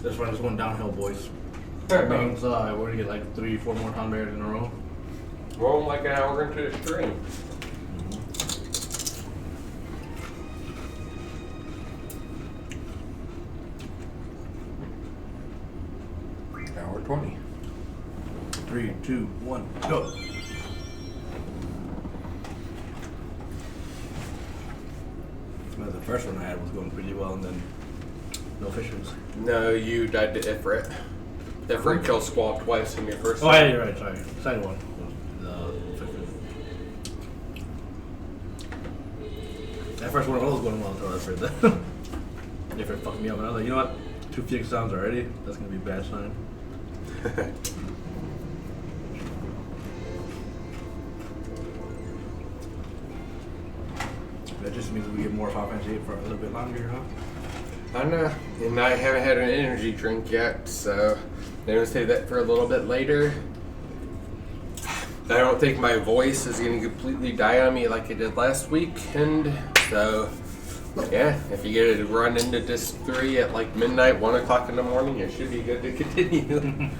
This one just went downhill, boys. That means we're gonna get like 3-4 more Tom Bears in a row. Well, like an hour into the stream. Hour 20. 3, 2, 1, go. Well, the first one I had was going pretty well, and then no fishes. No, you died to Ifrit. Ifrit killed Squall twice in your first Oh, yeah, you're right, sorry. Second one was the fishes. That first one was going well until I heard that. If it fucked me up, and I was like, you know what? 2 Phoenix sounds already? That's gonna be a bad sign. That just means we get more Final Fantasy 8 for a little bit longer, huh? I know, and I haven't had an energy drink yet, so they're gonna save that for a little bit later. I don't think my voice is gonna completely die on me like it did last weekend, so yeah, if you get to run into Disc 3 at like midnight, 1 o'clock in the morning, it should be good to continue.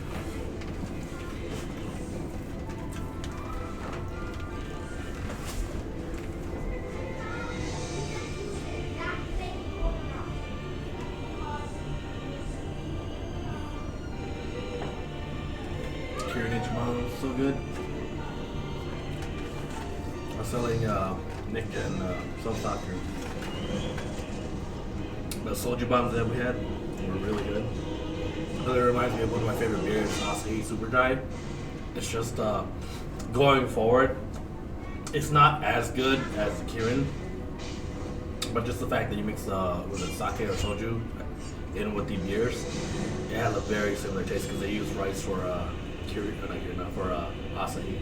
So good. I'm selling Nick and some soccer. The soju bombs that we had were really good. It really reminds me of one of my favorite beers, Asahi Super Dry. It's just going forward, it's not as good as the Kirin, but just the fact that you mix with the sake or soju in with the beers, it has a very similar taste because they use rice for for Asahi.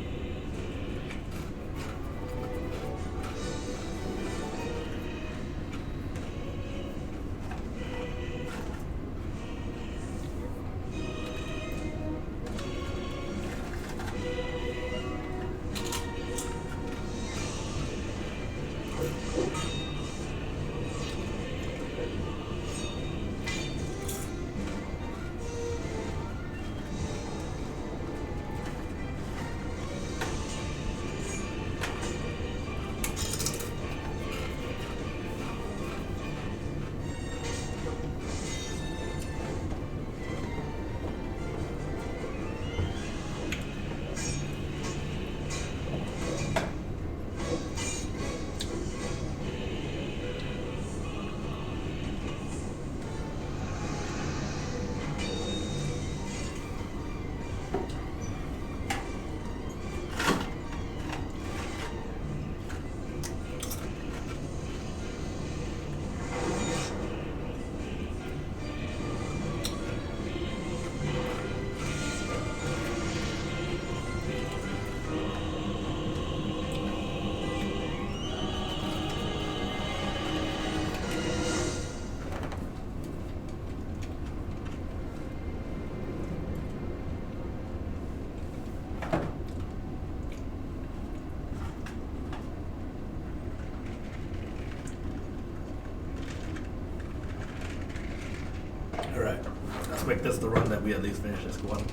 Alright, let's make this the run that we at least finish this one.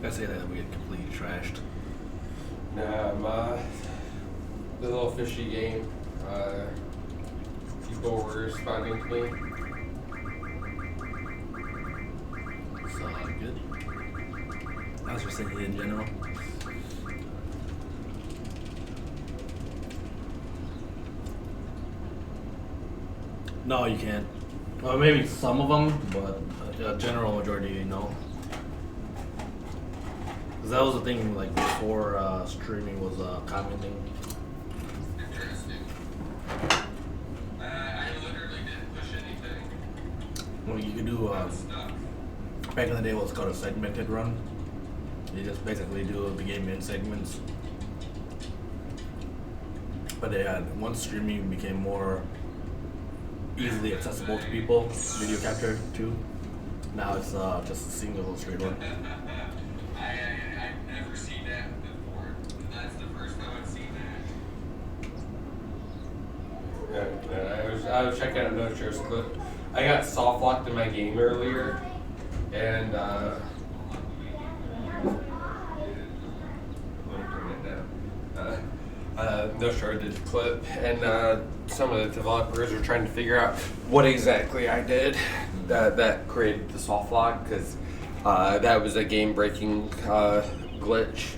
I say that we get completely trashed. Nah, the little fishy game, people were responding to me. So good. I was just thinking in general. No, you can't. Well, maybe some of them, but a general majority, no. Because that was the thing, like, before streaming was commenting. Interesting. I literally didn't push anything. Well, you could do, back in the day, what's called a segmented run. You just basically do the game in segments. But once streaming became more easily accessible to people, video capture too. Now it's just a single straight run. I've never seen I was checking out No Show's clip. I got soft locked in my game earlier, and No Show did the clip, and some of the developers are trying to figure out what exactly I did that created the soft lock, because that was a game-breaking glitch.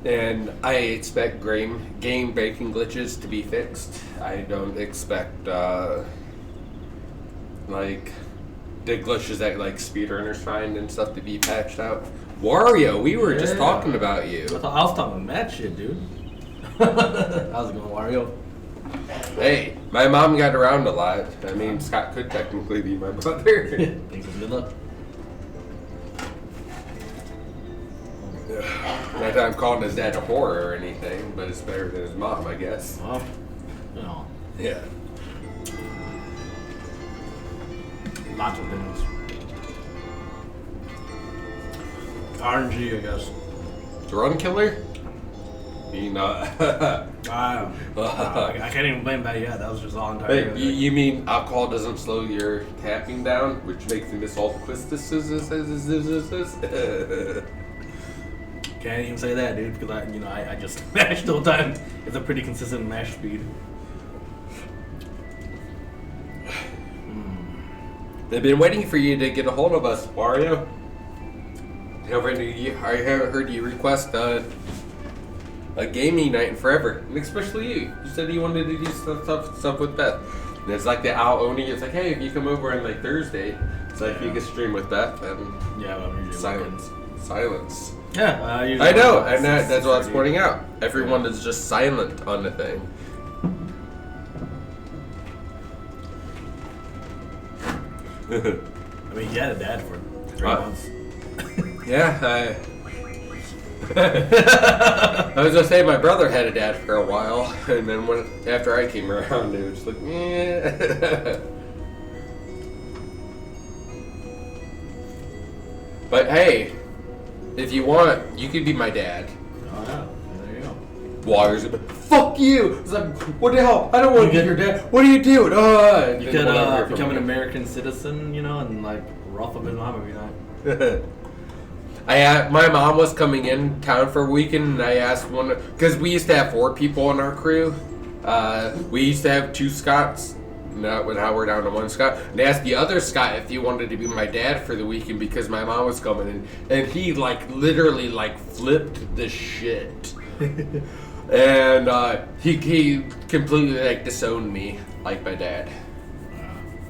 And I expect game-breaking glitches to be fixed. I don't expect, like, the glitches that, like, speedrunners find and stuff to be patched out. Wario, we were just talking about you. I was talking mad shit, dude. How's it going, Wario? Hey, my mom got around a lot. I mean, Scott could technically be my brother. Thanks for good luck. Not that I'm calling his dad a whore or anything, but it's better than his mom, I guess. Well, you know, Yeah. lots of things. RNG, I guess. Drone killer? You know. I can't even blame that yet. That was just all entirely. Hey, you mean alcohol doesn't slow your tapping down, which makes me miss all the quizzes? Can't even say that, dude, because I just mash the whole time. It's a pretty consistent mash speed. They've been waiting for you to get a hold of us, Wario. I haven't heard you request a gaming night in forever, and especially you. You said you wanted to do stuff with Beth. And it's like the owl owning. It's like, hey, if you come over on like Thursday, it's like you can stream with Beth and Yeah, well, usually silence. Yeah, I know, and that's what I was pointing out. Everyone is just silent on the thing. I mean, he had a dad for 3 months. Yeah, I was gonna say my brother had a dad for a while, and then after I came around, it was just like, yeah. But hey, if you want, you could be my dad. Oh yeah, there you go. Water's like, fuck you! It's like, what the hell? I don't want to be your dad. What are you doing? You could become an American citizen, and like rough up his mom every night. My mom was coming in town for a weekend, and I asked one, because we used to have 4 people in our crew. We used to have 2 Scots. Now we're down to 1 Scott. And I asked the other Scott if he wanted to be my dad for the weekend because my mom was coming in, and he literally flipped the shit. And he completely disowned me like my dad.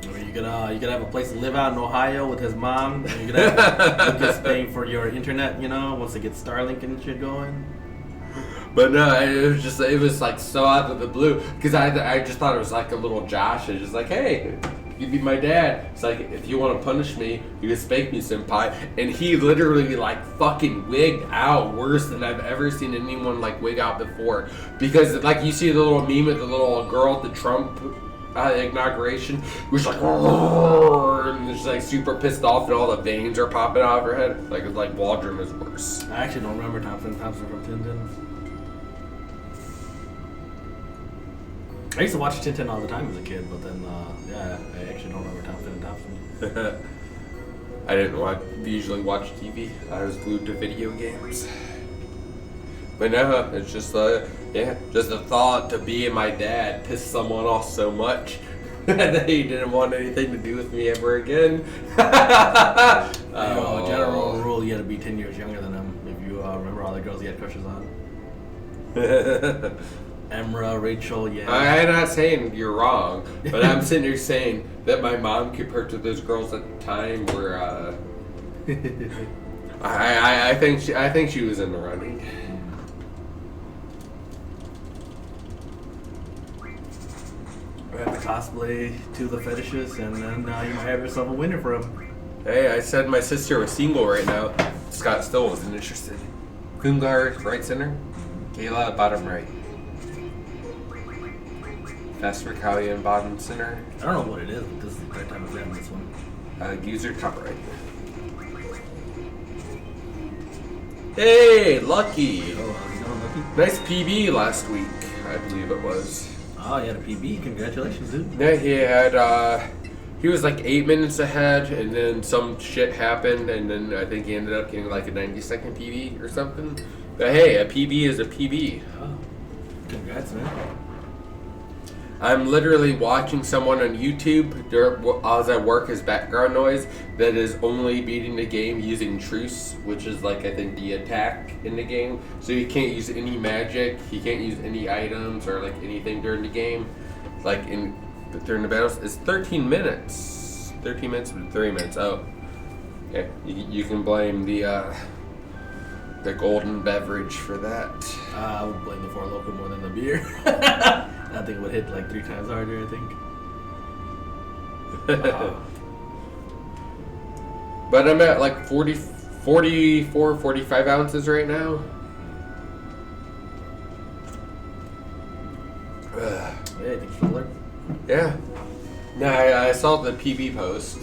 You could have a place to live out in Ohio with his mom. And you could have Lucas paying for your internet, once they get Starlink and shit going. But no, it was so out of the blue, because I just thought it was like a little Josh. It's just like, hey, you be my dad. It's like, if you want to punish me, you can spank me, senpai. And he literally fucking wigged out worse than I've ever seen anyone wig out before. Because you see the little meme of the little girl at the Trump inauguration, who's and just super pissed off, and all the veins are popping out of her head. Waldron is worse. I actually don't remember Thompson from Tintin. I used to watch Tintin all the time as a kid, but then, I actually don't remember Thompson. I didn't usually watch TV. I was glued to video games. But no, it's just just the thought to being my dad pissed someone off so much that he didn't want anything to do with me ever again. General rule, you had to be 10 years younger than him if you remember all the girls he had crushes on. Emra, Rachel, yeah. I'm not saying you're wrong, but I'm sitting here saying that my mom compared to those girls at the time were, I think she was in the running. We have to cosplay to the fetishes, and then you might have yourself a winner for him. Hey, I said my sister was single right now. Scott still wasn't interested. Kungar, right center. Kayla, bottom right. Faster Kalia, bottom center. I don't know what it is, but this is the third time I've done this one. User top right. Hey, Lucky! Oh, how's it going, Lucky? Nice PB last week, I believe it was. Oh, you had a PB. Congratulations, dude. Yeah, he was like 8 minutes ahead, and then some shit happened, and then I think he ended up getting like a 90-second PB or something. But hey, a PB is a PB. Oh, congrats, man. I'm literally watching someone on YouTube as I work as background noise that is only beating the game using truce, which is like I think the attack in the game. So he can't use any magic, he can't use any items or like anything during the game. Like during the battles, it's 13 minutes. 13 minutes with 3 minutes. Oh, yeah. You can blame the golden beverage for that. I would blame the Four Loko more than the beer. I think it would hit like 3 times harder, I think. But I'm at like 44, 45 ounces right now. Hey, thanks for the alert. Yeah. No, I saw the PB post.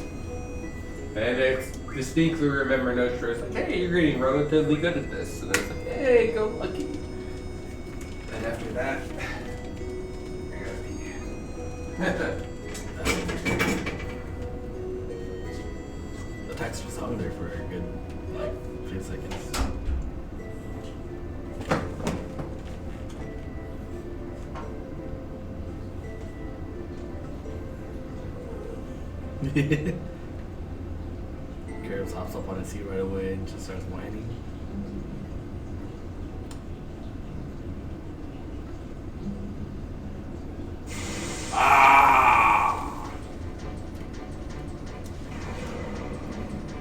And I distinctly remember no was like, hey, you're getting relatively good at this. And I was like, hey, go lucky. And after that, I gotta pee. The text just hung there for a good, like, few seconds. Caribs hops up on his seat right away and just starts whining.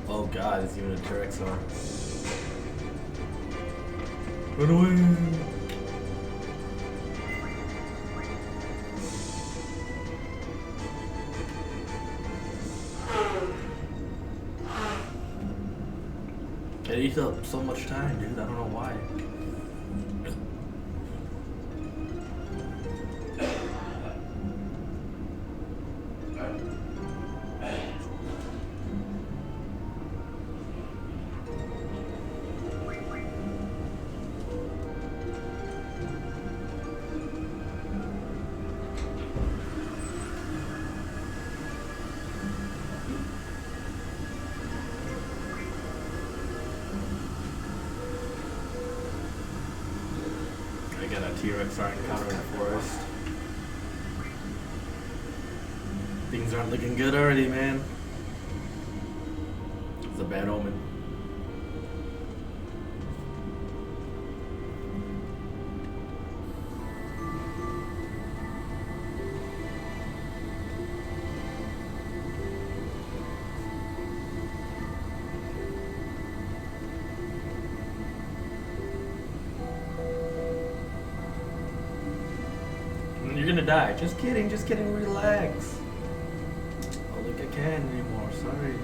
Oh god, it's even a T-Rex on. Run away! It eats up so much time, dude. I don't know why. Again, a T-Rex are encounter in the forest. Things aren't looking good already, man. It's a bad omen. You're gonna die. Just kidding, relax. I don't think I can anymore, sorry.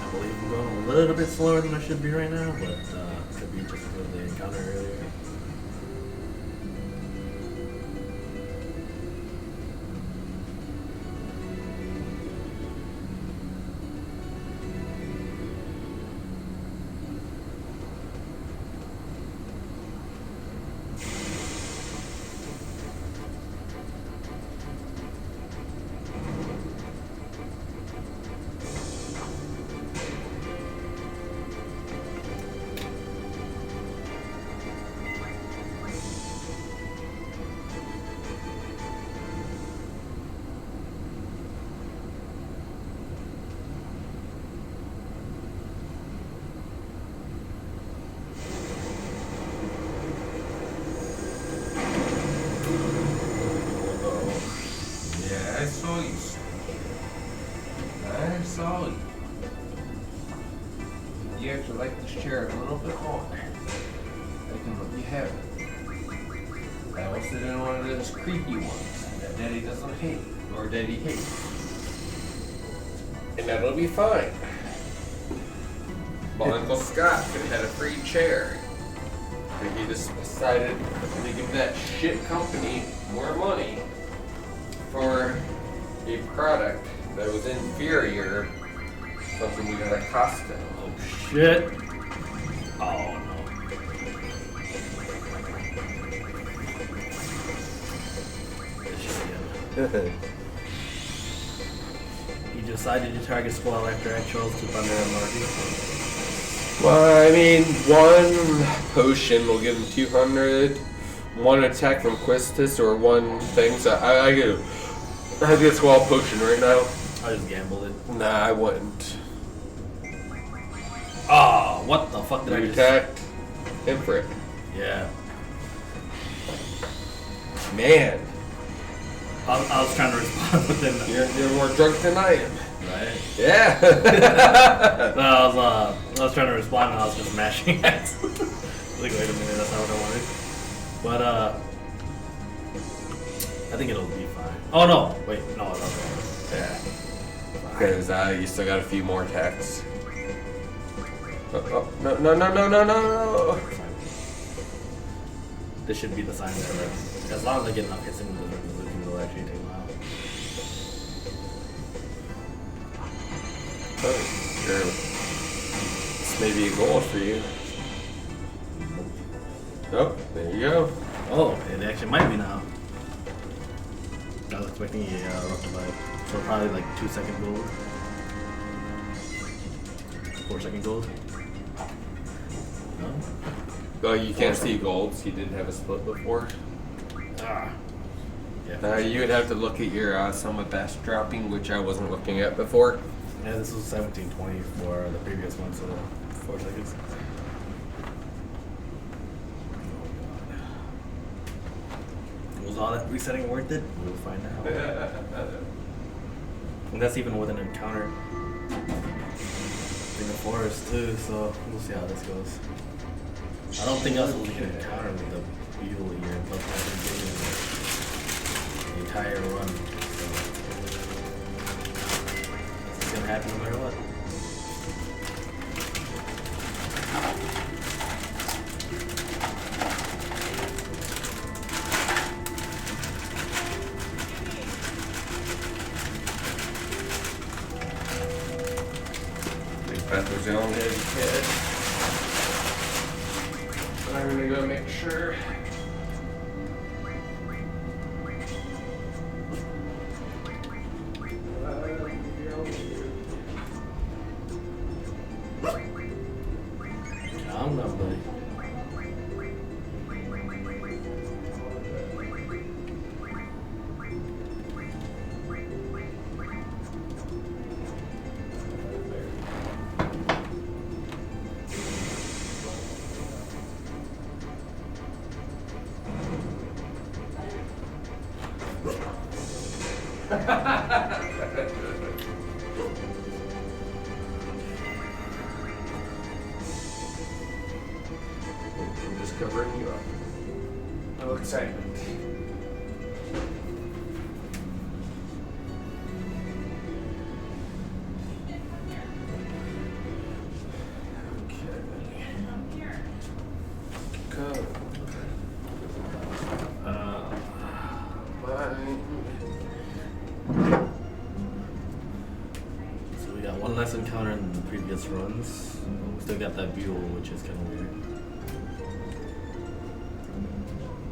I believe I'm going a little bit slower than I should be right now, but could be just because of the encounter earlier. this chair a little bit more. I can let you have it. I will sit in one of those creaky ones that Daddy doesn't hate, or Daddy hates. And that'll be fine. Well, Uncle Scott could have had a free chair. But he just decided to give that shit company more money for a product that was inferior to something we got at Costco. Oh shit. Oh no. This shit again. You decided to target Squall after I chose to Thunder and Marty. Well, I mean, one potion will give him 200, one attack from Quistis, or one thing. So I get a Squall potion right now. I just gambled it. Nah, I wouldn't. Oh, what the fuck did I You just... attacked him for it. Yeah. Man, I was trying to respond within the... you're more drunk than I am. Right? Yeah. No, I was trying to respond and I was just mashing X. Like, wait a minute, that's not what I wanted. But, I think it'll be fine. Oh, no. Wait, no, it's okay. Yeah. Because you still got a few more attacks. Oh, no. This should be the sign that as long as I get enough hits in the Zuki will actually take them out. Oh, sure. This may be a goal for you. Oh, there you go. Oh, it actually might be now. I was expecting a rough divide. So probably like 2-second gold. 4-second gold. No? Oh, you can't see golds. You didn't have a split before. Ah. Yeah. You would have to look at your sum of best dropping, which I wasn't looking at before. Yeah, this was 1720 for the previous one, so 4 seconds. Was all that resetting worth it? We'll find out. And that's even with an encounter in the forest too, so we'll see how this goes. I don't think else we can encounter with the beetle here, but I've been getting the entire run. So this is gonna happen no matter what. That was the only kid. I'm gonna go make sure. Calm down, buddy. I'm just covering you up. No excitement. Okay. So we got one less encounter than the previous runs. We still got that buell, which is kind of weird.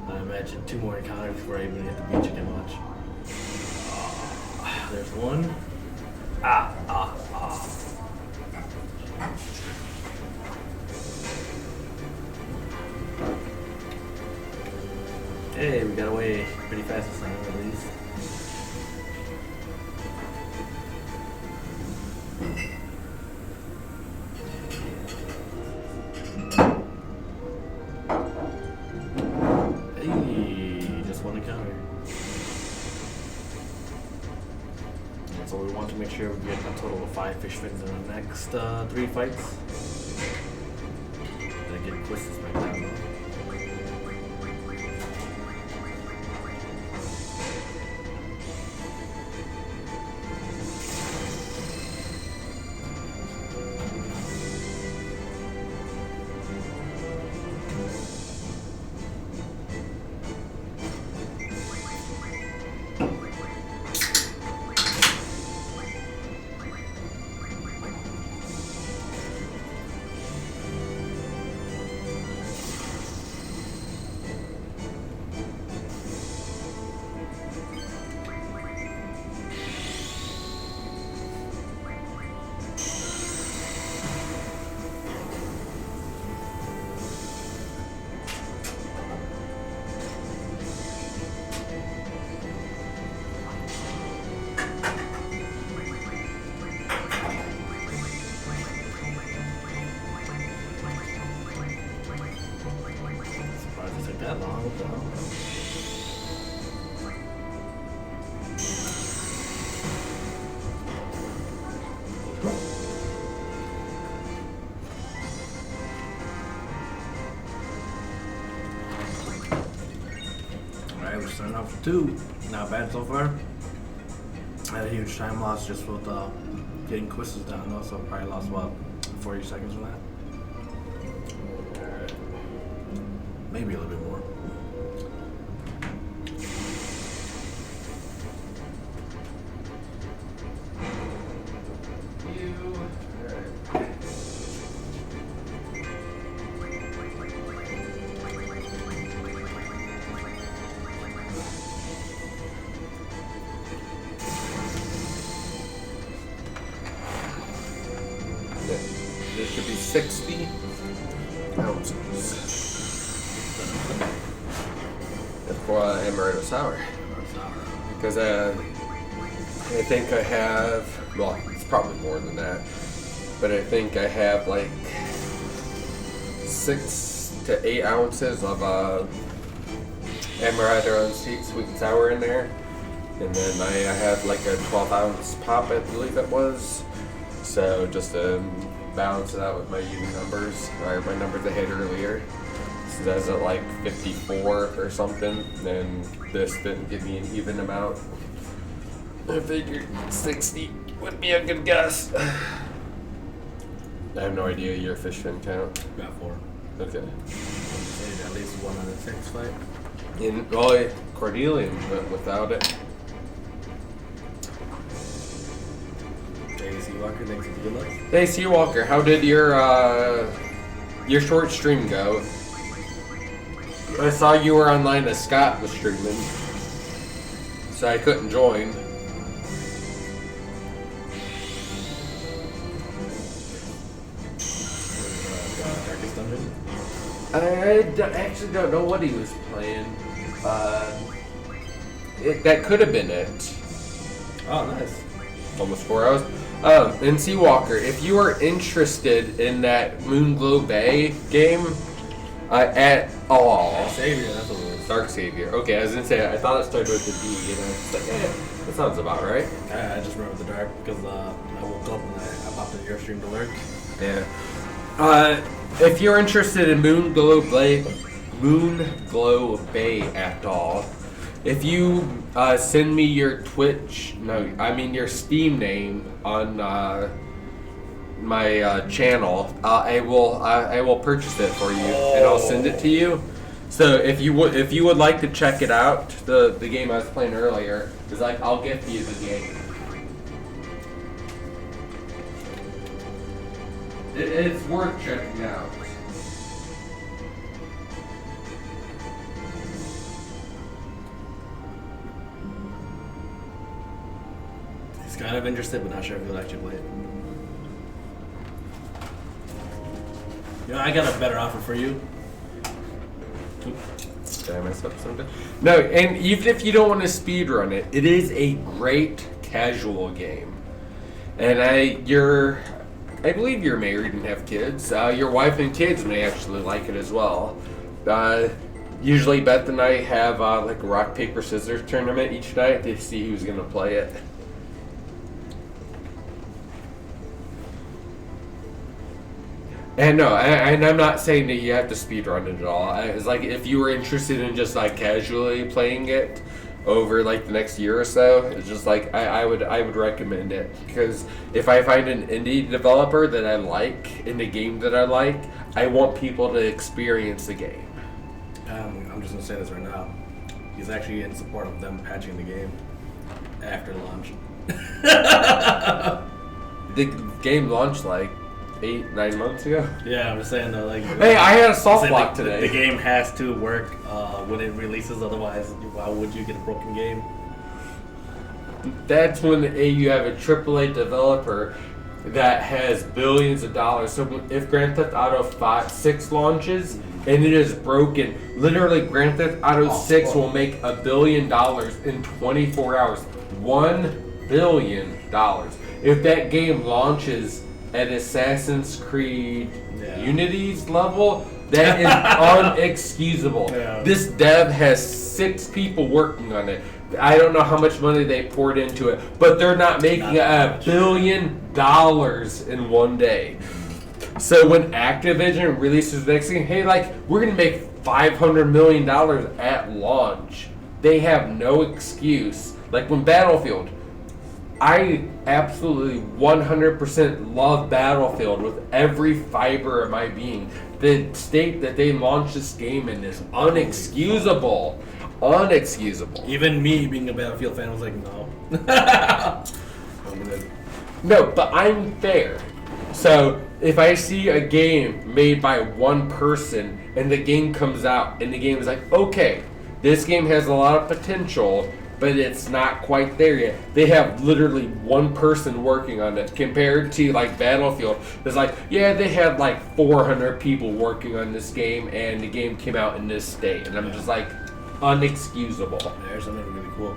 I imagine 2 more encounters before I even hit the beach again much. There's one. Ah. Hey, we got away pretty fast this time, at least. Hey, just one encounter. So we want to make sure we get a total of 5 fish fins in the next 3 fights. quizzes like that, though. Surprised it took that long. What the hell? Alright, we're starting off with 2. Not bad so far. I had a huge time loss just with getting quizzes down though, so I probably lost about 40 seconds from that. Maybe a little bit more. This should be 60 ounces. For amaretto sour. Because I think I have, well, it's probably more than that, but I think I have like 6 to 8 ounces of amaretto and sweet and sour in there. And then I have like a 12-ounce pop, I believe it was. So just to balance it out with my even numbers, or my numbers I had earlier. So that's at like 54 or something, and this didn't give me an even amount. I figured 60 would be a good guess. I have no idea your fish fin count. Got 4. Okay. At least 1 out of 6 fight. In, well, Cordelian, but without it. AC Walker, thanks for the good luck. Hey, Sea Walker, how did your short stream go? I saw you were online as Scott was streaming, so I couldn't join. Darkest Dungeon? I actually don't know what he was playing. That could have been it. Oh, nice. Almost 4 hours. And Sea Walker, if you are interested in that Moonglow Bay game at all. Savior, that's what it was. Dark Savior. Okay, I was gonna say, I thought it started with a D, and I was like, that sounds about right. I just remember the dark because I woke up and I popped in your stream to work. Yeah. If you're interested in Moonglow Bay at all, if you send me your your Steam name on my channel, I will purchase it for you and I'll send it to you. So if you would like to check it out, the game I was playing earlier, is like I'll gift you the game. It's worth checking out. He's kind of interested, but not sure if he'll actually play it. You know, I got a better offer for you. Did I mess up something? No, and even if you don't want to speedrun it, it is a great casual game. And I believe you're married and have kids. Your wife and kids may actually like it as well. Usually Beth and I have like a rock, paper, scissors tournament each night to see who's going to play it. And no, and I'm not saying that you have to speedrun it at all. It's like if you were interested in just like casually playing it over like the next year or so, it's just like I would recommend it, because if I find an indie developer that I like in the game that I like, I want people to experience the game. I'm just gonna say this right now. He's actually in support of them patching the game after launch. The game launched like 8-9 months ago. Yeah, I'm just saying though, like. Hey, I had a soft saying block the today. game has to work when it releases. Otherwise, why would you get a broken game? That's when you have a AAA developer that has billions of dollars. So if Grand Theft Auto 6 launches and it is broken, literally Grand Theft Auto 6 will make $1 billion in 24 hours. $1 billion. If that game launches at Assassin's Creed Unity's level, that is unexcusable. Yeah. This dev has 6 people working on it. I don't know how much money they poured into it, but they're not making $1 billion in one day. So when Activision releases the next game, hey, like, we're going to make $500 million at launch, they have no excuse. Like when Battlefield, I absolutely 100% love Battlefield with every fiber of my being. The state that they launched this game in is unexcusable. Unexcusable. Even me, being a Battlefield fan, was like, no. No, but I'm fair. So if I see a game made by one person and the game comes out and the game is like, okay, this game has a lot of potential, but it's not quite there yet. They have literally one person working on it, compared to like Battlefield. It's like, yeah, they had like 400 people working on this game and the game came out in this state. And I'm just like, unexcusable. There's something really cool.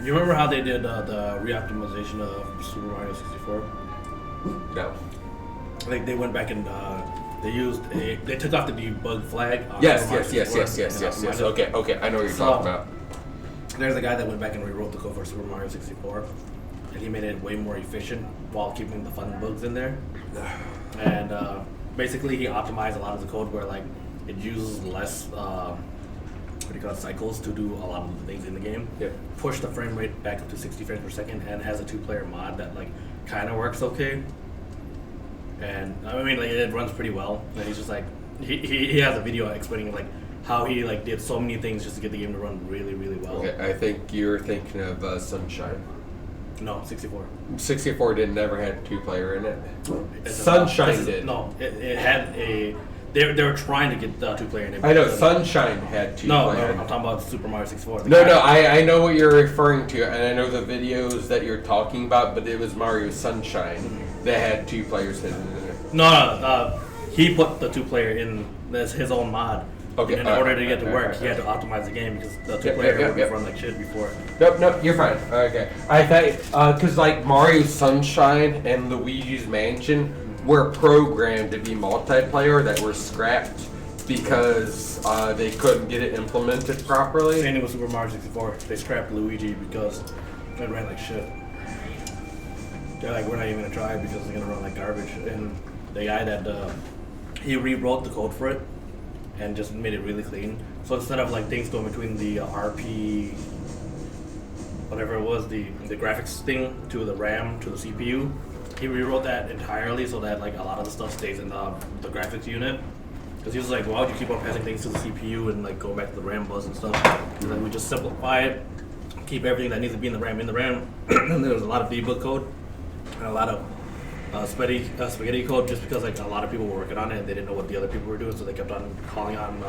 You remember how they did the re-optimization of Super Mario 64? No. Like they went back and they took off the debug flag. Yes. Okay, I know what you're talking about. There's a guy that went back and rewrote the code for Super Mario 64, and he made it way more efficient while keeping the fun bugs in there. And basically, he optimized a lot of the code where like it uses less cycles to do a lot of the things in the game. Yeah. Push the frame rate back up to 60 frames per second, and has a 2-player mod that like kind of works okay. And I mean, like it runs pretty well. And he's just like he has a video explaining like how he like did so many things just to get the game to run really, really well. Okay, I think you're thinking of Sunshine. No, 64. 64 never had 2-player in it. Sunshine did. No, it had a. They were trying to get the 2-player in it. I know Sunshine had 2-player. No, I'm talking about Super Mario 64. I know what you're referring to, and I know the videos that you're talking about, but it was Mario Sunshine that had 2 players hidden in it. No, he put the 2-player in as his own mod. Okay. And in order to get it to work, he had to optimize the game because the 2-player would run like shit before. Nope, you're fine. Okay. I thought, because like Mario Sunshine and Luigi's Mansion were programmed to be multiplayer that were scrapped because they couldn't get it implemented properly. Same thing with Super Mario 64. They scrapped Luigi because it ran like shit. They're like, we're not even gonna try because it's gonna run like garbage. And the guy that he rewrote the code for it and just made it really clean. So instead of like things going between the RP, whatever it was, the graphics thing to the RAM to the CPU, he rewrote that entirely so that like a lot of the stuff stays in the graphics unit. Because he was like, why would you keep on passing things to the CPU and like go back to the RAM bus and stuff? And then we just simplify it, keep everything that needs to be in the RAM. And there was a lot of debug code and a lot of spaghetti code just because like a lot of people were working on it and they didn't know what the other people were doing, so they kept on calling on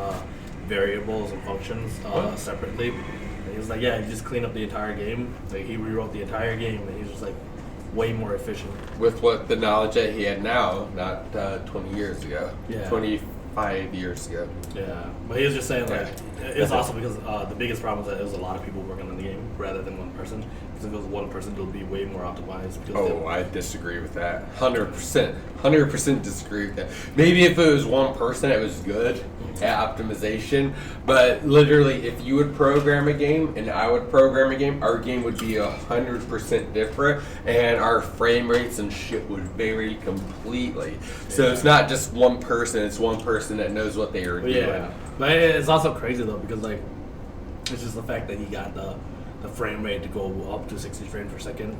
variables and functions separately. And he was like, yeah, you just clean up the entire game. Like he rewrote the entire game and he was just like way more efficient. With what the knowledge that he had now, not 20 years ago. Yeah. 25 years ago. Yeah, but he was just saying like it's also because the biggest problem is that it was a lot of people working on the game rather than one person. Because if it was one person, it would be way more optimized. Because I disagree with that. 100%. 100% disagree with that. Maybe if it was one person, it was good. at optimization. But literally, if you would program a game and I would program a game, our game would be 100% different, and our frame rates and shit would vary completely. So it's not just one person; it's one person that knows what they are doing. Yeah, but it's also crazy though because like it's just the fact that he got the frame rate to go up to 60 frames per second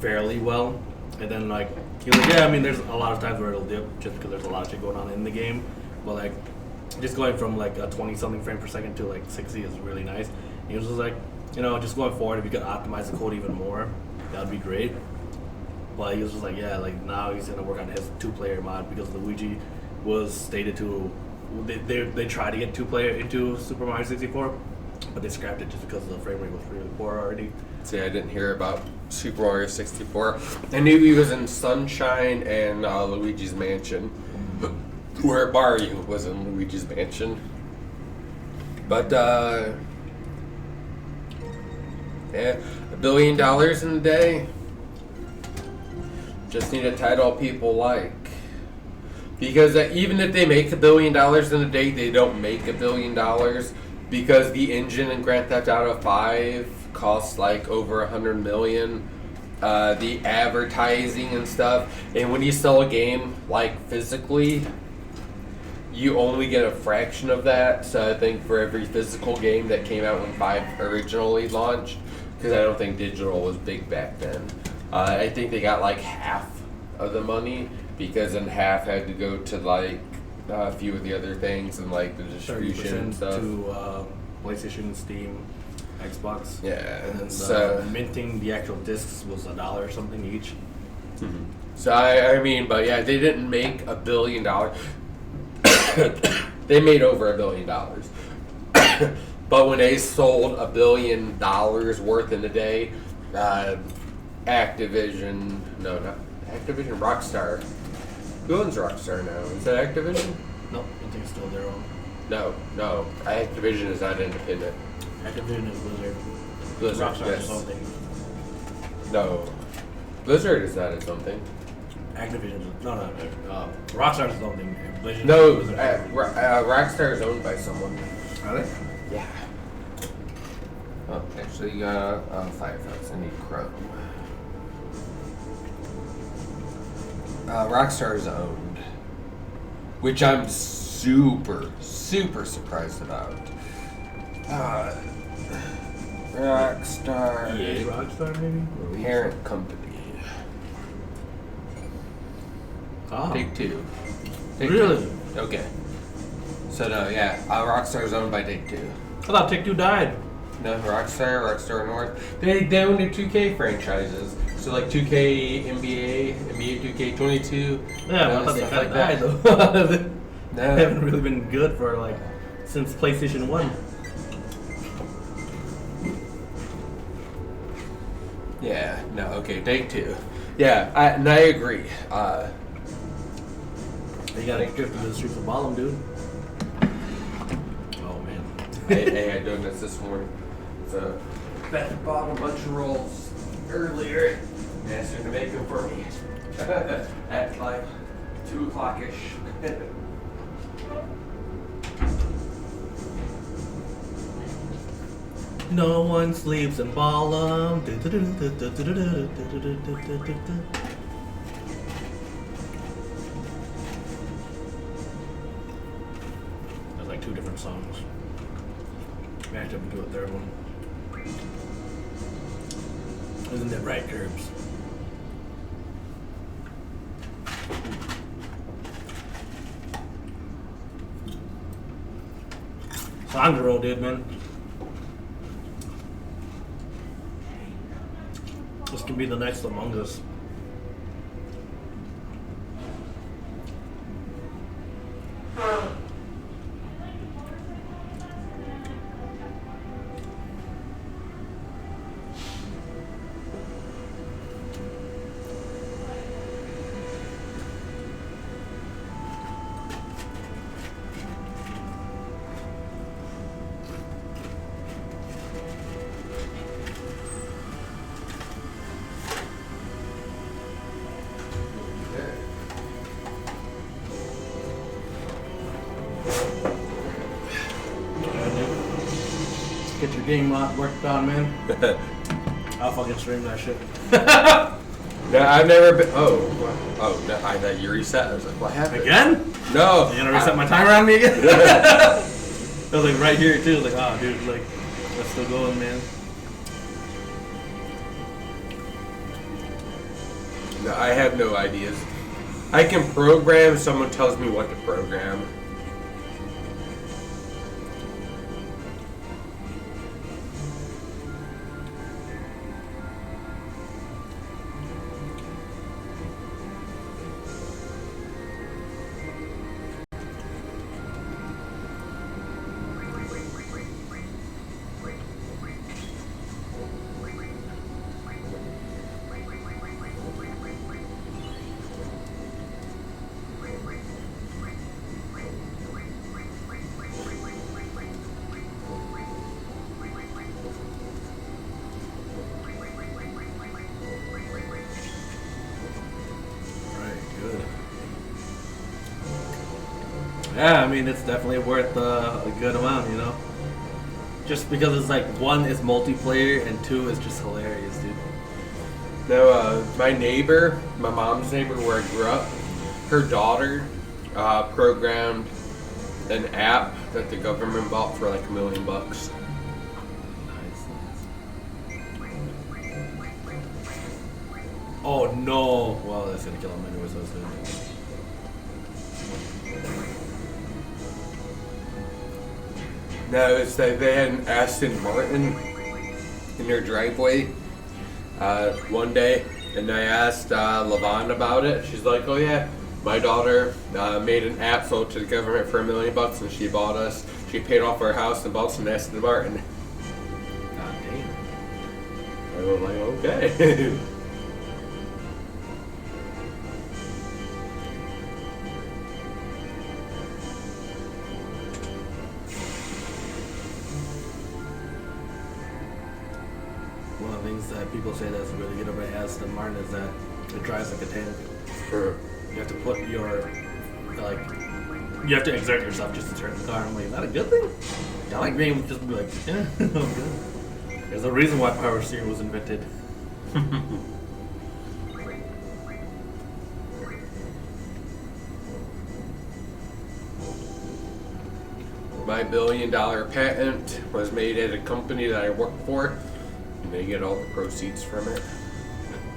fairly well, and then like he's like, yeah, I mean, there's a lot of times where it'll dip just because there's a lot of shit going on in the game, but like just going from like a 20 something frame per second to like 60 is really nice. He was just like, you know, just going forward, if you could optimize the code even more, that would be great. But he was just like, yeah, like now he's gonna work on his 2-player mod because Luigi was stated to they tried to get 2-player into Super Mario 64, but they scrapped it just because the frame rate was really poor already. See, I didn't hear about Super Mario 64. I knew he was in Sunshine and Luigi's Mansion, where Mario was in Luigi's Mansion. But yeah, $1 billion in a day. Just need a title people like. Because even if they make $1 billion in a day, they don't make $1 billion because the engine in Grand Theft Auto 5 costs like over $100 million. The advertising and stuff, and when you sell a game like physically, you only get a fraction of that. So I think for every physical game that came out when 5 originally launched, because I don't think digital was big back then, I think they got like half of the money, because then half had to go to like a few of the other things and like the distribution and stuff. To PlayStation, Steam, Xbox. Yeah, and then so minting the actual discs was $1 or something each. Mm-hmm. So I mean, but yeah, they didn't make $1 billion. They made over $1 billion. But when they sold $1 billion worth in a day, Activision, no, not Activision, Rockstar. Who owns Rockstar now? Is that Activision? No, I think it's still their own. No, Activision is not independent. Activision is Blizzard. Blizzard, Rockstar yes. is something. No, Blizzard is not its own thing. Activision is no. Rockstar is something. Blizzard. No, Blizzard. Rockstar is owned by someone. Are they? Yeah. Oh, actually, Firefox. I need Chrome. Rockstar is owned, which I'm super surprised about. Rockstar. EA Rockstar maybe? Parent company. Oh. Take-Two. Really? Okay. So no, yeah, Rockstar is owned by Take-Two. I thought Take-Two died. No, Rockstar North. They own the 2K franchises. So like 2K, NBA 2K22. Yeah, but I thought they stuff kind of like died that. though. They No. haven't really been good for like since PlayStation 1. Yeah, no, okay, Take-Two. Yeah, and I agree. You gotta drift into the streets of Ballum, dude. Oh man. I had donuts this morning. So, Beth bought a bunch of rolls earlier. Asked her to make them for me at like 2 o'clock-ish. No one sleeps in Ballum. There's like 2 different songs. Match up into a third one. Isn't that right, Curbs? Sandro did, man. This can be the next Among Us. game worked on, man, I'll fucking stream that shit. No, I've never been. Oh, no, I thought you reset. I was like, what happened? Again? No. You gonna reset my timer on me again? I was like right here too. Like, oh, dude, like, let's still going, man. No, I have no ideas. I can program. Someone tells me what to program. Yeah, I mean, it's definitely worth a good amount, you know? Just because it's like, one is multiplayer and two is just hilarious, dude. No, my neighbor, my mom's neighbor where I grew up, her daughter programmed an app that the government bought for like $1 million. Nice. Oh no! Well, that's gonna kill him anyway, so it's good. No, it's that they had an Aston Martin in their driveway one day, and I asked Levon about it. She's like, "Oh yeah, my daughter made an app sold to the government for $1 million, and she bought us. She paid off our house and bought us an Aston Martin." God damn. I was like, "Okay." One of the things that people say that's really good about Aston Martin is that it drives like a tank. You have to put your, like, you have to exert yourself just to turn the car. I'm like, is that a good thing? I like being just be like, yeah, I'm good. There's a reason why power steering was invented. My $1 billion patent was made at a company that I work for, and they get all the proceeds from it.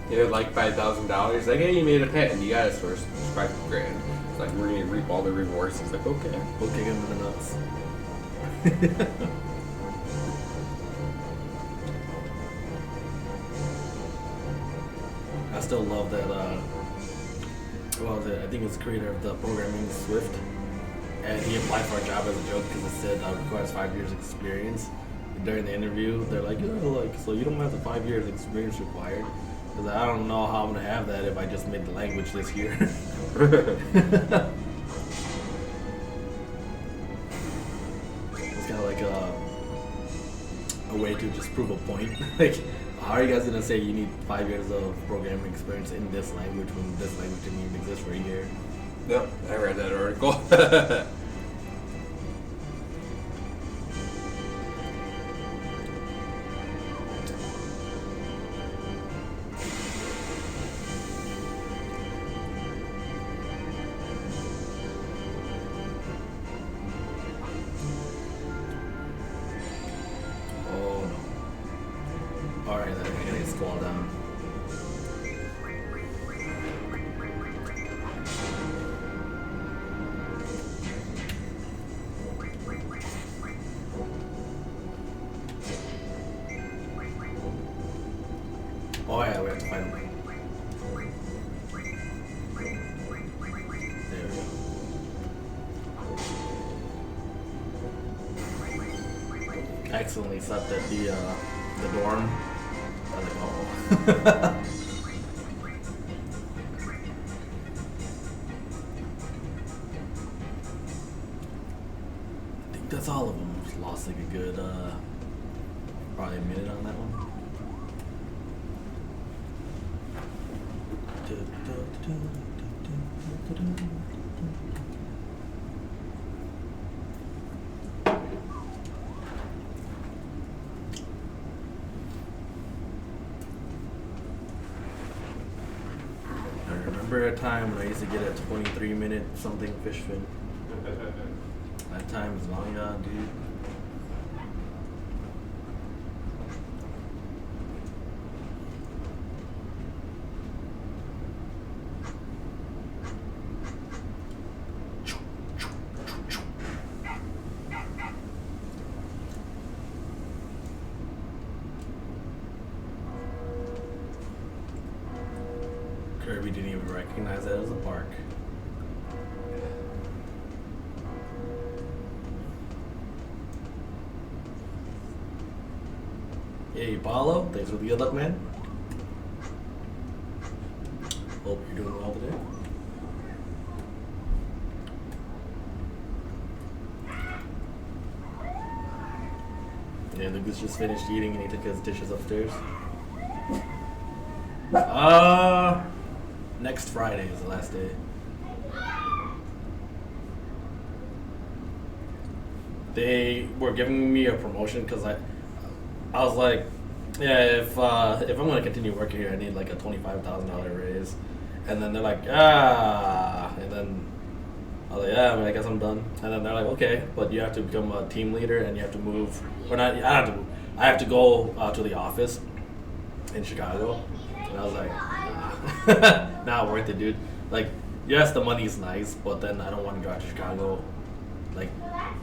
You know, like $5,000. Like, hey, you made a patent, you got it for $5,000. It's like, we're gonna reap all the rewards. It's like, okay. We'll kick him in the nuts. I still love that, what was it? I think it's the creator of the programming Swift. And he applied for a job as a joke because it said requires 5 years experience. And during the interview, they're like, yeah, like, so you don't have the 5 years experience required? Because I don't know how I'm going to have that if I just made the language this year. It's kind of like a way to just prove a point. Like, how are you guys going to say you need 5 years of programming experience in this language when this language didn't even exist for a year? Yep, I read that article. Oh no. Alright, then I gotta get squall down. Oh yeah, we have to find him. There we go. Excellently slept at the dorm. I was like, oh. I think that's all of them. Just lost like a good, probably a minute on that one. remember a time when I used to get a 23-minute something fish fin. That time is long gone, dude. Kirby didn't even recognize that as a park. Hey, Paulo, thanks for the good luck, man. Hope you're doing well today. Yeah, Lucas just finished eating and he took his dishes upstairs. Next Friday is the last day. They were giving me a promotion because I was like, yeah, if I'm gonna continue working here, I need like a $25,000 raise. And then they're like, and then I was like, yeah, I mean, I guess I'm done. And then they're like, okay, but you have to become a team leader and you have to move, or not, I have to go to the office in Chicago. And I was like, nah, not worth it, dude. Like, yes, the money's nice, but then I don't want to drive to Chicago. Like,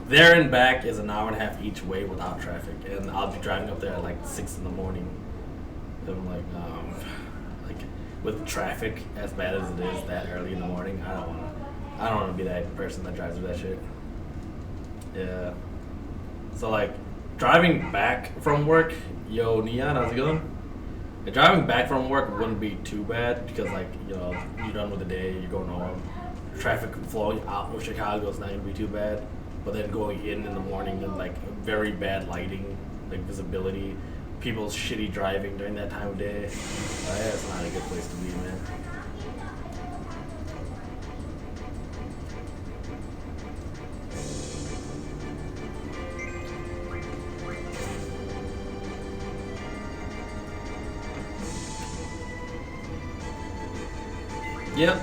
there and back is an hour and a half each way without traffic, and I'll be driving up there at like 6 in the morning. And I'm like with traffic as bad as it is that early in the morning, I don't want to be that person that drives with that shit. Yeah. So like, driving back from work, yo Neon, how's it going? Driving back from work wouldn't be too bad because, like, you know, you're done with the day, you're going home. Traffic flowing out of Chicago is not going to be too bad. But then going in the morning and, like, very bad lighting, like visibility, people's shitty driving during that time of day, it's not a good place to be, man. Yep.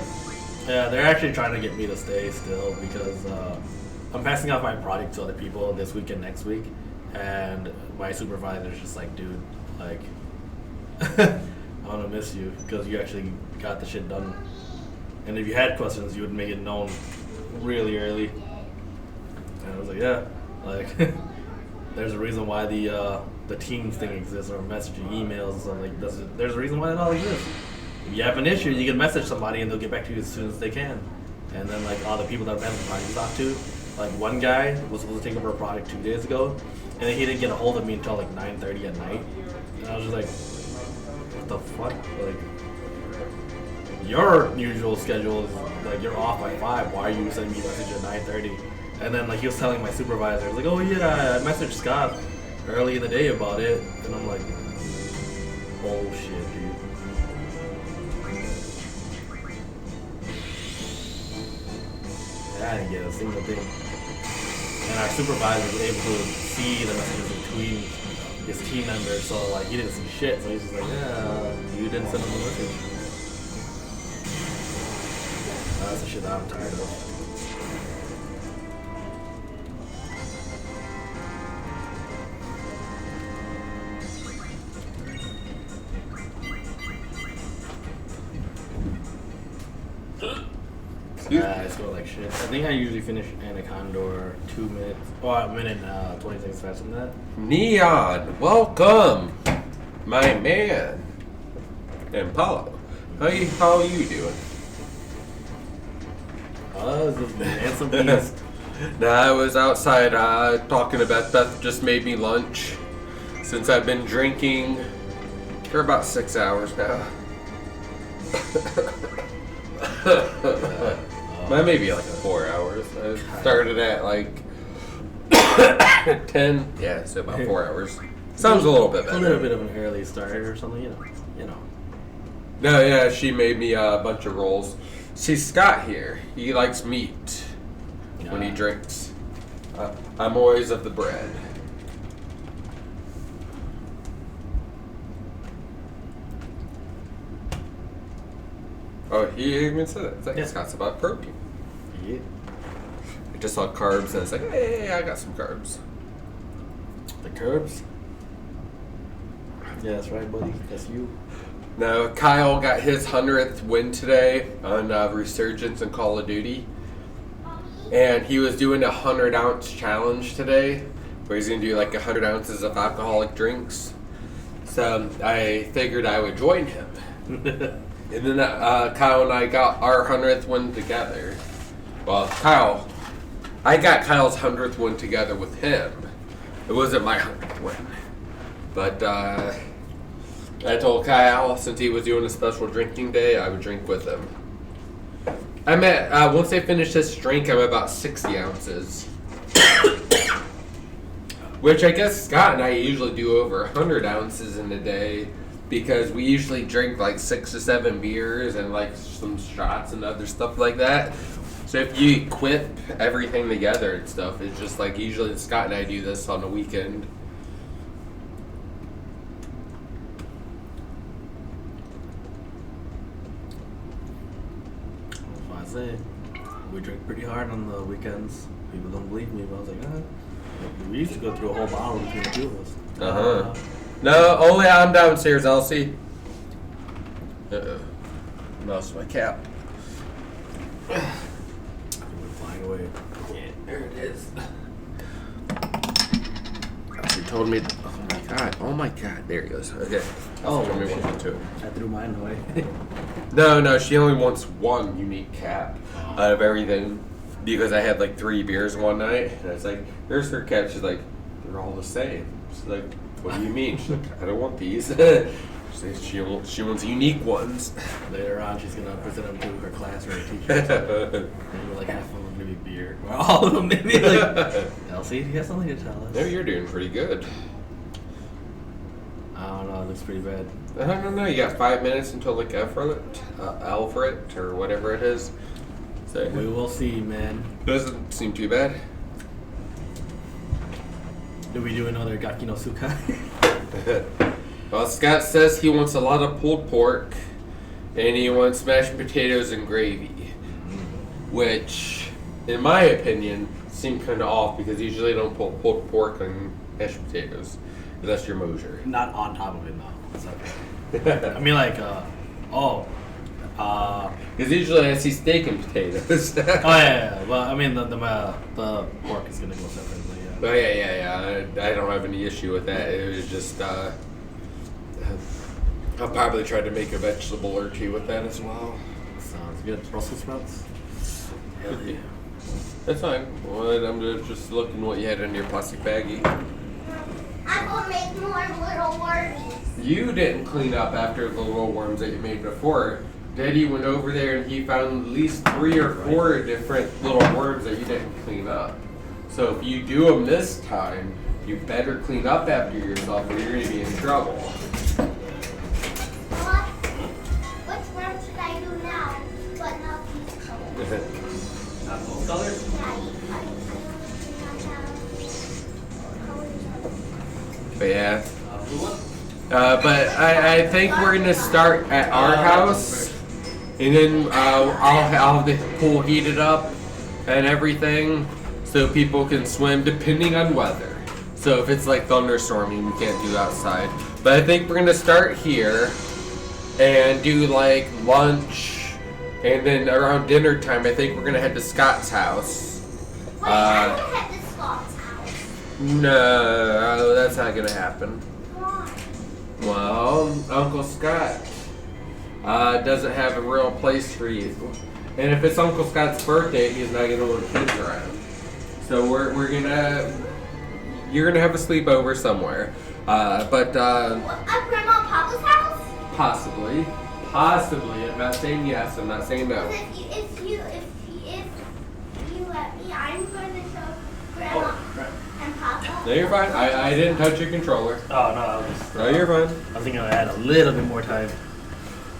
Yeah, they're actually trying to get me to stay still because I'm passing out my product to other people this week and next week, and my supervisor's just like, dude, like, I'm gonna miss you because you actually got the shit done. And if you had questions, you would make it known really early. And I was like, yeah, like, there's a reason why the Teams thing exists, or messaging emails and stuff like this. There's a reason why it all exists. If you have an issue, you can message somebody and they'll get back to you as soon as they can. And then, like, all the people that I've talked to, like, one guy was supposed to take over a product 2 days ago, and then he didn't get a hold of me until like 9:30 at night. And I was just like, what the fuck? Like, your usual schedule is like you're off by 5. Why are you sending me a message at 9:30? And then, like, he was telling my supervisor, like, oh yeah, I messaged Scott early in the day about it, and I'm like, bullshit, dude. I didn't get a single thing. And our supervisor was able to see the messages between his team members, so like he didn't see shit. So he's just like, yeah, you didn't send him a message. That's the shit that I'm tired of. I score like shit. I think I usually finish Anaconda 2 minutes, or a minute and 20 seconds faster than that. Neon, welcome, my man. And Paulo, how are you doing? This is the handsome beast. Nah, I was outside talking to Beth. Beth just made me lunch since I've been drinking for about 6 hours now. Maybe like 4 hours. I started at like 10. Yeah, so about 4 hours. Sounds a little bit better. A little bit of an early start or something, you know. No, yeah, she made me a bunch of rolls. See, Scott here, he likes meat when he drinks. I'm always of the bread. Oh, he even said it. It's like, Yeah. Scott's about protein. Yeah. I just saw carbs and I was like, hey, I got some carbs. The curbs. Yeah, that's right, buddy. That's you. Now, Kyle got his 100th win today on Resurgence and Call of Duty. And he was doing a 100-ounce challenge today, where he's going to do like 100 ounces of alcoholic drinks. So I figured I would join him. And then Kyle and I got our 100th win together. Well, I got Kyle's 100th win together with him. It wasn't my 100th win. But I told Kyle, since he was doing a special drinking day, I would drink with him. I'm at, once I finish this drink, I'm about 60 ounces. Which I guess Scott and I usually do over 100 ounces in a day, because we usually drink like 6 to 7 beers and like some shots and other stuff like that. So if you equip everything together and stuff, it's just like usually Scott and I do this on the weekend. I say we drink pretty hard on the weekends. People don't believe me, but I was like, we used to go through a whole bottle between the two of us. Uh-huh. No, only I'm downstairs, Elsie. Uh-oh. Lost my cap. It went flying away. Yeah, there it is. Elsie told me. Oh my god, there it goes. Okay. Oh, told me shit. what to do. I threw mine away. No, she only wants one unique cap out of everything, because I had like 3 beers one night, and I was like, "Here's her cap." She's like, "They're all the same." She's like, "What do you mean?" She's like, "I don't want these." She wants unique ones. Later on, she's gonna present them to her class or her teacher. Maybe like half of them maybe beer, or all of them maybe like. Elsie, you have something to tell us? No, you're doing pretty good. I don't know. It looks pretty bad. I don't know. You got 5 minutes until like Alfred or whatever it is. So We will see, man. doesn't seem too bad. Do we do another Gaki no Sukai? Well, Scott says he wants a lot of pulled pork, and he wants mashed potatoes and gravy, which, in my opinion, seem kind of off, because usually I don't put pulled pork on mashed potatoes. That's your Mosier. Not on top of it, no. It's okay. I mean, like, Because usually I see steak and potatoes. yeah. Well, I mean, the pork is gonna go separately. Yeah. Oh, yeah. I don't have any issue with that. It was just, I'll probably try to make a vegetable or two with that as well. Sounds good. Brussels sprouts. Hell yeah. That's fine. Well, I'm just looking what you had in your plastic baggie. I'm gonna make more little wormies. You didn't clean up after the little worms that you made before. Daddy went over there and he found at least 3 or 4 different little worms that you didn't clean up. So if you do them this time, you better clean up after yourself or you're going to be in trouble. What? Which worm should I do now? But not these colors. Not those colors? Yeah, I colors. But yeah. But I think we're going to start at our house. And then I'll have the pool heated up and everything so people can swim depending on weather. So if it's like thunderstorming, we can't do outside. But I think we're going to start here and do like lunch. And then around dinner time, I think we're going to head to Scott's house. Wait, I would head to Scott's house. No, that's not going to happen. Why? Well, Uncle Scott doesn't have a real place for you. And if it's Uncle Scott's birthday, he's not gonna want kids around. So you're gonna have a sleepover somewhere. At Grandma and Papa's house? Possibly. I'm not saying yes, I'm not saying no. Because if you let me, I'm going to show Grandma and Papa. No, you're fine. I didn't touch your controller. Oh no, I was just. No, you're fine. I was thinking I had a little bit more time.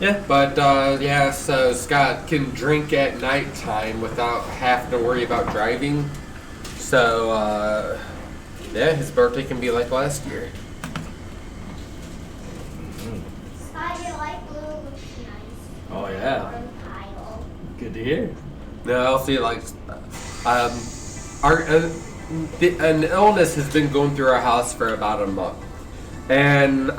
Yeah. But yeah, so Scott can drink at nighttime without having to worry about driving. So yeah, his birthday can be like last year. Sky, you like blue? Looks nice. Oh yeah. Good to hear. No, I'll see. Like, an illness has been going through our house for about a month, and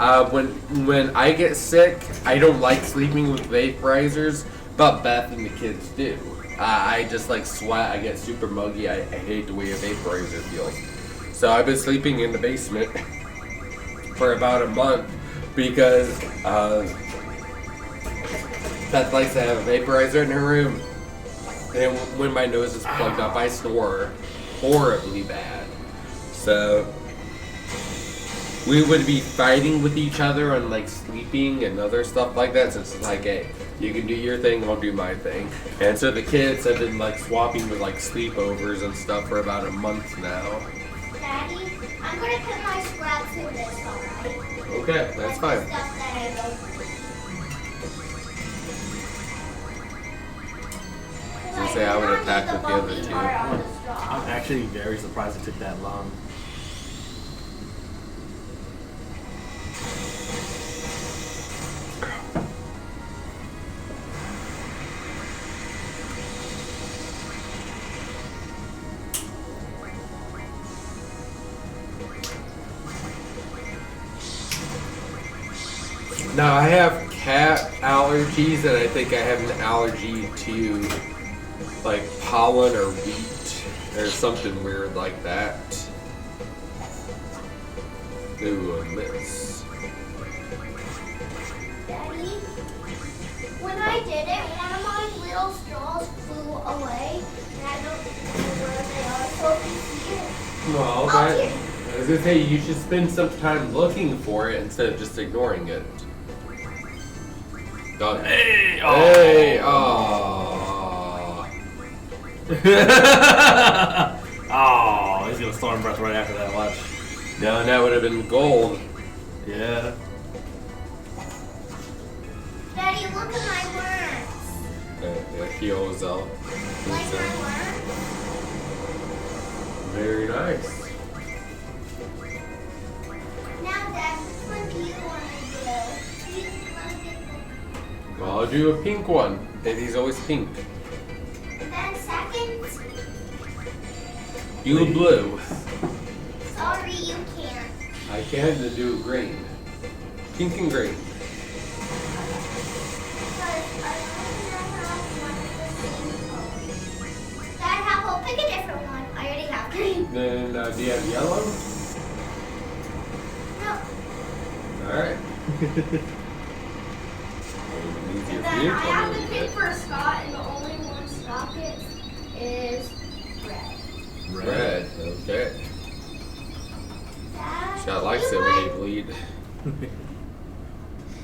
when I get sick, I don't like sleeping with vaporizers, but Beth and the kids do. I just like sweat. I get super muggy. I hate the way a vaporizer feels. So I've been sleeping in the basement for about a month because Beth likes to have a vaporizer in her room. And when my nose is plugged up, I snore horribly bad. So we would be fighting with each other on like sleeping and other stuff like that. So it's like, hey, you can do your thing, I'll do my thing. And so the kids have been like swapping with like sleepovers and stuff for about a month now. Daddy, I'm gonna put my scraps in this, alright? Okay, that's fine. Stuff that I don't. Say I would attack with the other two. I'm actually very surprised it took that long. Now I have cat allergies, and I think I have an allergy to like pollen or wheat or something weird like that. Ooh, a miss. Daddy, when I did it, one of my little straws flew away, and I don't know where they are, so if you see it. Well, Oh, that, here. I was gonna say you should spend some time looking for it instead of just ignoring it. Done. Hey! Hey! Aww. Oh, he's gonna storm breath right after that. Watch. No, that would have been gold. Yeah. Daddy, look at my worms. He always out. Like my worms? Very nice. Now, Dad, which one do you want to do? Do you want to get Well, I'll do a pink one. Baby's always pink. the... And then second? You a blue. Sorry, you can't. I can to do green. Pink and green. Because I only have one of the same colors. Dad, how about pick a different one? I already have green. Then do you have yellow? No. Alright. Easier And for then you I to have to believe pick it. for Scott, and the only one Scott gets is red. Red. Okay. Dad, Scott likes can it you when buy- they bleed.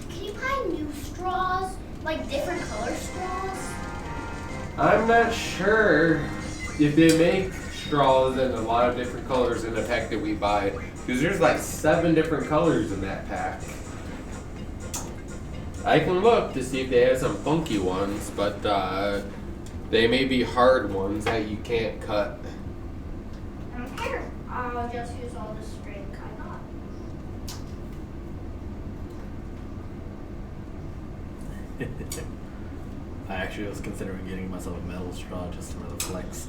Can you buy new straws? Like different color straws? I'm not sure if they make straws in a lot of different colors in the pack that we buy. Because there's like 7 different colors in that pack. I can look to see if they have some funky ones, but they may be hard ones that you can't cut. I don't care. I'll just use all the string I got. I actually was considering getting myself a metal straw just for the flex.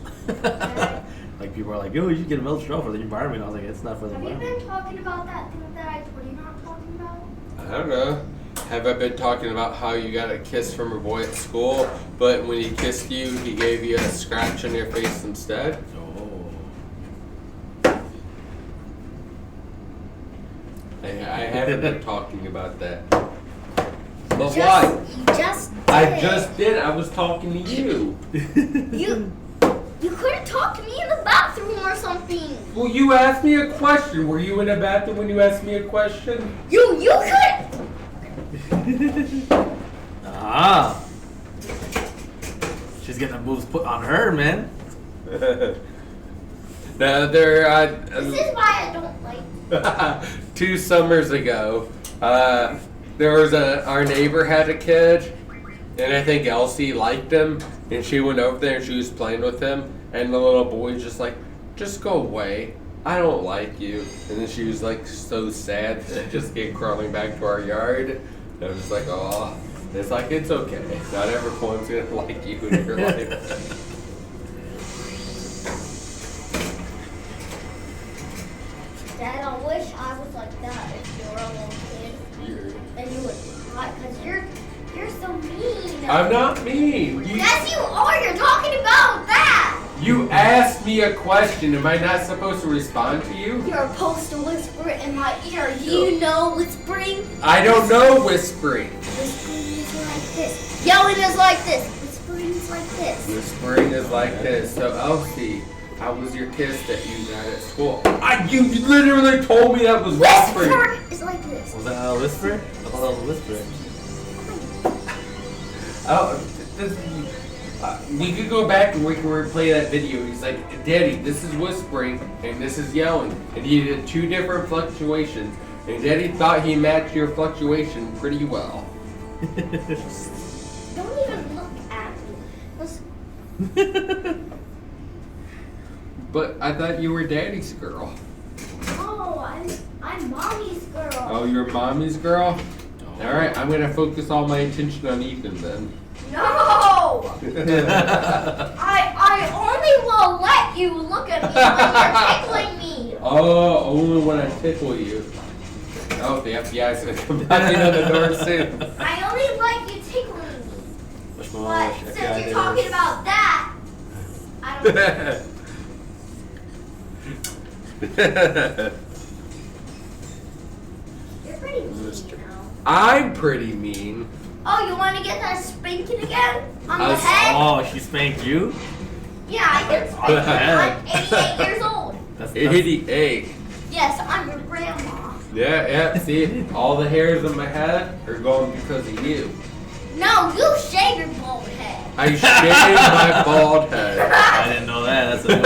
Like people are like, "Yo, you should get a metal straw for the environment." I was like, "It's not for the Have you environment." been talking about that thing that I told you not talking about? I don't know. Have I been talking about how you got a kiss from a boy at school, but when he kissed you, he gave you a scratch on your face instead? Oh. I haven't been talking about that. But You why? just I did. just did. I was talking to you. You could have talked to me in the bathroom or something. Well, you asked me a question. Were you in the bathroom when you asked me a question? You could. Ah. She's getting the moves put on her, man. Now, there, This is why I don't like. 2 summers ago, there was our neighbor had a kid, and I think Elsie liked him, and she went over there and she was playing with him, and the little boy's just like, just go away. I don't like you. And then she was like so sad and just came crawling back to our yard. I was just like, oh, it's like, it's okay. Not everyone's gonna like you in your life. Dad, I wish I was like that if you were a little kid. And you would cry because you're so mean. I'm not mean. Yes, you are. You're talking about that. You asked me a question. Am I not supposed to respond to you? You're supposed to whisper it in my ear. Do you know whispering? I don't know whispering. Whispering is like this. Yelling is like this. Whispering is like this. Whispering is like this. So, Elsie, how was your kiss that you got at school? You literally told me that was whispering. Whisper is like this. Was that a whisper? I thought that was a whisper. We could go back and we can replay that video. He's like, Daddy, this is whispering and this is yelling. And he did 2 different fluctuations. And Daddy thought he matched your fluctuation pretty well. Don't even look at me. Listen. But I thought you were Daddy's girl. Oh, I'm mommy's girl. Oh, you're Mommy's girl? Alright, I'm gonna focus all my attention on Ethan then. No! I only will let you look at me when you're tickling me. Oh, only when I tickle you. Oh, the FBI's gonna come knocking on the door soon. I only like you tickling me. Push But my since you're talking about that, I don't. You're pretty mean, you know. I'm pretty mean. Oh, you want to get that spanking again on the Us- head? Oh, she spanked you? Yeah, I get spanked. I'm 88 years old. That's 88. Yes, I'm your grandma. Yeah, see, all the hairs on my head are gone because of you. No, you shave your bald head. I shaved my bald head. I didn't know that. That's a new one.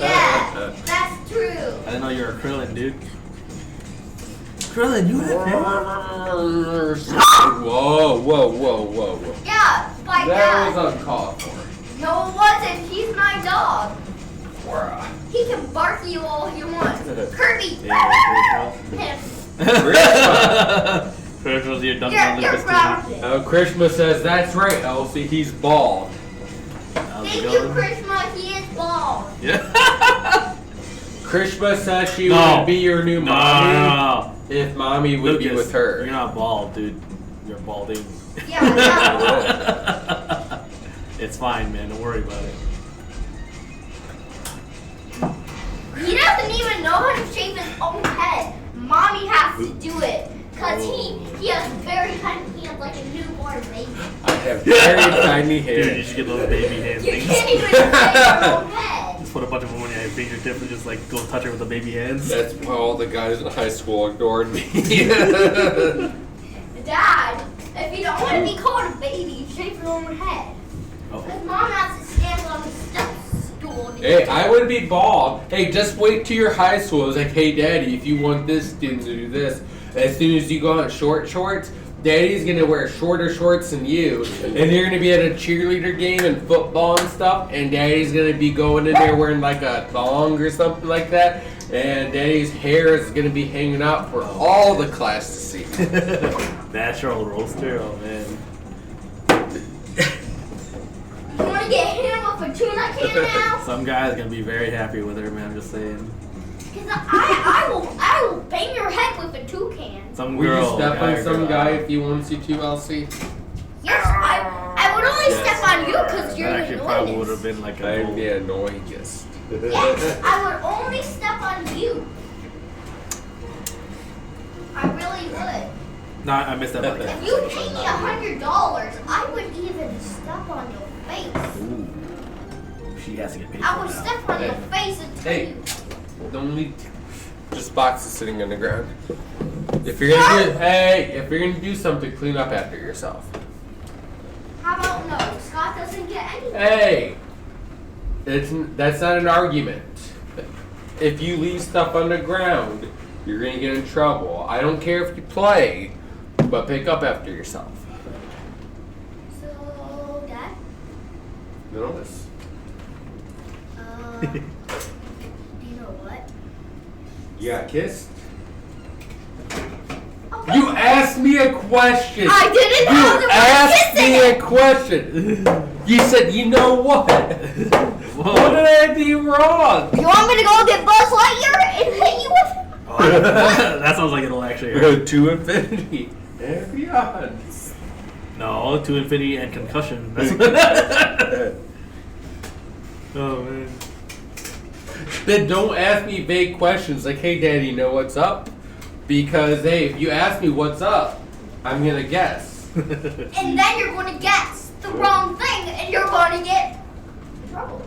Yeah, that's true. I didn't know you were a Krillin, dude. Krillin, you have hair? Whoa. Yeah, by That that. was uncalled for. No, it wasn't. He's my dog. Bruh. He can bark at you all he wants. Kirby. Yeah, Him. Krishna's your Duncan You're Lucas, dude. grounded. Krishma says, that's right, Elsie, he's bald. How's Thank it you, going? Krishma. He is bald. Yeah. Krishma says she No. would be your new No, mommy no, if mommy would be Lucas, with her. You're not bald, dude. You're balding. Yeah, I'm not bald. It's fine, man. Don't worry about it. He doesn't even know how to shave his own head. Mommy has to do it. Because he has very tiny hands like a newborn baby. I have very tiny Dude, you hair. should get those baby hand You things. can't even shave your own head. Just put a bunch of them on your fingertips and just like go touch her with the baby hands. That's why all the guys in high school ignored me. Dad, if you don't want to be called a baby, shave your own head. Oh. Because mom has to stand on the step stool. to Hey, get I would be bald. Hey, just wait till your high school is like, hey, Daddy, if you want this student to do this, as soon as you go on short shorts, Daddy's gonna wear shorter shorts than you, and you're gonna be at a cheerleader game and football and stuff, and Daddy's gonna be going in there wearing like a thong or something like that, and Daddy's hair is gonna be hanging out for all the class to see. Natural roaster, oh man. You want to get him with a tuna can now? Some guy's gonna be very happy with her, man. I'm just saying. Because I will bang your head with a toucan. Some Will girl. you step on some girl. guy if he wants you to, Elsie? Yes, I would only Yes. step on you because you're That actually probably would annoying. have been like a I'd goal. be annoying, yes. Yes, I would only step on you. I really would. No, I missed that part. If you paid me $100, I would even step on your face. Ooh. She has to get paid I for would that. step on your face and tell Hey. you. Don't leave. Just boxes sitting on the ground. If you're gonna do something, clean up after yourself. How about no? Scott doesn't get anything. Hey, that's not an argument. If you leave stuff on the ground, you're gonna get in trouble. I don't care if you play, but pick up after yourself. So, Dad, Notice. do you know what? You got kissed? Okay. You asked me a question. I didn't You know the word asked me kissing. a question. You said, you know what? What did I do wrong? You want me to go get Buzz Lightyear and hit you with? That sounds like it'll actually We're hurt. going to infinity and beyond. No, to infinity and concussion. That's oh man. Then don't ask me vague questions like, hey, Daddy, you know what's up? Because, hey, if you ask me what's up, I'm going to guess. And then you're going to guess the wrong thing, and you're going to get in trouble.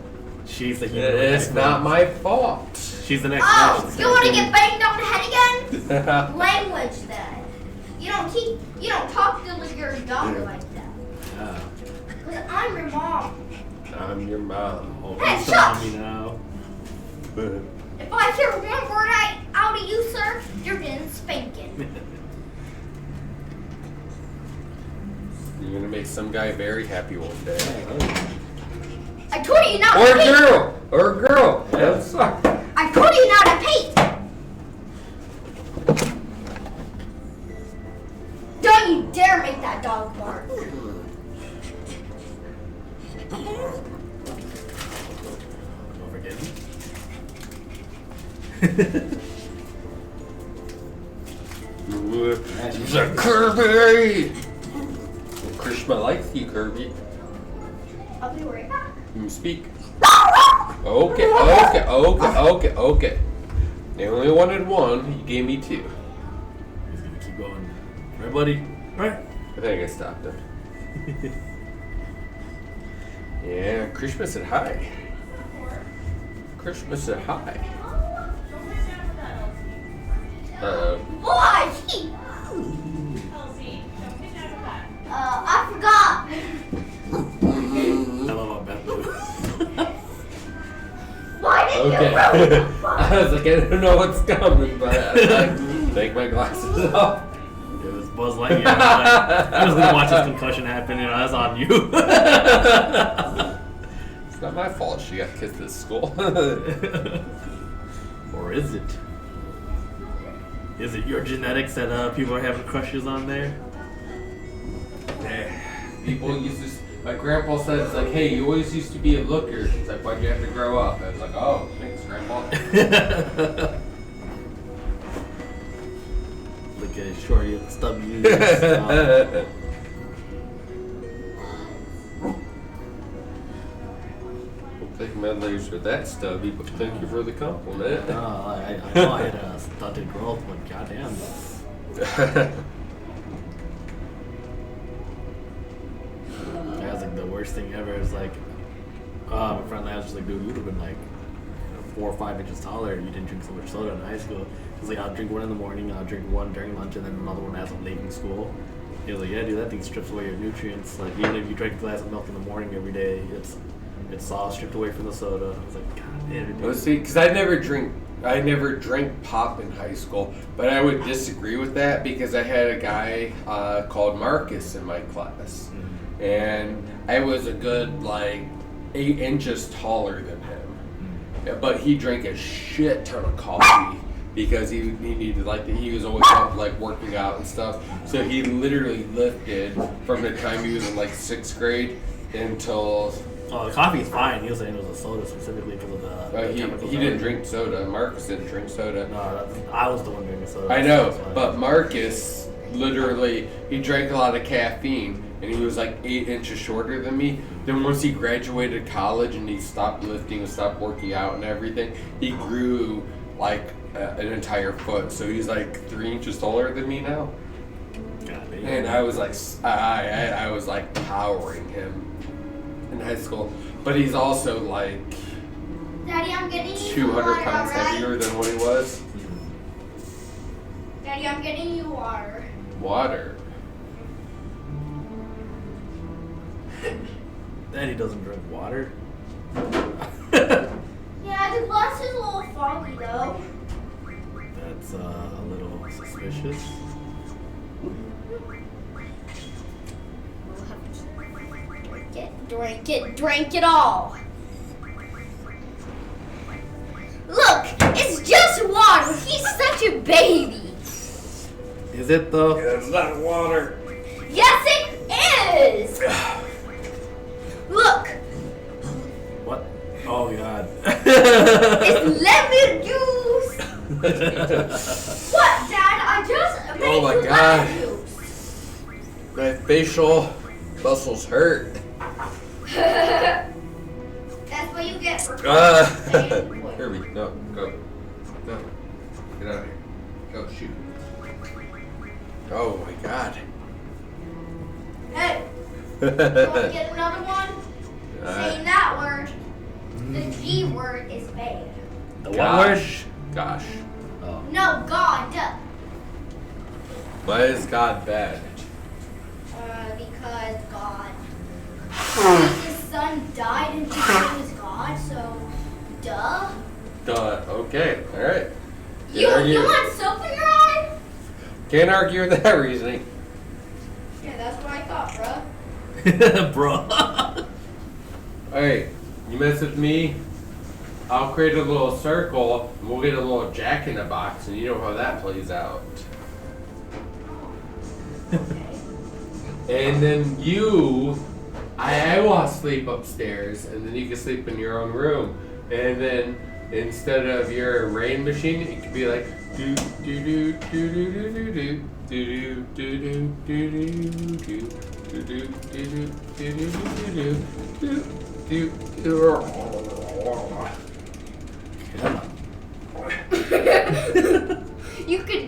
She's the human. It's not my fault. She's the next. Oh, match. you want to get banged on the head again? Language then. You don't talk to your daughter like that. Yeah. Cause I'm your mom. I'm your mom. Oh, Hey, please shush! tell me now. If I hear one word out of you, sir, you're getting spanking. You're going to make some guy very happy one day. I told you not Or to a paint. girl. Or a girl. I'm sorry. I told you not to paint. Don't you dare make that dog bark. Don't forget me. He's a Kirby! Krishna likes you, Kirby. I'll be right back. You speak. Okay. They only wanted one, you gave me two. He's gonna keep going. Right, buddy? Right. I think I stopped him. Yeah, Krishna said hi. Krishna said hi. Boy, I forgot. I love how Beth moves. Why did Okay. you ruin the I was like, I don't know what's coming, but I take my glasses off. It was Buzz Lightyear. I was gonna watch this concussion happen, and that's on you. It's not my fault she got kissed at school. Or is it? Is it your genetics that people are having crushes on there? People used to. My grandpa said, it's like, hey, you always used to be a looker. It's like, why'd you have to grow up? I was like, oh, thanks, Grandpa. Look at it, shorty with the stubby knees. Don't think my legs are that stubby, but thank you for the compliment. I know I had a stunted growth, but goddamn. That was like the worst thing ever. It's like, my friend and I was just like, dude, you would have been like 4 or 5 inches taller if you didn't drink so much soda in high school. He's like, I'll drink one in the morning, I'll drink one during lunch, and then another one as I'm leaving school. He was like, yeah, dude, that thing strips away your nutrients. Like, even if you drink a glass of milk in the morning every day, it's all stripped away from the soda. I was like, God damn it, Well, dude. see, because I never drank pop in high school, but I would disagree with that because I had a guy called Marcus in my class, and I was a good like 8 inches taller than him, but he drank a shit ton of coffee because he needed he was always up like working out and stuff. So he literally lifted from the time he was in like 6th grade until. Oh, the coffee is fine. He was saying it was a soda specifically because of the chemicals. He didn't drink soda. Marcus didn't drink soda. No, I was the one drinking soda. I know, That's why. but Marcus literally he drank a lot of caffeine, and he was like 8 inches shorter than me. Then once he graduated college and he stopped lifting and stopped working out and everything, he grew like an entire foot. So he's like 3 inches taller than me now. God damn. And I was like, I was like powering him in high school, but he's also like Daddy, I'm getting you 200 water, pounds alright? heavier than what he was. Daddy, I'm getting you water. Water. Daddy doesn't drink water. Yeah, the glass is a little foggy though. That's a little suspicious. Drink it all. Look, it's just water. He's such a baby. Is it though? It's not water. Yes, it is. Look, What? Oh god. it's lemon juice. What, Dad? I just made Oh my you God. lemon juice. My facial muscles hurt. That's what you get for saying what? Kirby, no, go. No. Get out of here. Go, shoot. Oh my god. Hey, you want to get another one? Saying that word, the G word is bad. The what word? Gosh. Oh. No, God. Why is God bad? Because God. His son died and he was God, so duh. Duh. Okay. Alright. You want soap in your eye? Can't argue with that reasoning. Yeah, that's what I thought, bruh. Bro. Alright. You mess with me, I'll create a little circle and we'll get a little jack in the box and you know how that plays out. Okay. And then I will sleep upstairs, and then you can sleep in your own room. And then instead of your rain machine, it could be like do do do do do do do do do do do do do do do do.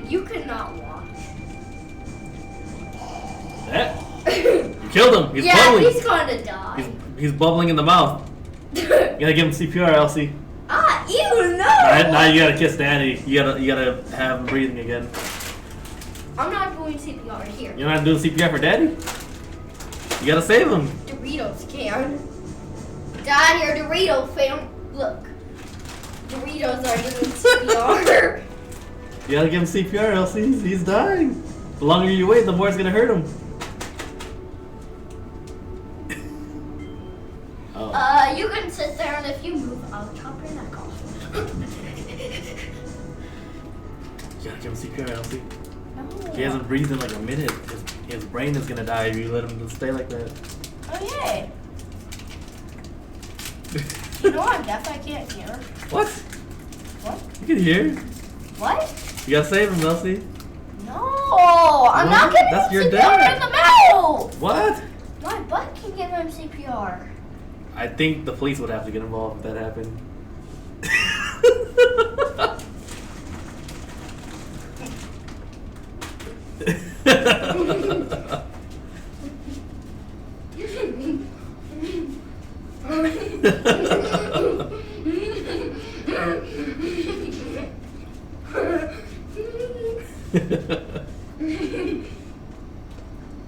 You could not watch. Eh? You killed him. He's Yeah, bubbling. he's gonna die. He's bubbling in the mouth. You gotta give him CPR, Elsie. Ew, no! Now you gotta kiss Daddy. You gotta have him breathing again. I'm not doing CPR here. You're not doing CPR for Daddy? You gotta save him. Doritos can. Dad, your Dorito fan. Look. Doritos are doing CPR. You gotta give him CPR, Elsie. He's dying. The longer you wait, the more it's gonna hurt him. Oh. You can sit there and if you move, I'll chop your neck off. You gotta give him CPR, Elsie. No. He hasn't breathed in like a minute. His brain is gonna die if you let him stay like that. Oh, yay. You know I'm deaf, I can't hear. What? What? You can hear. What? You gotta save him, Elsie. No, I'm not giving That's him your CPR dad. in the mouth. What? My butt can give him CPR. I think the police would have to get involved if that happened.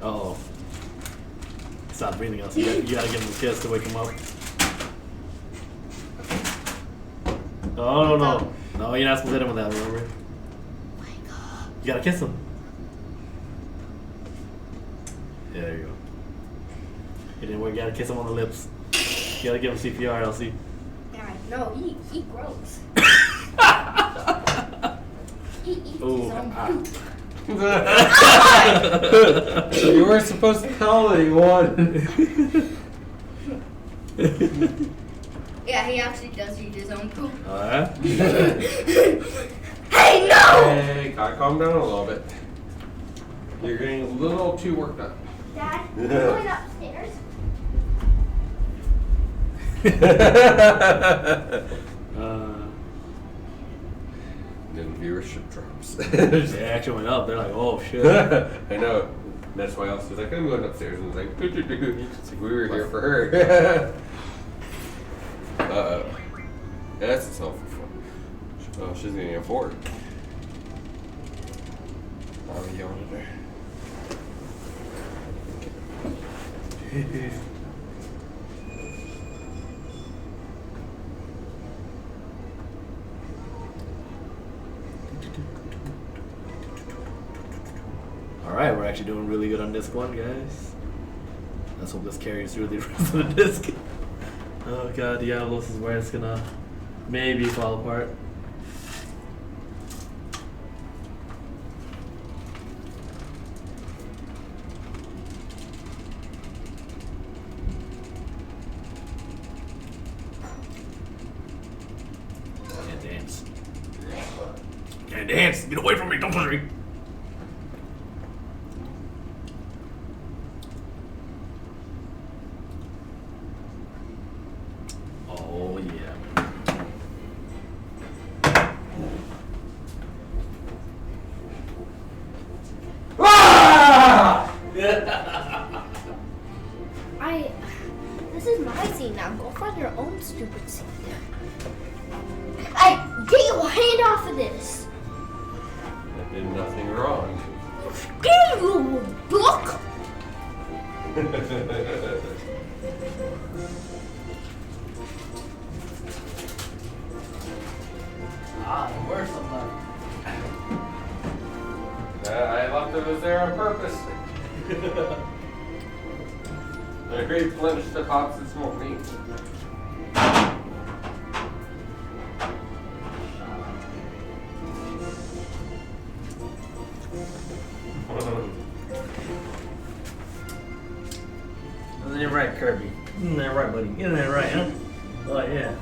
Oh. Stop breathing else. You gotta give him a kiss to wake him up. Oh no. No, you're not supposed to hit him with that, remember? Wake up. You gotta kiss him. Yeah, there you go. It didn't work. You gotta kiss him on the lips. You gotta give him CPR, Elsie. Dad, no, he grows. He eats his Ooh, own ah. poop. You weren't supposed to tell anyone. Yeah, he actually does eat his own poop. Alright. Hey, no! Hey, gotta calm down a little bit. You're getting a little too worked up. Dad, we're going upstairs. Then viewership drops. They actually went up. They're like, oh shit. I know. That's why Elsie was like, I'm going upstairs. And it's like, it's like we were here for her. Uh-oh. That's a self-reform. Oh, she's getting a fork. I'm yelling at her. Alright, we're actually doing really good on disc one, guys. Let's hope this carries through the rest of the disc. Oh god, Diablos is where it's gonna maybe fall apart. dance. Get away from me. Don't touch me. Oh, yeah. This is my scene now. Go find your own stupid scene. Hey, get your hand off of this. I did nothing wrong. Get you book. The worst of them. I left it there on purpose. I replenished the pots this morning. Isn't it right, Kirby? Isn't that right, buddy? Isn't that right, huh? Oh, yeah.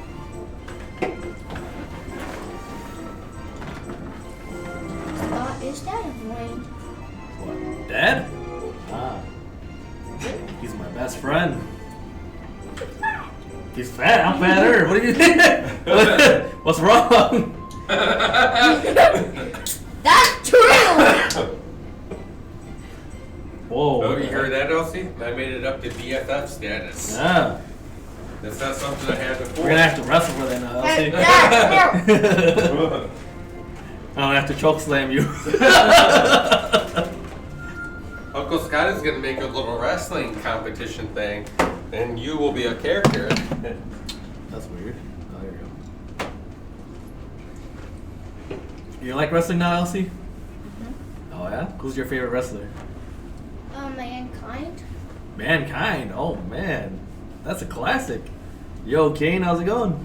Is that annoying? What? Dad? Ah. He's my best friend. He's fat. I'm fatter. What do you think? What's wrong? That's true. Whoa. Oh, you heard that, Elsie? I made it up to BFF status. Yeah. That's not something I had before. We're gonna have to wrestle for that now, Elsie. That's true. I'm gonna have to choke slam you. Uncle Scott is gonna make a little wrestling competition thing, and you will be a character. That's weird. Oh, there you go. You like wrestling now, Elsie? Mm-hmm. Oh yeah? Who's your favorite wrestler? Mankind. Mankind. Oh man, that's a classic. Yo, Kane, how's it going?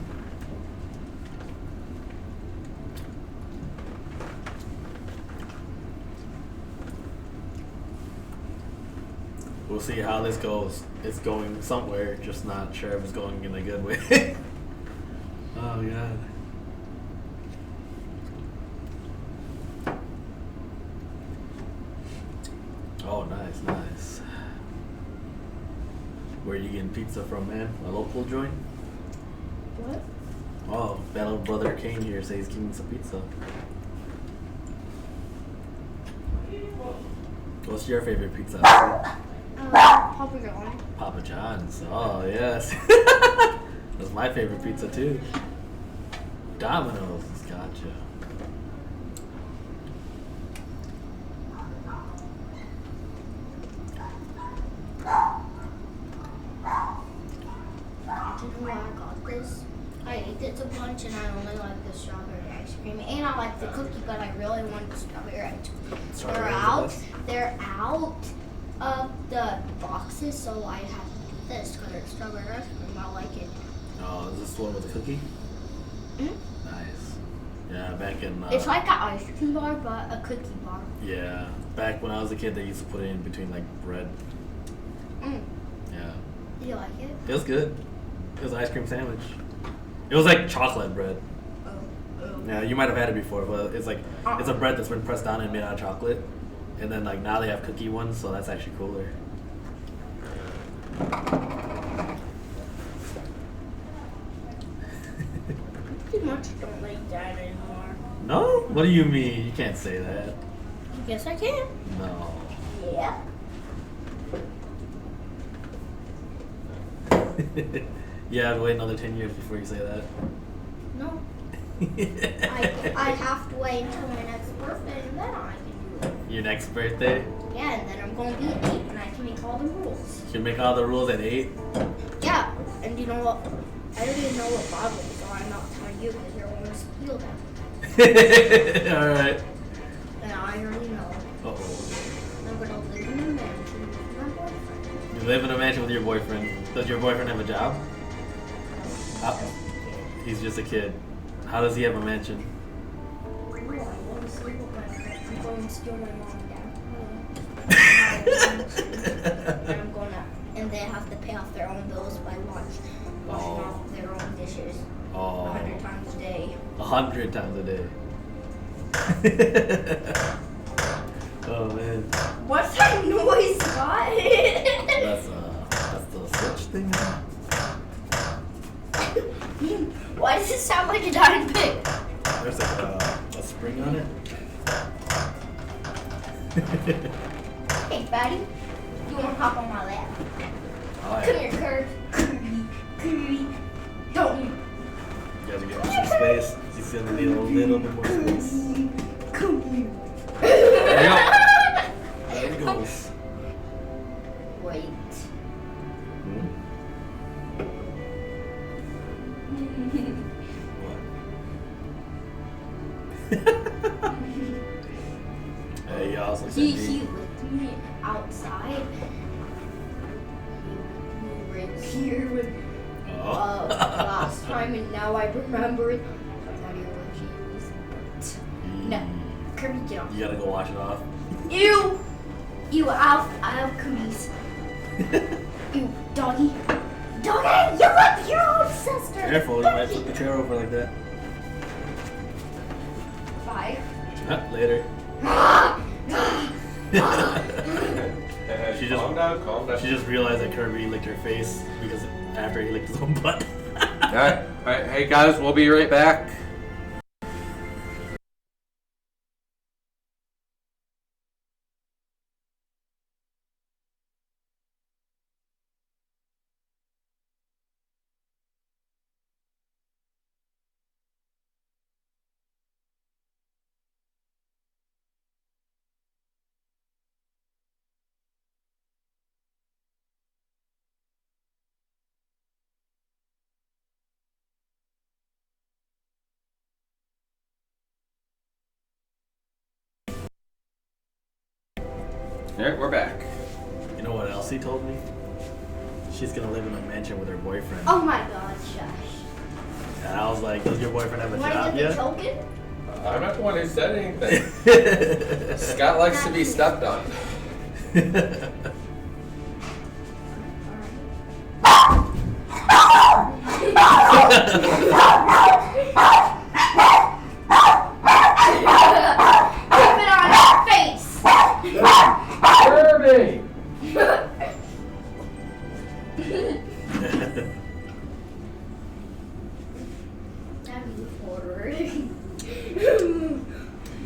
We'll see how this goes. It's going somewhere, just not sure if it's going in a good way. Oh god. Oh, nice, nice. Where are you getting pizza from, man? A local joint? What? Oh, Battle Brother Kane here says he's getting some pizza. What's your favorite pizza? Papa John. Papa John's. Oh, yes. That's my favorite pizza, too. Domino's. Gotcha. Do you know why I got this? I ate it a bunch and I only like the strawberry ice cream. And I like the cookie, but I really want the strawberry ice cream. They're out of the boxes, so I have to do this because it's strawberry ice cream. I like it. Oh, is this the one with the cookie? Mm-hmm. Nice. Yeah, back in... It's like an ice cream bar, but a cookie bar. Yeah, back when I was a kid, they used to put it in between, like, bread. Mm. Yeah. Do you like it? It was good. It was an ice cream sandwich. It was like chocolate bread. Oh. Yeah, you might have had it before, but it's like it's a bread that's been pressed down and made out of chocolate. And then like now they have cookie ones, so that's actually cooler. Pretty much don't like that anymore. No? What do you mean? You can't say that. I guess I can. No. Yeah. You have to wait another 10 years before you say that. No. I have to wait until my next birthday and then I can do it. Your next birthday? Yeah, and then I'm going to be 8 and I can make all the rules. You make all the rules at 8? Yeah, and you know what? I already know what Bob is, so I'm not telling you because you're going to steal them. Alright. And I already know. Uh-oh. I'm going to live in a mansion with my boyfriend. You live in a mansion with your boyfriend. Does your boyfriend have a job? He's just a kid. How does he have a mansion? Oh, I want to sleep with my friends. I'm going to steal my mom and dad. And I'm gonna, and they have to pay off their own bills by washing off their own dishes 100 times a day. 100 times a day. Oh man. What's that noise, Scott? That's the switch thing. Why does it sound like a dying pig? There's like a spring on it. Hey, buddy. You want to hop on my lap? Oh, Come here, Kurt. Kirby. Don't you? You guys are getting some space. You still need a little bit more space. Come here. There he goes. Wait. Hmm? Hey, y'all, so He licked me outside. He licked me right here with last time, and now I remember it. I thought he was. No, Kirby, get off. You gotta go wash it off. Ew! Ew, I have cookies. Ew, doggy. Doggy, you look your own sister. Careful, you might flip the chair over like that. Bye. Later. She just- calm down. She just realized that Kirby licked her face because after he licked his own butt. Alright, hey guys, we'll be right back. Alright, we're back. You know what else he told me? She's gonna live in a mansion with her boyfriend. Oh my god, Josh. And I was like, does your boyfriend have a Want to job get the yet? token? I'm not the one who said anything. Scott likes to be stepped on. Keep it on your face. Kirby! That'd be horror.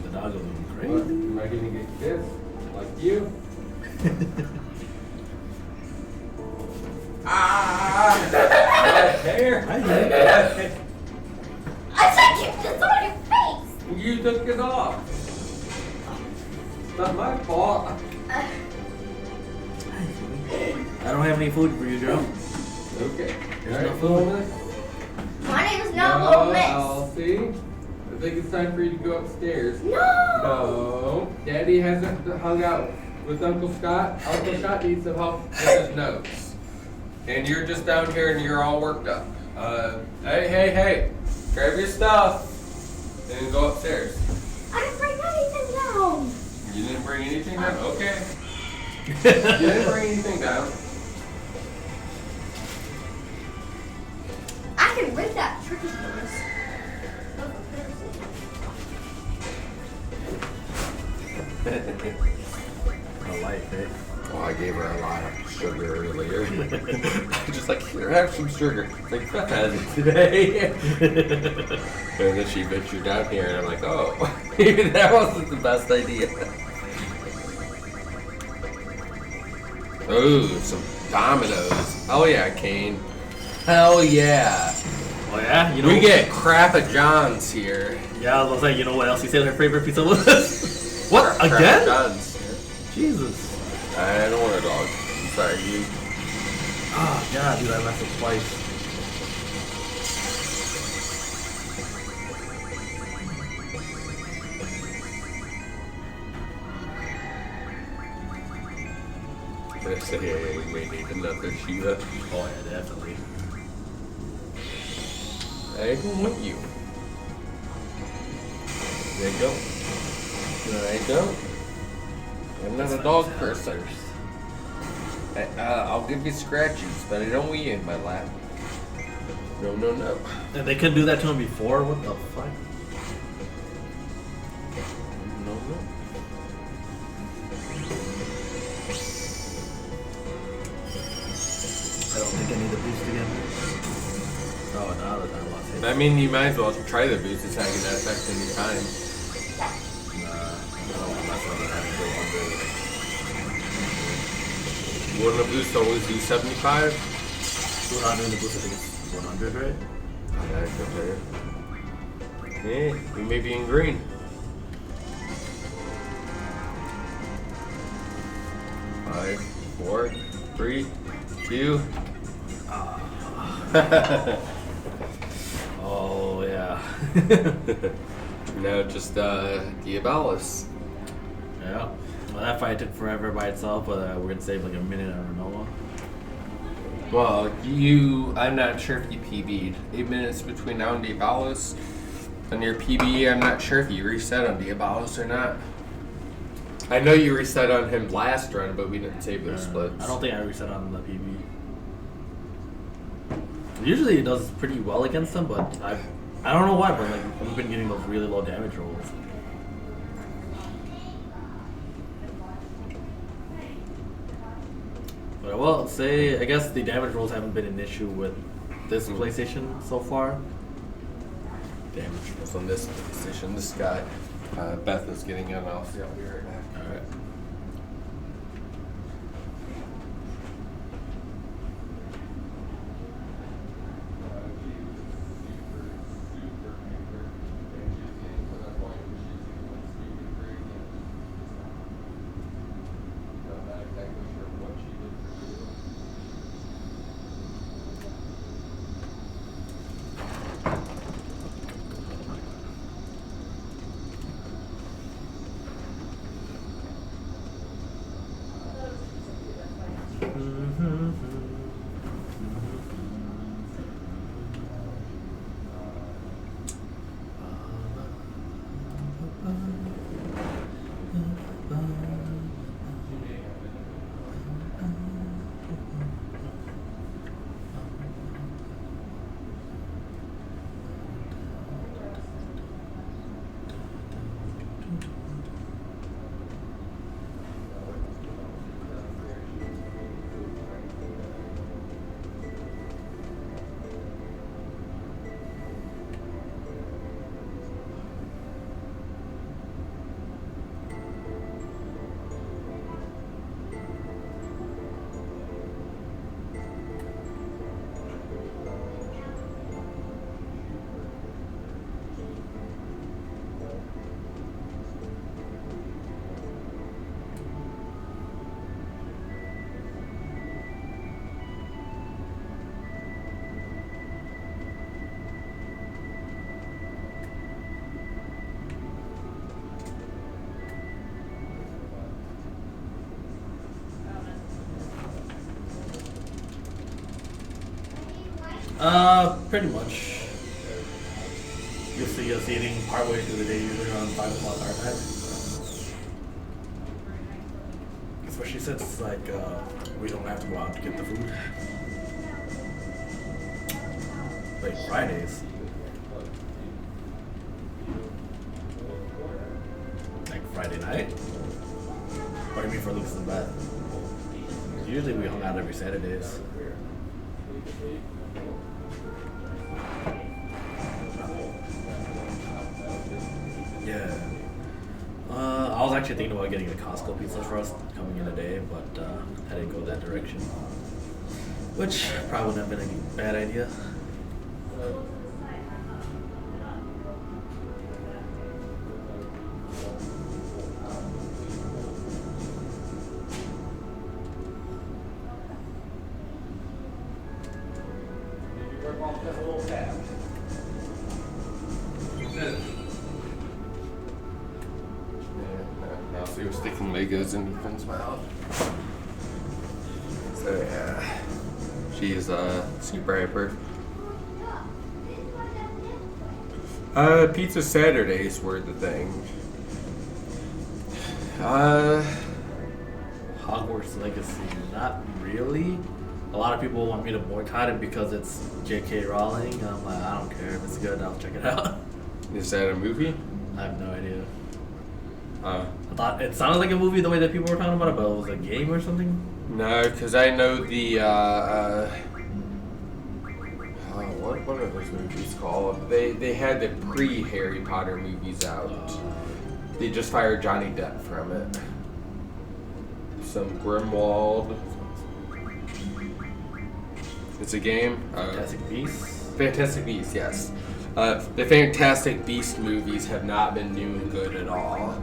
The dog was going What? crazy. Am I gonna get kissed? Like you? Ah! My hair! I did. I said keep this on your face. You took it off. It's not my fault. I don't have any food for you, girl. Okay. There's Alright, no food. My name is not Little Miss. Elsie. I think it's time for you to go upstairs. No. No. Daddy hasn't hung out with Uncle Scott. Uncle Scott needs some help with his notes. And you're just down here and you're all worked up. Hey. Grab your stuff and go upstairs. I didn't bring anything down. You didn't bring anything down? Okay. You didn't bring anything down. I can read that tricky noise. A life, eh? Well, I gave her a lot of sugar earlier. Just like, here, have some sugar. Like, Beth has it today. And then she ventured down here, and I'm like, oh, maybe that wasn't the best idea. Ooh, some Dominoes. Oh yeah, Kane. Hell yeah. Oh yeah? You know We get Crappa John's here. Yeah, I was gonna say, you know what else he said her favorite pizza was? What? Crappa Again? John's. Jesus. I don't want a dog. I'm sorry, you. Oh god, dude, I messed up twice. I say, hey, we may need another Shiva. Oh yeah, definitely. I don't want you. There you go. No, I don't. I'm not a dog person. I'll give you scratches, but I don't want you in my lap. No. And they couldn't do that to him before? What the fuck? think I need the boost again. Oh, now that I lost it. I mean, you might as well try the boost. It's not going to affect any time. Wouldn't a boost always do 75? 200 in the boost, I think it's 100, right? Yeah, I can tell you. Yeah, we may be in green. Five, 4, 3, 2. Oh, yeah. Now just Diabolus. Yeah. Well, that fight took forever by itself, but we're going to save like a minute on Renova. Well, I'm not sure if you PB'd. 8 minutes between now and Diabolus. On your PB, I'm not sure if you reset on Diabolus or not. I know you reset on him last run, but we didn't save those splits. I don't think I reset on the PB. Usually it does pretty well against them, but I don't know why, but like we've been getting those really low damage rolls. But I will say, I guess the damage rolls haven't been an issue with this PlayStation so far. Damage was on this PlayStation. This guy, Beth is getting in. I'll see. I'll be right back. All right. Pretty much. You'll see us eating partway through the day, usually around 5 o'clock our time. Especially since it's like we don't have to go out to get the food. Like Fridays. Like Friday night? What do you mean for Lucas and Beth? Usually we hung out every Saturdays. Yeah. I was actually thinking about getting a Costco pizza for us coming in today, but I didn't go that direction. Which probably wouldn't have been a bad idea. He was sticking Legos in Ethan's mouth. So yeah, she's super hyper. Pizza Saturdays were the thing. Hogwarts Legacy, not really. A lot of people want me to boycott it because it's J.K. Rowling. And I'm like, I don't care if it's good, I'll check it out. Is that a movie? I have no idea. I thought it sounded like a movie the way that people were talking about it, but it was a game or something. No, because I know the one of those movies called? They had the pre-Harry Potter movies out. They just fired Johnny Depp from it. Some Grimwald. It's a game. Fantastic Beasts. Fantastic Beasts, yes. The Fantastic Beast movies have not been doing good at all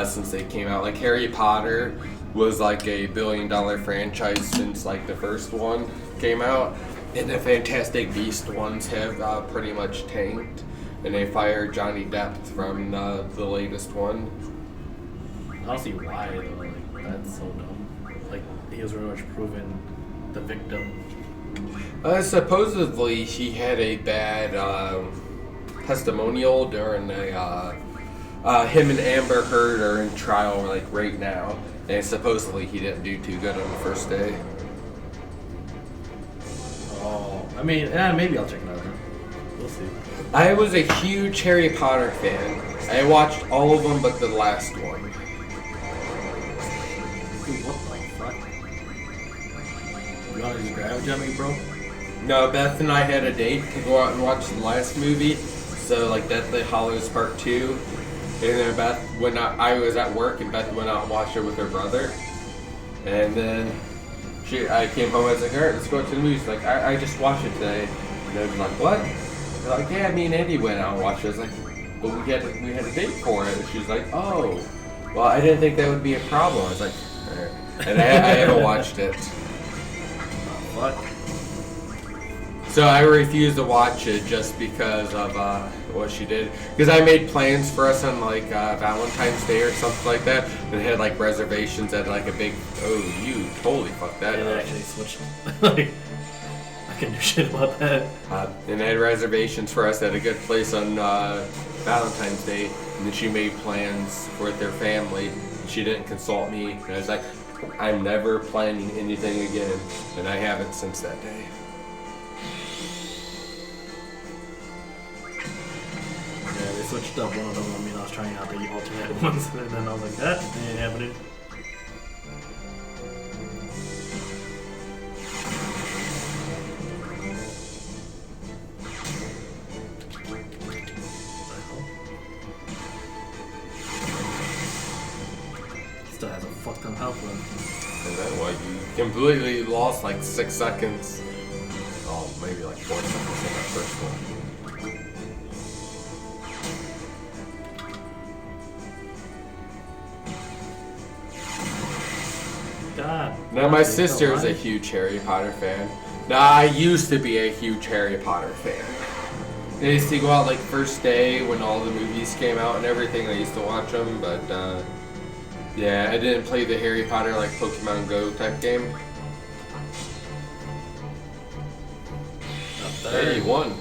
since they came out. Like Harry Potter was like a $1 billion franchise since like the first one came out, and the Fantastic Beast ones have pretty much tanked. And they fired Johnny Depp from the latest one. I don't see why though. Like that's so dumb. Like he was very much proven the victim. Supposedly he had a bad testimonial during him and Amber Heard are in trial like right now, and supposedly he didn't do too good on the first day. Oh, I mean, maybe I'll check it out then. We'll see. I was a huge Harry Potter fan. I watched all of them but the last one. Dude, what the fuck? You wanna just grab it, Jimmy, bro? No, Beth and I had a date to go out and watch the last movie. So like Deathly Hallows Part 2. And then Beth went out, I was at work and Beth went out and watched it with her brother. And then I came home, I was like, alright, let's go to the movies. Like, I just watched it today. And I was like, what? They're like, yeah, me and Andy went out and watched it. I was like, but we had a date for it. And she's like, oh, well, I didn't think that would be a problem. I was like, alright. And I haven't watched it. What? So I refused to watch it just because of what she did. Because I made plans for us on like Valentine's Day or something like that, and had like reservations at like a big. Oh, you totally fucked that They up. actually switched. Like, I can do shit about that. And they had reservations for us at a good place on Valentine's Day, and then she made plans for their family. She didn't consult me, and I was like, I'm never planning anything again, and I haven't since that day. Yeah, they switched up one of them. I mean, I was trying out the alternate ones, and then I was like, that ain't happening. Still has a fuck ton of health left. And then what? You completely lost like 6 seconds. Oh, maybe like 4 seconds in that first one. God. Now my He's sister is a alive. huge Harry Potter fan. Now I used to be a huge Harry Potter fan. I used to go out like first day when all the movies came out and everything. I used to watch them, but yeah, I didn't play the Harry Potter like Pokemon Go type game. Up there. Hey, you won.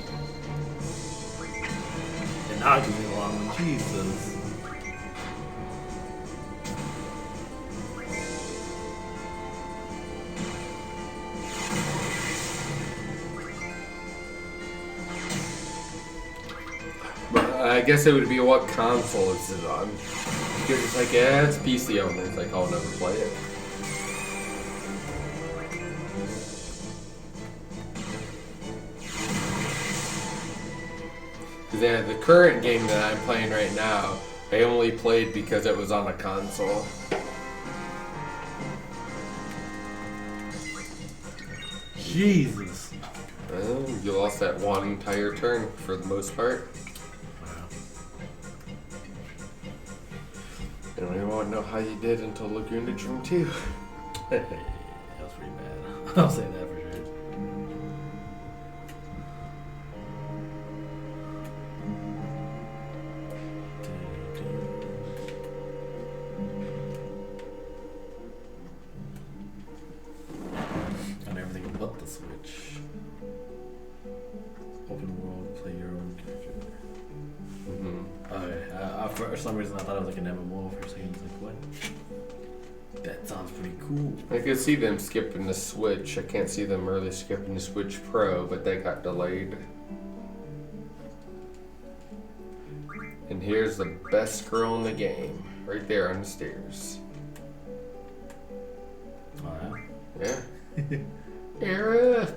And now it gives me a long one. Jesus. But I guess it would be what console is it on? Because it's like, yeah, it's PC only. It's like, I'll never play it. Because yeah, the current game that I'm playing right now, I only played because it was on a console. Jesus. Well, you lost that one entire turn for the most part. And we won't know how you did until Laguna Dream 2. That was pretty bad. I'll say that for sure. On everything but the Switch. Open world, play your own character. Okay, for some reason I thought it was like an MMO for a second. I was like, what? That sounds pretty cool. I could see them skipping the Switch. I can't see them really skipping the Switch Pro, but they got delayed. And here's the best girl in the game, right there on the stairs. Alright. Yeah. Era.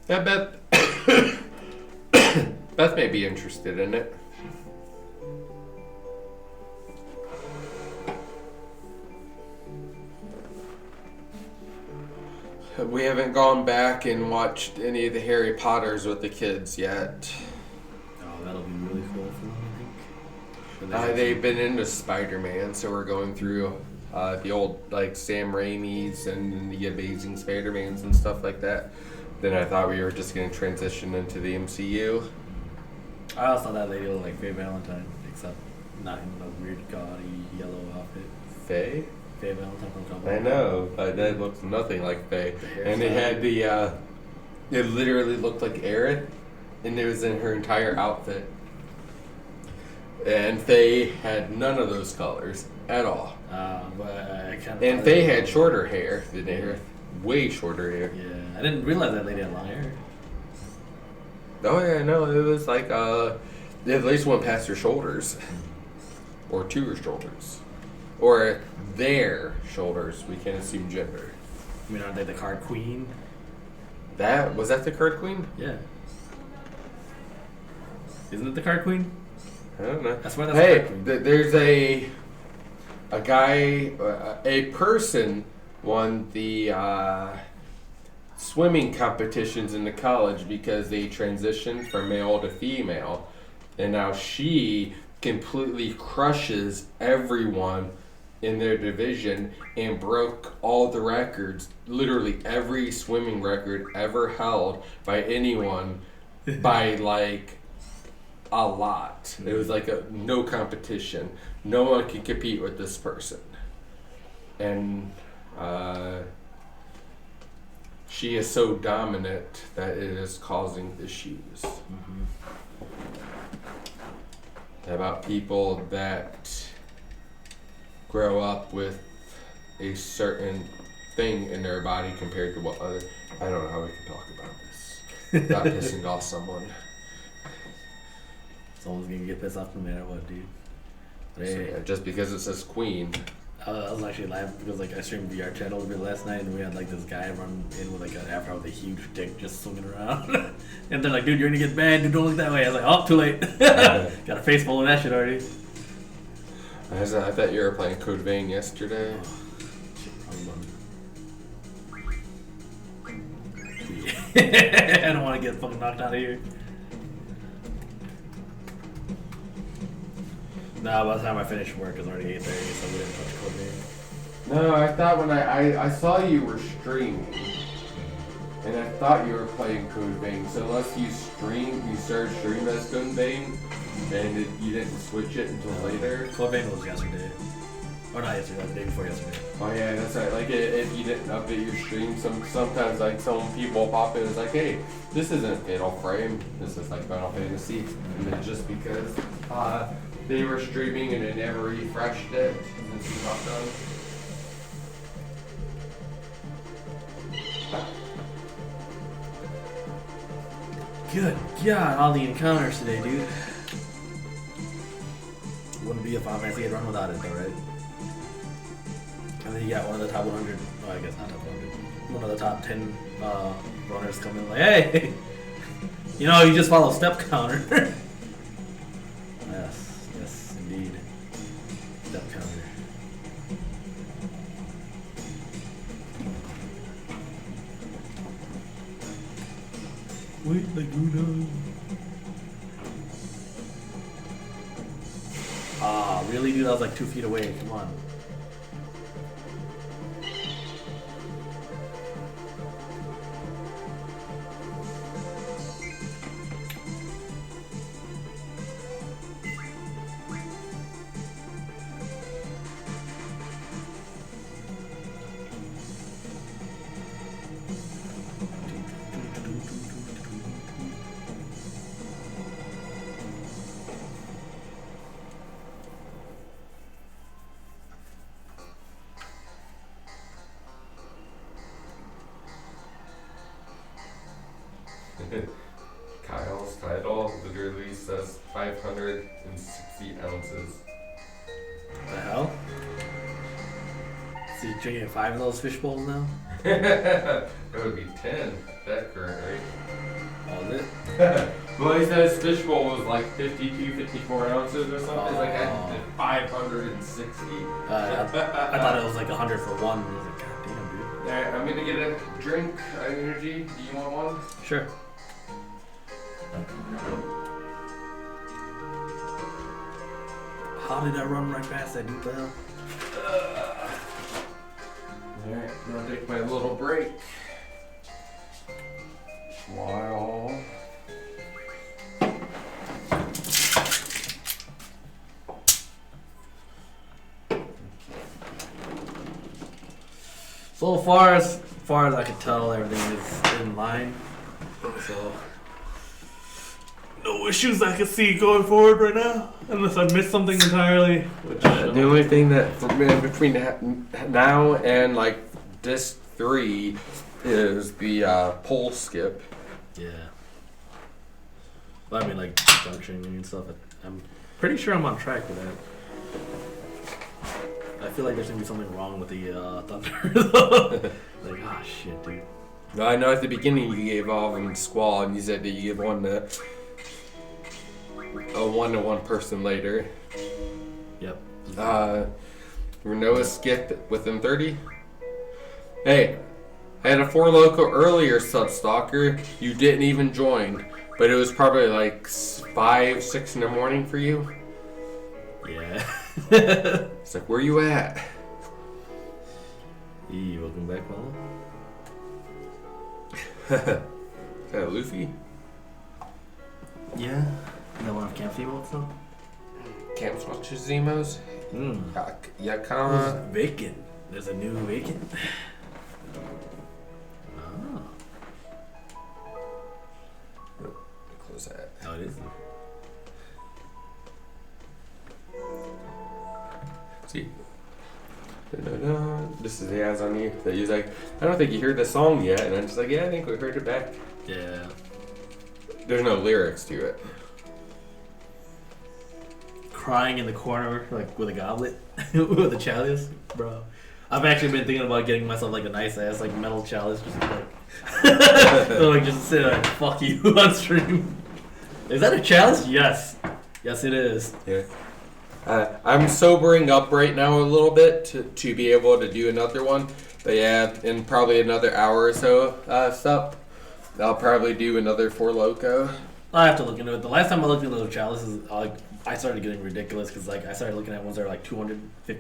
Yeah, Beth may be interested in it. We haven't gone back and watched any of the Harry Potters with the kids yet. Oh, that'll be really cool for them, I think. They've been into Spider-Man, so we're going through the old like Sam Raimi's and the Amazing Spider-Mans and stuff like that. Then I thought we were just going to transition into the MCU. I also thought that lady looked like Faye Valentine, except not in a weird gaudy yellow outfit. Faye? Faye Valentine from Cowboy. I know, but that looks nothing like Faye. And it had the, it literally looked like Erin, and it was in her entire outfit. And Faye had none of those colors at all. But I kind of. And Faye had shorter hair than Erin, way shorter hair. Yeah, I didn't realize that lady had long hair. Oh yeah, no, it was like at least went past her shoulders, or to her shoulders, or their shoulders. We can't assume gender. I mean, aren't they the card queen? That was that the card queen? Yeah. Isn't it the card queen? I don't know. That's why that's the card queen. There's a guy, a person won the swimming competitions in the college because they transitioned from male to female, and now she completely crushes everyone in their division and broke all the records, literally every swimming record ever held by anyone by like a lot. It was like no competition. No one could compete with this person. And she is so dominant that it is causing issues. About people that grow up with a certain thing in their body compared to what other. I don't know how we can talk about this without pissing off someone. Someone's gonna get pissed off no matter what, dude. But So, hey, yeah, just because it says queen. I was actually laughing because like I streamed VR chat a little bit last night and we had like this guy run in with like an afro with a huge dick just swinging around. And they're like, dude, you're gonna get banned, dude, don't look that way. I was like, oh, too late. Got a face full of that shit already. I thought you were playing Code Vein yesterday. I don't want to get fucking knocked out of here. Nah, by the time I finish work, it's already 8:30, so we didn't touch Code Vein. No, I thought when I saw you were streaming, and I thought you were playing Code Vein. So unless you started streaming as Code Vein, and you didn't switch it until later. Code Vein was yesterday. Or not yesterday, the day before yesterday. Oh yeah, that's right. Like if you didn't update your stream, sometimes like some people pop in and it's like, hey, this isn't Fatal Frame, this is like Final Fantasy, and then just because they were streaming and they never refreshed it since you hopped on. Good God, all the encounters today, dude. Wouldn't be a Final Fantasy run without it, though, right? And then you got one of the top 100, oh, I guess not top 100, one of the top 10 runners coming in like, hey, you know, you just follow step counter. Yes, indeed. Step counter. Wait, like Luna. Ah, really, dude? I was like 2 feet away. Come on. Kyle's title literally says 560 ounces. What the hell? So you're drinking 5 of those fish bowls now? That would be 10 at that current rate. Oh, is it? Well, he says fish bowl was like 52, 54 ounces or something. It's like I did 560. I thought it was like 100 for one. I was like, God damn, dude. Alright, I'm gonna get a drink, energy. Do you want one? Sure. How did I run right past that dude, the hell? Alright, I'm gonna take my little break. While So far as I can tell, everything is in line. So no issues I can see going forward right now, unless I missed something entirely. Which the only thing that for me between now and like disc 3 is the pole skip. yeah. But I mean, like junctioning and stuff. I'm pretty sure I'm on track for that. I feel like there's gonna be something wrong with the thunder. Like, ah, shit, dude. I know at the beginning you gave all of them squall, and you said that you give one to one person later. Yep. Renoa skip within 30. Hey, I had a 4 Loco earlier, Substalker. You didn't even join, but it was probably like 5, 6 in the morning for you. Yeah. It's like, where you at? Hey, welcome back, Molo. Is that Luffy? Yeah. That one of Camp Feebles, though? Camp Swatches Zemos? Hmm. Yakama. Bacon. There's a new bacon. Oh. Close that. Oh, it is. See. Da-da-da. This is the ads on you that he's like, I don't think you heard the song yet, and I'm just like, yeah, I think we heard it back. Yeah. There's no lyrics to it. Crying in the corner, like with a goblet, with a chalice, bro. I've actually been thinking about getting myself like a nice ass like metal chalice, just like, so, like just sit like fuck you on stream. Is that a chalice? Yes, yes it is. Yeah. I'm sobering up right now a little bit to be able to do another one. But yeah, in probably another hour or so, stuff, I'll probably do another 4 Loco. I have to look into it. The last time I looked into those chalices, I started getting ridiculous because like I started looking at ones that are like $250.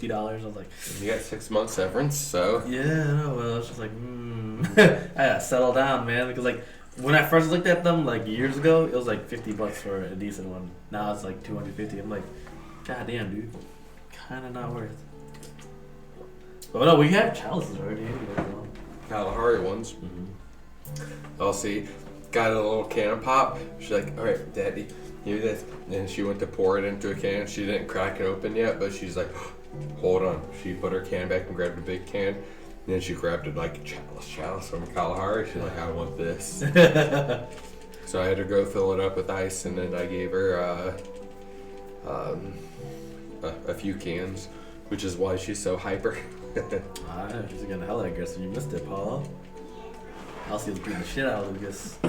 I was like, You got 6 months severance, so. yeah, no, well, I was just like, I gotta settle down, man, because like when I first looked at them like years ago, it was like $50 for a decent one. Now it's like $250. I'm like, god damn, dude, kind of not worth. But no, we have chalices already. Anyway, Kalahari ones. I'll see. Got a little can of pop. She's like, all right, Daddy, hear this. And she went to pour it into a can. She didn't crack it open yet, but she's like, hold on. She put her can back and grabbed a big can. And then she grabbed it like a chalice from Kalahari. She's like, I want this. So I had to go fill it up with ice, and then I gave her a few cans, which is why she's so hyper. she's getting hella aggressive. You missed it, Paul. Elsie was beating the shit out of Lucas.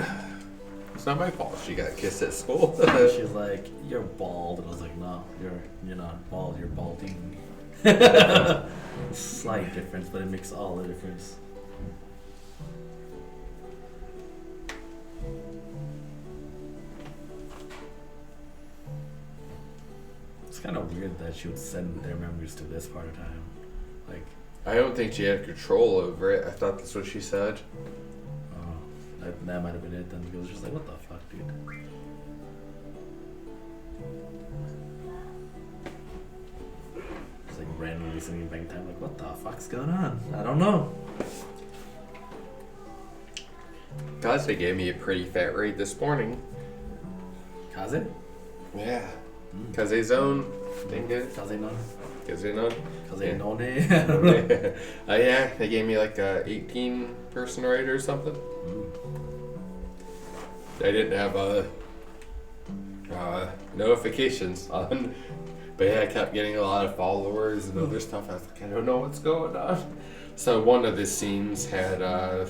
It's not my fault. She got kissed at school. She was like, "You're bald," and I was like, "No, you're not bald. You're balding." Slight difference, but it makes all the difference. It's kind of weird that she would send their memories to this part of time. Like, I don't think she had control over it. I thought that's what she said. oh, that might have been it then. Because it was just like, what the fuck, dude? It's like randomly sending back in time. Like, what the fuck's going on? I don't know. Kaze gave me a pretty fat raid this morning. Kaze? Yeah. Kaze's own. Dang it. Kaze no? Kaze none. Kaze no ne? Yeah, they gave me like a 18 person raid or something. I didn't have notifications on But yeah, I kept getting a lot of followers and other stuff. I was like, I don't know what's going on. So one of the scenes had a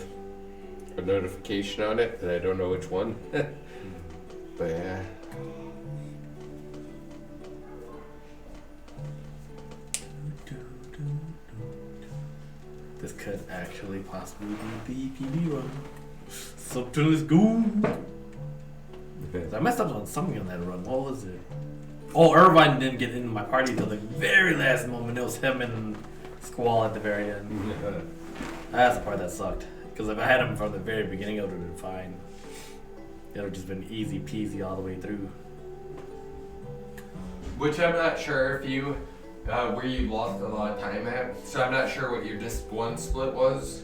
notification on it, and I don't know which one. But yeah. This could actually possibly be the PB run. So let's go. I messed up on something on that run. What was it? Oh, Irvine didn't get into my party till the very last moment. It was him and Squall at the very end. That's the part that sucked. Because if I had him from the very beginning, it would have been fine. It would have just been easy peasy all the way through. Which I'm not sure if you, where you lost a lot of time at. So I'm not sure what your disc 1 split was.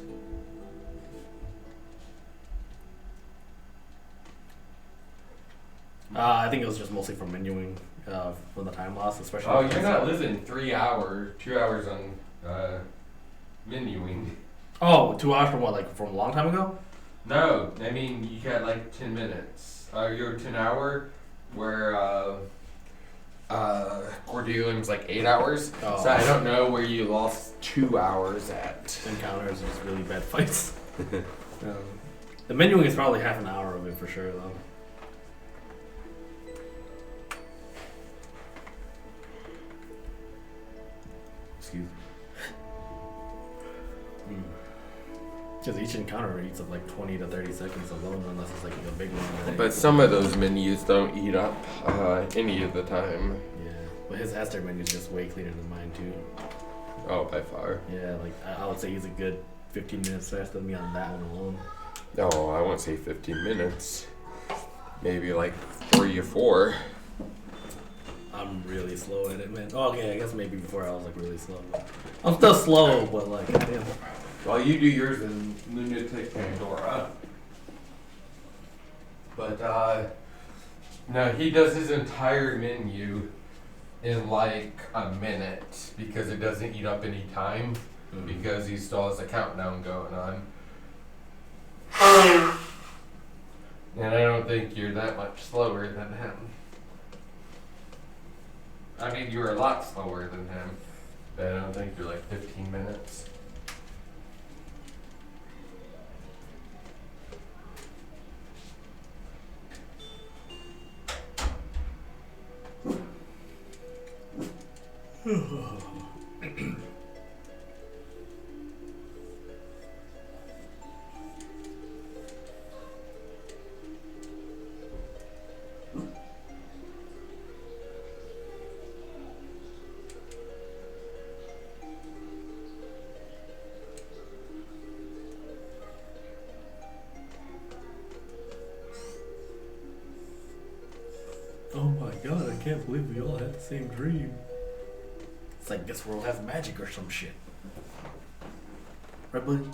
I think it was just mostly from menuing from the time loss, especially. Oh, you're not losing 2 hours on menuing. Oh, 2 hours from what, like from a long time ago? No, I mean, you got like 10 minutes. Your 10 hour, where Cordelia was like 8 hours. Oh. So I don't know where you lost 2 hours at. Encounters is really bad fights. The menuing is probably half an hour of it for sure, though. Excuse me. Because each encounter eats up like 20 to 30 seconds alone, unless it's like a big one. Right? But some of those menus don't eat up any of the time. Yeah, but his Aster menu is just way cleaner than mine too. Oh, by far. Yeah, like I would say he's a good 15 minutes faster than me on that one alone. No, I won't say 15 minutes. Maybe like 3 or 4. I'm really slow at it, man. Oh, okay, I guess maybe before I was like really slow. I'm still slow, but like, damn. Well, you do yours in Lunatic Pandora. But, no, he does his entire menu in like a minute because it doesn't eat up any time because he still has a countdown going on. And I don't think you're that much slower than him. I mean, you're a lot slower than him, but I don't think you're like 15 minutes. Oh my god, I can't believe we all had the same dream. It's like this world has magic or some shit. Right, buddy?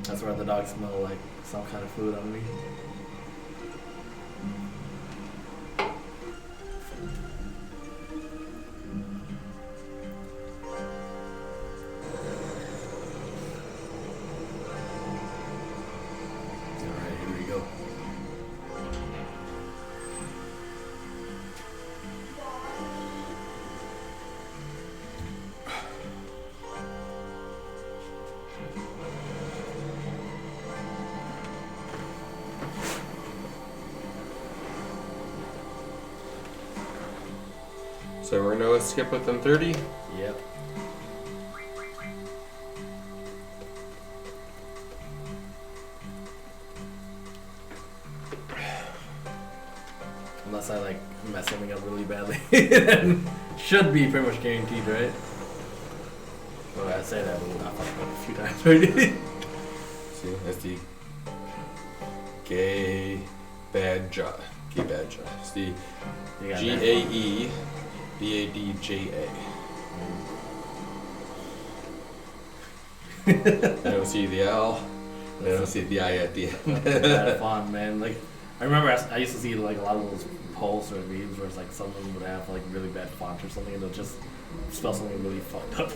That's why the dogs smell like some kind of food on me. Alright, here we go. So we're gonna skip within 30? Yep. Unless I like mess something up really badly, then should be pretty much guaranteed, right? Well, I say that, but we'll not fuck up a few times already. See, that's the gay badja. Gay badja. It's the You got GAEBADJA. I don't see the L. I don't see the I at the end. That fun, man. Like, I remember I used to see like a lot of those posts or memes where it's like someone would have like really bad font or something and they'll just spell something really fucked up.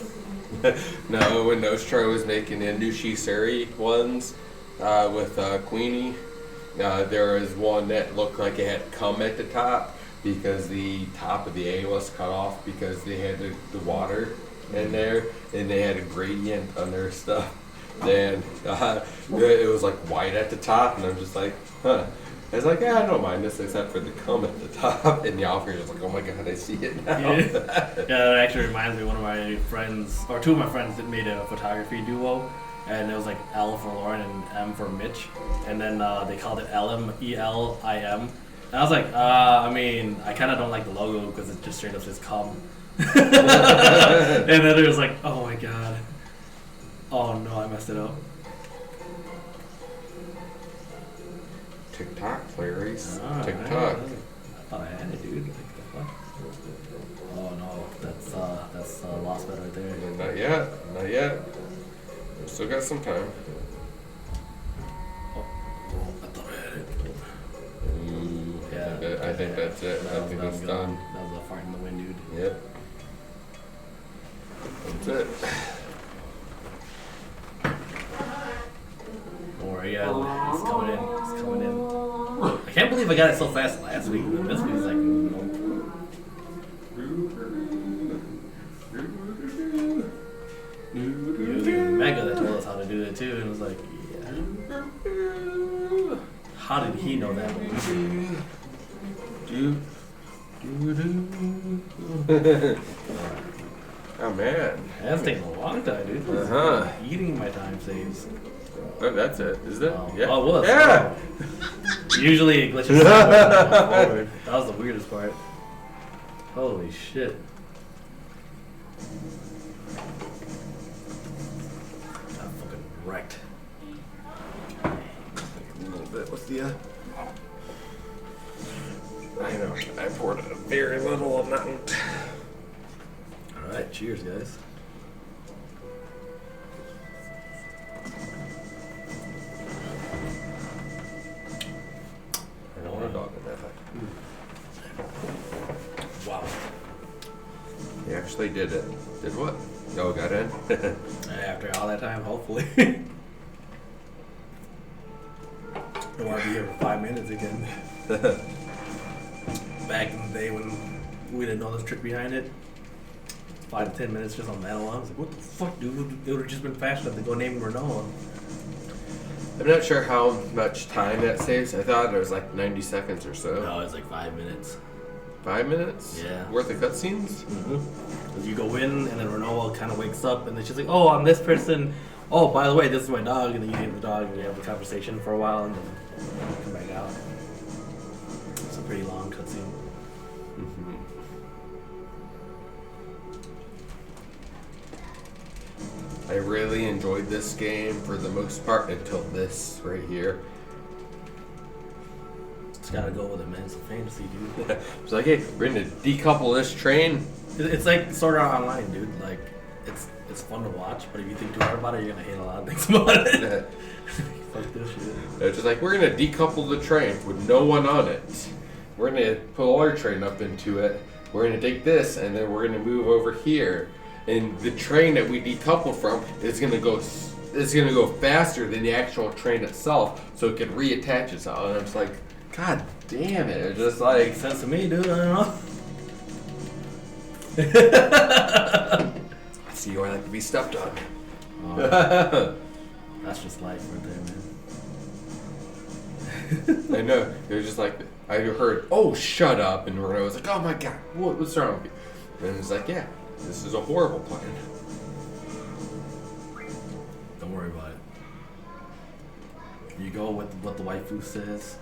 No, when Nostro was making Indushi Suri ones, with Queenie. There was one that looked like it had cum at the top because the top of the A was cut off because they had the water in there and they had a gradient on their stuff. Then it was like white at the top, and I'm just like, huh. I was like, yeah, I don't mind this except for the cum at the top. And the operator's like, oh my god, I see it now. Yeah, that actually reminds me of one of my friends, or two of my friends that made a photography duo. And it was like L for Lauren and M for Mitch. And then they called it LM, ELIM. And I was like, I mean, I kind of don't like the logo because it just straight up says cum. And then it was like, oh my god. Oh no, I messed it up. TikTok, Clarice. Ah, TikTok. I thought I had it, dude. Like, the fuck? Oh no, that's lost bet right there. Not yet. Not yet. We still got some time. Oh, I thought I had it. Ooh, Yeah. I think that's it. I think that's done. That was a fart in the wind, dude. Yep. That's it. Don't worry, yeah, it's coming in. It's coming in. I can't believe I got it so fast last week. But this week's like, nope. It was even Mega that told us how to do it too, and it was like, yeah. How did he know that? Oh man. That's taking a long time, dude. Uh-huh. Eating my time saves. Oh, that's it. Is it? Oh, Yeah. oh, it was. Yeah. Usually it glitches forward. That was the weirdest part. Holy shit. Got fucking wrecked. A little bit with the. I know. I poured a very little amount. Alright, cheers, guys. I don't want a dog in that thing. Wow. He actually did it. Did what? Oh, got in? After all that time, hopefully. Don't want to be here for 5 minutes again. Back in the day when we didn't know this trick behind it. 5 to 10 minutes just on that alone. I was like, what the fuck, dude? It would have just been fast enough to go name Renault. I'm not sure how much time that saves. I thought it was like 90 seconds or so. No, it's like 5 minutes. 5 minutes? Yeah. Worth of cutscenes? Because you go in, and then Renault kind of wakes up, and then she's like, oh, I'm this person. Oh, by the way, this is my dog. And then you name the dog, and you have a conversation for a while, and then come back out. It's a pretty long cutscene. I really enjoyed this game for the most part until this right here. Just gotta go with it, man. It's a fantasy, dude. It's like, hey, we're gonna decouple this train. It's like Sword Art Online, dude. Like, it's fun to watch, but if you think too hard about it, you're gonna hate a lot of things about it. Fuck this shit. It's just like, we're gonna decouple the train with no one on it. We're gonna put all our train up into it. We're gonna take this, and then we're gonna move over here. And the train that we decouple from is gonna go faster than the actual train itself, so it can reattach itself. And I'm just like, God damn it! It's just like, Makes sense to me, dude. I don't know. I see where I like to be stepped on. That's just life right there, man. I know. They're just like, I heard, oh, shut up, and Renault was like, oh my God, what's wrong with you? And it's like, yeah, this is a horrible plan. Don't worry about it. You go with what the waifu says,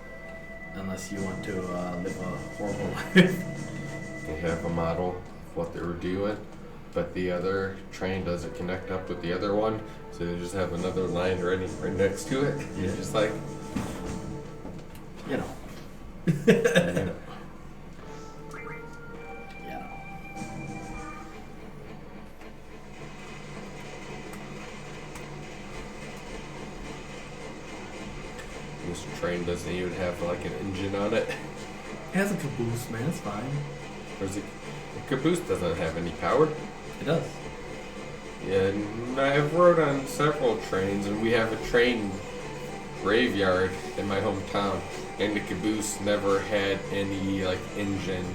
unless you want to live a horrible life. They have a model of what they were doing, but the other train doesn't connect up with the other one, so they just have another line right next to it. Yeah. You're just like, You know. you know. Yeah. This train doesn't even have like an engine on it. It has a caboose, man. It's fine. Or is it? The caboose doesn't have any power. It does. Yeah, and I've rode on several trains, and we have a train graveyard in my hometown, and the caboose never had any like engine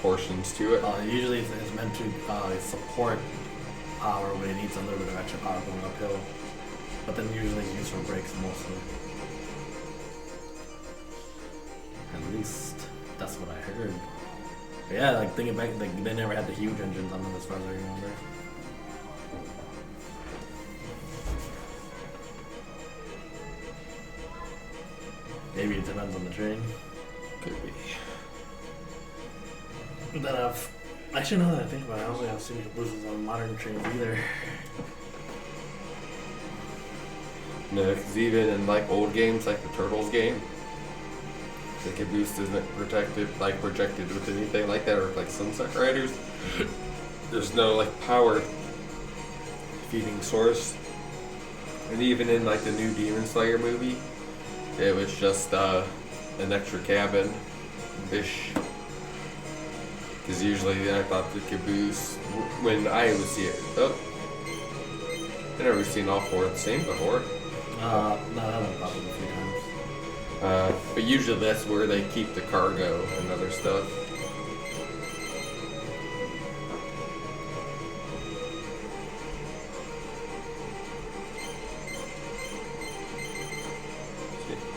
portions to it. Usually it's meant to support power when it needs a little bit of extra power going uphill. But then usually it's used for brakes mostly. At least that's what I heard. But yeah, like thinking back, like they never had the huge engines on them as far as I remember. Maybe it depends on the train. Could be. But then actually now that I think about it, I don't think I've seen cabooses on modern trains either. No, because even in like old games, like the Turtles game, the caboose isn't projected with anything like that, or like Sunset Riders. There's no like power feeding source. And even in like the new Demon Slayer movie, it was just an extra cabin-ish. Because usually I thought the caboose, when I would see it, I've never seen all four the same before. No, that one probably a few times. But usually that's where they keep the cargo and other stuff.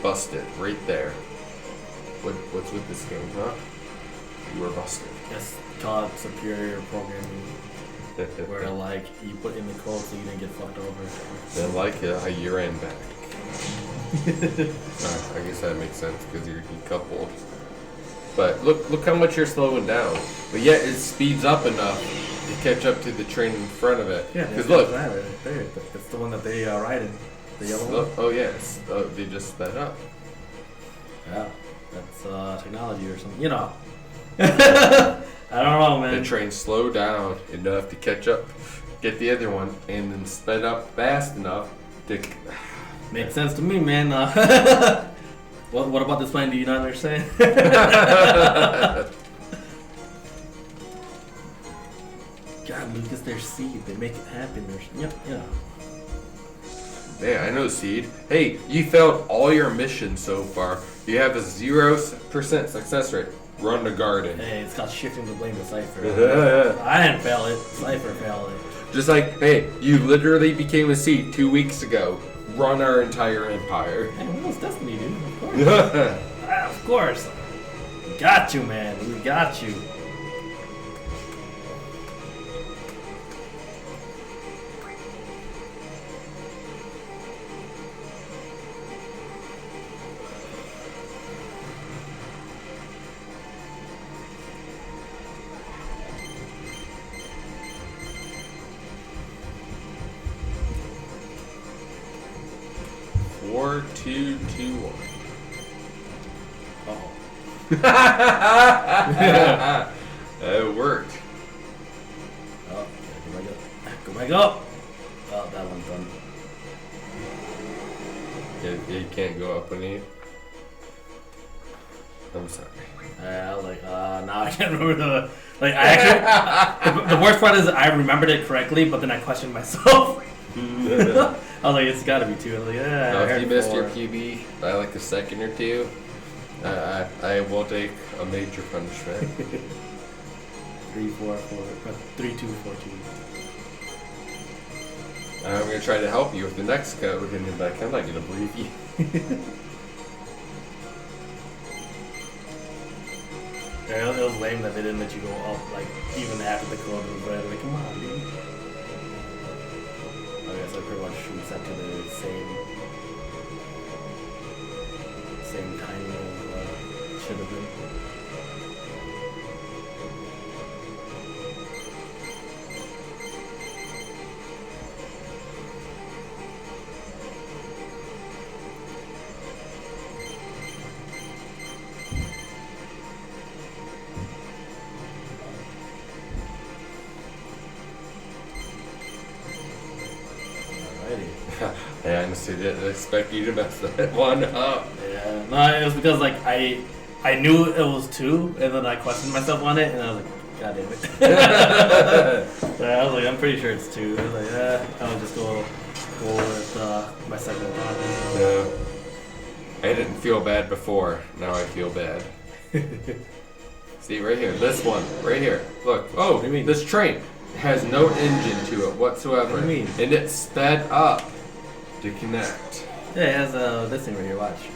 Busted right there. What's with this game, huh? You were busted. It's called superior programming, where like you put in the code so you didn't get fucked over. Then like how you ran back. I guess that makes sense because you're decoupled. But look how much you're slowing down. But yet it speeds up enough to catch up to the train in front of it. Yeah, because look. Right there. It's the one that they ride in. The yellow one. Oh yes, they just sped up. Yeah, that's technology or something. You know. I don't know, man. The train slowed down enough to catch up, get the other one, and then sped up fast enough to. Makes sense to me, man. What about this plane? Do you not understand? God, Lucas, they're seed. They make it happen. Yep, yeah. Yeah, I know, Seed. Hey, you failed all your missions so far. You have a 0% success rate. Run the garden. Hey, it's got shifting the blame to Cypher. I didn't fail it. Cypher failed it. Just like, hey, you literally became a Seed 2 weeks ago. Run our entire empire. Hey, what was Destiny, dude? Of course. Of course. We got you, man. We got you. Four, two, two, one. Oh. It worked. Oh, go back up. Go back up. Oh, that one's done. You can't go up when you. I'm sorry. I was like, now I can't remember the. Like, I actually. the worst part is I remembered it correctly, but then I questioned myself. I was like, it's gotta be two. I was like, yeah. Now, I if heard you missed four. your PB by like a second or two, I will take a major punishment. 3, 4, 3, 2, 4, 2. I'm gonna try to help you with the next code, and you're like, I'm not gonna believe you. Yeah, it was lame that they didn't let you go up, like, even after the code was read. Like, come on, dude. I guess I pretty much reset to the same timing as should have been. I honestly didn't expect you to mess that one up. Yeah, no, it was because like I knew it was 2, and then I questioned myself on it, and I was like, God damn it. So I was like, I'm pretty sure it's 2. I was like, I'll just go go with my second thought. No. I didn't feel bad before. Now I feel bad. See, right here. This one. Right here. Look. Oh, What do you mean? this train has no engine to it whatsoever. What do you mean? And it's sped up to connect. Yeah, it has this thing right here. Watch.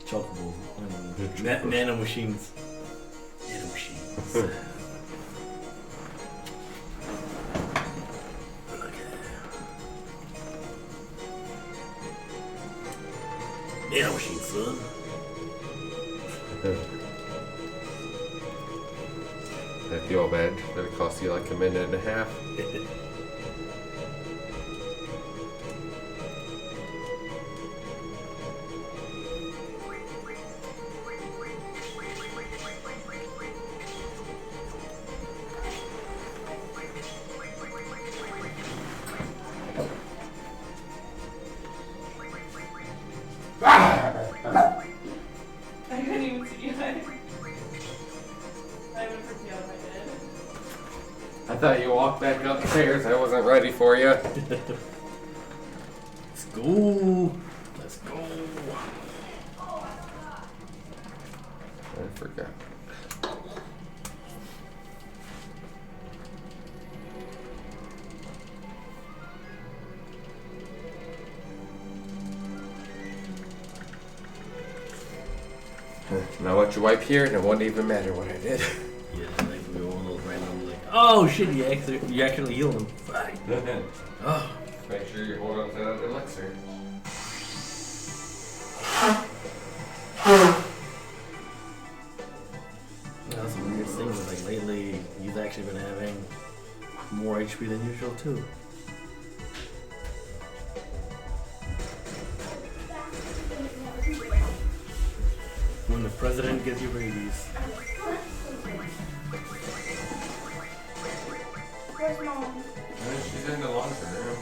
Chocobo. Nano machines. Nano machines. Nano machines, son. I feel bad that it cost you like a minute and a half. I couldn't even see you. I would freak out if I did. I thought you walked back upstairs. I wasn't ready for you. Let's go. Let's go. I forgot. Now let you wipe here, and it won't even matter what I did. Yeah, like we were one of those random like, oh shit, you actually healed him. Fine. Oh. Make sure you hold on to that elixir. That's the weirdest thing. Is like lately, he's actually been having more HP than usual too. When the president gives you rabies. Where's mom? She's in the laundry room.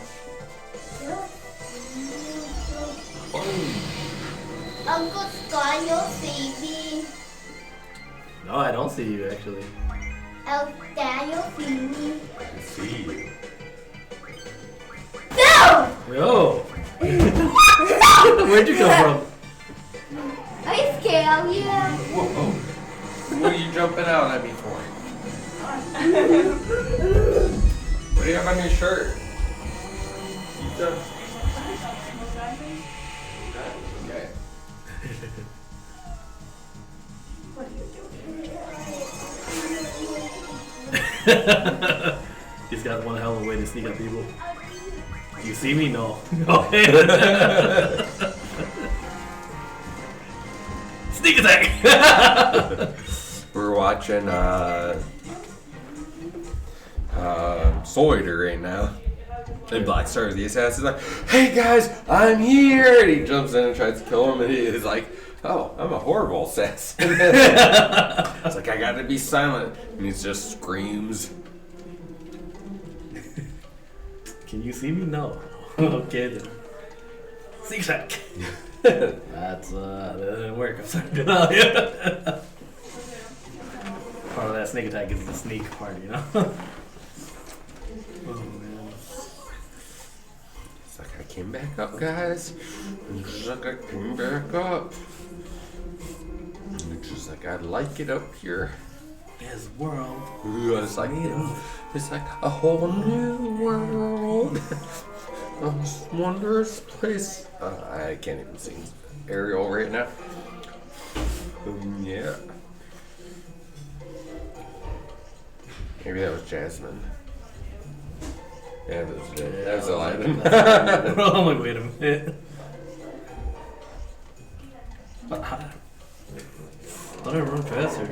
Uncle Scott, you'll see me. No, I don't see you actually. Dad, you'll see me. I see you. No! Yo! Where'd you come from? I scare you. Whoa. What are you jumping out at me for? What do you have on your shirt? Pizza? Okay. He's got one hell of a way to sneak up people. You see me? No. No. Sneak attack! We're watching Sawyer right now. And Black Star, the assassin's like, hey guys, I'm here! And he jumps in and tries to kill him, and he's like, oh, I'm a horrible assassin. It's like, I gotta be silent. And he just screams. Can you see me? No. Okay then. Sneak attack! That didn't work. I'm sorry to tell you. Part of that sneak attack is the sneak part, you know? Oh man. It's like, I came back up, guys. It's like, I came back up. It's just like, I like it up here. His world. Ooh, it's like a whole new world. A wondrous place. I can't even sing Ariel right now. Yeah. Maybe that was Jasmine. Yeah, that was Aladdin. I'm like, wait a minute. Thought I run faster.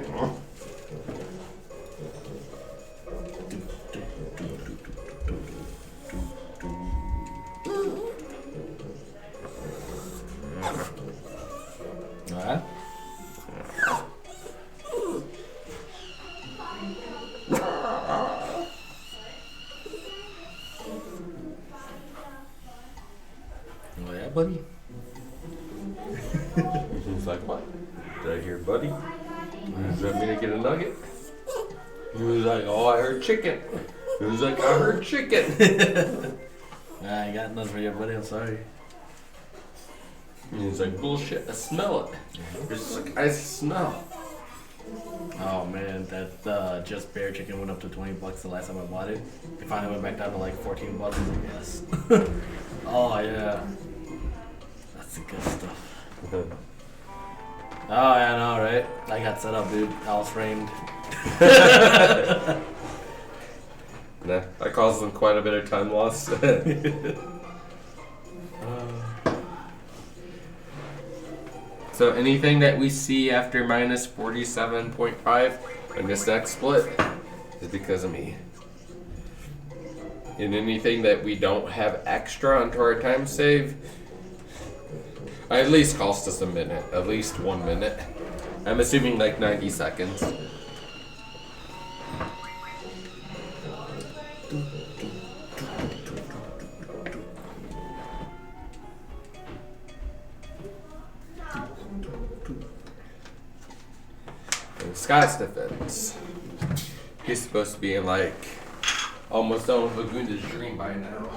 Alright. Oh yeah, buddy. He's like, what? Did I hear buddy? Does that mean I get a nugget? He was like, oh, I heard chicken. He was like, I heard chicken. I ain't got nothing for you, buddy. I'm sorry. And he's like, bullshit, I smell it. It's like, I smell. Oh man, that just bear chicken went up to $20 the last time I bought it. It finally went back down to like $14. I was like, yes. Oh yeah, that's the good stuff. Oh yeah, I know, right? I got set up, dude. I was framed. Nah, that caused them quite a bit of time loss. So anything that we see after minus 47.5 in this next split is because of me. And anything that we don't have extra onto our time save, at least cost us a minute, at least 1 minute. I'm assuming like 90 seconds. And Scott's defense. He's supposed to be in like almost done with Lagunda's dream by now.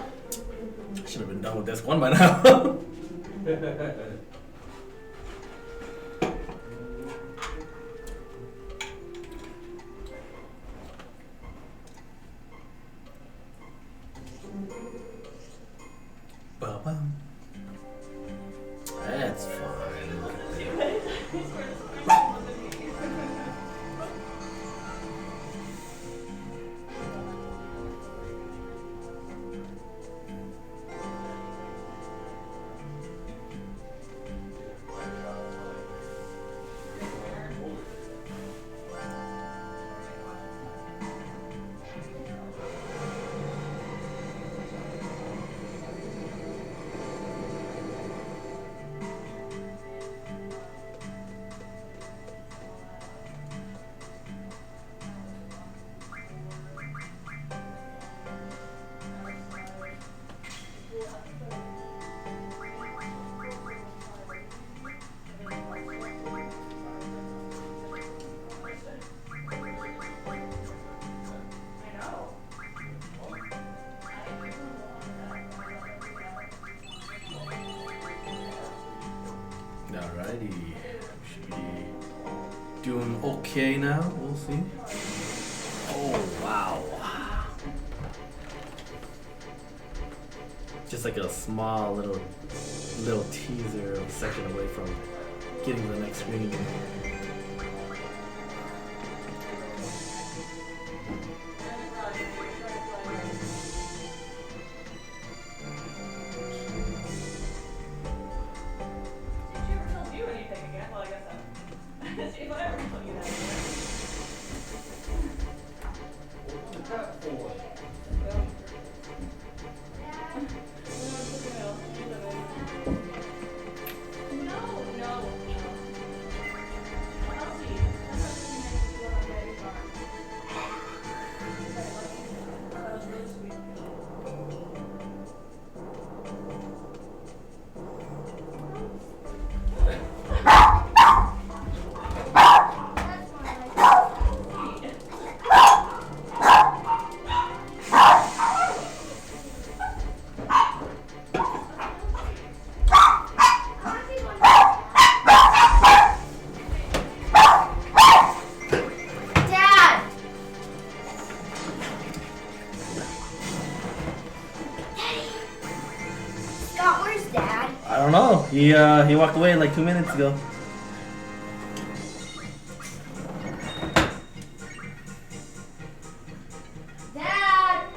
Should have been done with this one by now. Ba-bum. That's fine. Alrighty, should be doing okay now. We'll see. Oh wow! Just like a small little teaser, a second away from getting to the next screen. I don't know. He walked away like 2 minutes ago. Dad!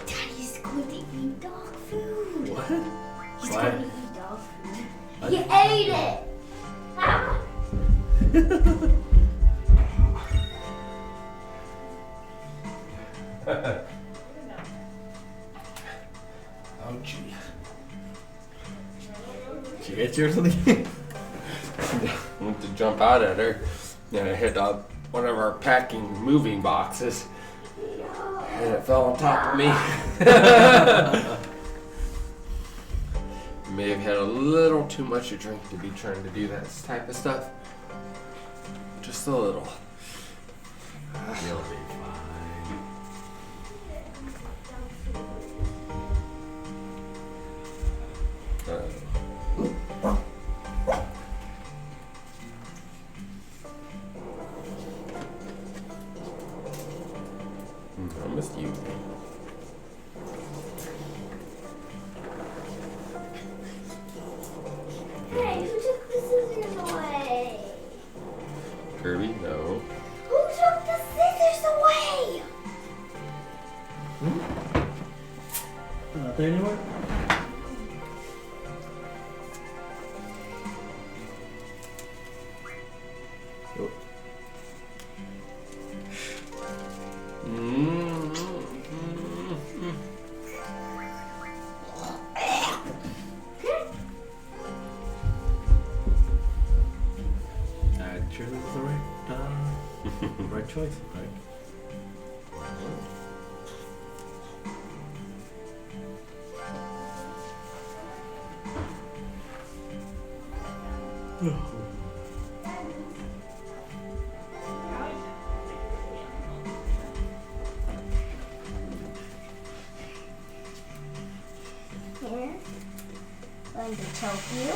Daddy's going to eat dog food. What? He's Why? going to eat dog food. He ate it! Ah! Ouchie. She hit you or something? I went to jump out at her, and I hit one of our packing moving boxes, and it fell on top of me. May have had a little too much to drink to be trying to do that type of stuff. Just a little. You'll be fine. I missed you. Hey, who took the scissors away? Kirby, no. Who took the scissors away? Not there anymore? Oh. I'm sure this is the right choice, right? Here. Going to choke you.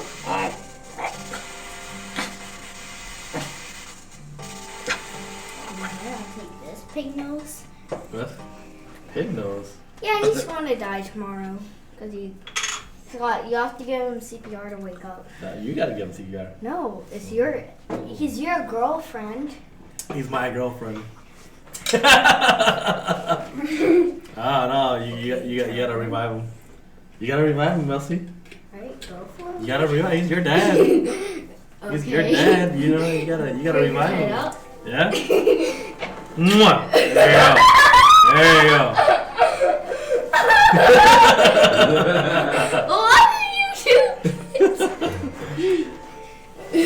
Here, I'll take this pig nose. What? Pig nose. Yeah, he's going to die tomorrow. Because you have to give him CPR to wake up. You gotta give him CPR. No, he's your girlfriend. He's my girlfriend. No, you gotta revive him. You gotta revive him, Melcy. Right, go for it. You gotta revive him. He's your dad. He's your dad. You know, you gotta revive him. Up. Yeah? Mwah! There you go. There you go. Why did you do it?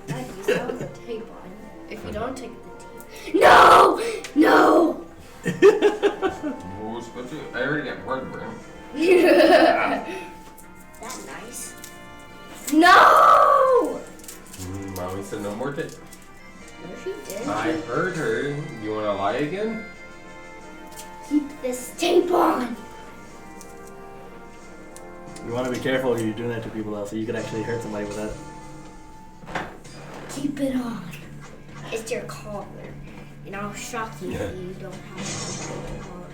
Dad, you still have the tape on. If you don't take the tape. No! No! I already got heartburn. That's nice. No! Mommy said no more tape. No, she did. I heard her. You want to lie again? Keep this tape on. You wanna be careful when you're doing that to people else, so you could actually hurt somebody with that. Keep it on. It's your collar. And I'll shock you if you don't have a collar.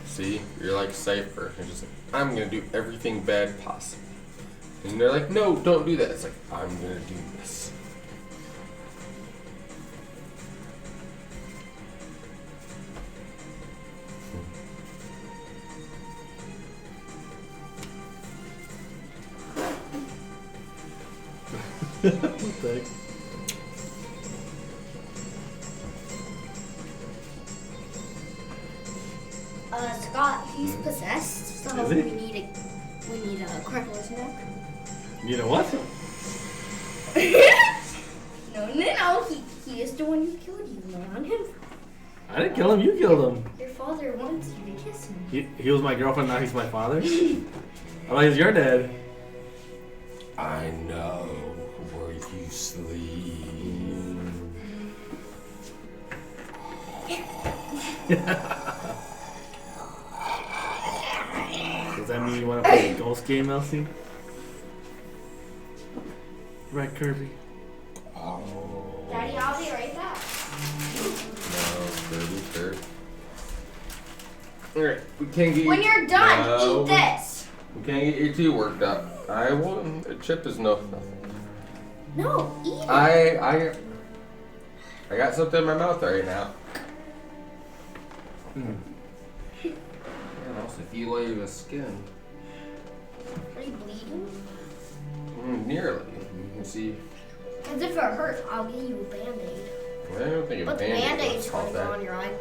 See, you're like Cypher. You're just like, I'm gonna do everything bad possible. And they're like, no, don't do that. It's like, I'm gonna do this. What the heck? Scott, he's possessed, so Is he? we need a crackle his neck. You know what? No, he is the one who killed you, not him. I didn't kill him, you killed him. Your father wants you to kiss him. He was my girlfriend, now he's my father? I thought he's your dad. I know where you sleep. Does that mean you want to play a ghost game, Elsie? Right, Kirby? Daddy, I'll be right back. No, Kirby. Alright, we can't get When you're done, No. eat this. We can't get you too worked up. I won't. A chip is nothing. No, eat it. I got something in my mouth right now. And also feel like the skin. Are you bleeding? Nearly. You can see. Because if it hurts, I'll give you a Band-Aid. I don't think a But the Band-Aid Band-Aid's was going called to go that. on your eye.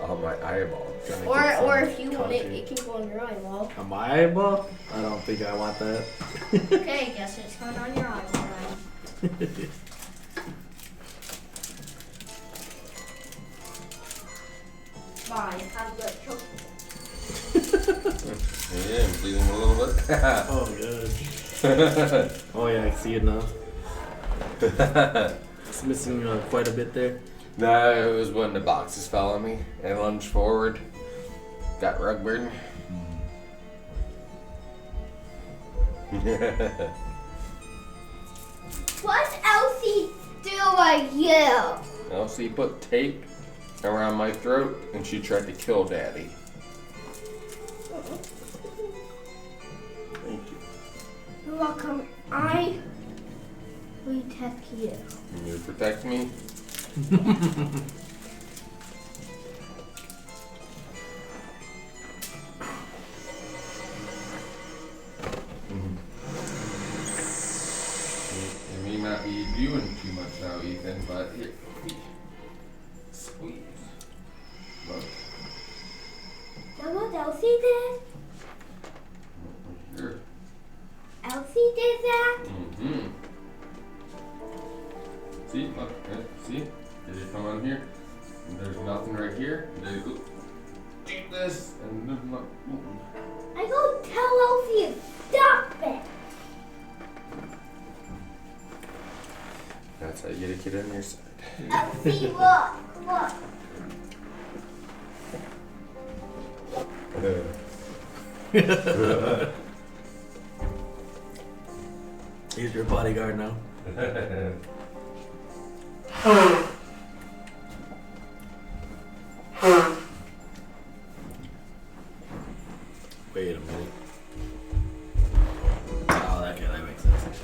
on my eyeball. Trying to Or get or some if you want it, concrete. it can go on your eyeball. On my eyeball? I don't think I want that. Okay, guess it's going on your eyeball then. Bye. Have a good chocolate. Yeah, I'm bleeding a little bit. Oh, good. Oh, yeah, I see it now. It's missing quite a bit there. No, it was when the boxes fell on me. I lunged forward. Got rug burn. What's Elsie doing you? Elsie put tape around my throat and she tried to kill Daddy. Thank you. You're welcome. I protect you. You protect me? It may not be doing too much now, Ethan, but here. Sweet. Look. That what Elsie did? Here. Elsie did that? Mm-hmm. See? Look. See? Did it come on here? And there's nothing right here. And there you go. Eat this. And there's not. I go tell Elsie to stop it. That's how you get a kid on your side. Elsie, look. He's your bodyguard now. Wait a minute. Oh, okay, that makes sense.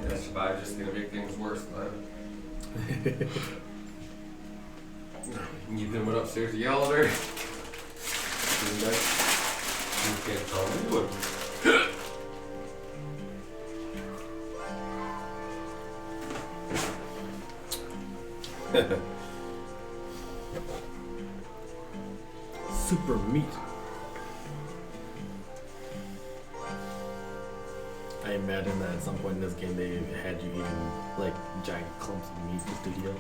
That's probably just gonna make things worse, man. Ethan went upstairs to yell at her. Came back. You can't tell me what. Super meat. I imagine that at some point in this game they had you eating like giant clumps of meat just to heal.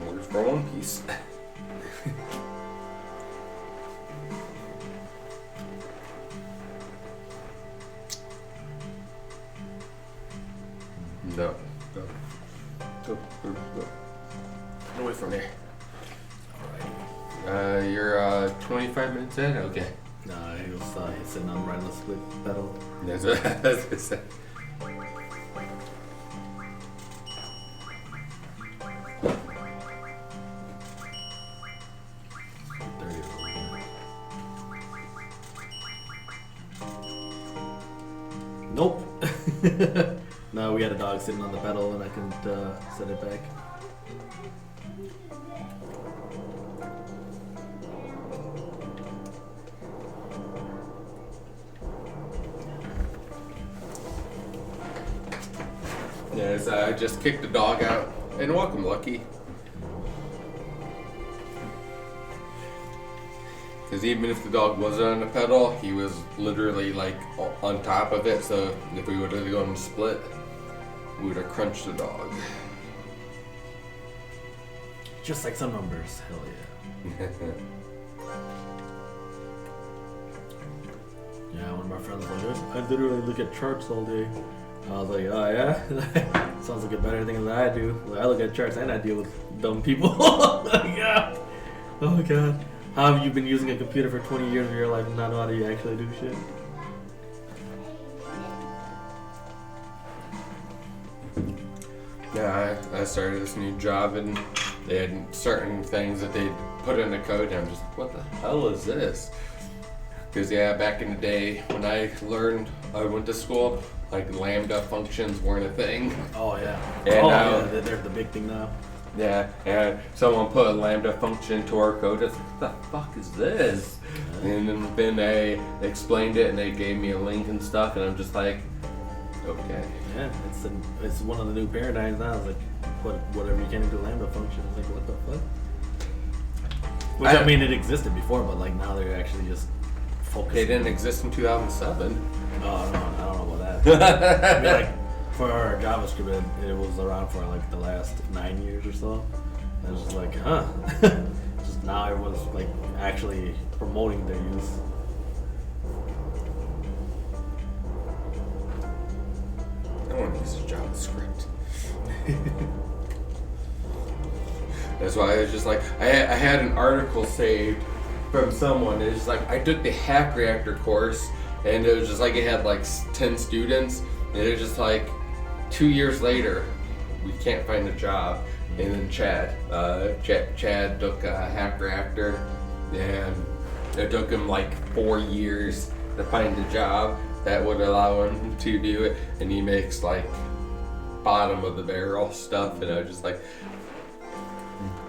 Works for One Piece. No. Go. Away from here. You're 25 minutes in? Okay. Nah, he was sitting on riding the split pedal. That's what I was gonna say. Nope. No, we had a dog sitting on the pedal and I couldn't set it back. Yes, I just kicked the dog out. And welcome, Lucky. Because even if the dog wasn't on the pedal, he was literally like on top of it. So if we would have gone split, we would have crunched the dog. Just like some numbers. Hell yeah. Yeah, one of my friends was like, I literally look at charts all day. I was like, oh yeah? Sounds like a better thing than I do. Like, I look at charts and I deal with dumb people. Like, yeah. Oh god. How have you been using a computer for 20 years of your life and not know how to actually do shit? Yeah, I started this new job and they had certain things that they put in the code and I'm just like, what the hell is this? Because yeah, back in the day when I went to school, like Lambda functions weren't a thing. Oh yeah. And oh now- yeah, they're the big thing now. Yeah, and someone put a Lambda function into our code. It's like, what the fuck is this? And then they explained it and they gave me a link and stuff, and I'm just like, okay. Yeah, it's one of the new paradigms now. It's like put whatever you can into Lambda function. It's like what the fuck? Which I mean, it existed before, but like now they're actually just focusing. They didn't exist in 2007. Oh no, I don't know about that. I mean, like for JavaScript, it was around for like the last 9 years or so. And it's just like, huh? Just now everyone's like actually promoting their use. No one uses JavaScript. That's why I was just like, I had an article saved from someone. It's just like, I took the Hack Reactor course, and it was just like, it had like 10 students, and it was just like, 2 years later, we can't find a job. And then Chad took Hack Reactor, and it took him like 4 years to find a job that would allow him to do it, and he makes like bottom of the barrel stuff, and I was just like,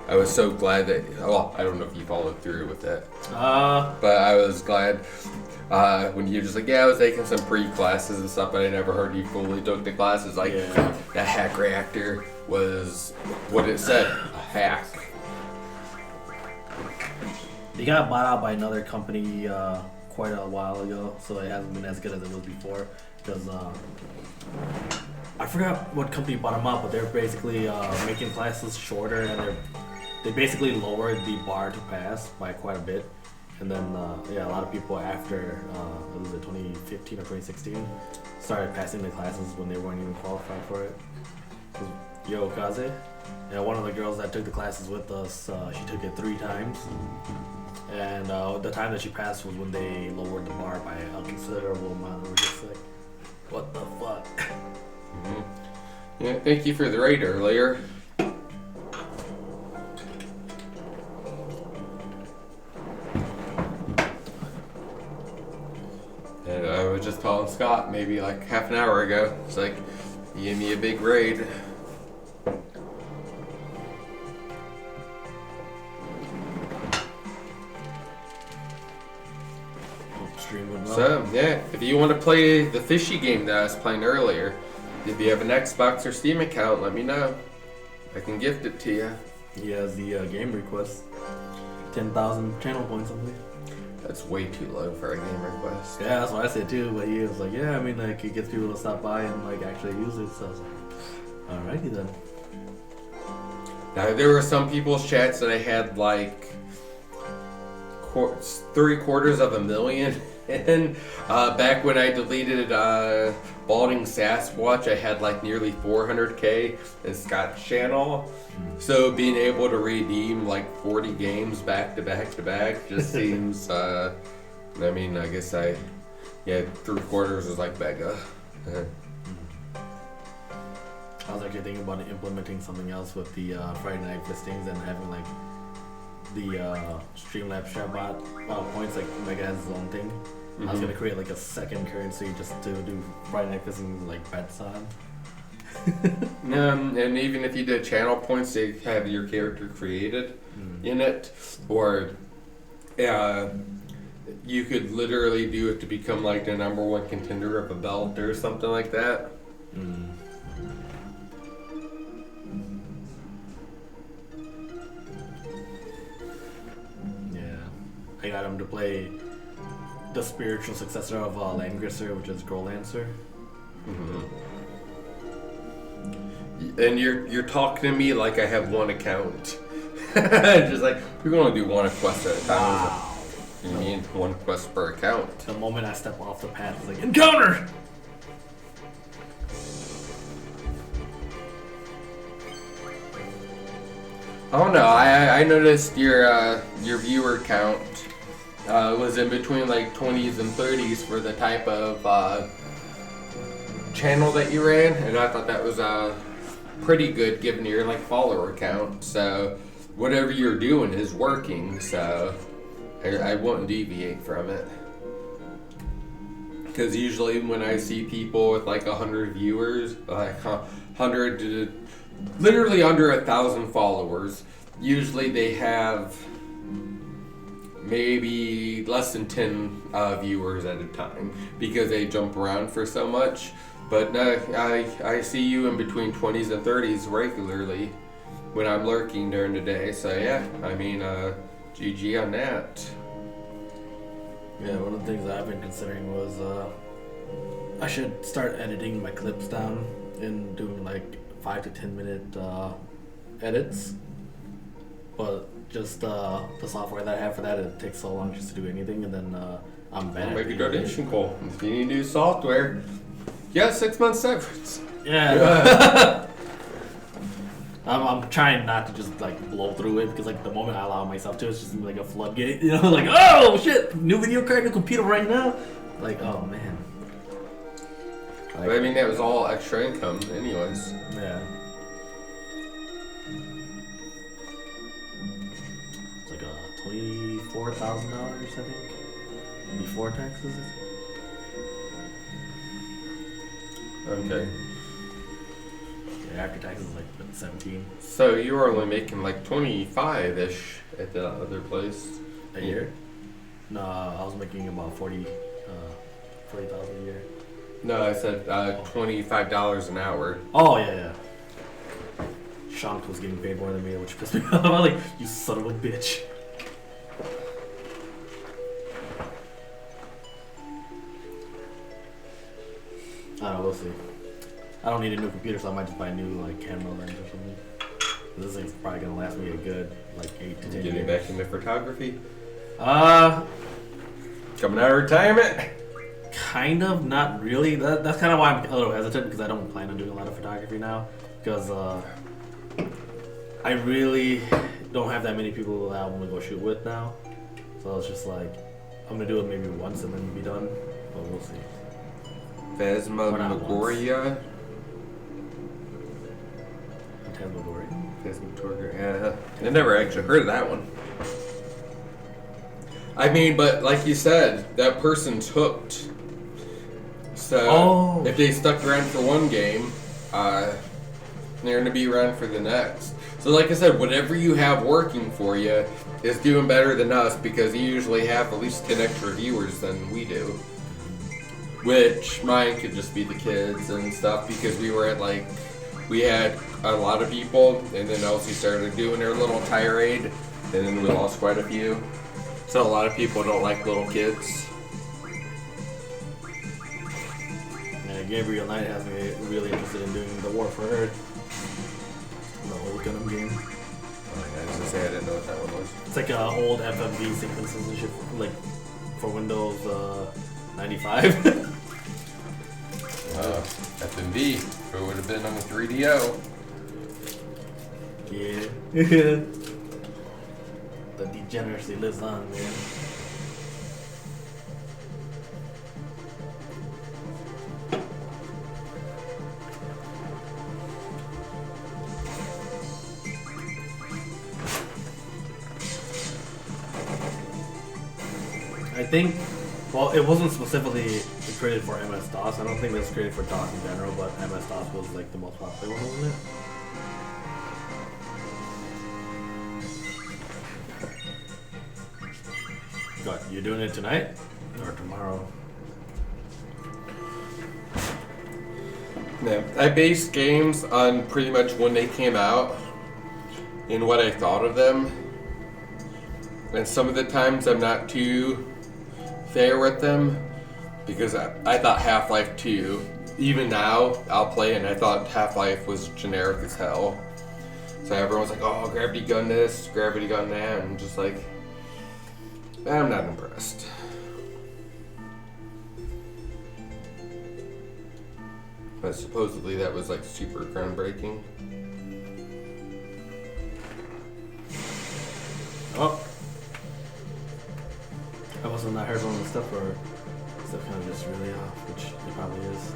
I was so glad that, well, I don't know if you followed through with that, but I was glad when you were just like, yeah, I was taking some pre-classes and stuff, but I never heard you fully took the classes. Like, that Hack Reactor was what it said, a hack. They got bought out by another company quite a while ago, so it hasn't been as good as it was before. Because I forgot what company bought them out, but they're basically making classes shorter, and they basically lowered the bar to pass by quite a bit. And then a lot of people after what was it, 2015 or 2016 started passing the classes when they weren't even qualified for it. Yo Kaze, one of the girls that took the classes with us, she took it 3 times. And the time that she passed was when they lowered the bar by a considerable amount. We were just like, what the fuck? Mm-hmm. Yeah, thank you for the raid earlier. And I was just telling Scott maybe like half an hour ago. It's like, he gave me a big raid. So, yeah, if you want to play the fishy game that I was playing earlier, if you have an Xbox or Steam account, let me know. I can gift it to you. He has the game request. 10,000 channel points, I believe. That's way too low for a game request. Yeah, that's what I said too, but he was like, yeah, I mean, like, it gets people to stop by and, like, actually use it, so I was like, alrighty then. Now, there were some people's chats that I had, like, 750,000 in. Back when I deleted Balding Sasquatch, I had, like, nearly 400k in Scott's channel. So being able to redeem, like, 40 games back to back to back just seems, I mean, I guess 3/4 was, like, mega. I was actually thinking about implementing something else with the Friday night listings and having like the Streamlabs ShareBot points, like Mega has his own thing. I was gonna create like a second currency just to do Friday night listings like bets on. And even if you did channel points, they have your character created in it, or you could literally do it to become like the #1 contender of a belt or something like that. I got him to play the spiritual successor of Langrisser, which is Growlancer. And you're talking to me like I have one account. Just like, we're gonna do one quest at a time. Wow. You mean one quest per account? The moment I step off the path, it's like, encounter! Oh no, I noticed your viewer count was in between like 20s and 30s for the type of channel that you ran, and I thought that was pretty good given your like follower count. So whatever you're doing is working, so I won't deviate from it. Because usually when I see people with like 100 viewers, like 100 to literally under 1,000 followers. Usually they have maybe less than 10 viewers at a time because they jump around for so much. But I see you in between 20s and 30s regularly when I'm lurking during the day. So yeah, I mean, GG on that. Yeah, one of the things that I've been considering was I should start editing my clips down and doing like 5 to 10 minute edits. But just the software that I have for that, it takes so long just to do anything, and then I'm bad. Make a donation call. If you need new software, yeah, 6 months severance. Yeah. I'm trying not to just like blow through it because like the moment I allow myself to, it's just like a floodgate. You know, like oh shit, new video card, new computer right now. Like oh man. Like, But I mean, that was all extra income, anyways. yeah. It's like $24,000, I think, before taxes. Okay. Yeah, after taxes, like 17 So you were only making like 25-ish at the other place. a year. No, I was making about 40,000 a year. No, I said $25 an hour. Oh yeah. Shank was getting paid more than me, which pissed me off. I was like, you son of a bitch. I don't know, we'll see. I don't need a new computer, so I might just buy a new like camera lens or something. This thing's probably gonna last me a good like 8 to 10 Getting years. back into photography. Coming out of retirement. Kind of, not really. That's kind of why I'm a little hesitant because I don't plan on doing a lot of photography now. Because I really don't have that many people that I want to go shoot with now. So it's just like I'm gonna do it maybe once and then be done. But we'll see. Phasmagoria. Phantasmagoria? Phasmagoria. Yeah. I never actually heard of that one. I mean, but like you said, that person's hooked. So if they stuck around for one game, they're gonna be around for the next. So like I said, whatever you have working for you is doing better than us because you usually have at least 10 extra viewers than we do. Which mine could just be the kids and stuff because we had a lot of people and then Elsie started doing her little tirade and then we lost quite a few. So a lot of people don't like little kids. Yeah, Gabriel Knight has me really interested in doing the War for Earth. The old Gundam game. I was gonna say I didn't know what that one was. It's like old FMV sequences and shit, like for Windows 95. FMV. It would have been on the 3DO. Yeah. The degeneracy lives on, man. I think, well, it wasn't specifically created for MS-DOS. I don't think it was created for DOS in general, but MS-DOS was like the most popular one, wasn't it? What, you doing it tonight? Or tomorrow? Yeah, I based games on pretty much when they came out and what I thought of them. And some of the times I'm not too fair with them because I thought Half-Life 2, even now, I'll play and I thought Half-Life was generic as hell. So everyone's like, oh, gravity gun this, gravity gun that, and just like, I'm not impressed. But supposedly that was like super groundbreaking. Oh. I must have not heard one of the stuff or stuff kind of just really off, which it probably is.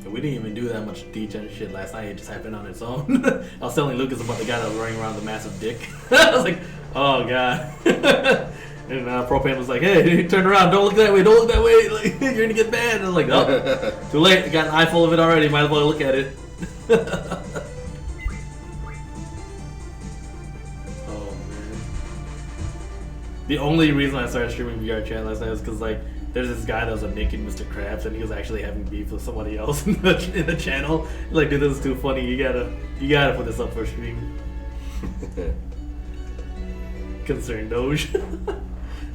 We didn't even do that much degen shit last night. It just happened on its own. I was telling Lucas about the guy that was running around with the massive dick. I was like, oh god. And Propane was like, hey, turn around, don't look that way, don't look that way. Like, you're gonna get banned. I was like, oh, too late. I got an eye full of it already. Might as well look at it. Oh man. The only reason I started streaming VR chat last night was because like there's this guy that was a naked Mr. Krabs and he was actually having beef with somebody else in the channel. Like, dude, this is too funny. You gotta put this up for stream. Concerned Doge.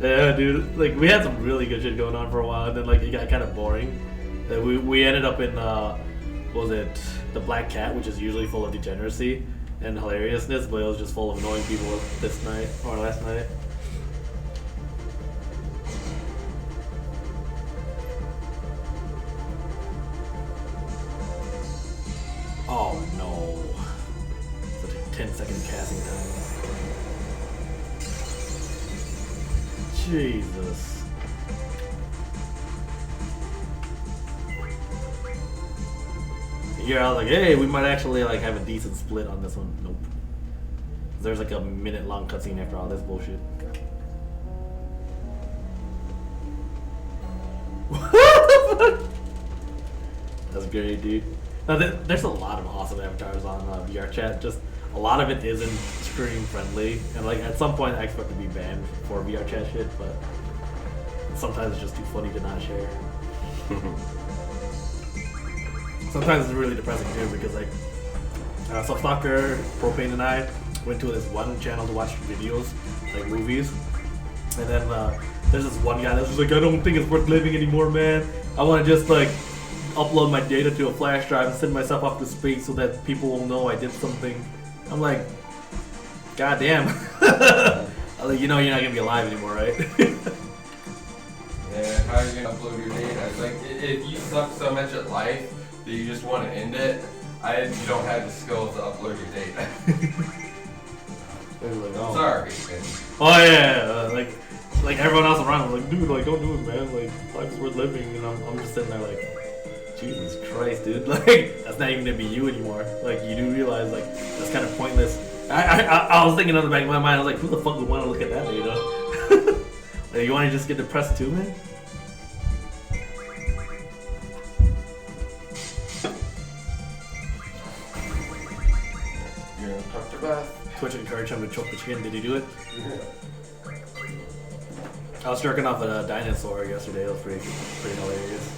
Yeah, dude. Like, we had some really good shit going on for a while, and then like it got kind of boring. We ended up in what was it, the Black Cat, which is usually full of degeneracy and hilariousness, but it was just full of annoying people this night or last night. Oh no. Such a 10-second casting time. Jesus. Here I was like, hey, we might actually like have a decent split on this one. Nope. There's like a minute-long cutscene after all this bullshit. What the fuck? That's great, dude. Now, there's a lot of awesome avatars on VR chat. Just a lot of it isn't stream friendly, and like at some point I expect to be banned for VR chat shit, but sometimes it's just too funny to not share. Sometimes it's really depressing too because like Substalker, Propane, and I went to this one channel to watch videos, like movies, and then there's this one guy that's just like, I don't think it's worth living anymore, man. I want to just like upload my data to a flash drive and send myself off to space so that people will know I did something. I'm like, god damn. I'm like, you know you're not gonna be alive anymore, right? Yeah, how are you gonna upload your data? It's like, if you suck so much at life that you just want to end it, you don't have the skills to upload your data. Like, oh. Sorry. Oh yeah, like everyone else around was like, dude, like don't do it, man. Like life's worth living, and I'm just sitting there like, Jesus Christ, dude. Like that's not even gonna be you anymore. Like you do realize like that's kind of pointless. I was thinking on the back of my mind, I was like, who the fuck would want to look at that data? Like you want to just get depressed too, man? You're gonna talk to Beth? Twitch encouraged him to choke the chicken. Did he do it? I was jerking off a dinosaur yesterday. It was pretty hilarious.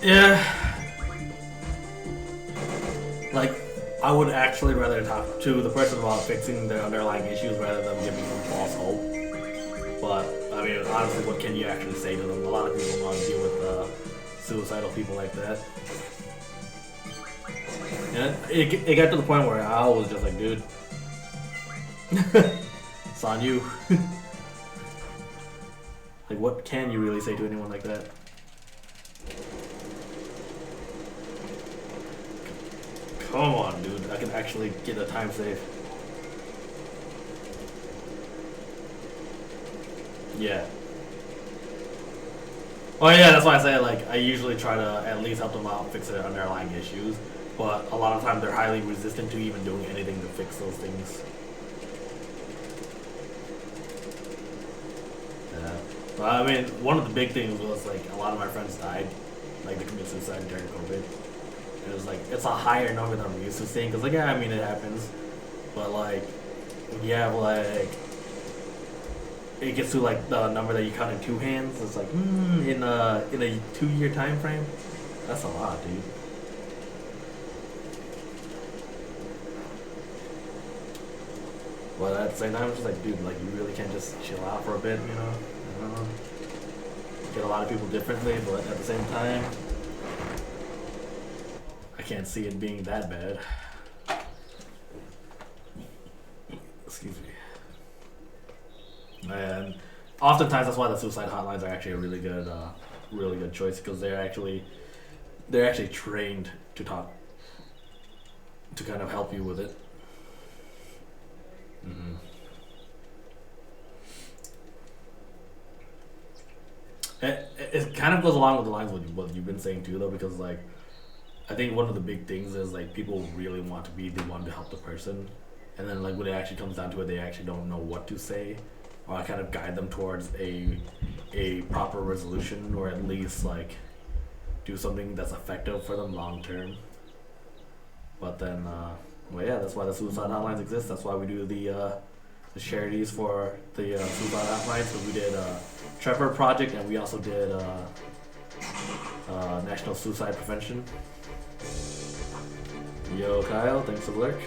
Yeah. Like, I would actually rather talk to the person about fixing their underlying issues rather than giving them false hope. But, I mean, honestly, what can you actually say to them? A lot of people want to deal with suicidal people like that. And it got to the point where I was just like, dude, it's on you. Like, what can you really say to anyone like that? Come on, dude. I can actually get a time save. Yeah. Oh yeah, that's why I say like I usually try to at least help them out fix their underlying issues, but a lot of times they're highly resistant to even doing anything to fix those things. Yeah. Well, I mean, one of the big things was like a lot of my friends died, like they committed suicide during COVID. It was like, it's a higher number than I'm used to seeing, because like, yeah, I mean, it happens, but like, yeah, like, it gets to like the number that you count in two hands, it's like, in a 2-year time frame, that's a lot, dude. But at the same time, it's just like, dude, like you really can't just chill out for a bit, you know? I don't know. Get a lot of people differently, but at the same time, I can't see it being that bad. Excuse me. And oftentimes that's why the suicide hotlines are actually a really good choice, because they're actually trained to talk, to kind of help you with it. Mm-hmm. It kind of goes along with the lines of what you've been saying too, though, because like I think one of the big things is like people really want to be the one to help the person, and then like when it actually comes down to it, they actually don't know what to say, or I kind of guide them towards a proper resolution, or at least like do something that's effective for them long term. But then, well, yeah, that's why the suicide hotlines exist. That's why we do the charities for the suicide hotlines. So we did Trevor Project, and we also did National Suicide Prevention. Yo, Kyle, thanks for the lurk.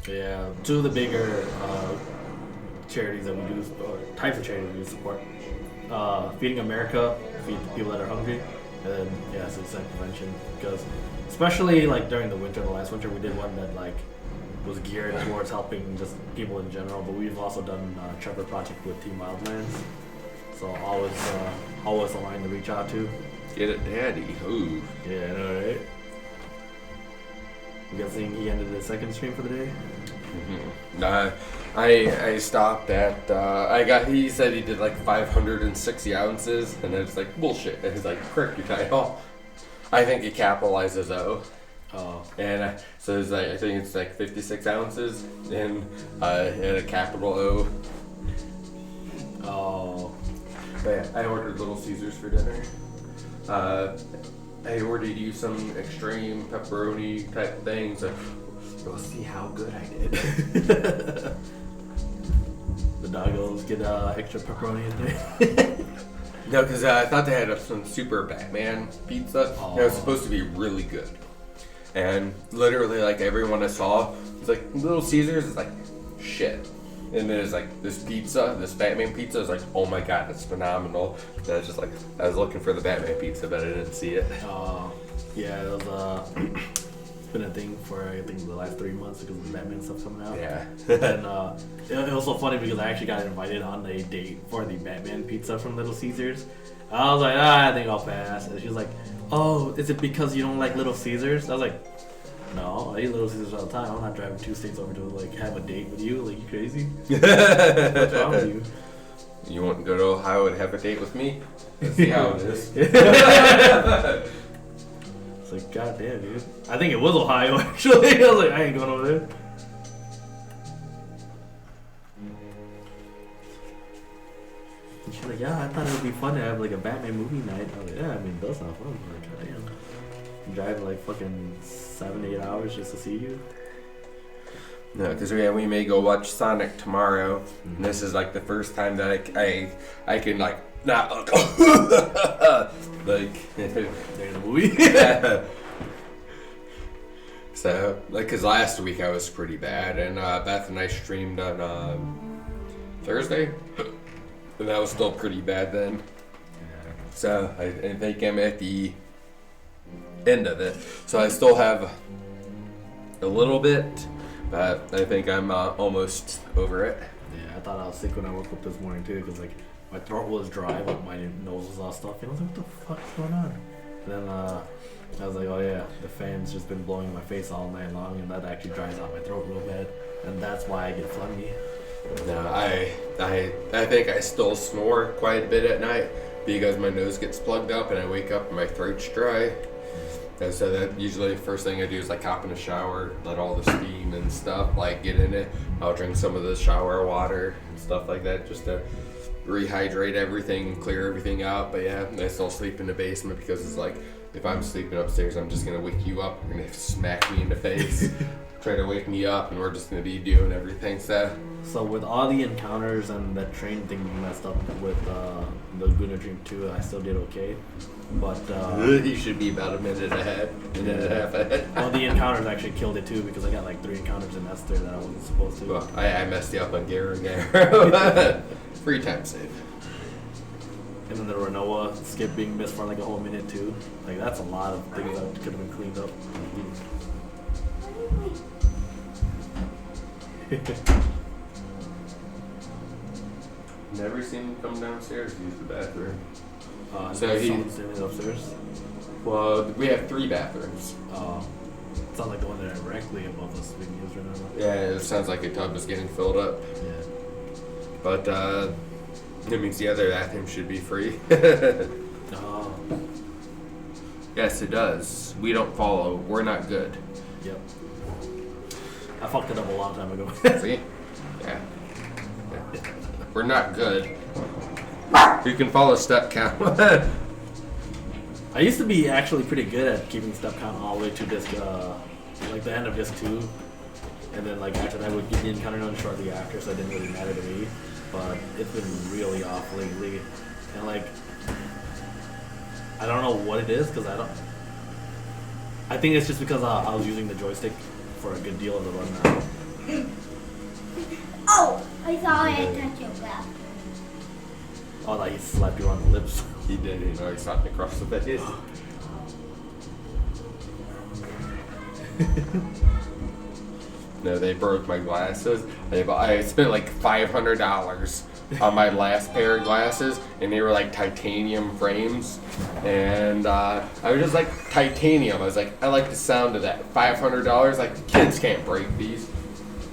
Yeah, two of the bigger charities that we do, or types of charities we support, Feeding America, feed people that are hungry, and then yeah, suicide prevention. Because especially like during the winter, the last winter, we did one that like was geared towards helping just people in general. But we've also done Trevor Project with Team Wildlands, so always a line to reach out to. Get it, Daddy. Ooh. Yeah, I know, right? I'm guessing he ended his second stream for the day. Mm-hmm. I stopped at he said he did like 560 ounces, and it's like bullshit. And he's like, correct your title. I think it capitalizes O. Oh. And so it's like, I think it's like 56 ounces and a capital O. Oh. But yeah, I ordered Little Caesars for dinner. I ordered you some extreme pepperoni type things. So we'll see how good I did. The doggos get extra pepperoni in there. No, because I thought they had some super Batman pizza. Oh. It was supposed to be really good. And literally, like, everyone I saw was like, Little Caesars is like, shit. And then it's like, this pizza, this Batman pizza is like, oh my god, it's phenomenal. And I was just like, I was looking for the Batman pizza, but I didn't see it. Yeah, it was it's been a thing for I think the last 3 months because of the Batman stuff coming out. Yeah. And it was so funny because I actually got invited on a date for the Batman pizza from Little Caesars. I was like, I think I'll pass. And she was like, oh, is it because you don't like Little Caesars? I was like, no, I eat Little Caesars all the time. I'm not driving 2 states over to like have a date with you. Like, you crazy? What's wrong with you? You want to go to Ohio and have a date with me? Let's see how it is. It's like, god damn, dude. I think it was Ohio actually. I was like, I ain't going over there. And she's like, yeah, I thought it would be fun to have like a Batman movie night. I was like, yeah, I mean, that's not fun. I'm like, god damn. I'm driving like fucking 7-8 hours just to see you. No, because we may go watch Sonic tomorrow, and this is like the first time that I can like not like During the movie. So like, cause last week I was pretty bad, and Beth and I streamed on Thursday, and that was still pretty bad then. So I think I'm at the end of it. So I still have a little bit. But I think I'm almost over it. Yeah, I thought I was sick when I woke up this morning too, because like my throat was dry, but my nose was all stuffy. And I was like, what the fuck is going on? And then I was like, oh yeah, the fan's just been blowing in my face all night long, and that actually dries out my throat real bad, and that's why I get phlegmy. No, I think I still snore quite a bit at night because my nose gets plugged up and I wake up and my throat's dry. And so that usually the first thing I do is like hop in the shower, let all the steam and stuff like get in it. I'll drink some of the shower water and stuff like that just to rehydrate everything, clear everything out. But yeah, I still sleep in the basement because it's like if I'm sleeping upstairs, I'm just gonna wake you up. You're gonna smack me in the face. try to wake me up, and we're just gonna be doing everything. So with all the encounters and the train thing messed up with the Laguna Dream 2, I still did okay. But you should be about a minute ahead, minute and a half ahead. well, the encounters actually killed it too because I got like 3 encounters in Esther that I wasn't supposed to. Well, I messed you up on Garo. Free time save. And then the Renoa skip being missed for like a whole minute too. Like that's a lot of things that could have been cleaned up. Never seen him come downstairs to use the bathroom. So So he- someone's standing upstairs. Well, we have 3 bathrooms. Sounds like the one that directly above us being used right now. Yeah, it sounds like a tub is getting filled up. Yeah. But that means the other bathroom should be free. Oh. Yes, it does. We don't follow. We're not good. Yep. I fucked it up a long time ago. See? Yeah. We're not good. You can follow step count. I used to be actually pretty good at keeping step count all the way to disc, like the end of disc 2. And then like after that I would get the encounter none shortly after, so it didn't really matter to me. But it's been really off lately. And like, I don't know what it is, because I think it's just because I was using the joystick for a good deal of the run now. Oh, I thought I had touched your back. Oh, like he slapped you on the lips. He did. You know, he slapped me across the face. No, they broke my glasses. I spent like $500 on my last pair of glasses, and they were like titanium frames. And I was just like, titanium. I was like, I like the sound of that. $500. Like, kids can't break these.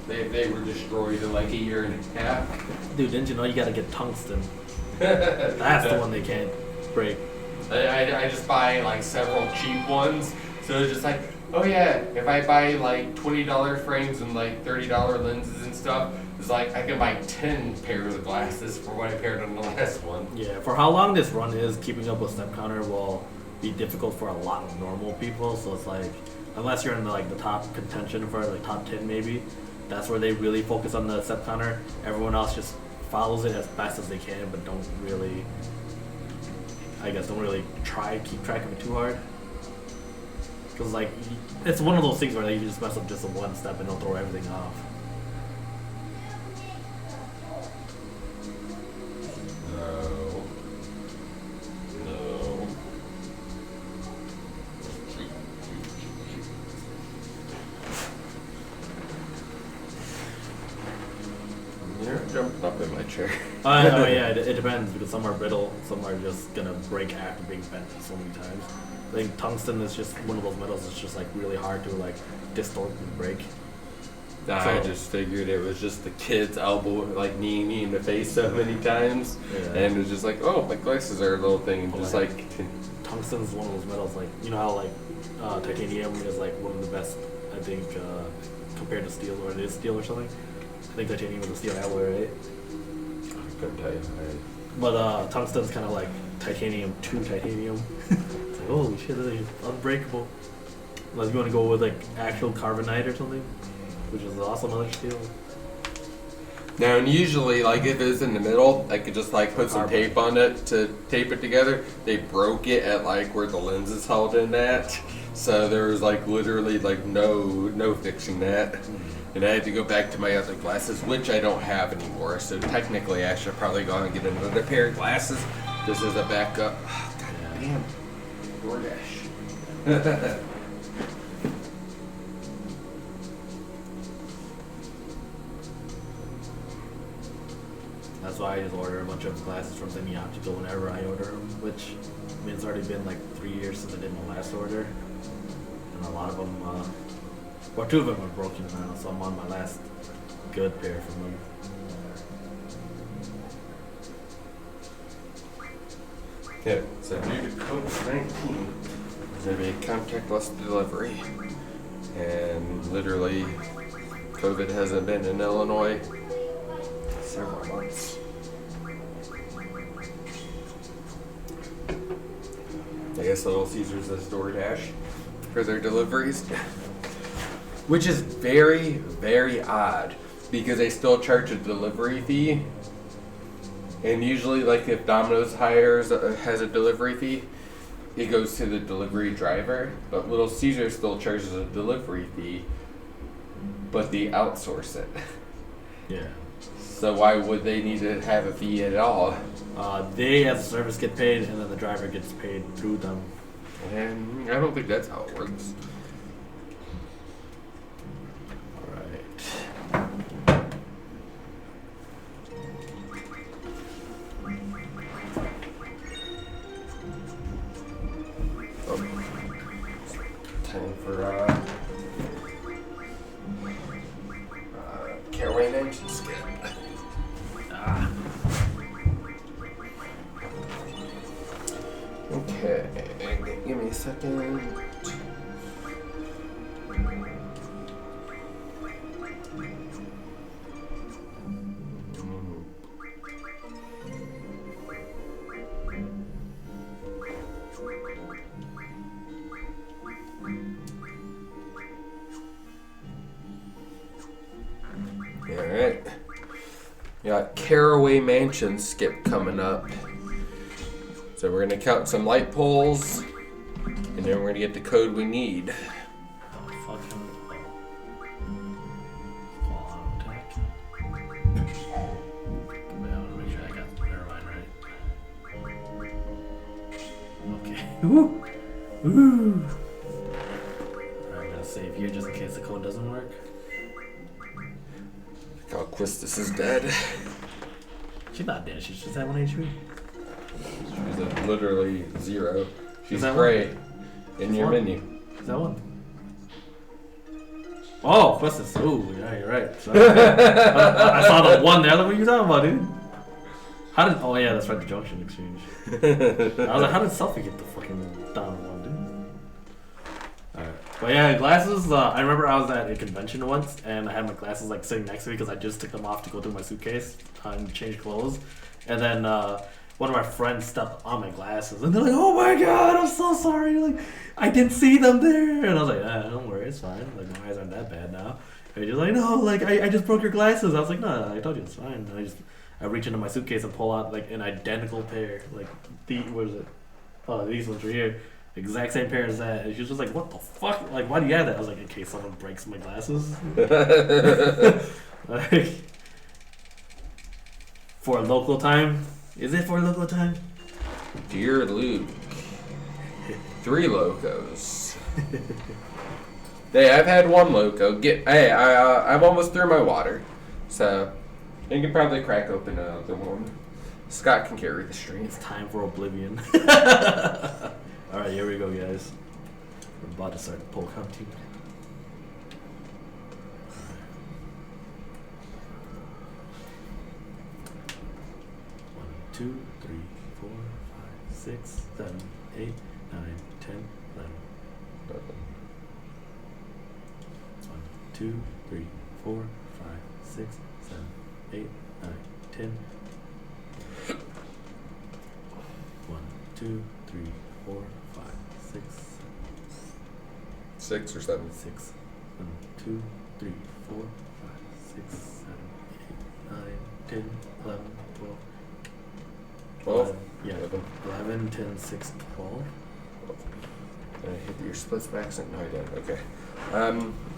They were destroyed in like a year and a half. Dude, didn't you know you gotta get tungsten? That's the one they can't break. I just buy like several cheap ones. So it's just like, oh yeah, if I buy like $20 frames and like $30 lenses and stuff, it's like I can buy 10 pairs of glasses for what I paired on the last one. Yeah, for how long this run is, keeping up with step counter will be difficult for a lot of normal people. So it's like, unless you're in the top contention for like top 10 maybe, that's where they really focus on the step counter. Everyone else just follows it as fast as they can, but don't really, don't really keep track of it too hard. Because like, it's one of those things where you just mess up just a one step and it'll throw everything off. No. You're jumping up in my chair. Oh yeah, it depends, because some are brittle, some are just gonna break after being bent so many times. I think tungsten is just one of those metals that's just like really hard to like distort and break. I just figured it was just the kid's elbow, like kneeing me in the face so many times, Yeah. and it was just like, oh, my glasses are a little thing, and just like, Tungsten is one of those metals, like, you know how like titanium is like one of the best, I think, compared to steel, or it is steel or something. I think titanium is a steel alloy, right? I couldn't tell you. But tungsten's kind of like titanium to titanium. It's like, holy shit, they're unbreakable. Unless you want to go with like actual carbonite or something, which is also another steel. Now, and usually, like, if it was in the middle, I could just, like, put some tape on it to tape it together. They broke it at, like, where the lens is held in at. So there was, like, literally, like, no fixing that. And I had to go back to my other glasses, which I don't have anymore. So technically, I should probably go and get another pair of glasses just as a backup. Oh, God damn. DoorDash. That's why I just order a bunch of glasses from Semi Optical whenever I order them, which I mean, it's already been like 3 years since I did my last order. And a lot of them, well, 2 of them are broken now, so I'm on my last good pair from them. Yeah, so due to COVID-19, there's going to be a contactless delivery. And literally, COVID hasn't been in Illinois several months. I guess Little Caesars does DoorDash for their deliveries. which is very, very odd because they still charge a delivery fee. And usually, like if Domino's has a delivery fee, it goes to the delivery driver. But Little Caesar still charges a delivery fee, but they outsource it. Yeah. So why would they need to have a fee at all? They, as a service, get paid, and then the driver gets paid through them. And I don't think that's how it works. All right. Oh. Time for Caraway Mansion skip. Ah. Okay, give me a second. Alright. We got Caraway Mansion skip coming up. So we're gonna count some light poles, and then we're gonna get the code we need. Oh, fuck him. Call out attack. I want to make sure I got the airline right. Okay. Woo! Woo! Alright, I'm gonna save here just in case the code doesn't work. Calquistus is dead. She's not dead, she's just at 1 HP. She's literally 0. She's that gray in your one? menu. Is that one? Oh, what's this? Ooh, yeah, you're right. Sorry. I saw the one there. What are you talking about, dude? How did? Oh yeah, that's right. The junction exchange. I was like, how did Selfie get the fucking down one, dude? All right, but yeah, glasses. I remember I was at a convention once, and I had my glasses like sitting next to me because I just took them off to go through my suitcase and change clothes, and then one of my friends stepped on my glasses, and they're like, "Oh my god, I'm so sorry! Like, I didn't see them there." And I was like, "Don't worry, it's fine. Like, my eyes aren't that bad now." And he's like, "No, like, I just broke your glasses." I was like, "No, I told you it's fine." And I reach into my suitcase and pull out like an identical pair, like what is it? Oh, these ones right here, exact same pair as that. And she was just like, "What the fuck? Like, why do you have that?" I was like, "In case someone breaks my glasses." Like, for local time. Is it for local time? Dear Luke, 3 locos. Hey, I've had 1 loco. I'm almost through my water, so you can probably crack open another one. Scott can carry the stream. It's time for oblivion. Alright, here we go, guys. We're about to start poll counting. One, 2, 3, 4, 5, 6, 7, 8, 9, 10, 11. 1, 2, 3, 4, 5, 6, 7, 8, 9, 10. 1, 2, 3, 4, 5, 6, 6 or 7. 6. 1, 2, 3, 4, 5, 6, 7, 8, 9, 10, 11, 12. 12? Yeah. 11, 10, 6, 12. Did I hit your splits by accident? No, I didn't. Okay.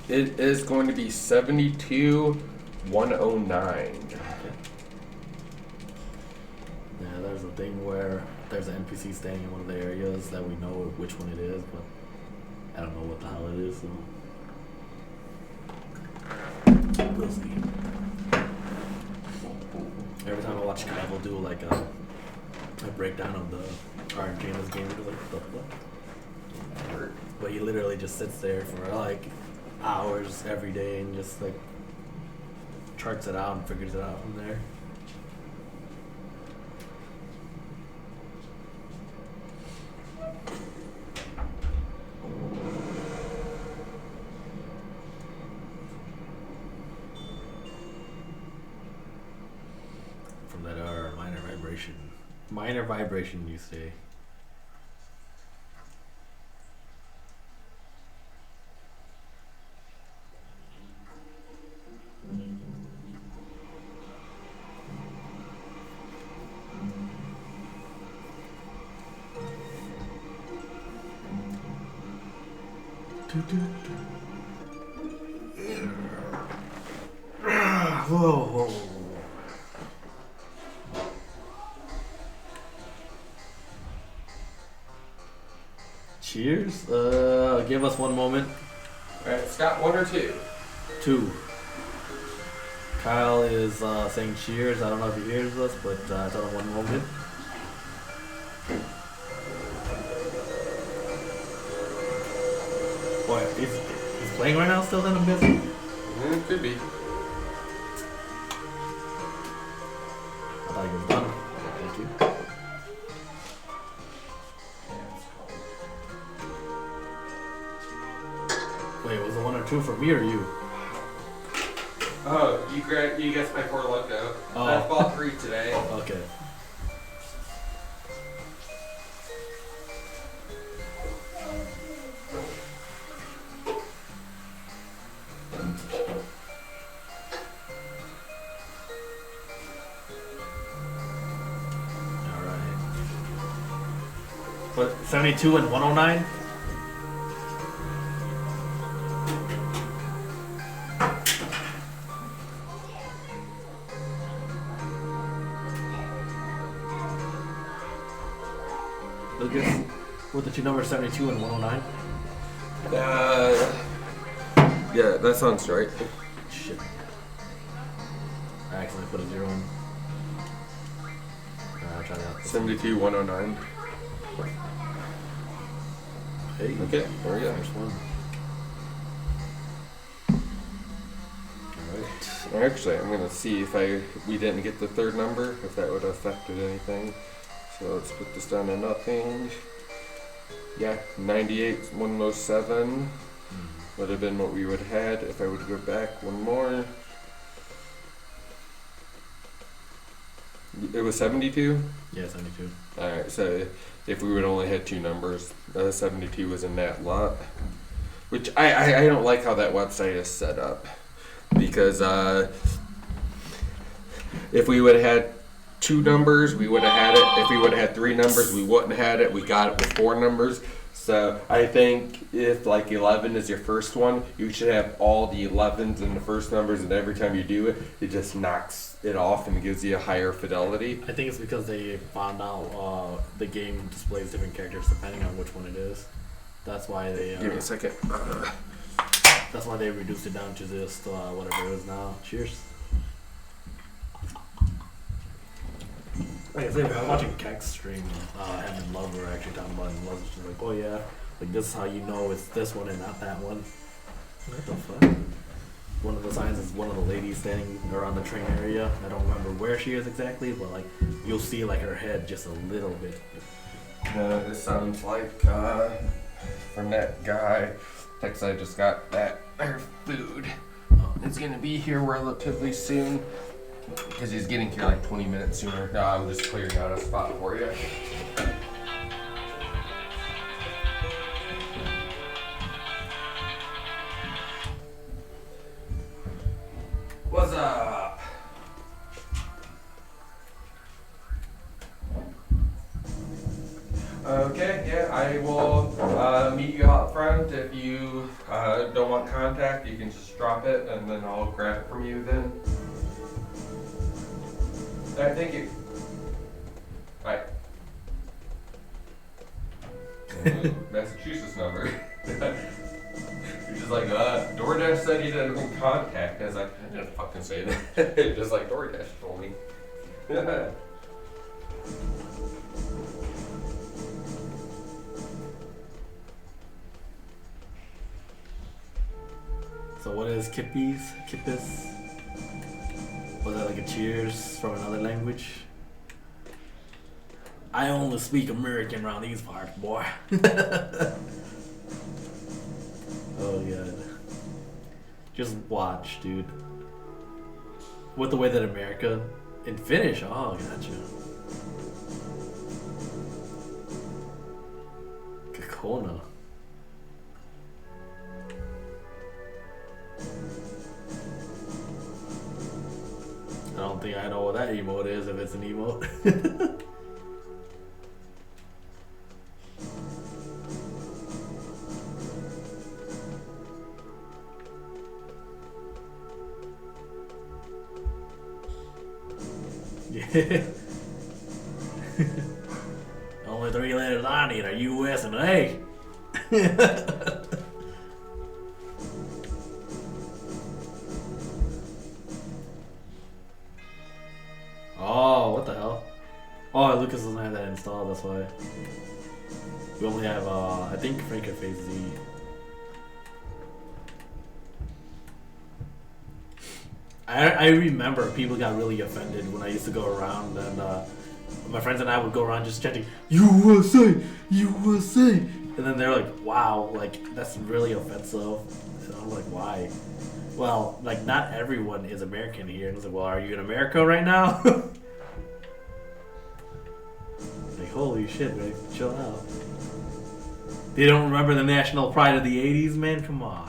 It is going to be 72,109. Yeah, there's a thing where there's an NPC staying in one of the areas that we know which one it is, but I don't know what the hell it is, so we'll see. Every time I watch Cavill do like a breakdown of the RNG in this game, it's like, what the fuck? But he literally just sits there for like hours every day and just like charts it out and figures it out from there. From that minor vibration. Minor vibration, you say. Whoa. Cheers. Give us one moment. Alright, Scott, 1 or 2? 2. Kyle is saying cheers. I don't know if he hears us, but tell him one moment. Boy, he's playing right now still, then I'm guessing? Could be. I thought he was done. Okay, thank you. Wait, was it 1 or 2 for me or you? Oh, you guessed my Four Loko. Oh. I bought 3 today. Okay. Alright. But 72 and 109? Lucas, what the two numbers 72 and 109? Yeah, that sounds right. Shit. I accidentally put a 0 in. I'll try that. 72, 109. Hey. Okay, there we go. First one. Alright. Actually, I'm gonna see if we didn't get the third number, if that would have affected anything. So let's put this down to nothing. Yeah, 98, 107 would have been what we would have had if I would go back one more. It was 72? Yeah, 72. Alright, so if we would only had 2 numbers, 72 was in that lot. Which I don't like how that website is set up. Because if we would have had 2 numbers, we would have had it. If we would have had 3 numbers, we wouldn't have had it. We got it with 4 numbers. So I think if like 11 is your first one, you should have all the 11s in the first numbers, and every time you do it, it just knocks it off and gives you a higher fidelity. I think it's because they found out the game displays different characters depending on which one it is. That's why they. Give me a second. That's why they reduced it down to just whatever it is now. Cheers. Like I said, I was watching Keck's stream, him and Love were actually talking about it, and Love was just like, oh yeah, like this is how you know it's this one and not that one. What the fuck? One of the signs is one of the ladies standing around the train area. I don't remember where she is exactly, but like you'll see like her head just a little bit. This sounds like from that guy. Text I just got that their food. It's gonna be here relatively soon. Because he's getting here like 20 minutes sooner. No, I'm just clearing out a spot for you. What's up? Okay, yeah, I will meet you out front. If you don't want contact, you can just drop it and then I'll grab it from you then. Alright, thank you. Bye. Massachusetts number. You're just like, DoorDash said you didn't have contact. I was like, I didn't fucking say that. Just like DoorDash told me. So what is Kippis? Kippis? Was that like a cheers from another language? I only speak American around these parts, boy. Oh god. Just watch, dude. With the way that America in Finnish, oh gotcha. Kakona. I don't think I know what that emote is, if it's an emote. Only 3 letters I need are U, S, and A. Oh, what the hell? Oh, Lucas doesn't have that installed, that's why. We only have, I think Frank at Phase Z. I remember people got really offended when I used to go around and my friends and I would go around just chanting, USA! USA! And then they're like, wow, like, that's really offensive. And I'm like, why? Well, like, not everyone is American here. And I was like, well, are you in America right now? Like, holy shit, man, chill out. They don't remember the national pride of the 80s, man? Come on.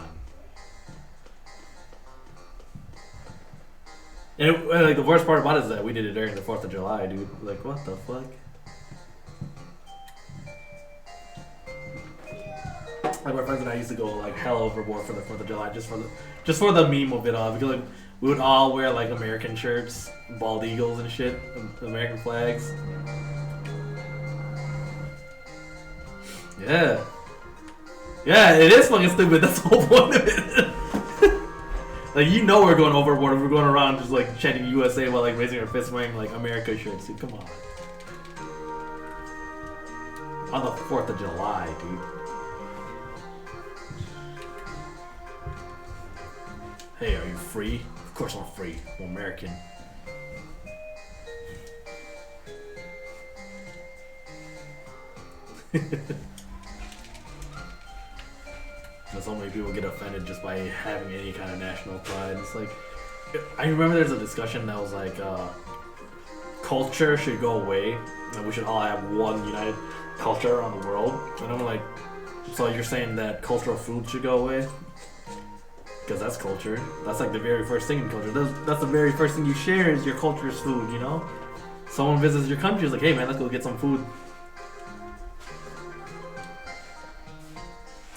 And like, the worst part about it is that we did it during the 4th of July, dude. Like, what the fuck? Like, my friends and I used to go like hell overboard for the 4th of July just for the meme of it all, because like we would all wear like American shirts, bald eagles and shit, American flags. Yeah. Yeah, it is fucking stupid. That's the whole point of it. Like, you know we're going overboard if we're going around just like chanting USA while like raising our fists wearing like America shirts, dude. Come on. On the 4th of July, dude. Hey, are you free? Of course I'm free. I'm American. So many people get offended just by having any kind of national pride. It's like, I remember there's a discussion that was like, culture should go away, and we should all have one united culture around the world. And I'm like, so you're saying that cultural food should go away? Because that's culture. That's like the very first thing in culture. That's the very first thing you share is your culture's food, you know? Someone visits your country, is like, hey man, let's go get some food.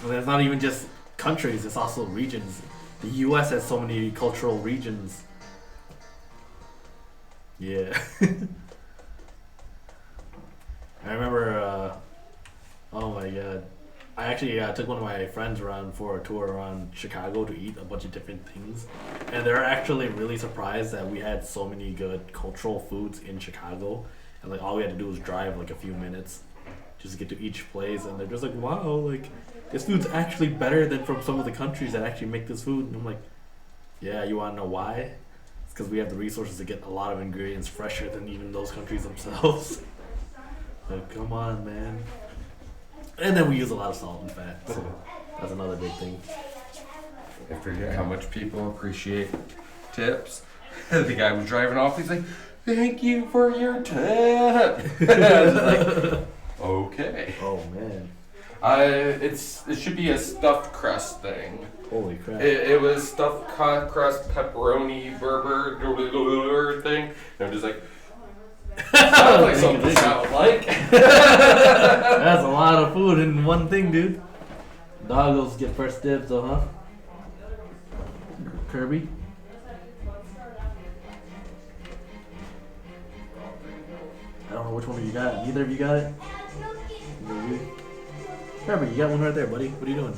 And it's not even just countries, it's also regions. The US has so many cultural regions. Yeah. I remember, oh my god. I actually took one of my friends around for a tour around Chicago to eat a bunch of different things. And they're actually really surprised that we had so many good cultural foods in Chicago. And like all we had to do was drive like a few minutes just to get to each place. And they're just like, wow, like this food's actually better than from some of the countries that actually make this food. And I'm like, yeah, you want to know why? It's because we have the resources to get a lot of ingredients fresher than even those countries themselves. Like, come on, man. And then we use a lot of salt and fat, so that's another big thing. I forget how much people appreciate tips. The guy was driving off, he's like, thank you for your tip. I was like, okay. Oh, man. It should be a stuffed crust thing. Holy crap. It was stuffed crust pepperoni burger thing. And I'm just like, sounds like something sounds like. That's a lot of food in one thing, dude. Doggos get first dibs, though, huh? Kirby? I don't know which one of you got it. Neither of you got it? Neither of you? Kirby, you got one right there, buddy. What are you doing?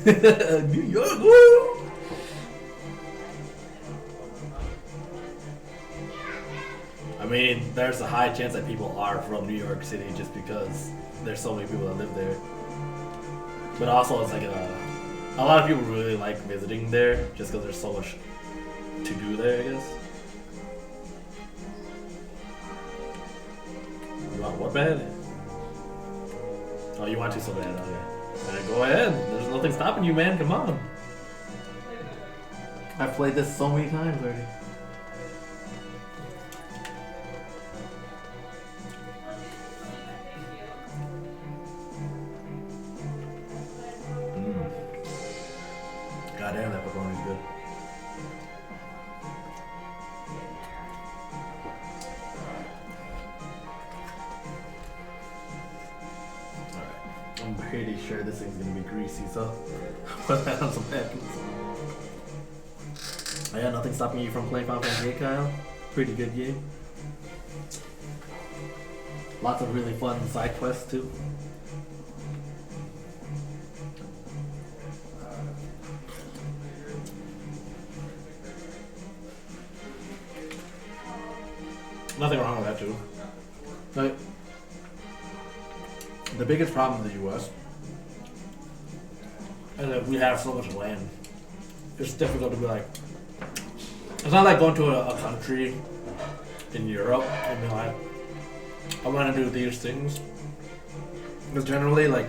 New York, woo! I mean, there's a high chance that people are from New York City just because there's so many people that live there. But also, it's like a lot of people really like visiting there just because there's so much to do there, I guess. You want what bad? Oh, you want to so bad, okay. Alright, go ahead. There's nothing stopping you, man. Come on. I've played this so many times already. God damn, that pepperoni's good. Alright. I'm pretty sure this thing's gonna be greasy, so put that on some napkins. Oh yeah, nothing stopping you from playing Final Fantasy VIII, Kyle. Pretty good game. Lots of really fun side quests too. Nothing wrong with that too. Like, the biggest problem in the US is that we have so much land. It's difficult to be like, it's not like going to a country in Europe and be like, I want to do these things. Because generally, like,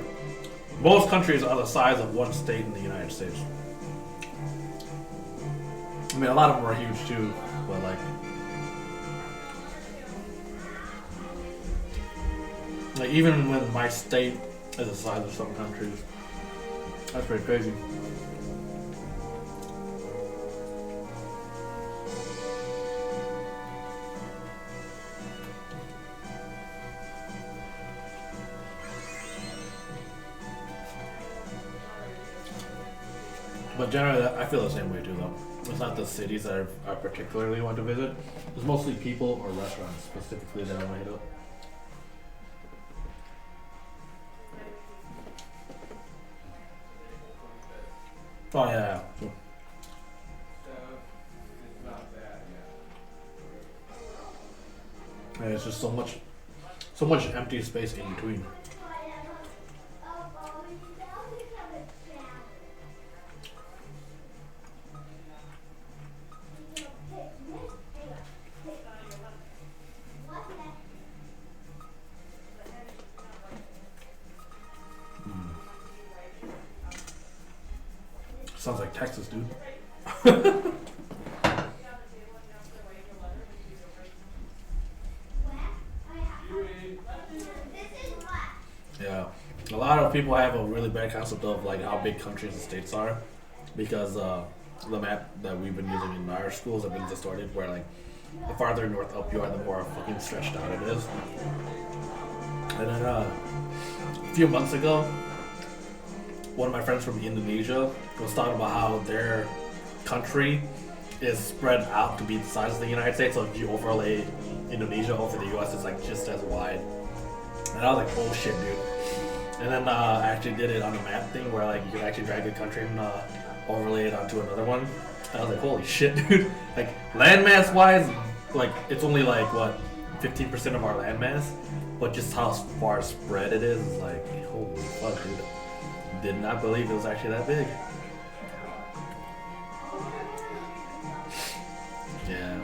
most countries are the size of one state in the United States. I mean, a lot of them are huge too, but like even when my state is the size of some countries, that's pretty crazy. But generally, I feel the same way too, though. It's not the cities that I particularly want to visit. It's mostly people or restaurants specifically that I want to hit up. Oh yeah. And it's just so much empty space in between. Sounds like Texas, dude. Yeah, a lot of people have a really bad concept of like how big countries and states are, because the map that we've been using in our schools have been distorted, where like the farther north up you are, the more fucking stretched out it is. And then a few months ago, one of my friends from Indonesia was talking about how their country is spread out to be the size of the United States, so if you overlay Indonesia over the US, it's like just as wide. And I was like, oh shit, dude. And then I actually did it on a map thing where like you could actually drag a country and overlay it onto another one. And I was like, holy shit, dude. Like landmass wise, like it's only like what, 15% of our landmass, but just how far spread it is like, holy fuck, dude. Did not believe it was actually that big. Yeah.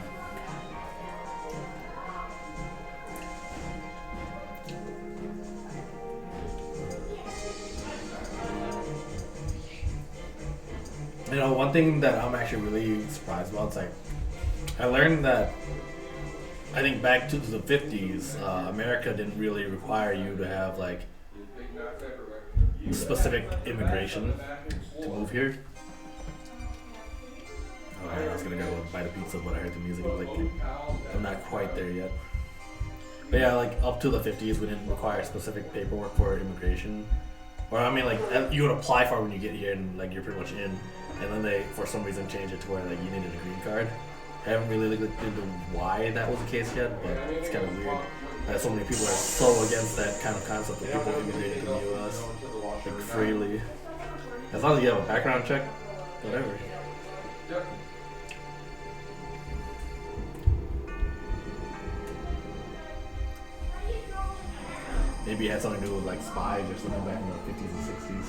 You know, one thing that I'm actually really surprised about is like, I learned that I think back to the 50s, America didn't really require you to have like specific immigration to move here. Oh, I was gonna go buy the pizza, but I heard the music. I was like, I'm not quite there yet. But yeah, like up to the 50s, we didn't require specific paperwork for immigration. Or I mean, like you would apply for it when you get here, and like you're pretty much in. And then they, for some reason, changed it to where like you needed a green card. I haven't really looked into why that was the case yet, but it's kind of weird that so many people are so against that kind of concept of people immigrating to the U.S. like freely. As long as you have a background check, whatever. Maybe it had something to do with like spies or something back in the 50s and 60s.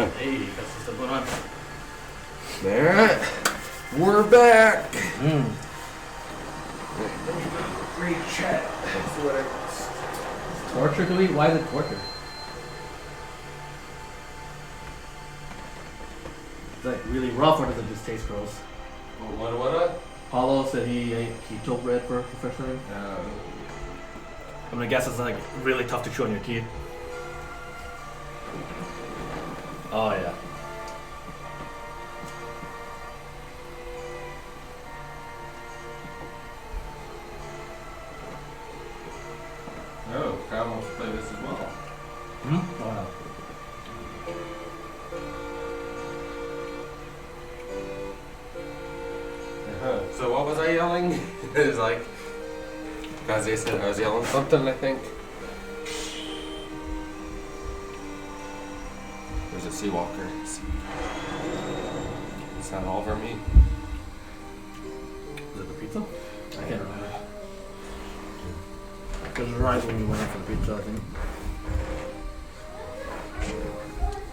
Hey, that's what's going on. Alright, we're back. Mm. Great chat. That's what I Torture to eat? Why is it torture? Is that really rough or does it just taste gross? What? Paulo said he ate keto bread for first time. I'm gonna guess it's like really tough to chew on your teeth. Oh yeah. Oh, Kyle wants to play this as well. Hmm? Wow. So what was I yelling? It was like, because they said I was yelling something, I think. There's a sea walker. It's not all over me. Is it the pizza? I can't remember. Because it was right when we went out for the pizza, I think.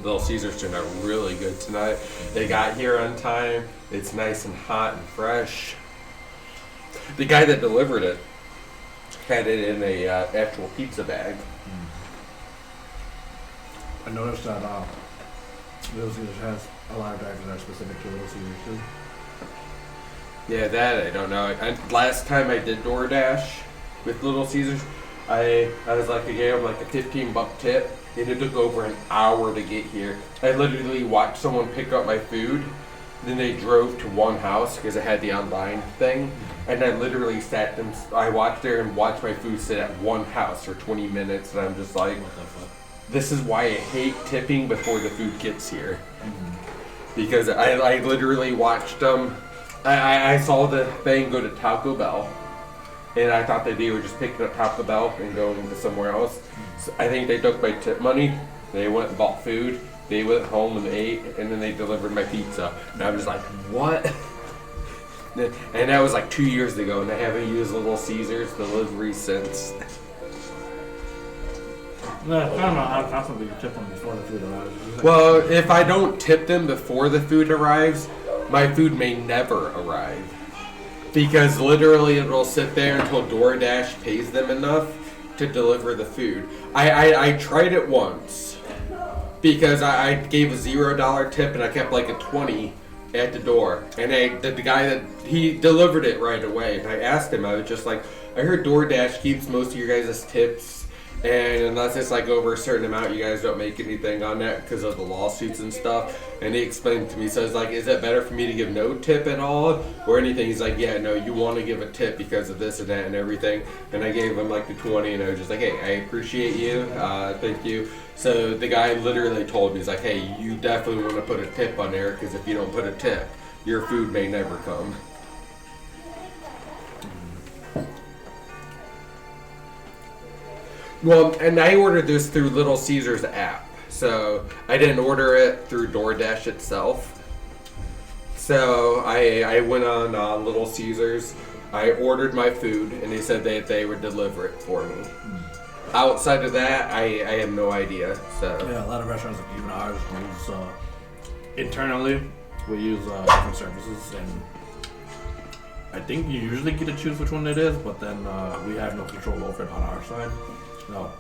Little Caesars turned out really good tonight. They got here on time. It's nice and hot and fresh. The guy that delivered it had it in a actual pizza bag. I noticed that Little Caesars has a lot of drivers that are specific to Little Caesars too. Yeah, that I don't know. Last time I did DoorDash with Little Caesars, I was like, I gave him like a $15 tip, and it took over an hour to get here. I literally watched someone pick up my food, then they drove to one house because I had the online thing, and I literally sat them. I watched there and watched my food sit at one house for 20 minutes, and I'm just like, What the fuck? this is why I hate tipping before the food gets here. Because I literally watched them. I saw the thing go to Taco Bell, and I thought that they were just picking up Taco Bell and going to somewhere else. So I think they took my tip money, they went and bought food, they went home and ate, and then they delivered my pizza. And I'm just like, what? And that was like 2 years ago, and I haven't used Little Caesars delivery since. No, I don't know how constantly you tip them before the food arrives. Well, if I don't tip them before the food arrives, my food may never arrive. Because literally it'll sit there until DoorDash pays them enough to deliver the food. I tried it once because I gave a $0 tip and I kept like a 20 at the door. And the guy that he delivered it right away. And I asked him, I was just like, I heard DoorDash keeps most of your guys' tips. And unless it's like over a certain amount, you guys don't make anything on that because of the lawsuits and stuff. And he explained to me, so I was like, is it better for me to give no tip at all or anything? He's like, yeah, no, you want to give a tip because of this and that and everything. And I gave him like the 20 and I was just like, hey, I appreciate you. Thank you. So the guy literally told me, he's like, hey, you definitely want to put a tip on there because if you don't put a tip, your food may never come. Well, and I ordered this through Little Caesars app, so I didn't order it through DoorDash itself. So I went on Little Caesars, I ordered my food, and they said they would deliver it for me. Outside of that, I have no idea. So Yeah, a lot of restaurants, even ours, use internally. We use different services, and I think you usually get to choose which one it is, but then we have no control over it on our side. No,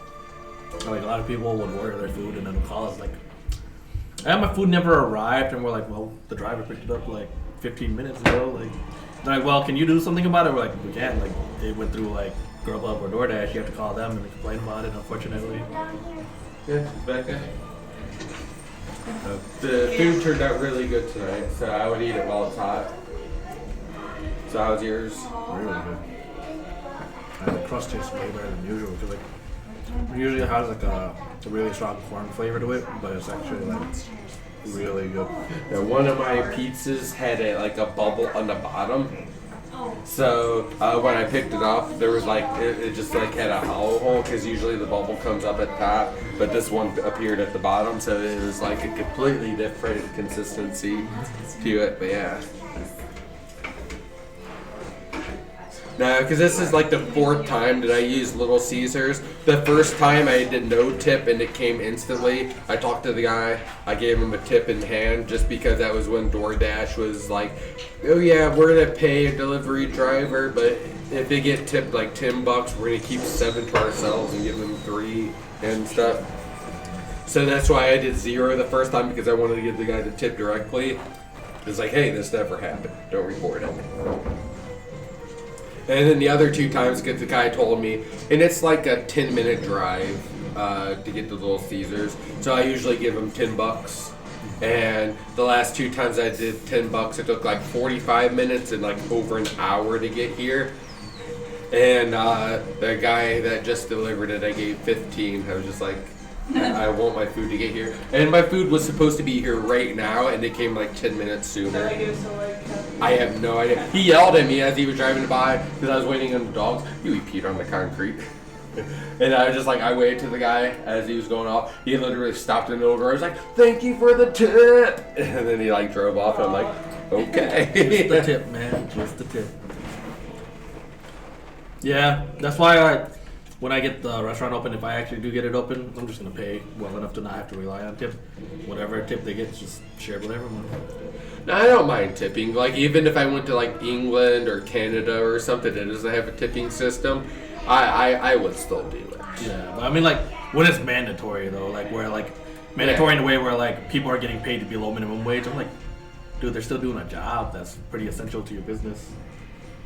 like a lot of people would order their food and then call us like, my food never arrived, and we're like, well, the driver picked it up like 15 minutes ago. Like, they're like, well, can you do something about it? We're like, we can't. Like, they went through like Grubhub or DoorDash. You have to call them and complain about it. Unfortunately. Down here. yeah, it's back there. The food turned out really good tonight, so I would eat it while it's hot. So how's yours? Really good. And the crust tastes way better than usual because like it usually has like a really strong corn flavor to it, but it's actually like really good. Now, one of my pizzas had like a bubble on the bottom. So when I picked it up, there was like it just like had a hollow hole because usually the bubble comes up at top, but this one appeared at the bottom, so it was like a completely different consistency to it. But yeah. No, because this is like the 4th time that I used Little Caesars. The first time I did no tip and it came instantly. I talked to the guy. I gave him a tip in hand just because that was when DoorDash was like, oh yeah, we're going to pay a delivery driver, but if they get tipped like $10, we're going to keep 7 to ourselves and give them 3 and stuff. So that's why I did 0 the first time, because I wanted to give the guy the tip directly. It's like, hey, this never happened. Don't report it. And then the other 2 times, because the guy told me, and it's like a 10-minute drive to get to Little Caesars. So I usually give him $10. And the last 2 times I did $10, it took like 45 minutes and like over an hour to get here. And the guy that just delivered it, I gave 15. I was just like, I want my food to get here. And my food was supposed to be here right now, and it came like 10 minutes sooner. Like it was so like. I have no idea. He yelled at me as he was driving by because I was waiting on the dogs. You peed on the concrete. And I was just like, I waited to the guy as he was going off. He literally stopped in the middle of the road. I was like, thank you for the tip. And then he like drove off. And I'm like, okay. Just the tip, man. Just the tip. Yeah, that's why when I get the restaurant open, if I actually do get it open, I'm just going to pay well enough to not have to rely on tip. Whatever tip they get, just share with everyone. No, I don't mind tipping. Like, even if I went to like England or Canada or something that doesn't have a tipping system, I would still do it. Yeah, but I mean, like, when it's mandatory, though, like, where, like, mandatory in a way where, like, people are getting paid to below minimum wage, I'm like, dude, they're still doing a job that's pretty essential to your business.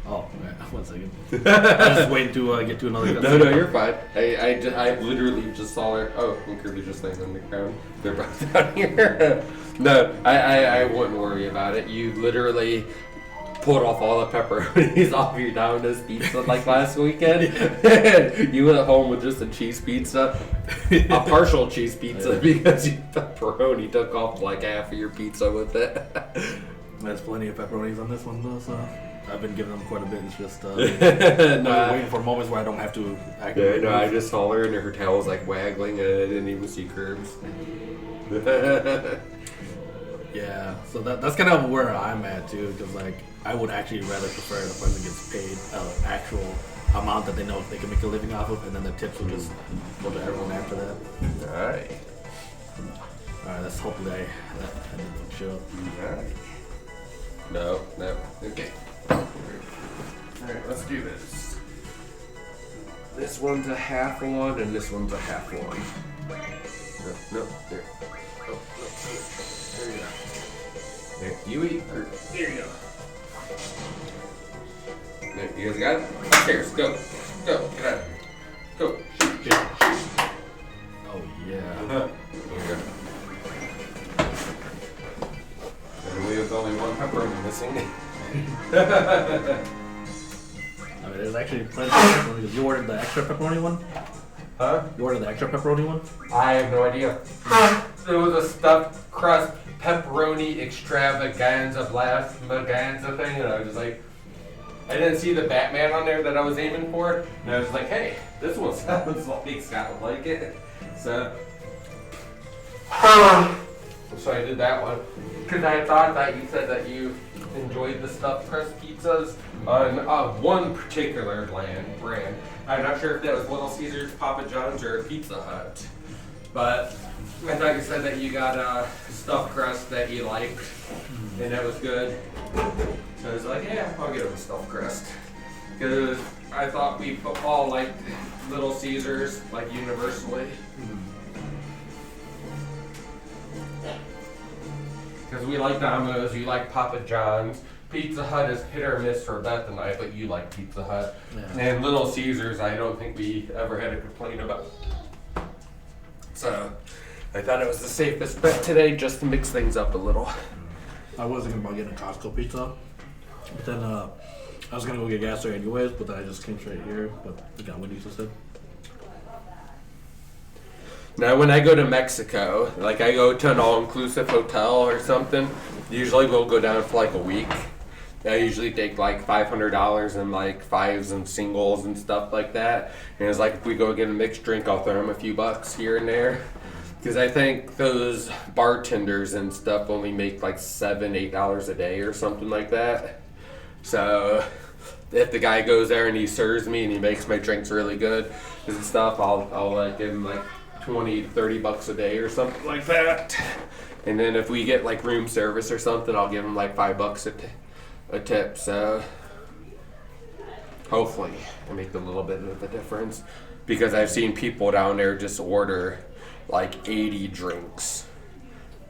Oh, man, 1 second. I was just waiting to get to another. No, you're fine. I literally just saw her. Oh, and Kirby just laying on the ground. They're both down here. No, I wouldn't worry about it. You literally pulled off all the pepperonis off your Domino's pizza like last weekend. You went home with just a cheese pizza, a partial cheese pizza, because your pepperoni took off like half of your pizza with it. There's plenty of pepperonis on this one, though, so I've been giving them quite a bit. It's just No, I'm waiting for moments where I don't have to activate. I just saw her and her tail was like waggling and I didn't even see curves. Yeah, so that's kind of where I'm at too, because like I would actually rather prefer the person gets paid an actual amount that they know they can make a living off of, and then the tips will just go to everyone after that. Alright. Alright, let's hopefully I didn't show up. Alright. No. Okay. Alright, let's do this. This one's a half one and this one's a half one. No, there. Oh, no, there you go. There, you eat. There you go. There, you guys got it? Upstairs, go. Go, get out. Go. Shoot. Oh yeah. There you go. And we have only one pepperoni missing. I mean, there's actually plenty of pepperoni. You ordered the extra pepperoni one? Huh? You ordered the extra pepperoni one? I have no idea. It was a stuffed crust pepperoni extravaganza thing, and I was just like, I didn't see the Batman on there that I was aiming for, and I was like, hey, this one sounds like Scott would like it. So I did that one because I thought that you said that you enjoyed the stuffed crust pizzas on one particular brand. I'm not sure if that was Little Caesars, Papa John's, or Pizza Hut, but I thought you said that you got a stuffed crust that you liked, and that was good. So I was like, yeah, I'll get him a stuffed crust. Because I thought we all liked Little Caesars, like universally. Because we like Domino's, you like Papa John's. Pizza Hut is hit or miss for Beth and I, but you like Pizza Hut. Yeah. And Little Caesars, I don't think we ever had a complaint about. So I thought it was the safest bet today, just to mix things up a little. I was thinking about getting a Costco pizza, but then I was gonna go get gas there anyways, but then I just came straight here, but we got Wendy's instead. Now, when I go to Mexico, like I go to an all-inclusive hotel or something, usually we'll go down for like a week. I usually take like $500 in like fives and singles and stuff like that. And it's like if we go get a mixed drink, I'll throw them a few bucks here and there. Because I think those bartenders and stuff only make like $7, $8 a day or something like that. So if the guy goes there and he serves me and he makes my drinks really good and stuff, I'll like give him like 20 to 30 bucks a day or something like that. And then if we get like room service or something, I'll give him like $5 a tip. So hopefully I make a little bit of a difference, because I've seen people down there just order like 80 drinks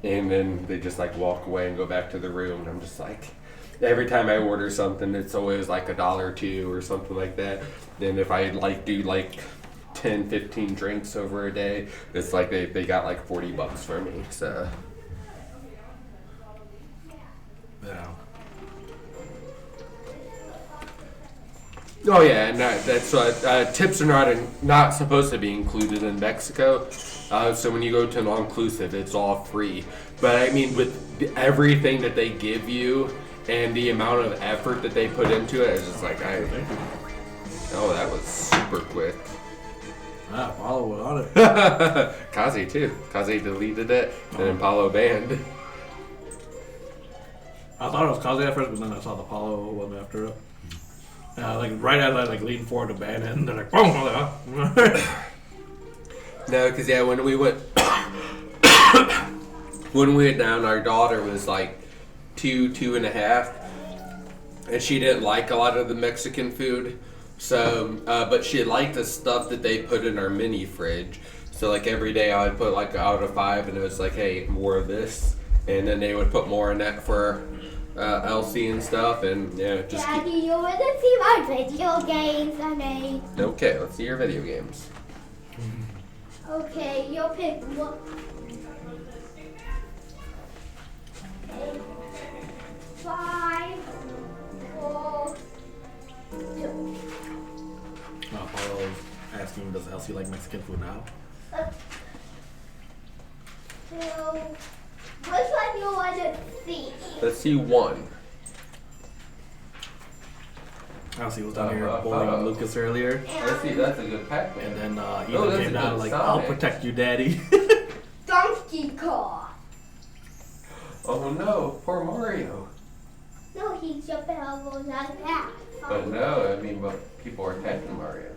and then they just like walk away and go back to the room, and I'm just like, every time I order something, it's always like $1 or $2 or something like that. Then if I like do like 10, 15 drinks over a day, it's like they got like $40 for me. So Yeah. oh yeah, and that's what tips are not supposed to be included in Mexico. So when you go to an all-inclusive, it's all free. But I mean, with everything that they give you and the amount of effort that they put into it, it's just like Thank you. oh, that was super quick. Ah, Paulo was on it. Kazi too. Kazi deleted it, and then Paulo banned. I thought it was Kazi at first, but then I saw the Paulo one after it. Like right as I like leaned forward to ban it, and they're like, boom! I'm like, oh. No, because yeah, when we went down, our daughter was like 2.5, and she didn't like a lot of the Mexican food. So, but she liked the stuff that they put in our mini fridge. So like every day I would put like out of 5, and it was like, hey, more of this, and then they would put more in that for Elsie and stuff, and yeah, just Daddy, you want to see my video games I made? okay, let's see your video games. Okay, you'll pick one. Okay. 5, 4, 2. Paulo's asking, does Elsie like Mexican food now? So, which one you want to see? Let's see 1. Elsie was down here bullying Lucas earlier, Let's see, that's a good pack, and man. then Oh, Ethan that's came a down good like, Sonic. I'll protect you, Daddy. Donkey Kong. Oh no, poor Mario. No, he's jumping over that path. But no, I mean, but people are attacking Mario.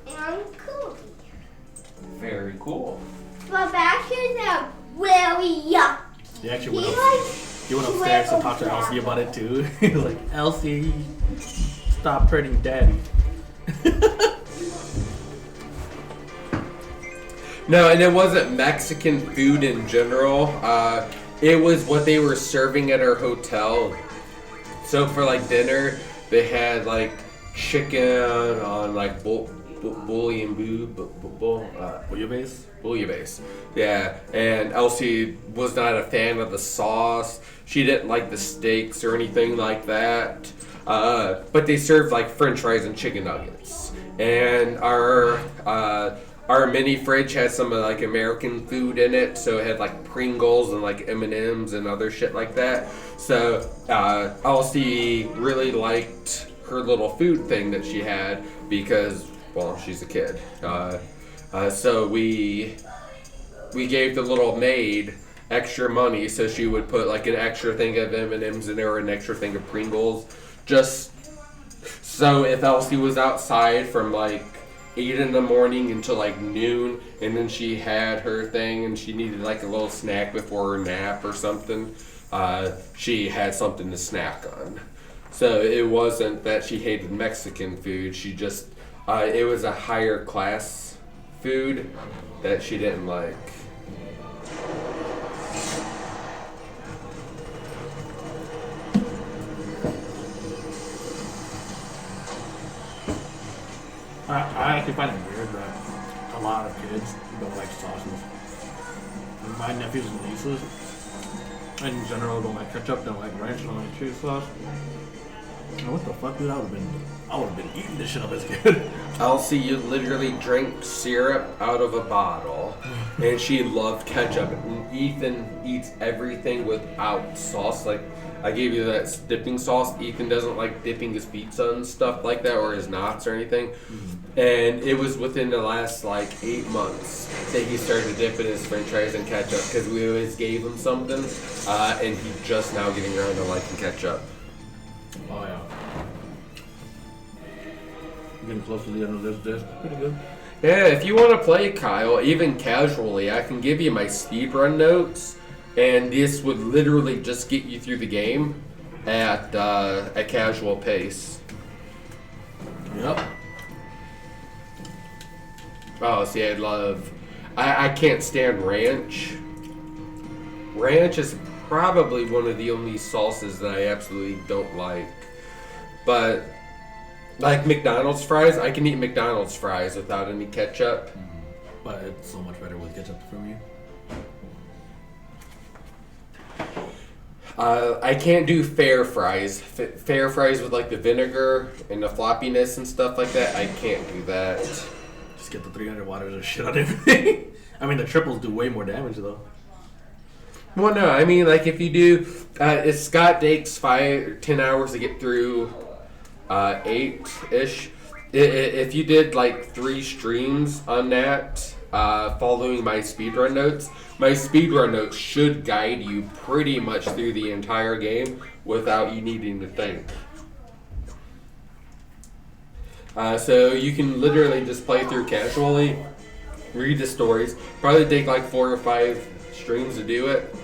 And Cody. Very cool. But back here, they're really yucky. He actually went upstairs to talk to Elsie about it too. He was like, Elsie, stop hurting Daddy. No, and it wasn't Mexican food in general. It was what they were serving at our hotel. So for like dinner, they had like chicken on like bouillabaisse. Yeah, and Elsie was not a fan of the sauce. She didn't like the steaks or anything like that. But they served like French fries and chicken nuggets. And our mini fridge had some of like American food in it, so it had like Pringles and like M&Ms and other shit like that. So Elsie really liked her little food thing that she had because, well, she's a kid. So we gave the little maid extra money, so she would put like an extra thing of M&Ms in there or an extra thing of Pringles, just so if Elsie was outside from like 8 in the morning until like noon, and then she had her thing and she needed like a little snack before her nap or something, she had something to snack on. So it wasn't that she hated Mexican food, she just, it was a higher class food that she didn't like. I actually find it weird that a lot of kids don't like sauces. My nephews and nieces, in general, don't like ketchup, don't like ranch, don't like cheese sauce. And what the fuck, dude? I would have been eating this shit up as a kid. Elsie, you literally drank syrup out of a bottle, and she loved ketchup. And Ethan eats everything without sauce. Like, I gave you that dipping sauce. Ethan doesn't like dipping his pizza and stuff like that, or his knots or anything. And it was within the last like 8 months that he started dipping his french fries in ketchup, because we always gave him something, and he's just now getting around to liking ketchup. Oh yeah. Getting close to the end of this disc. Pretty good. Yeah, if you want to play, Kyle, even casually, I can give you my speedrun notes, and this would literally just get you through the game at a casual pace. Yep. Oh, see, I can't stand ranch. Ranch is probably one of the only salsas that I absolutely don't like. But, like McDonald's fries, I can eat McDonald's fries without any ketchup. But it's so much better with ketchup for me. I can't do fair fries. Fair fries with like the vinegar and the floppiness and stuff like that, I can't do that. Just get the 300 waters of shit on everything. I mean, the triples do way more damage though. Well, no, I mean, like if you do, Scott takes 10 hours to get through 8-ish. If you did like 3 streams on that, following my speedrun notes should guide you pretty much through the entire game without you needing to think. So you can literally just play through casually, read the stories, probably take like 4 or 5 streams to do it,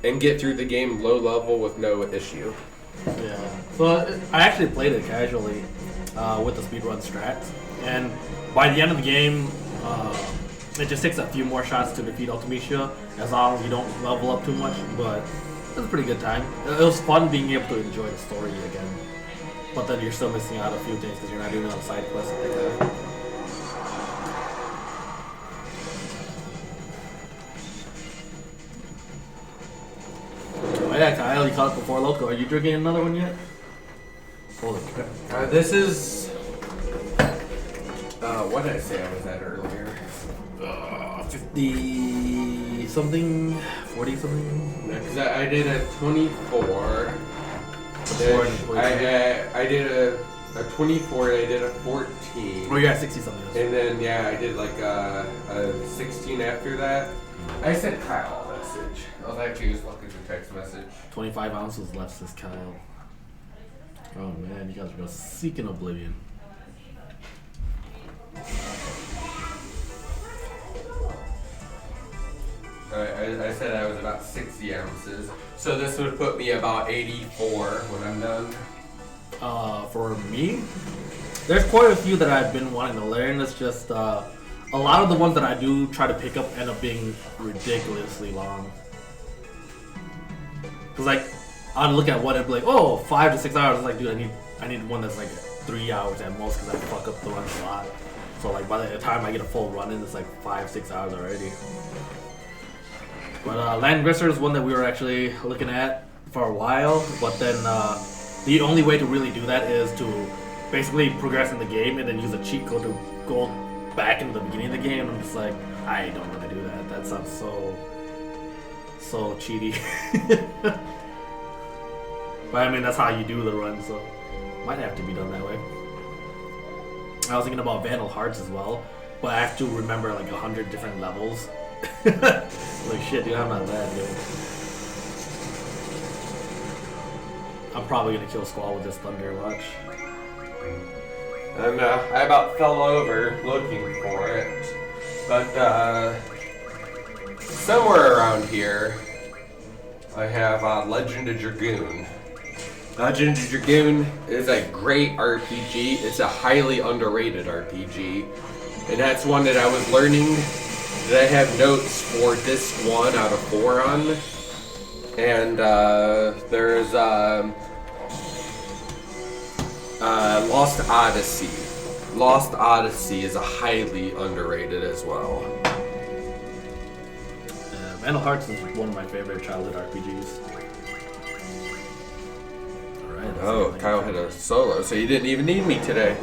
and get through the game low level with no issue. Yeah. So I actually played it casually with the speedrun strats, and by the end of the game, it just takes a few more shots to defeat Ultimecia, as long as you don't level up too much. But it was a pretty good time. It was fun being able to enjoy the story again. But then you're still missing out a few things because you're not doing it on side quests and things like that. Oh yeah, Kyle, you caught it before Loco. Are you drinking another one yet? Holy crap. This is... what did I say I was at earlier? 50 something, 40 something. Because I did a 24. Before I did a 24 and I did a 14. Oh, you're at 60 something. And then, yeah, I did like a 16 after that. I sent Kyle a message. I was actually just looking for text message. 25 ounces left, says Kyle. Oh man, you guys are just seeking oblivion. I said I was about 60 ounces. So this would put me about 84 when I'm done. For me, there's quite a few that I've been wanting to learn. It's just a lot of the ones that I do try to pick up end up being ridiculously long. Cause like I'd look at one and be like, oh, 5 to 6 hours. It's like, dude, I need one that's like 3 hours at most because I fuck up the run a lot. So like by the time I get a full run in, it's like 5-6 hours already. But Landgrisser is one that we were actually looking at for a while, but then the only way to really do that is to basically progress in the game and then use a cheat code to go back into the beginning of the game. I'm just like, I don't want to do that. That sounds so cheaty. But I mean, that's how you do the run, so might have to be done that way. I was thinking about Vandal Hearts as well, but I have to remember like 100 different levels. Like shit, dude, I'm not that good. I'm probably gonna kill Squall with this Thunder, watch. And I about fell over looking for it. But somewhere around here, I have Legend of Dragoon. Legend of Dragoon is a great RPG. It's a highly underrated RPG. And that's one that I was learning that I have notes for disc 1 out of 4 on. And there's Lost Odyssey. Lost Odyssey is a highly underrated as well. Vandal Hearts is one of my favorite childhood RPGs. Alright. Oh, Kyle had a solo, so you didn't even need me today.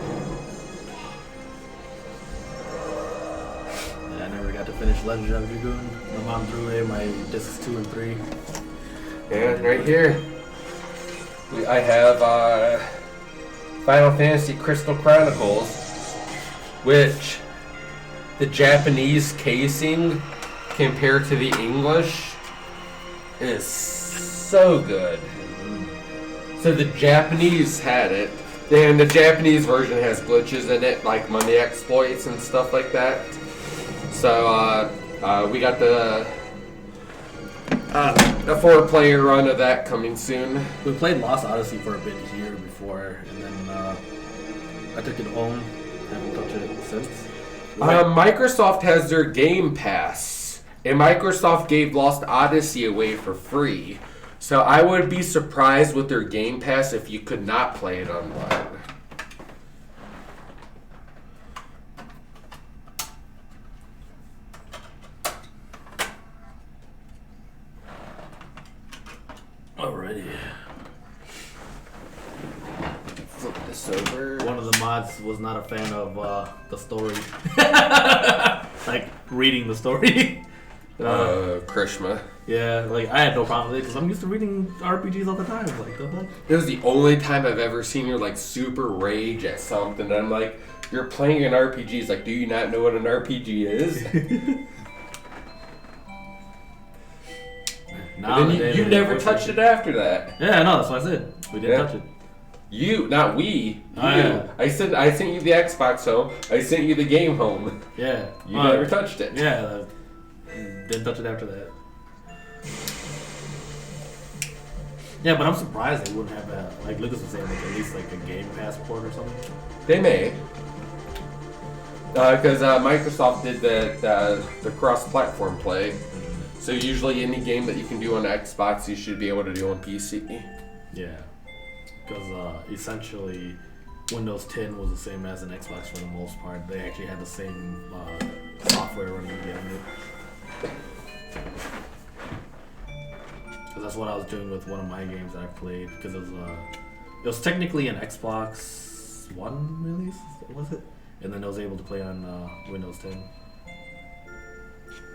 Yeah, I never got to finish Legend of Dragoon. I'm on through my discs 2 and 3. Yeah, right here. I have Final Fantasy Crystal Chronicles, which the Japanese casing compared to the English is so good. So the Japanese had it, and the Japanese version has glitches in it, like money exploits and stuff like that. So we got the 4-player run of that coming soon. We played Lost Odyssey for a bit here before, and then I took it home. Haven't touched it since. Microsoft has their Game Pass, and Microsoft gave Lost Odyssey away for free. So I would be surprised with their Game Pass if you could not play it online. Alrighty. Flip this over. One of the mods was not a fan of the story. Like, reading the story. Krishma. Yeah, like, I had no problem with it because I'm used to reading RPGs all the time. Like, the fuck? It was the only time I've ever seen her like super rage at something. And I'm like, you're playing an RPG. It's like, do you not know what an RPG is? And then you never touched it after that. Yeah, no, that's what I said. We didn't touch it. You, not we. You. Oh, yeah. I sent you the Xbox home. I sent you the game home. Yeah. You never touched it. Yeah, didn't touch it after that. Yeah, but I'm surprised they wouldn't have a, like Lucas was saying, like at least like a Game Passport or something. They may. Because Microsoft did the cross-platform play. So usually any game that you can do on Xbox, you should be able to do on PC. Yeah. Because essentially, Windows 10 was the same as an Xbox for the most part. They actually had the same software running behind it. Because that's what I was doing with one of my games that I played. Because it was technically an Xbox One release, was it? And then I was able to play on Windows 10.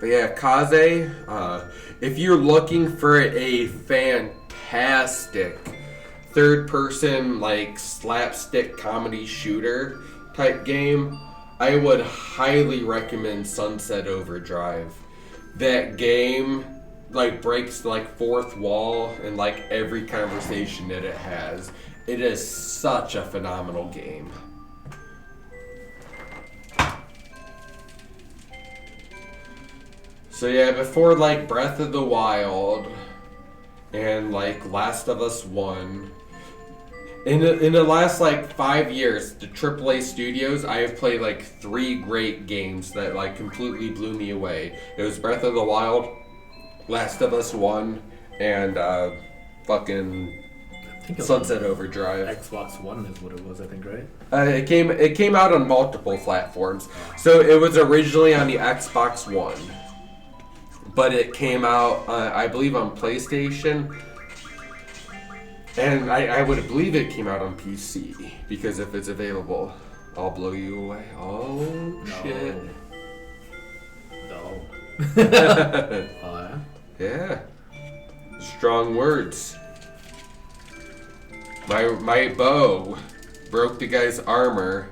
But yeah, Kaze, if you're looking for a fantastic third-person, like, slapstick comedy shooter type game, I would highly recommend Sunset Overdrive. That game, like, breaks the, like, fourth wall in, like, every conversation that it has. It is such a phenomenal game. So yeah, before like Breath of the Wild and like Last of Us 1, in the last like 5 years, the AAA studios, I have played like 3 great games that like completely blew me away. It was Breath of the Wild, Last of Us 1, and fucking Sunset Overdrive. Xbox One is what it was, I think, right? It came out on multiple platforms. So it was originally on the Xbox One. But it came out, I believe, on PlayStation, and I would believe it came out on PC, because if it's available, I'll blow you away. Oh, shit. No. Yeah. Strong words. My bow broke the guy's armor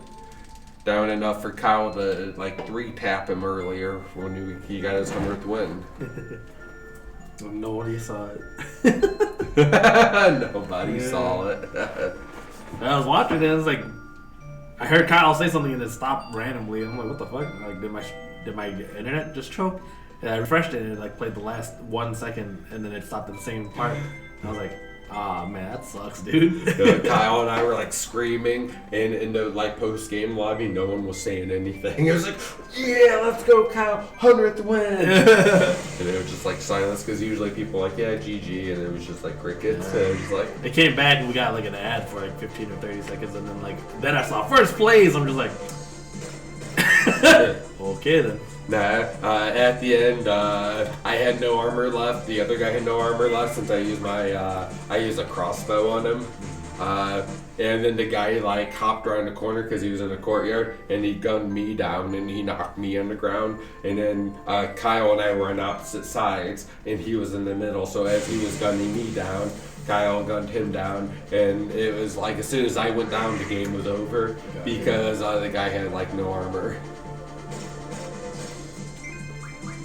down enough for Kyle to like 3-tap him earlier when he got his 100th win. Nobody saw it. Nobody saw it. I was watching it and it was like, I heard Kyle say something and it stopped randomly. I'm like, what the fuck? Like, did my internet just choke? And I refreshed it and it like played the last 1 second and then it stopped at the same part. And I was like, ah, man, that sucks, dude. Kyle and I were like screaming, and in the like post-game lobby, no one was saying anything. It was like, yeah, let's go, Kyle, 100th win. And it was just like silence, because usually people are like, yeah, GG, and it was just like crickets. And it was like, it came back and we got like an ad for like 15 or 30 seconds, and then I saw first plays. I'm just like, okay then. Nah, at the end, I had no armor left. The other guy had no armor left since I used I used a crossbow on him. And then the guy like hopped around the corner because he was in the courtyard, and he gunned me down and he knocked me on the ground. And then Kyle and I were on opposite sides, and he was in the middle. So as he was gunning me down, Kyle gunned him down, and it was like as soon as I went down, the game was over because the guy had like no armor.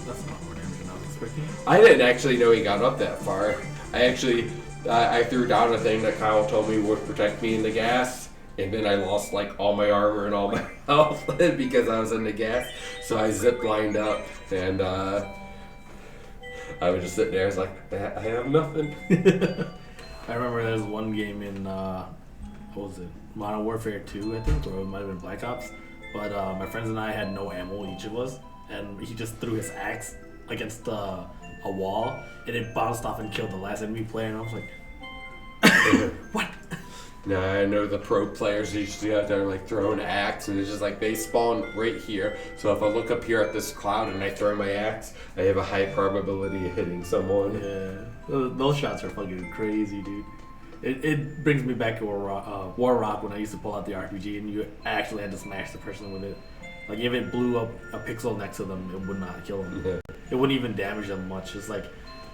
That's not more damage than I was expecting. I didn't actually know he got up that far. I actually I threw down a thing that Kyle told me would protect me in the gas, and then I lost like all my armor and all my health because I was in the gas. So I zip lined up, and I was just sitting there. I was like, I have nothing. I remember there was one game in what was it, Modern Warfare 2, I think, or it might have been Black Ops. But my friends and I had no ammo, each of us, and he just threw his axe against a wall, and it bounced off and killed the last enemy player. And I was like, what? Now I know the pro players usually out there like throwing axe, and it's just like they spawn right here. So if I look up here at this cloud and I throw my axe, I have a high probability of hitting someone. Yeah, those shots are fucking crazy, dude. It brings me back to War Rock when I used to pull out the RPG and you actually had to smash the person with it. Like if it blew up a pixel next to them, it would not kill them. Yeah. It wouldn't even damage them much. It's like,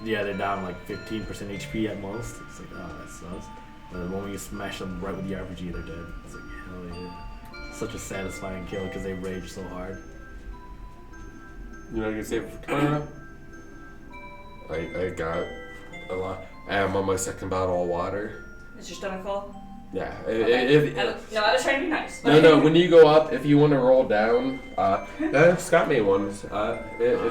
yeah, they're down like 15% HP at most. It's like, oh, that sucks. But when you smash them right with the RPG, they're dead. It's like, hell yeah. Such a satisfying kill because they rage so hard. You know, you can save it for tomorrow. I got a lot. I'm on my second bottle of water. Is your stomach full? Yeah. Okay. I was trying to be nice. No. When you go up, if you want to roll down, Scott made one. If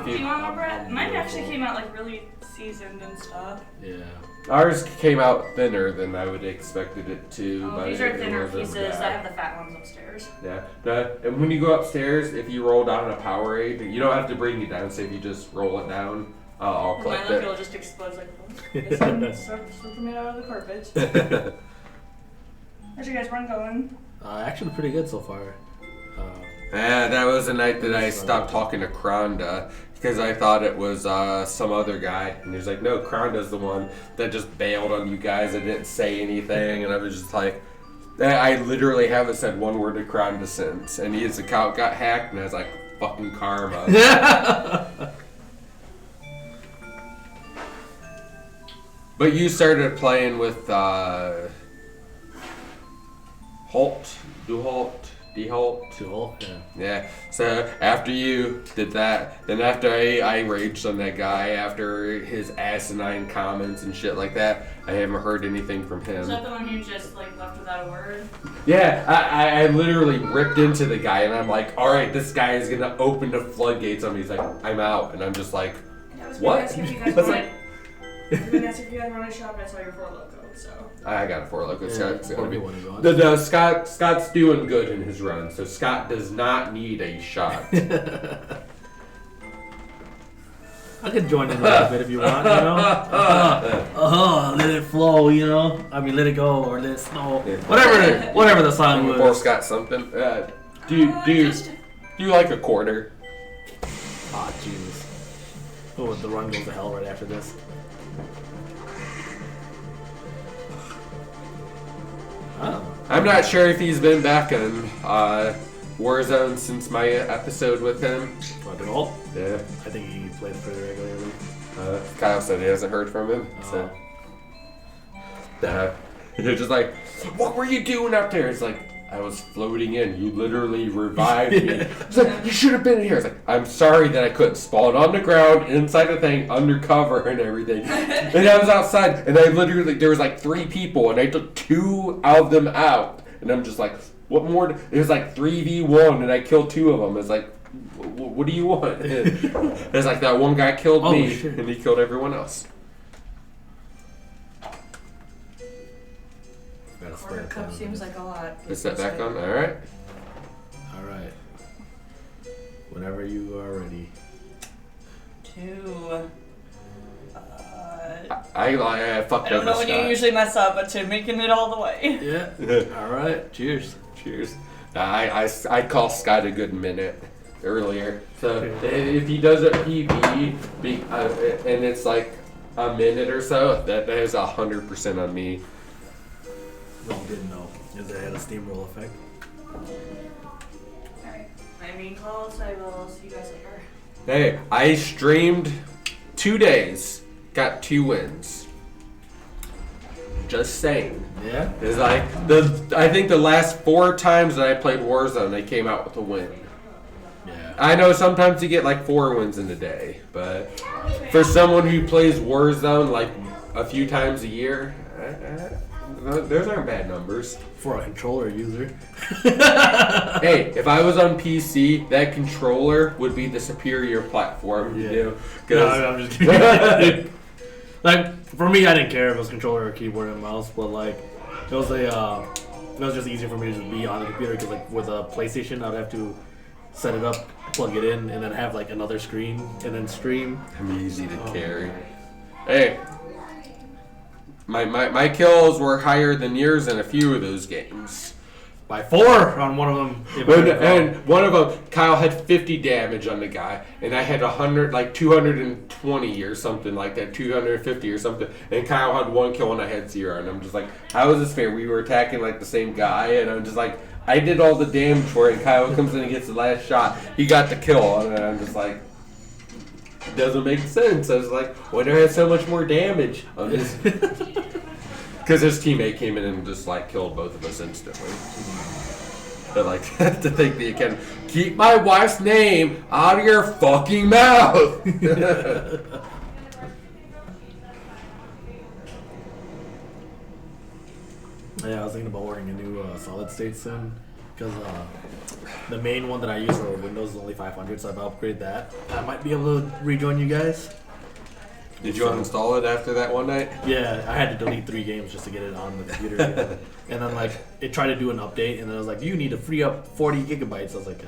Do you you, want more bread? Mine actually came out like really seasoned and stuff. Yeah. ours came out thinner than I would expected it to. Oh, but these are it thinner wasn't pieces. bad. I have the fat ones upstairs. Yeah. And when you go upstairs, if you roll down a Powerade, you don't have to bring it down. So if you just roll it down, I'll My collect luck it. will just explode like this one slipping it out of the carpet. How's your guys' run going? Actually pretty good so far. Yeah, that was the night that I stopped talking to Kronda because I thought it was some other guy, and he was like, "No, Kronda's the one that just bailed on you guys and didn't say anything." And I was just like, I literally haven't said one word to Kronda since, and his account got hacked, and I was like, "Fucking karma." But you started playing with Halt, Dehalt. Cool. Yeah. Yeah, so after you did that, then after I raged on that guy after his asinine comments and shit like that, I haven't heard anything from Is him. that the one who just like left without a word? Yeah, I literally ripped into the guy and I'm like, alright, this guy is gonna open the floodgates on me. He's like, I'm out. And I'm just like, I was what? asking if you guys I was wanted. like, I was gonna ask if you guys wanted a shop, and I saw your 4 Loko, so. I got a 4 Loko. Yeah, Scott's gonna be. one is on. No, Scott's doing good in his run, so Scott does not need a shot. I could join in a little bit if you want, you know? Let it flow, you know? I mean, let it go or let it snow. Yeah. Whatever the song Before was. Scott something. Do you like a quarter? Ah, Jesus. Oh, the run goes to hell right after this. Oh. I'm not sure if he's been back on Warzone since my episode with him. At all? Yeah. I think he plays pretty regularly. Kyle said he hasn't heard from him. So. You're just like, what were you doing out there? It's like, I was floating in. You literally revived me. It's like, you should have been here. It's like, I'm sorry that I couldn't spawn on the ground, inside the thing, undercover and everything. And I was outside, and I literally, there was like 3 people, and I took 2 of them out. And I'm just like, what more? It was like 3v1, and I killed 2 of them. It's like, what do you want? It's like that one guy killed me, shit. and he killed everyone else. Gotta slow Quarter it cup down. seems like a lot. Is that back on? Alright. Alright. Whenever you are ready. 2. I fucked I don't over know when you Scott. usually mess up, but to making it all the way. Yeah. Alright. Cheers. Cheers. I call Scott a good minute earlier. So if he does a PB and it's like a minute or so, that is 100% on me. No, didn't know. Is it had a steamroll effect? Alright. I'm being called, so I will see you guys later. Hey, I streamed 2 days, got 2 wins. Just saying. Yeah. It's like I think the last 4 times that I played Warzone, they came out with a win. Yeah. I know sometimes you get like 4 wins in a day, but for someone who plays Warzone like a few times a year. Those aren't bad numbers. For a controller user. Hey, if I was on PC, that controller would be the superior platform to do. No, I'm just kidding. Like, for me, I didn't care if it was controller or keyboard and mouse, but like, it was just easier for me to just be on the computer because like with a PlayStation, I'd have to set it up, plug it in, and then have like another screen and then stream. I'm easy to carry. Hey, my kills were higher than yours in a few of those games. By 4 on one of them. And one of them, Kyle had 50 damage on the guy, and I had 220 or something like that, 250 or something. And Kyle had 1 kill and I had 0. And I'm just like, how is this fair? We were attacking like the same guy, and I'm just like, I did all the damage for it. And Kyle comes in and gets the last shot. He got the kill, and I'm just like, it doesn't make sense. I was like, why do I have so much more damage on this? Because his teammate came in and just like killed both of us instantly. But like to think that you can keep my wife's name out of your fucking mouth. Yeah, I was thinking about ordering a new solid state soon because the main one that I use for Windows is only 500, so if I upgrade that, I might be able to rejoin you guys. Did you uninstall it after that one night? Yeah, I had to delete 3 games just to get it on the computer again. And then like it tried to do an update, and then I was like, you need to free up 40 gigabytes. I was like,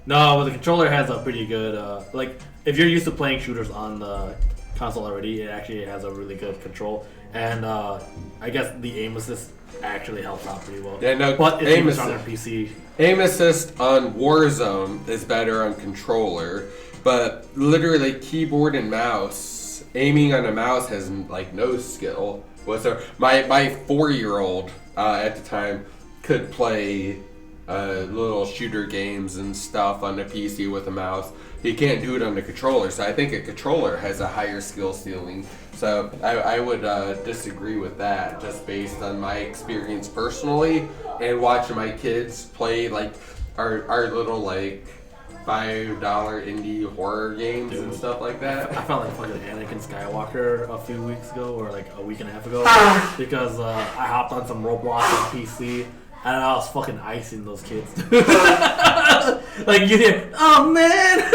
No, but the controller has a pretty good like if you're used to playing shooters on the console already, it actually has a really good control. And I guess the aim assist actually helps out pretty well. Yeah, no, but it's aim even assist stronger on PC. Aim assist on Warzone is better on controller, but literally keyboard and mouse, aiming on a mouse has like no skill whatsoever. My 4-year-old at the time could play little shooter games and stuff on the PC with a mouse. He can't do it on the controller, so I think a controller has a higher skill ceiling. So I would disagree with that, just based on my experience personally and watching my kids play like our little like $5 indie horror games and stuff like that. I felt like fucking Anakin Skywalker a few weeks ago, or like a week and a half ago, because I hopped on some Roblox on PC and I was fucking icing those kids. Like you hear, oh man.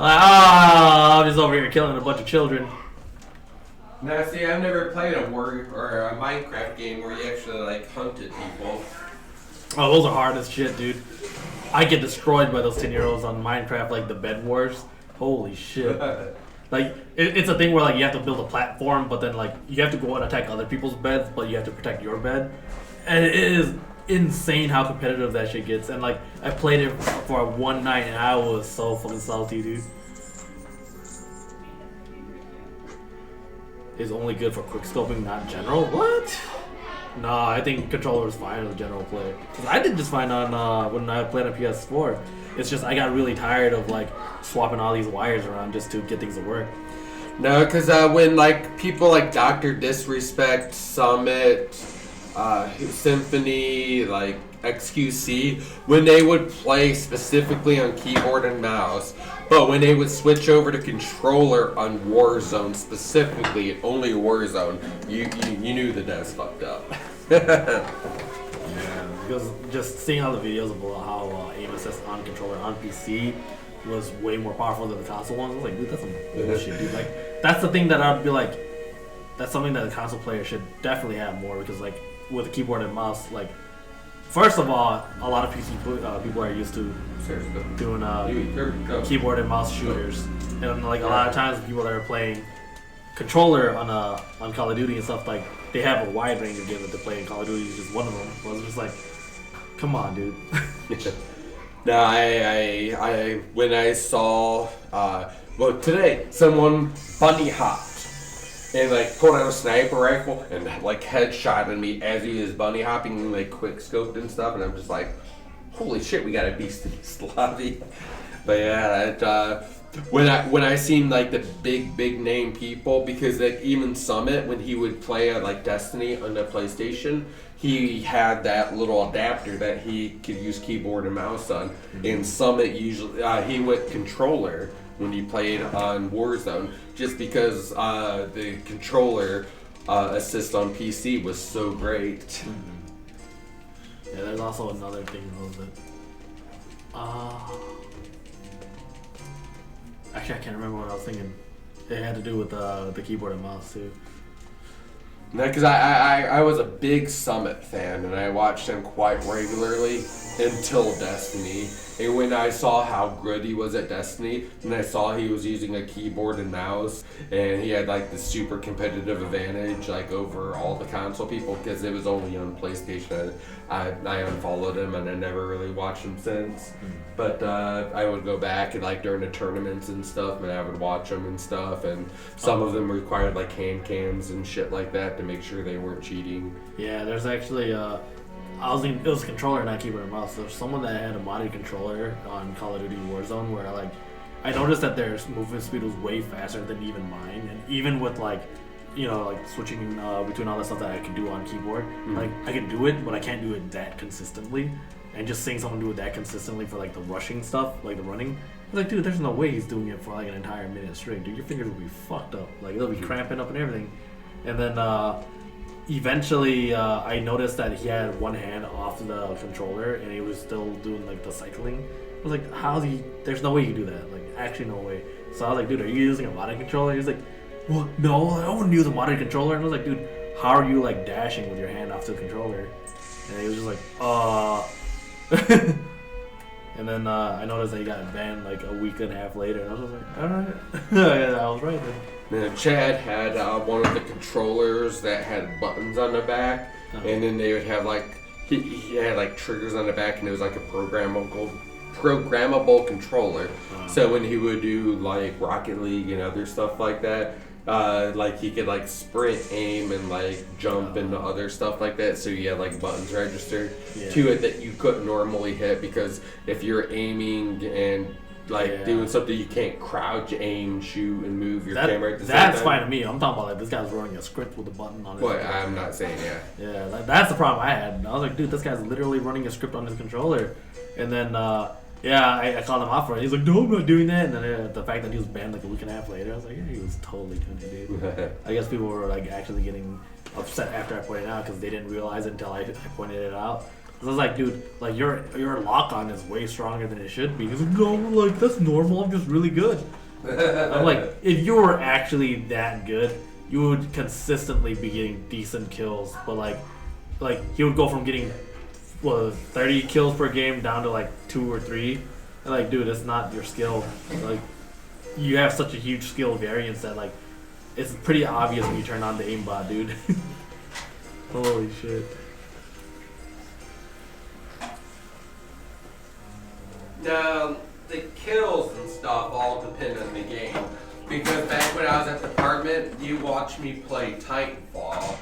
I'm just over here killing a bunch of children. Now, see, I've never played a war or a Minecraft game where you actually like hunted people. Oh, those are hard as shit, dude. I get destroyed by those 10-year-olds on Minecraft, like the Bed Wars. Holy shit. Like, it's a thing where like you have to build a platform, but then like you have to go and attack other people's beds, but you have to protect your bed. And it is insane how competitive that shit gets. And like, I played it for one night and I was so fucking salty, dude. It's only good for quick scoping, not general. What? Nah, I think controller is fine as a general player. Cause I did just fine on when I played on PS4. It's just I got really tired of like swapping all these wires around just to get things to work. No, because when like people like Dr. Disrespect, Summit, Symphony, like XQC, when they would play specifically on keyboard and mouse, but when they would switch over to controller on Warzone specifically, only Warzone, you knew that was fucked up. Yeah, because just seeing all the videos about how aim assist on controller on PC was way more powerful than the console ones. I was like, dude, that's some bullshit, dude. Like, that's the thing that I'd be like, that's something that the console player should definitely have more, because like with a keyboard and mouse, like first of all, a lot of PC people are used to doing keyboard and mouse shooters, and like a lot of times people that are playing controller on Call of Duty and stuff, like they have a wide range of games that they play, and Call of Duty is just one of them. I was just like, come on, dude. No, I when I saw well today someone bunny hopped and like pulled out a sniper rifle and like headshotted me as he is bunny hopping and like quick scoped and stuff, and I'm just like, holy shit, we got a beast in this lobby. But yeah, when I seen like the big name people, because like even Summit, when he would play like Destiny on the PlayStation, he had that little adapter that he could use keyboard and mouse on. In Summit, usually he went controller when he played on Warzone, just because the controller assist on PC was so great. Yeah, there's also another thing that actually, I can't remember what I was thinking. It had to do with the keyboard and mouse too. Because I was a big Summit fan, and I watched him quite regularly until Destiny. And when I saw how good he was at Destiny, and I saw he was using a keyboard and mouse, and he had like the super competitive advantage like over all the console people, because it was only on PlayStation. I unfollowed him, and I never really watched him since. But I would go back and like during the tournaments and stuff, and I would watch them and stuff. And some of them required like hand cams and shit like that to make sure they weren't cheating. Yeah, there's actually it was a controller, not keyboard and mouse. There's someone that had a modded controller on Call of Duty Warzone where I noticed that their movement speed was way faster than even mine, and even with like switching between all the stuff that I could do on keyboard, like I could do it, but I can't do it that consistently. And just seeing someone do it that consistently for like the rushing stuff, like the running, I was like, dude, there's no way he's doing it for like an entire minute straight. Dude, your fingers will be fucked up. Like they'll be cramping up and everything. And then eventually I noticed that he had one hand off the controller and he was still doing like the cycling. I was like, how's he? There's no way you do that. Like actually no way. So I was like, dude, are you using a modded controller? He was like, well, no, I wouldn't use a modded controller. And I was like, dude, how are you like dashing with your hand off the controller? And he was just like, And then I noticed that he got banned like a week and a half later, and I was just like, alright. Yeah, I was right then. And Chad had one of the controllers that had buttons on the back, and then they would have like, he had like triggers on the back, and it was like a programmable controller. So when he would do like Rocket League and other stuff like that, like he could like sprint, aim, and like jump and other stuff like that. So you had like buttons registered to it that you couldn't normally hit, because if you're aiming and like doing something, you can't crouch, aim, shoot, and move your camera at the same time. That's fine to me. I'm talking about like this guy's running a script with a button on his But I'm not saying Yeah, that's the problem I had. I was like, dude, this guy's literally running a script on his controller. And then I called him out for it. He's like, no, I'm not doing that. And then the fact that he was banned like a week and a half later, I was like, yeah, he was totally doing it, dude. I guess people were like actually getting upset after I pointed it out because they didn't realize it until I pointed it out. So I was like, dude, like your lock on is way stronger than it should be. He's like, no, like that's normal. I'm just really good. I'm like, if you were actually that good, you would consistently be getting decent kills. But like he would go from getting 30 kills per game down to like 2 or 3. And like, dude, it's not your skill. Like, you have such a huge skill variance that like it's pretty obvious when you turn on the aimbot, dude. Holy shit. Now, the kills and stuff all depend on the game. Because back when I was at the apartment, you watched me play Titanfall.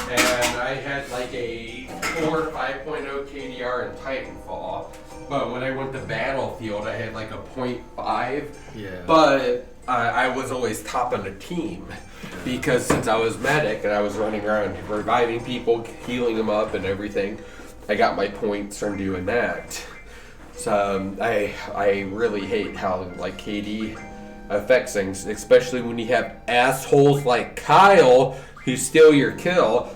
And I had like a 4 5.0 KDR in Titanfall. But when I went to Battlefield, I had like a 0.5. Yeah. But I was always top on the team. Because since I was medic and I was running around reviving people, healing them up and everything, I got my points from doing that. So I really hate how like KD affects things, especially when you have assholes like Kyle who steal your kill.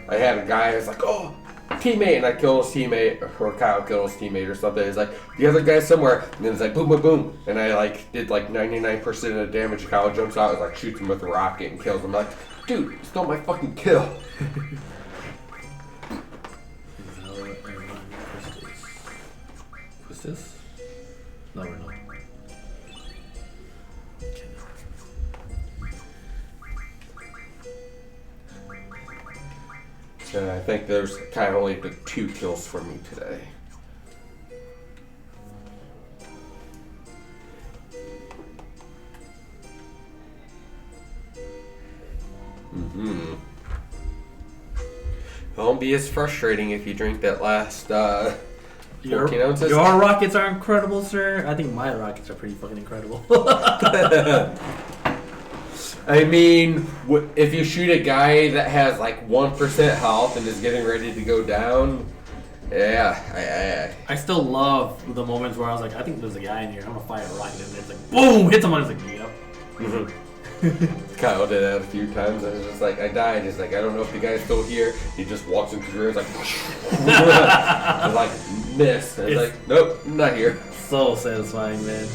I had a guy who's like, oh, teammate, and I kill his teammate, or Kyle killed his teammate or something. He's like, the other guy's somewhere, and then it's like boom, boom, boom, and I like did like 99% of the damage. Kyle jumps out, and like shoots him with a rocket and kills him. I'm like, dude, you stole my fucking kill. This? No, we're not. Okay. I think there's kind of only took 2 kills for me today. It won't be as frustrating if you drink that last 14 ounces. Your rockets are incredible, sir. I think my rockets are pretty fucking incredible. I mean, if you shoot a guy that has like 1% health and is getting ready to go down, yeah, I still love the moments where I was like, I think there's a guy in here. I'm gonna fire a rocket, and it's like, boom, hit someone. It's like, yep. Kyle did that a few times. I was just like, I died. He's like, I don't know if the guy's still here. He just walks into the room, like, I like miss. And I was like, nope, not here. So satisfying, man.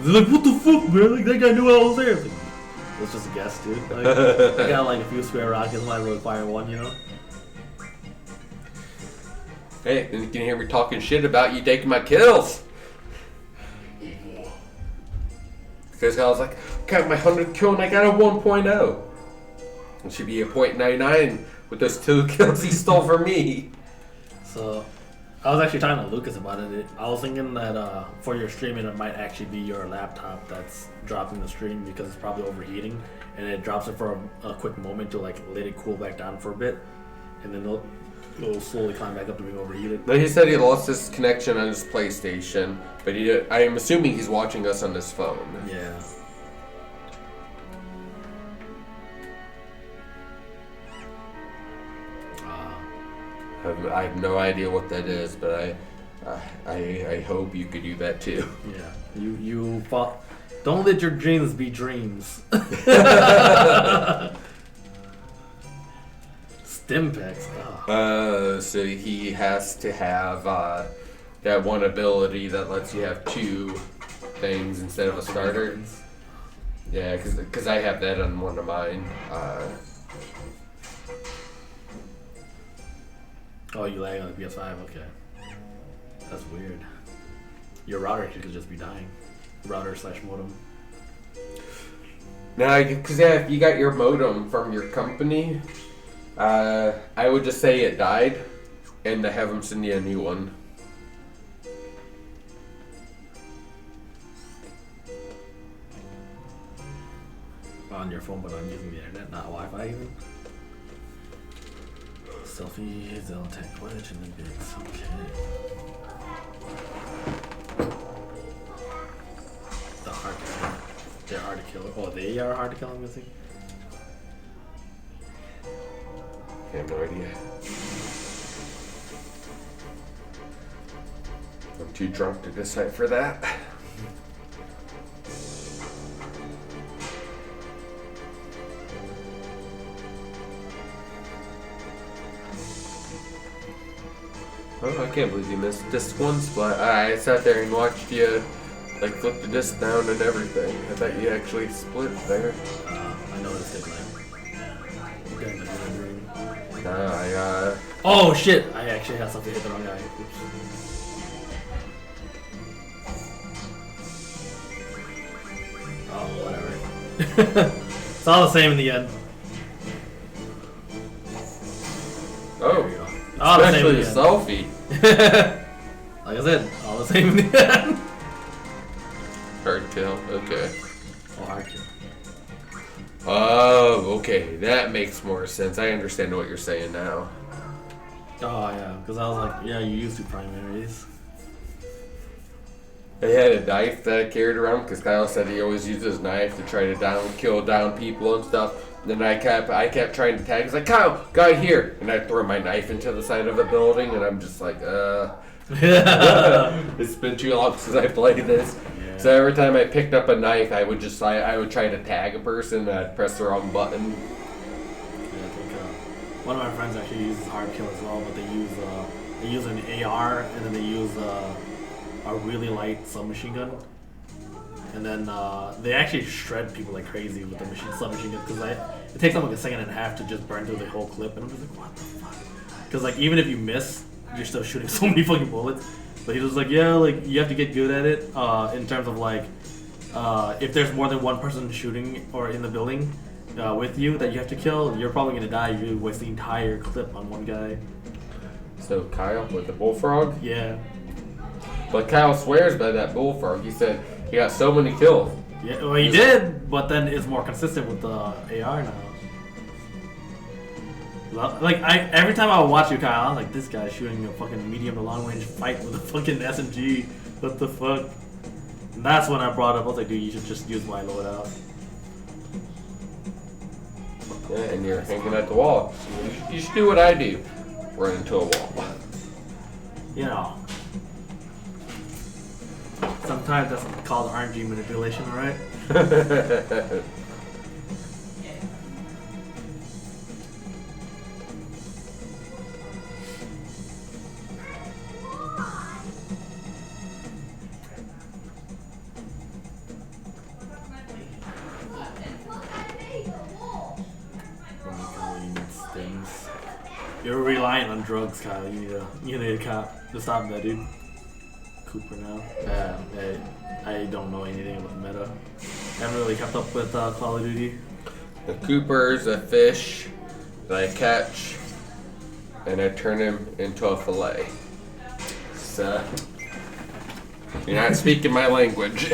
They're like, what the fuck, man? Like that guy knew I was there. It's like, it's just a guess, dude. Like, I got like a few square rockets, might really fire one, you know. Hey, then you can hear me talking shit about you taking my kills. Because I was like, got my 100th kill and I got a 1.0. It should be a 0.99 with those 2 kills he stole from me. So, I was actually talking to Lucas about it. I was thinking that for your streaming, it might actually be your laptop that's dropping the stream because it's probably overheating, and it drops it for a quick moment to like let it cool back down for a bit, and then it'll slowly climb back up to being overheated. No, he said he lost his connection on his PlayStation, but I am assuming he's watching us on his phone. Yeah. I have no idea what that is, but I hope you could do that too. Yeah. You fought. Don't let your dreams be dreams. Stimpaks. Oh. So he has to have that one ability that lets you have 2 things instead of a starter. Yeah, because I have that on one of mine. Oh, you lag on the PS5? Okay. That's weird. Your router could just be dying. Router/modem. Now, because if you got your modem from your company, I would just say it died, and have them send you a new one. On your phone, but I'm using the internet, not Wi-Fi even. Selfie, they'll take footage and then bigs. Okay. They're hard to kill. They're hard to kill. Oh, they are hard to kill, I'm guessing. I have no idea. I'm too drunk to decide for that. Oh, I can't believe you missed disc 1 split. I sat there and watched you like flip the disc down and everything. I thought you actually split there. I noticed it, man. Oh shit! I actually had something hit the wrong guy. Oops. Oh, whatever. It's all the same in the end. Oh, All the same in especially the the end. selfie. Like I said, all the same in the end. Hard kill. Okay. Oh, hard kill. Oh, okay. That makes more sense. I understand what you're saying now. Oh yeah, because I was like, yeah, you used 2 primaries. I had a knife that I carried around because Kyle said he always used his knife to try to kill down people and stuff. And then I kept trying to tag. He's like, Kyle, guy here, and I throw my knife into the side of a building, and I'm just like, It's been too long since I played this. Yeah. So every time I picked up a knife, I would try to tag a person, and I'd press the wrong button. Yeah, I think one of my friends actually uses hard kill as well, but they use an AR and then they use a really light submachine gun, and then they actually shred people like crazy with the submachine gun because it takes them like a second and a half to just burn through the whole clip, and I'm just like, what the fuck? Because like even if you miss, you're still shooting so many fucking bullets. But he was like, yeah, like you have to get good at it in terms of like if there's more than one person shooting or in the building with you that you have to kill, you're probably gonna die. You waste the entire clip on one guy. So Kyle with the bullfrog? Yeah. But Kyle swears by that bullfrog. He said he got so many kills. Yeah, well, he did, but then it's more consistent with the AR now. Like every time I would watch you, Kyle, I was like, this guy's shooting a fucking medium to long range fight with a fucking SMG. What the fuck? And that's when I brought up. I was like, dude, you should just use my loadout. Yeah, and you're hanging at the wall. You should do what I do. Run into a wall. You know. Sometimes that's called RNG manipulation, alright? You're reliant on drugs, Kyle. You need a cop to stop that, dude. Cooper now. I don't know anything about meta. Haven't really kept up with Call of Duty. The Cooper's a fish that I catch, and I turn him into a fillet. So, you're not speaking my language.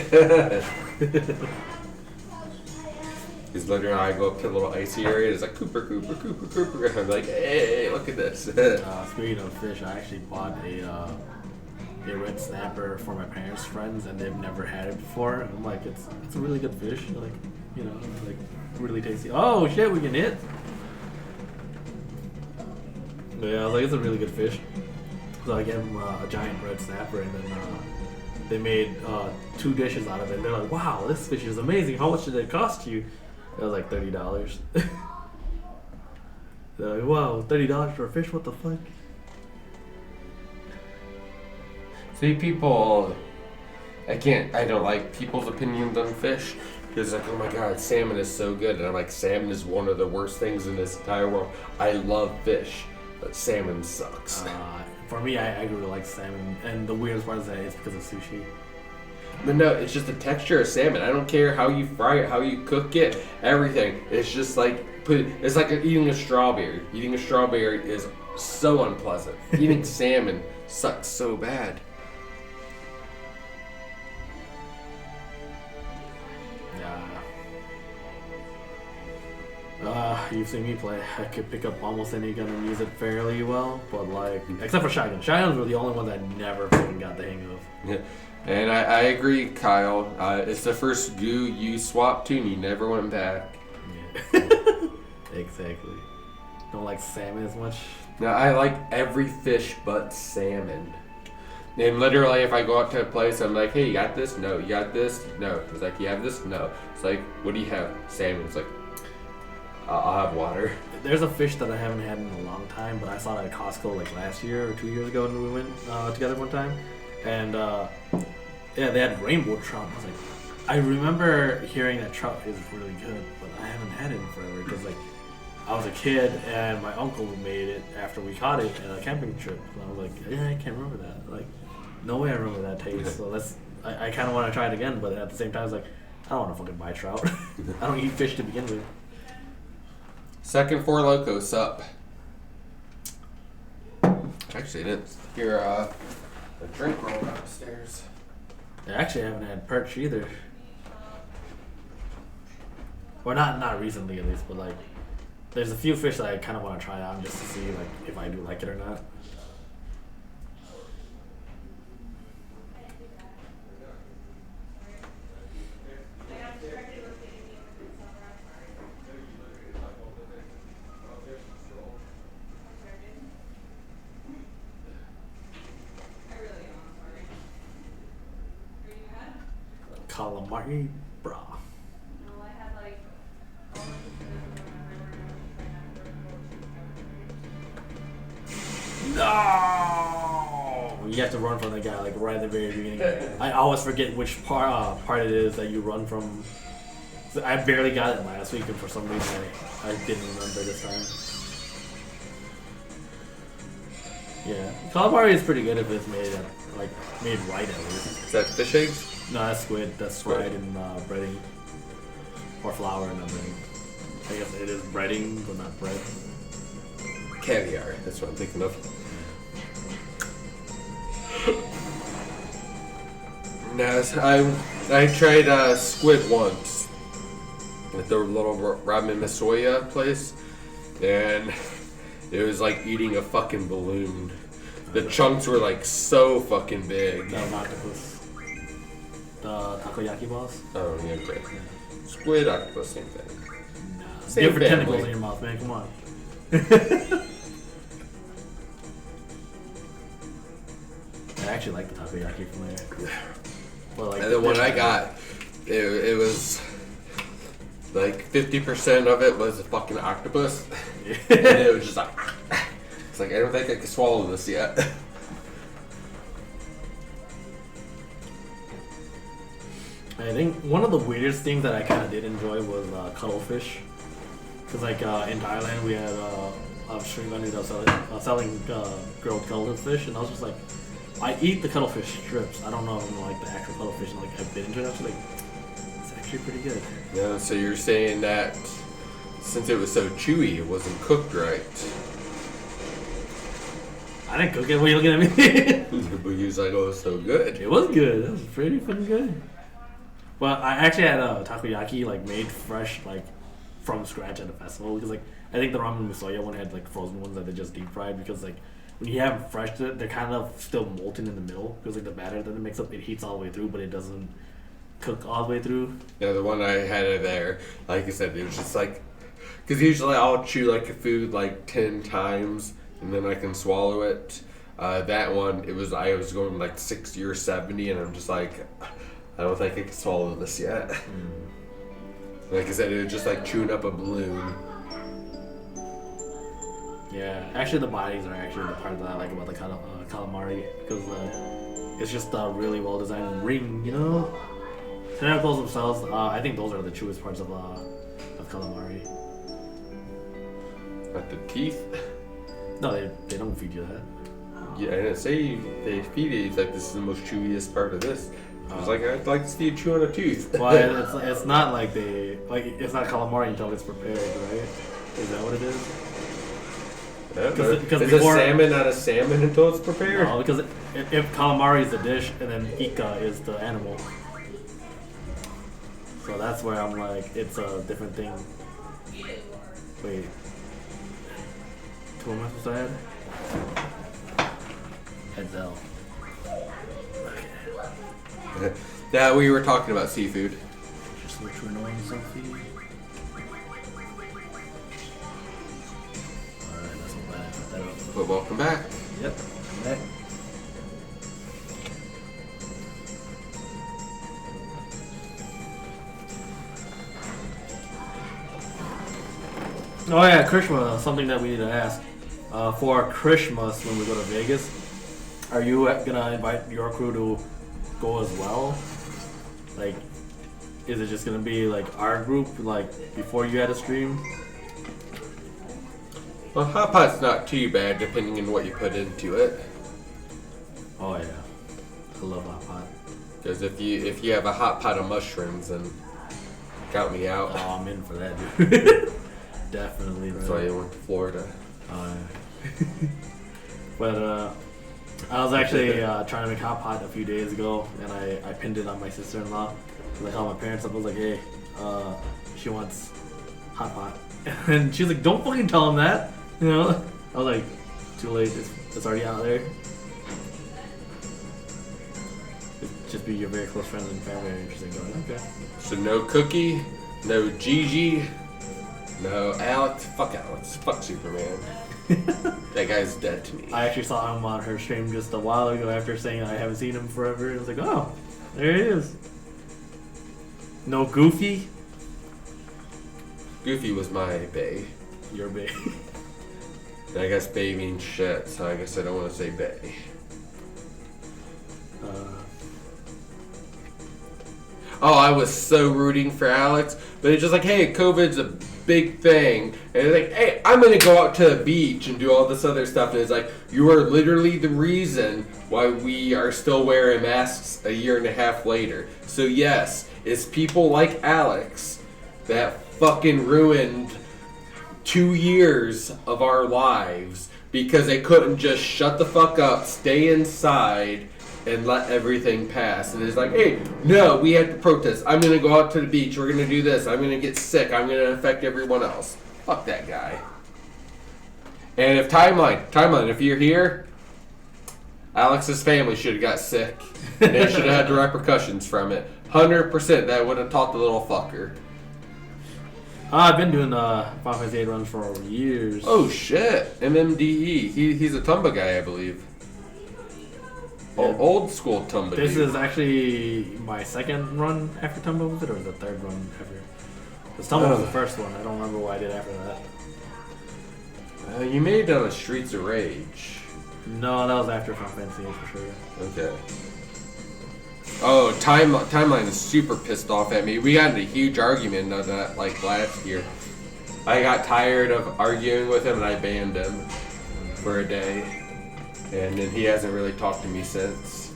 Because literally I go up to a little icy area, it's like Cooper, Cooper, Cooper, Cooper. I'm like, hey, look at this. Speaking of fish, I actually bought a red snapper for my parents' friends, and they've never had it before. And I'm like, it's a really good fish, like, you know, like really tasty. Oh shit, we can hit. But yeah, I was like, it's a really good fish. So I gave them a giant red snapper, and then they made 2 dishes out of it. And they're like, wow, this fish is amazing. How much did it cost you? It was like $30. They're like, wow, $30 for a fish? What the fuck? See, people, I don't like people's opinions on fish. Because like, oh my god, salmon is so good. And I'm like, salmon is one of the worst things in this entire world. I love fish, but salmon sucks. For me, I really like salmon. And the weirdest part is that it's because of sushi. But no, it's just the texture of salmon. I don't care how you fry it, how you cook it, everything. It's just like, it's like eating a strawberry. Eating a strawberry is so unpleasant. Eating salmon sucks so bad. You've seen me play. I could pick up almost any gun and use it fairly well, but like, except for shotguns. Shotguns were the only ones I never fucking got the hang of. Yeah. And I agree, Kyle. It's the first goo you swapped to and you never went back. Yeah. Exactly. Don't like salmon as much. No, I like every fish but salmon. And literally, if I go out to a place, I'm like, hey, you got this? No. You got this? No. It's like, you have this? No. It's like, what do you have? Salmon. It's like, I'll have water. There's a fish that I haven't had in a long time, but I saw it at Costco like last year or 2 years ago when we went together one time. And yeah, they had rainbow trout. I was like, I remember hearing that trout is really good, but I haven't had it in forever because like I was a kid and my uncle made it after we caught it at a camping trip. And I was like, yeah, I can't remember that. Like, no way I remember that taste. So I kind of want to try it again, but at the same time, it's like, I don't want to fucking buy trout. I don't eat fish to begin with. Second Four Locos up. Actually, I didn't hear a drink roll downstairs. I actually haven't had perch either. Or not recently at least, but like there's a few fish that I kind of want to try out just to see like if I do like it or not. Calamari, bra. No! You have to run from the guy like right at the very beginning. I always forget which part it is that you run from. So I barely got it last week, and for some reason I didn't remember this time. Yeah, calamari is pretty good if it's made right at least. Is that fish eggs? No, that's squid. That's fried in breading or flour and everything. I guess it is breading, but not bread. Caviar. That's what I'm thinking of. No, I tried squid once at the little ramen Masoya place, and it was like eating a fucking balloon. The chunks were like so fucking big. That was octopus. The takoyaki balls? Oh, yeah, okay. Squid, octopus, same thing. Nah. Same different family. tentacles in your mouth, man. Come on. I actually like the takoyaki from there. Well, like And the one I got, it was like 50% of it was a fucking octopus. And it was just like, it's like, I don't think I can swallow this yet. I think one of the weirdest things that I kind of did enjoy was cuttlefish. Because like in Thailand we had a shrink vendor that was selling grilled cuttlefish, and I was just like, I eat the cuttlefish strips. I don't know like the actual cuttlefish, and like I've been into it. I was like, it's actually pretty good. Yeah, so you're saying that since it was so chewy, it wasn't cooked right. I didn't cook it. What are you looking at me? But you was like, oh, it's so good. It was good. It was pretty fucking good. Well, I actually had a takoyaki like made fresh, like from scratch at a festival, because like I think the ramen misoya one had like frozen ones that they just deep fried, because like when you have them fresh, they're kind of still molten in the middle, because like the batter that it makes up, it heats all the way through, but it doesn't cook all the way through. Yeah, the one I had there, like I said, it was just like, because usually I'll chew like a food like 10 times and then I can swallow it. That one, I was going like 60 or 70, and I'm just like, I don't think I can swallow this yet. Like I said, it was just like chewing up a balloon. Yeah, actually the bodies are actually the part that I like about the calamari, because it's just a really well designed ring, you know? Tentacles themselves, I think those are the chewest parts of calamari. But the teeth, No, they don't feed you that. yeah, I didn't say they feed it. It's like, this is the most chewiest part of this. I was like, I'd like to see you chew on a tooth. Well, it's not like it's not calamari until it's prepared, right? Is that what it is? I don't know. Because Is before- a salmon not a salmon until it's prepared? No, because if calamari is the dish and then ika is the animal, so that's where I'm like, it's a different thing. Wait, 2 months was ahead. Edsel. Yeah, we were talking about seafood. Just switch to annoying Sophie. Alright, that's not bad. Put that up. But welcome back. Yep. I'm back. Oh yeah, Christmas, something that we need to ask. For Christmas, when we go to Vegas, are you gonna invite your crew to go as well? Like, is it just gonna be like our group, like before you had a stream? Well, hot pot's not too bad depending on what you put into it. Oh yeah, I love hot pot. Because if you have a hot pot of mushrooms, then count me out. Oh, I'm in for that, dude. Definitely. That's why you went to Florida. Oh, yeah. But I was actually trying to make hot pot a few days ago, and I pinned it on my sister-in-law. I called my parents up. I was like, hey, she wants hot pot, and she was like, don't fucking tell him that. You know? I was like, too late. It's already out there. It'd just be your very close friends and family are interested. Going, okay. So no Cookie, no Gigi, no Alex. Fuck Alex. Fuck Superman. That guy's dead to me. I actually saw him on her stream just a while ago after saying I haven't seen him forever. I was like, oh, there he is. No Goofy? Goofy was my bae. Your bae. And I guess bae means shit, so I guess I don't want to say bae. Oh, I was so rooting for Alex, but it's just like, hey, COVID's a big thing. And it's like, hey, I'm going to go out to the beach and do all this other stuff. And it's like, you are literally the reason why we are still wearing masks a year and a half later. So yes, it's people like Alex that fucking ruined 2 years of our lives because they couldn't just shut the fuck up, stay inside, and let everything pass. And it's like, hey, no, we have to protest. I'm going to go out to the beach. We're going to do this. I'm going to get sick. I'm going to affect everyone else. Fuck that guy. And if timeline, if you're here, Alex's family should have got sick. They should have had the repercussions from it. 100% that would have taught the little fucker. I've been doing Final Fantasy 8 runs for years. Oh shit, MMDE. He's a Tumba guy, I believe. Yeah. Old school Tumba. This dude. is actually my second run after Tumba was it, or the third run after? Because Tumba was the first one. I don't remember what I did after that. You may have done a Streets of Rage. No, that was after Final Fantasy 8 for sure. Okay. Oh, Timeline is super pissed off at me. We got in a huge argument on that like last year. I got tired of arguing with him and I banned him for a day. And then he hasn't really talked to me since.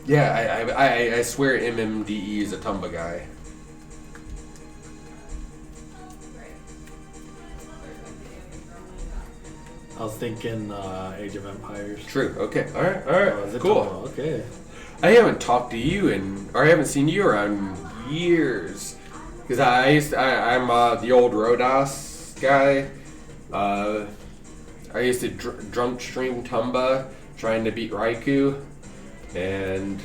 Yeah, I swear MMDE is a Tumba guy. I was thinking Age of Empires. True. Okay. All right. Oh, is it Cool. Tumba? Okay. I haven't talked to you or I haven't seen you around years. Because I'm the old Rodos guy. I used to drunk stream Tumba trying to beat Raikou. And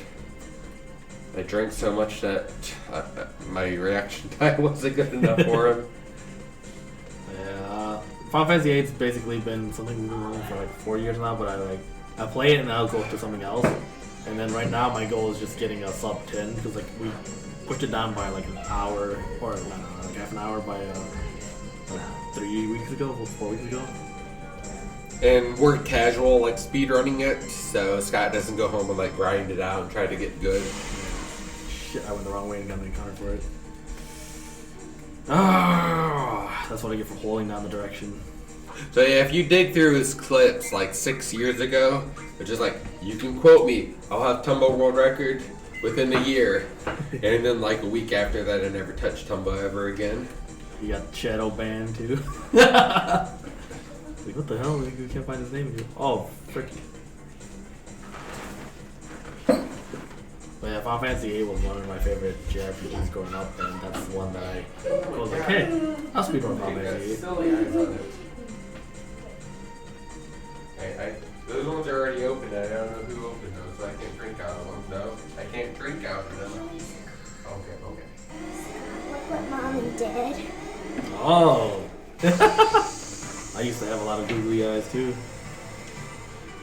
I drank so much that my reaction time wasn't good enough for him. Yeah. Final Fantasy 8's basically been something we've been running for like 4 years now, but I play it and I'll go to something else. And then right now my goal is just getting a sub 10 because like we pushed it down by like an hour or like half an hour by like 3 weeks ago, 4 weeks ago. And we're casual, like speedrunning it, so Scott doesn't go home and like grind it out and try to get good. Shit, I went the wrong way and got an encounter for it. Ah, that's what I get for holding down the direction. So yeah, if you dig through his clips like 6 years ago, it's just like, you can quote me, I'll have Tumba world record within a year. And then like a week after that, I never touched Tumba ever again. You got Shadow Band too. Like, what the hell? We can't find his name here. Oh, frick. But yeah, Final Fantasy 8 was one of my favorite JRPGs growing up, and that's the one that I was like, hey, I'll speedrun Final Fantasy 8. Those ones are already open. I don't know who opened those, so I can't drink out of them. No, I can't drink out of them. Okay. Look what Mommy did. Oh! I used to have a lot of googly eyes too.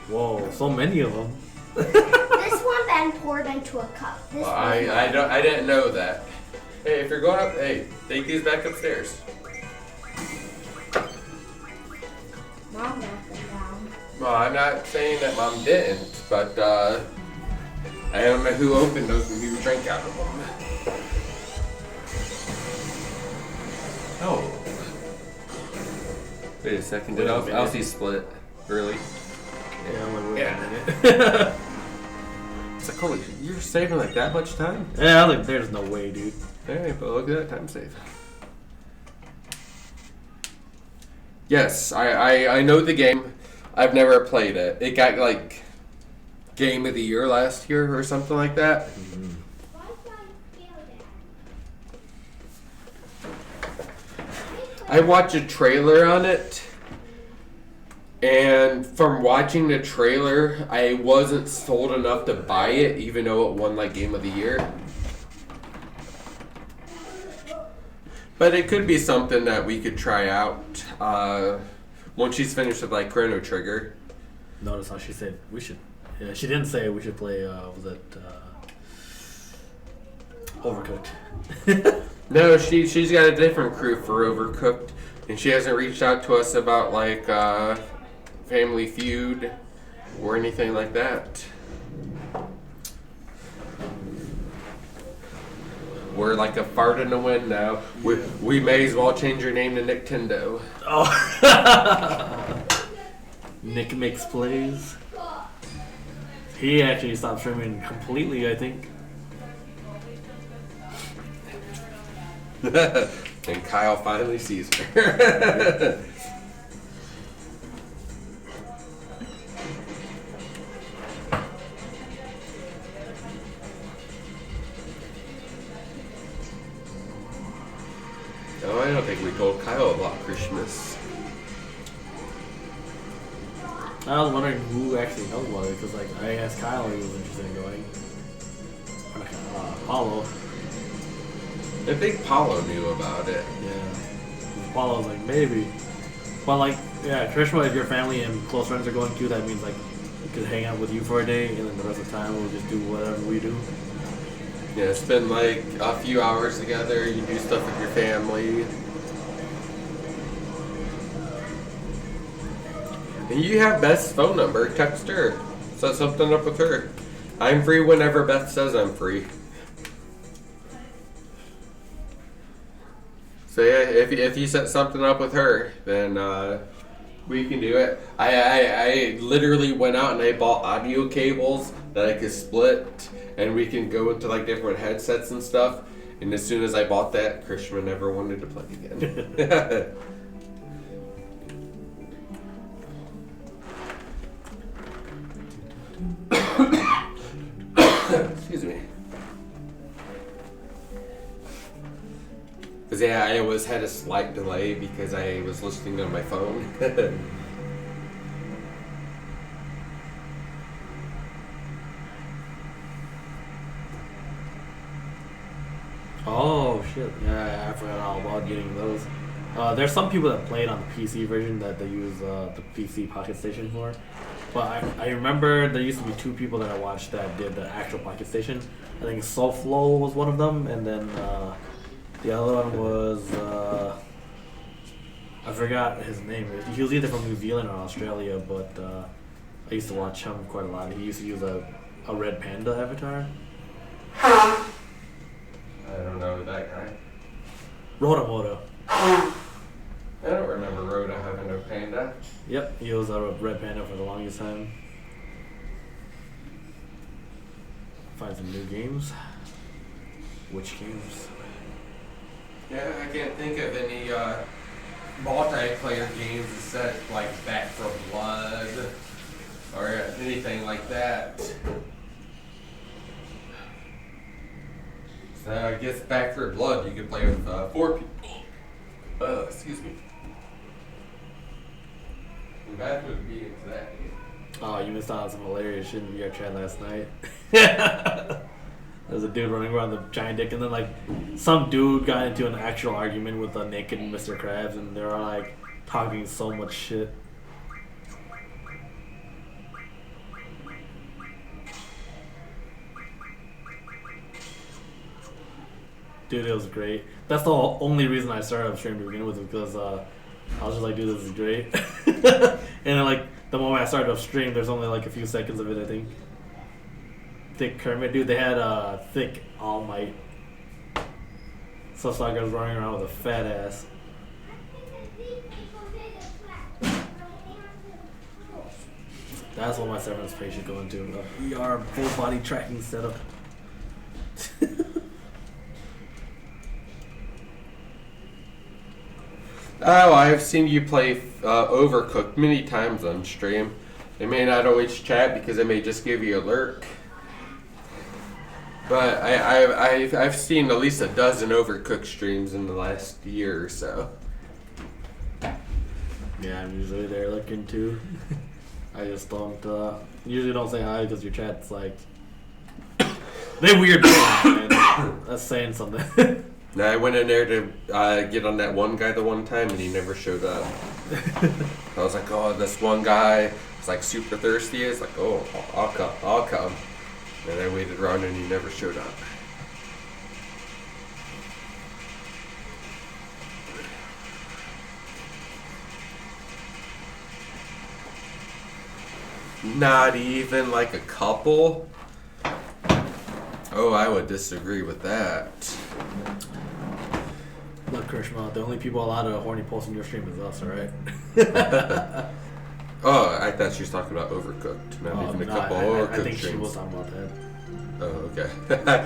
Whoa, so many of them. This one then poured into a cup. This Well, one. I didn't know that. Hey, if you're going up, hey, take these back upstairs. Mom knocked them down. Well, I'm not saying that Mom didn't, but I don't know who opened those and who drank out of them. Oh. Wait a second, did Wait a minute. Elsie split early? Yeah, I'm like, wait Yeah. a minute. It's like, holy, you're saving like that much time? Yeah, I was like, there's no way, dude. Hey, but look at that time save. Yes, I know the game. I've never played it. It got like Game of the Year last year or something like that. I watched a trailer on it, and from watching the trailer, I wasn't sold enough to buy it, even though it won like Game of the Year. But it could be something that we could try out once she's finished with like Chrono Trigger. Notice how she said we should. Yeah, she didn't say we should play. Was it Overcooked? No, she's got a different crew for Overcooked, and she hasn't reached out to us about like Family Feud or anything like that. We're like a fart in the wind now. We may as well change your name to Nintendo. Oh. Nick Makes Plays. He actually stopped streaming completely, I think. And Kyle finally sees her. No, I don't think we told Kyle about Christmas. I was wondering who actually knows about it, because like I asked Kyle if he was interested in going. Paulo. I think Paulo knew about it. Yeah. Paula was like, maybe. But like, yeah, Krishma, if your family and close friends are going too, that means like we could hang out with you for a day, and then the rest of the time we'll just do whatever we do. Yeah, spend like a few hours together. You do stuff with your family. And you have Beth's phone number. Text her. Set something up with her. I'm free whenever Beth says I'm free. So yeah, if you set something up with her, then we can do it. I literally went out and I bought audio cables that I could split, and we can go into like different headsets and stuff. And as soon as I bought that, Krishna never wanted to play again. Excuse me. Because yeah, I always had a slight delay because I was listening on my phone. Oh shit! Yeah, I forgot all about getting those. There's some people that played on the PC version that they use the PC Pocket Station for. But I remember there used to be two people that I watched that did the actual Pocket Station. I think SoFlo was one of them, and then the other one was I forgot his name. He was either from New Zealand or Australia, but I used to watch him quite a lot. He used to use a red panda avatar. I don't know that guy. Rotomoto. I don't remember Rhoda having a panda. Yep, he was a red panda for the longest time. Find some new games. Which games? Yeah, I can't think of any multiplayer games except like Back 4 Blood or anything like that. So I guess Back 4 Blood you could play with 4 people. Excuse me. And Beth would be into that game. Oh, you missed out on some hilarious shit in your chat last night. There's a dude running around the giant dick, and then like some dude got into an actual argument with a naked Mr. Krabs, and they were like talking so much shit. Dude, it was great. That's the only reason I started up stream to begin with, because I was just like, dude, this is great. And then like the moment I started up stream, there's only like a few seconds of it, I think. Thick Kermit, dude, they had Thick All Might. So Slugger's running around with a fat ass. That's what my severance pay should go into. A VR full body tracking setup. Oh, I've seen you play Overcooked many times on stream. They may not always chat because they may just give you a lurk. But I've seen at least a dozen Overcooked streams in the last year or so. Yeah, I'm usually there looking too. I just don't, usually don't say hi because your chat's like, they weird me out, man. That's saying something. Now I went in there to get on that one guy the one time and he never showed up. I was like, oh, this one guy is like super thirsty. It's like, oh, I'll come. And I waited around and he never showed up. Not even like a couple? Oh, I would disagree with that. Look, Krishma, the only people allowed to horny post in your stream is us, alright? Oh, I thought she was talking about Overcooked. Not even a couple Overcooked I think streams. she was talking about that. Oh, okay. I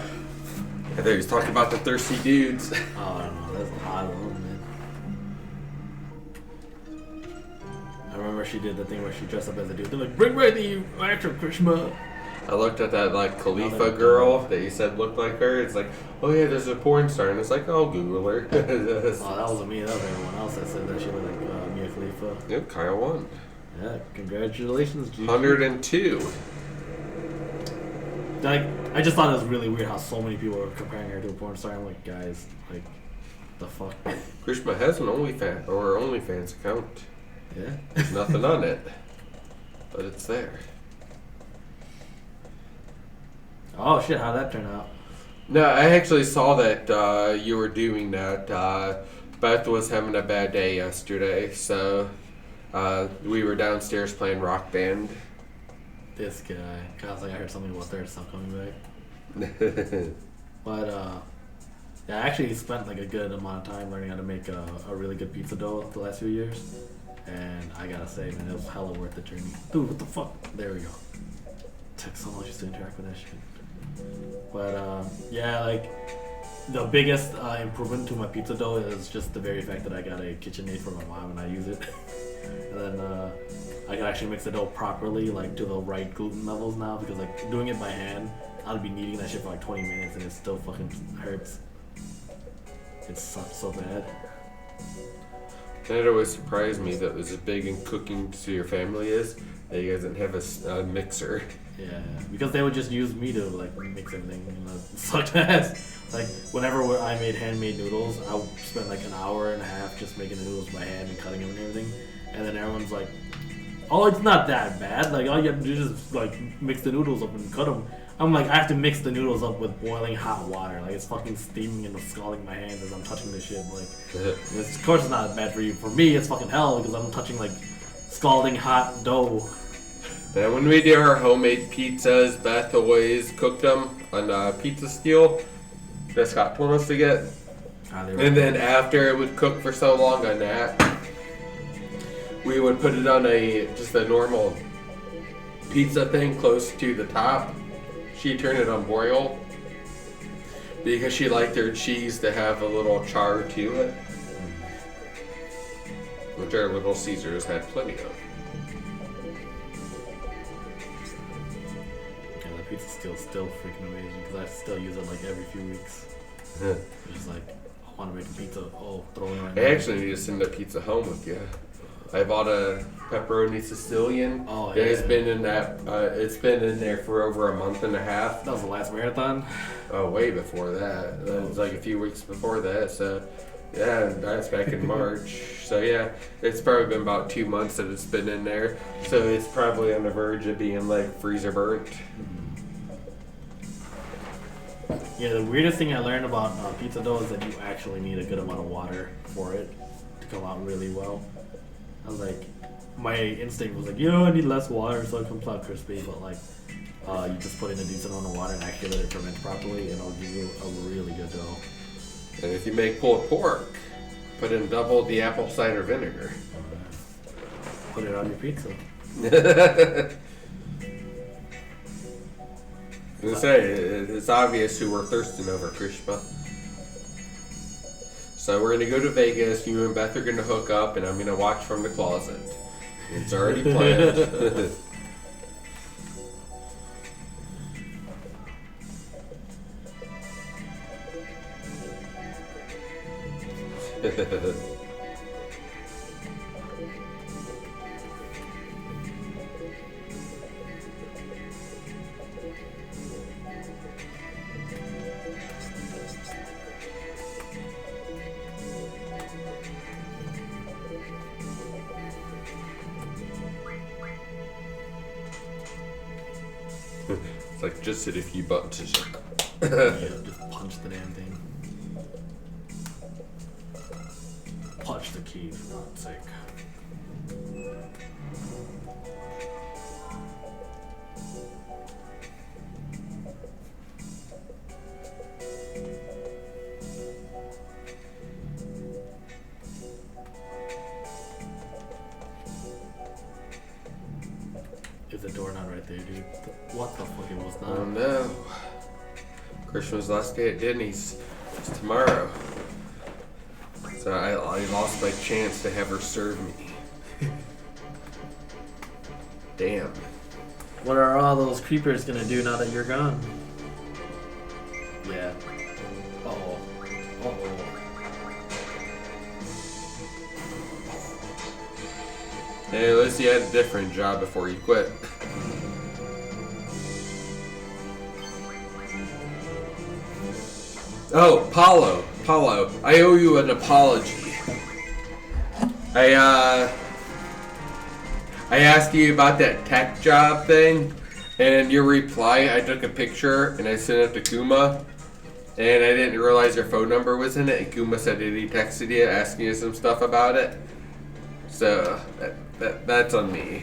thought he was talking about the thirsty dudes. Oh, I don't know. That's a hot one, man. I remember she did the thing where she dressed up as a dude. They're like, bring back the actor, Krishma. I looked at that like Khalifa girl that you said looked like her. It's like, oh yeah, there's a porn star, and it's like, oh, Google her. Oh, that wasn't me. That was everyone else that said that she looked like Mia Khalifa. Yep, Kyle won. Yeah, congratulations, G. 102. Like, I just thought it was really weird how so many people were comparing her to a porn star. I'm like, guys, like, the fuck? Krishma has an OnlyFans account. Yeah. There's nothing on it, but it's there. Oh shit! How'd that turn out? No, I actually saw that you were doing that. Beth was having a bad day yesterday, so we were downstairs playing Rock Band. This guy. I was like, I heard something about their stuff coming back. But yeah, I actually spent like a good amount of time learning how to make a really good pizza dough the last few years, and I gotta say, man, it was hella worth the journey. Dude, what the fuck? There we go. Took so much just to interact with that shit. But yeah, like the biggest improvement to my pizza dough is just the very fact that I got a KitchenAid for my mom and I use it. And then I can actually mix the dough properly, like to the right gluten levels now, because like doing it by hand, I'd be kneading that shit for like 20 minutes and it still fucking hurts. It sucks so bad. That always surprised me that was as big in cooking to your family is that you guys didn't have a mixer. Yeah, because they would just use me to like mix everything, and it sucked ass. Like whenever I made handmade noodles, I would spend like an hour and a half just making the noodles by hand and cutting them and everything. And then everyone's like, "Oh, it's not that bad. Like all you have to do is just like mix the noodles up and cut them." I'm like, I have to mix the noodles up with boiling hot water. Like it's fucking steaming and scalding my hands as I'm touching the shit. Like, of course it's not bad for you. For me, it's fucking hell because I'm touching like scalding hot dough. Now, when we do our homemade pizzas, Beth always cooked them on pizza steel that Scott told us to get. And then after it would cook for so long on that, we would put it on just a normal pizza thing close to the top. She'd turn it on boil because she liked her cheese to have a little char to it, which our Little Caesars had plenty of. Pizza still freaking amazing because I still use it like every few weeks. It's just like, I want to make a pizza. Oh, throw it right now. I actually need to send a pizza home with you. I bought a pepperoni Sicilian. Oh yeah. It's been in that. It's been in there for over a month and a half. That was the last marathon. Oh, way before that. That was like a few weeks before that. So, yeah, that's back in March. So yeah, it's probably been about 2 months that it's been in there. So it's probably on the verge of being like freezer burnt. Yeah, the weirdest thing I learned about pizza dough is that you actually need a good amount of water for it to come out really well. I was like, my instinct was like, I need less water so it comes out crispy, but like, you just put in a decent amount of water and actually let it ferment properly, and it'll give you a really good dough. And if you make pulled pork, put in double the apple cider vinegar. Put it on your pizza. I was gonna say, it's obvious who we're thirsting over, Krishma. So we're gonna go to Vegas, you and Beth are gonna hook up, and I'm gonna watch from the closet. It's already planned. It's like just hit a few buttons. Just punch the damn thing. Punch the key, for God's sake. Is the door not right there, dude? What the fuck? It was not. Oh no. Christmas last day at Denny's. It's tomorrow. So I lost my chance to have her serve me. Damn. What are all those creepers gonna do now that you're gone? Yeah. Uh-oh. Uh-oh. Hey, at least you had a different job before you quit. Oh, Paulo. I owe you an apology. I asked you about that tech job thing, and your reply, I took a picture and I sent it to Kuma, and I didn't realize your phone number was in it, and Kuma said that he texted you asking you some stuff about it. So, that's on me.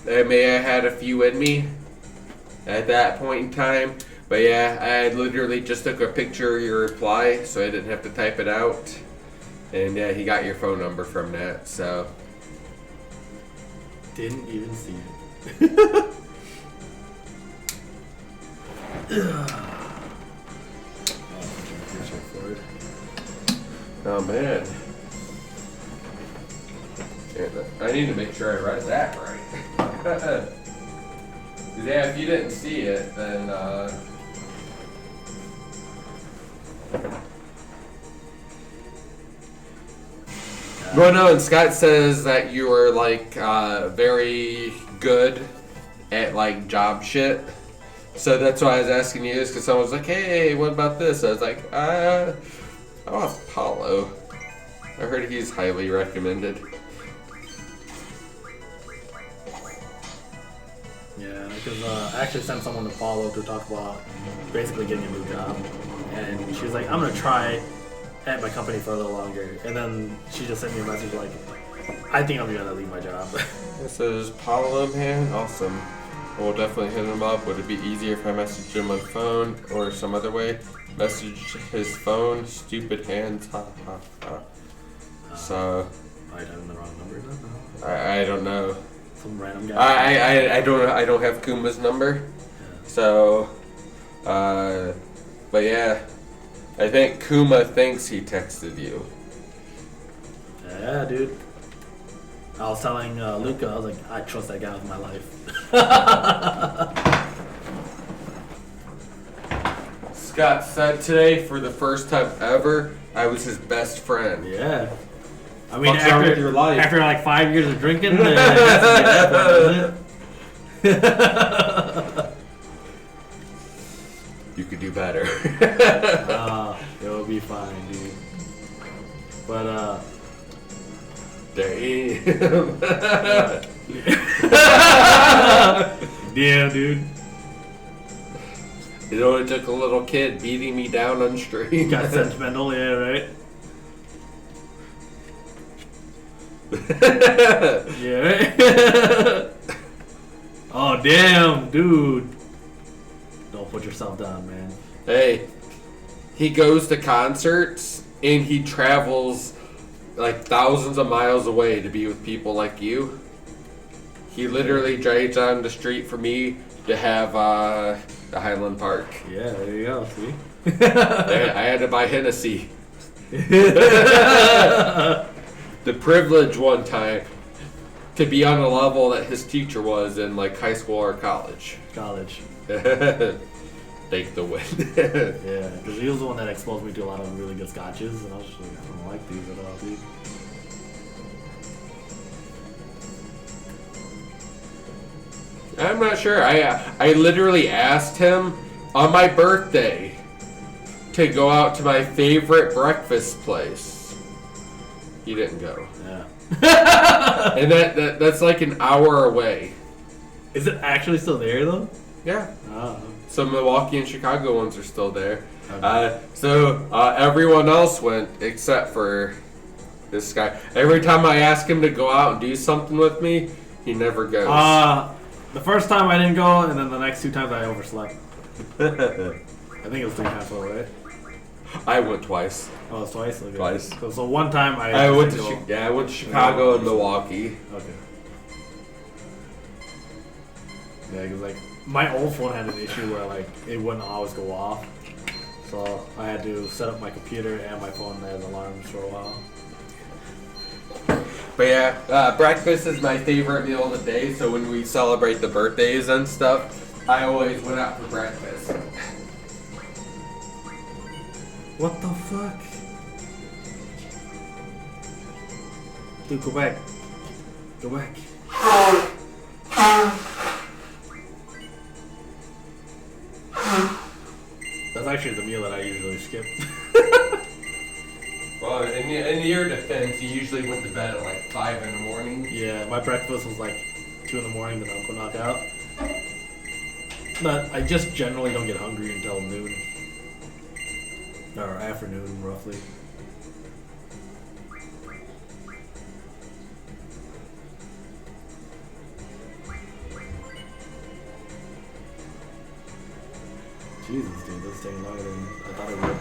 I may have had a few in me at that point in time, but yeah, I literally just took a picture of your reply, so I didn't have to type it out. And yeah, he got your phone number from that, so. Didn't even see it. Oh man. I need to make sure I read that right. 'Cause, yeah, if you didn't see it, then well, no, and Scott says that you are like very good at like job shit. So that's why I was asking you this, because someone was like, "Hey, what about this?" I was like, "I want Paulo. I heard he's highly recommended." Yeah, because I actually sent someone to follow to talk about basically getting a new job, and she was like, "I'm gonna try at my company for a little longer," and then she just sent me a message like, "I think I'm gonna leave my job." This is Paulo, man. Awesome. We'll definitely hit him up. Would it be easier if I messaged him on phone or some other way? Message his phone. Stupid hands. Ha ha ha. So I have the wrong number. No. I don't know. Some random guy. I don't have Kuma's number. So but yeah. I think Kuma thinks he texted you. Yeah, dude. I was telling Luca, I was like, I trust that guy with my life. Scott said today, for the first time ever, I was his best friend. Yeah. I mean, What's wrong with your life? after like 5 years of drinking, it has to be that point, doesn't it? You could do better. It'll be fine, dude. But Damn. damn, dude. It only took a little kid beating me down on stream. Got sentimental, yeah, right? Yeah, right? Oh, damn, dude. Don't put yourself down, man. Hey, he goes to concerts and he travels like thousands of miles away to be with people like you. He literally drives down the street for me to have the Highland Park. Yeah, there you go, see? I had to buy Hennessy. The privilege one time to be on a level that his teacher was in like high school or college. College. Take the win. Yeah, because he was the one that exposed me to a lot of really good scotches, and I was just like, I don't like these at all, dude. I'm not sure. I literally asked him on my birthday to go out to my favorite breakfast place. He didn't go. Yeah. And that's like an hour away. Is it actually still there, though? Yeah. Oh. So Milwaukee and Chicago ones are still there. Okay. So everyone else went except for this guy. Every time I ask him to go out and do something with me, he never goes. The first time I didn't go, and then the next 2 times I overslept. I think it was 3 times all right. I went twice. Oh, it's twice? Okay. Twice. So one time I went to didn't go. I went to Chicago and Milwaukee. Okay. Yeah, because like my old phone had an issue where like it wouldn't always go off, so I had to set up my computer and my phone as alarms for a while. But yeah, breakfast is my favorite meal of the day. So when we celebrate the birthdays and stuff, I always went out for breakfast. What the fuck? Dude, go back. Go back. That's actually the meal that I usually skip. Well, in your defense, you usually went to bed at like 5 in the morning. Yeah, my breakfast was like 2 in the morning, then I'll go knock out. But I just generally don't get hungry until noon. Or afternoon, roughly. Jesus, dude, this is taking longer than I thought it would.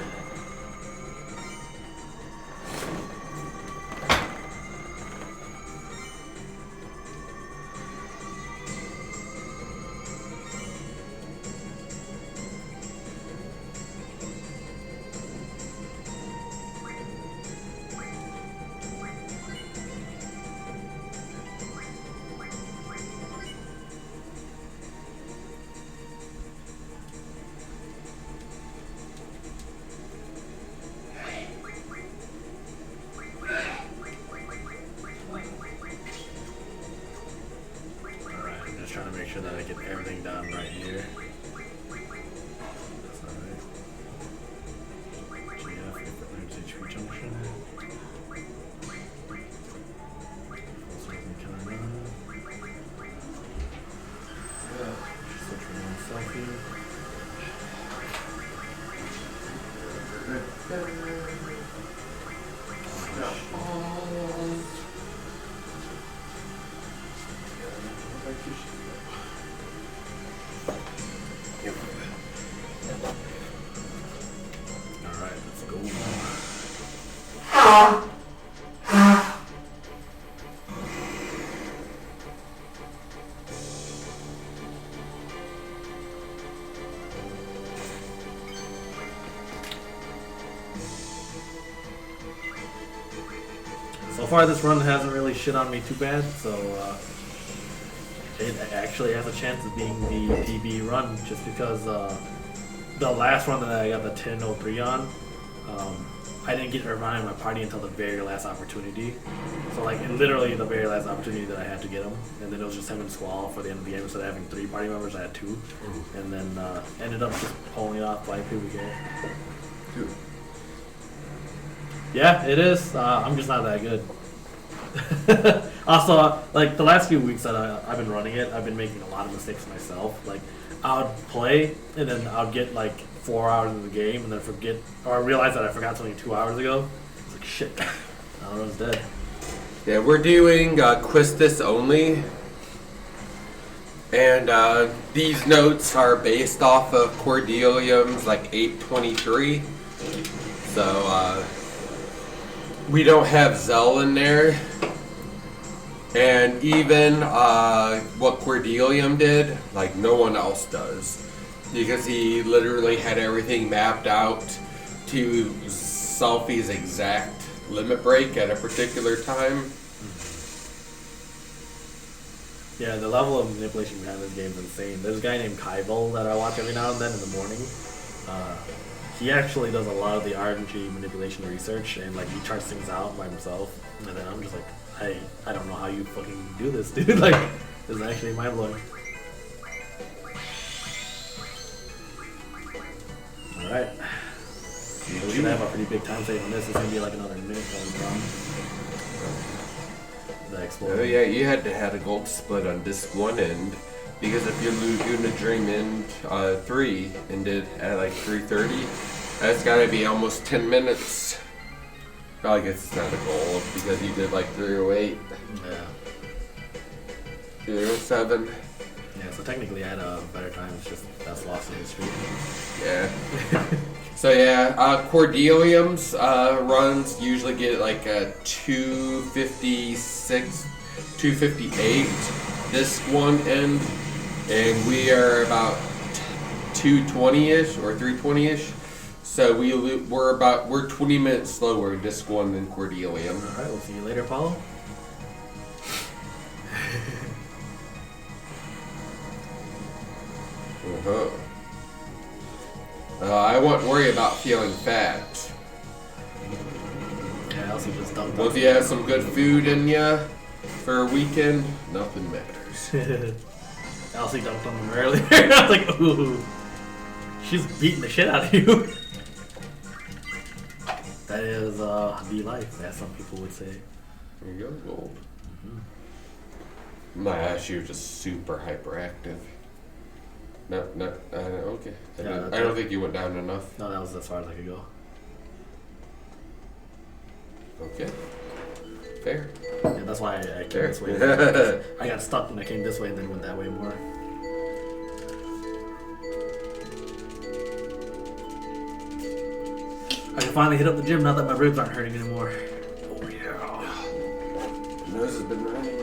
Trying to make sure that I get everything done right here. That's alright. GF, emergency tree junction. Full circle camera. Switch from one selfie. Alright, let's go. So far this run hasn't really shit on me too bad, so it actually has a chance of being the PB run just because the last run that I got the 10:03 on, I didn't get Irvine in my party until the very last opportunity. So like literally the very last opportunity that I had to get him, and then it was just him and Squall for the end of the game. Instead of having 3 party members, I had 2, and then ended up just pulling it off by PBK. 2. Yeah, it is. I'm just not that good. Also, like the last few weeks that I've been running it, I've been making a lot of mistakes myself. Like I would play and then I would get like 4 hours into the game and then forget, or I realize that I forgot something 2 hours ago. It's like shit. I was dead. Yeah, we're doing Quistis only, and these notes are based off of Cordelium's like 823. So we don't have Zell in there. And even what Cordelium did, like no one else does. Because he literally had everything mapped out to Selfie's exact limit break at a particular time. Yeah, the level of manipulation behind this game is insane. There's a guy named Kaival that I watch every now and then in the morning. He actually does a lot of the RNG manipulation research, and like he charts things out by himself. And then I'm just like, I don't know how you fucking do this, dude. Like, it's actually mind blowing. Alright. We should have a pretty big time save on this. It's gonna be like another minute going from the explosion. Oh yeah, you had to have a gold split on disc 1 end, because if you're doing a dream end 3 and did at like 3:30, that's gotta be almost 10 minutes. Well, I guess it's not a goal because you did like 3:08. Yeah. 3:07. Yeah, so technically I had a better time. It's just that's lost in history. Yeah. So yeah, Cordelium's runs usually get like a 256, 258 disc 1 end, and we are about 220-ish or 320-ish. So we're 20 minutes slower in disc 1 than Cordelium. All right, we'll see you later, Paulo. I won't worry about feeling fat. Yeah, Elsie just dunked Once you have some good food in ya for a weekend, nothing matters. Elsie dunked on him earlier. I was like, ooh, She's beating the shit out of you. That is the life, as some people would say. There you go, gold. My she was just super hyperactive. No, okay. Yeah, I don't think you went down enough. No, that was as far as I could go. Okay. Fair. Yeah, that's why I came this way. Fair. I got stuck and I came this way and then went that way more. I can finally hit up the gym now that my ribs aren't hurting anymore. Oh yeah. My nose has been running.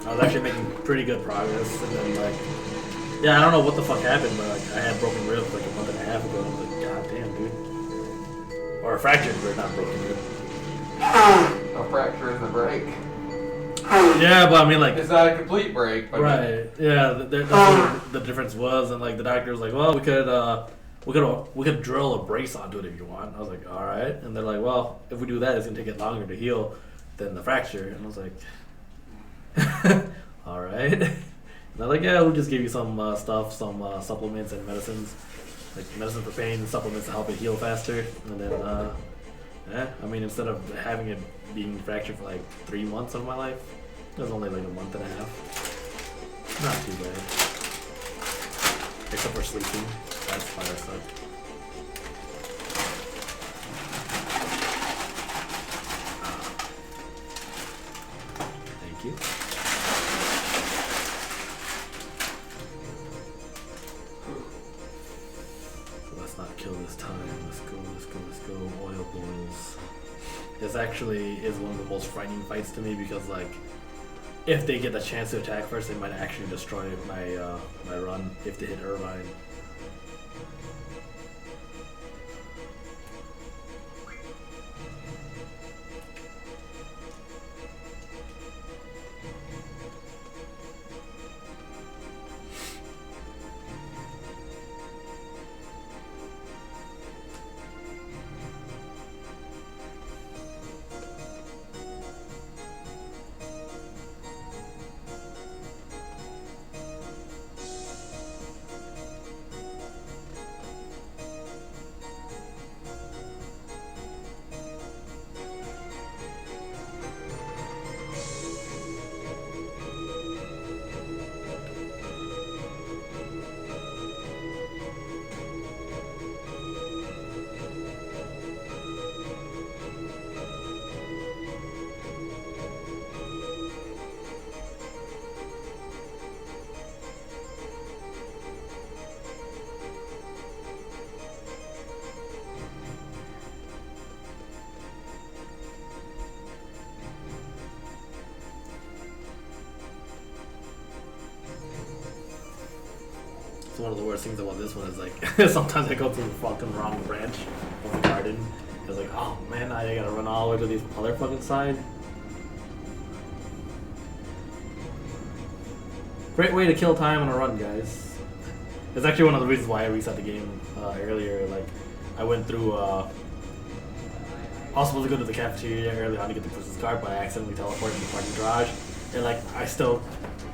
I was actually making pretty good progress, and then like, yeah, I don't know what the fuck happened, but like I had broken ribs like a month and a half ago. And I was like, god damn, dude. Or a fractured rib, not broken rib. A fracture is a break. Yeah, but I mean like. It's not a complete break, but Right. Yeah, that's what the difference was, and like the doctor was like, well, we could drill a brace onto it if you want. I was like, all right, and they're like, well, if we do that, it's gonna take it longer to heal than the fracture, and I was like. All right. And they're like, yeah, we'll just give you some stuff, some supplements and medicines, like medicine for pain and supplements to help it heal faster. And then, yeah, I mean, instead of having it being fractured for like 3 months of my life, it was only like a month and a half. Not too bad. Except for sleeping. That's why that sucked. Thank you. Let's not kill this time. Let's go, let's go, let's go. Oil boils. This actually is one of the most frightening fights to me because, like, if they get the chance to attack first, they might actually destroy my my run if they hit Irvine. So one of the worst things about this one is like sometimes I go to the fucking wrong branch of the garden. It's like, oh man, I gotta run all the way to the other fucking side. Great way to kill time on a run, guys. It's actually one of the reasons why I reset the game earlier. Like, I went through. I was supposed to go to the cafeteria early on to get the person's card, but I accidentally teleported to the parking garage, and like I still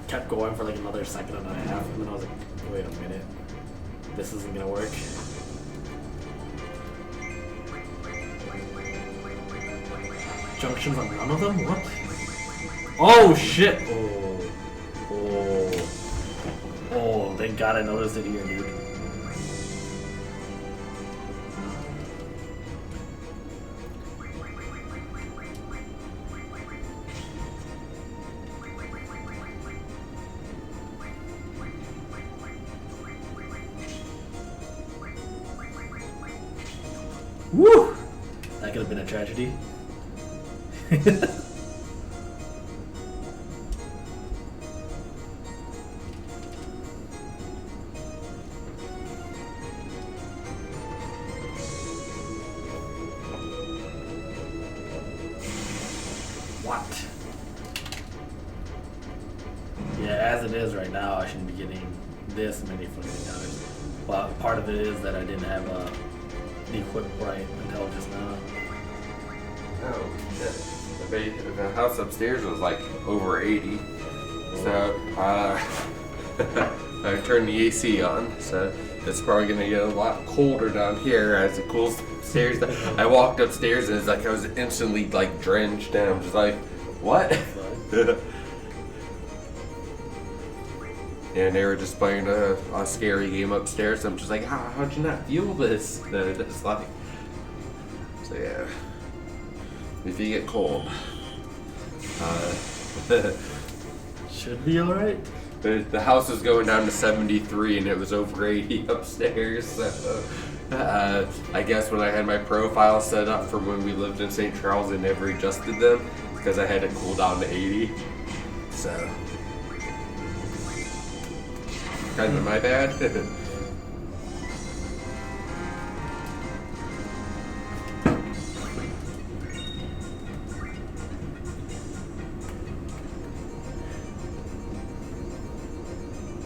kept going for like another second and a half, and then I was like, wait a minute, this isn't gonna work. Junctions on none of them? What? Oh shit! Oh, thank God I noticed it here, dude. Woo! That could have been a tragedy. What? Yeah, as it is right now, I shouldn't be getting this many fucking encounters. But part of it is that I didn't have the equipment right until just now. Oh shit. The house upstairs was like over 80. So I turned the AC on. So It's probably gonna get a lot colder down here as it cools upstairs. I walked upstairs and it's like I was instantly like drenched, and I'm just like, what? And they were just playing a scary game upstairs. I'm just like, how'd you not feel this? And they're just like, so yeah. If you get cold, Should be alright. the house was going down to 73 and it was over 80 upstairs. So I guess when I had my profile set up from when we lived in St. Charles, I never adjusted them because I had it cool down to 80. So kind of my bad.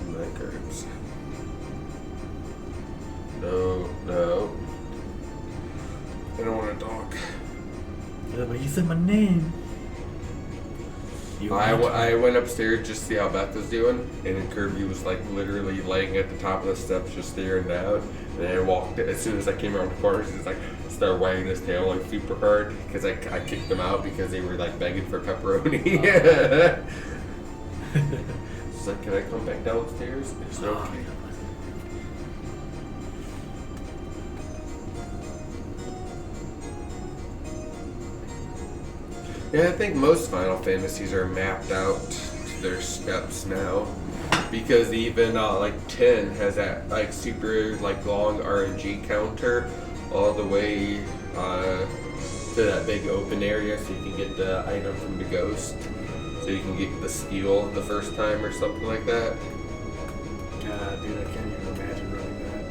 My curves. No. I don't want to talk. Yeah, but you said my name. I went upstairs just to see how Beth was doing, and then Kirby was like literally laying at the top of the steps just staring down. And then I walked, as soon as I came around the corner, he was like, started wagging his tail like super hard because I kicked them out because they were like begging for pepperoni. She's like, can I come back downstairs? I said, okay. Yeah, I think most Final Fantasies are mapped out to their steps now, because even like 10 has that like super like long RNG counter all the way to that big open area, so you can get the item from the ghost, so you can get the steel the first time or something like that. God, dude, I can't even imagine running that.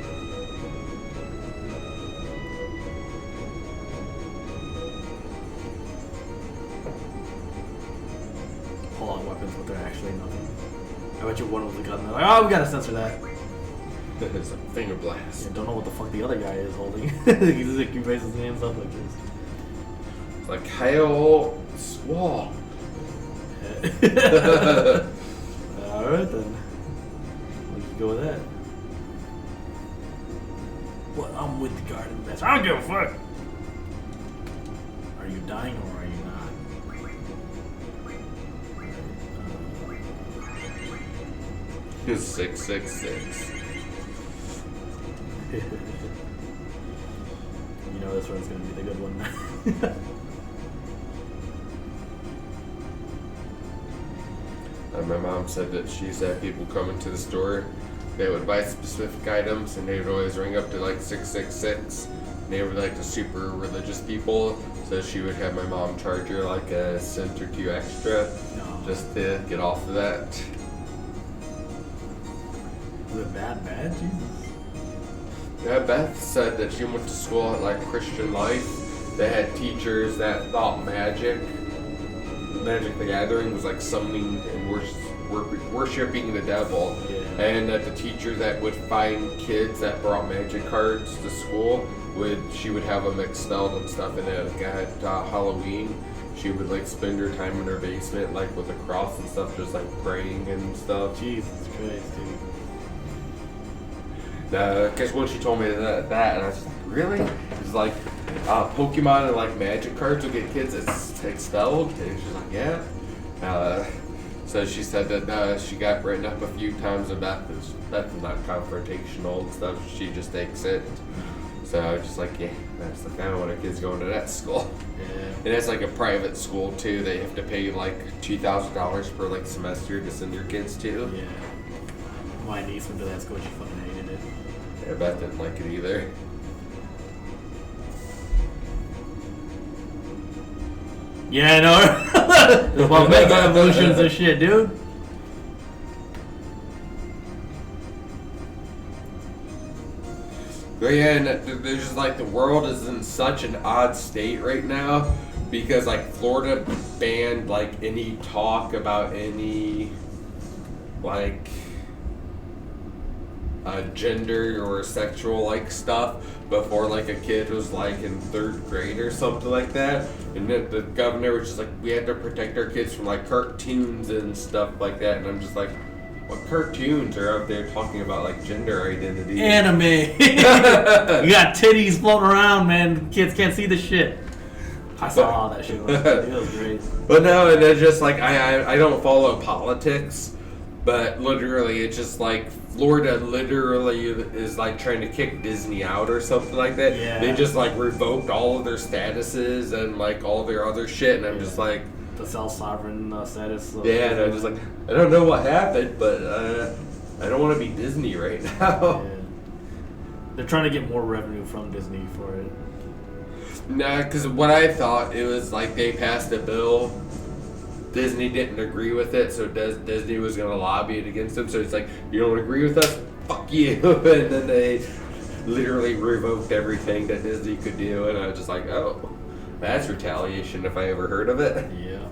Pull-out weapons, but they're actually nothing. I bet you one was a gun. They're like, oh, we gotta censor that. It's a finger blast. I don't know what the fuck the other guy is holding. He's like, he raises his hands up like this. It's like Hail Swall. Alright then. We can go with that. What? I'm with the garden best. I don't give a fuck! Are you dying or are you not? 666. You know this one's gonna be the good one. My mom said that she's had people come into the store, they would buy specific items and they would always ring up to like 666. And they were like the super religious people, so she would have my mom charge her like a cent or two extra just to get off of that. Is it bad? Jesus. Yeah, Beth said that she went to school at like Christian Life. They had teachers that thought Magic the Gathering was like summoning and worshiping the devil. Yeah. And that the teacher that would find kids that brought magic cards to school she would have them expelled and stuff. And then at Halloween, she would like spend her time in her basement like with a cross and stuff, just like praying and stuff. Jesus Christ, dude. Because when she told me that, and I was like, really? It's like Pokemon and like magic cards will get kids expelled, and she's like, yeah. So she said that she got written up a few times, and Beth is not confrontational and stuff. She just takes it. So I was just like, yeah, that's the kind of when a kid's going to that school. Yeah. And it's like a private school too. They have to pay like $2,000 per like semester to send your kids to. Yeah. My niece went to that school. She fucking hated it. Yeah, Beth didn't like it either. Yeah, I know. Well, mega evolutions and shit, dude. But yeah, and there's just like the world is in such an odd state right now because like Florida banned like any talk about any like gender or sexual like stuff before like a kid was like in 3rd grade or something like that. And then the governor was just like, we had to protect our kids from like cartoons and stuff like that. And I'm just like, what cartoons are out there talking about like gender identity? Anime. You got titties floating around, man. Kids can't see the shit. I saw all that shit. It was great. But no, and it's just like I don't follow politics, but literally it's just like Florida literally is like trying to kick Disney out or something like that. Yeah. They just like revoked all of their statuses and like all their other shit, and I'm just like, The self-sovereign status. yeah, and I'm just like, I don't know what happened, but I don't want to be Disney right now. Yeah. They're trying to get more revenue from Disney for it. Nah, because what I thought, it was like they passed a bill. Disney didn't agree with it, so Disney was going to lobby it against them. So it's like, you don't agree with us? Fuck you. And then they literally revoked everything that Disney could do. And I was just like, oh, that's retaliation if I ever heard of it. Yeah.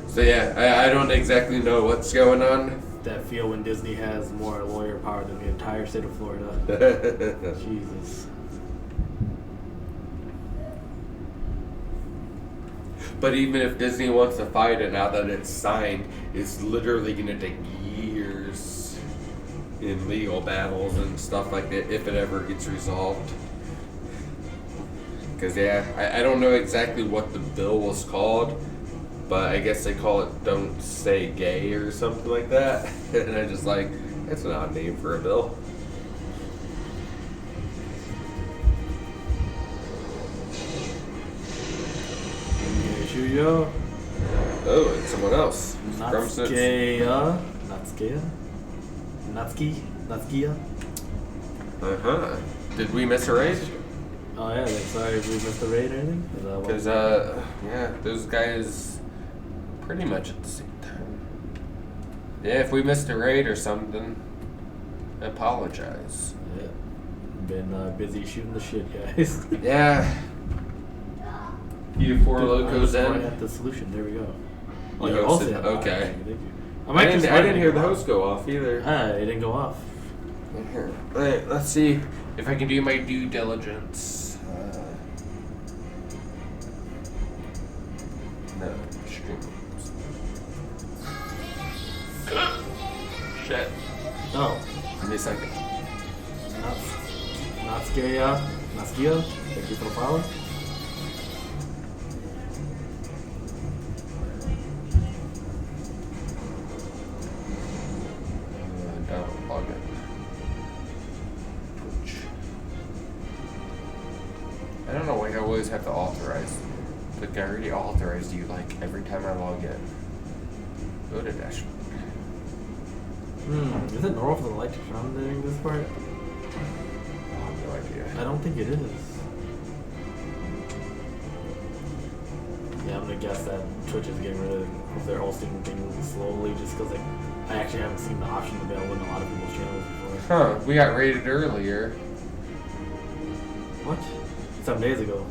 So yeah, I don't exactly know what's going on. That feel when Disney has more lawyer power than the entire state of Florida. Jesus. But even if Disney wants to fight it now that it's signed, it's literally going to take years in legal battles and stuff like that if it ever gets resolved. Because, yeah, I don't know exactly what the bill was called, but I guess they call it Don't Say Gay or something like that. And I'm just like, that's an odd name for a bill. Yo. Oh, it's someone else. Natskia. Natskia. Uh-huh. Did we miss a race? Oh yeah, sorry if we missed the raid or anything. Because, yeah, those guys pretty much at the same time. Yeah, if we missed a raid or something, I apologize. Yeah. Been busy shooting the shit, guys. Yeah. You four locos I in? got the solution. There we go. Oh, You you hosted also it. have Okay. Thank you. I didn't hear the host go off either. It didn't go off. Here. Alright, let's see if I can do my due diligence. No, streams. Shit. Oh. Give me a second. Natskia. Thank you for the follow. Don't log in. Twitch. I don't know why I always have to authorize. Like I already authorized you like every time I log in. Go to dashboard. Is it normal for the light to turn on during this part? I have no idea. I don't think it is. Yeah, I'm gonna guess that Twitch is getting rid of their hosting thing slowly just because I actually haven't seen the option available in a lot of people's channels before. Huh, we got rated earlier. What? 7 days ago.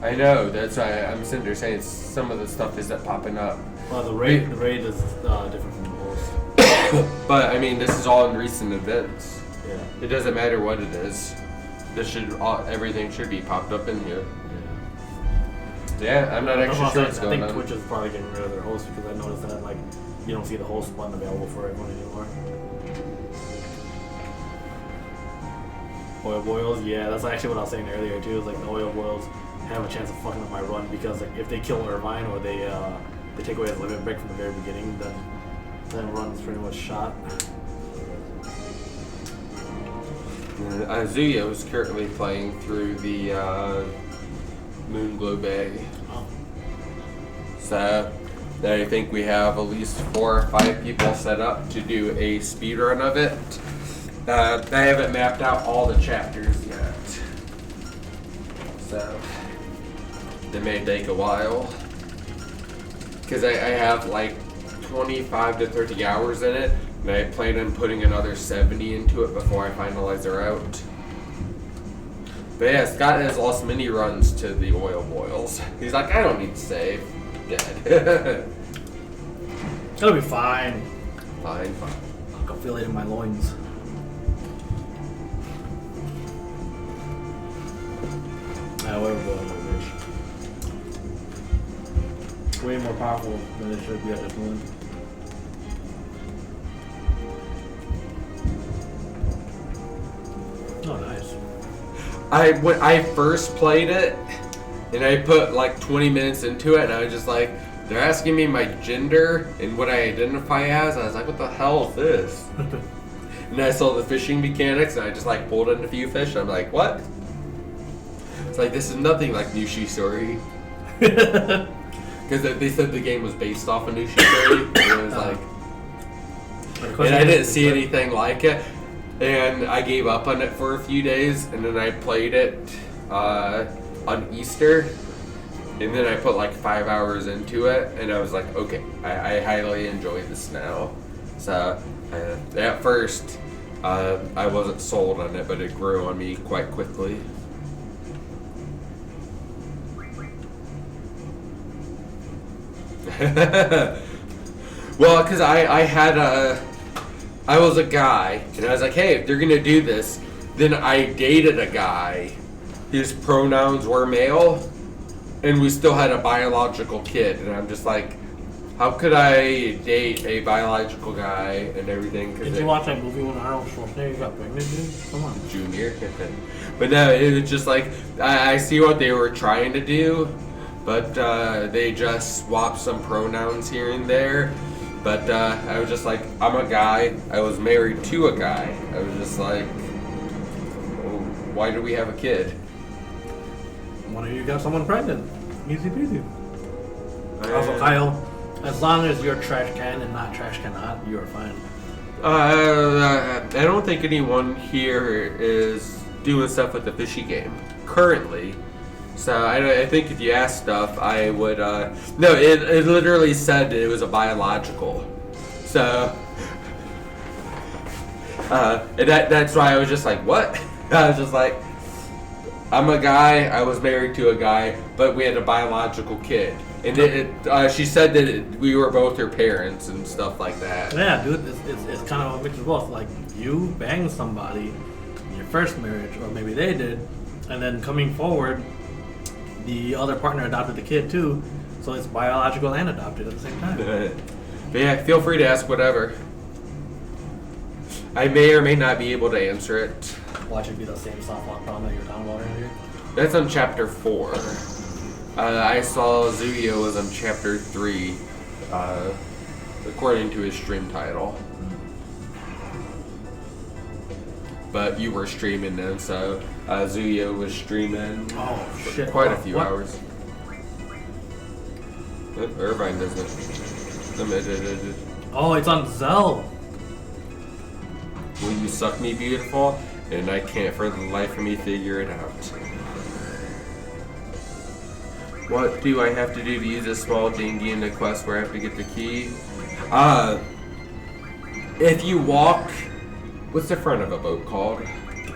I know, that's why I'm sitting there saying some of the stuff isn't popping up. Well, the raid is different from the host. But I mean, this is all in recent events. Yeah. It doesn't matter what it is. Everything should be popped up in here. Yeah, I'm not actually sure what's going on. I think Twitch is probably getting rid of their host because I noticed that like you don't see the host button available for everyone anymore. Oil boils, yeah, that's actually what I was saying earlier too. Is like the oil boils have a chance of fucking up my run because like if they kill Irvine or they take away his limit break from the very beginning, then run's pretty much shot. Azuya was currently playing through the Moonglow Bay. Oh. So I think we have at least 4 or 5 people set up to do a speed run of it. I haven't mapped out all the chapters yet. So it may take a while. Because I have like 25 to 30 hours in it. And I plan on putting another 70 into it before I finalize the route. But yeah, Scott has lost many runs to the oil boils. He's like, I don't need to save. Dead. It'll be fine. Fine. I can feel it in my loins. Oil boils are bitch. Way more powerful than it should be at this moment. Oh, nice. When I first played it, and I put like 20 minutes into it, and I was just like, they're asking me my gender and what I identify as. I was like, what the hell is this? And I saw the fishing mechanics, and I just like pulled in a few fish. And I'm like, what? It's like, this is nothing like Nushi Story. Because they said the game was based off of Nushi Story. And it was like, and I didn't see anything like it. And I gave up on it for a few days, and then I played it on Easter. And then I put like 5 hours into it, and I was like, okay, I highly enjoy this now. So at first, I wasn't sold on it, but it grew on me quite quickly. Well, because I was a guy, and I was like, hey, if they're gonna do this, then I dated a guy whose pronouns were male, and we still had a biological kid, and I'm just like, how could I date a biological guy and everything? Did you watch that movie when Arnold Schwarzenegger got pregnant, dude? Come on. Junior. But no, it was just like, I see what they were trying to do, but they just swapped some pronouns here and there. But I was just like, I'm a guy. I was married to a guy. I was just like, well, why do we have a kid? One of you got someone pregnant. Easy peasy. Also, Kyle, as long as you're trash can and not trash cannot, you are fine. I don't think anyone here is doing stuff with the fishy game currently. So I think if you ask stuff, I would. No, it literally said it was a biological. So and that's why I was just like, what? I was just like, I'm a guy. I was married to a guy, but we had a biological kid. And she said that we were both her parents and stuff like that. Yeah, dude, it's kind of a mix of both. Like, you banged somebody in your first marriage, or maybe they did, and then coming forward, the other partner adopted the kid too, so it's biological and adopted at the same time. But yeah, feel free to ask whatever. I may or may not be able to answer it. Watch it be the same softball problem that you were talking about earlier. That's on chapter 4. I saw Zuyo was on chapter 3, according to his stream title. But you were streaming then, so Zuyo was streaming for quite a few hours. Irvine doesn't. Oh, it's on Zell. Will you suck me, beautiful? And I can't for the life of me figure it out. What do I have to do to use a small dinghy in the quest where I have to get the key? If you walk... What's the front of a boat called?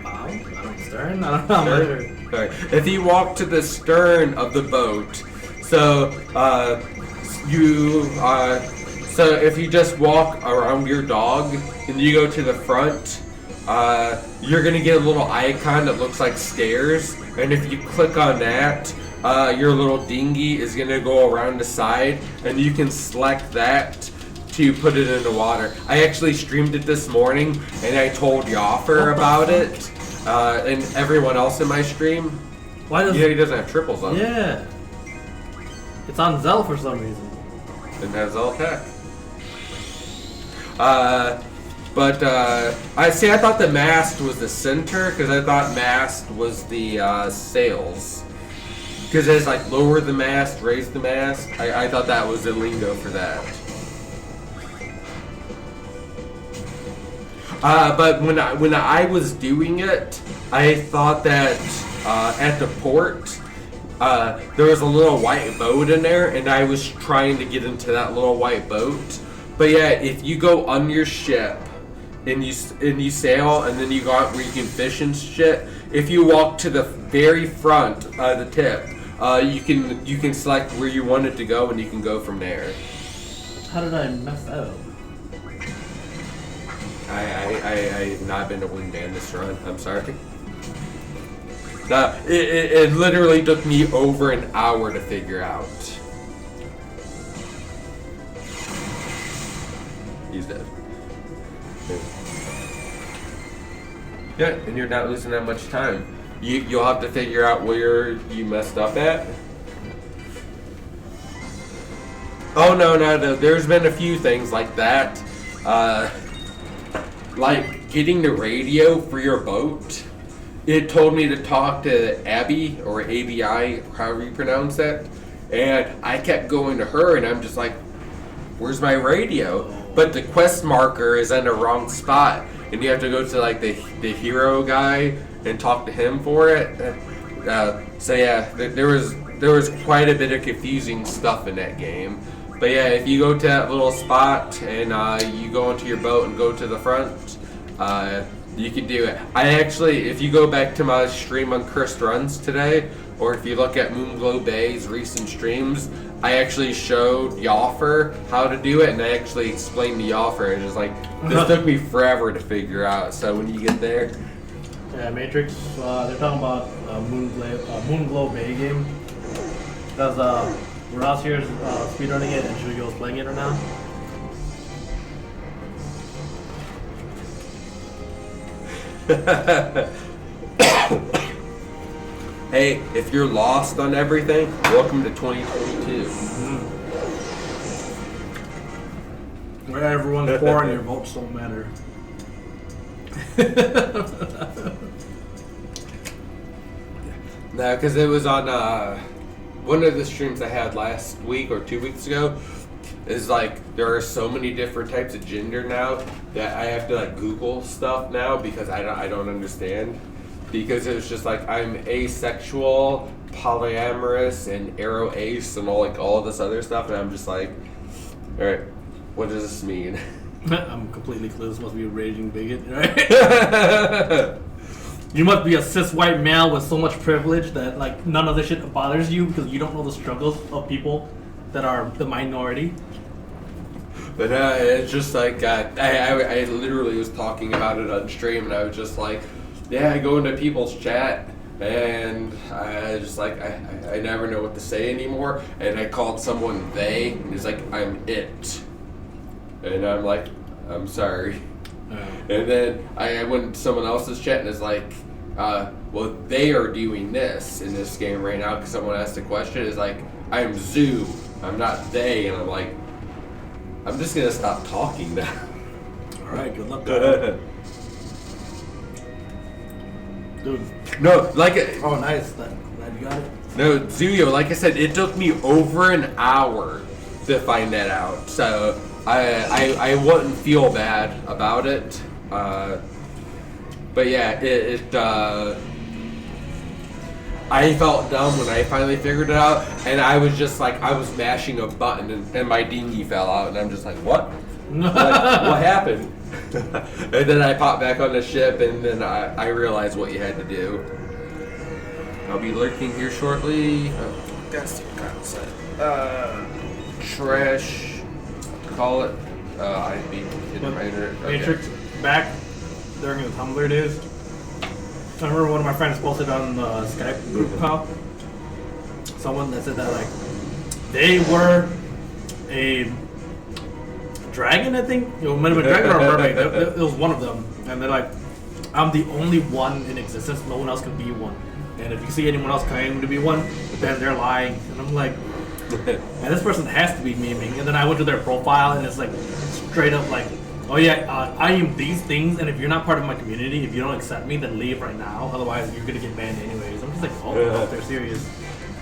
Bow? Stern? I don't know. Stern? Sorry. If you walk to the stern of the boat, so so if you just walk around your dog and you go to the front, you're gonna get a little icon that looks like stairs, and if you click on that, your little dinghy is gonna go around the side, and you can select that to put it in the water. I actually streamed it this morning, and I told Yoffer about it, and everyone else in my stream. Why does he doesn't have triples on it. Yeah. It's on Zell for some reason. It has Zell tech. I thought the mast was the center, because I thought mast was the sails. Because it's like lower the mast, raise the mast. I thought that was the lingo for that. But when I was doing it, I thought that at the port there was a little white boat in there, and I was trying to get into that little white boat. But yeah, if you go on your ship and you sail, and then you go out where you can fish and shit, if you walk to the very front, the tip, you can select where you want it to go, and you can go from there. How did I mess that up? I've not been to Wingman this run. I'm sorry. It literally took me over an hour to figure out. He's dead. Yeah, and you're not losing that much time. You'll have to figure out where you messed up at. Oh no, there's been a few things like that. Like getting the radio for your boat. It told me to talk to Abby, or ABI, however you pronounce that. And I kept going to her, and I'm just like, where's my radio? But the quest marker is in the wrong spot. And you have to go to like the hero guy and talk to him for it. So yeah, there was quite a bit of confusing stuff in that game. But yeah, if you go to that little spot and you go into your boat and go to the front, you can do it. I actually, if you go back to my stream on Cursed Runs today, or if you look at Moonglow Bay's recent streams, I actually showed Yoffer how to do it, and I actually explained to Yoffer. And just like, this took me forever to figure out. So when you get there, yeah, Matrix. They're talking about Moonglow Bay game because Ross here is speedrunning it, and Shugo's playing it right now. Hey, if you're lost on everything, welcome to 2022. Where everyone's poor and your votes don't matter. No, because it was on one of the streams I had last week or 2 weeks ago. Is like there are so many different types of gender now that I have to like Google stuff now because I don't understand. Because it was just like I'm asexual, polyamorous, and arrow ace, and all this other stuff, and I'm just like, all right, what does this mean? I'm completely clueless. Must be a raging bigot, right? You must be a cis white male with so much privilege that like none of this shit bothers you because you don't know the struggles of people that are the minority. But it's just like I literally was talking about it on stream, and I was just like, yeah, I go into people's chat, and I just like I never know what to say anymore, and I called someone they, and he's like, I'm it, and I'm like, I'm sorry. And then I went into someone else's chat and it's like, well, they are doing this in this game right now because someone asked a question. It's like, I'm Zoo, I'm not they, and I'm like, I'm just gonna stop talking now. All right, good luck. Dude. No, like Oh, nice. Glad you got it. no, Zuyo, like I said, it took me over an hour to find that out. So I wouldn't feel bad about it. But yeah, I felt dumb when I finally figured it out, and I was just like, I was mashing a button and my dinghy fell out, and I'm just like, what? What happened? And then I popped back on the ship, and then I realized what you had to do. I'll be lurking here shortly. That's the concept. Trash. Call it. I'd be hitting my internet. Okay. Matrix, back during the Tumblr days. I remember one of my friends posted on the Skype group call. Someone that said that like they were a dragon, I think. It might have been a dragon or a mermaid. It was one of them. And they're like, I'm the only one in existence. No one else can be one. And if you see anyone else claiming to be one, then they're lying. And I'm like, and this person has to be memeing. And then I went to their profile, and it's like straight up like, oh yeah, I am these things, and if you're not part of my community, if you don't accept me, then leave right now. Otherwise, you're gonna get banned anyways. I'm just like, oh, they're serious.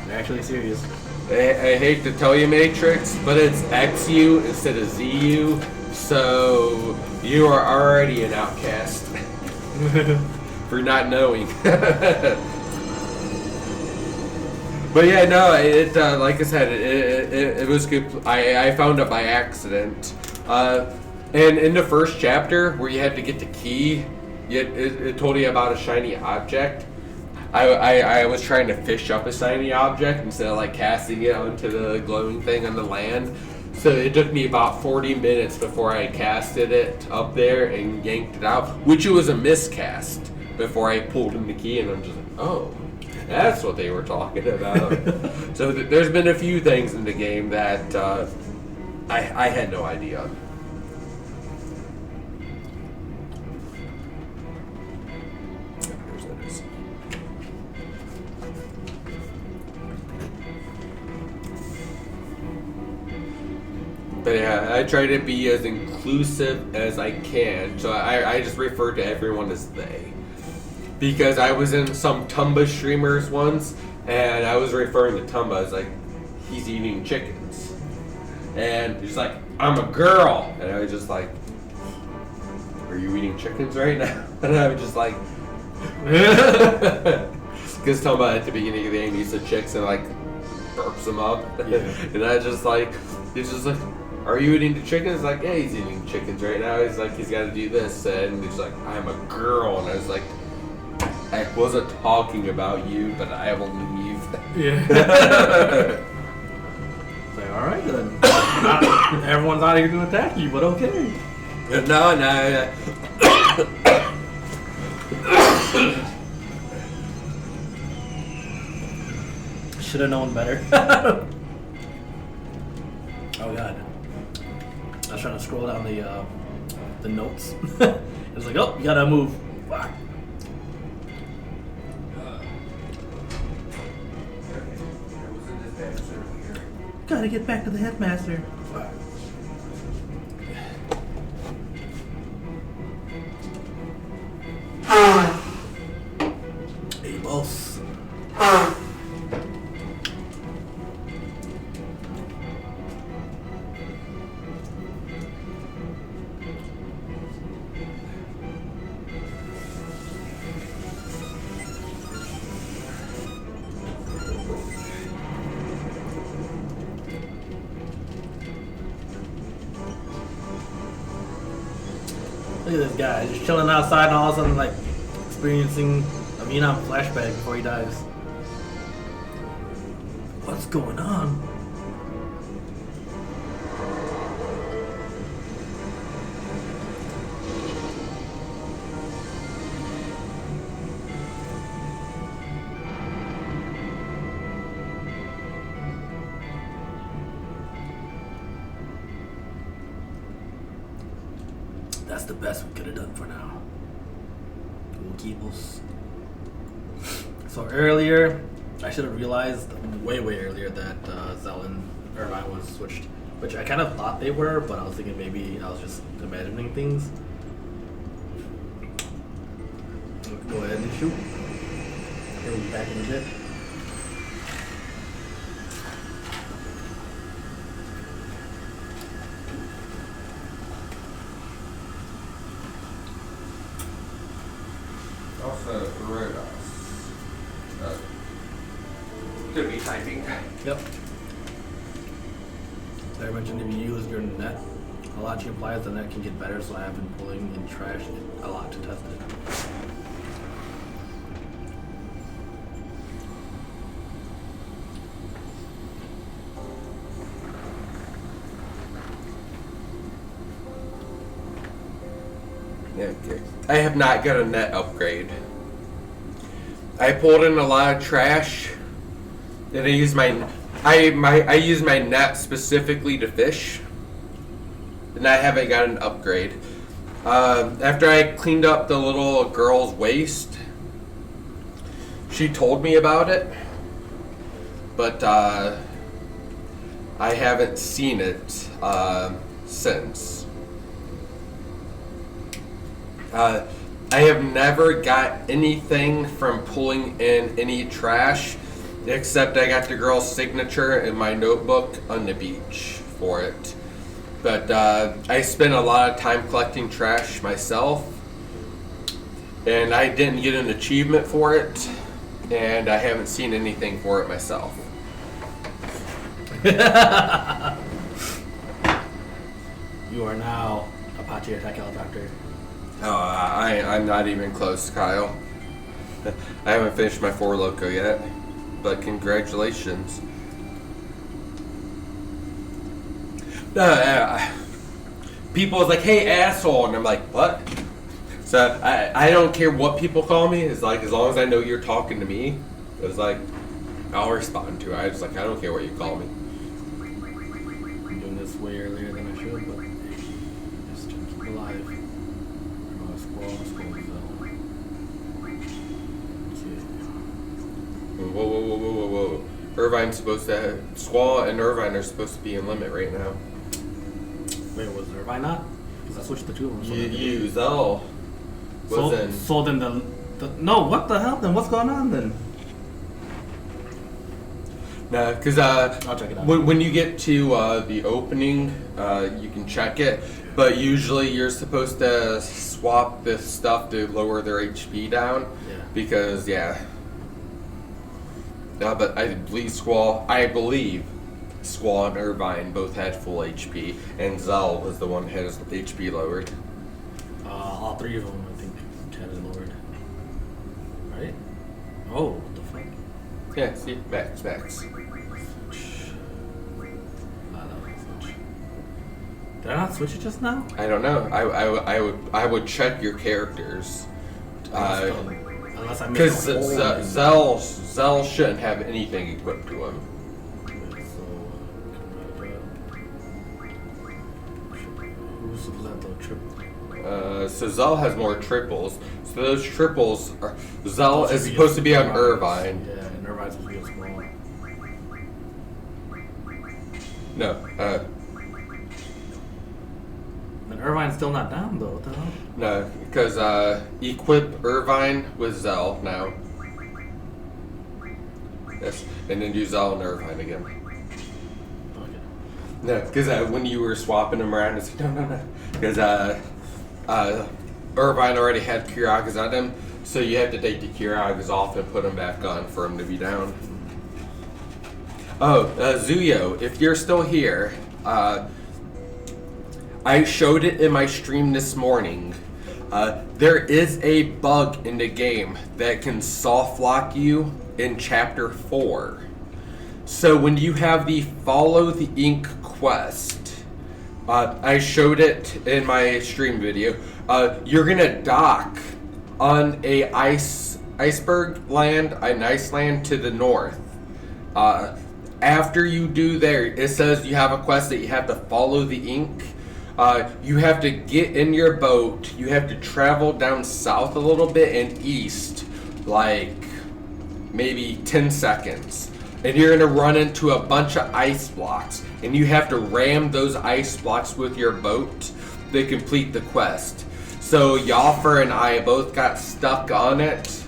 They're actually serious. I hate to tell you, Matrix, but it's XU instead of ZU, so you are already an outcast for not knowing. But yeah, no, it like I said, it was good. I found it by accident. And in the first chapter, where you had to get the key, it told you about a shiny object. I was trying to fish up a shiny object instead of like casting it onto the glowing thing on the land. So it took me about 40 minutes before I casted it up there and yanked it out, which it was a miscast before I pulled in the key, and I'm just like, oh, that's what they were talking about. So there's been a few things in the game that I had no idea. But yeah, I try to be as inclusive as I can. So I just refer to everyone as they. Because I was in some Tumba streamers once, and I was referring to Tumba as like, he's eating chickens. And he's like, I'm a girl. And I was just like, are you eating chickens right now? And I was just like, because Tumba at the beginning of the game eats the chicks and like burps them up. Yeah. And I just like, he's just like, are you eating the chickens? Like, yeah, he's eating chickens right now. He's like, he's got to do this. And he's like, I'm a girl. And I was like, I wasn't talking about you, but I will leave. Yeah. It's like, all right then. Everyone's out here to attack you, but okay. No. Should have known better. Oh god. I was trying to scroll down the notes. It was like, oh, you gotta move. Fuck. Gotta get back to the headmaster. Fuck. Hey, boss. Look at this guy, just chilling outside and all of a sudden like experiencing a Vietnam flashback before he dies. What's going on? That's the best we could have done for now. We'll keep us. So earlier, I should have realized way earlier that Zell and Irvine was switched, which I kind of thought they were, but I was thinking maybe I was just imagining things. Go ahead and shoot. We'll be back in a bit. Also, Rodos. Could be typing. Yep. Did I mention if you use your net, a lot implies the net can get better, so I have been pulling in trash a lot to test it. Okay. I have not got a net upgrade. I pulled in a lot of trash, and I use I use my net specifically to fish, and I haven't got an upgrade. After I cleaned up the little girl's waist, she told me about it, but I haven't seen it since. I have never got anything from pulling in any trash, except I got the girl's signature in my notebook on the beach for it. But I spent a lot of time collecting trash myself, and I didn't get an achievement for it, and I haven't seen anything for it myself. You are now Apache attack helicopter. Oh, I'm not even close, Kyle. I haven't finished my 4 Loco yet, but congratulations. People was like, hey, asshole, and I'm like, what? So I don't care what people call me. It's like, as long as I know you're talking to me, it's like, I'll respond to it. I just like, I don't care what you call me. I'm doing this way earlier than I should, but just to keep alive. Whoa. Irvine's supposed to Squall and Irvine are supposed to be in limit right now. Irvine not? Because I switched the two of them. So You Zell was in. so then the no, what the hell? Then what's going on then? No, because I'll check it out. when you get to the opening, you can check it. But usually you're supposed to swap this stuff to lower their HP down. Yeah. Because but I believe Squall and Irvine both had full HP, and Zell was the one that had his HP lowered. All three of them, I think, had it lowered. Right? Oh, what the fuck? Yeah, see, Max. Did I not switch it just now? I don't know. I would check your characters. Unless I Because missed a whole Zell shouldn't have anything equipped to him. Who's supposed to have the triple? So Zell has more triples. So those triples are Zell Those is should be supposed to be on Irvine's. Irvine. Yeah, and Irvine's supposed to be a small. No, And Irvine's still not down though. What the hell? no, because equip Irvine with Zell now. Yes, and then do Zell and Irvine again. Okay. No, because when you were swapping them around, it's like, no. Because Irvine already had Kiragas on him, so you have to take the Kiragas off and put them back on for him to be down. Oh, Zuyo, if you're still here, I showed it in my stream this morning. There is a bug in the game that can soft lock you in Chapter 4. So when you have the Follow the Ink quest, I showed it in my stream video. You're gonna dock on a iceberg land, an ice land to the north. After you do there, it says you have a quest that you have to follow the ink. You have to get in your boat. You have to travel down south a little bit and east, like maybe 10 seconds. And you're gonna run into a bunch of ice blocks, and you have to ram those ice blocks with your boat to complete the quest. So Yoffer and I both got stuck on it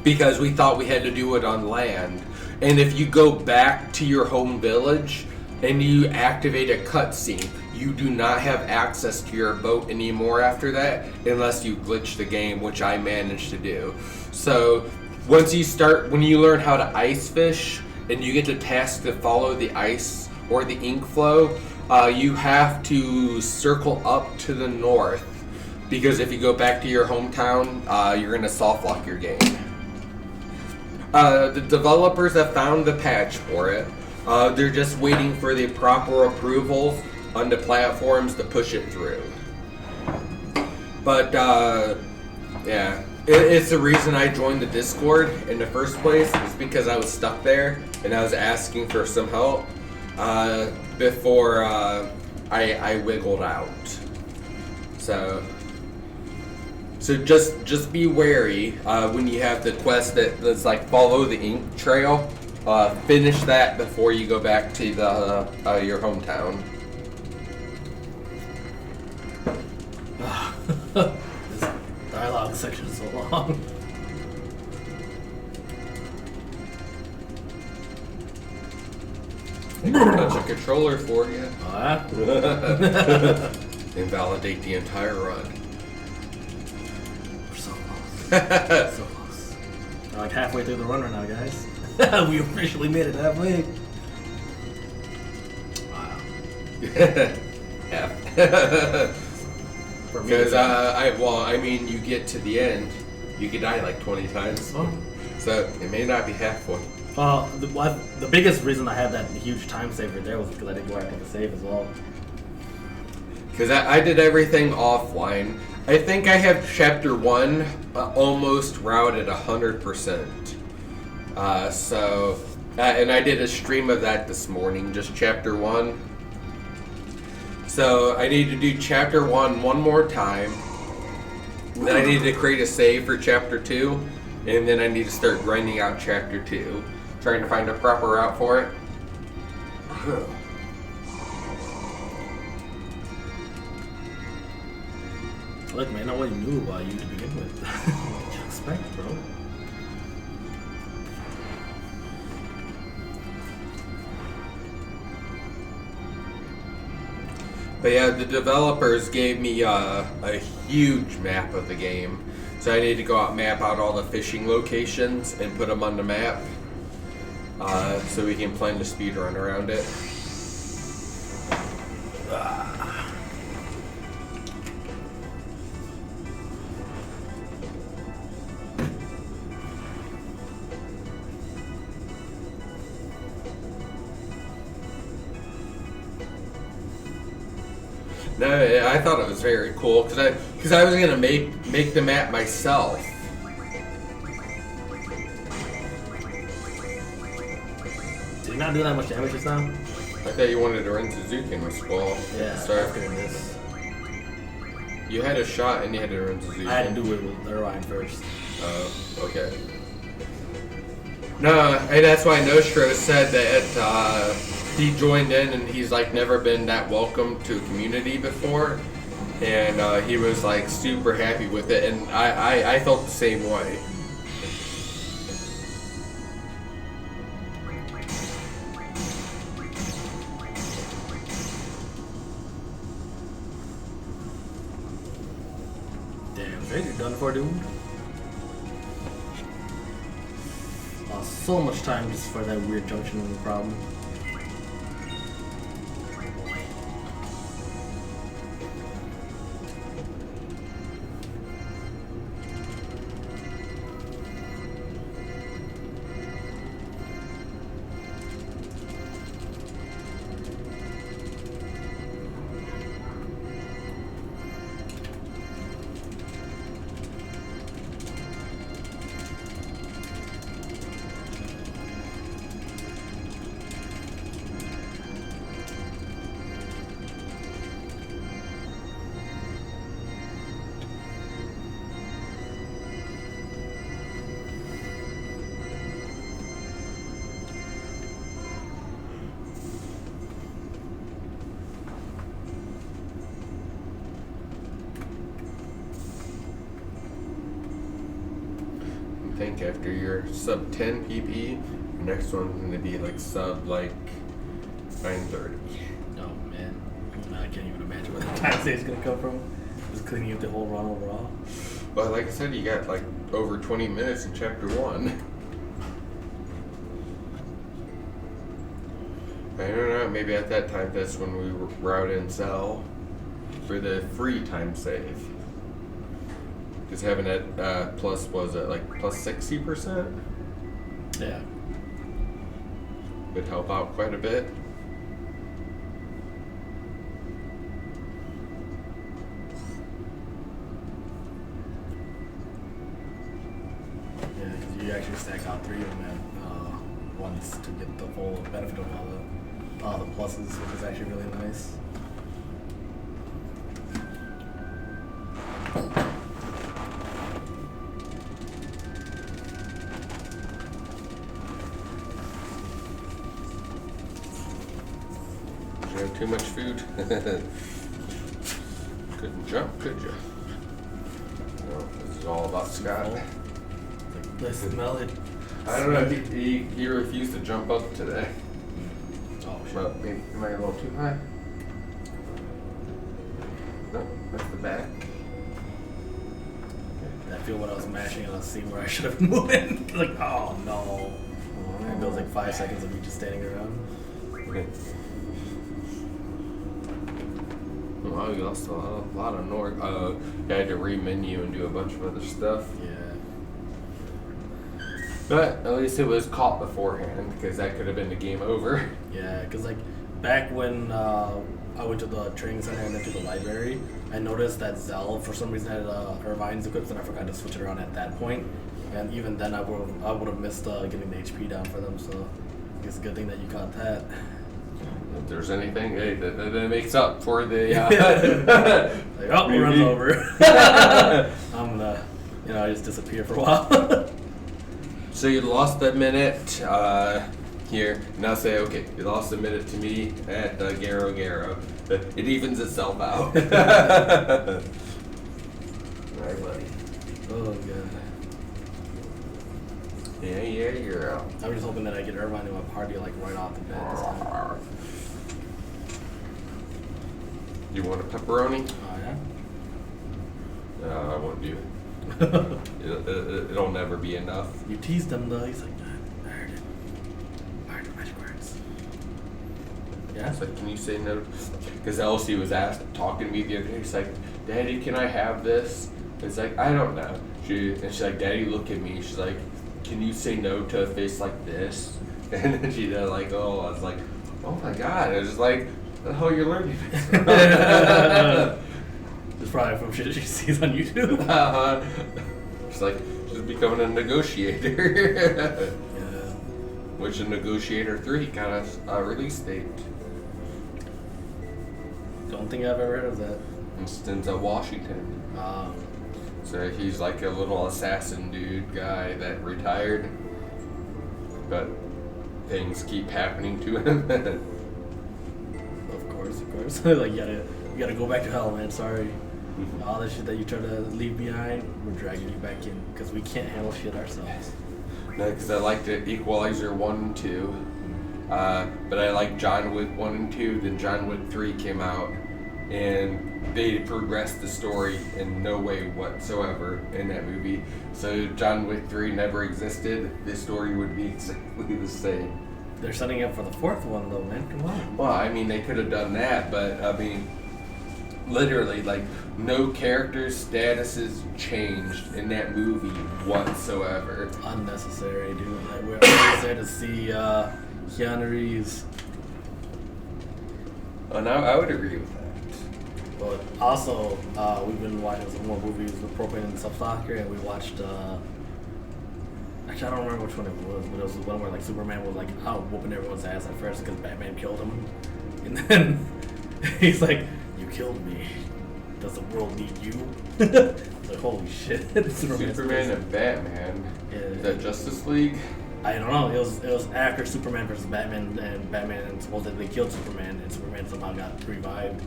because we thought we had to do it on land. And if you go back to your home village and you activate a cutscene, you do not have access to your boat anymore after that unless you glitch the game, which I managed to do. So when you learn how to ice fish and you get the task to follow the ice or the ink flow, you have to circle up to the north, because if you go back to your hometown, you're going to soft lock your game. The developers have found the patch for it. They're just waiting for the proper approvals on the platforms to push it through. But yeah, it's the reason I joined the Discord in the first place. It's because I was stuck there and I was asking for some help before I wiggled out. So just be wary when you have the quest that's like follow the ink trail. Finish that before you go back to your hometown. This dialogue section is so long. Touch a controller for you. Invalidate the entire run. We're so close. So close. We're like halfway through the run right now, guys. We officially made it halfway. Wow. Yeah. For me, Because you get to the end, you could die like 20 times. Oh. So it may not be halfway. The biggest reason I had that huge time saver there was because I didn't go out and take a save as well. Because I did everything offline. I think I have chapter 1 almost routed 100%. And I did a stream of that this morning, just chapter 1. So I need to do chapter 1 one more time. Then I need to create a save for chapter 2. And then I need to start grinding out chapter 2. Trying to find a proper route for it. Look, man, nobody knew about you to begin with. What you expect, bro? But yeah, the developers gave me a huge map of the game. So I need to go out, map out all the fishing locations, and put them on the map. So we can plan the speed run around it. No, I thought it was very cool because I was gonna make the map myself. Did you not do that much damage just now? I thought you wanted to run Suzuki with Squall. Yeah, Sorry. after this. You had a shot and you had to run Suzuki. I had to do it with Irvine first. Oh, okay. No, and that's why Nostro said that he joined in and he's like never been that welcome to a community before, and he was like super happy with it, and I felt the same way. Damn, Drake, you're done for, dude. So much time just for that weird junction of the problem. I think after your sub 10 PP, your next one's gonna be like sub like 930. Oh man, I can't even imagine where the time state's gonna come from. Just cleaning up the whole run overall. But like I said, you got like over 20 minutes in chapter 1. I don't know, maybe at that time that's when we route and sell for the free time save. Because having it plus, was it like plus 60%? Yeah. Would help out quite a bit. Yeah, because you actually stack out 3 of them at once to get the full benefit of all the pluses, which is actually really nice. Did you have too much food? Couldn't jump, could you? No, this is all about Scott. Like, let's smell it. I don't know, he refused to jump up today. Oh shit. Well, maybe, am I a little too high? No, that's the back. I feel when I was mashing and I was seeing where I should have moved. Like, oh no. It goes like 5 seconds of me just standing around. Okay. Wow, you lost a lot of Nord. You had to re-menu and do a bunch of other stuff. Yeah. But at least it was caught beforehand, because that could have been the game over. Yeah, because like back when I went to the training center and then to the library, I noticed that Zell for some reason had Irvine's equipped, and I forgot to switch it around at that point. And even then, I would have missed getting the HP down for them. So it's a good thing that you caught that. If there's anything, hey, that makes up for the. Like, oh, it runs over. I'm gonna, I just disappear for a while. So you lost a minute here. Now say, okay, you lost a minute to me at Garo Garo. It evens itself out. my buddy. Oh god. Yeah, you're out. I was just hoping that I get Irvine to my party like right off the bat this time. You want a pepperoni? Oh yeah. No, I won't do it. It'll never be enough. You teased him though. He's like, I heard it. I heard the magic words. Yeah. It's like, can you say no? Because Elsie was talking to me the other day. She's like, Daddy, can I have this? It's like, I don't know. She's like, Daddy, look at me. She's like, can you say no to a face like this? And then she did like, oh, I was like, oh my god. I was just like, the hell you're learning this from? It's probably from shit she sees on YouTube. She's like, she's becoming a negotiator. Yeah. Which in Negotiator 3 got a release date. Don't think I've ever heard of that. In Denzel Washington. So he's like a little assassin dude guy that retired. But things keep happening to him. Of course. Like you gotta go back to hell, man. Sorry. All the shit that you try to leave behind, we're dragging you back in because we can't handle shit ourselves. No, because I liked it, Equalizer 1 and 2. But I liked John Wick 1 and 2. Then John Wick 3 came out, and they progressed the story in no way whatsoever in that movie. So John Wick 3 never existed. The story would be exactly the same. They're setting up for the fourth one though, man. Come on. Well, I mean, they could have done that, but I mean, literally, like, no characters' statuses changed in that movie whatsoever. Unnecessary, dude. Like, we're always there to see Keanu Reeves. Oh, no, I would agree with that. But also, we've been watching some more movies with Propane and Substalker, and we watched. Actually, I don't remember which one it was, but it was the one where like Superman was like out whooping everyone's ass at first because Batman killed him, and then he's like, "You killed me. Does the world need you?" Like, holy shit! Superman and Batman. Yeah. Is that Justice League? I don't know. It was after Superman versus Batman, and Batman supposedly killed Superman, and Superman somehow got revived.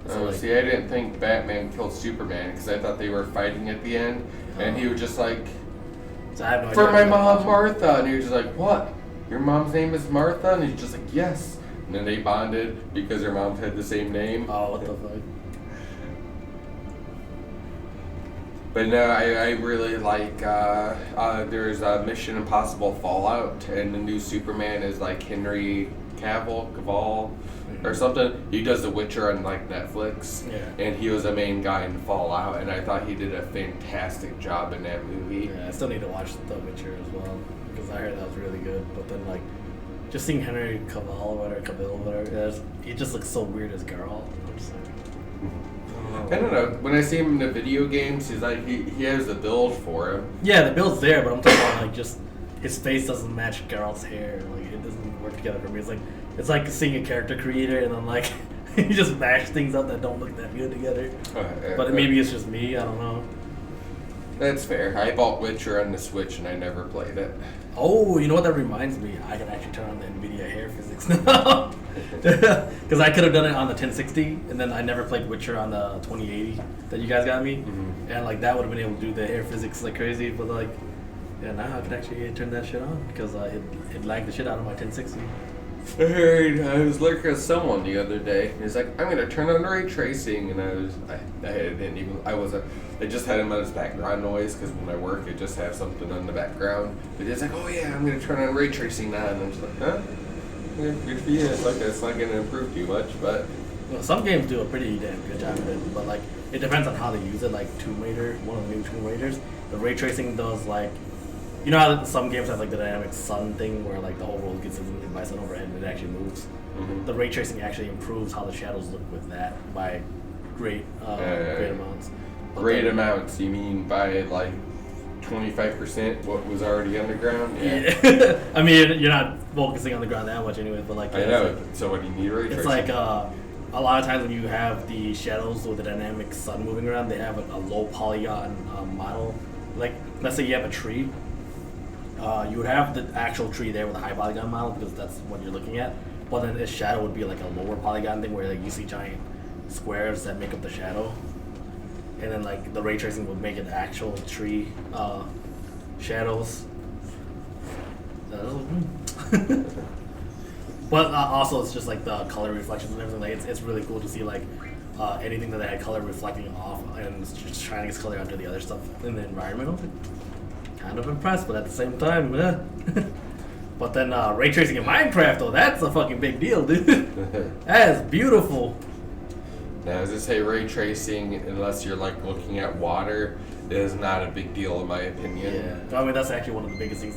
So, like, See, I didn't think Batman killed Superman because I thought they were fighting at the end, and he was just like, so I have no "For idea my what mom, happened. Martha," and he was just like, "What? Your mom's name is Martha?" And he's just like, "Yes." And then they bonded because their moms had the same name. Oh, what the fuck? But no, I really like, there's Mission Impossible Fallout, and the new Superman is like Henry Cavill, or something. He does The Witcher on like Netflix, Yeah. and he was the main guy in Fallout, and I thought he did a fantastic job in that movie. Yeah, I still need to watch The Witcher as well because I heard that was really good. But then like, just seeing Henry Cavill, he just looks so weird as Geralt. I'm just like, I don't know. When I see him in the video games, he's like he has the build for him. Yeah, the build's there, but I'm talking about like just his face doesn't match Geralt's hair. Like it doesn't work together for me. It's like seeing a character creator and then like you just mash things up that don't look that good together. But maybe it's just me. I don't know. That's fair. I bought Witcher on the Switch and I never played it. Oh, you know what that reminds me? I can actually turn on the NVIDIA hair physics now. Because I could have done it on the 1060, and then I never played Witcher on the 2080 that you guys got me. Mm-hmm. And like that would have been able to do the hair physics like crazy, but like, yeah, now I can actually turn that shit on because it lagged the shit out of my 1060. I heard I was looking at someone the other day. He's like, "I'm gonna turn on ray tracing," and I just had him on as background noise because when I work, I just have something on the background. But he's like, "Oh yeah, I'm gonna turn on ray tracing now," and I'm just like, "Huh? Yeah, good for you." It's like it's not gonna improve too much, but Well, some games do a pretty damn good job of it, but like it depends on how they use it. Like Tomb Raider, one of the new Tomb Raiders, the ray tracing does like. You know how some games have like the dynamic sun thing where like the whole world gets illuminated by sun overhead and it actually moves? Mhm. The ray tracing actually improves how the shadows look with that by great amounts. But great then- amounts. You mean by like 25% what was already underground? Yeah. I mean, you're not focusing on the ground that much anyway, but like I know. So what do you need ray tracing? it's like a lot of times when you have the shadows with the dynamic sun moving around, they have a low polygon model. Like let's say you have a tree. You would have the actual tree there with a high polygon model because that's what you're looking at. But then its shadow would be like a lower polygon thing where like you see giant squares that make up the shadow. and then like the ray tracing would make it actual tree shadows. But also it's just like the color reflections and everything. Like it's really cool to see like anything that had color reflecting off and just shining its color onto the other stuff in the environment. I was like, kind of impressed, but at the same time, But then ray tracing in Minecraft, though, that's a fucking big deal, dude. That is beautiful. Now, as I say, ray tracing, unless you're like looking at water, is not a big deal in my opinion. Yeah, I mean that's actually one of the biggest things.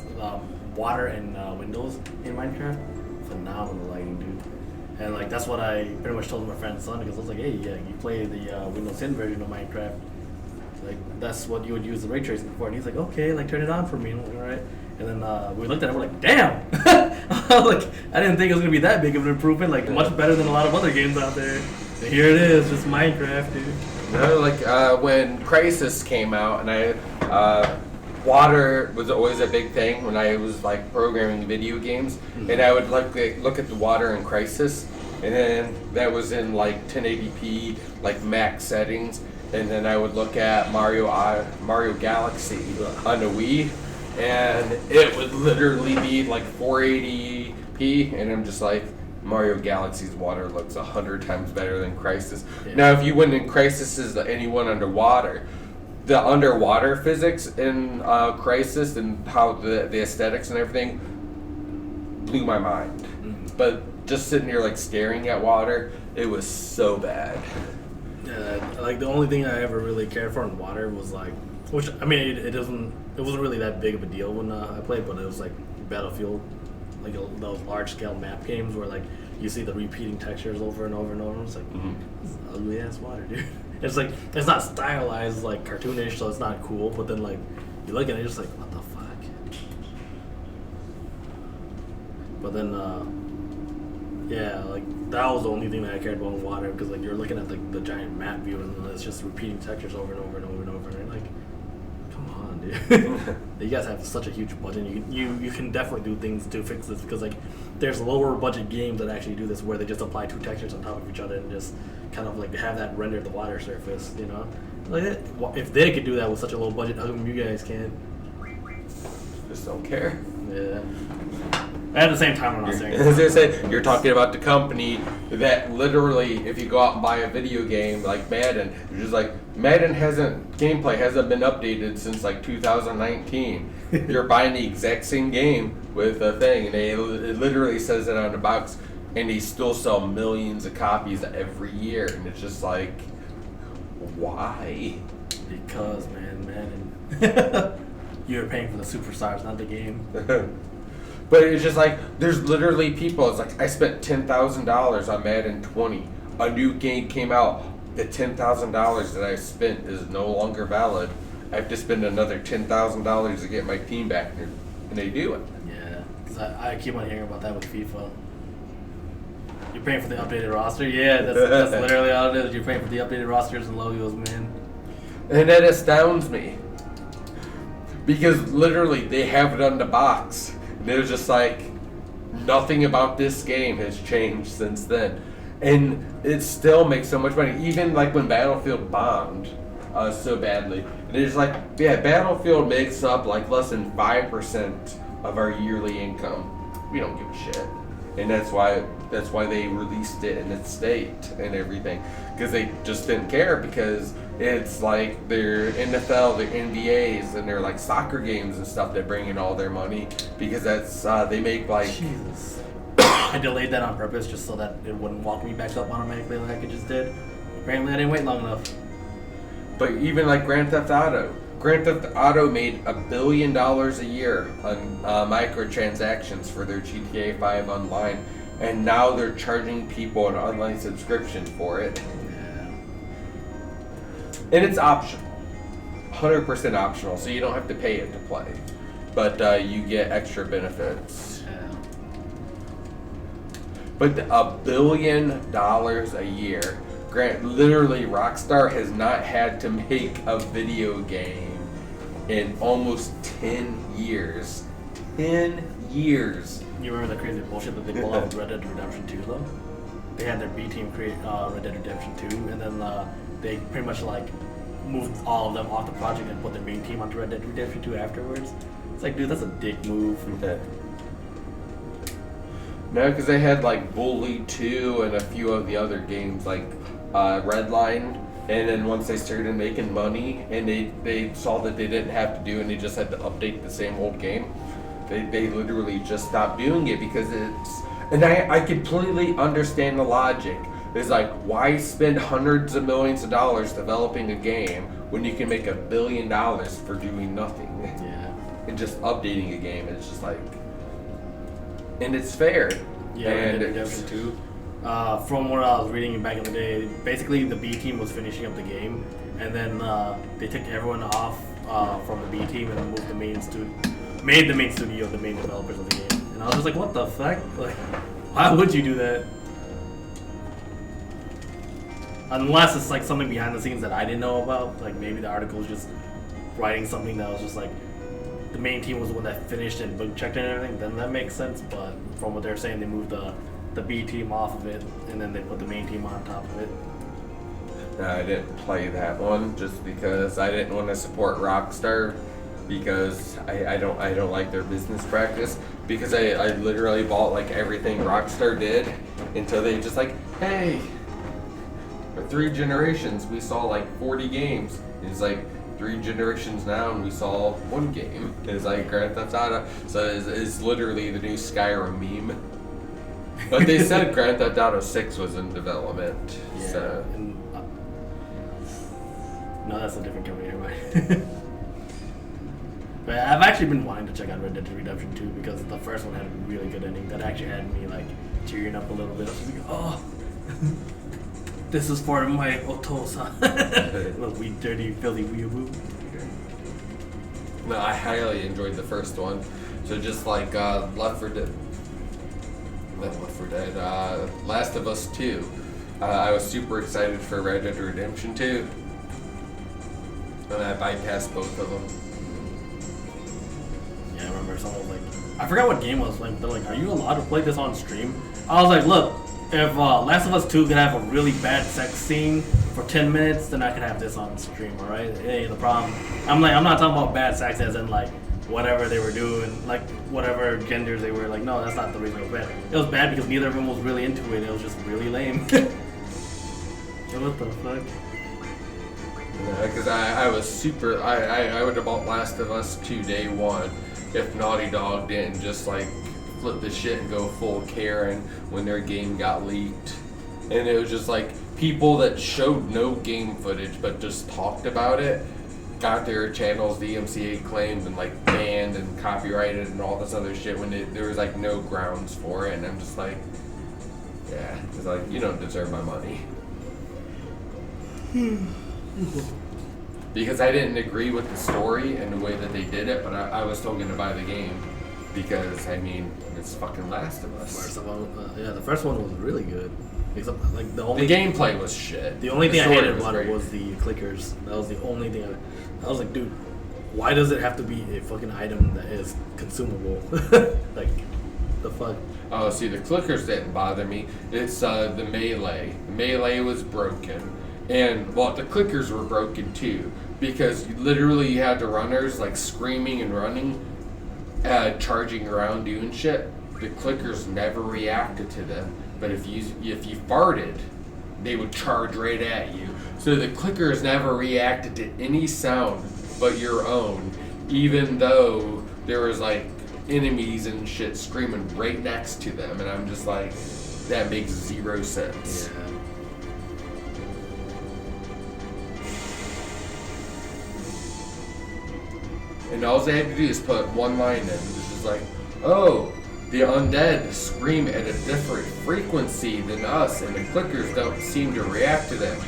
Water and windows in Minecraft, phenomenal lighting, dude. And like that's what I pretty much told my friend's son because I was like, hey, yeah, you play the Windows 10 version of Minecraft. Like that's what you would use the ray tracing for. And he's like, okay, like turn it on for me, all right. And then we looked at it, we're like, damn! I was like, I didn't think it was gonna be that big of an improvement, like much better than a lot of other games out there. And here it is, just Minecraft, dude. No, like when Crisis came out, and water was always a big thing when I was like programming video games, and I would like look at the water in Crisis, and then that was in like 1080p, like max settings, and then I would look at Mario Galaxy on the Wii, and it would literally be like 480p, and I'm just like, Mario Galaxy's water looks 100 times better than Crisis. Yeah. Now, if you went in Crisis as anyone underwater, the underwater physics in Crisis and how the aesthetics and everything blew my mind. Mm-hmm. But just sitting here like staring at water, it was so bad. Yeah, like the only thing I ever really cared for in water was like, which I mean, it wasn't really that big of a deal when I played, but it was like Battlefield, like those large scale map games where like you see the repeating textures over and over and over. It's like this is ugly ass water, dude. It's like it's not stylized like cartoonish, so it's not cool. But then like you look at it, you're just like, what the fuck? But then yeah, like that was the only thing that I cared about in water because like you're looking at like the giant map view and it's just repeating textures over and over and over and over and you're like, come on, dude. You guys have such a huge budget. You can definitely do things to fix this because like there's lower budget games that actually do this where they just apply two textures on top of each other and just kind of like have that render the water surface, you know? Like if they could do that with such a low budget, how come you guys can't? Just don't care. Yeah. At the same time, I'm not saying. As I said, you're talking about the company that literally, if you go out and buy a video game like Madden, you're just like, gameplay hasn't been updated since like 2019. You're buying the exact same game with a thing, and it literally says it on the box, and they still sell millions of copies every year, and it's just like, why? Because, man, you're paying for the superstars, not the game. But it's just like, there's literally people, it's like, I spent $10,000 on Madden 20. A new game came out. The $10,000 that I spent is no longer valid. I have to spend another $10,000 to get my team back, and they do it. Yeah, because I keep on hearing about that with FIFA. You're paying for the updated roster? Yeah, that's literally all it is. You're paying for the updated rosters and logos, man. And that astounds me. Because literally, they have it on the box. And it was just like, nothing about this game has changed since then. And it still makes so much money. Even like when Battlefield bombed so badly. And it's like, yeah, Battlefield makes up like less than 5% of our yearly income. We don't give a shit. And that's why they released it in its state and everything. Because they just didn't care, because it's like their NFL, their NBAs, and their like soccer games and stuff that bring in all their money, because that's they make like Jesus. I delayed that on purpose just so that it wouldn't walk me back up automatically like it just did. Apparently I didn't wait long enough. But even like Grand Theft Auto made $1 billion a year on microtransactions for their GTA 5 online, and now they're charging people an online subscription for it. Yeah. And it's optional, 100% optional, so you don't have to pay it to play, but you get extra benefits. Yeah. But $1 billion a year. Literally, Rockstar has not had to make a video game in almost 10 years. 10 years. You remember the crazy bullshit that they pulled out with Red Dead Redemption 2 though? They had their B team create Red Dead Redemption 2, and then they pretty much like moved all of them off the project and put their main team onto Red Dead Redemption 2 afterwards. It's like, dude, that's a dick move. Yeah. No, because they had like Bully 2 and a few of the other games like Redline. And then once they started making money and they saw that they didn't have to do and they just had to update the same old game, they literally just stopped doing it because it's... And I completely understand the logic. It's like, why spend hundreds of millions of dollars developing a game when you can make $1 billion for doing nothing? Yeah. And just updating a game. It's just like... And it's fair. Yeah, Red Dead Redemption 2. From what I was reading back in the day, basically the B team was finishing up the game, and then they took everyone off from the B team and moved the main studio the main developers of the game. And I was just like, what the fuck? Like, why would you do that? Unless it's like something behind the scenes that I didn't know about. Like maybe the article was just writing something that was just like the main team was the one that finished and bug checked and everything. Then that makes sense. But from what they're saying, they moved the B team off of it and then they put the main team on top of it. No, I didn't play that one just because I didn't want to support Rockstar because I don't like their business practice because I literally bought like everything Rockstar did until they just like, hey, for 3 generations we saw like 40 games. It's like 3 generations now and we saw 1 game. It's like Grand Theft Auto. So it's literally the new Skyrim meme. But they said Grand Theft Auto 6 was in development. Yeah. So. And, no, that's a different company, right? But I've actually been wanting to check out Red Dead Redemption 2 because the first one had a really good ending that actually had me like tearing up a little bit. I was like, oh, this is for my otosa. Little wee dirty filthy weeaboo. No, I highly enjoyed the first one. So just like Last of Us 2, I was super excited for Red Dead Redemption 2, and I bypassed both of them. Yeah, I remember someone was like, I forgot what game I was playing, but they're like, are you allowed to play this on stream? I was like, look, if Last of Us 2 could have a really bad sex scene for 10 minutes, then I could have this on stream, alright? It ain't the problem. I'm not talking about bad sex as in like, whatever they were doing, like whatever genders they were, like no, that's not the reason it was bad. It was bad because neither of them was really into it. It was just really lame. What the fuck? Because I was super, I would have bought Last of Us 2 day one if Naughty Dog didn't just like flip the shit and go full Karen when their game got leaked. And it was just like people that showed no game footage but just talked about it got their channels DMCA claimed and like banned and copyrighted and all this other shit when there was like no grounds for it. And I'm just like, yeah, it's like, you don't deserve my money. Because I didn't agree with the story and the way that they did it, but I was still gonna buy the game because I mean it's fucking Last of Us. Yeah, the first one was really good. Except, like The gameplay was shit. The only thing I story hated about great. it was the clickers. That was the only thing I was like, dude, why does it have to be a fucking item that is consumable? Like, the fuck? Oh, see, the clickers didn't bother me. It's the melee. The melee was broken. And, well, the clickers were broken too. Because literally you had the runners, like, screaming and running, charging around doing shit. The clickers never reacted to them. But if you farted, they would charge right at you. So the clickers never reacted to any sound but your own, even though there was like enemies and shit screaming right next to them. And I'm just like, that makes zero sense. Yeah. And all they had to do is put one line in. It's just like, oh, the undead scream at a different frequency than us, and the clickers don't seem to react to them.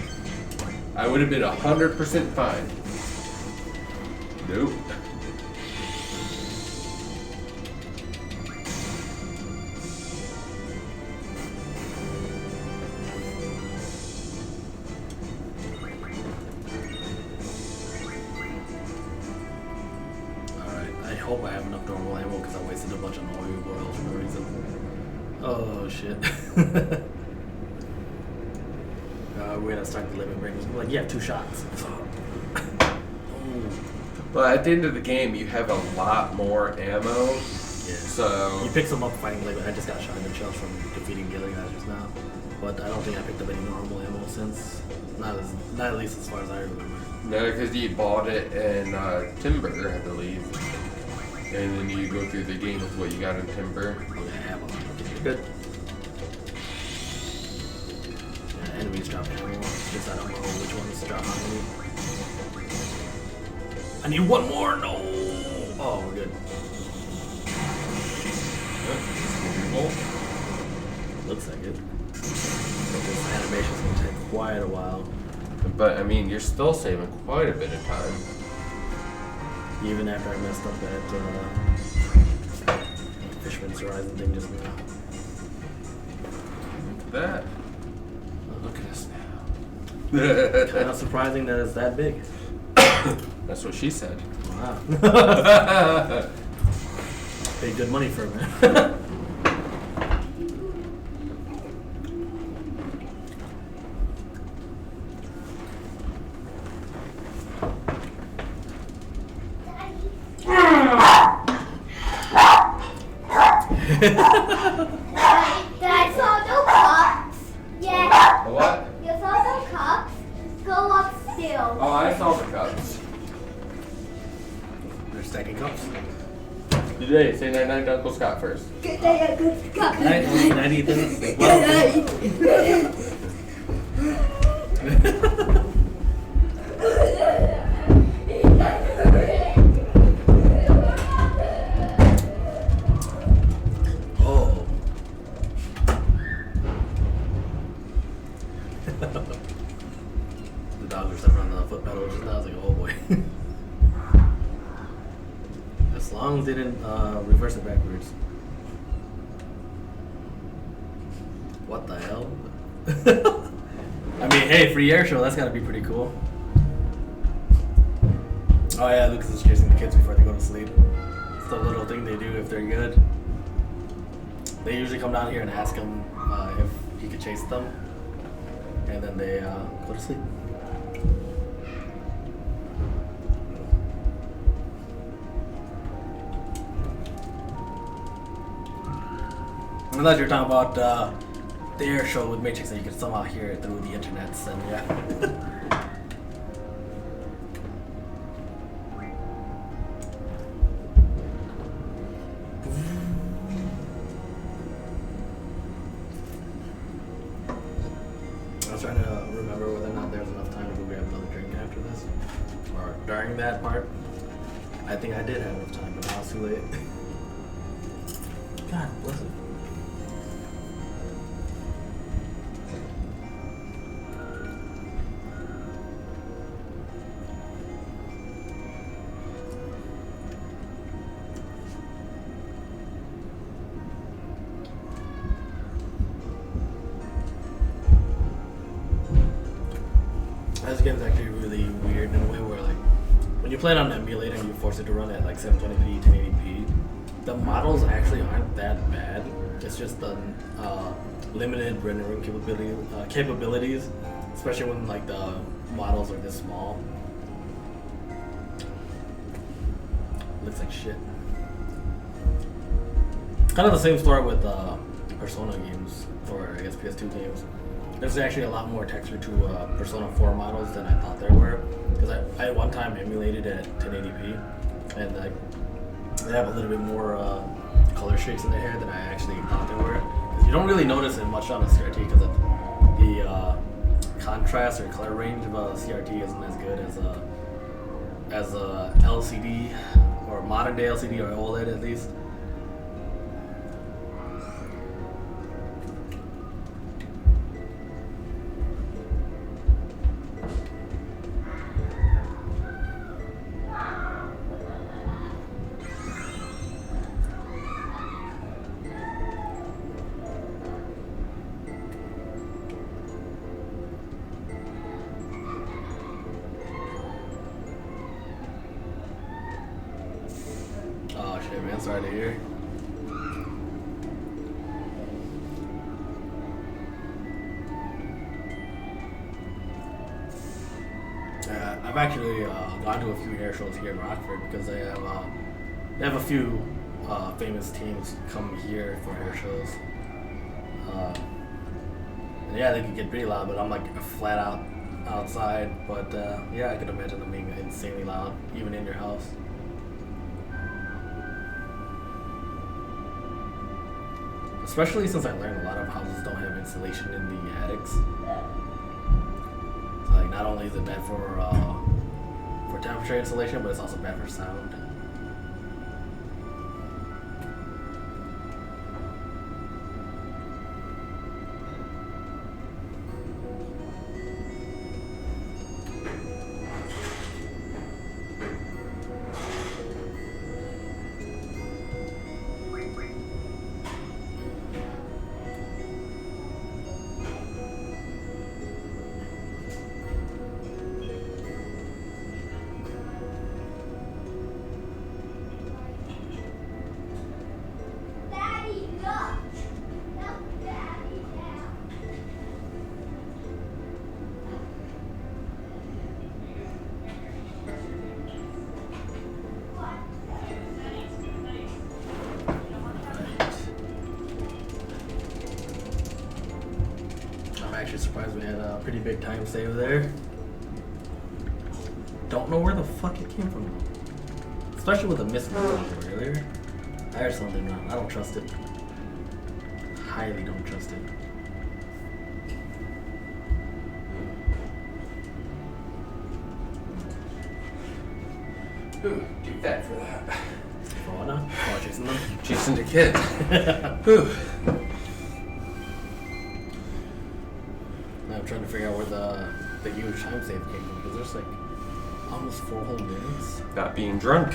I would have been 100% fine. Nope. I hope I have enough normal ammo because I wasted a bunch of oil boils for no reason. Oh shit. We're gonna start the limit breakers. We're like, you have 2 shots. Well, at the end of the game, you have a lot more ammo. Yeah. So You pick some up fighting like I just got shotgun shells from defeating the other guys just now. But I don't think I picked up any normal ammo since. Not at least as far as I remember. no, because you bought it in Timber, I believe, and then you go through the game with what you got in Timber. Oh, yeah, ammo. Okay, good. Yeah, enemies drop ammo. Just I don't know which ones drop how many. I need one more. No. Oh, we're good. Looks like it. But this animation's gonna take quite a while. But I mean, you're still saving quite a bit of time. Even after I messed up that Fisherman's Horizon thing just now. Look at that. Look at us now. Kind of surprising that it's that big. That's what she said. Wow. Paid good money for it, man. I saw no cups. Yeah. What? You saw no cups. Go upstairs. Oh, I saw the cups. They're stacking cups. Today, say 99 to Uncle Scott first. Good day, good cup. 90 things. Oh. The dogs are stepping on the foot pedal just now. I was like, oh boy. As long as they didn't reverse it backwards. What the hell? I mean, hey, free air show, that's gotta be pretty cool. Oh yeah, Lucas is chasing the kids before they go to sleep. It's the little thing they do if they're good. They usually come down here and ask him if he could chase them. And then they go to sleep. I thought you were talking about the air show with Matrix and you could somehow hear it through the internets and yeah. I was trying to remember whether or not there's enough time to grab another drink after this. Or during that part. I think I did have enough time, but now it's too late. God bless it. This game's actually really weird in a way where, like, when you play it on an emulator and you force it to run at like 720p, 1080p, the models actually aren't that bad. It's just the limited rendering capabilities, especially when like the models are this small. Looks like shit. Kind of the same story with Persona games, or I guess PS2 games. There's actually a lot more texture to Persona 4 models than I thought there were. Because I at one time emulated it at 1080p, and they have a little bit more color shakes in their hair than I actually thought they were. Because you don't really notice it much on a CRT because the contrast or color range of a CRT isn't as good as a LCD, or modern day LCD, or OLED at least. Oh shit, man, sorry to hear. I've actually gone to a few air shows here in Rockford because they have a few famous teams come here for air shows. And yeah, they can get pretty loud, but I'm like flat out outside. But yeah, I could imagine them being insanely loud, even in your house. Especially since I learned a lot of houses don't have insulation in the attics. So like, not only is it bad for temperature insulation, but it's also bad for sound. Daddy, look. Help Daddy down. I'm actually surprised we had a pretty big time save there. Don't know where the fuck it came from, especially with the missing earlier. I heard something wrong. I don't trust it. Highly don't trust it. Ooh, too fat for that. For what now? Oh, chasing them? Chasing the kid. Whew. I'm trying to figure out where the huge time save came from because there's like almost 4 whole minutes. Not being drunk.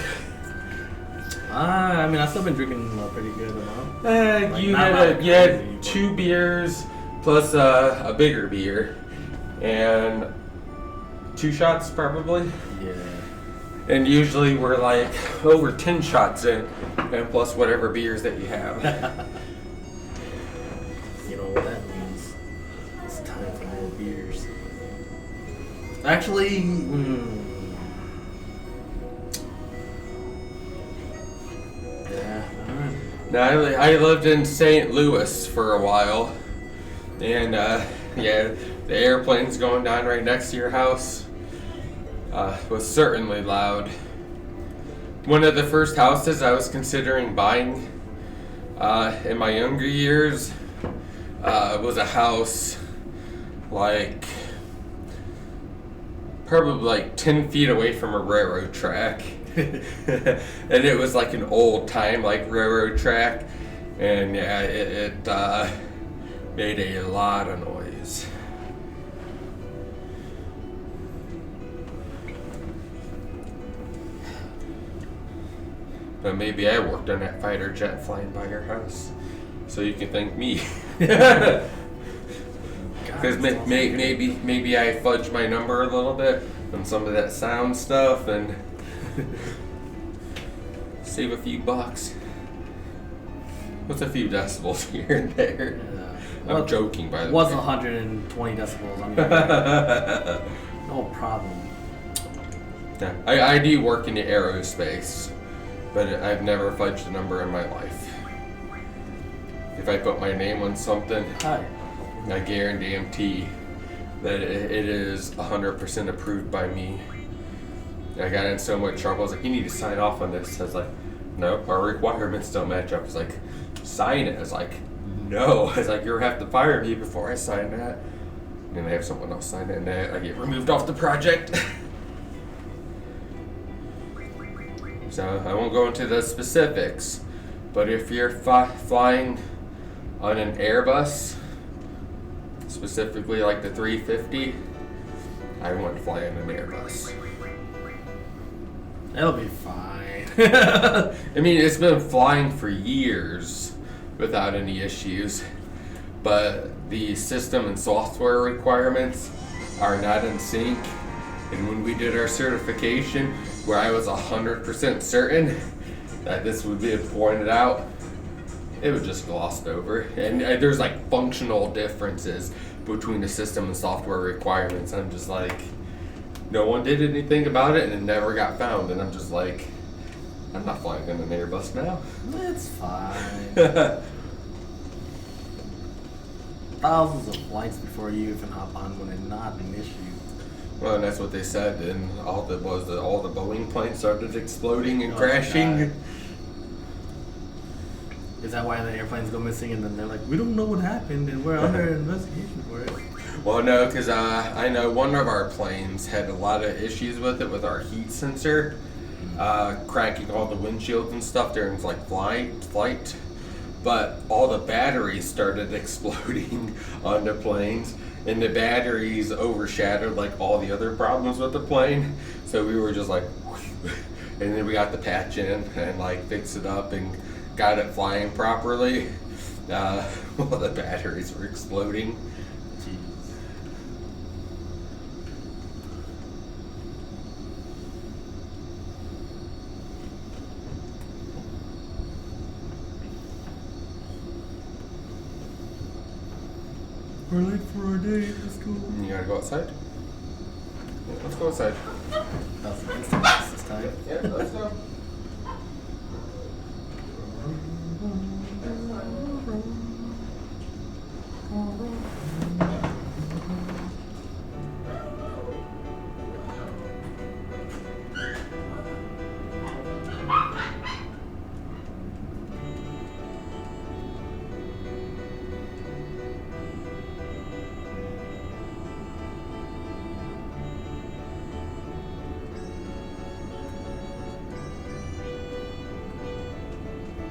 I mean, I've still been drinking a pretty good amount. Like, You not had like you had crazy, but- 2 beers plus a bigger beer and 2 shots probably. Yeah. And usually we're like over 10 shots in, and plus whatever beers that you have. You know what that means. It's time for more beers. Actually, yeah, alright. Now I lived in St. Louis for a while, and yeah, the airplanes going down right next to your house was certainly loud. One of the first houses I was considering buying in my younger years was a house like probably like 10 feet away from a railroad track. And it was like an old time like railroad track, and yeah, it made a lot of noise. But maybe I worked on that fighter jet flying by your house, so you can thank me. Because maybe I fudged my number a little bit on some of that sound stuff and save a few bucks. What's a few decibels here and there? I'm joking, by the way. Was 120 decibels. I mean, no problem. Yeah, I do work in the aerospace, but I've never fudged a number in my life. If I put my name on something, Hi. I guarantee that it is 100% approved by me. I got in so much trouble. I was like, you need to sign off on this. I was like, no, our requirements don't match up. I was like, sign it. I was like, no. I was like, you'll have to fire me before I sign that. And then I have someone else sign it, and I get removed off the project. So I won't go into the specifics, but if you're flying on an Airbus, specifically like the 350, I wouldn't fly on an Airbus. It'll be fine. I mean, it's been flying for years without any issues, but the system and software requirements are not in sync. And when we did our certification, where I was 100% certain that this would be pointed out, it was just glossed over. And there's like functional differences between the system and software requirements. I'm just like, no one did anything about it, and it never got found. And I'm just like, I'm not flying in an Airbus now. It's fine. Thousands of flights before you even hop on when it's not an issue. Well, and that's what they said, and all the Boeing planes started exploding and Oh, crashing. God. Is that why the airplanes go missing and then they're like, we don't know what happened and we're under investigation for it? Well, no, because I know one of our planes had a lot of issues with it, with our heat sensor, cracking all the windshields and stuff during like flight. But all the batteries started exploding on the planes, and the batteries overshadowed like all the other problems with the plane. So we were just like, and then we got the patch in and like fixed it up and got it flying properly. While the batteries were exploding. We're late for our day at school. You gotta go outside? Yeah, let's go outside. That's the instance this time. Yeah, let's go.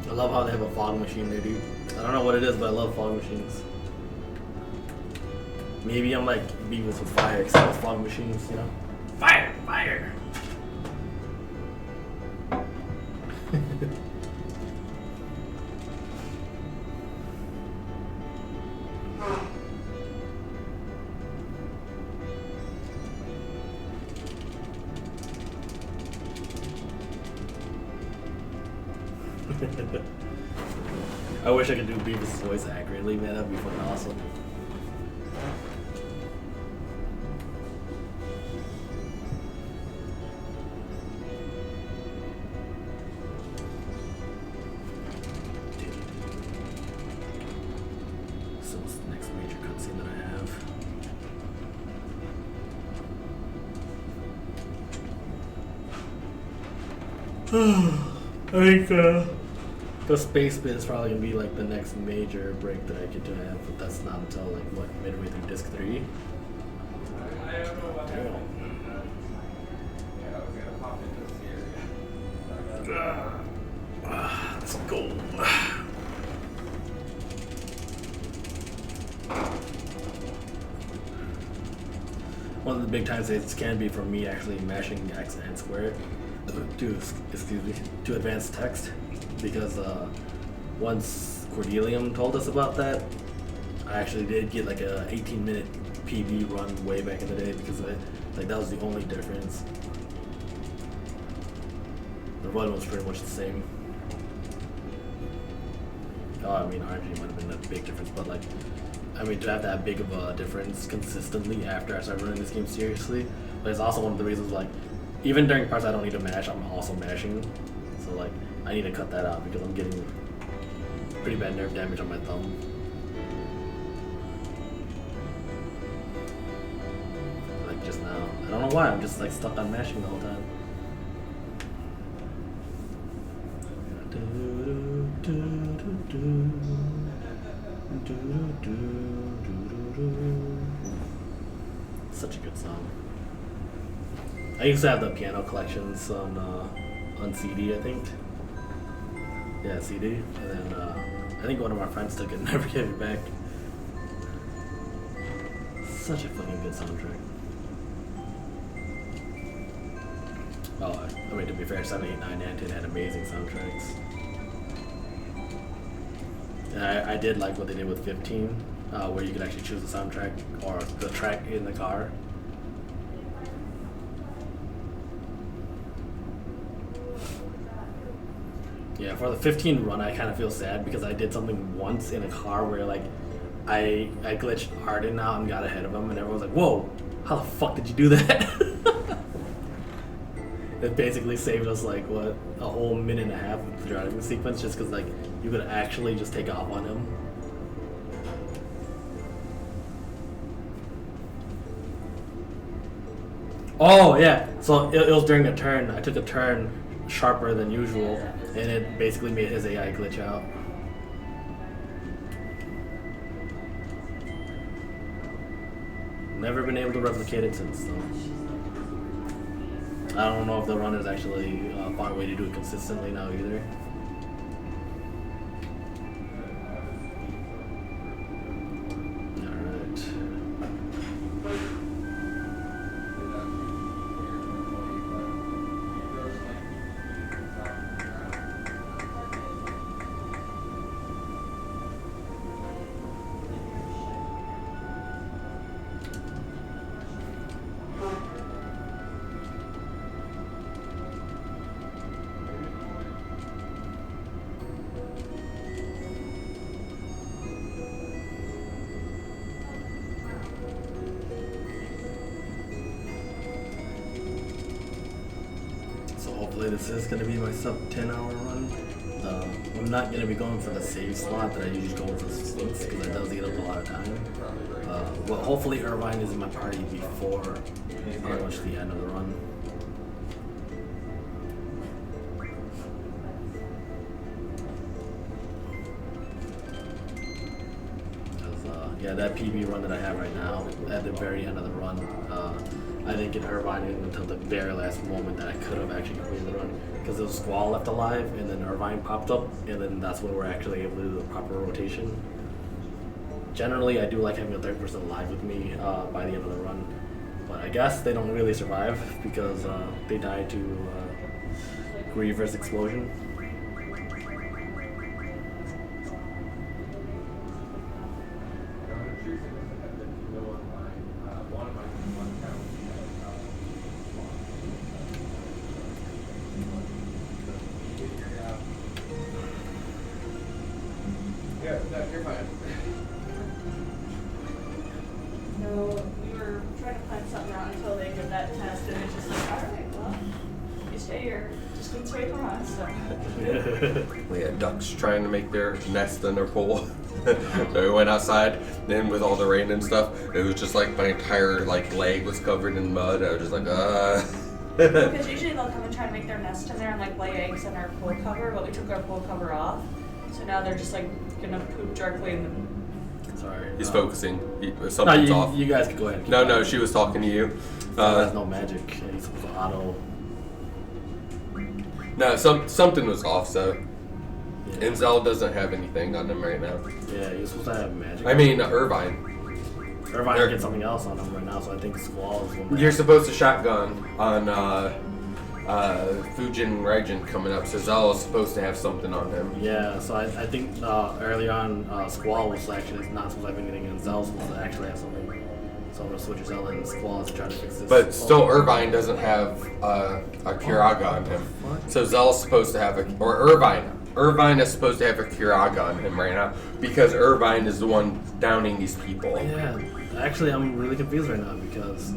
I love how they have a fog machine there, dude. I don't know what it is, but I love fog machines. Maybe I'm like Beavis with fire, except with fog machines, you know? Fire! Fire! I wish I could do Beavis' voice accurately, man. That'd be fucking awesome. So what's the next major cutscene that I have? I think the space bit is probably gonna be like the next major break that I get to have, but that's not until like what, midway through disc 3. Let's go. One of the big time saves can be from me actually mashing X and square to advance text, because once Cordelium told us about that, I actually did get like a 18-minute PB run way back in the day because of it. Like that was the only difference. The run was pretty much the same. Oh, I mean RNG might have been a big difference, but like, I mean to have that big of a difference consistently after I started running this game seriously, but it's also one of the reasons like, even during parts I don't need to mash, I'm also mashing. So like, I need to cut that out because I'm getting pretty bad nerve damage on my thumb. Like just now. I don't know why, I'm just like stuck on mashing the whole time. Such a good song. I used to have the piano collections on CD, I think. Yeah, CD. And then I think one of my friends took it and never gave it back. Such a fucking good soundtrack. Oh, I mean, to be fair, 7, 8, 9, and 10 had amazing soundtracks. And I did like what they did with 15, where you could actually choose the soundtrack or the track in the car. Yeah, for the 15 run, I kind of feel sad because I did something once in a car where like I glitched hard in out and got ahead of him, and everyone was like, "Whoa, how the fuck did you do that?" it basically saved us like what a whole minute and a half of the driving sequence just because like you could actually just take off on him. Oh yeah, so it was during a turn. I took a turn sharper than usual, and it basically made his AI glitch out. Never been able to replicate it since though. I don't know if the runners actually found a way to do it consistently now either. Alright. Hopefully this is going to be my sub 10 hour run. I'm not going to be going for the save slot that I usually go for Sphinx because that does eat up a lot of time. But hopefully Irvine is in my party before pretty much the end of the run. Yeah, that PB run that I have right now, at the very end of the run, I didn't get Irvine in until the very last moment that I could have actually completed the run. Because there was Squall left alive, and then Irvine popped up, and then that's when we're actually able to do the proper rotation. Generally, I do like having a third person alive with me by the end of the run. But I guess they don't really survive because they died to Griever's explosion. Yeah, no, you're fine. No, we were trying to plan something out until they did that test, and it's just like, alright, well, you stay here. Just don't stay from us, so. We had ducks trying to make their nest in their pool. So we went outside, then with all the rain and stuff, it was just like my entire like leg was covered in mud. I was just like, Because usually they'll come and try to make their nest in there and like lay eggs in our pool cover, but we took our pool cover off. So now they're just like gonna poop directly in the. Sorry. He's focusing. Something's off. You guys can go ahead. No, she was talking to you. There's no magic. He's supposed to auto. No, something was off, so. Yeah. And Zell doesn't have anything on him right now. Yeah, you're supposed to have magic. I mean, Irvine. Irvine can get something else on him right now, so I think Squall is one. You're supposed to shotgun on Fujin and Raijin coming up, so Zell is supposed to have something on him. Yeah, so I think early on, Squall was actually not supposed to have anything, and Zell's supposed to actually have something. So I'm gonna switch Zell and Squall is trying to fix this. But still, Irvine doesn't have a Kiraga on him. What? So Zell's supposed to have Irvine is supposed to have a Kiraga on him right now because Irvine is the one downing these people. Yeah, actually, I'm really confused right now because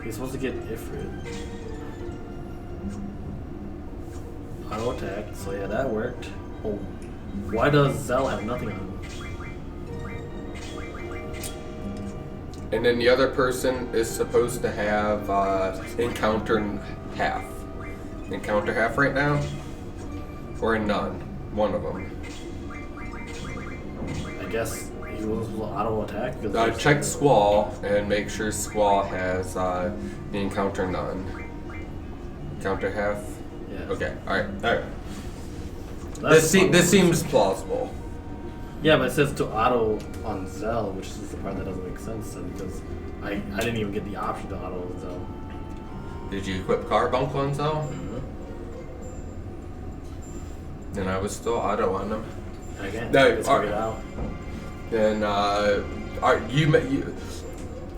he's supposed to get Ifrit. Auto attack, so yeah, that worked. Oh, why does Zell have nothing on him? And then the other person is supposed to have encounter half. Encounter half right now? Or none. One of them. I guess he was auto attack. Check Squall and make sure Squall has the encounter none. Encounter half? Yeah. Okay, alright. This seems plausible. Yeah, but it says to auto on Zell, which is the part that doesn't make sense then, because I didn't even get the option to auto on Zell. Did you equip Carbunk on Zell? Then I was still auto on them. Again, No, let's figure it out. Then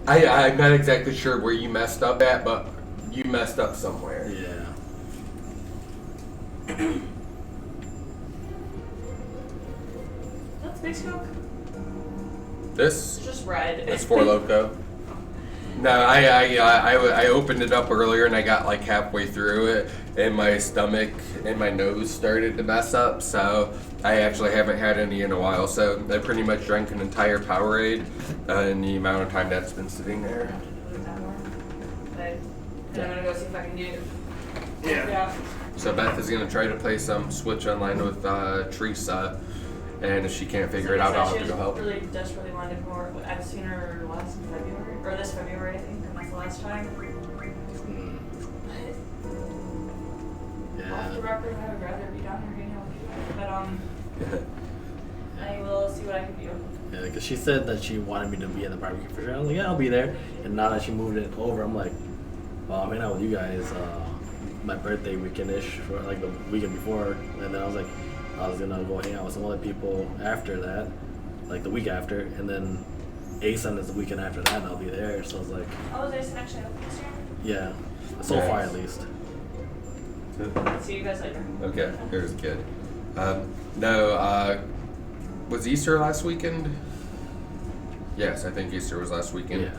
I'm not exactly sure where you messed up at, but you messed up somewhere. Yeah. That's Big Smoke. This? It's just red. That's 4 Loco. No, I opened it up earlier and I got like halfway through it and my stomach and my nose started to mess up, so I actually haven't had any in a while. So I pretty much drank an entire Powerade in the amount of time that's been sitting there. But then I'm gonna go see if I can get. Yeah. So Beth is gonna try to play some Switch online with Teresa, and if she can't figure it out, I'll have to go help. She really desperately wanted more. I've seen her last February, or this February, I think, and that's the last time. But off the record, I would rather be down here hanging out with you guys. But I will see what I can do. Yeah, because she said that she wanted me to be in the barbecue for sure. I was like, yeah, I'll be there. And now that she moved it over, I'm like, well, I'm hanging out with you guys my birthday weekend-ish, for like the weekend before. And then I was like, I was going to go hang out with some other people after that, like the week after. And then ASUN is the weekend after that, and I'll be there. So I was like, Oh, is ASUN actually open this year? yeah, so far at least. See you guys later. Okay, here's good. Was Easter last weekend? Yes, I think Easter was last weekend.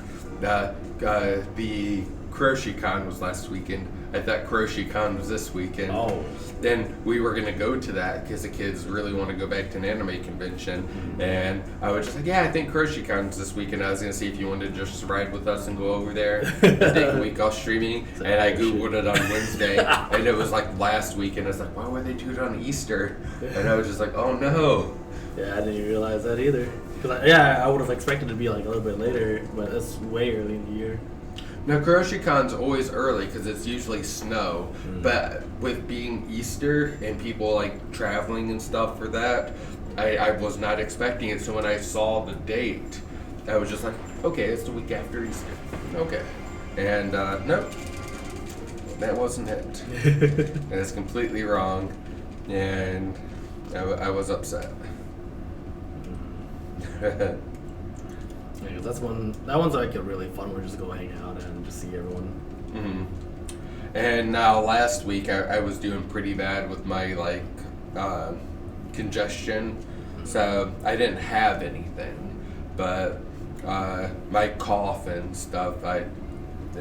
Yeah. The KroshiCon was last weekend. I thought KroshiCon was this weekend. Oh. Then we were gonna go to that because the kids really want to go back to an anime convention, and I was just like, yeah, I think KroshiCon's this weekend. I was gonna see if you wanted to just ride with us and go over there and take a week off streaming. And I googled it on Wednesday, and it was like last week, and I was like, why would they do it on Easter? And I was just like, oh no. Yeah, I didn't even realize that either. Cause I would have expected it to be like a little bit later, but it's way early in the year. Now, KroshiCon's always early because it's usually snow, but with being Easter and people like traveling and stuff for that, I was not expecting it. So when I saw the date, I was just like, okay, it's the week after Easter. Okay. And nope, that wasn't it. And it's completely wrong, and I was upset. Yeah, 'cause that one's like a really fun one. Just go hang out and just see everyone. And now last week I was doing pretty bad with my like congestion, so I didn't have anything, but my cough and stuff, it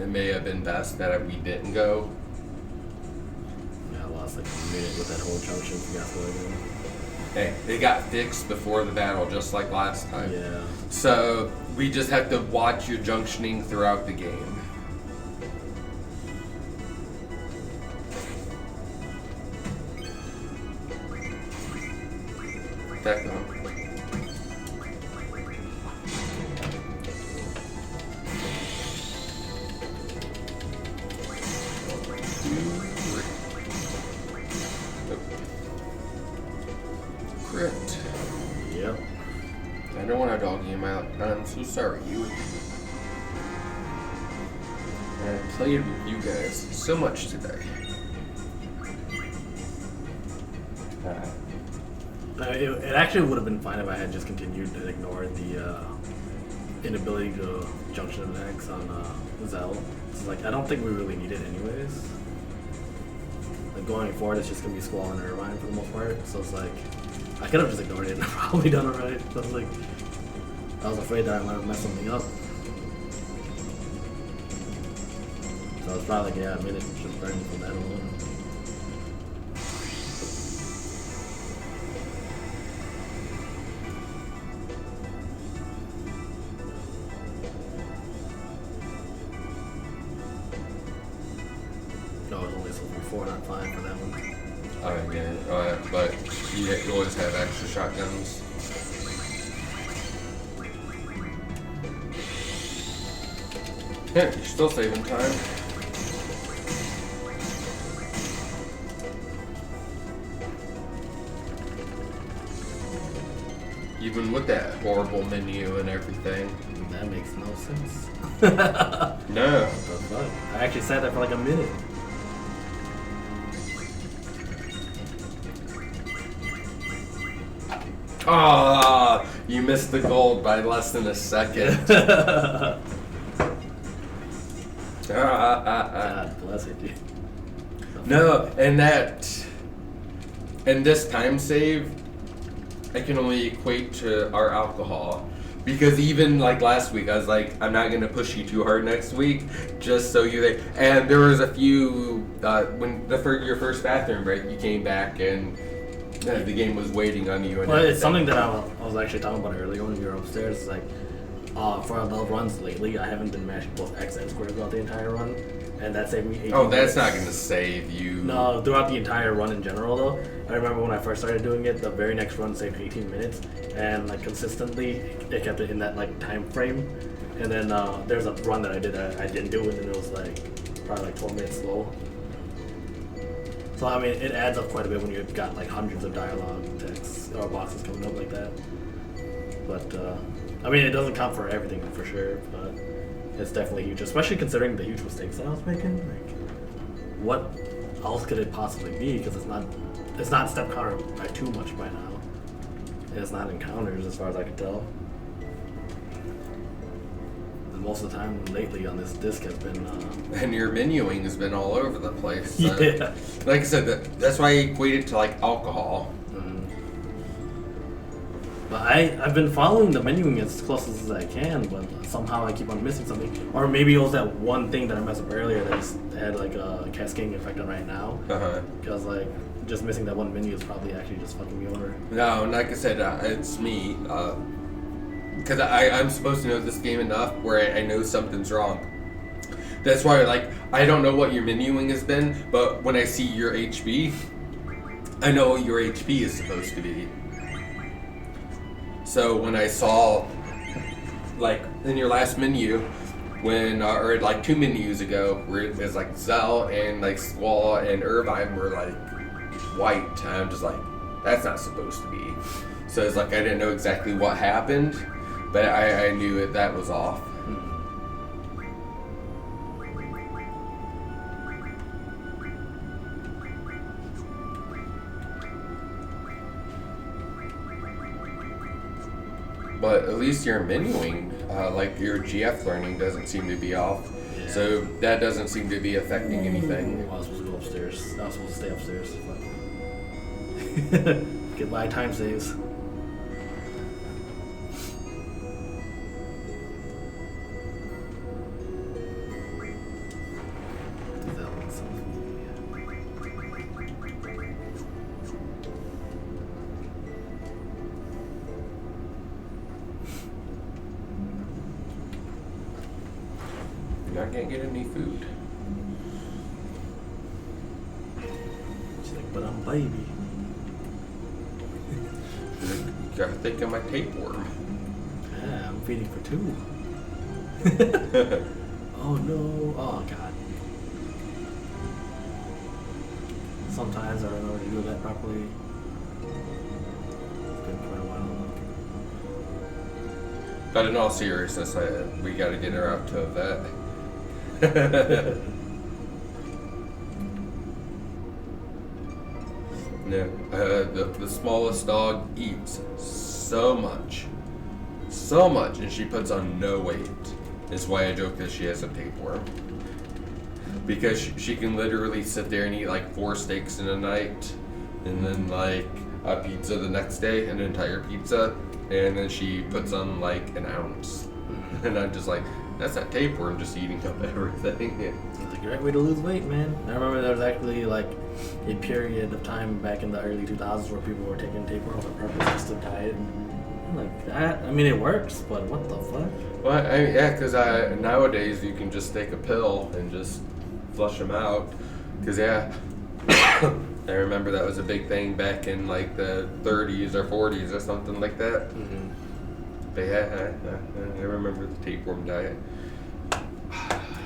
may have been best that we didn't go. Yeah, I lost like a minute with that whole junction fiasco again. Hey, it got fixed before the battle, just like last time. Yeah. So we just have to watch your junctioning throughout the game. Techno. Crit. Yep. I don't want to dog you out. I'm so sorry, you. I played with you guys so much today. It actually would have been fine if I had just continued and ignored the inability to junction attacks on Zell. It's like, I don't think we really need it anyways. Like going forward, it's just gonna be Squall and Irvine for the most part. So it's like, I could have just ignored it and probably done alright. So I was like, I was afraid that I might have messed something up. So I was probably like, yeah, a minute just burning from that alone. No, it was only supposed to be 4, not 5 for that one. Oh yeah, but you always have extra shotguns. Yeah, you're still saving time. Even with that horrible menu and everything. That makes no sense. No. What the fuck? I actually sat there for like a minute. Ah, you missed the gold by less than a second. God bless it, dude. No, and this time save, I can only equate to our alcohol. Because even like last week, I was like, I'm not gonna push you too hard next week, just so you're there. And there was a few when your first bathroom break, you came back and the game was waiting on you. And Well, everything. it's something that I was actually talking about earlier when we were upstairs. It's like, for the runs lately, I haven't been mashing both X and square throughout the entire run, and that saved me 18 Oh, that's minutes. not gonna save you. No, throughout the entire run in general, though. I remember when I first started doing it, the very next run saved 18 minutes, and like consistently, it kept it in that like time frame. And then there's a run that I did that I didn't do, and then it was like probably like 12 minutes slow. So I mean, it adds up quite a bit when you've got like hundreds of dialogue texts or boxes coming up like that. But I mean, it doesn't count for everything for sure, but it's definitely huge, especially considering the huge mistakes that I was making. Like, what else could it possibly be? Because it's not step counter by too much by now. It's not encounters as far as I can tell. And most of the time lately on this disc has been And your menuing has been all over the place. So. yeah. Like I said, that's why I equate it to like alcohol. But I've been following the menuing as close as I can, but somehow I keep on missing something. Or maybe it was that one thing that I messed up earlier that had like a cascading effect on right now. Because like just missing that one menu is probably actually just fucking me over. No, like I said, it's me. Because I'm supposed to know this game enough where I know something's wrong. That's why, like, I don't know what your menuing has been, but when I see your HP, I know what your HP is supposed to be. So when I saw, like, in your last menu, when, or like 2 menus ago, where it was like Zell and like Squall and Irvine were like white, I'm just like, that's not supposed to be. So it's like I didn't know exactly what happened, but I knew that was off. But at least your menuing, like your GF learning, doesn't seem to be off. Yeah. So that doesn't seem to be affecting anything. I was supposed to go upstairs. I was supposed to stay upstairs. Goodbye time saves. You're not gonna get any food. She's like, but I'm baby. You gotta think of my tapeworm. Yeah, I'm feeding for 2. Oh no. Oh god. Sometimes I don't know how to do that properly. It's been quite a while. But in all seriousness, we gotta get her out to a vet. No, the smallest dog eats so much, and she puts on no weight. Is why I joke that she has a tapeworm. Because she can literally sit there and eat like 4 steaks in a night, and then like a pizza the next day, an entire pizza, and then she puts on like an ounce. And I'm just like, that's not tapeworm, just eating up everything. It's a great way to lose weight, man. I remember there was actually like a period of time back in the early 2000s where people were taking tapeworm on purpose just to diet. Like that. I mean, it works, but what the fuck? Well, yeah, because nowadays you can just take a pill and just flush them out. Because, yeah, I remember that was a big thing back in like the 30s or 40s or something like that. Mm-hmm. But yeah, I remember the tapeworm diet. I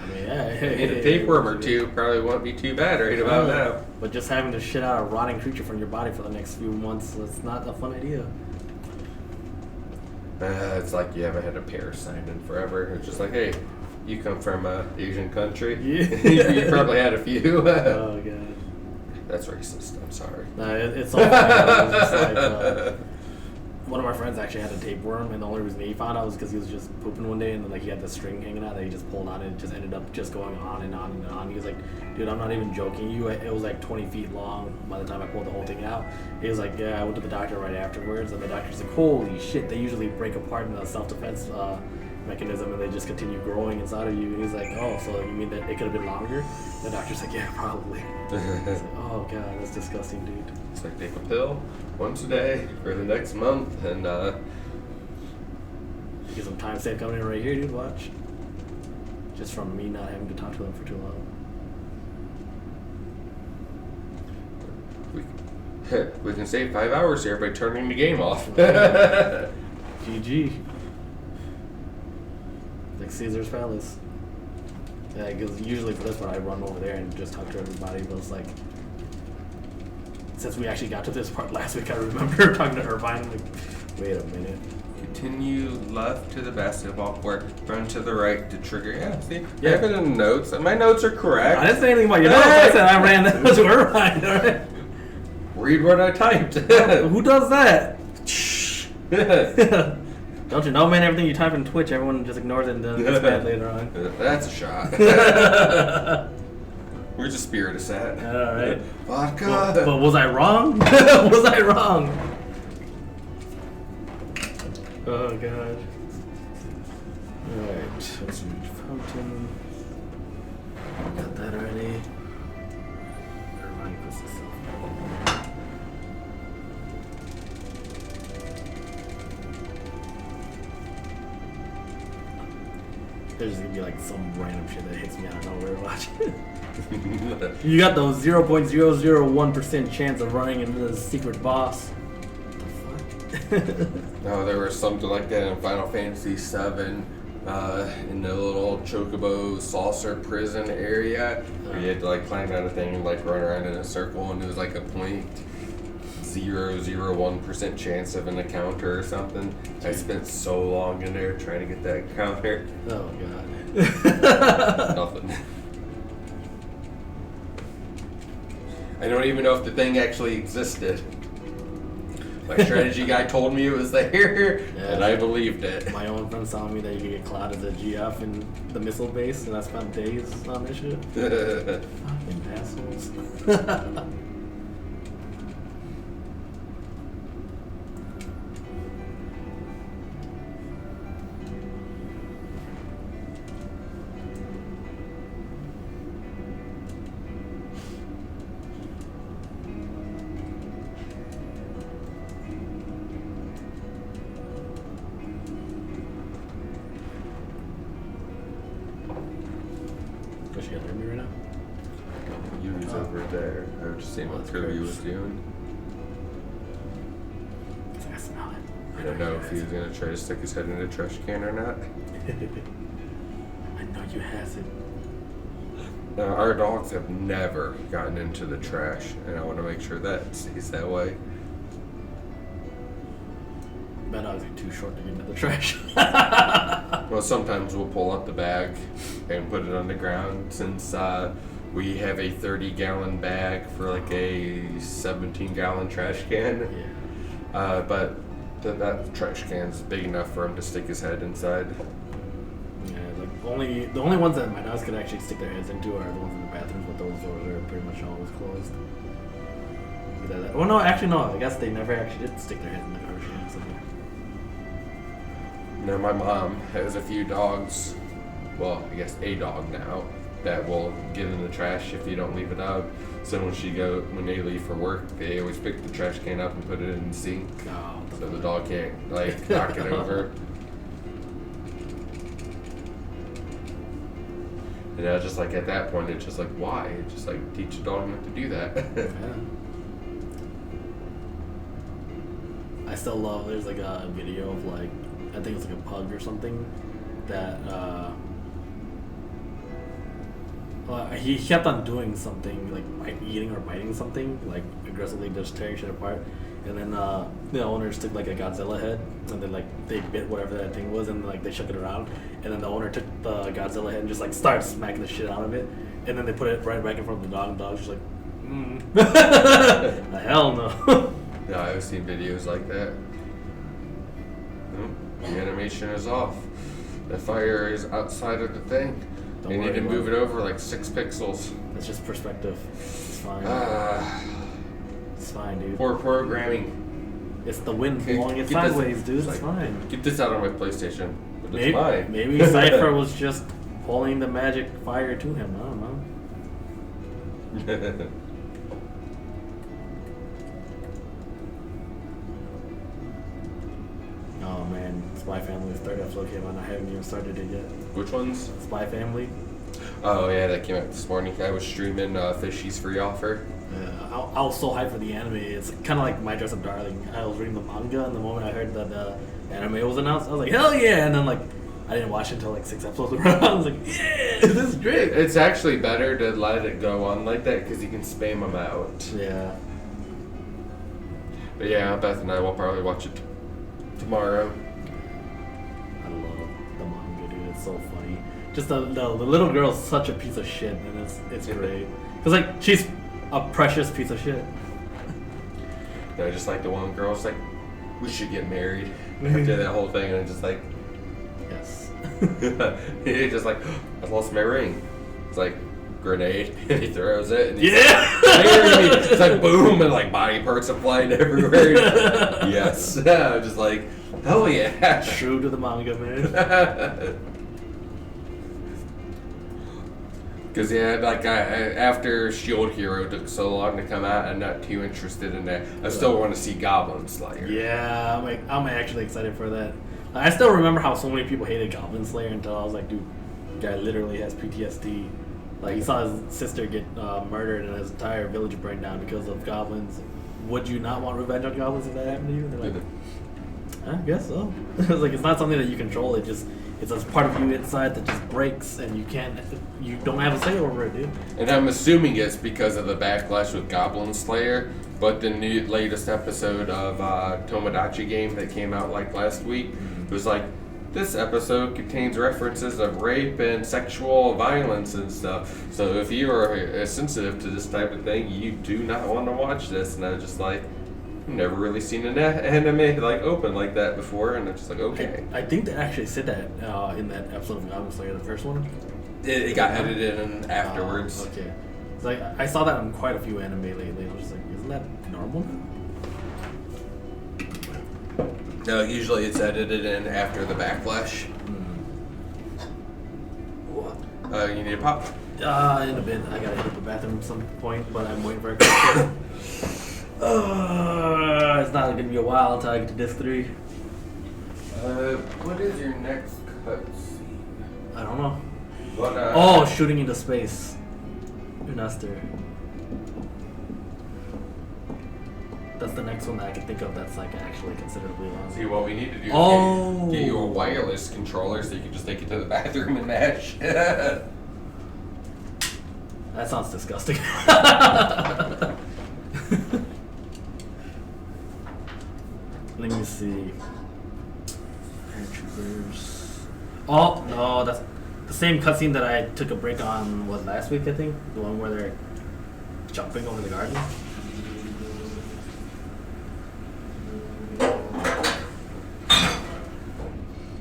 mean, yeah. Eat a tapeworm or 2 probably won't be too bad right about now. But just having to shit out a rotting creature from your body for the next few months, it's not a fun idea. It's like you haven't had a parasite in forever. It's just like, hey, you come from an Asian country. Yeah. You probably had a few. Oh god. That's racist. I'm sorry. No, it's all fine. It's just like, one of my friends actually had a tapeworm, and the only reason he found out was because he was just pooping one day, and then like he had the string hanging out that he just pulled on, and it just ended up just going on and on and on. He was like, dude, I'm not even joking you. It was like 20 feet long by the time I pulled the whole thing out. He was like, yeah, I went to the doctor right afterwards, and the doctor's like, holy shit, they usually break apart in the self-defense mechanism, and they just continue growing inside of you. And he's like, oh, so you mean that it could have been longer? The doctor's like, yeah, probably. He's like, oh god, that's disgusting, dude. It's like take a pill once a day for the next month, and Get some time saved coming in right here, dude. Watch. Just from me not having to talk to them for too long. we can save 5 hours here by turning the game off. GG. Like Caesar's Palace. Yeah, because usually for this one I run over there and just talk to everybody, but it's like, since we actually got to this part last week, I remember talking to Irvine, I'm like, wait a minute. Continue left to the basketball court, run to the right to trigger. Yeah, see? Yeah. I have it in the notes. My notes are correct. I didn't say anything about your notes, I said I ran to Irvine, alright? Read what I typed. Who does that? Don't you know, man? Everything you type in Twitch, everyone just ignores it and then gets mad later on. That's a shot. Where's the spirit of set? Alright. Vodka. But was I wrong? Was I wrong? Oh god. Alright, let's see. Fountain. Got that already. Irvine puts this up. There's gonna be like some random shit that hits me out of nowhere watching. You got those 0.001% chance of running into the secret boss. What the fuck? No, there was something like that in Final Fantasy VII, in the little chocobo saucer prison area, where you had to like climb down a thing and like run around in a circle, and it was like a 0.001% chance of an encounter or something. I spent so long in there trying to get that encounter. Oh god. Nothing. I don't even know if the thing actually existed. My strategy guy told me it was there, and I believed it. My own friends telling me that you could get cloud as a GF in the missile base, and I spent days on this shit. Fucking assholes. Does she hear me right now? You was over there. I was just seeing what Kirby was doing. I smell it. I don't know if he was gonna try to stick his head in a trash can or not. I know you has it. Our dogs have never gotten into the trash, and I want to make sure that stays that way. My dogs are too short to get into the trash. Well, sometimes we'll pull out the bag and put it on the ground, since we have a 30-gallon bag for like a 17-gallon trash can. Yeah. But that trash can's big enough for him to stick his head inside. Yeah, like the only ones that my dogs could actually stick their heads into are the ones in the bathrooms, but those doors are pretty much always closed. Well, no, actually no. I guess they never actually did stick their head in the garbage can. So. Now, my mom has a few dogs, well, I guess a dog now, that will get in the trash if you don't leave it out. So when they leave for work, they always pick the trash can up and put it in the sink, Oh, so the dog can't like knock it over. And I was just like, at that point, it's just like, why? Just like teach a dog not to do that. yeah. I still love. There's like a video of like, I think it's like a pug or something that he kept on doing something like eating or biting something, like aggressively just tearing shit apart, and then the owners took like a Godzilla head and then like they bit whatever that thing was and like they shook it around, and then the owner took the Godzilla head and just like started smacking the shit out of it, and then they put it right back in front of the dog, and the dog's just like the hell no. Yeah, I've seen videos like that. The animation is off. The fire is outside of the thing. Don't They need worry to move about it over like 6 pixels. It's just perspective. It's fine. It's fine, dude. Poor programming. It's the wind Okay, blowing it get this- sideways, dude. It's like, fine. Get this out of my PlayStation. But it's Maybe, mine. maybe Cypher was just pulling the magic fire to him. I don't know. Oh man, Spy Family's third episode came out. I haven't even started it yet. Which ones? Spy Family. Oh yeah, that came out this morning. I was streaming Fishy's free offer. I was so hyped for the anime. It's kind of like My Dress Up Darling. I was reading the manga, and the moment I heard that the anime was announced, I was like, hell yeah! And then like, I didn't watch it until like 6 episodes were out. I was like, yeah, this is great. It's actually better to let it go on like that because you can spam them out. Yeah. But yeah, Beth and I will probably watch it tomorrow. I love the manga, dude. It's so funny. Just the little girl's such a piece of shit, and it's great. Cause like she's a precious piece of shit. I just like the one girl's like, we should get married. After that whole thing, and I'm just like, Yes. he's just like, I lost my ring. It's like grenade, and he throws it, and he's Yeah. like, marry me. It's like boom, and like body parts are flying everywhere. Yes, I'm just like, hell yeah. True to the manga, man. Because yeah, like after Shield Hero took so long to come out, I'm not too interested in that. I still want to see Goblin Slayer. Yeah, I'm actually excited for that. I still remember how so many people hated Goblin Slayer until I was like, dude, guy literally has PTSD. Like he saw his sister get murdered and his entire village burned down because of goblins. Would you not want revenge on goblins if that happened to you? They're like, I guess so. It's like it's not something that you control. It's a part of you inside that just breaks, and you don't have a say over it, dude. And I'm assuming it's because of the backlash with Goblin Slayer, but the latest episode of Tomodachi game that came out like last week was like, this episode contains references of rape and sexual violence and stuff. So if you are sensitive to this type of thing, you do not want to watch this. And I was just like, I've never really seen an anime like open like that before, and I'm just like, okay. I think they actually said that in that episode of Goblin Slayer, the first one. It got edited in afterwards. Okay. It's like I saw that in quite a few anime lately. I was just like, isn't that normal? No, usually it's edited in after the backlash. You need a pop? In a bit. I gotta hit the bathroom at some point, but I'm waiting for a quick it's not gonna be a while until I get to disc 3. What is your next cutscene? I don't know. What, Oh, shooting into space. Unaster. That's the next one that I can think of that's like actually considerably long. See, what we need to do is Oh. get you a wireless controller so you can just take it to the bathroom and mash. That sounds disgusting. Let me see. Paratroopers. Oh no, that's the same cutscene that I took a break on. What, last week? I think the one where they're jumping over the garden.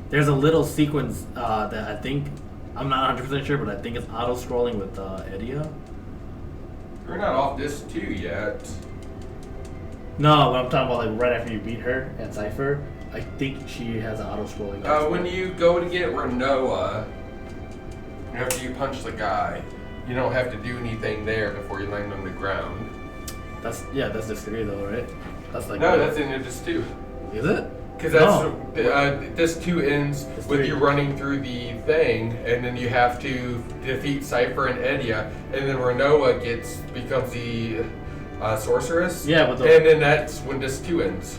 There's a little sequence that I think, I'm not 100% sure, but I think it's auto-scrolling with Edia. We're not off disc 2 yet. No, but I'm talking about like right after you beat her at Cypher. I think she has an auto-scrolling. When you go to get Renoa, after you punch the guy, you don't have to do anything there before you land on the ground. That's disc 3 though, right? That's like No, that's in disc 2. Is it? Because No. disc 2 ends Disc with 3. you running through the thing, and then you have to defeat Cypher and Edia, and then Renoa becomes the sorceress. Yeah, but and then that's when disc 2 ends.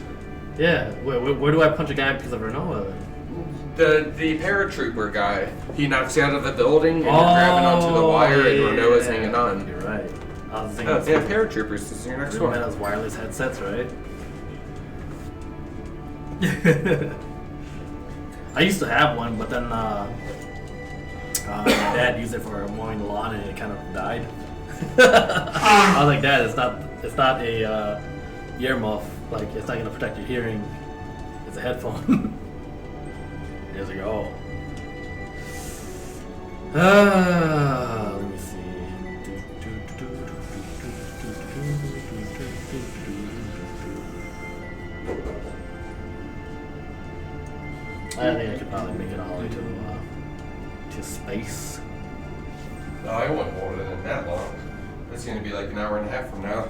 yeah. Where do I punch a guy because of Renoa? The paratrooper guy, he knocks you out of the building, and you're grabbing onto the wire, and Renoa's hanging on. You're right. I was Yeah, thinking. paratroopers is your next Everyone one. has wireless headsets, right? I used to have one, but then my dad used it for mowing the lawn, and it kind of died. I was like, Dad, it's not a earmuff. Like, it's not gonna protect your hearing. It's a headphone. Years ago. Let me see. I think I could probably make it all the way to space. No, I wouldn't hold it in that long. It's gonna be like an hour and a half from now.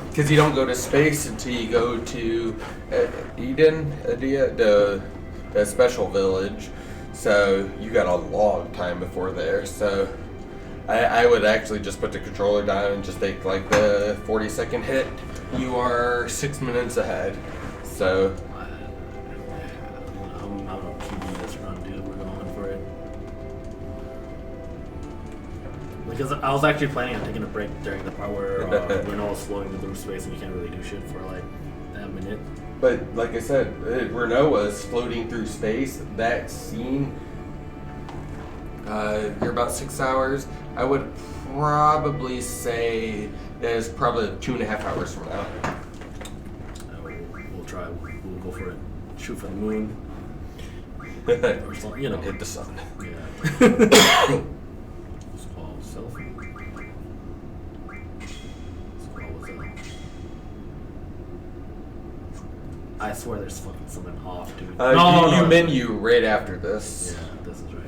Because you don't go to space until you go to Eden, the special village. So you got a long time before there. So I would actually just put the controller down and just take like the 40-second hit. You are 6 minutes ahead. So I'm gonna PB this run, dude. We're going for it. Because I was actually planning on taking a break during the part where Renault's floating through space and you can't really do shit for like that minute. But like I said, Renault was floating through space. That scene, you're about 6 hours. I would probably say that is probably 2.5 hours from now. We'll try. We'll go for it. Shoot for the moon. Or something, you know. Hit the sun. Yeah. It's called selfie. What was it? I swear there's fucking something off, dude. You menu right after this. Yeah, this is right.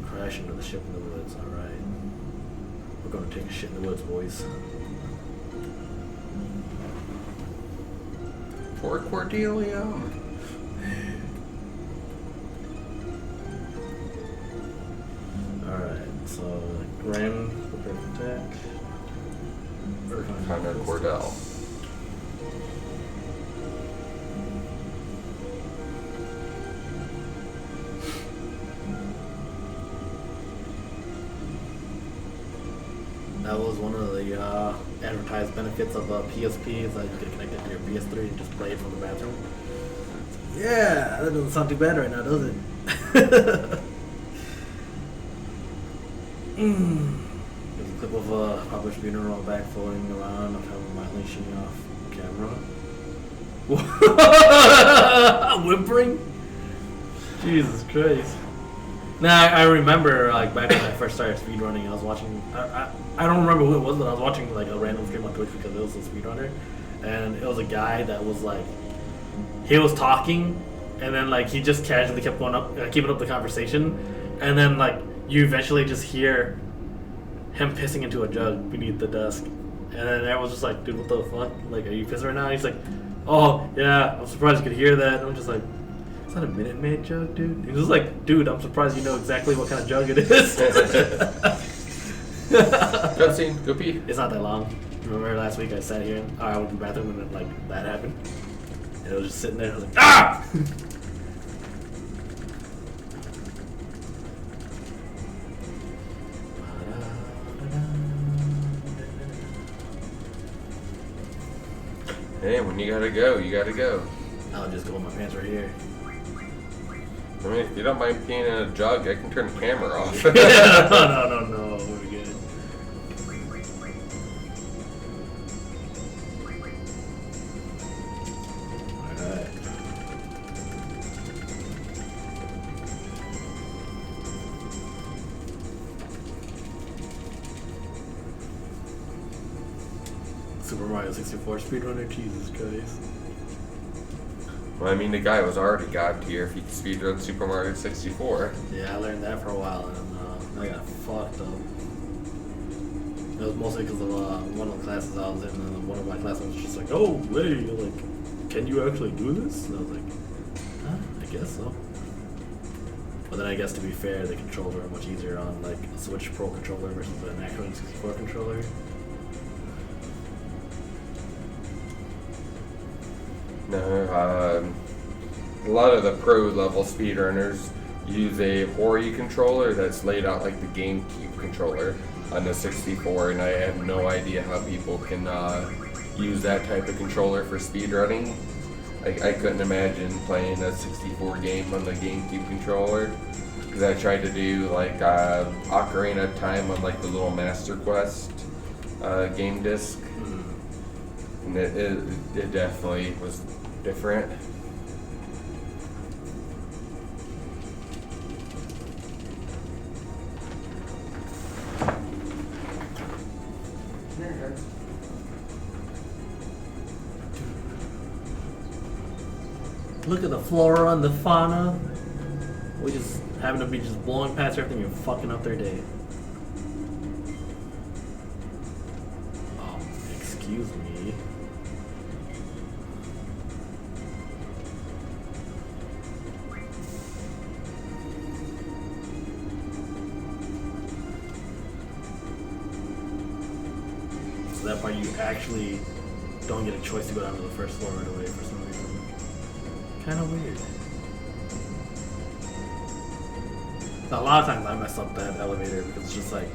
Crash into the ship in the woods, alright. We're gonna take a shit in the woods, boys. Poor Cordelia. Alright, so Ram, prepare for attack. Connor Cordell. That was one of the advertised benefits of PSP, is that you can connect it to your PS3 and just play it from the bathroom. Yeah, that doesn't sound too bad right now, does it? There's a clip of Papa Spooner on back floating around of him mildly shooting off camera. Whimpering? Jesus Christ. Now I remember like back when I first started speedrunning, I was watching. I don't remember who it was, but I was watching like a random stream on Twitch because it was a speedrunner, and it was a guy that was like, he was talking, and then like he just casually kept going up, keeping up the conversation, and then like you eventually just hear him pissing into a jug beneath the desk, and then everyone's just like, dude, what the fuck? Like, are you pissing right now? And he's like, oh yeah, I'm surprised you could hear that. And I'm just like, is that a Minute Maid jug, dude? He was like, dude, I'm surprised you know exactly what kind of jug it is. Cutscene, go pee. It's not that long. Remember last week I sat here and I went to the bathroom and then like that happened? And it was just sitting there, I was like, ah! Hey, when you gotta go, you gotta go. I'll just go with my pants right here. I mean, if you don't mind peeing in a jug, I can turn the camera off. No, we're good. Alright. Super Mario 64 speedrunner, Jesus Christ. Well, I mean, the guy was already god tier if he could speedrun Super Mario 64. Yeah, I learned that for a while and I got fucked up. It was mostly because of one of the classes I was in, and one of my classmates was just like, oh, hey, like, can you actually do this? And I was like, I guess so. But then I guess to be fair, the controls are much easier on like a Switch Pro controller versus an actual N64 controller. No, a lot of the pro level speedrunners use a Hori controller that's laid out like the GameCube controller on the 64, and I have no idea how people can use that type of controller for speedrunning. I couldn't imagine playing a 64 game on the GameCube controller, because I tried to do like Ocarina of Time on like the little Master Quest game disc. And it definitely was different. Look at the flora and the fauna. We just happen to be just blowing past everything and fucking up their day. Excuse me. So that part you actually don't get a choice to go down to the first floor right away for some reason. Kind of weird. A lot of times I mess up that elevator because it's just like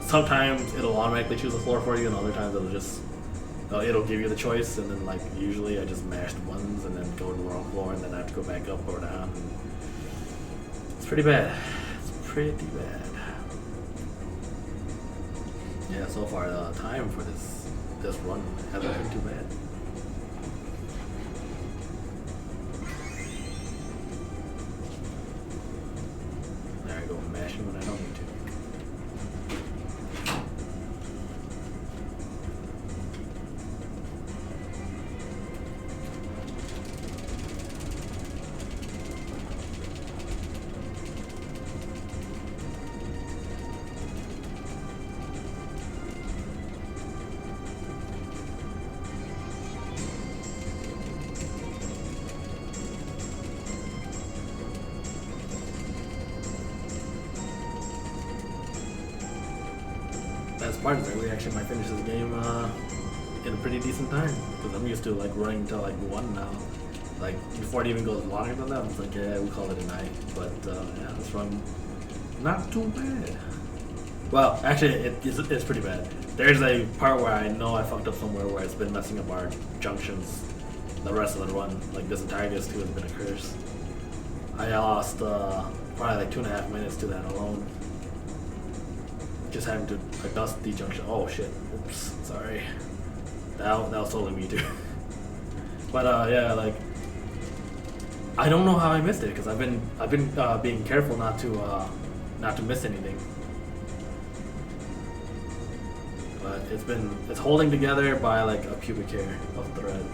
sometimes it'll automatically choose a floor for you, and other times it'll give you the choice, and then like usually I just mash the buttons and then go to the wrong floor, and then I have to go back up or down. And it's pretty bad. It's pretty bad. Yeah, so far the time for this run hasn't been too bad. There I go, mashing when I don't need to. That's part of it. We actually might finish this game in a pretty decent time because I'm used to like running till like 1 now. Like before it even goes longer than that, it's like yeah, we call it a night. But yeah, this run not too bad. Well, actually, it's pretty bad. There's a part where I know I fucked up somewhere where it's been messing up our junctions. The rest of the run, like this entire disc 2 has been a curse. I lost probably like 2.5 minutes to that alone. Just having to adjust the junction. Oh shit! Oops, sorry. That was totally me too. But yeah, like I don't know how I missed it because I've been being careful not to miss anything. But it's holding together by like a pubic hair of thread.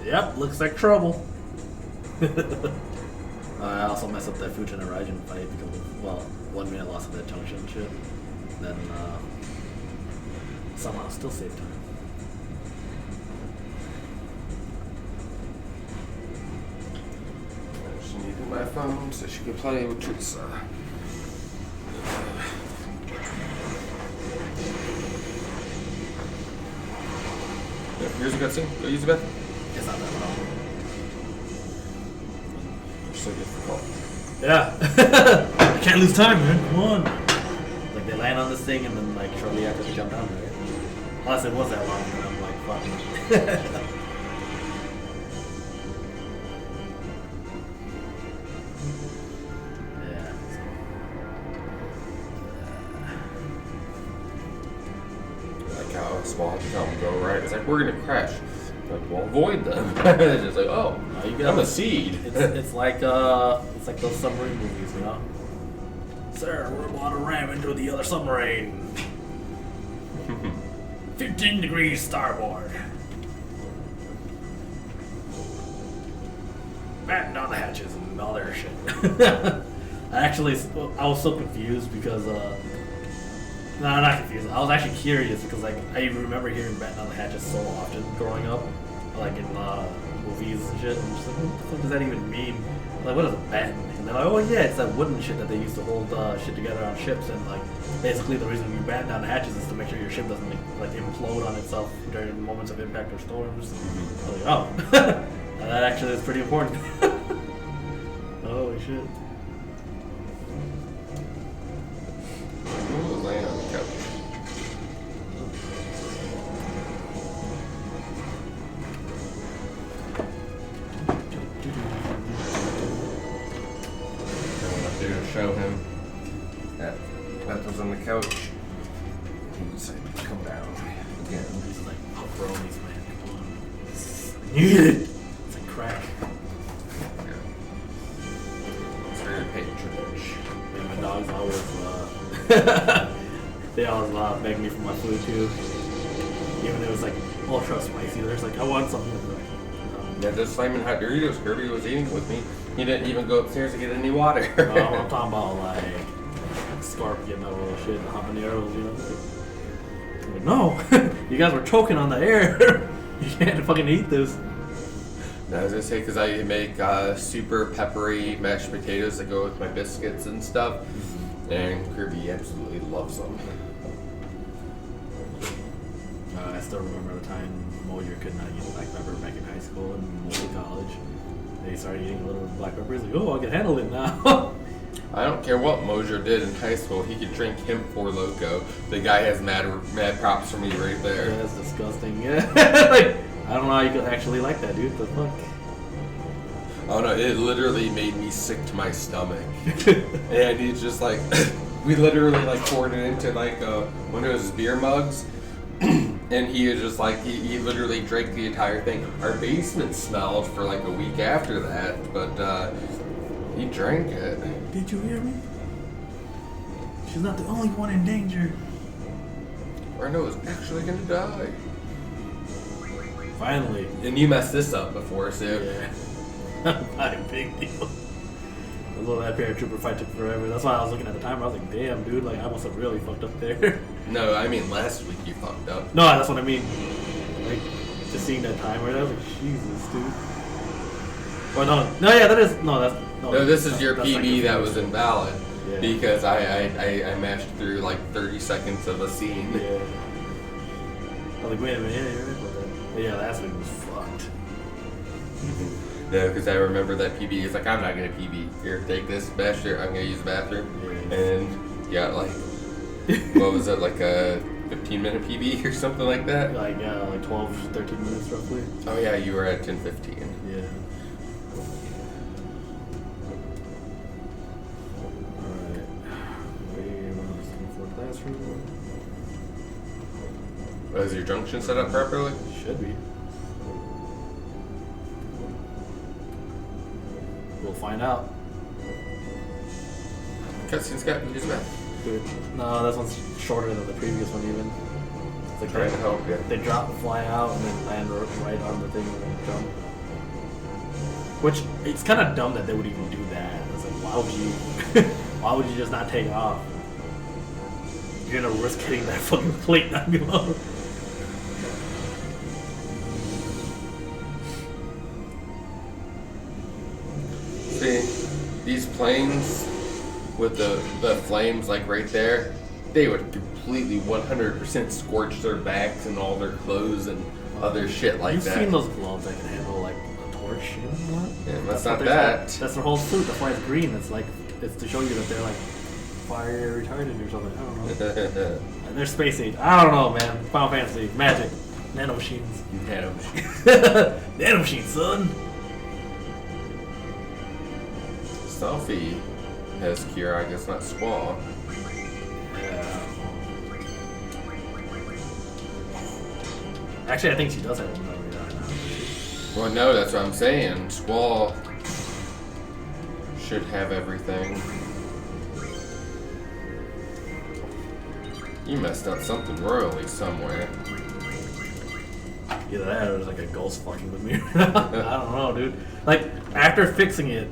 Yep, looks like trouble. I also messed up that Fujin and Raijin fight because of, well, 1 minute loss of that junction shit. Then somehow still saved time. She needed my phone so she could play with Teresa. Here's a cutscene. Go use the bathroom. It's not that long. You're so difficult. Yeah. I can't lose time, man. Come on. Like they land on this thing and then like shortly after they jump down, right? Unless it was that long, and I'm like, fuck. Like how small had to come go right. It's like we're gonna crash. Like we'll avoid them. It's just like oh, I'm a seed. It's like those submarine movies, you know. Sir, we're about to ram into the other submarine. 15 degrees starboard. Batten down the hatches and all their shit. I was so confused because no, not confused. I was actually curious because like I remember hearing batten down the hatches so often growing up, like in movies and shit. I'm just like, what the fuck does that even mean? like, what is a batten? And they're like, oh yeah, it's that wooden shit that they used to hold shit together on ships, and like basically the reason you batten down the hatches is to make sure your ship doesn't like implode on itself during moments of impact or storms. I was like, oh, that actually is pretty important. Holy shit. Ooh, laying on the couch. I went up there to show him that Beth was on the couch. He decided to come down again. He's like, pepperonis, man, come on. I need it. It's like crack. It's very patronage. Yeah, my dogs always, they always beg me for my food too. Even if it was like ultra spicy, they're just like, I want something. Yeah, those flaming hot Doritos Kirby was eating with me. He didn't even go upstairs to get any water. I'm talking about like scorpion level shit, habaneros, you know. I'm like, no, you guys were choking on the air. You can't fucking eat this. I was gonna say, because I make super peppery mashed potatoes that go with my biscuits and stuff, and Kirby absolutely loves them. I still remember the time Mojer could not eat black pepper back in high school and mostly college. They started eating a little bit of black pepper. He's like, oh, I can handle it now. I don't care what Mojer did in high school. He could drink him for Loco. The guy has mad props for me right there. Yeah, that's disgusting. Yeah, like I don't know how you could actually like that, dude. The fuck. Oh no, it literally made me sick to my stomach. And he's just like, we literally like poured it into like one of his beer mugs. And he was just like, he literally drank the entire thing. Our basement smelled for like a week after that, but he drank it. Did you hear me? She's not the only one in danger. Rando was actually gonna die. Finally. And you messed this up before, so. Yeah. Not a big deal. Although that paratrooper fight took forever. That's why I was looking at the timer. I was like, damn, dude, like I must have really fucked up there. No, I mean last week you fucked up. No, that's what I mean. Like, just seeing that timer, I was like, Jesus, dude. Or no, yeah, that is, no, that's, No, this is your that's PB that was invalid. Yeah. Because I mashed through like 30 seconds of a scene. Yeah. I was like, wait a minute, yeah, you're right about that. But yeah, last week was fucked. No, because I remember that PB. It's like, I'm not gonna PB. Here, take this, bash it. I'm gonna use the bathroom. Yeah. And got like, what was it, like a 15-minute PB or something like that? Like, yeah, like 12, 13 minutes roughly. Oh yeah, you were at 10:15. Yeah. Alright. For classroom. Was your junction set up properly? Should be. We'll find out. Cutscene's got me use back. Good. No, this one's shorter than the previous one even. It's like Trying to help, yeah. They drop, fly out, and then land right on the thing and then jump. Which, it's kind of dumb that they would even do that. It's like, why would you just not take off? You're gonna risk hitting that fucking plate down below. See, these planes with the flames like right there, they would completely 100% scorch their backs and all their clothes and other shit like You've that. seen those gloves that can handle like a torch, you know what? Yeah, that's what not they're that. saying. That's their whole suit. That's why it's green. It's like it's to show you that they're like fire retardant or something. I don't know. And they're space age. I don't know, man. Final Fantasy, magic, nanomachines. Nanomachines, son. Selfie has Kira, I guess not Squall. Yeah. Actually, I think she does have one over there now. Well, no, that's what I'm saying. Squall should have everything. You messed up something royally somewhere. Either that or there's like a ghost fucking with me. I don't know, dude. Like, after fixing it,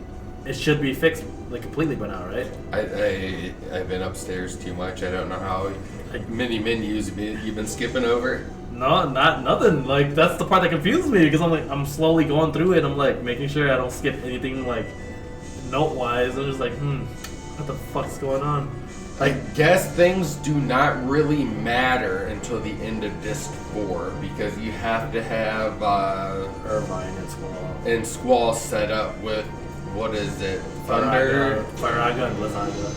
it should be fixed like completely by now, right? I've been upstairs too much. I don't know how many menus you've been skipping over. No, nothing. Like, that's the part that confuses me because I'm slowly going through it. I'm like making sure I don't skip anything like note-wise. I'm just like, what the fuck's going on? I guess things do not really matter until the end of disc 4 because you have to have Irvine and Squall. and Squall set up with what is it? Thunder. Firaga and Blizzaga.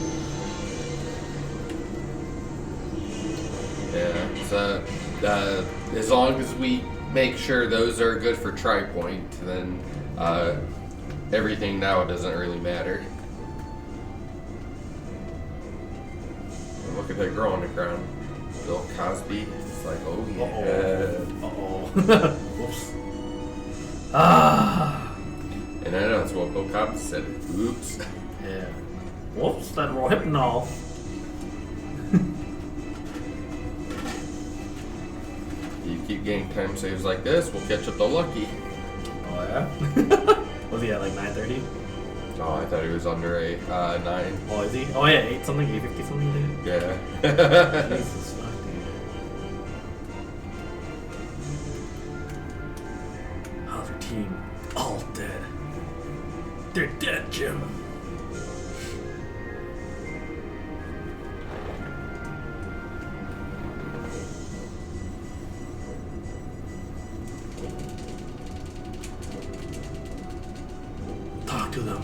Yeah. So as long as we make sure those are good for tri-point, then everything now doesn't really matter. Look at that girl on the ground. Bill Cosby. It's like, oh yeah. Uh-oh. Whoops. Ah. And I know that's what Bill Cosby said. Oops. Yeah. Whoops, that Rohypnol. You keep getting time saves like this, we'll catch up to Lucky. Oh yeah? Was he at like 9:30? Oh, I thought he was under a 9. Oh, is he? Oh yeah, 8 something, 850 something. Yeah. Jesus fuck, dude. How's your team? All dead. They're dead, Jim. Talk to them.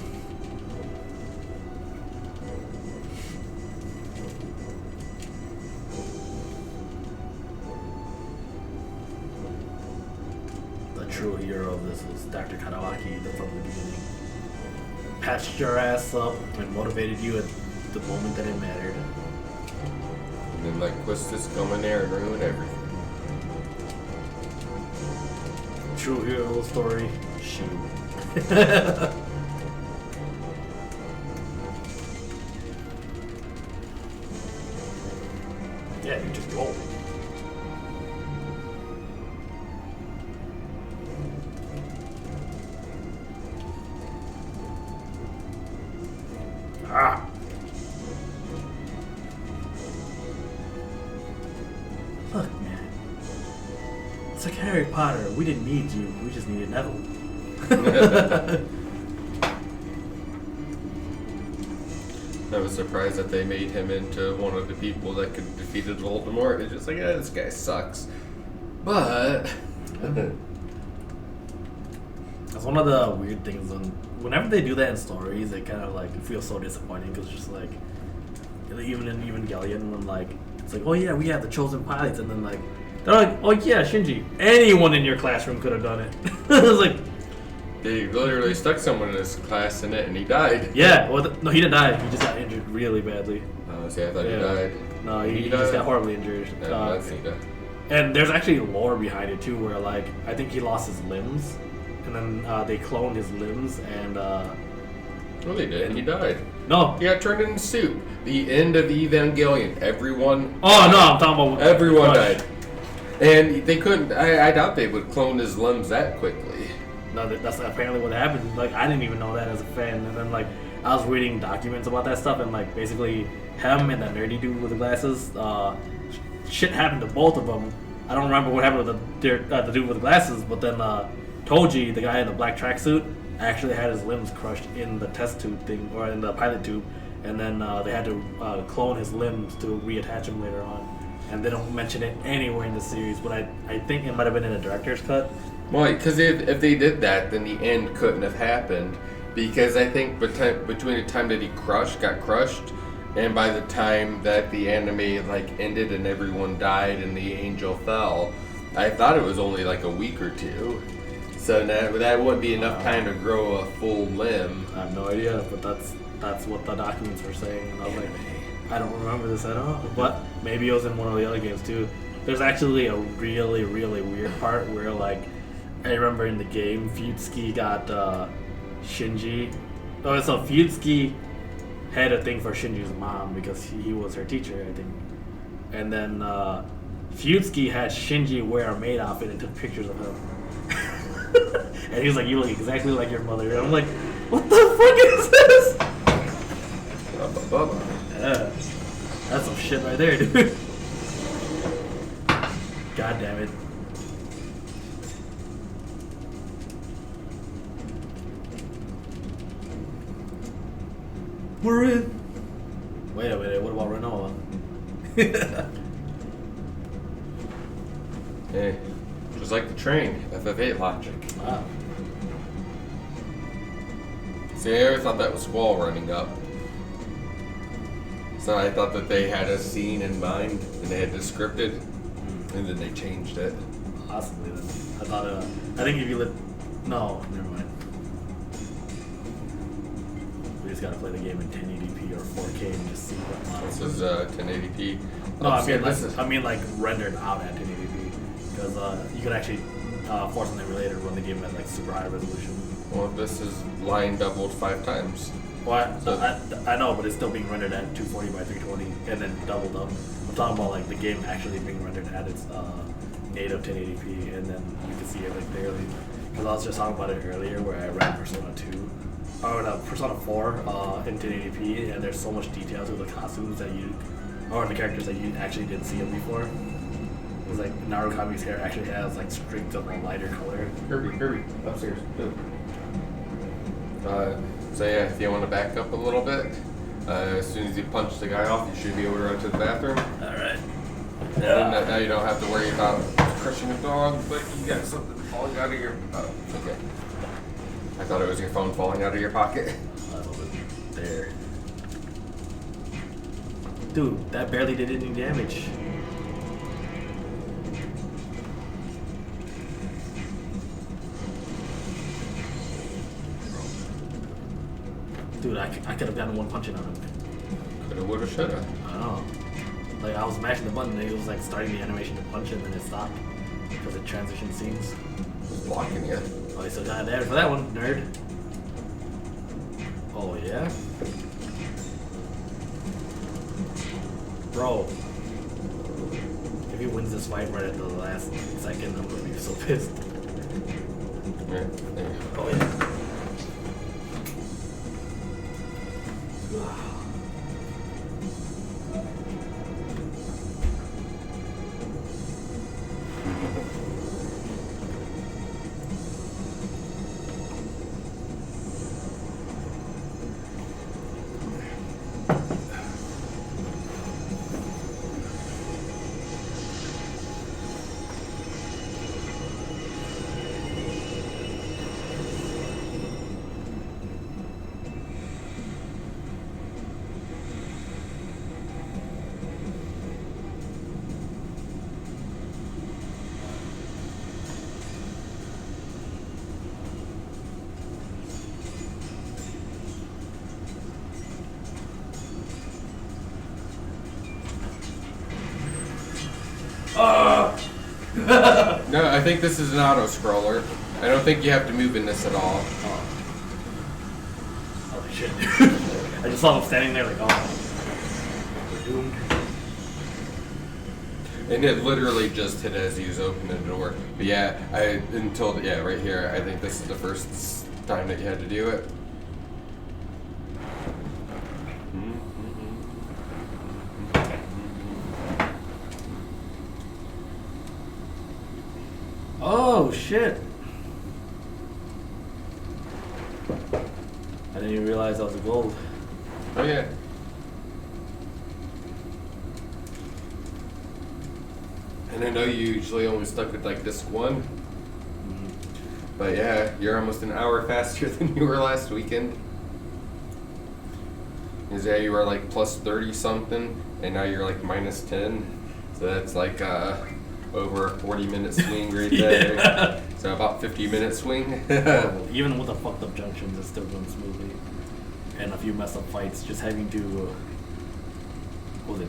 The true hero of this is Dr. Kanawaki from the beginning. Patched your ass up and motivated you at the moment that it mattered. And then like Quistis come in there and ruin everything. True hero story. Shoot. Yeah, you just roll. Ah. Look, man. It's like Harry Potter. We didn't need you. We just needed Neville. I was surprised that they made him into one of the people that could defeat Voldemort. It's just like, yeah, this guy sucks. But That's one of the weird things. Whenever they do that in stories, it kind of like feels so disappointing because it's just like, even in Evangelion, when like it's like, oh yeah, we have the chosen pilots, and then like they're like, oh yeah, Shinji, anyone in your classroom could have done it. It's like, they literally stuck someone in his class in it and he died. yeah, well, no, he didn't die. He just got injured really badly. Oh, see, I thought Yeah. he died. No, he He just died? got horribly injured. Yeah, that's neat. And there's actually lore behind it too, where like I think he lost his limbs, and then they cloned his limbs, and Well, they did. He died. no. He got turned into soup. The end of Evangelion. Everyone. Oh no, I'm talking about Everyone Crush. died. And they couldn't. I doubt they would clone his limbs that quickly. No, that's apparently what happened. Like I didn't even know that as a fan, and then like I was reading documents about that stuff, and like basically him and that nerdy dude with the glasses, shit happened to both of them. I don't remember what happened with the dude with the glasses, but then Toji, the guy in the black tracksuit, actually had his limbs crushed in the test tube thing, or in the pilot tube, and then they had to clone his limbs to reattach him later on. And they don't mention it anywhere in the series, but I think it might have been in the director's cut. Well, because if they did that, then the end couldn't have happened. Because I think between the time that he got crushed, and by the time that the anime like ended and everyone died and the angel fell, I thought it was only like a week or two. So that wouldn't be enough time to grow a full limb. I have no idea, but that's what the documents were saying, and I was like, I don't remember this at all. But maybe it was in one of the other games too. There's actually a really, really weird part where like I remember in the game, Fuyutsuki got Shinji. Oh, so Fuyutsuki had a thing for Shinji's mom because he was her teacher, I think. And then Fuyutsuki had Shinji wear a maid outfit and took pictures of him. And he was like, "You look exactly like your mother." And I'm like, "What the fuck is this?" Yeah, that's some shit right there, dude. God damn it. We're in. Wait a minute. What about Renoa? Hey, just like the train, FF8 logic. Wow. See, I always thought that was Squall running up. So I thought that they had a scene in mind and they had this scripted, and then they changed it. Possibly. Then. I thought. I think if you let. No, never mind. We just gotta play the game in 1080p or 4K and just see what models. This is 1080p. No, Upstairs, I mean like rendered out at 1080p because you could actually for something related run the game at like super high resolution. Well, this is line doubled 5 times. Well, I know, but it's still being rendered at 240 by 320 and then doubled up. I'm talking about like the game actually being rendered at its native 1080p and then you can see it like clearly. Because I was just talking about it earlier where I ran Persona 2 or no, Persona 4 in 1080p and there's so much detail to the costumes that you or the characters that you actually didn't see them before. It's like Narukami's hair actually has like streaks of a lighter color. Kirby, upstairs. So yeah, if you want to back up a little bit, as soon as you punch the guy off, you should be able to run to the bathroom. Alright. And then now you don't have to worry about crushing a dog, but you got something falling out of your... Oh, okay. I thought it was your phone falling out of your pocket. There. Dude, that barely did any damage. Dude, I could have gotten one punch in on him. Coulda, woulda, shoulda. I don't know. Like, I was mashing the button and it was like starting the animation to punch and then it stopped. Because it transitioned scenes. Who's blocking you? Oh, you still got there for that one, nerd. Oh, yeah? Bro. If he wins this fight right at the last second, I'm gonna be so pissed. Yeah, there. Oh, yeah. No, I think this is an auto scroller. I don't think you have to move in this at all. Oh shit. I just saw him standing there like, oh. We're doomed. And it literally just hit as he was opening the door. But yeah, right here, I think this is the first time that you had to do it. Oh shit. I didn't even realize that was a gold. Oh yeah. And I know you usually only stuck with like disc 1. But yeah, you're almost an hour faster than you were last weekend. Because yeah, you were like plus 30 something, and now you're like minus 10. So that's like over a 40-minute swing right there. Yeah. So about 50-minute swing. Horrible. Even with the fucked up junctions, it's still going smoothly. And a few messed up fights, just having to,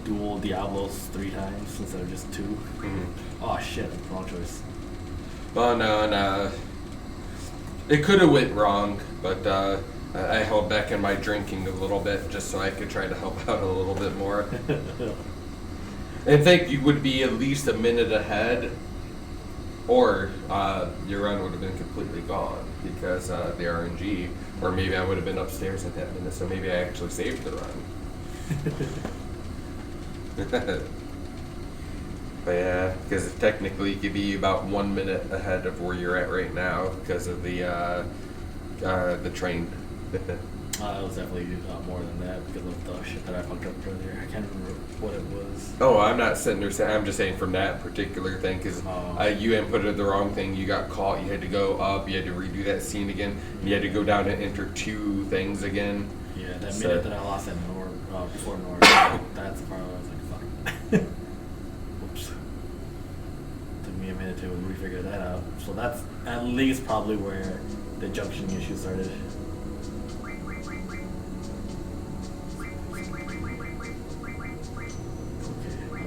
dual Diablos 3 times instead of just 2. Mm-hmm. Oh shit, wrong choice. Oh no. It could have went wrong, but I held back in my drinking a little bit just so I could try to help out a little bit more. I think you would be at least a minute ahead, or your run would have been completely gone because the RNG, or maybe I would have been upstairs at that minute, so maybe I actually saved the run. But yeah, because technically you could be about 1 minute ahead of where you're at right now because of the train. It was definitely more than that because of the shit that I fucked up earlier. I can't remember what it was. Oh, I'm not sitting there saying. I'm just saying from that particular thing because you inputted the wrong thing. You got caught. You had to go up. You had to redo that scene again. You had to go down and enter 2 things again. Yeah, that minute that I lost at Nord, before Nord, that's the part where I was like, fuck. Whoops. Took me a minute to refigure that out. So that's at least probably where the junction issue started.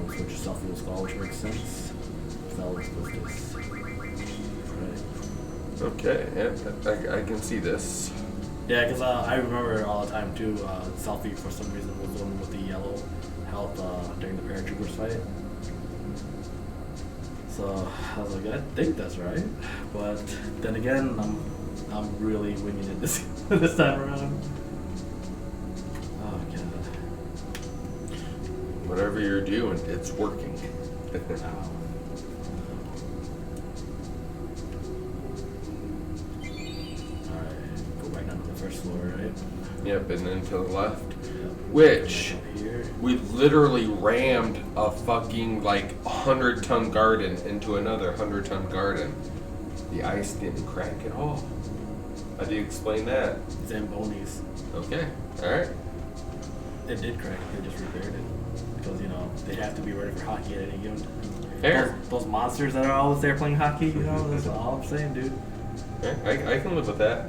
Switch yourself fuel skull, which makes sense. That was this. Right. Okay, yeah, I can see this. Yeah, because I remember all the time too. Selfie for some reason was the one with the yellow health during the paratroopers fight. So I was like, I think that's right, but then again, I'm really winging it this this time around. Oh god. Whatever you're doing, it's working. Alright, go back down to the first floor, right? Yep, and then to the left. Yep. Which Here. we literally rammed a fucking like 100-ton garden into another 100-ton garden. The ice didn't crack at all. How do you explain that? Zambonis. Okay, alright. It did crack, they just repaired it. Because, you know, they have to be ready for hockey at any given time. Fair. Those monsters that are always there playing hockey, you know, that's all I'm saying, dude. I can live with that.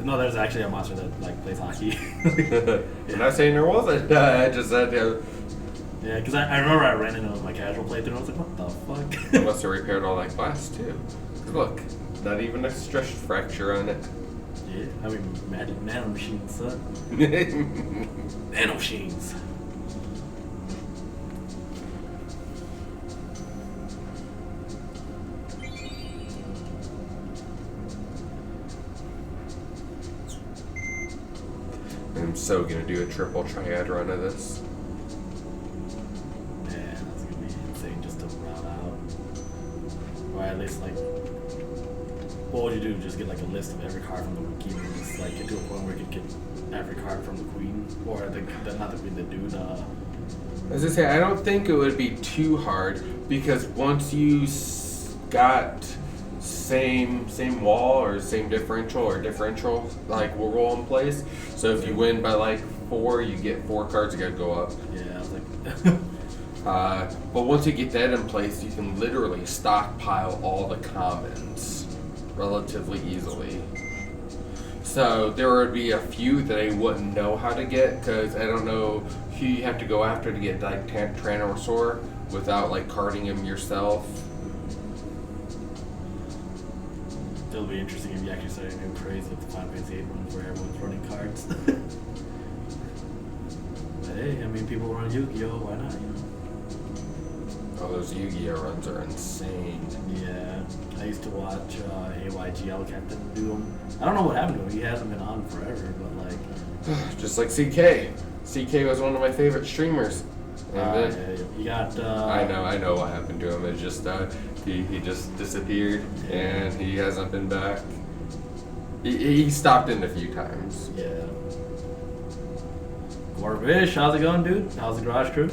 No, there's actually a monster that, like, plays hockey. I'm not saying there wasn't. I just said, Yeah, because I remember I ran into my casual playthrough and I was like, what the fuck? they must have repaired all that glass too. 'Cause look, not even a stress fracture on it. Yeah, I mean, imagine nanomachines, son. Nanomachines. I'm so gonna do a triple triad run of this. Man, that's gonna be insane just to route out. Or at least, like, what would you do? Just get, like, a list of every card from the wiki and just, like, get to a point where you could get every card from the queen? Or not the queen, the dude, As I say, I don't think it would be too hard because once you got same wall or same differential or differential like will roll in place. So if you win by like 4, you get 4 cards. You gotta go up. yeah, I was like, But once you get that in place, you can literally stockpile all the commons relatively easily. So there would be a few that I wouldn't know how to get because I don't know who you have to go after to get like Tyrannosaur without like carding him yourself. it'll be interesting if you actually started a new craze with the Final Fantasy 8 ones where everyone's running cards. But hey, I mean, people run Yu-Gi-Oh! Why not, you know? Oh, those Yu-Gi-Oh runs are insane. Yeah, I used to watch AYGL Captain do them. I don't know what happened to him. He hasn't been on forever, but like... Just like CK. CK was one of my favorite streamers. And then, yeah, you got... I know what happened to him. It's just he just disappeared and he hasn't been back. He stopped in a few times. Yeah. Gorbish, how's it going, dude? How's the garage crew?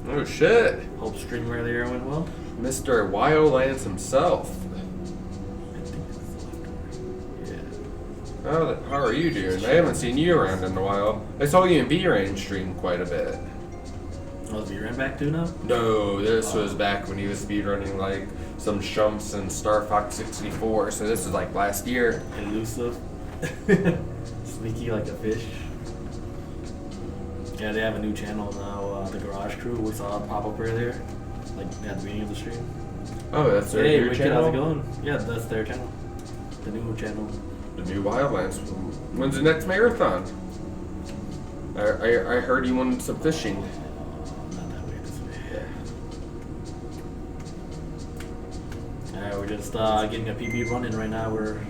Oh shit, Hope stream earlier went well. Mr. Wyo Lance himself. I think this is the left door. Yeah. How are you doing? I haven't seen you around in a while. I saw you in B-Range stream quite a bit. Oh, is V-Ran back too now? No, this was back when he was speedrunning like some shumps in Star Fox 64, so this was like last year. Elusive. Sneaky like a fish. Yeah, they have a new channel now, the Garage Crew. We saw it pop up earlier, like at the beginning of the stream. Oh, that's their Hey, new Wicked, channel? how's it going? Yeah, that's their channel. The new channel. The new Wildlands. When's the next marathon? I heard you wanted some fishing. Not that way, this way. Alright, we're just getting a PB running right now. We're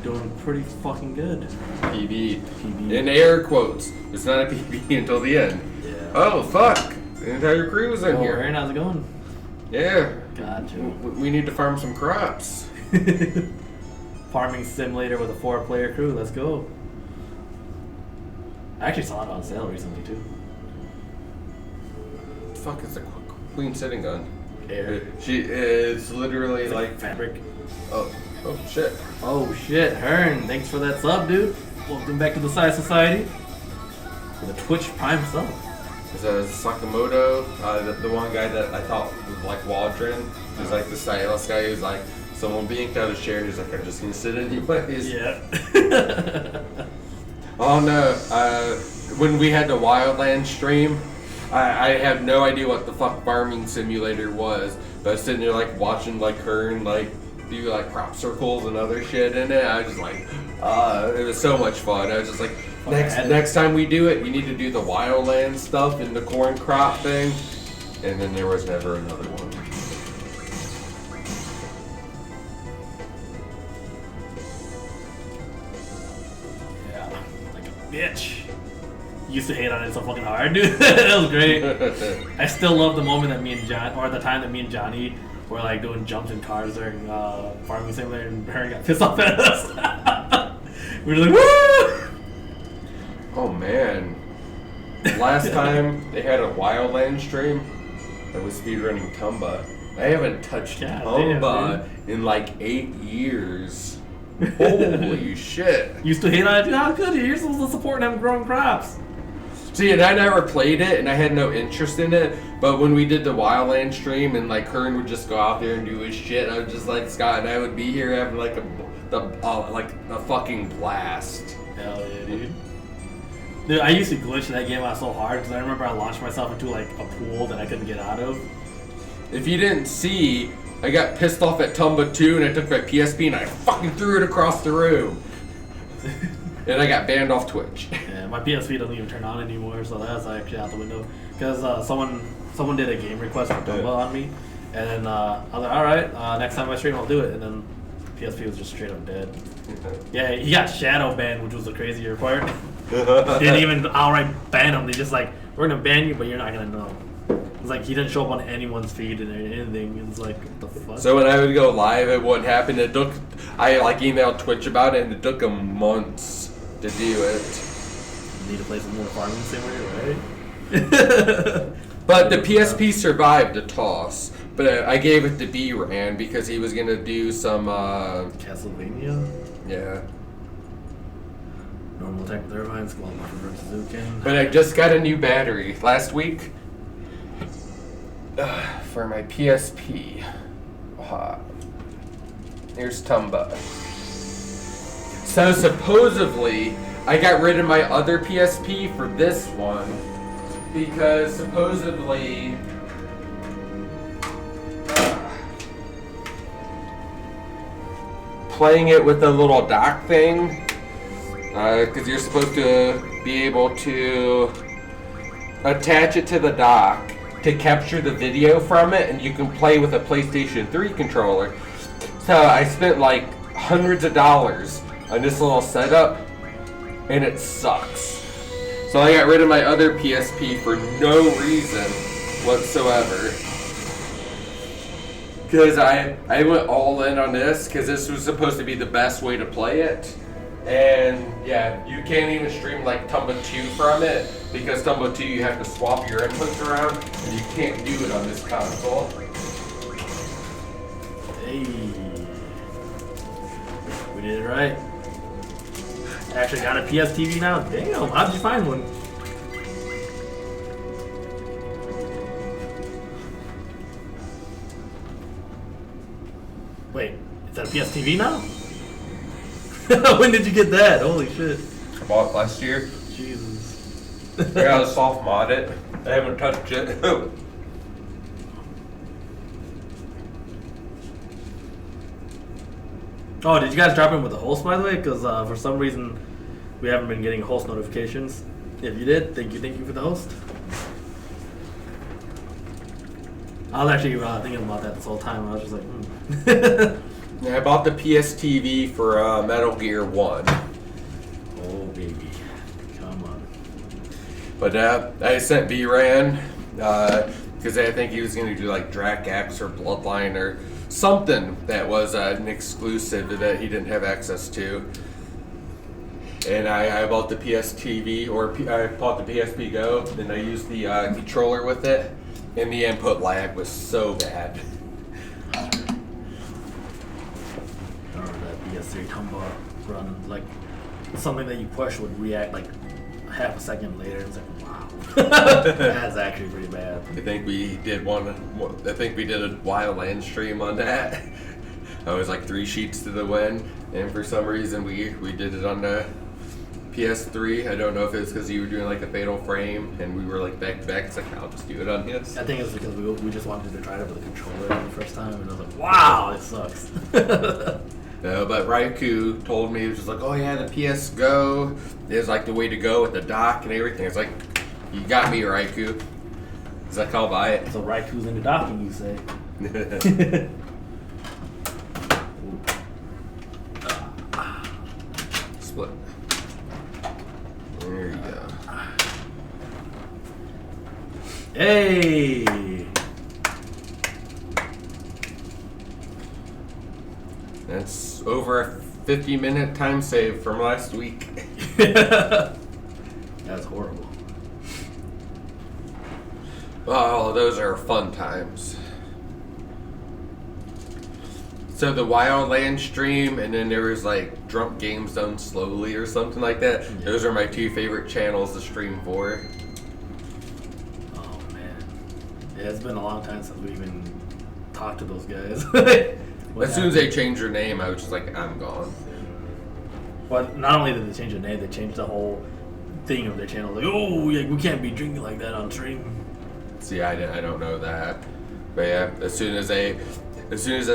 doing pretty fucking good. PB. PB. In air quotes. It's not a PB until the end. Yeah. Oh, fuck. The entire crew was in Oh, here. Aaron, how's it going? Yeah. Gotcha. We need to farm some crops. Farming simulator with a 4-player crew. Let's go. I actually saw it on sale recently too. What the fuck is a queen sitting gun? Air. She is literally It's like. fabric. Oh shit. Oh shit, Hearn, thanks for that sub, dude. Welcome back to the Sci Society. For the Twitch Prime sub. Is Sakamoto, the one guy that I thought was like Waldron, who's like the stylist guy who's like, someone being out of share, he's like, I'm just gonna sit anyways. Yeah. Oh no, when we had the Wildland stream, I had no idea what the fuck farming simulator was, but I was sitting there like watching like Kern like do like crop circles and other shit in it. I was just like, it was so much fun. I was just like, next time we do it, we need to do the Wildland stuff and the corn crop thing. And then there was never another one. Yeah. Like a bitch. Used to hate on it so fucking hard, dude. That was great. I still love the moment that me and John, or the time that me and Johnny were like doing jumps in cars during farming simulator, and Hearn got pissed off at us. We were like, woo! Oh man. Last time they had a Wildland stream, I was speedrunning Tumba. I haven't touched God Tumba in like 8 years. Holy shit. Used to hate on it, dude. How good? You're supposed to support them growing crops. See, and I never played it, and I had no interest in it, but when we did the Wildland stream, and like Kern would just go out there and do his shit, I was just like, Scott and I would be here having like a fucking blast. Hell yeah, dude. Dude, I used to glitch that game out so hard because I remember I launched myself into like a pool that I couldn't get out of. If you didn't see, I got pissed off at Tumba 2 and I took my PSP and I fucking threw it across the room. And I got banned off Twitch. Yeah, my PSP doesn't even turn on anymore, so that's actually out the window. Because someone did a game request for Tumba on me, and then I was like, all right, next time I stream I'll do it, and then PSP was just straight up dead. Yeah, he got shadow banned, which was the crazier part. Didn't even outright ban him. They just like, we're gonna ban you, but you're not gonna know. It's like he didn't show up on anyone's feed and anything. It's like, what the fuck? So when I would go live, it wouldn't happen. I like emailed Twitch about it, and it took them months to do it. You need to play some more farming simulator, right? But the PSP survived the toss. But I gave it to B-Ran because he was gonna do some. Castlevania. Yeah. Normal type of turbines, Squall versus Zukin. But I just got a new battery last week for my PSP. Here's Tumba. So supposedly, I got rid of my other PSP for this one because supposedly playing it with the little dock thing, because you're supposed to be able to attach it to the dock to capture the video from it, and you can play with a PlayStation 3 controller. So I spent like hundreds of dollars on this little setup, and it sucks. So I got rid of my other PSP for no reason whatsoever. Because I went all in on this, because this was supposed to be the best way to play it. And yeah, you can't even stream like Tumba 2 from it, because Tumba 2 you have to swap your inputs around, and you can't do it on this console. Hey. We did it right. Actually got a PS TV now. Damn, how'd you find one? Wait, is that a PS TV now? When did you get that? Holy shit. I bought it last year. Jesus. I gotta soft mod it. I haven't touched it. Oh, did you guys drop in with the host, by the way? Because for some reason, we haven't been getting host notifications. If you did, thank you for the host. I was actually thinking about that this whole time. I was just like, Yeah, I bought the PS TV for Metal Gear 1. Oh, baby. Come on. But I sent B-Ran because I think he was going to do like Dracax or Bloodline or something that was an exclusive that he didn't have access to. and I bought the PS TV, I bought the PSP Go, and I used the controller with it, and the input lag was so bad. I remember that PS3 Tumba run, like something that you push would react like half a second later. It's like, wow, that's actually pretty bad. I think we did a Wildland stream on that. I was like 3 sheets to the win, and for some reason we did it on the PS3. I don't know if it's because you were doing like a fatal frame and we were like back to back. It's like, I'll just do it on this. I think it's because we just wanted to try it with the controller the first time, and I was like, wow, it sucks. No, but Raikou told me, he was just like, oh yeah, the PS Go is like the way to go with the dock and everything. It's like, you got me, Raikou. He's like, I'll buy it. So Raiku's in the docking, you say? Split. There you go. Hey! That's over a 50-minute time save from last week. That's horrible. Oh, those are fun times. So the Wildland stream, and then there was like Drunk Games Done Slowly or something like that. Yeah. Those are my 2 favorite channels to stream for. Oh man, yeah, it's been a long time since we even talked to those guys. As soon as they changed their name, I was just like, I'm gone. But not only did they change the name, they changed the whole thing of their channel. Like, oh, we can't be drinking like that on stream. See, I don't know that. But yeah, as soon as they're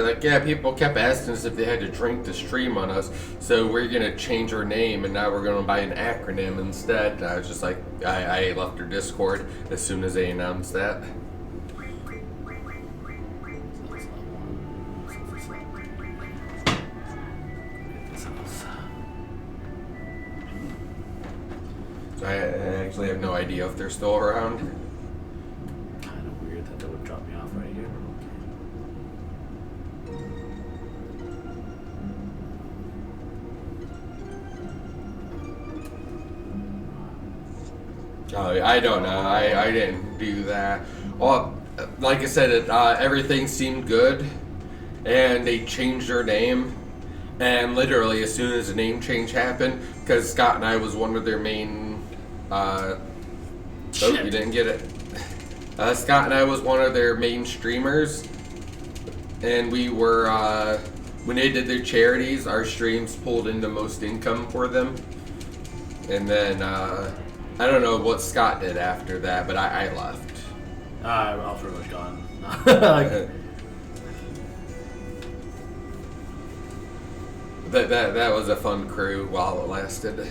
like, yeah, people kept asking us if they had to drink to stream on us, so we're gonna change our name and now we're gonna buy an acronym instead. And I was just like, I left their Discord as soon as they announced that. I actually have no idea if they're still around. Kind of weird that they would drop me off right here. I don't know. I didn't do that. Well, like I said, everything seemed good, and they changed their name. And literally, as soon as the name change happened, because Scott and I was one of their main. Oh, you didn't get it. Scott and I was one of their main streamers, and we were when they did their charities, our streams pulled in the most income for them. And then I don't know what Scott did after that, but I left. I was pretty much gone. That was a fun crew while it lasted.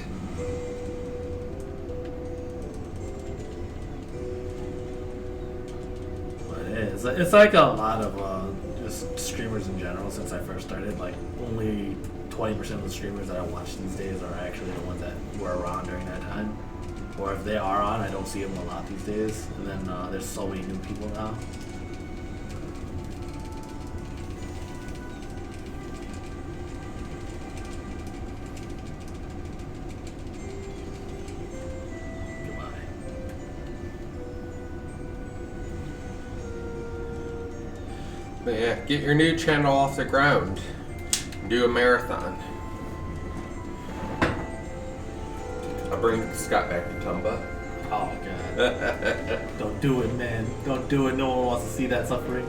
It's like a lot of just streamers in general since I first started. Like, only 20% of the streamers that I watch these days are actually the ones that were around during that time. Or if they are on, I don't see them a lot these days. And then there's so many new people now. But yeah, get your new channel off the ground. Do a marathon. I'll bring Scott back to Tumba. Oh god. Don't do it, man. Don't do it. No one wants to see that suffering.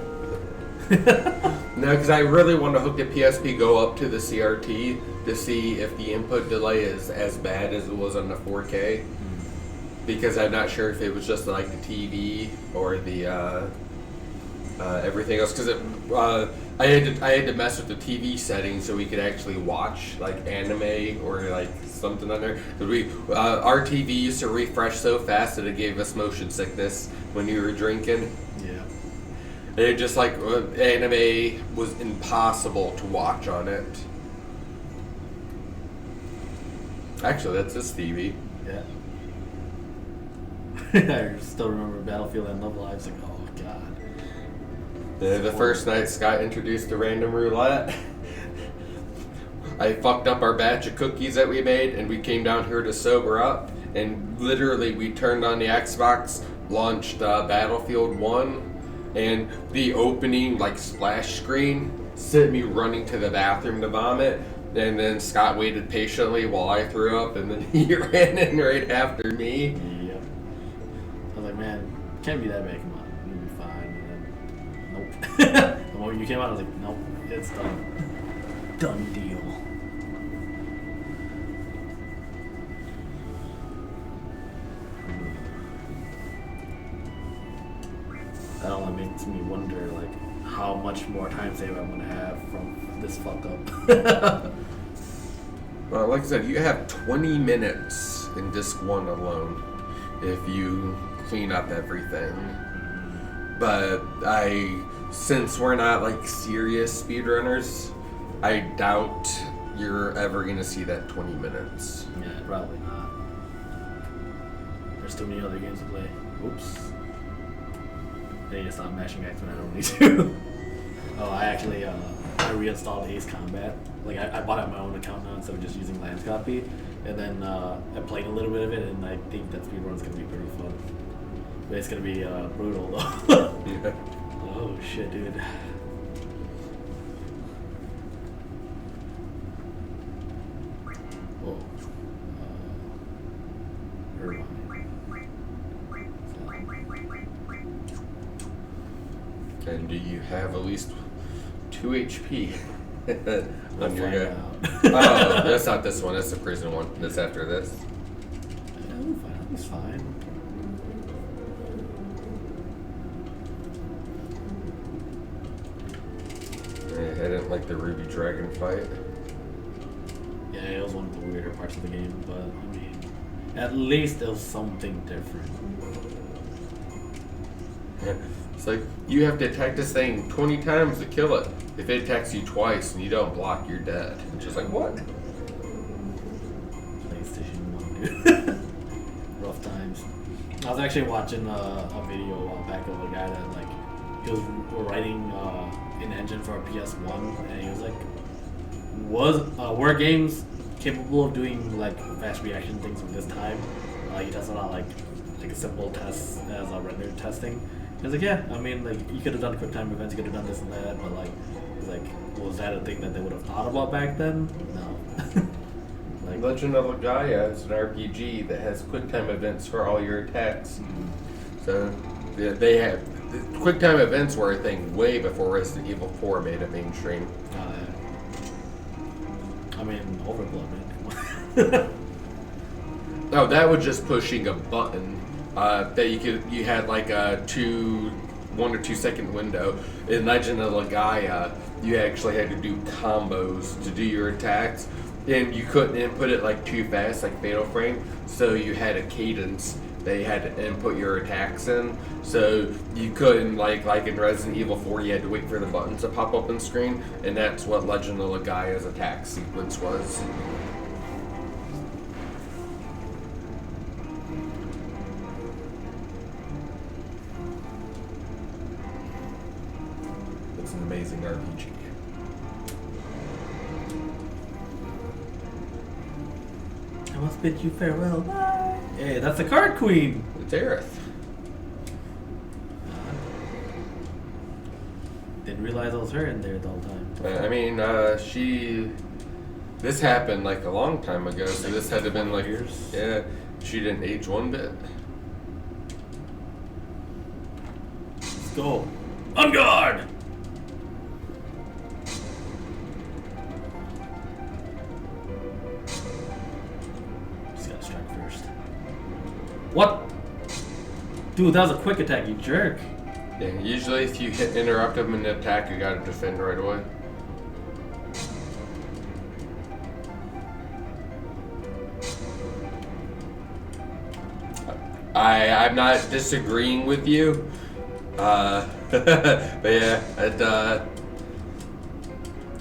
No, because I really want to hook the PSP Go up to the CRT to see if the input delay is as bad as it was on the 4K. Because I'm not sure if it was just like the TV or the everything else. Because I had to mess with the TV settings so we could actually watch like anime or like something on there. Because our TV used to refresh so fast that it gave us motion sickness when you were drinking. Yeah. It just like anime was impossible to watch on it. Actually, that's this TV. Yeah. I still remember Battlefield and Love Live's like, oh god. The first night Scott introduced the random roulette, I fucked up our batch of cookies that we made, and we came down here to sober up. And literally, we turned on the Xbox, launched Battlefield 1, and the opening like splash screen sent me running to the bathroom to vomit. And then Scott waited patiently while I threw up, and then he ran in right after me. Yep. I was like, man, can't be that bad. Come on, you'll be fine. And then, nope. The moment you came out, I was like, nope, it's done. Done deal. That only makes me wonder, like, how much more time save I'm gonna have from this fuck up. Well, like I said, you have 20 minutes in disc 1 alone if you clean up everything. But since we're not like serious speedrunners, I doubt you're ever gonna see that 20 minutes. Yeah, probably not. There's too many other games to play. Oops. I need to stop mashing X when I don't need to. Oh, I actually I reinstalled Ace Combat. Like I bought it on my own account now instead of just using Lance copy. And then I played a little bit of it, and I think that speedrun's gonna be pretty fun. But it's gonna be brutal though. Yeah. Oh shit, dude. Whoa. Irvine. And do you have at least 2 HP on your guy? Oh, that's not this one. That's the prison one. That's after this. Yeah, we'll find out. He's fine. I didn't like the Ruby Dragon fight. Yeah, it was one of the weirder parts of the game, but I mean, at least it was something different. It's like, you have to attack this thing 20 times to kill it. If it attacks you twice and you don't block, you're dead. It's just like, what? PlayStation 1, dude. Rough times. I was actually watching a video a while back of a guy that, like, he was writing an engine for a PS1, and he was like, were games capable of doing, like, fast reaction things with this time? He tested out, like a simple test as a render testing. He was like, yeah, I mean, like, you could have done quick time events, you could have done this and that, but, like, he's like, was that a thing that they would have thought about back then? No. Like, Legend of Gaia is an RPG that has quick time events for all your attacks. So, yeah, they have quick time events were a thing way before Resident Evil 4 made it mainstream. yeah. I mean, Overblood, man. Oh, that was just pushing a button that you had like a 1 or 2 second window. In Legend of Gaia, you actually had to do combos to do your attacks, and you couldn't input it like too fast, like Fatal Frame. So you had a cadence that you had to input your attacks in. So you couldn't like in Resident Evil 4, you had to wait for the buttons to pop up on screen, and that's what Legend of Gaia's attack sequence was. It's an amazing RPG. I must bid you farewell. Bye. Hey, that's the card queen. It's Aerith. Didn't realize it was her in there the whole time. I mean, this happened like a long time ago, so this had to have been like, years. yeah, she didn't age one bit. Let's go. On guard! Just gotta strike first. What? Dude, that was a quick attack, you jerk. Yeah, usually if you interrupt them in the attack, you gotta defend right away. I'm not disagreeing with you, but yeah,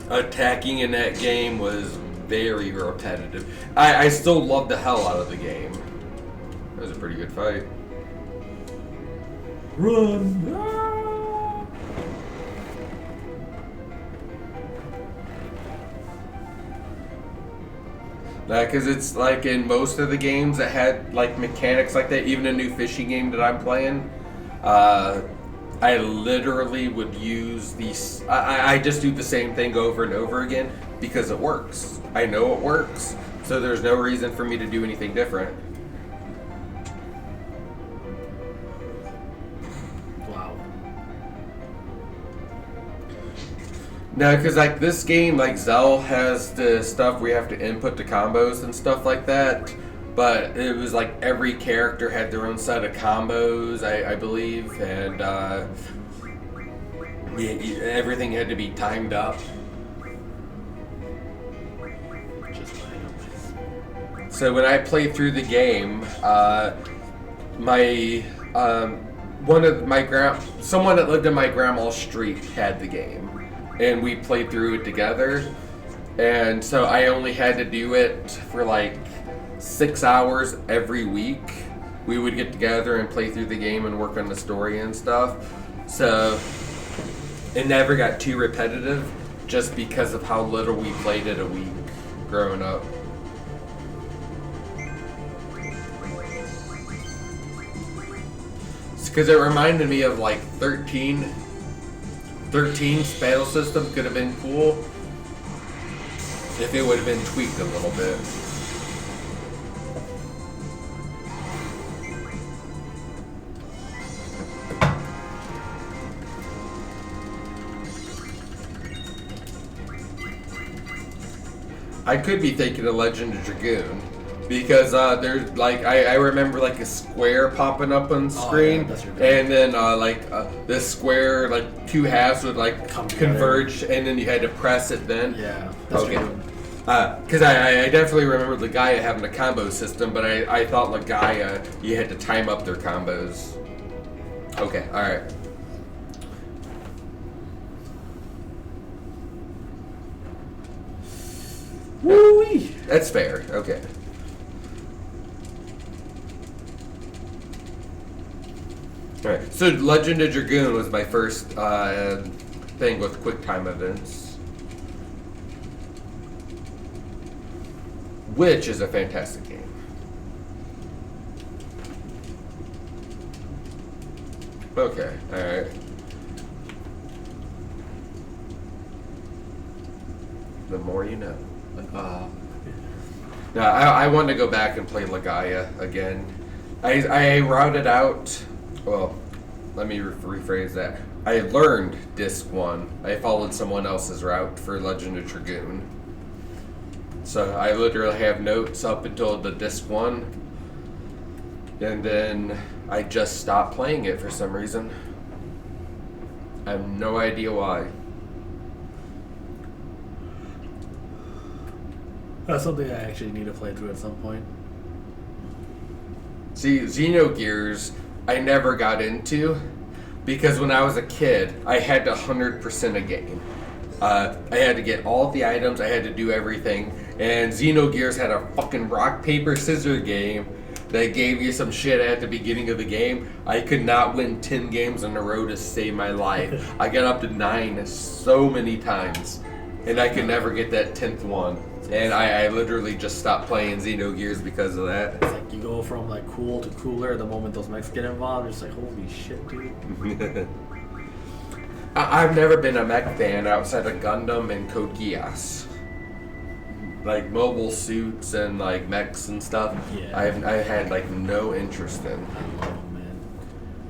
attacking in that game was very repetitive. I still love the hell out of the game. It was a pretty good fight. Run! Ah! Because it's like in most of the games that had like mechanics like that, even a new fishing game that I'm playing, I literally would use these. I just do the same thing over and over again because it works. I know it works, so there's no reason for me to do anything different. Wow. No, because like this game, like Zell has the stuff we have to input the combos and stuff like that. But it was like every character had their own set of combos, I believe, and everything had to be timed up. Just So when I played through the game, someone that lived in my grandma's street had the game, and we played through it together. And so I only had to do it for like 6 hours every week. We would get together and play through the game and work on the story and stuff. So it never got too repetitive just because of how little we played it a week growing up. It's because it reminded me of like 13. 13's battle system could have been cool if it would have been tweaked a little bit. I could be thinking of Legend of Dragoon because there's like I remember like a square popping up on the screen, and then this square like two halves would like converge, and then you had to press it. Then that's okay. true. Because I definitely remember Legaia having a combo system, but I thought Legaia you had to time up their combos. Okay, all right. Woo-wee. That's fair. Okay. Alright. So Legend of Dragoon was my first thing with QuickTime events, which is a fantastic game. Okay. All right. The more you know. Now, I want to go back and play Legaia again. I routed out. Well, let me rephrase that. I learned Disc 1. I followed someone else's route for Legend of Dragoon. So I literally have notes up until the Disc 1. And then I just stopped playing it for some reason. I have no idea why. That's something I actually need to play through at some point. See, Xenogears, I never got into because when I was a kid, I had to 100% a game. I had to get all the items, I had to do everything, and Xenogears had a fucking rock, paper, scissors game that gave you some shit at the beginning of the game. I could not win 10 games in a row to save my life. I got up to 9 so many times, and I could never get that 10th one. And I literally just stopped playing Xenogears because of that. It's like you go from like cool to cooler the moment those mechs get involved. You're just like, holy shit, dude. I've never been a mech fan outside of Gundam and Code Geass. Like mobile suits and like mechs and stuff. Yeah. I had like no interest in. I love them, man.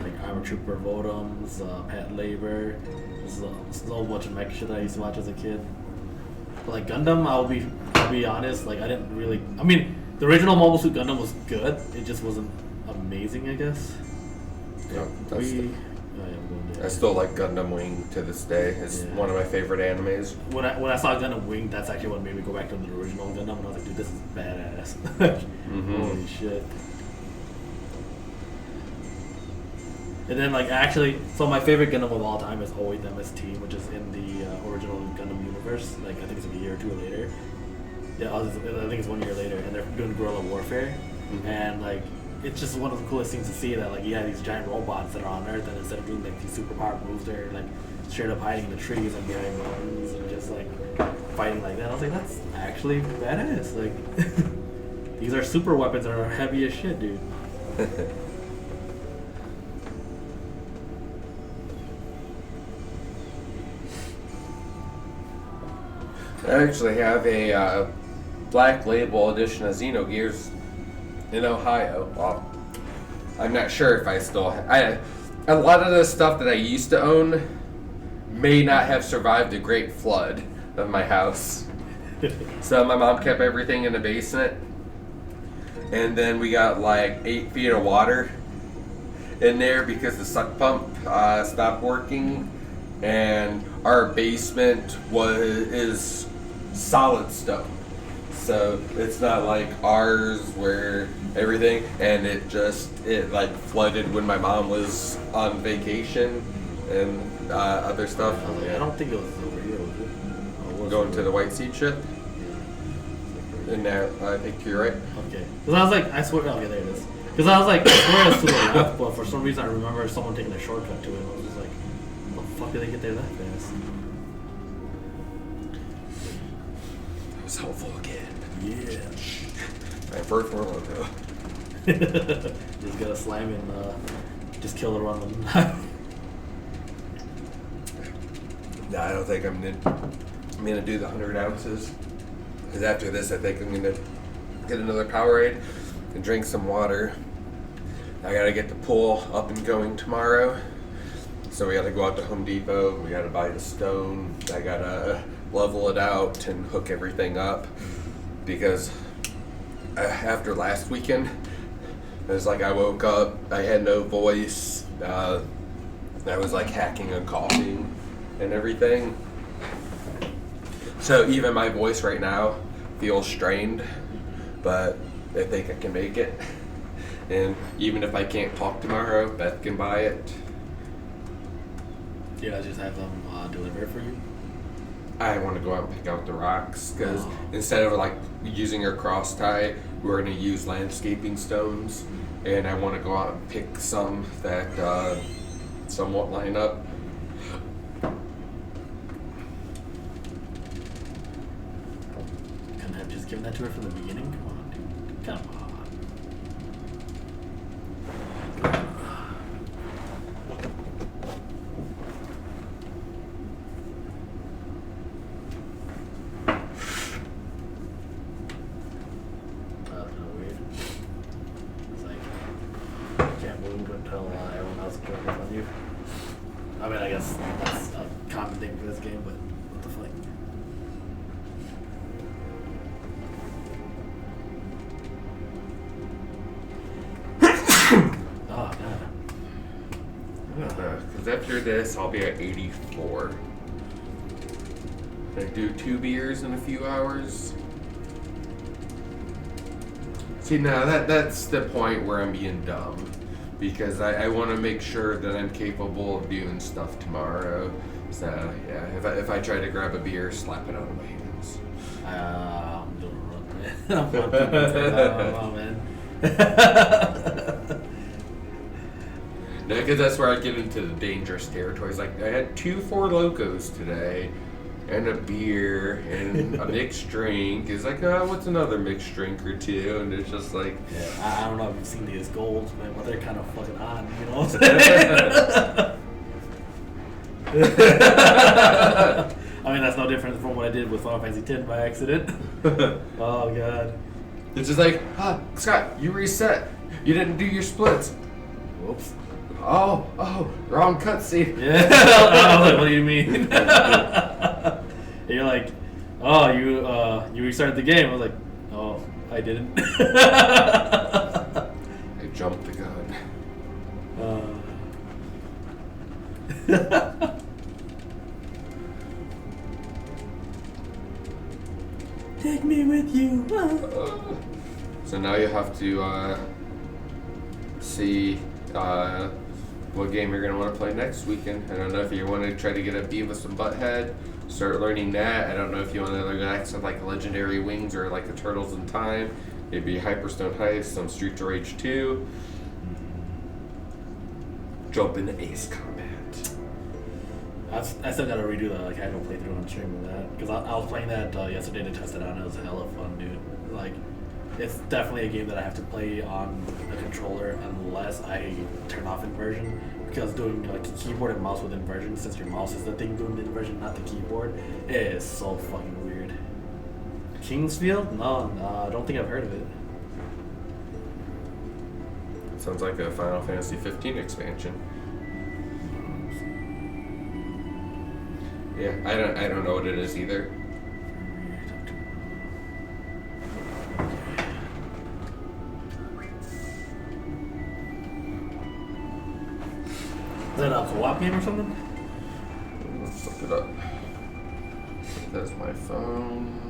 Like Armor Trooper Votoms, Pat Labor. This is a whole bunch of mech shit that I used to watch as a kid. But like Gundam, I'll be honest, like I didn't really. I mean, the original Mobile Suit Gundam was good. It just wasn't amazing, I guess. Yeah, I I still like Gundam Wing to this day. It's one of my favorite animes. When I saw Gundam Wing, that's actually what made me go back to the original Gundam, and I was like, dude, this is badass. Holy shit. And then like actually, so my favorite Gundam of all time is always MST, which is in the original Gundam universe. Like I think it's like a year or two later. Yeah, I think it's 1 year later, and they're doing guerrilla warfare, and like it's just one of the coolest things to see that like you have these giant robots that are on Earth, and instead of doing like these super powered moves, they're like straight up hiding in the trees and behind mountains, and just like fighting like that. I was like, that's actually badass. Like, these are super weapons that are heavy as shit, dude. I actually have a Black Label edition of Xenogears in Ohio. Well, I'm not sure if I still a lot of the stuff that I used to own may not have survived the Great Flood of my house. So my mom kept everything in the basement. And then we got like 8 feet of water in there because the suck pump stopped working. And our basement is solid stone. So it's not like ours where everything, and it like flooded when my mom was on vacation and other stuff. I was like, I don't think it was over here, was it? Oh, it was Going over to the here. White Seed ship. In there, I think you're right. Okay. Because I was like, I swear, okay, there it is. Because I was like, I swear it's to the left, but for some reason I remember someone taking a shortcut to it. I was just like, how the fuck did they get there that fast? It was helpful again. Yeah. My first one though. Just gotta slam and just kill her on the. No, I don't think I'm gonna do the 100 ounces. Because after this, I think I'm gonna get another Powerade and drink some water. I gotta get the pool up and going tomorrow. So we gotta go out to Home Depot. We gotta buy the stone. I gotta level it out and hook everything up. Because after last weekend, it was like I woke up, I had no voice. I was like hacking and coughing and everything. So even my voice right now feels strained, but I think I can make it. And even if I can't talk tomorrow, Beth can buy it. Yeah, I just have them deliver it for you. I want to go out and pick out the rocks because Oh. instead of like using our cross tie, we're going to use landscaping stones. And I want to go out and pick some that somewhat line up. Couldn't have just given that to her from the beginning? Come on, dude. Come on. That's kind of weird. It's like, you can't move until everyone else joins on you. I mean, I guess that's a common thing for this game, but what the fuck? Oh, God. Because after this, I'll be at 84. I do 2 beers in a few hours. See, now that's the point where I'm being dumb. Because I want to make sure that I'm capable of doing stuff tomorrow. So, yeah, if I try to grab a beer, slap it out of my hands. I'm doing a run, man. I'm on 2 minutes. I don't know, man. No, because that's where I get into the dangerous territories. Like, I had 2 Four Locos today, and a beer, and a mixed drink. It's like, what's another mixed drink or two? And it's just like... Yeah, I don't know if you've seen these golds, man, but they're kind of fucking odd, you know what I'm saying? I mean, that's no different from what I did with Final Fantasy X by accident. Oh, God. It's just like, Scott, you reset. You didn't do your splits. Whoops. Oh, wrong cutscene. Yeah, I was like, what do you mean? You're like, oh, you restarted the game. I was like, oh, I didn't. I jumped the gun. Take me with you. So now you have to see what game you're going to want to play next weekend. I don't know if you want to try to get a Beavis and Butthead, start learning that. I don't know if you want to learn access like Legendary Wings or like the Turtles in Time. Maybe Hyperstone Heist, some Street to Rage 2. Jump into Ace Combat. I still gotta redo the casual playthrough on stream of that because I was playing that yesterday to test it out and it was hella fun, dude. Like, it's definitely a game that I have to play on the controller unless I turn off inversion because doing like keyboard and mouse with inversion, since your mouse is the thing doing the inversion, not the keyboard, it is so fucking weird. Kingsfield? No, I don't think I've heard of it. Sounds like a Final Fantasy 15 expansion. Yeah, I don't know what it is either. Is that a co-op game or something? Let's look it up. That's my phone.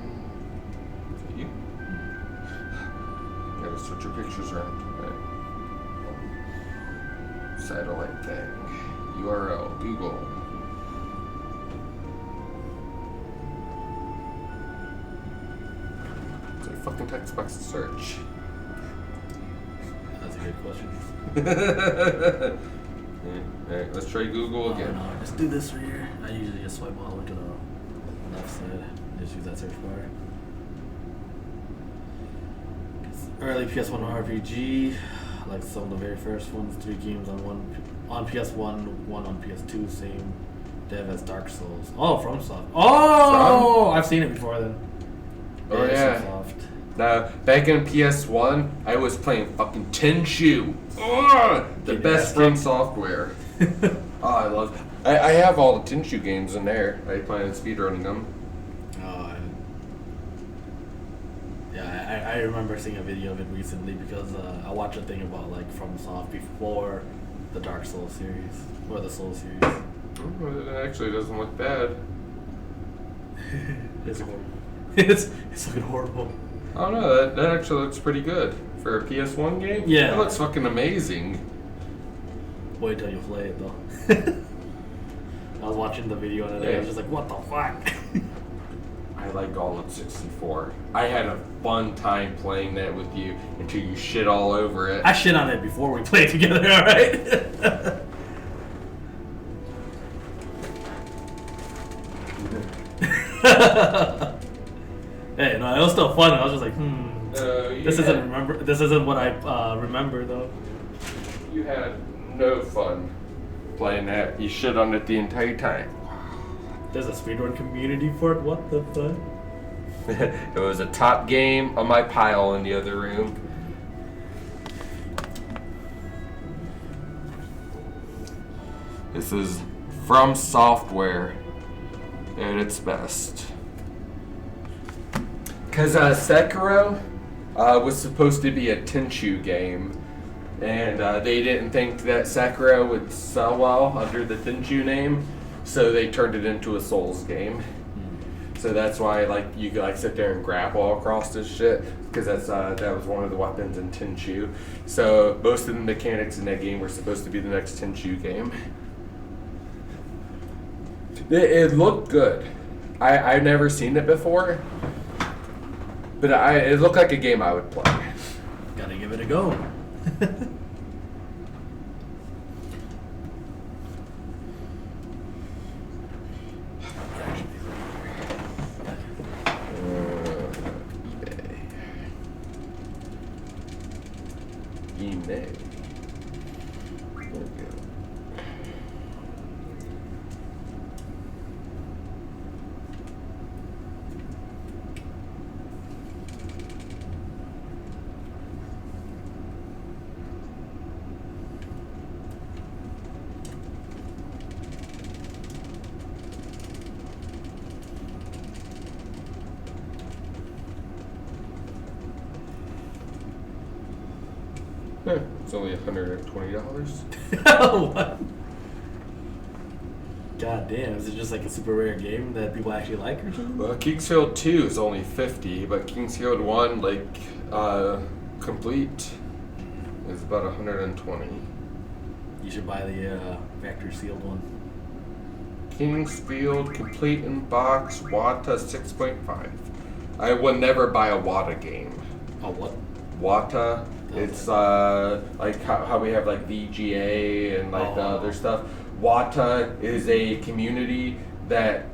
Is it you? Gotta switch your pictures around. Right. Satellite thing. URL. Google. It's a fucking text box to search. That's a good question. Alright, let's try Google again. No, just do this right here. I usually just swipe all the way to the left side. Just use that search bar. Early PS1 RPG, like some of the very first ones. 3 games on PS1, 1 on PS2. Same dev as Dark Souls. Oh, FromSoft. Oh, I've seen it before then. Oh yeah. FromSoft. Back in PS1, I was playing fucking Tenchu. Oh, the best from software. Oh, I love it. I have all the Tenchu games in there. I plan on speedrunning them. Yeah, I remember seeing a video of it recently because I watched a thing about like FromSoft before the Dark Souls series or the Souls series. Oh, it actually doesn't look bad. It's horrible. It's looking horrible. Oh no, that actually looks pretty good for a PS1 game. Yeah, it looks fucking amazing. Wait till you play it though. I was watching the video and I was just like, what the fuck? I like all of 64. I had a fun time playing that with you until you shit all over it. I shit on it before we played together, alright? Hey, no, it was still fun. I was just like, this isn't what I remember though. You had no fun playing that. You shit on it the entire time. There's a speedrun community for it? What the fuck? It was a top game on my pile in the other room. This is From Software at its best. Because Sekiro was supposed to be a Tenchu game, and they didn't think that Sekiro would sell well under the Tenchu name, so they turned it into a Souls game. So that's why you could sit there and grapple across this shit, because that was one of the weapons in Tenchu. So most of the mechanics in that game were supposed to be the next Tenchu game. It looked good. I've never seen it before, but it looked like a game I would play. Gotta give it a go. eBay. There we go. It's only $120. What? God damn, is it just like a super rare game that people actually like or something? Well, Kingsfield 2 is only $50, but Kingsfield 1, complete, is about $120. You should buy the factory sealed one. Kingsfield complete in box, Wata 6.5. I would never buy a Wata game. Oh, what? Wata, it's how we have VGA and the other stuff. Wata is a community that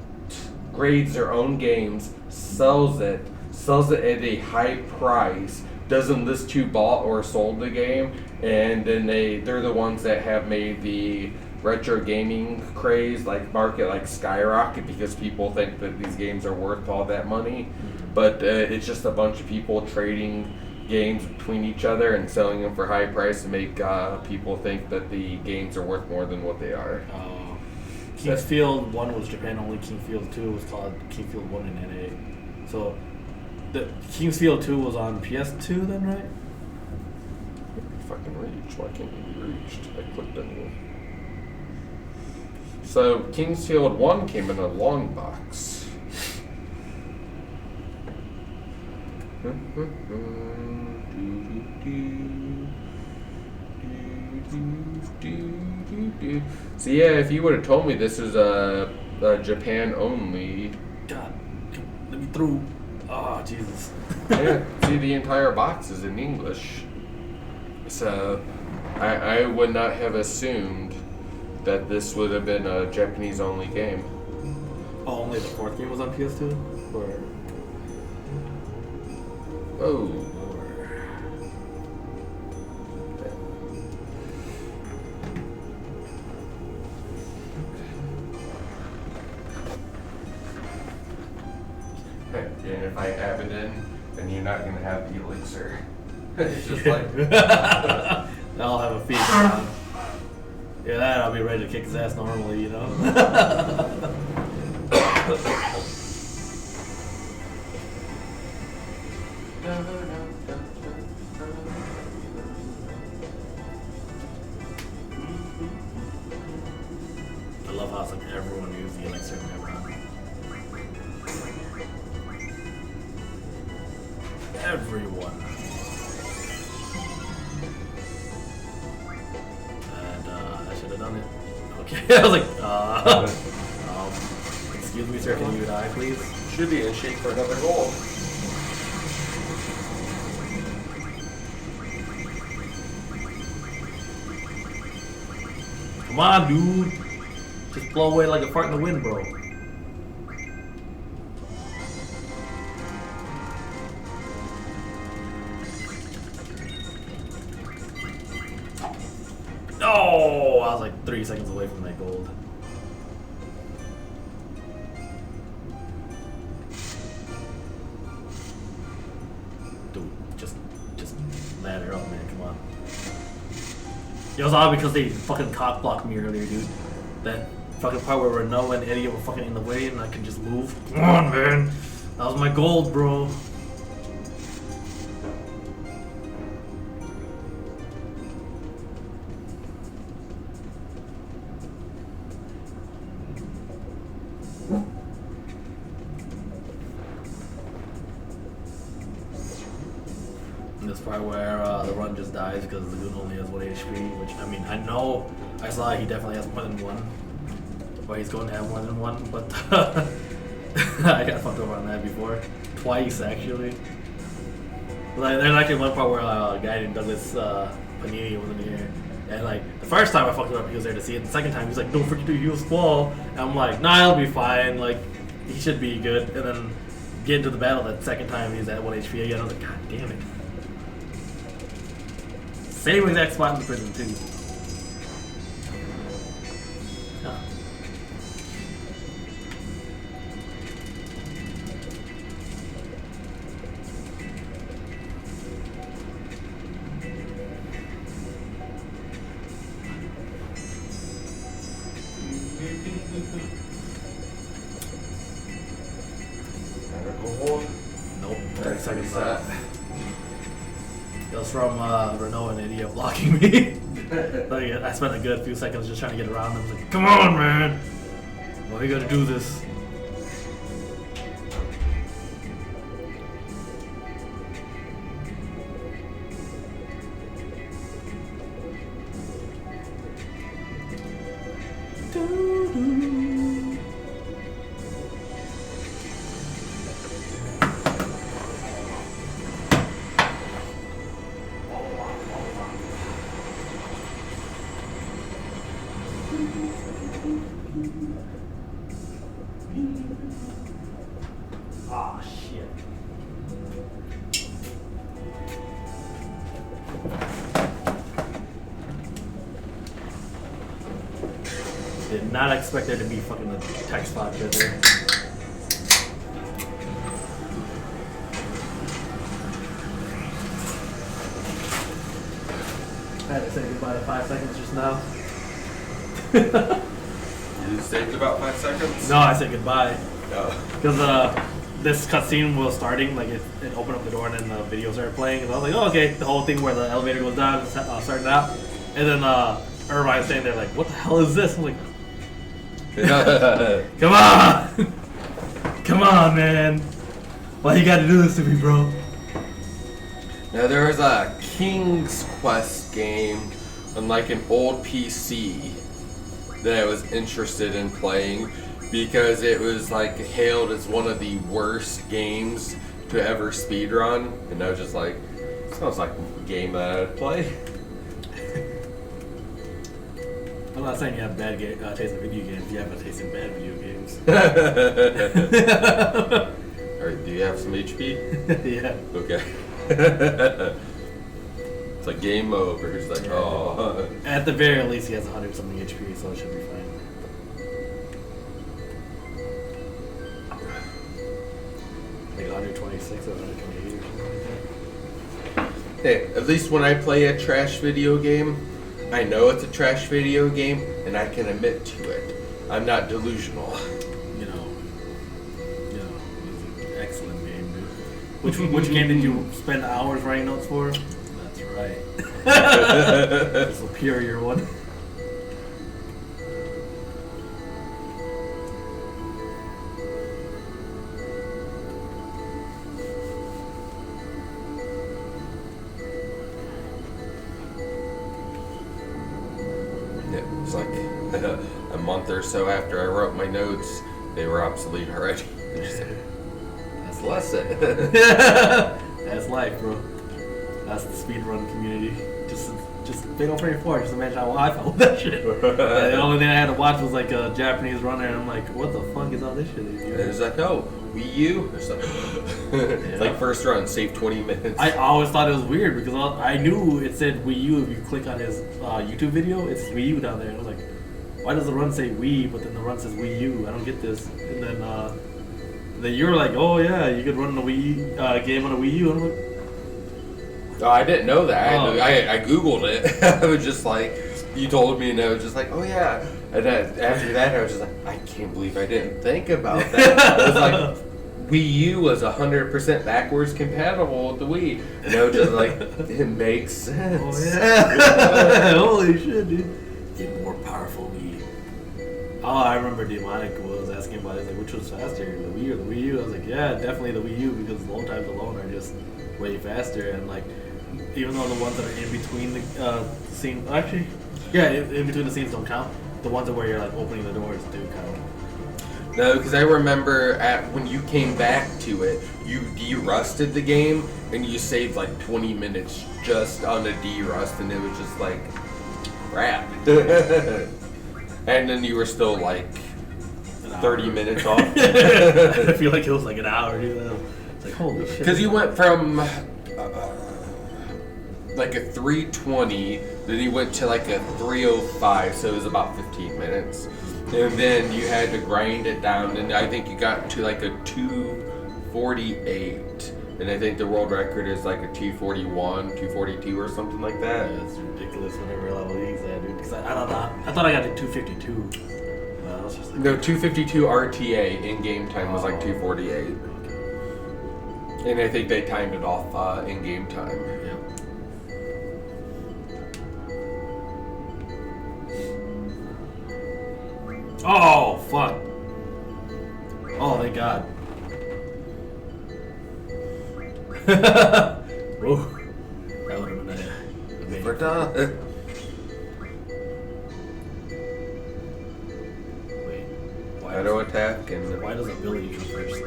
grades their own games, sells it at a high price, doesn't list who bought or sold the game, and then they're the ones that have made the retro gaming craze market skyrocket because people think that these games are worth all that money, but it's just a bunch of people trading games between each other and selling them for high price to make people think that the games are worth more than what they are. Kingsfield 1 was Japan only. Kingsfield 2 was called Kingsfield 1 in NA. So the Kingsfield 2 was on PS2 then, right? Fucking reach. Why can't it be reached? I clicked on you. So Kingsfield 1 came in a long box. So yeah, if you would have told me this is a Japan only, God, let me through. Oh, Jesus. yeah, see the entire box is in English. So I would not have assumed that this would have been a Japanese only game. Oh, only the 4th game was on PS2? Or... Oh. And if I have it in, then you're not gonna have the elixir. It's just like I'll have a feed. Yeah, that I'll be ready to kick his ass normally, you know? I love how it's like everyone uses the elixir and everyone. Everyone. And I should have done it. Okay, I was like, excuse me, sir, can you die, please? should be in shape for another goal. Come on, dude. Just blow away like a fart in the wind, bro. No! I was like 3 seconds away from that gold. Dude, just ladder up, man. Come on. It was odd because they fucking cock blocked me earlier, dude. That fucking part where Renault and Eddie were fucking in the way and I could just move. Come on, man. That was my gold, bro. This part where the run just dies because the goon only has 1 HP, which, I mean, I know, I saw he definitely has more than one, or he's going to have more than one, but I got fucked over on that before, twice actually. Like, there's actually one part where a guy named Douglas Panini was in here, and like, the first time I fucked him up, he was there to see it, the second time he's like, don't forget to use wall, and I'm like, nah, he'll be fine, like, he should be good, and then get into the battle that second time he's at 1 HP again, I was like, god damn it. Same exact spot in the prison too. Huh. Nope. 30 seconds left. It was from Renault and India blocking me. Like, I spent a good few seconds just trying to get around them. I was like, come on, man! Why you gotta do this? did not expect there to be fucking a text box in there. I had to say goodbye to 5 seconds just now. You saved about 5 seconds? No, I said goodbye. No. Because this cutscene was starting, like it opened up the door and then the video started playing. And I was like, oh, okay, the whole thing where the elevator goes down started out. And then everybody's standing there like, what the hell is this? I'm like, come on! Come on, man. Why you gotta do this to me, bro? Now there was a King's Quest game on like an old PC that I was interested in playing because it was like hailed as one of the worst games to ever speedrun, and I was just like, sounds like a game that I'd play. I'm not saying you have bad taste in video games. You have a taste in bad video games. Alright, do you have some HP? Yeah. Okay. It's like game over. It's like, oh. At the very least, he has 100 something HP, so it should be fine. Like 126 or 128 or something like that. Hey, at least when I play a trash video game, I know it's a trash video game, and I can admit to it. I'm not delusional. You know, it's an excellent game, dude. Which game did you spend hours writing notes for? That's right. The superior one. It was like a month or so after I wrote my notes, they were obsolete already. That's lesson. That's life, bro. That's the speedrun community. Just Fatal Frame 4. Just imagine how I felt with that shit. And the only thing I had to watch was like a Japanese runner, and I'm like, what the fuck is all this shit? And it was like, oh, Wii U? It's like, it's like first run, save 20 minutes. I always thought it was weird because I knew it said Wii U. If you click on his YouTube video, it's Wii U down there. And I was like, why does the run say Wii, but then the run says Wii U? I don't get this. And then you were like, oh yeah, you could run a Wii game on a Wii U. And I'm like, Oh, I didn't know that. Oh. I Googled it. I was just like, you told me, and I was just like, oh yeah. And then after that, I was just like, I can't believe I didn't think about that. I was like, Wii U was 100% backwards compatible with the Wii. And I was just like, it makes sense. oh yeah, holy shit, dude. Get more powerful Wii. Oh, I remember Demonic was asking about it. Like, which was faster, the Wii or the Wii U? I was like, yeah, definitely the Wii U because load times alone are just way faster. And like, even though the ones that are in between the scenes, actually, yeah, in between the scenes don't count. The ones where you're like opening the doors do count. No, because I remember when you came back to it, you de-rusted the game and you saved like 20 minutes just on the de-rust, and it was just like crap. And then you were still like 30 minutes off. I feel like it was like an hour, dude. It's like holy shit. Because you went from like a 320, then you went to like a 305, so it was about 15 minutes. And then you had to grind it down, and I think you got to like a 248. And I think the world record is like a 241, 242 or something like that. Yeah, it's ridiculous whenever level these at, dude. Because I thought I got to 252. I was just like, No, 252 RTA in game time was like 248. And I think they timed it off in game time. yeah. Oh, fuck. Oh, thank God. Whoa. That would have been amazing. We're done. Wait. Auto attack and Why does ability come first? So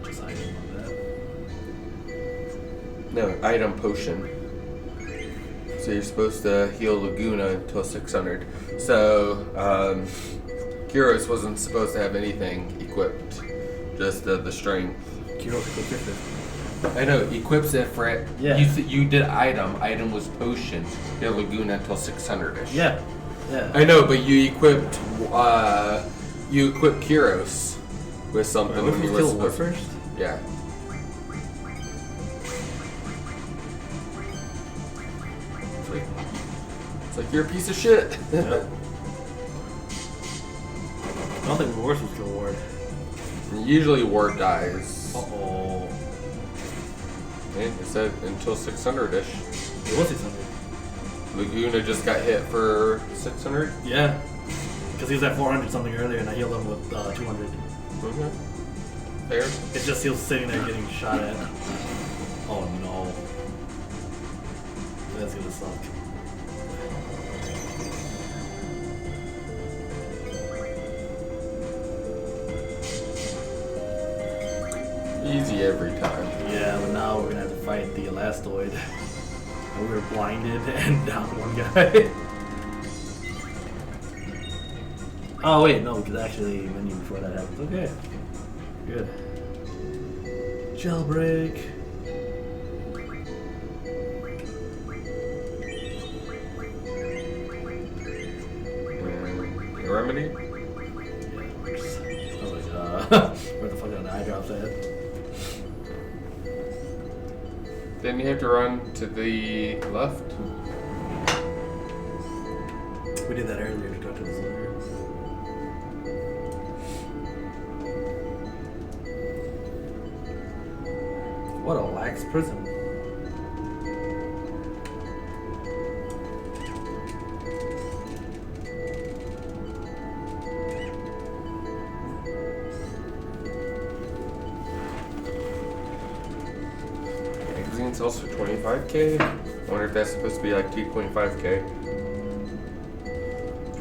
just item on that. no item potion. So you're supposed to heal Laguna until 600. So Kyros wasn't supposed to have anything equipped, just the strength. Kiro could fix it. I know, equips it for it. Yeah. You did item was potion. Heal Laguna until 600ish. Yeah. Yeah. I know, but you equipped Kyros with something when you were kill War supposed. first. Yeah. It's like you're a piece of shit. Yeah. I don't think Wars was kill Ward. Usually Ward dies. Uh-oh. Man, it said until 600-ish. It was 600. Laguna just got hit for 600. Yeah. Because he was at 400 something earlier and I healed him with 200. Okay. Fair. It's just he was sitting there getting shot at. Oh no. That's gonna suck. Easy every time. Yeah, but now we're gonna have to fight the Elastoid. And we were blinded and down one guy. Oh wait, no, we could actually menu before that happens. Okay. Good. Jailbreak. Remedy? Yeah, I was like, where the fuck are the eye drops at? Then you have to run to the left. We did that earlier to talk to the soldier. What a lax prison. Magazine sells for 25K. I wonder if that's supposed to be like 2.5K.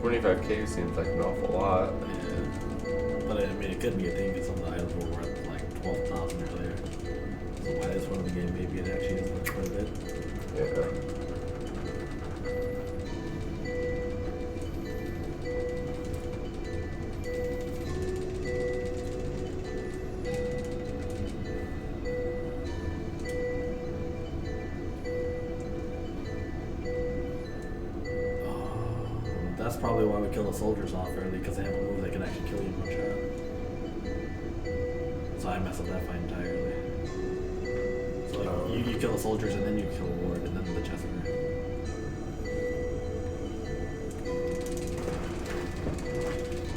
25K seems like an awful lot. Yeah. But I mean, it could be a thing because some of the items were worth like 12,000 earlier. So why this one of the game, maybe it actually is worth quite a bit. Yeah. That's probably why we kill the soldiers off early, because they have a move that can actually kill you in one shot. So I mess up that fight entirely. So like, you kill the soldiers and then you kill Ward and then the Chester.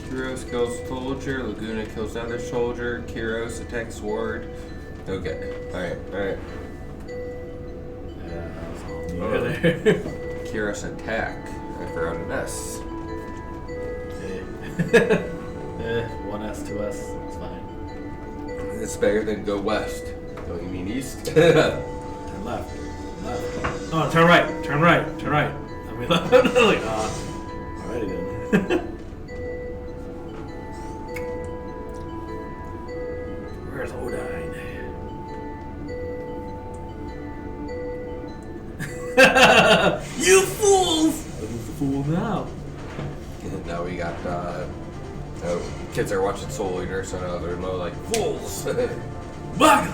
Kyros kills soldier, Laguna kills other soldier, Kyros attacks Ward. Okay. Alright. Yeah, that was all me Oh. there. Kyros attack. I forgot an S. One S, 2S, it's fine. It's better than go west. Don't you mean east? Turn left. Left. Oh, turn right. Turn right. Turn right. I mean, left. Like, alrighty then. Where's Odine? You fools! Who's the fool now? And now we got, kids are watching Soul Eater, so now they're more like fools. Baga!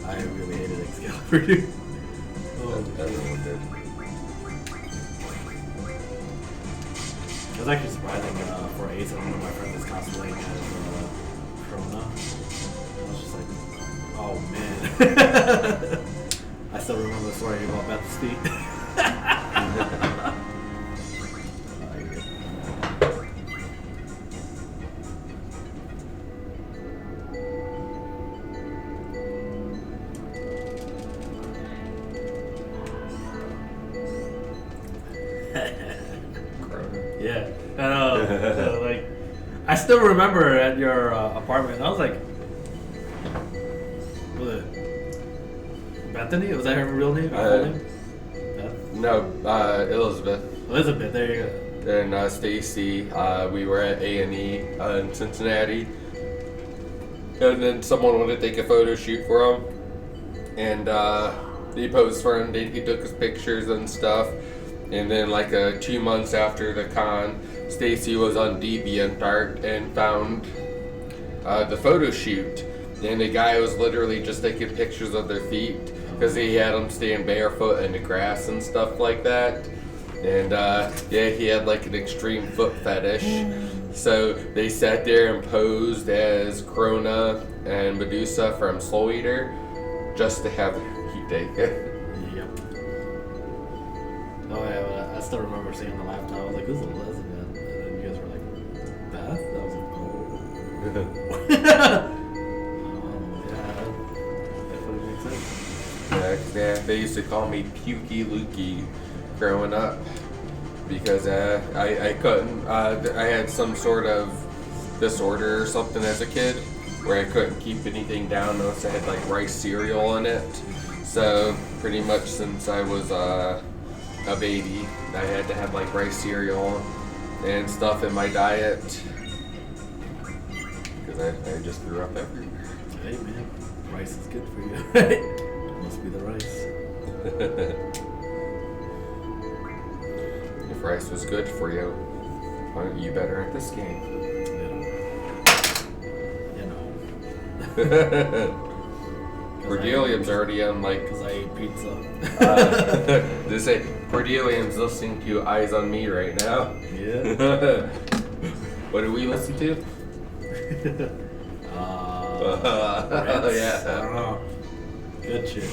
I really hated Excalibur, dude. Oh. Everyone did. It was actually surprising for Ace and one of my friends was cosplaying as Corona. I was just like, oh man. I still remember the story about Beth's feet. Yeah, I know. Like, I still remember at your apartment. I was like, was it Bethany? Was that her real name? Her full name? Beth? No, Elizabeth Elizabeth. There you go. and Stacy. We were at A&E in Cincinnati, and then someone wanted to take a photo shoot for him, and he posed for him. He took his pictures and stuff. And then, like 2 months after the con, Stacy was on DeviantArt and found the photo shoot. And the guy was literally just taking pictures of their feet because he had them stand barefoot in the grass and stuff like that. And yeah, he had like an extreme foot fetish. So they sat there and posed as Krona and Medusa from Soul Eater just to have he take it. Yep. Oh yeah, but I still remember seeing the laptop. I was like, "Who's the lesbian?" And then you guys were like, "Beth." I was like, "Oh." Oh yeah, definitely makes sense. Yeah, they used to call me Pukey Lukey growing up because I couldn't. I had some sort of disorder or something as a kid where I couldn't keep anything down unless I had like rice cereal in it. So pretty much since I was a baby, I had to have like rice cereal and stuff in my diet because I just grew up everywhere. Hey man, rice is good for you. Must be the rice. If rice was good for you, why aren't you better at this game? You know. Cordelium's already on like. Because I ate pizza. They say Cordelium's listening to Eyes on Me right now. Yeah. What do we listen to? Reds? Yeah. I don't know. Good shit.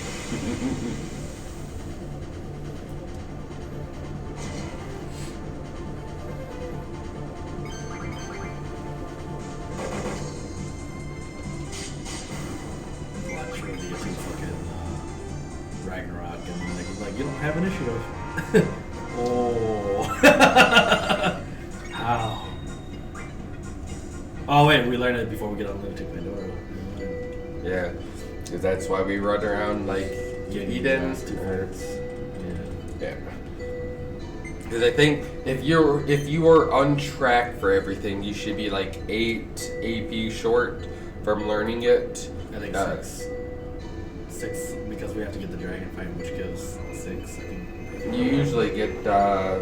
Watch really into fucking Ragnarok and like, he's like, you don't have initiative. Oh. How? Oh wait, we learned it before we get on Lunatic Pandora. Yeah, because that's why we run around like Eden. Last 2 thirds. Yeah. Yeah. Because I think if you are on track for everything, you should be like 8 AP short from learning it. I think 6. 6 because we have to get the dragon fight, which gives 6. I think. You usually get a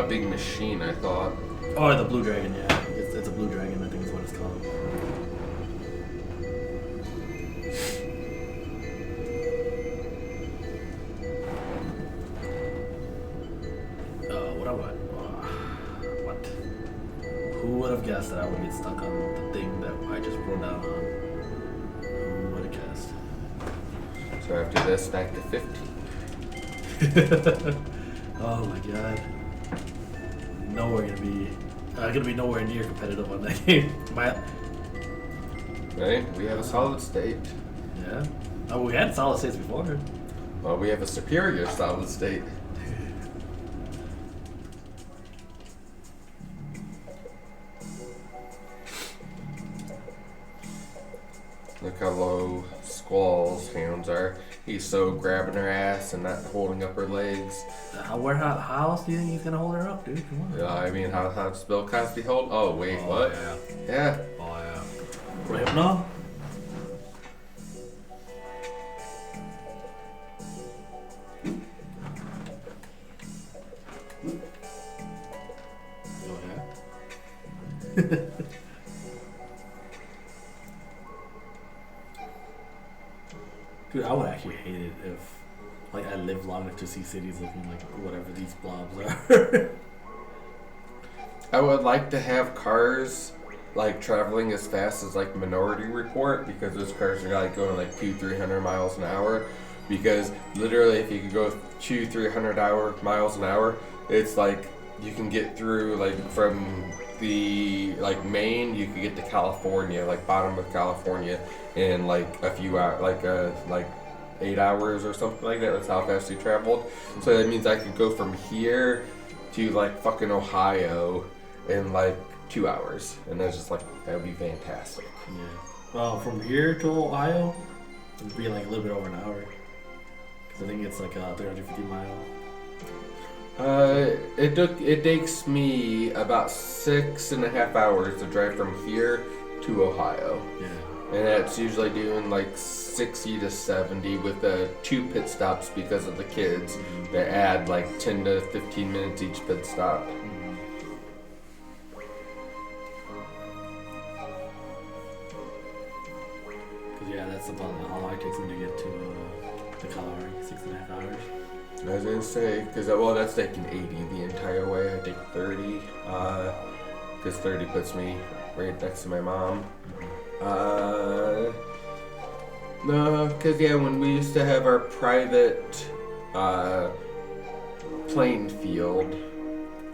big machine, I thought. Oh, the blue dragon. Yeah, it's a blue dragon. I think is what it's called. What? Who would have guessed that I would get stuck on the thing that I just wrote down on? Who would have guessed? So after this, back to 50. Oh my god. Nowhere gonna be nowhere near competitive on that game. Right? We have a solid state. Yeah. Oh, we had solid states before. Well, we have a superior solid state. Look how low Squall's hands are. He's so grabbing her ass and not holding up her legs. How else do you think he's gonna hold her up, dude? Come on. Yeah, I mean, how does Bill Cosby hold? Oh, wait, what? Yeah. Yeah. Oh yeah. Right now? Oh yeah. Dude, I would actually hate it if, like, I lived long enough to see cities looking like whatever these blobs are. I would like to have cars like traveling as fast as like Minority Report, because those cars are like going like 200-300 miles an hour. Because literally, if you could go 200-300 miles an hour, it's like you can get through like from the like Maine, you could get to California, like bottom of California, in like a few hours, like 8 hours or something like that. That's how fast you traveled. So that means I could go from here to like fucking Ohio in like 2 hours, and that's just like, that would be fantastic. Yeah. Well, from here to Ohio, it would be like a little bit over an hour. Because I think it's like 350 miles. It takes me about 6.5 hours to drive from here to Ohio. Yeah. And that's usually doing like 60 to 70 with 2 pit stops because of the kids that add like 10 to 15 minutes each pit stop. Because, yeah, that's about how long it takes me to get to the Kalahari, 6.5 hours. I was gonna say, because well, that's taking 80 the entire way. I take 30, because 30 puts me right next to my mom. No, because yeah, when we used to have our private playing field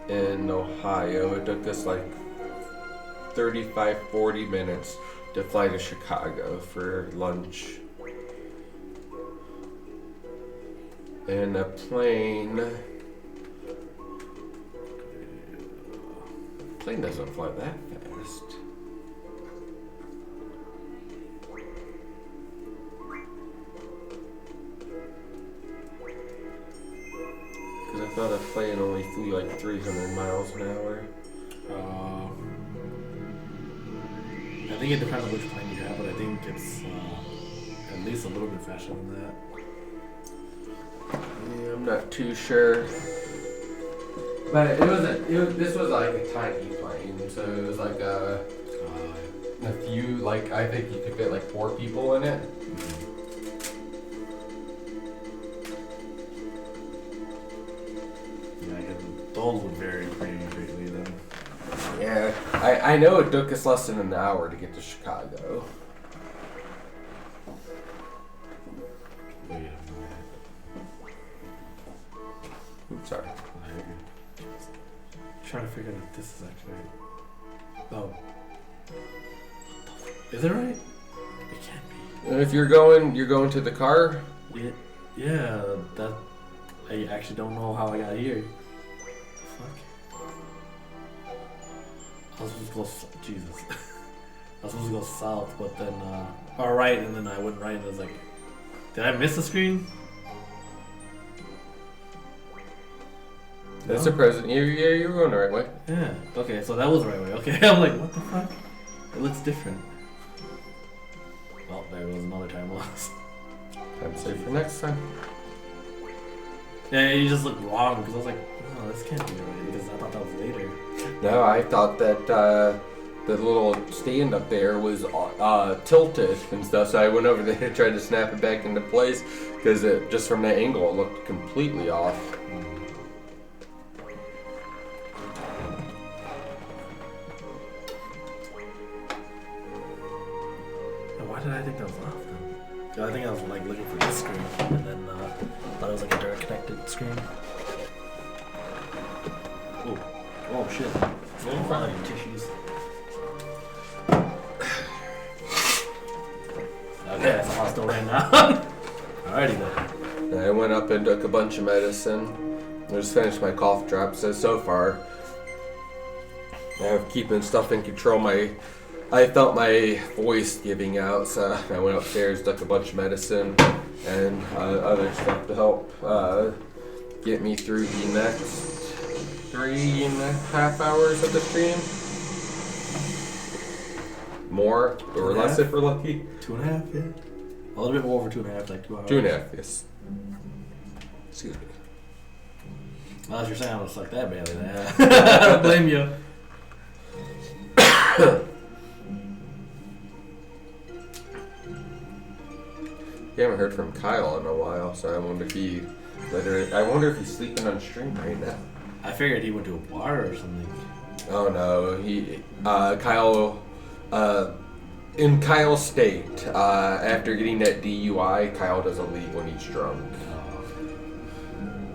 in Ohio, it took us like 35-40 minutes to fly to Chicago for lunch. And a plane doesn't fly that fast. Because I thought a plane only flew like 300 miles an hour. I think it depends on which plane you have, but I think it's at least a little bit faster than that. Yeah, I'm not too sure. But this was like a tiny plane, so it was like a few, like I think you could fit like 4 people in it. Those would vary pretty greatly then. Yeah, I know it took us less than an hour to get to Chicago. Wait a minute. Oops, sorry. Trying to figure out if this is actually right. Oh. Is it right? It can't be. And if you're going to the car? Yeah, that I actually don't know how I got here. Fuck. I was supposed to go Jesus. I was supposed to go south, but then or right, and then I went right, and I was like, did I miss the screen? That's the present. Yeah, you were going the right way. Yeah. Okay, so that was the right way. Okay, I'm like, what the fuck? It looks different. Well, there was another time lost. Time to save for next time. Yeah, you just looked wrong because I was like, oh, this can't be right because I thought that was later. No, I thought that the little stand up there was tilted and stuff, so I went over there to try to snap it back into place because it just from that angle it looked completely off. Why did I think that was off then? 'Cause I think I was like looking for this screen and then thought it was like a direct connected screen. Oh shit. In front of your tissues. Okay, so I'm still laying down. Alrighty then. I went up and took a bunch of medicine. I just finished my cough drops. So far, I'm keeping stuff in control. I felt my voice giving out, so I went upstairs, took a bunch of medicine and other stuff to help get me through the next 3.5 hours of the stream. More or less if we're lucky. 2.5, yeah. A little bit more over 2.5, like 2 hours. 2.5, yes. Excuse me. Unless you're saying I was like that badly, then I don't blame you. You haven't heard from Kyle in a while, so I wonder if he's sleeping on stream right now. I figured he went to a bar or something. Oh no, Kyle, in Kyle's state, after getting that DUI, Kyle doesn't leave when he's drunk.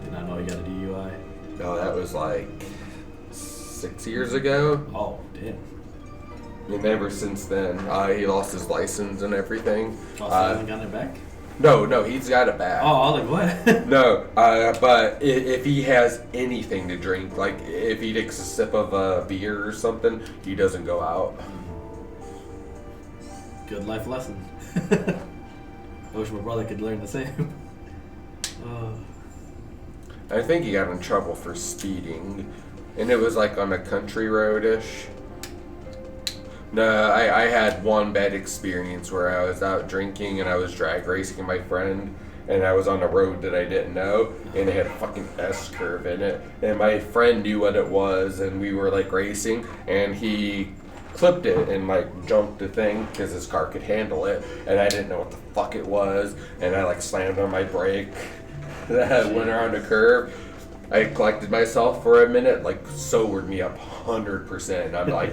Did not know he got a DUI. No, that was like 6 years ago. Oh, damn. And ever since then, he lost his license and everything. Oh, so he hasn't gotten it back? No, he's got it back. Oh, I was like, what? No, but if he has anything to drink, like if he takes a sip of a beer or something, he doesn't go out. Good life lesson. I wish my brother could learn the same. I think he got in trouble for speeding, and it was like on a country road-ish. No, I had one bad experience where I was out drinking and I was drag racing my friend, and I was on a road that I didn't know, and it had a fucking S-curve in it, and my friend knew what it was, and we were like racing, and he clipped it and like jumped the thing because his car could handle it, and I didn't know what the fuck it was, and I like slammed on my brake, that went around a curve. I collected myself for a minute, like sobered me up 100%. I'm like,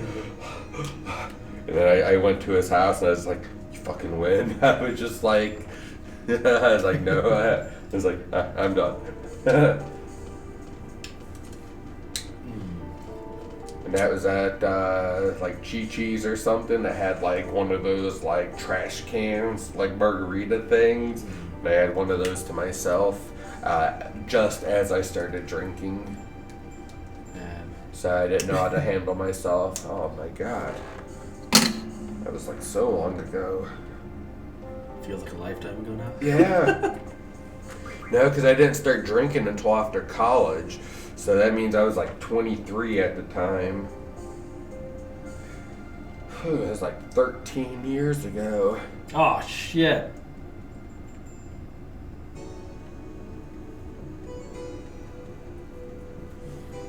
and then I went to his house and I was like, you fucking win. I was just like, I was like, no. I was like, I'm done. And that was at like Chi-Chi's or something that had like one of those like trash cans, like margarita things. And I had one of those to myself just as I started drinking. Man. So I didn't know how to handle myself. Oh my god. That was like so long ago. Feels like a lifetime ago now. Yeah. No, because I didn't start drinking until after college. So that means I was like 23 at the time. It was like 13 years ago. Oh shit.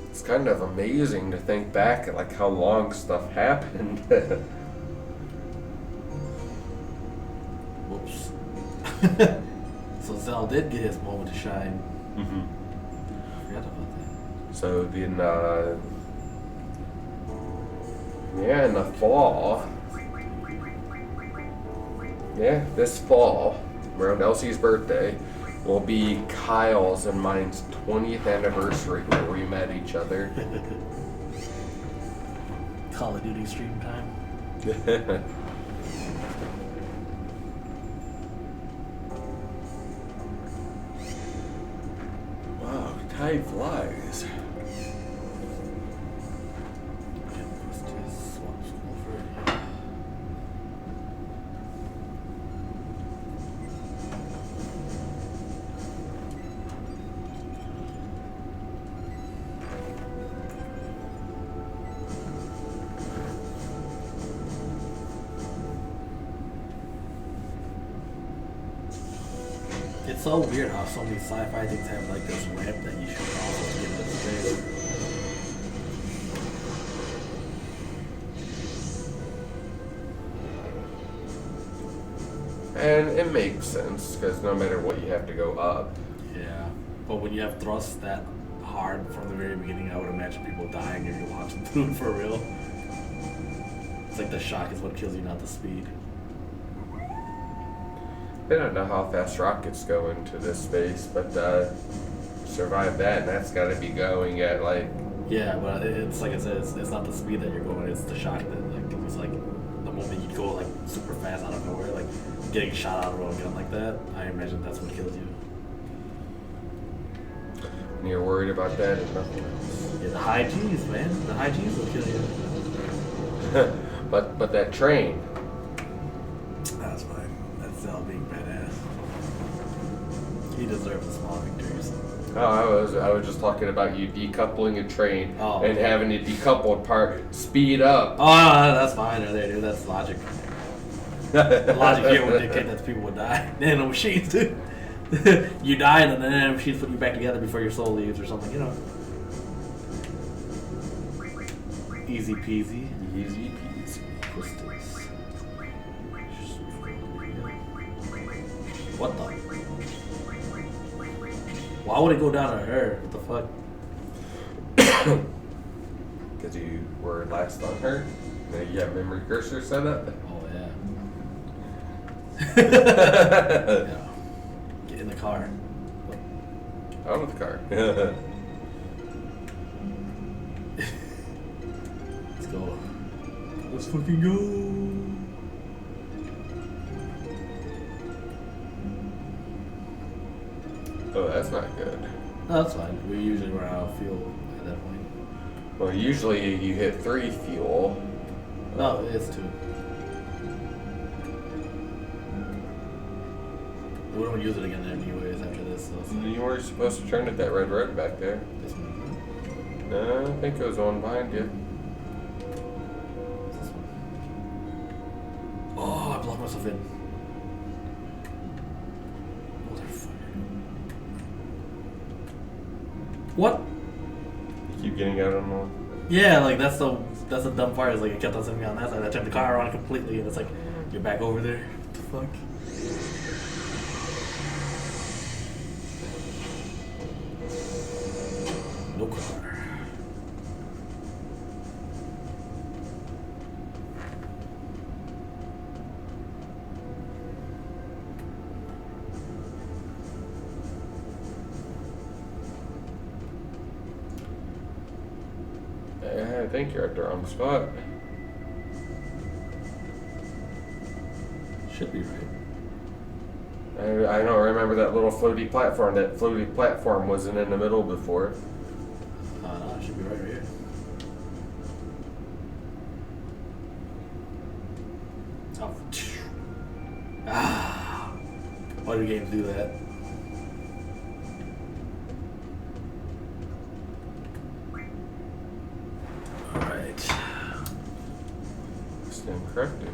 It's kind of amazing to think back at like how long stuff happened. Whoops. So Zell did get his moment to shine. Mm-hmm. Forgot about that. So then, yeah, in the fall. Yeah, this fall, around Elsie's birthday, will be Kyle's and mine's 20th anniversary where we met each other. Call of Duty stream time. Wow, time flies. It's so weird how so many sci-fi things have like this ramp that you shoot off to get into space. And it makes sense, because no matter what, you have to go up. Yeah. But when you have thrusts that hard from the very beginning, I would imagine people dying if you're watching through it for real. It's like the shock is what kills you, not the speed. I don't know how fast rockets go into this space, but survive that, and that's got to be going at like. Yeah, but it's like I said, it's not the speed that you're going, it's the shock that like it was like the moment you go like super fast out of nowhere, like getting shot out of a gun like that. I imagine that's what kills you. And you're worried about that and nothing else. Yeah, the high G's, man. The high G's will kill you. but that train. That's fine. That's Zell being badass. He deserves the small victories. Oh, I was just talking about you decoupling a train Oh. and having the decoupled part speed up. Oh, that's fine right there, dude. That's logic. The logic here would dictate that people would die. And the machines, dude. You die and then the machines put you back together before your soul leaves or something, you know. Easy peasy. Easy peasy. What's this? What the? Why would it go down to her? What the fuck? Because you were last on her. Now you have memory cursor set up. Oh, yeah. Yeah. Get in the car. Out of the car. Let's go. Let's fucking go. Oh, that's not good. No, that's fine. We usually run out of fuel at that point. Well, usually you hit 3 fuel. No, it's 2. We don't use it again anyways after this. So You were supposed to turn at that red road back there. this one. No, I think it was the one behind you. This one. Oh, I blocked myself in. Motherfucker. What? You keep getting out on the. Yeah, like that's the dumb part. Is like it kept on sitting me on that side. I turned the car around completely, and it's like you're back over there. What the fuck? No car. I think you're at the wrong spot. Should be right. I don't remember that little floaty platform. That floaty platform wasn't in the middle before. No, it should be right here. Oh. Ah. Why do games do that? Alright. Stand corrected.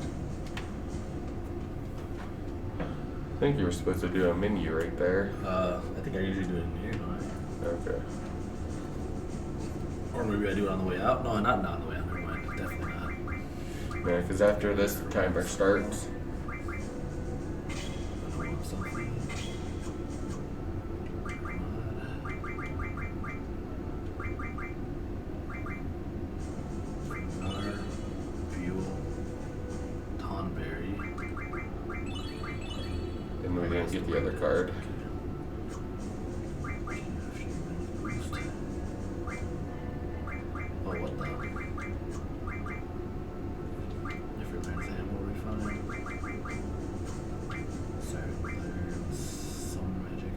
I think you were supposed to do a menu right there. I think I usually do it in here, don't I? Okay. Or maybe I do it on the way out. No, not on the way out. Never mind. Definitely not. Yeah, because after this, the timer starts. Fuel. Tonberry. And we didn't get the other card. Oh, what the? Different ammo refined. Sorry, there's some magic.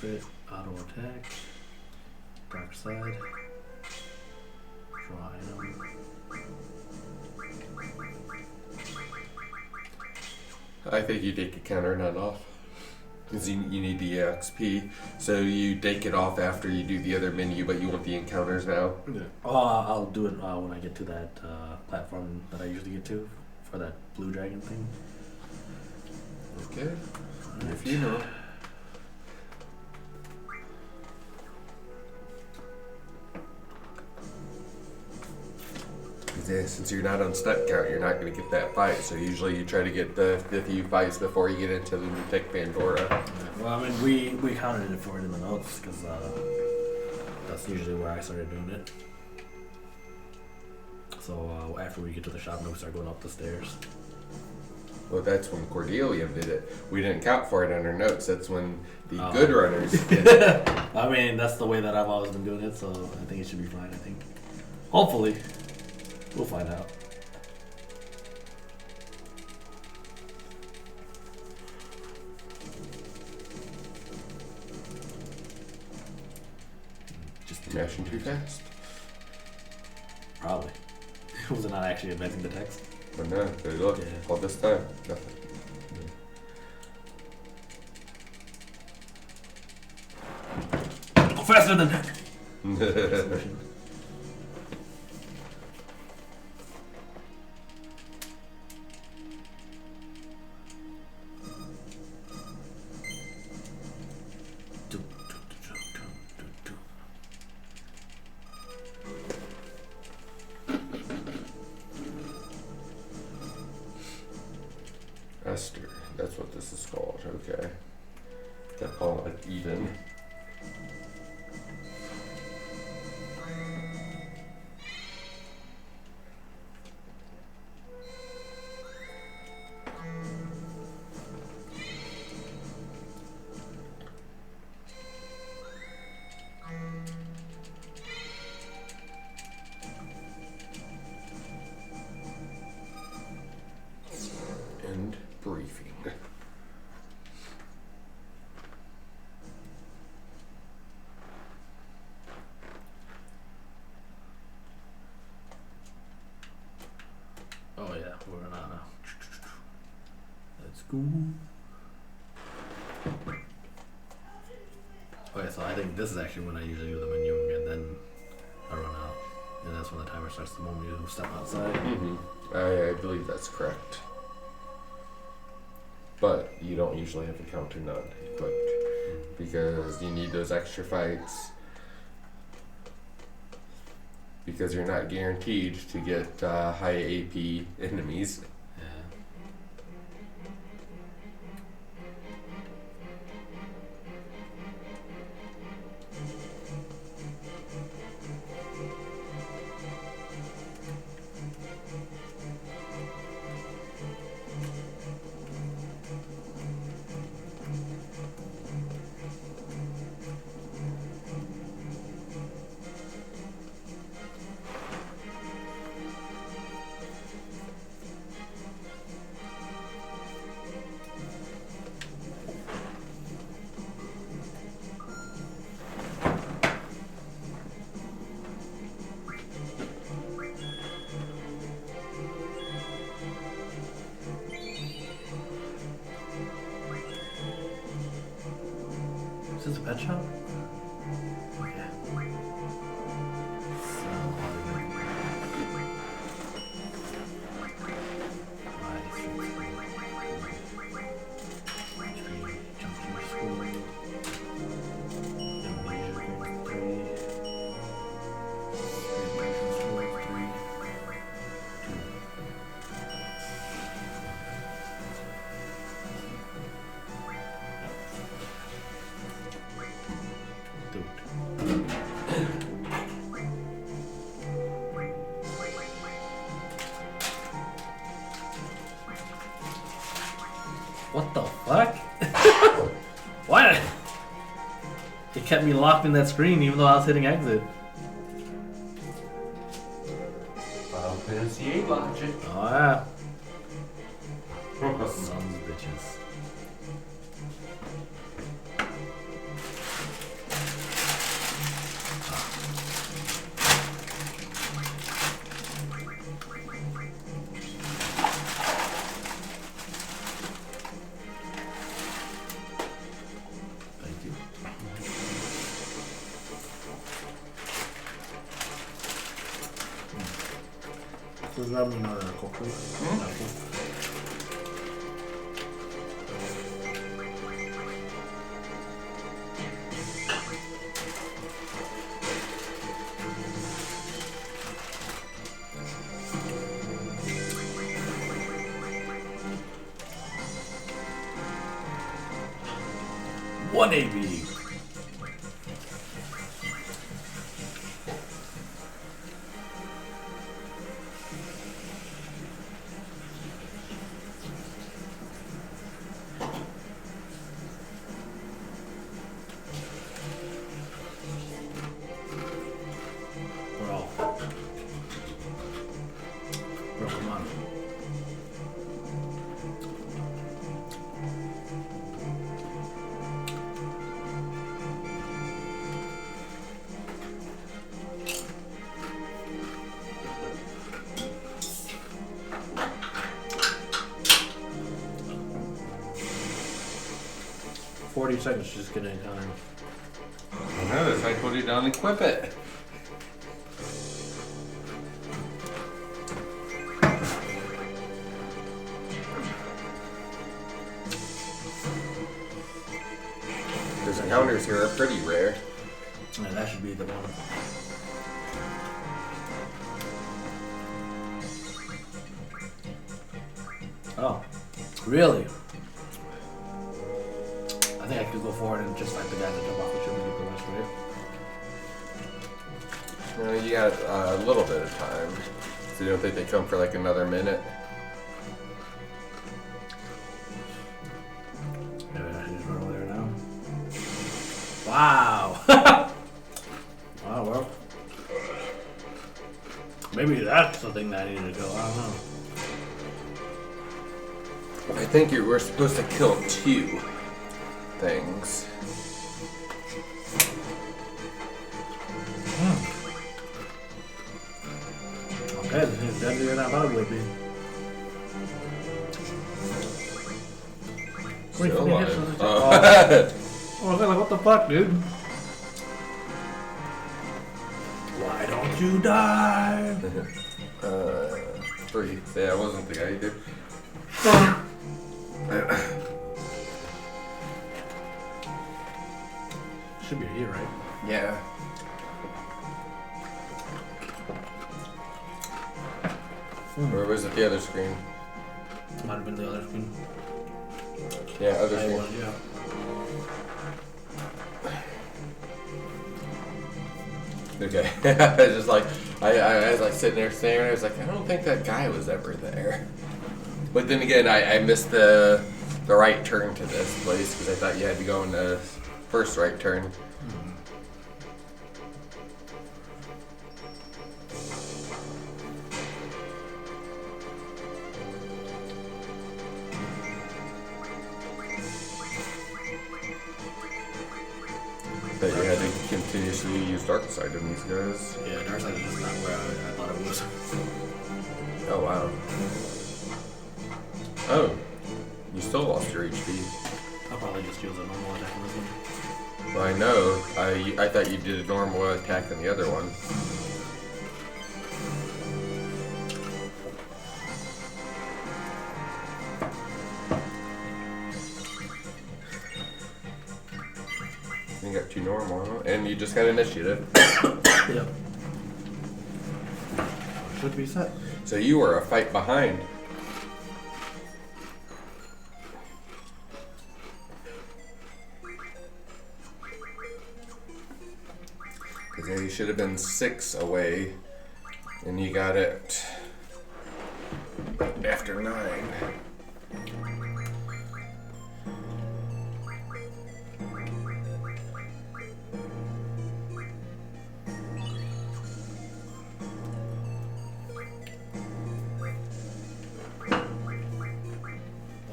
Fit, auto attack, dark side, draw item. I think you take a counter nut off. Because you need the XP. So you take it off after you do the other menu, but you want the encounters now. Yeah. Oh, I'll do it when I get to that platform that I usually get to for that blue dragon thing. Okay. If you know. Since you're not on step count, you're not going to get that fight. So usually you try to get the few fights before you get into the Tech Pandora. Yeah. Well, I mean, we counted it for it in the notes because that's usually where I started doing it. So after we get to the shop, we start going up the stairs. Well, that's when Cordelia did it. We didn't count for it in our notes. That's when the good runners did it. I mean, that's the way that I've always been doing it, so I think it should be fine, I think. Hopefully. We'll find out. Just mashing too fast. Probably. Was it not actually advancing the text? But no, there you look. Yeah. All this time, nothing. Go faster than that! Esther, that's what this is called. Okay. Gotta call it even. Briefing. Oh yeah, we're on now. Let's go. Okay, so I think this is actually when I usually do the menu, and then I run out. And that's when the timer starts the moment you step outside. I believe that's correct. But you don't usually have a counter nut equipped because you need those extra fights. Because you're not guaranteed to get high AP enemies. Yeah. Is this a pet shop? Yeah. What the fuck? What? It kept me locked in that screen even though I was hitting exit. Final Fantasy 8 logic. Oh yeah. Sons of bitches. Thank you. Please grab me another Coke, please. Apple. One AB. Bro. Bro, come on. $40 seconds to just get in time. I know, if I put it down, equip it. Those encounters here are pretty rare. Yeah, that should be the one. Oh, really? I think I could go forward and just fight the guy that jump off the ship and get the rest, right? You got a little bit of time. So you don't think they come for like another minute? Maybe I should just run over there now. Wow! Oh, well. Maybe that's the thing that I needed to go. I don't know. I think you were supposed to kill 2 things. Okay, this is deadlier than I thought it would be. Wait, Still fucking alive. hit something. Oh. Oh, I was like, what the fuck, dude? Why don't you die? 3. Yeah, I wasn't the guy you did. Should be here, right? Yeah. Or was it the other screen? Might have been the other screen. Yeah, other I screen. was, yeah. Okay. I was just like, I was like sitting there staring. I was like, I don't think that guy was ever there. But then again, I missed the right turn to this place because I thought you had to go in the first right turn. That you had to continuously use dark side on these guys. Yeah, Dark Side is just not where I thought it was. Oh wow. Oh, you still lost your HP. I'll probably just use a normal attack on this one. Well, I know. I thought you did a normal attack on the other one. You got 2 normal, huh? And you just got initiative. Yep. Should be set. So you were a fight behind. Because you should have been 6 away, and you got it after 9.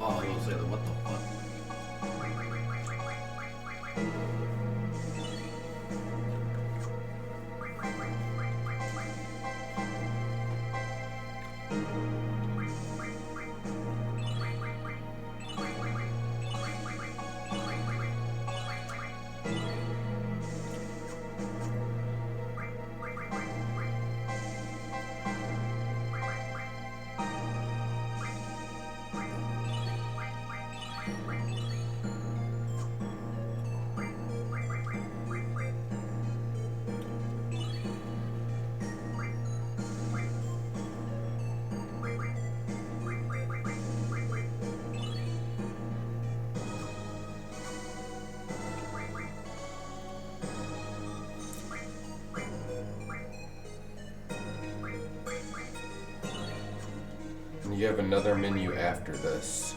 Oh, you'll say that. What the fuck? And you have another menu after this.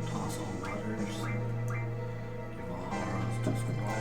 Toss all waters. Give all auras to Squall.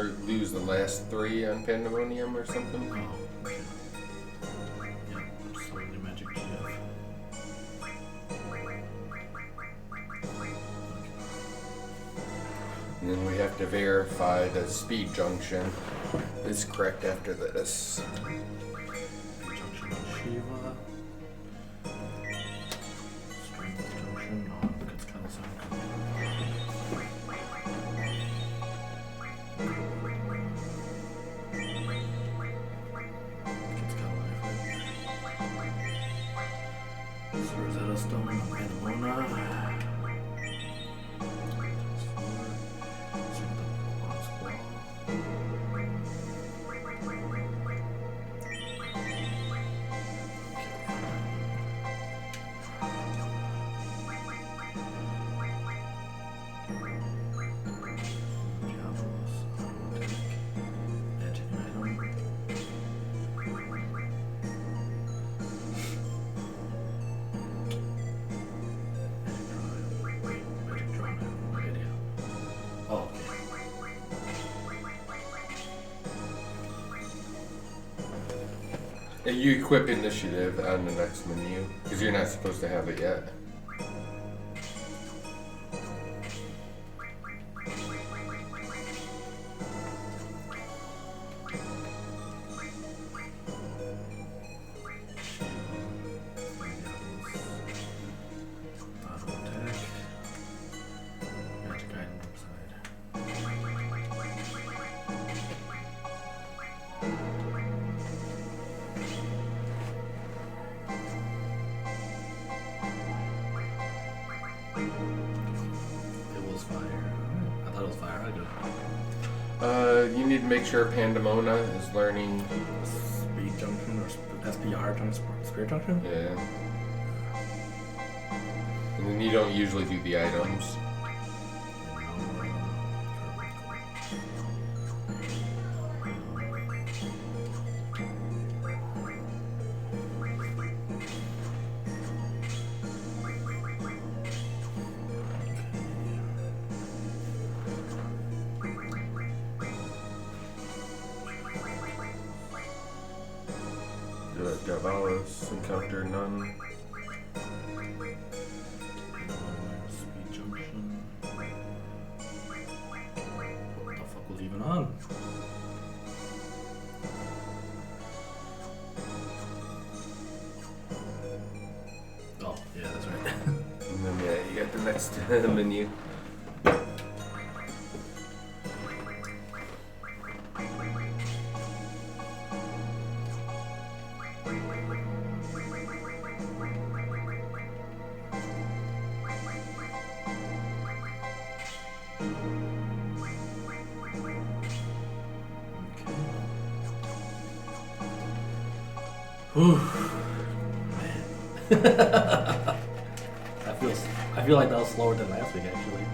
lose the last 3 on Pandemonium or something. Oh, okay. Yeah, slowly magic GF. And then we have to verify the speed junction is correct after this. Junction on Shiva. Strength junction on Katsukawa-san. So Rosetta Stone on Pandemona. Oh, And you equip initiative on the next menu because you're not supposed to have it yet. auto attack. Magic item upside. It was fire. I thought it was fire. I do. You need to make sure Pandemona is learning. Speed junction or SPR junction? Spirit junction? Yeah. And then you don't usually do the items. The Gavalas encounter none. Speed junction. What the fuck was even on? Oh, yeah, that's right. And then yeah, you got the next menu. Whew. Man. I feel like that was slower than last week actually.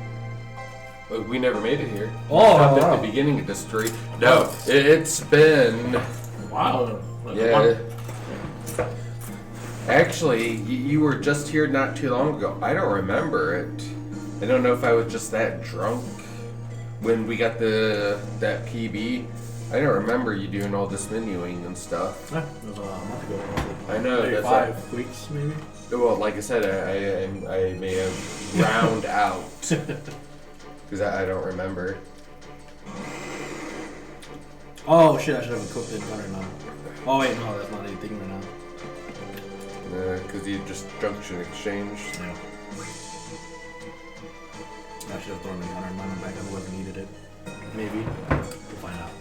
We never made it here. Oh, Stopped wow. at the beginning of the street. No, it's been. Wow. Yeah. Actually, you were just here not too long ago. I don't remember it. I don't know if I was just that drunk when we got that PB. I don't remember you doing all this menuing and stuff. Yeah, it was a month ago. I know, Maybe that's 5 weeks maybe. Well, like I said, I may have round out because I don't remember. Oh shit! I should have equipped it better now. Oh wait, no, that's not anything right now. Because you just junction exchange. Yeah. I should have thrown the gunner in mine back. I would have needed it. Maybe. We'll find out.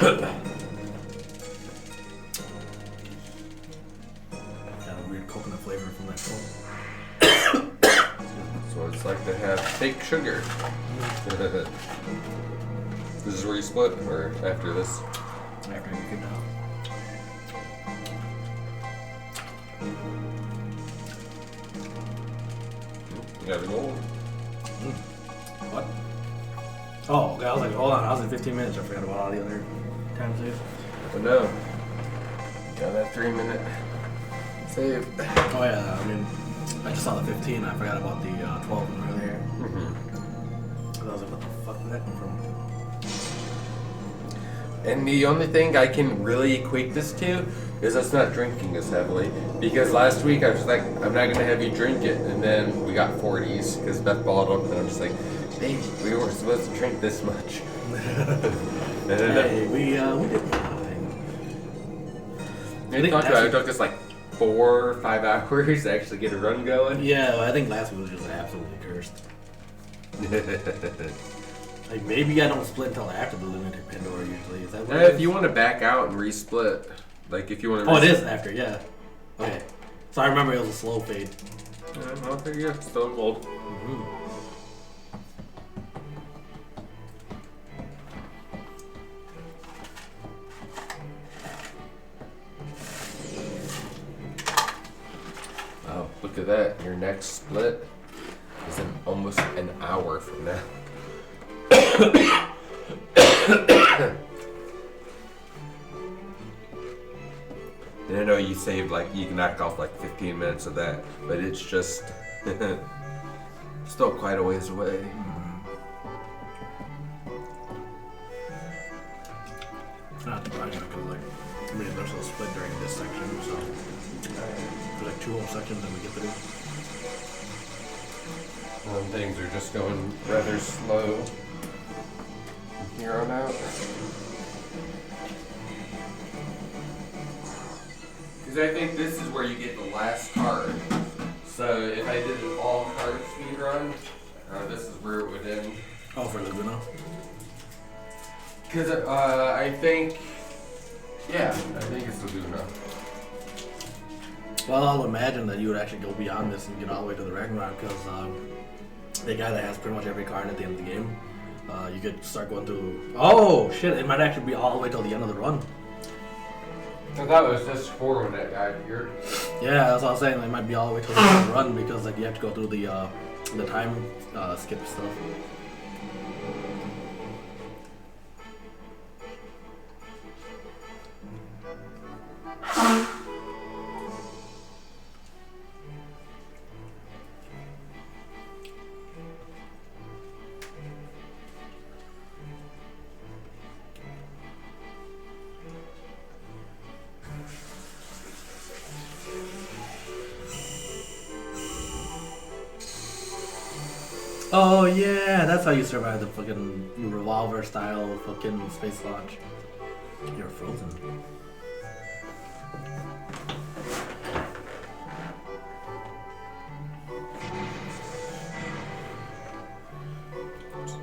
Got a weird coconut flavor from that coke. So it's like to have fake sugar. This is where you split, or after this? After I get it out. You got an old. What? Oh, okay, I was like, hold on, I was in 15 minutes. I forgot about all the other time saves. But no. Got that 3-minute save. Oh yeah, I mean, I just saw the 15. I forgot about the 12 one earlier. I was like, what the fuck did that come from? And the only thing I can really equate this to is us not drinking as heavily. Because last week I was like, I'm not gonna have you drink it, and then we got 40s because Beth balled up, and I'm just like, baby, we weren't supposed to drink this much. And then Hey, we did fine. it took us like 4 or 5 hours to actually get a run going. Yeah, I think last week was just absolutely cursed. Like maybe I don't split until after the limited Pandora usually. Is that what it If is? you want to back out and resplit, like if you want to. Oh, it is after, yeah. Okay. So I remember it was a slow fade. Well, there you go. Still gold. Oh, look at that. Your next split is in almost an hour from now. And I know you saved like, you can knock off like 15 minutes of that, but it's just still quite a ways away. Not surprising because like, I mean, there's a split during this section, so there's like 2 whole sections that we get through. Things are just going rather slow from here on out. Because I think this is where you get the last card. So if I did an all card speed run, this is where it would end. Oh, for Laguna? Because I think it's Laguna. Well, I'll imagine that you would actually go beyond this and get all the way to the Ragnarok because the guy that has pretty much every card at the end of the game, you could start going through. Oh shit! It might actually be all the way till the end of the run. I thought it was just 4 when that guy appeared. Yeah, that's what I was saying. It might be all the way till the end of the run because like you have to go through the time skip stuff. Oh yeah, that's how you survive the fucking revolver style fucking space launch. You're frozen.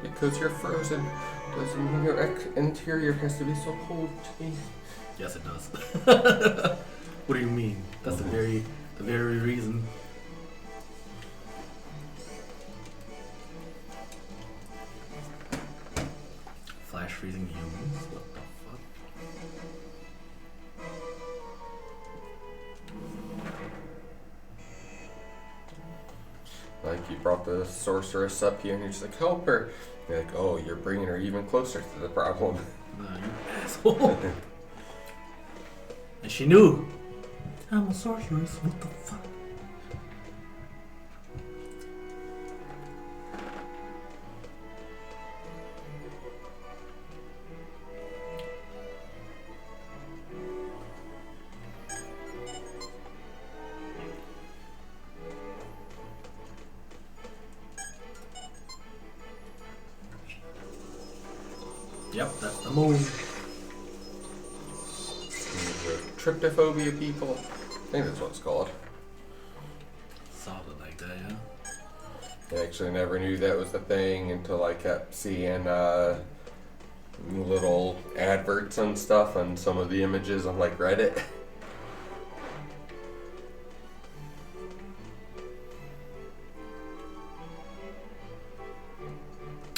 Because you're frozen doesn't mean your interior has to be so cold to me. Yes, it does. What do you mean? That's the very reason. Flash freezing humans? What the fuck? Like, you brought the sorceress up here and you're just like, help her. You're like, oh, you're bringing her even closer to the problem. Nah, you asshole. And she knew. I'm a sorceress. What the fuck? Yep, that's the move. Tryptophobia people. I think that's what it's called. Something like that, yeah. I actually never knew that was the thing until I kept seeing little adverts and stuff on some of the images on like Reddit.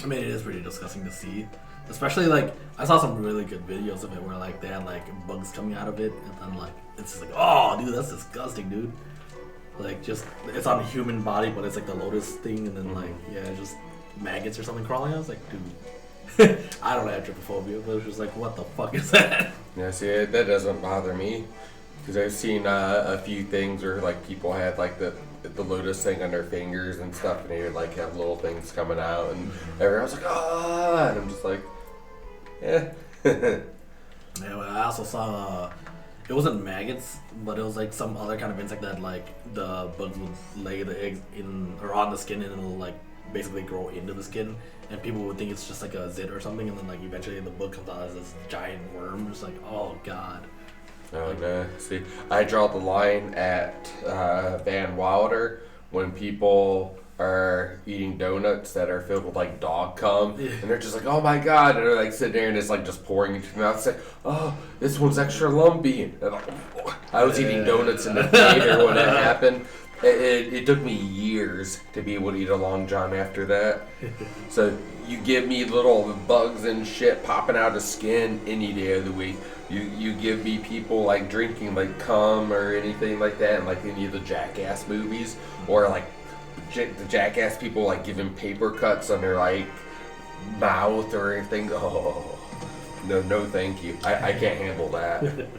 I mean, it is pretty disgusting to see. Especially, like, I saw some really good videos of it where, like, they had, like, bugs coming out of it. And then, like, it's just like, oh, dude, that's disgusting, dude. Like, just, it's on a human body, but it's, like, the lotus thing. And then, like, yeah, just maggots or something crawling. I was like, dude, I don't have trypophobia. But it was just like, what the fuck is that? Yeah, see, that doesn't bother me because I've seen a few things where like people had like the lotus thing on their fingers and stuff, and they would like have little things coming out, and everyone's like, ah, and I'm just like, yeah. Yeah, well, I also saw it wasn't maggots, but it was like some other kind of insect that like the bugs would lay the eggs in or on the skin, and it'll like basically grow into the skin, and people would think it's just like a zit or something, and then like eventually the bug comes out as this giant worm. It's like, oh god. Oh no! See, I draw the line at Van Wilder when people are eating donuts that are filled with like dog cum, and they're just like, "Oh my god!" and they're like sitting there and it's like just pouring into their mouth. It's like, "Oh, this one's extra lumpy." And I'm like, I was eating donuts in the theater when it happened. It took me years to be able to eat a Long John after that. So you give me little bugs and shit popping out of skin any day of the week. You give me people like drinking like cum or anything like that in like any of the Jackass movies, or like the Jackass people like giving paper cuts on their like mouth or anything. Oh no thank you. I can't handle that.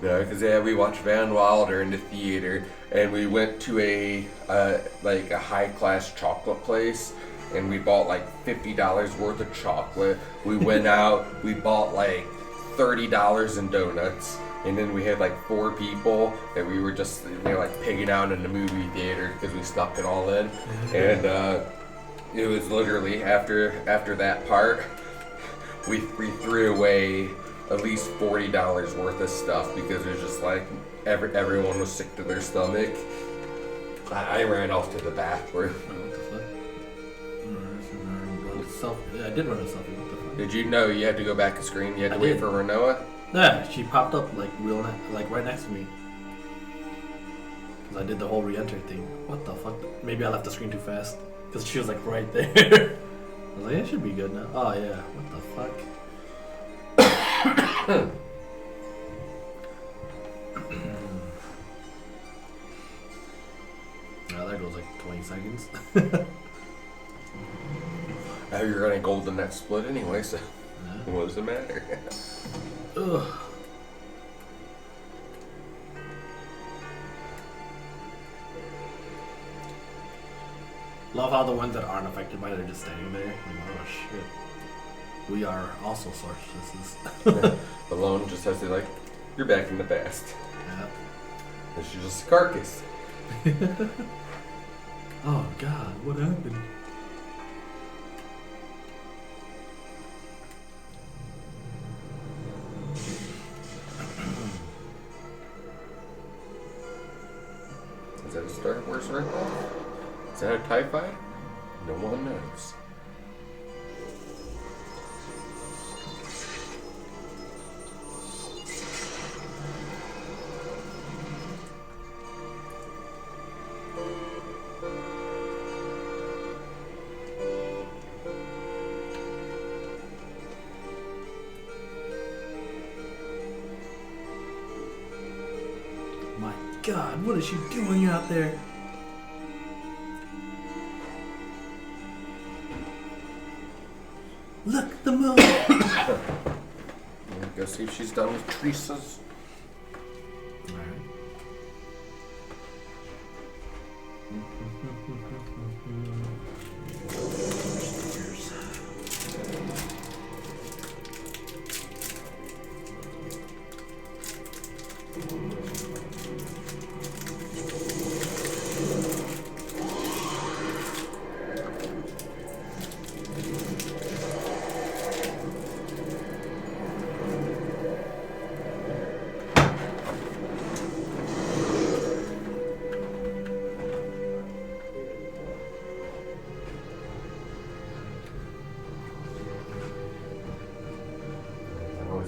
No, because we watched Van Wilder in the theater, and we went to a high class chocolate place, and we bought like $50 worth of chocolate. We went out, we bought like $30 in donuts, and then we had like 4 people that we were just like pigging out in the movie theater because we stuck it all in, and it was literally after that part, we threw away at least $40 worth of stuff because it was just like everyone was sick to their stomach. I ran off to the bathroom. What the fuck? Yeah, I did run a selfie. What the fuck? Did you know you had to go back a screen? You had to I wait did. for Renoa? Yeah, she popped up like like right next to me. Cause I did the whole re-enter thing. What the fuck? Maybe I left the screen too fast. Cause she was like right there. I was like, it should be good now. Oh yeah. What the fuck? Oh, there goes like 20 seconds. You're running gold in that split anyway, so Yeah. what does it matter? Ugh. Love how the ones that aren't affected by it are just standing there. Like, oh shit. We are also sorceresses. Alone just has to like, you're back in the past. Yeah. And she's just a carcass. Oh god, what happened? Is that a Star Wars ripoff? Is that a TIE fighter? No one knows. My god, what is she doing out there? Look, the moon! Go see if she's done with Teresa's.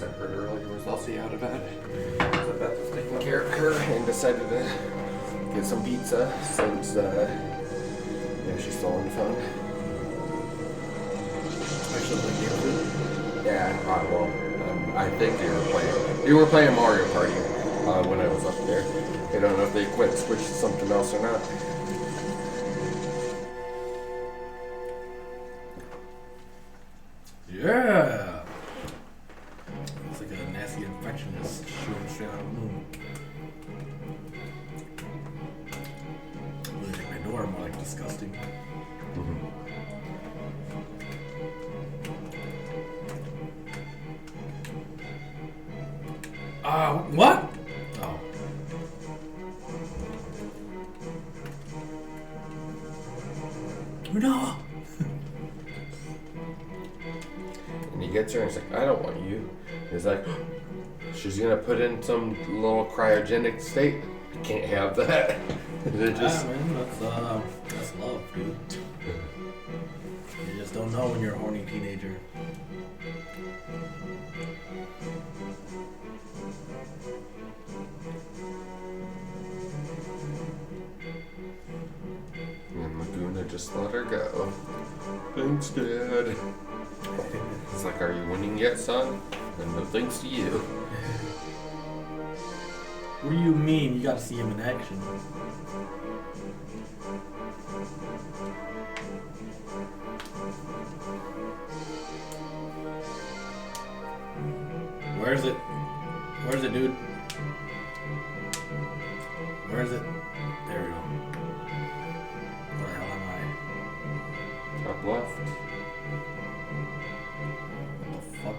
I heard earlier was Elsie out about it. So Beth was taking care of her and decided to get some pizza since she's still on the phone. Actually, like the food. Yeah, I think they were playing Mario Party when I was up there. I don't know if they quit and switched to something else or not. Yeah. It's like a nasty infection just shooting straight out of the moon. Really think my door more like disgusting. What? Oh. No. And he gets her and he's like, I don't want you. He's like, she's gonna put in some little cryogenic state. I can't have that. And it just Man, that's love, dude. You just don't know when you're a horny teenager. and Laguna just let her go. Thanks, Dad. It's like, are you winning yet, son? And no thanks to you. What do you mean? You gotta see him in action. Where is it? Where is it, dude? Where is it? There we go. Where the hell am Top left. I? What the fuck?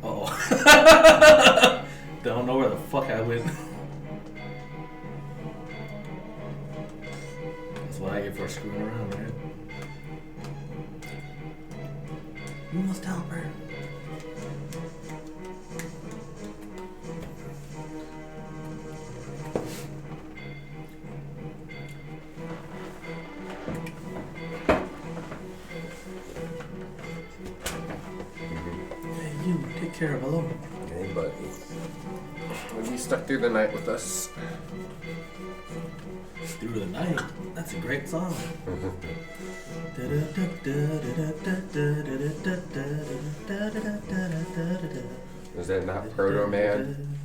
Oh. Don't know where the fuck I went. That's what I get for screwing around, right? You must help her. Hey, you, take care of hello. Hey, buddy. Will you stuck through the night with us? Through the night. That's a great song. Is that not Proto Man?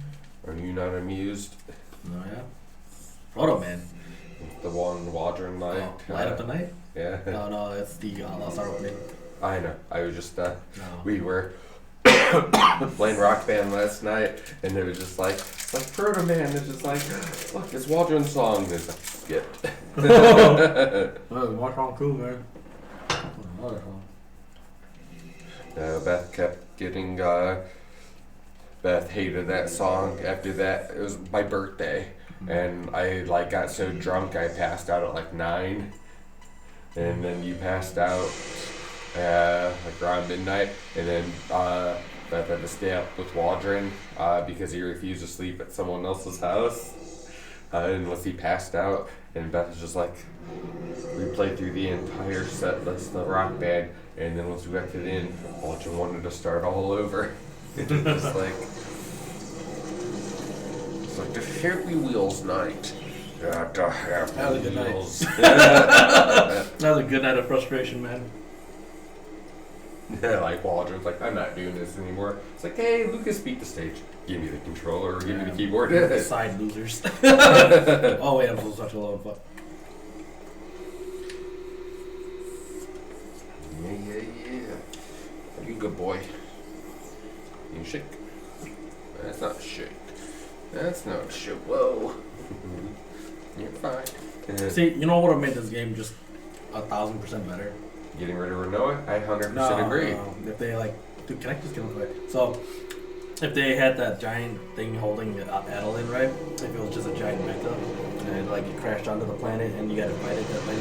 Are you not amused? No, yeah. Proto Man. The one Waldron Oh, liked? Light Up the Night? Yeah. No, no, it's the Lost Art opening. I know. I was just, No. we were playing Rock Band last night, and it was just like Proto Man. It's just like, look, it's Waldron's song. And it's like, skipped. Oh, what's wrong, cool, man? Another song. Beth kept getting, Beth hated that song. After that, it was my birthday, and I like got so drunk I passed out at like 9, and then you passed out like around midnight, and then Beth had to stay up with Waldron because he refused to sleep at someone else's house unless he passed out, and Beth was just like, we played through the entire set list of Rock Band, and then once we got to the end, Waldron wanted to start all over. It was just like, it's like the Happy Wheels night. Got the Happy That was a good night. Wheels. That was a good night of frustration, man. Yeah, like Waldron's like, I'm not doing this anymore. It's like, hey, Lucas beat the stage. Give me the controller or give me the keyboard. Side losers. Oh wait, I'm supposed to touch a little fuck. You good boy. You shake. That's not a shake. That's not a shake. Whoa. You're fine. See, you know what would have made this game just 1,000% better? Getting rid of Renoa? I 100% agree. If they like, dude, can I just get on the way? So, if they had that giant thing holding Adeline, right? If it was just a giant mecha, and like it crashed onto the planet and you got to fight it, that like,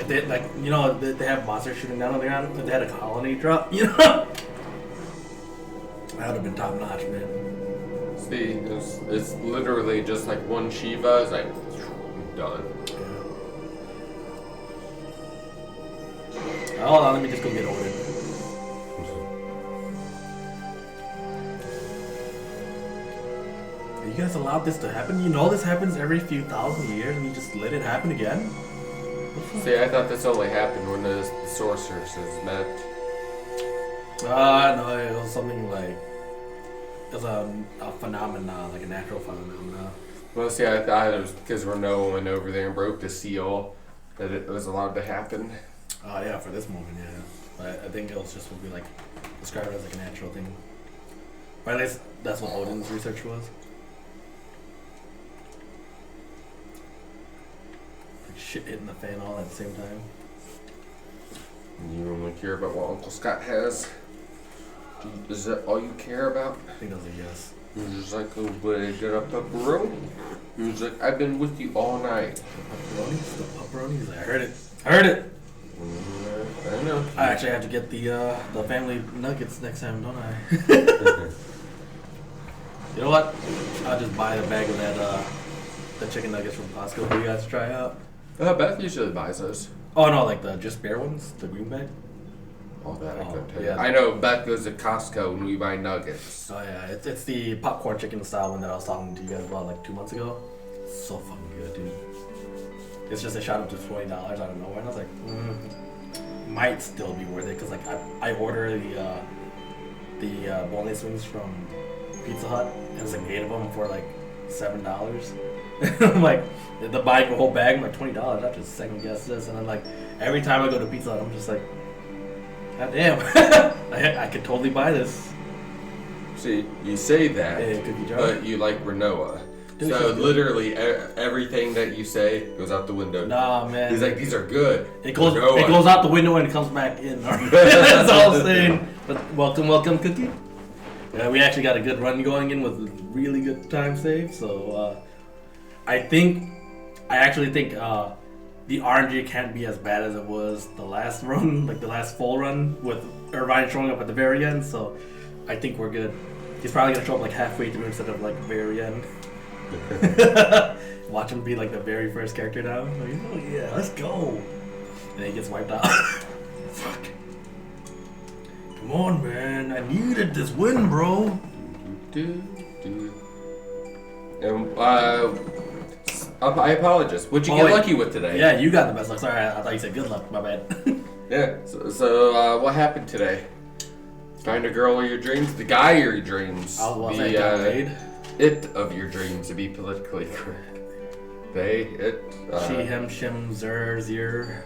if they like, you know, they have monsters shooting down on the ground. If they had a colony drop, you know, that would have been top notch, man. See, it's literally just like one Shiva. It's like, done. Hold on, let me just go get ordered. You guys allowed this to happen? You know this happens every few thousand years and you just let it happen again? See, I thought this only happened when the sorceresses met. No, it was something like, it was a phenomenon, like a natural phenomenon. Well, see, I thought it was because Renoa went over there and broke the seal. that it was allowed to happen. Yeah, for this moment, yeah. But I think it was just would be like described as like a natural thing. Or at least that's what Odin's research was. Like shit hitting the fan all at the same time. You only care about what Uncle Scott has. Is that all you care about? I think that was a yes. He was just like, oh, buddy, get up, pepperoni. He was like, I've been with you all night. The pepperonis? The pepperonis? I heard it. I heard it! I know. I actually have to get the family nuggets next time, don't I? You know what? I'll just buy a bag of that the chicken nuggets from Costco for you guys to try out. Beth usually buys those. Oh no, like the just bare ones, the green bag. All that I Oh, couldn't tell you. yeah. I know Beth goes to Costco and we buy nuggets. Oh yeah, it's the popcorn chicken style one that I was talking to you guys about like 2 months ago. It's so fucking good, dude. It's just a shot up to $20 out of nowhere, and I was like, might still be worth it because like I order the boneless wings from Pizza Hut, and it's like 8 of them for like $7. I'm like, the buying a whole bag, I'm like $20. I have to second guess this, and I'm like, every time I go to Pizza Hut, I'm just like, god damn, I could totally buy this. See, you say that, Hey, Cookie Jar. but you like Renoa. Dude, So so good. literally everything that you say goes out the window. Nah, man. He's like, these are good. It goes Renoa. out the window and it comes back in. That's all I'm saying. But welcome, Cookie. Yeah, we actually got a good run going in with a really good time save. So I actually think the RNG can't be as bad as it was the last run, like the last full run with Irvine showing up at the very end. So I think we're good. He's probably gonna show up like halfway through instead of like very end. Watch him be like the very first character now. Like, oh yeah, let's go. And then he gets wiped out. Fuck. Come on, man. I needed this win, bro. And, I apologize. What'd you get wait. lucky with today? Yeah, you got the best luck. Sorry, I thought you said good luck. My bad. Yeah. So what happened today? Find a girl of your dreams, the guy of your dreams, I was saying got laid. it of your dreams, to be politically correct. They, it. She, him, shim, zer, zir.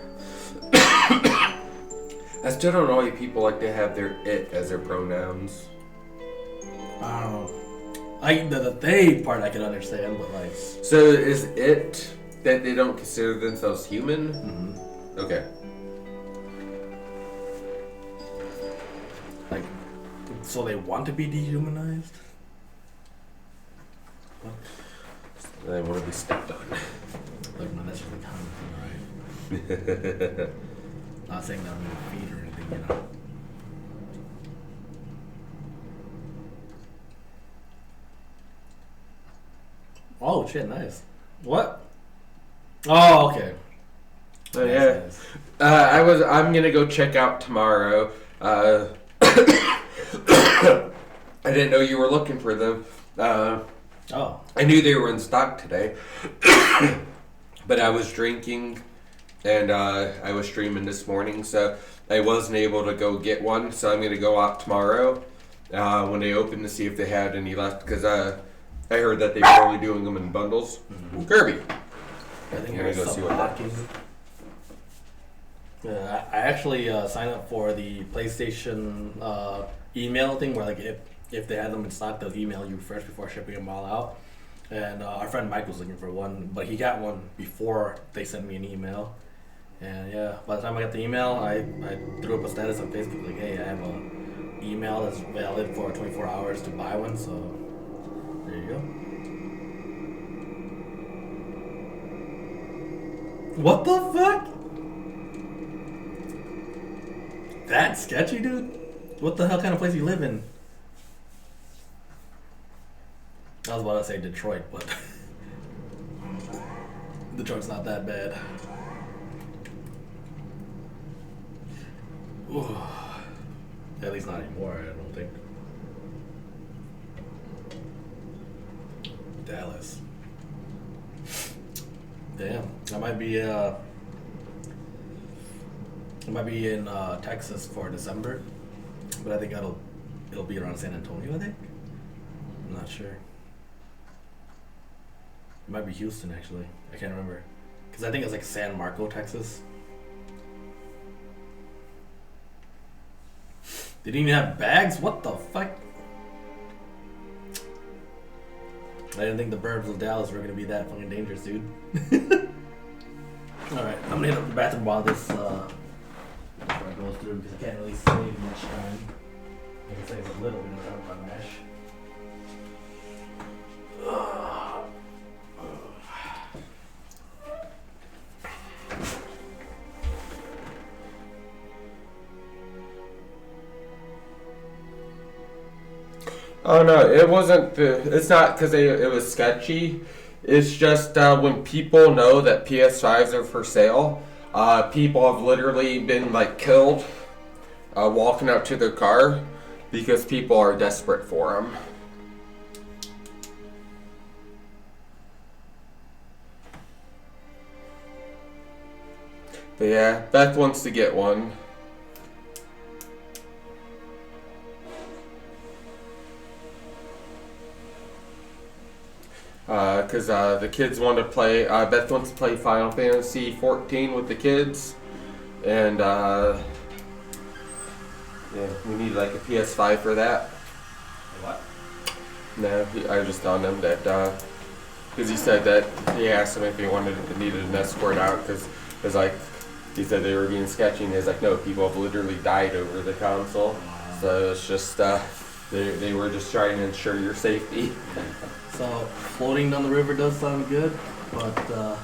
I still don't know why people like to have their it as their pronouns. I don't know. The they part I can understand, but like. So is it that they don't consider themselves human? Mm-hmm. Okay. Like, so they want to be dehumanized? They want to be stepped on. Like, no, that's just a common thing, right? Not saying that I'm gonna feed or anything, you know. Oh shit, nice. What? Oh, okay. Oh, Nice, yeah. nice. I'm gonna go check out tomorrow. I didn't know you were looking for them. Oh. I knew they were in stock today, but I was drinking and I was streaming this morning, so I wasn't able to go get one. So I'm gonna go out tomorrow when they open to see if they had any left, because I heard that they were only doing them in bundles. Mm-hmm. Kirby. I think I'm gonna go see what that is. Yeah, I actually signed up for the PlayStation email thing where like if they had them in stock, they'll email you first before shipping them all out. And our friend Mike was looking for one, but he got one before they sent me an email. And yeah, by the time I got the email, I threw up a status on Facebook like, hey, I have an email that's valid for 24 hours to buy one, so there you go. What the fuck? That's sketchy, dude. What the hell kind of place you live in? I was about to say Detroit, but Detroit's not that bad. Ooh. At least not anymore, I don't think. Dallas. Damn, I might be in Texas for December, but I think it'll be around San Antonio, I think. I'm not sure. It might be Houston, actually. I can't remember. Because I think it's like San Marco, Texas. They didn't even have bags? What the fuck? I didn't think the burbs of Dallas were gonna be that fucking dangerous, dude. Alright, I'm gonna hit up the bathroom while this before it goes through because I can't really save much time. I can save a little bit of time on mash. Oh no, it wasn't. It's not because it was sketchy. It's just when people know that PS5s are for sale, people have literally been like killed walking out to their car because people are desperate for them. But yeah, Beth wants to get one. Because the kids want to play, Beth wants to play Final Fantasy 14 with the kids, and yeah, we need like a PS5 for that. What? No, I was just telling him that, because he said that, he asked him if he needed an escort out, because it's like, he said they were being sketchy, and he's like, no, people have literally died over the console, so it's just, they were just trying to ensure your safety. So, floating down the river does sound good, but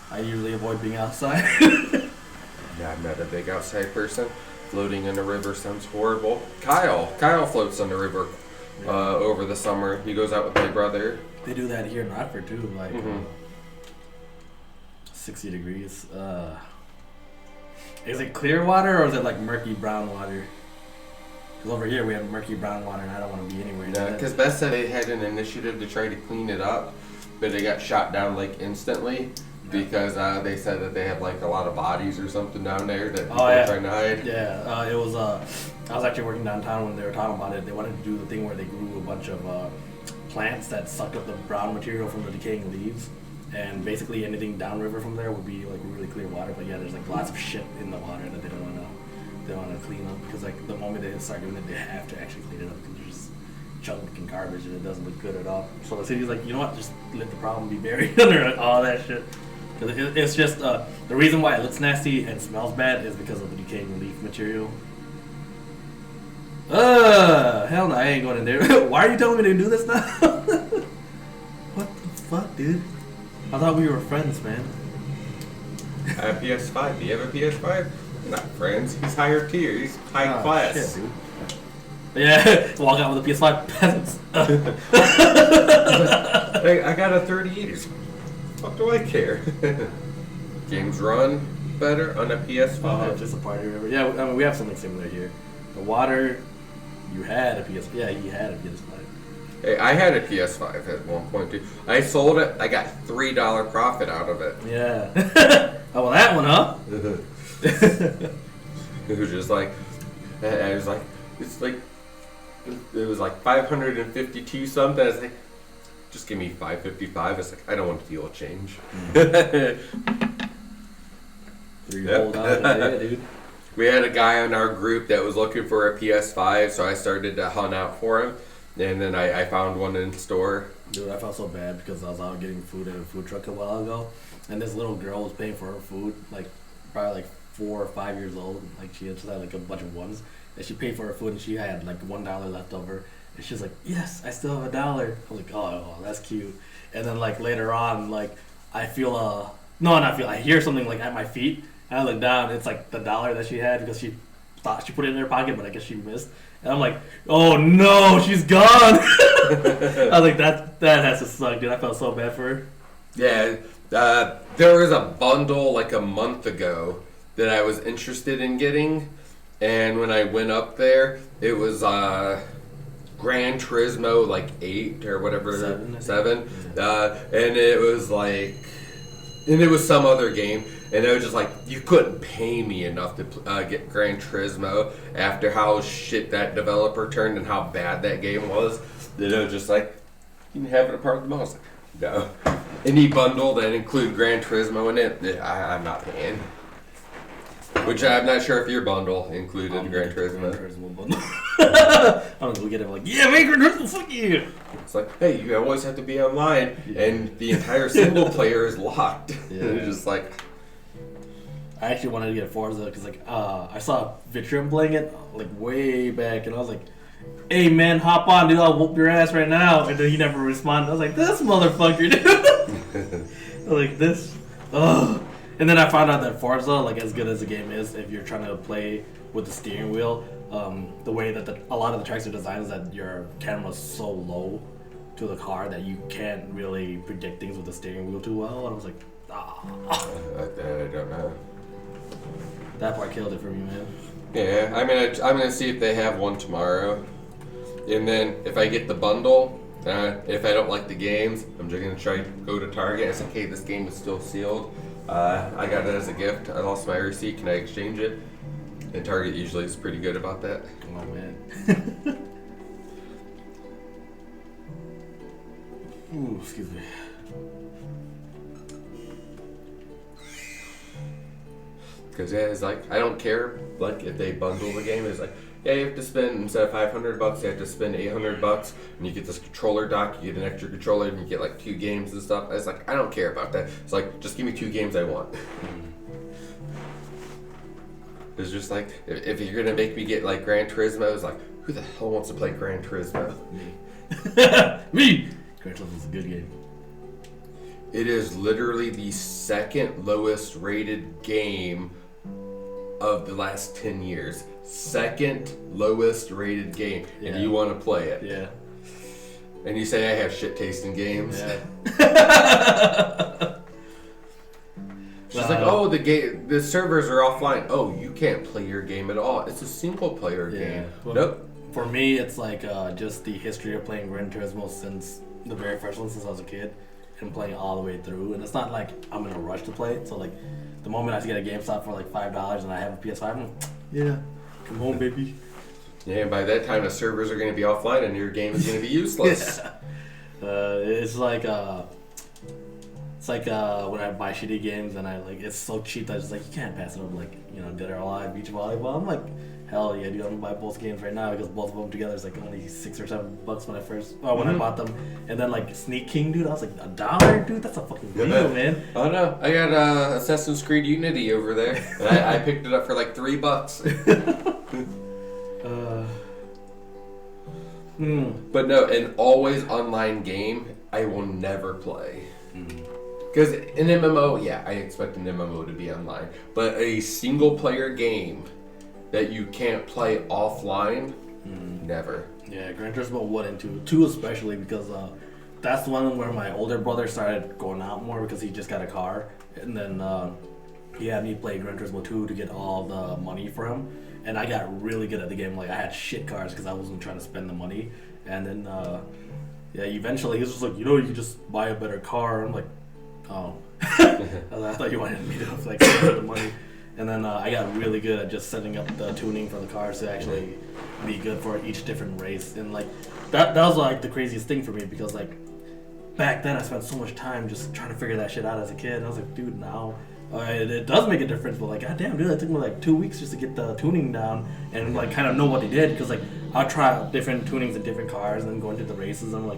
I usually avoid being outside. Yeah, I'm not a big outside person. Floating in a river sounds horrible. Kyle floats on the river over the summer. He goes out with my brother. They do that here in Rockford too, like 60 degrees. Is it clear water or is it like murky brown water? Because over here we have murky brown water and I don't want to be anywhere near that. Because Beth said they had an initiative to try to clean it up, but it got shot down like instantly because they said that they have like a lot of bodies or something down there that people are trying to hide. Yeah, it was. I was actually working downtown when they were talking about it. They wanted to do the thing where they grew a bunch of plants that sucked up the brown material from the decaying leaves, and basically anything downriver from there would be like really clear water. But yeah, there's like lots of shit in the water that they don't want to clean up because like the moment they start doing it, they have to actually clean it up because there's just junk and garbage and it doesn't look good at all. So the city's like, you know what, just let the problem be buried under all that shit. Cause it's just the reason why it looks nasty and smells bad is because of the decaying leaf material. Hell no, I ain't going in there. Why are you telling me to do this now? What the fuck, dude? I thought we were friends, man. I have a PS5. Do you have a PS5? We're not friends. He's higher tier. He's high class. Shit, dude. Yeah, walk out with a PS5 peasants. Hey, I got a 3080. What do I care? Games run better on a PS5. Just a party river. Yeah, I mean, we have something similar here. The water, you had a PS5. Yeah, you had a PS5. Hey, I had a PS5 at one point too. I sold it. I got $3 profit out of it. Yeah. Oh, well, that one, huh? It was just like, I was like, it's like, it was like 552 something. I was like, just give me 555. It's like, I don't want to deal with change. $3 a day, dude. We had a guy in our group that was looking for a PS5, so I started to hunt out for him. And then I found one in the store. Dude, I felt so bad because I was out getting food at a food truck a while ago. And this little girl was paying for her food, like, probably like 4 or 5 years old. Like, she just had like a bunch of ones. And she paid for her food and she had like $1 left over. And she was like, yes, I still have $1. I was like, oh, that's cute. And then like later on, like, I hear something like at my feet. And I look down, it's like the $1 that she had because she thought she put it in her pocket, but I guess she missed. And I'm like, oh no, she's gone. I was like, that has to suck, dude. I felt so bad for her. Yeah, there was a bundle like a month ago that I was interested in getting. And when I went up there, it was Gran Turismo like 8 or whatever, 7. And it was like, and it was some other game. And it was just like, you couldn't pay me enough to get Gran Turismo after how shit that developer turned and how bad that game was. And it was just like, you can have it a part of the most. No. any bundle that include Gran Turismo in it, I'm not paying. Which I'm not sure if your bundle included Gran Turismo. Bundle. I'm gonna get it like, yeah, make Gran Turismo, fuck you. It's like, hey, you always have to be online, and the entire single player is locked. Yeah. It's just like, I actually wanted to get Forza because like I saw Vitrium playing it like way back, and I was like, "Hey man, hop on, dude! I'll whoop your ass right now." And then he never responded. I was like, "This motherfucker, dude!" Like this. Ugh. And then I found out that Forza, like as good as the game is, if you're trying to play with the steering wheel, the way that a lot of the tracks are designed is that your camera's so low to the car that you can't really predict things with the steering wheel too well. And I was like, ah. I don't know. That part killed it for me, man. Yeah, I'm gonna see if they have one tomorrow, and then if I get the bundle, if I don't like the games, I'm just gonna try to go to Target and say, "Hey, this game is still sealed. I got it as a gift. I lost my receipt. Can I exchange it?" And Target usually is pretty good about that. Oh man. Ooh, excuse me. Because yeah, it's like, I don't care, like, if they bundle the game, it's like, yeah, you have to spend, instead of $500, you have to spend $800, and you get this controller dock, you get an extra controller, and you get, like, 2 games and stuff. It's like, I don't care about that. It's like, just give me 2 games I want. It's just like, if you're gonna make me get, like, Gran Turismo, it's like, who the hell wants to play Gran Turismo? Me. Me! Gran Turismo is a good game. It is literally the second lowest rated game of the last 10 years. Second lowest rated game. Yeah. And you want to play it. Yeah. And you say I have shit taste in games. Yeah. She's like, oh, the servers are offline. Oh, you can't play your game at all. It's a single player game. Well, Nope. For me, it's like just the history of playing Gran Turismo since the very first one, since I was a kid, and playing all the way through. And it's not like I'm in a rush to play it. So like, the moment I get a GameStop for like $5 and I have a PS5, I'm like, yeah, come home, baby. Yeah, and by that time the servers are going to be offline and your game is going to be useless. It's like when I buy shitty games and I like, it's so cheap that it's like, you can't pass it up, like, you know, Dead or Alive, Beach Volleyball. I'm like, hell yeah, dude, I'm gonna buy both games right now because both of them together is like only $6 or $7 when I bought them. And then like Sneak King, dude, I was like, $1, dude, that's a fucking deal, man. Oh no, I got Assassin's Creed Unity over there. And I picked it up for like $3. But no, an always online game, I will never play. Because an MMO, yeah, I expect an MMO to be online. But a single player game that you can't play offline, never. Yeah, Gran Turismo 1 and 2. 2 especially because that's the one where my older brother started going out more because he just got a car. And then he had me play Gran Turismo 2 to get all the money for him. And I got really good at the game. Like, I had shit cars because I wasn't trying to spend the money. And then, yeah, eventually he was just like, you know, you can just buy a better car. I'm like, oh. I thought you wanted me to, like, spend the money. And then I got really good at just setting up the tuning for the cars to actually be good for each different race. And, like, that was, like, the craziest thing for me because, like, back then I spent so much time just trying to figure that shit out as a kid. And I was like, dude, now... it does make a difference, but like, goddamn, dude, it took me like 2 weeks just to get the tuning down and like kind of know what they did. Because like, I'll try out different tunings in different cars and then go into the races. And I'm like,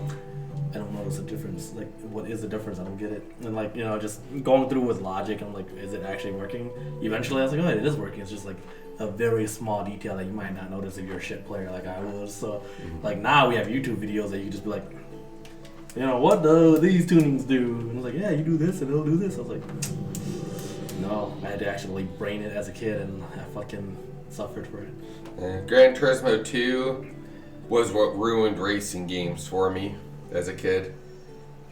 I don't notice a difference. Like, what is the difference? I don't get it. And like, you know, just going through with logic, I'm like, is it actually working? Eventually, I was like, oh, it is working. It's just like a very small detail that you might not notice if you're a shit player like I was. So, like now we have YouTube videos that you can just be like, you know, what do these tunings do? And I was like, yeah, you do this and it'll do this. I was like. No, I had to actually brain it as a kid, and I fucking suffered for it. Gran Turismo 2 was what ruined racing games for me as a kid.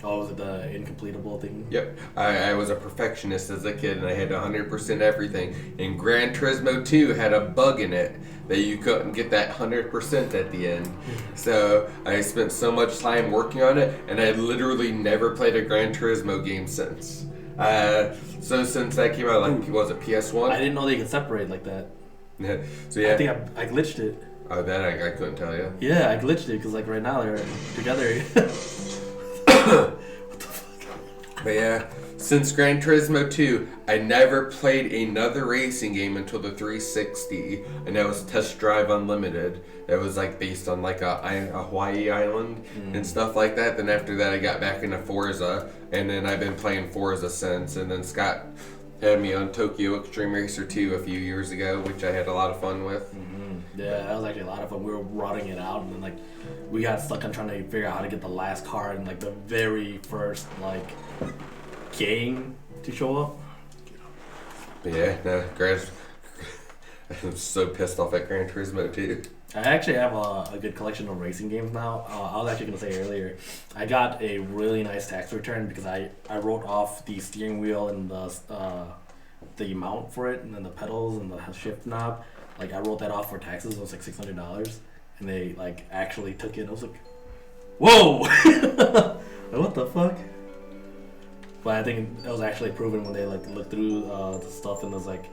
Oh, was it the incompletable thing? Yep. I was a perfectionist as a kid, and I had 100% everything. And Gran Turismo 2 had a bug in it that you couldn't get that 100% at the end. So I spent so much time working on it, and I literally never played a Gran Turismo game since. So since that came out, like, was it PS1? I didn't know they could separate like that. Yeah. So yeah. I think I glitched it. Oh, that I couldn't tell you. Yeah, I glitched it because like right now they're together. What the fuck? But yeah, since Gran Turismo 2, I never played another racing game until the 360, and that was Test Drive Unlimited. That was like based on like a Hawaii island and stuff like that. Then after that, I got back into Forza, and then I've been playing Forza since. And then Scott had me on Tokyo Extreme Racer 2 a few years ago, which I had a lot of fun with. Yeah, that was actually a lot of fun. We were rotting it out, and then like we got stuck on trying to figure out how to get the last car in like the very first like game to show up. But yeah, no, I'm so pissed off at Gran Turismo 2. I actually have a good collection of racing games now. I was actually going to say earlier, I got a really nice tax return because I wrote off the steering wheel and the mount for it, and then the pedals and the shift knob. Like, I wrote that off for taxes. It was like $600, and they like actually took it. I was like, whoa! Like, what the fuck? But I think it was actually proven when they like looked through the stuff, and it was like,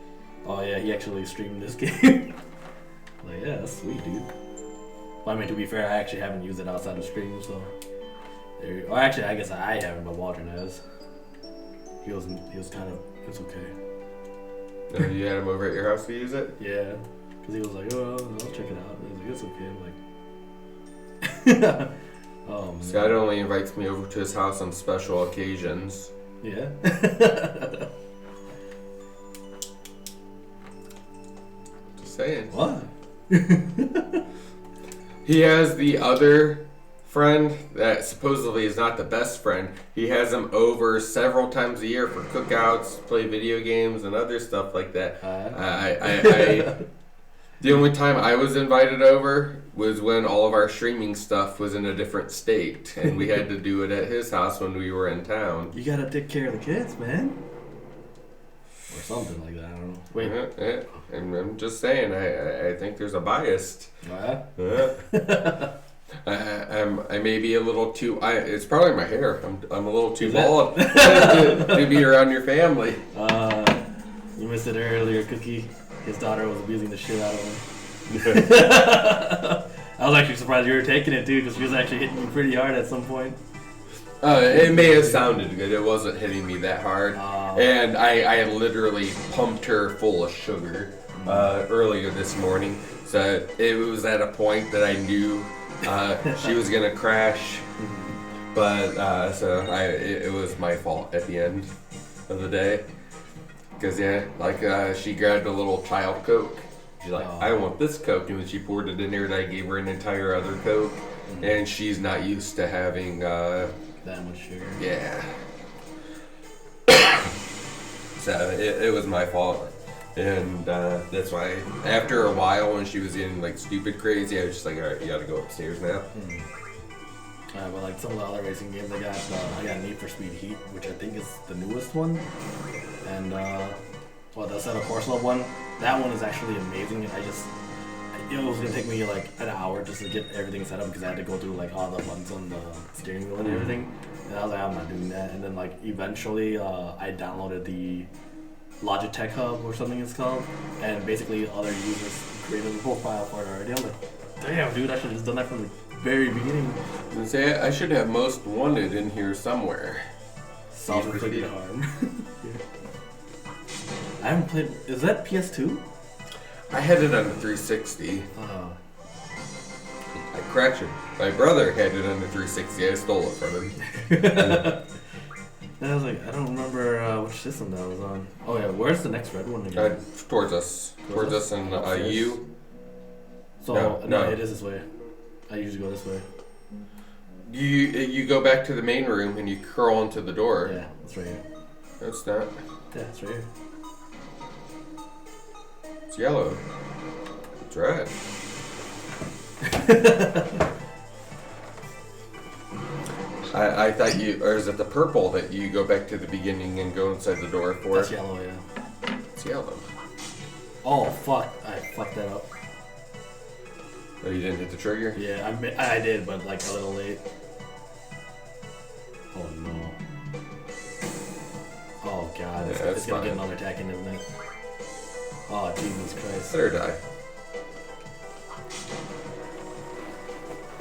oh yeah, he actually streamed this game. Like, yeah, that's sweet, dude. Well, I mean, to be fair, I actually haven't used it outside of stream, so. Or actually, I guess I haven't, but Walter has. He was kind of, it's okay. No, you had him over at your house to use it? Yeah, because he was like, oh, I'll check it out. And he was like, it's okay. I'm like, oh man. Scott only invites me over to his house on special occasions. Yeah. Just saying. What? He has the other friend that supposedly is not the best friend. He has him over several times a year for cookouts, play video games, and other stuff like that. The only time I was invited over was when all of our streaming stuff was in a different state, and we had to do it at his house when we were in town. You gotta take care of the kids, man. Or something like that, I don't know. Wait. And I'm just saying, I think there's a bias. I may be a little too. It's probably my hair. I'm a little too bald to be around your family. You missed it earlier, Cookie. His daughter was abusing the shit out of him. I was actually surprised you were taking it too, because she was actually hitting you pretty hard at some point. It may have sounded good. It wasn't hitting me that hard. And I literally pumped her full of sugar earlier this morning. So it was at a point that I knew she was going to crash. But it was my fault at the end of the day. Because, she grabbed a little child Coke. She's like, I want this Coke. And when she poured it in there, I gave her an entire other Coke. And she's not used to having... that much sugar. Yeah. So it was my fault. And that's why after a while when she was getting like stupid crazy, I was just like, alright, you gotta go upstairs now. But like some of the other racing games, I got Need for Speed Heat, which I think is the newest one. And the Assetto Corsa one, that one is actually amazing. It was gonna take me like an hour just to get everything set up because I had to go through like all the buttons on the steering wheel and everything. And I was like, I'm not doing that. And then like eventually I downloaded the Logitech Hub or something it's called, and basically other users created a profile for it already. I'm like, damn dude, I should have just done that from the very beginning. And say I should have Most Wanted in here somewhere. Self-inflicted harm. I haven't played. Is that PS2? I had it on the 360. I cracked it. My brother had it on the 360. I stole it from him. And I was like, I don't remember which system that was on. Oh yeah, where's the next red one again? Towards us and you. So No. it is this way. I usually go this way. You go back to the main room and you crawl into the door. Yeah, that's right here. That's not. Yeah, it's right here. It's yellow. It's red. I thought or is it the purple that you go back to the beginning and go inside the door for? That's yellow, yeah. It's yellow. Oh fuck! I fucked that up. Oh, you didn't hit the trigger? Yeah, I did, but like a little late. Oh no. Oh god, it's gonna get another attack in, isn't it? Oh Jesus Christ. Let her die.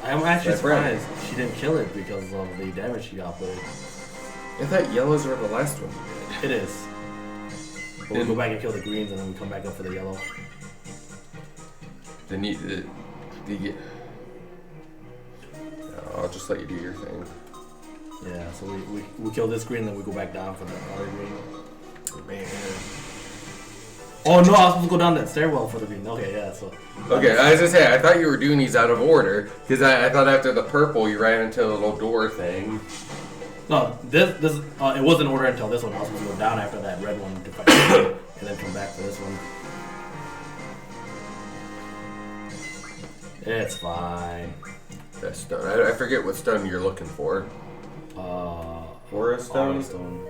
I'm actually surprised she didn't kill it because of the damage she got with it. I thought yellows were the last one. It is. But we go back and kill the greens and then we come back up for the yellow. Then you get. I'll just let you do your thing. Yeah, so we kill this green, then we go back down for the other green. Man. Oh no, I was supposed to go down that stairwell for the green. Okay, yeah, so. Okay, I was gonna say, I thought you were doing these out of order, because I thought after the purple you ran into the little door thing. No, this it wasn't order until this one. I was supposed to go down after that red one to fight and then come back for this one. It's fine. That stone. I forget what stone you're looking for. Aura stone? Aura stone.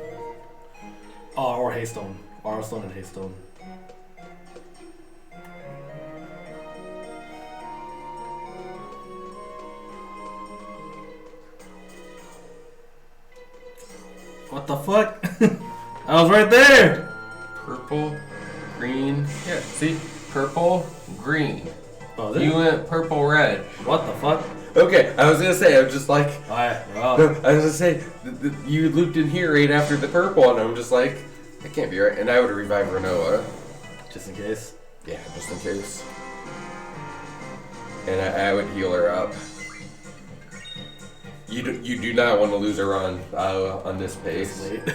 Oh, or haystone. Aura stone and haystone. What the fuck? I was right there! Purple, green. Yeah, see? Purple, green. Oh, this? You went purple, red. What the fuck? Okay, I was gonna say, I'm just like. Alright, I well. was gonna say, you looped in here right after the purple, and I'm just like, that can't be right. And I would revive Renoa. Just in case. Yeah, just in case. And I would heal her up. You do not want to lose her on this pace. Late.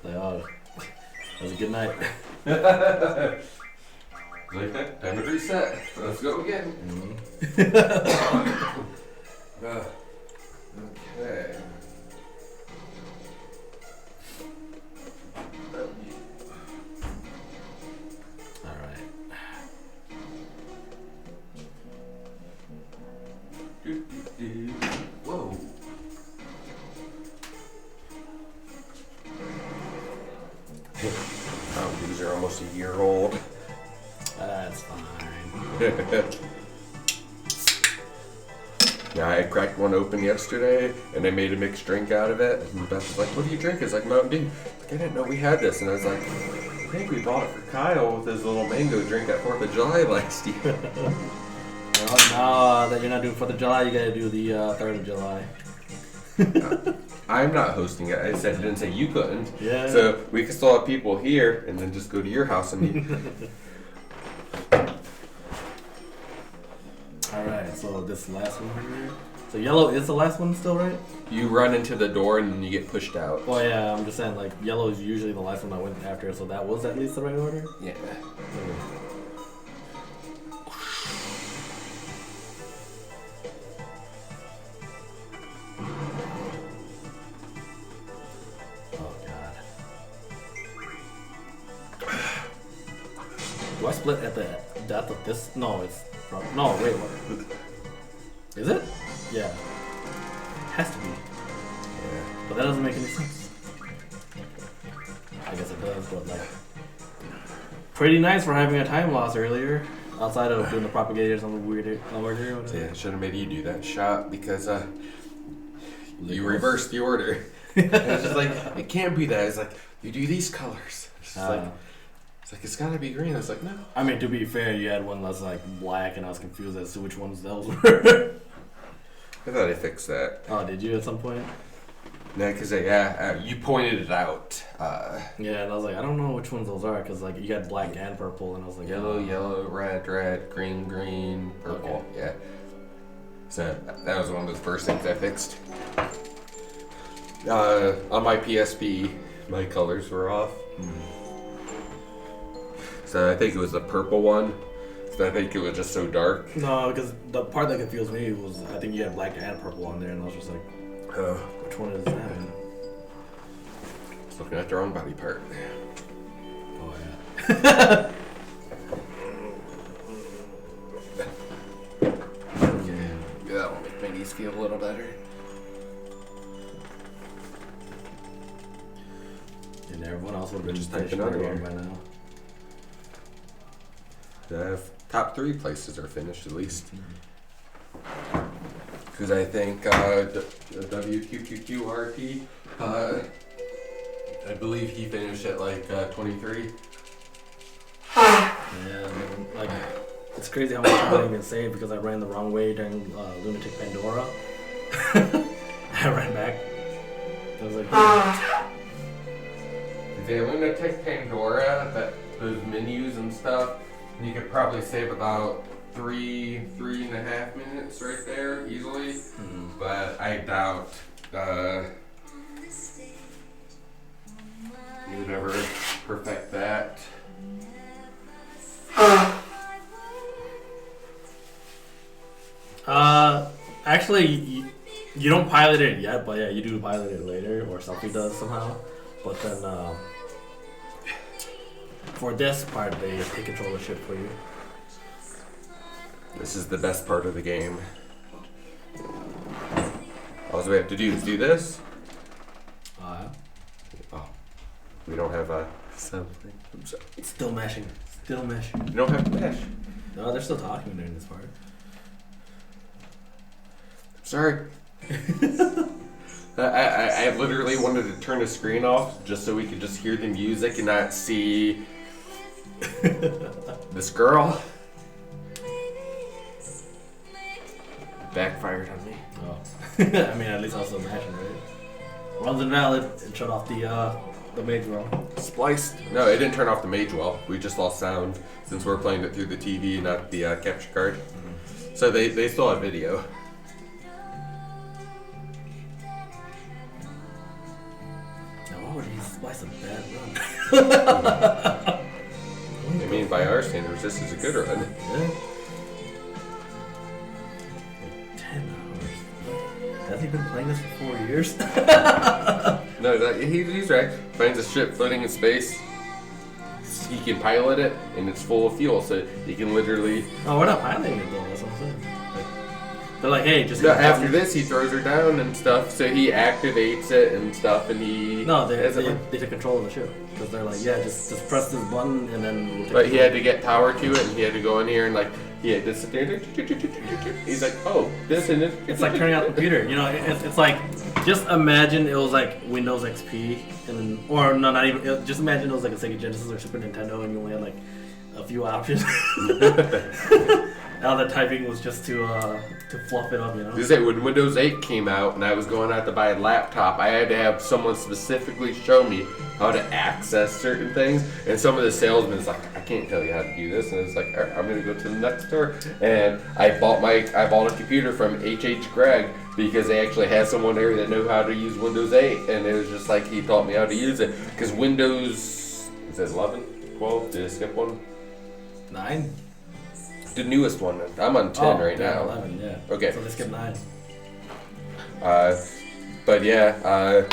Like, oh, that was a good night. Like that, time to reset. Let's go again. Okay. Alright. Whoa. Oh, these are almost a year old. That's fine. Yeah, I cracked one open yesterday, and I made a mixed drink out of it. And Beth was like, "What do you drink?" It's like Mountain Dew. Like, I didn't know we had this, and I was like, "I think we bought it for Kyle with his little mango drink at 4th of July last year." Well, now that you're not doing 4th of July, you gotta do the 3rd of July. I'm not hosting it. I didn't say you couldn't. Yeah. So we can still have people here, and then just go to your house and eat. Alright, so this last one here. So yellow is the last one still, right? You run into the door and then you get pushed out. Well, yeah, I'm just saying, like, yellow is usually the last one I went after, so that was at least the right order? Yeah. Oh, God. Do I split at the depth of this? No, it's... No, wait, what? Is it? Yeah. Has to be. Yeah. But that doesn't make any sense. I guess it does, but like... Pretty nice for having a time loss earlier. Outside of doing the propagators on the weird order. So yeah, should have made you do that shot because you reversed the order. And it's just like, it can't be that. It's like, you do these colors. It's just like, it's gotta be green. I was like, no. I mean, to be fair, you had one that's like black, and I was confused as to which ones those were. I thought I fixed that. Oh, did you at some point? No, because you pointed it out. Yeah, and I was like, I don't know which ones those are, because like you got black and purple, and I was like, Yellow, yellow, red, green, purple. Okay. Yeah. So that was one of the first things I fixed. On my PSP, my colors were off. So I think it was the purple one. So I think it was just so dark. No, because the part that confused me was I think you had black and purple on there, and I was just like, which one is that? Just looking at the wrong body part. Oh yeah. Yeah, that will make my knees feel a little better. And everyone else would have been Just finished type another along one. by now. The top 3 places are finished at least. Because I think WQQQRT, I believe he finished at like 23. Yeah, like it's crazy how much I didn't even save because I ran the wrong way during Lunatic Pandora. I ran back. I was like, If I'm gonna take Pandora, those menus and stuff, you could probably save about 3.5 minutes right there easily. But I doubt you would ever perfect that. Actually, you don't pilot it yet, but yeah, you do pilot it later, or Selfie does somehow. But then, for this part, they take control of the ship for you. This is the best part of the game. All we have to do is do this. Oh, we don't have something. I'm sorry. It's still meshing. Still meshing. You don't have to mesh. No, they're still talking during this part. Sorry. I literally wanted to turn the screen off just so we could just hear the music and not see this girl. Backfired on me. Oh. I mean, at least I was still mashing, right? Runs invalid and shut off the mage roll. Spliced. No, it didn't turn off the mage well. We just lost sound since we're playing it through the TV, not the capture card. Mm-hmm. So they still have video. Splice a bad run. I mean, by our standards, this is a good run. Yeah. 10 hours. Has he been playing this for 4 years? No, he's right. Finds a ship floating in space. He can pilot it, and it's full of fuel, so he can literally. Oh, we're not piloting it though. That's what I'm saying. They're like, hey, just. No, after this, he throws her down and stuff, so he activates it and stuff, and he. No, they took control of the ship because they're like, yeah, just press this button and then. We'll but he had to get power to it, and he had to go in here and like he had to sit there. He's like, oh, this and this. It's like turning out the computer. You know, it's like just imagine it was like Windows XP and then, or no, not even. Just imagine it was like a Sega Genesis or Super Nintendo, and you only had like a few options. All the typing was just to fluff it up, you know. You say when Windows 8 came out and I was going out to buy a laptop, I had to have someone specifically show me how to access certain things. And some of the salesmen was like, I can't tell you how to do this. And it's like, all right, I'm gonna go to the next store. And I bought a computer from H.H. Gregg because they actually had someone there that knew how to use Windows 8. And it was just like he taught me how to use it. Because Windows, is it 11, 12? Did I skip one? 9. The newest one. I'm on 10 right now. 11, yeah. Okay. So let's skip 9. But yeah,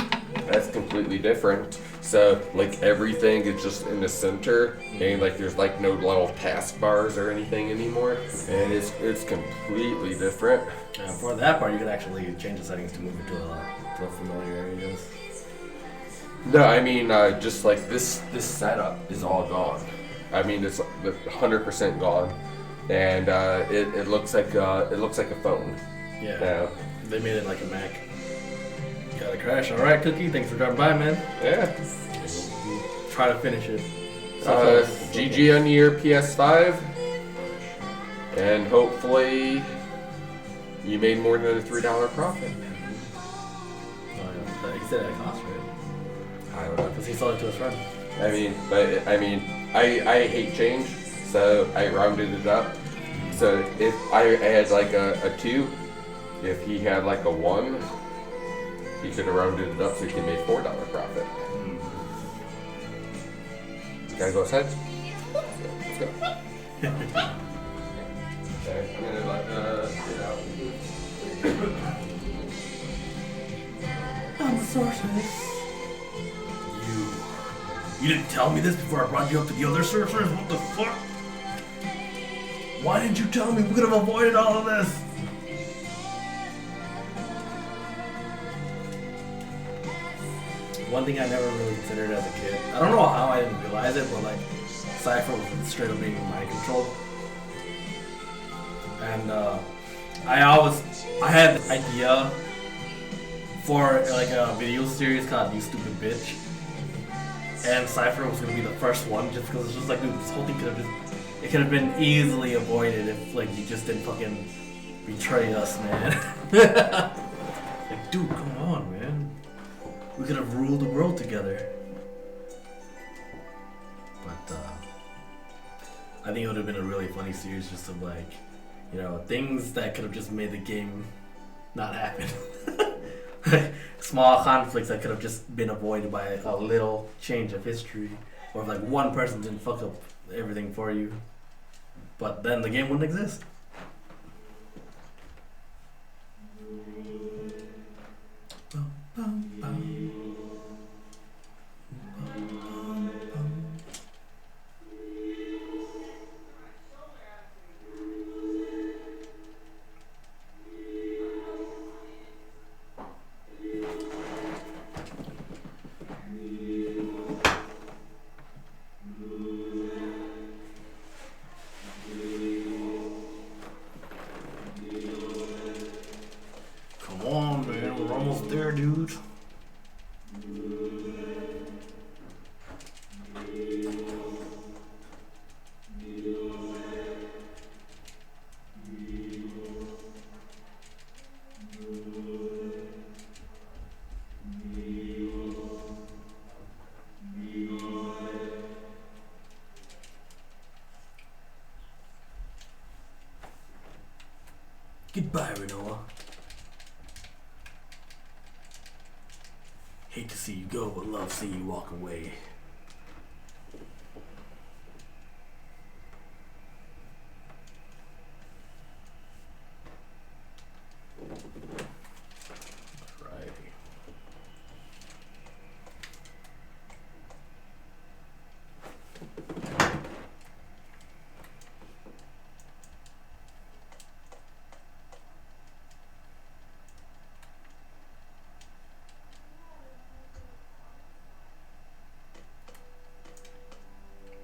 that's completely different. So like everything is just in the center, and like there's like no little task bars or anything anymore, and it's completely different. For that part, you could actually change the settings to move it to familiar areas. No, I mean just like this setup is all gone. I mean it's 100% gone. And it looks like a phone. Yeah. Now. They made it like a Mac. Got a crash. All right, Cookie. Thanks for dropping by, man. Yeah. Try to finish it. GG on your PS5, and hopefully you made more than a $3 profit. Oh, yeah. He said it cost, right? I don't know. Because he sold it to his friend. I hate change. So I rounded it up. So if I had like a 2, if he had like a 1, he could have rounded it up so he could have made $4 profit. Gotta go outside? Let's go. Okay, I'm gonna let get out. I'm sorceress. You didn't tell me this before I brought you up to the other sorcerers? What the fuck? Why didn't you tell me? We could have avoided all of this. One thing I never really considered as a kid. I don't know how I didn't realize it, but like Cypher was straight up being mind controlled. And I had the idea for like a video series called You Stupid Bitch. And Cypher was gonna be the first one just because it's just like, dude, this whole thing could have been easily avoided if like you just didn't fucking betray us, man. Like, dude, come on, man. We could have ruled the world together. But I think it would have been a really funny series just of like, you know, things that could have just made the game not happen. Small conflicts that could have just been avoided by a little change of history, or if like one person didn't fuck up everything for you, but then the game wouldn't exist. Come on, man, we're almost there, dude. Goodbye, Renoa. Hate to see you go, but love seeing you walk away. Right.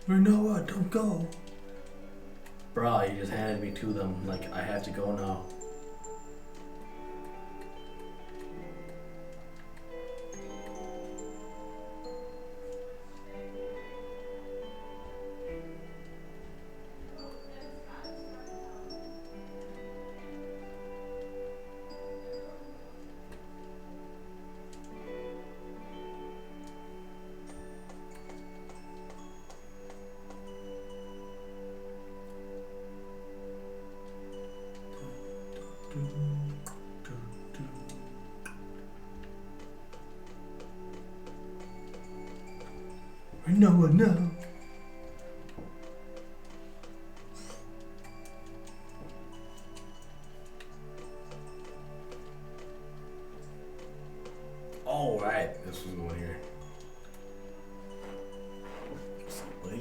Renoa, don't go. Bruh, you just handed me to them like I have to go now. Renoa, no. All right, this was going here. What's up, buddy?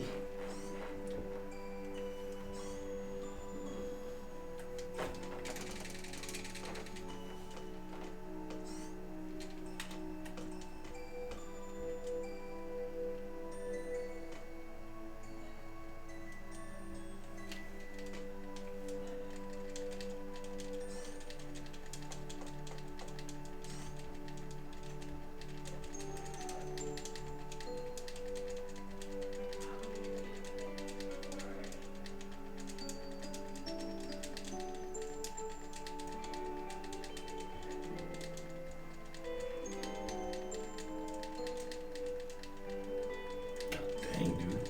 Dang, dude.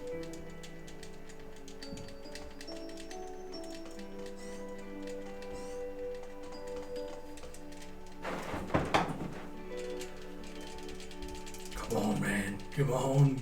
Come on, man. Come on.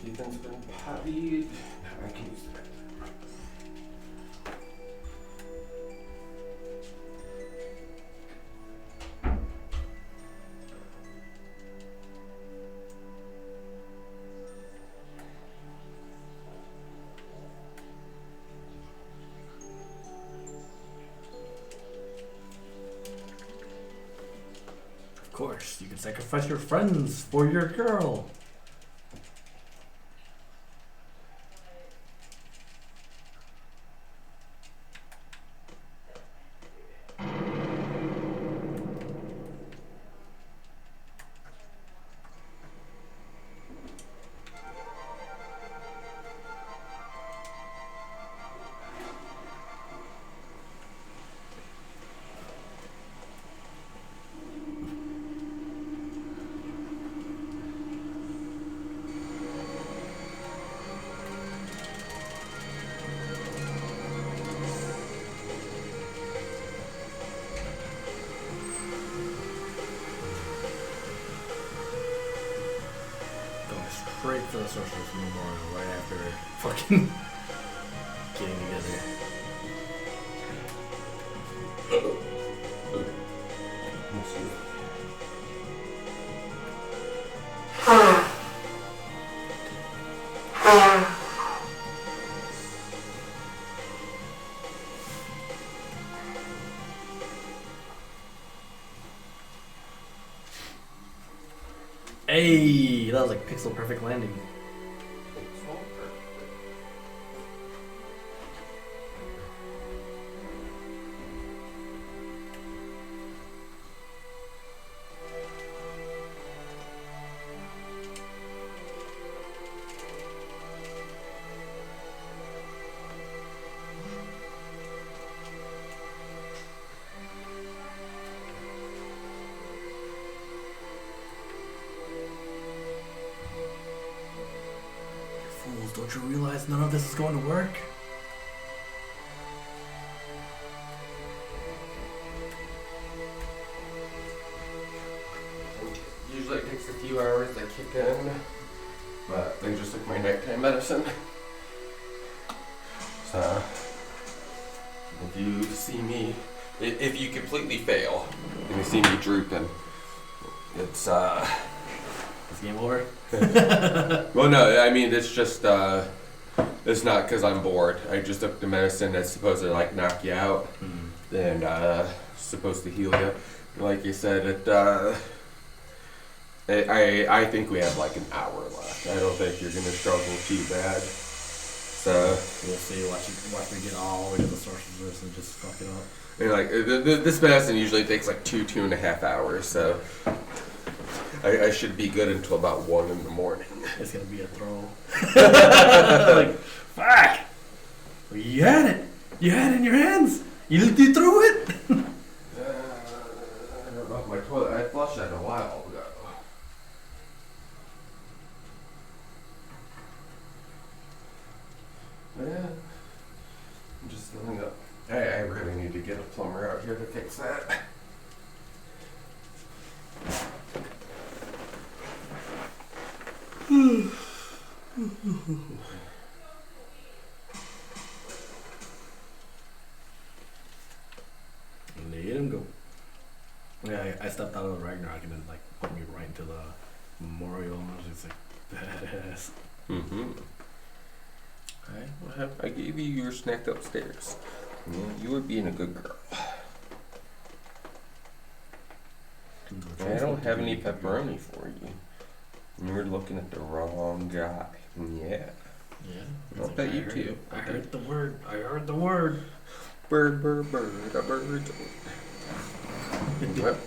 Ethan's been pottied. Now I can use the bathroom. course, you can sacrifice your friends for your girl. Straight to the Socialist Memorial right after fucking getting together. Hey, that was like pixel perfect landing. Fools, don't you realize none of this is going to work? Usually it takes a few hours to kick in, but they just took my nighttime medicine. So, if you see me, if you completely fail, and you see me drooping, it's Game over? well, no, I mean, it's just, it's not because I'm bored. I just took the medicine that's supposed to, like, knock you out, and, supposed to heal you. Like you said, I think we have, like, an hour left. I don't think you're going to struggle too bad. So, We'll see. Watch me get all the way to the sorceress and just fuck it up. and, like, this medicine usually takes, like, 2.5 hours, so I should be good until about 1 in the morning. It's gonna be a throw. Like, fuck! Well, you had it. You had it in your hands. You threw it. I don't know if my toilet. I flushed that a while ago. Yeah. I'm just filling up. I really need to get a plumber out here to fix that. Let him go. Yeah, I stepped out of the Ragnarok and then like put me right into the memorial and I was just like badass. Mm-hmm. I gave you your snack upstairs. Yeah, you were being a good girl. I don't have any pepperoni for you. You were looking at the wrong guy. Yeah. Yeah. I'll bet you too. I heard the word. I heard the word. Bird, bird, bird, a bird. Yep.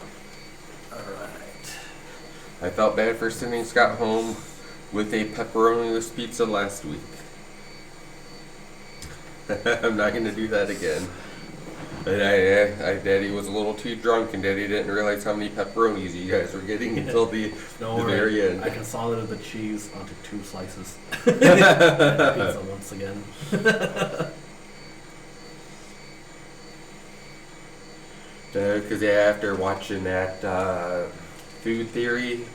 Alright. I felt bad for sending Scott home with a pepperoni-less pizza last week. I'm not going to do that again. And Daddy was a little too drunk, and Daddy didn't realize how many pepperonis you guys were getting until the very end. I consolidated the cheese onto 2 slices. Pizza once again. Because after watching that food theory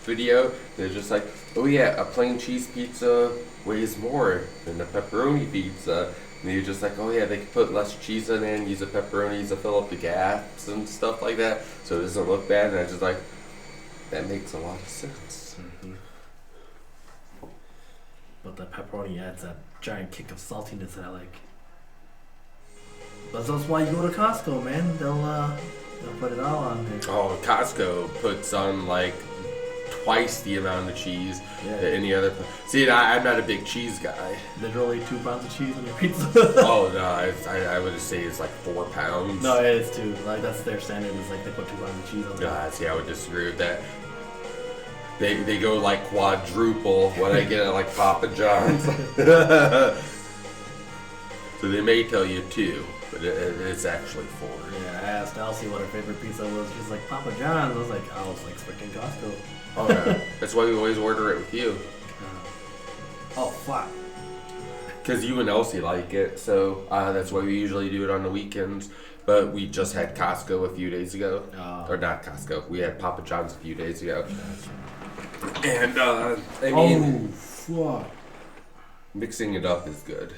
video, they're just like, oh yeah, a plain cheese pizza weighs more than a pepperoni pizza. And you're just like, oh yeah, they could put less cheese in it and use the pepperonis to fill up the gaps and stuff like that, so it doesn't look bad. And I was just like, that makes a lot of sense. Mm-hmm. But the pepperoni adds that giant kick of saltiness that I like. But that's why you go to Costco, man. They'll put it all on there. Oh, Costco puts on like twice the amount of cheese Yeah. that any other. See, I'm not a big cheese guy. Literally 2 pounds of cheese on your pizza. Oh no, I would say it's like 4 pounds. No, it's 2. Like that's their standard. Is like they put 2 pounds of cheese on. God, see, I would disagree with that. They go like quadruple what I get at like Papa John's. So they may tell you 2, but it's actually 4. Yeah, I asked Elsie what her favorite pizza was. She's like Papa John's. I was like expecting Costco. Oh yeah, that's why we always order it with you. Oh fuck. Because you and Elsie like it, so that's why we usually do it on the weekends. But we just had Costco a few days ago. Oh. Or not Costco, we had Papa John's a few days ago. And, I mean, fuck. mixing it up is good.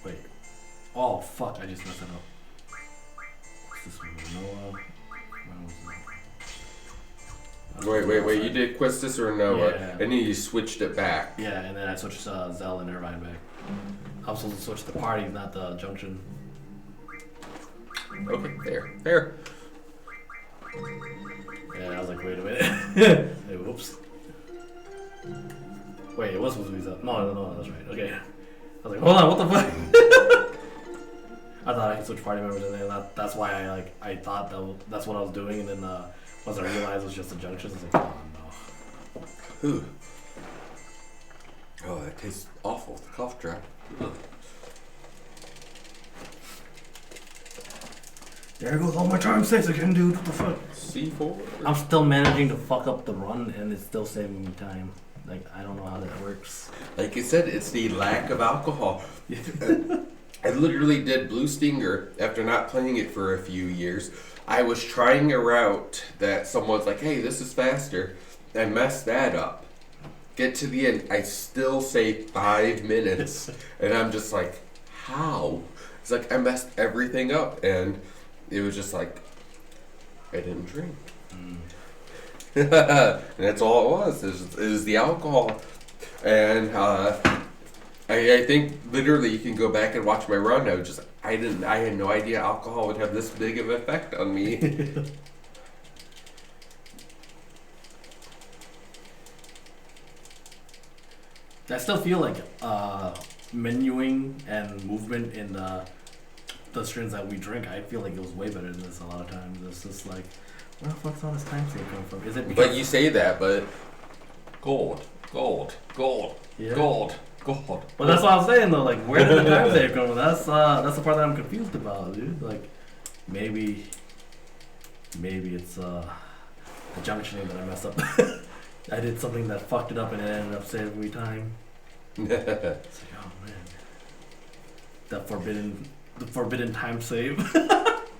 Wait. Oh fuck! I just messed it up. What's this one? Noah. When was that? Wait, you did Quistis or Noah, Yeah. and then you switched it back. Yeah, and then I switched Zell and Irvine back. I'm supposed to switch the parties, not the junction. Okay, there. Yeah, I was like, wait a minute. Hey, whoops. Wait, it was supposed to be Zell. No, that's right. Okay. I was like, hold on, what the fuck? I thought I could switch party members in there. That's why I thought that's what I was doing, and then once I realized it was just the junctions, I was like, oh no. Ooh. Oh, that tastes awful. The cough drop. Ugh. There goes all my time saves again, dude. What the fuck? C4? I'm still managing to fuck up the run, and it's still saving me time. Like, I don't know how that works. Like you said, it's the lack of alcohol. I literally did Blue Stinger after not playing it for a few years. I was trying a route that someone's like, hey, this is faster. I messed that up. Get to the end, I still say 5 minutes. And I'm just like, how? It's like I messed everything up. And it was just like, I didn't drink. And that's all it was. It was the alcohol. And I think literally you can go back and watch my run. I had no idea alcohol would have this big of an effect on me. I still feel like menuing and movement in the strings that we drink, I feel like it was way better than this a lot of times. It's just like, where the fuck's all this time save come from? Is it because... But you say that, but gold. Yeah. Gold. But that's what I'm saying though, like, where did the time save come from? That's the part that I'm confused about, dude. Like, maybe it's the junctioning that I messed up. I did something that fucked it up and it ended up saving me time. It's like, oh man, the forbidden time save.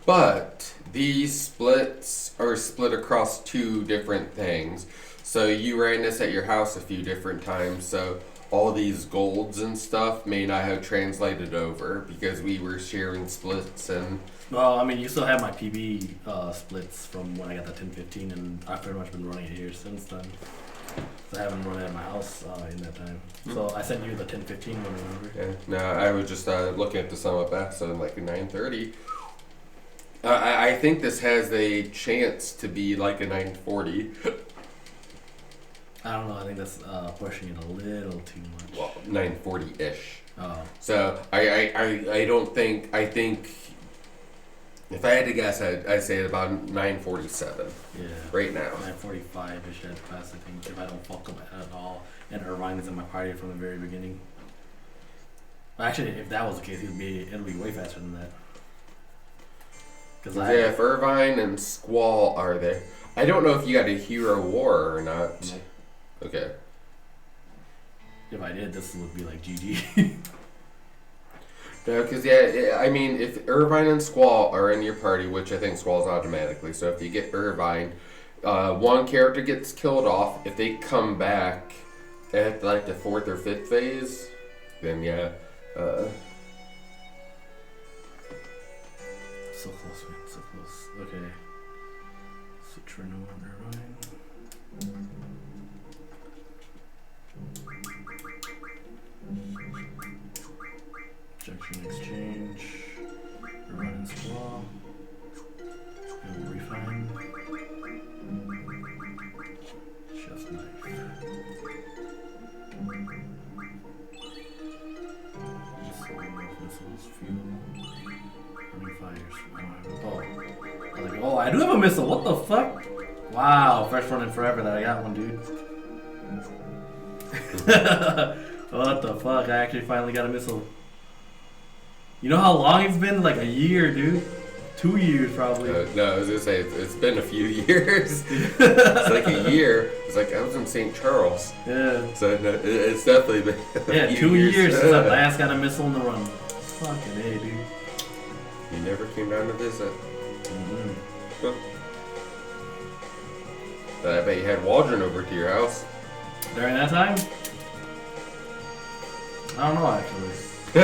But these splits are split across 2 different things. So you ran this at your house a few different times. So all these golds and stuff may not have translated over because we were sharing splits and. Well, I mean, you still have my PB splits from when I got the 1015, and I've pretty much been running it here since then. So I haven't run it at my house in that time. So I sent you the 1015 one, remember? Yeah, no, I was just looking at the sum up back, so like a 930. I think this has a chance to be like a 940. I don't know. I think that's pushing it a little too much. Well, 940-ish. Oh. So I don't think. I think if I had to guess, I'd say about 947. Yeah. Right now. 945-ish at best, I think, if I don't fuck up at all. And Irvine is in my party from the very beginning. Well, actually, if that was the case, it'll be way faster than that. Yeah, if Irvine and Squall are there. I don't know if you got a Hero War or not. No. Okay. If I did, this would be like GG. No, because I mean, if Irvine and Squall are in your party, which I think Squall's automatically, so if you get Irvine, one character gets killed off. If they come back at like the 4th or 5th phase, then yeah. So close, man. So close. Okay. Switch for no one, Irvine. Potion exchange. Run squall. And refine. Just knife. Missiles, fuel. Running fires. Oh, I do have a missile. What the fuck? Wow, first run in forever that I got one, dude. What the fuck? I actually finally got a missile. You know how long it's been? Like a year, dude. 2 years, probably. No, I was gonna say it's been a few years. It's like a year. It's like I was in St. Charles. Yeah. So no, it's definitely been. Yeah, 2 years since I last got a missile in the run. Fucking A, dude. You never came down to visit. Mm-hmm. But I bet you had Waldron over to your house. During that time? I don't know, actually. So,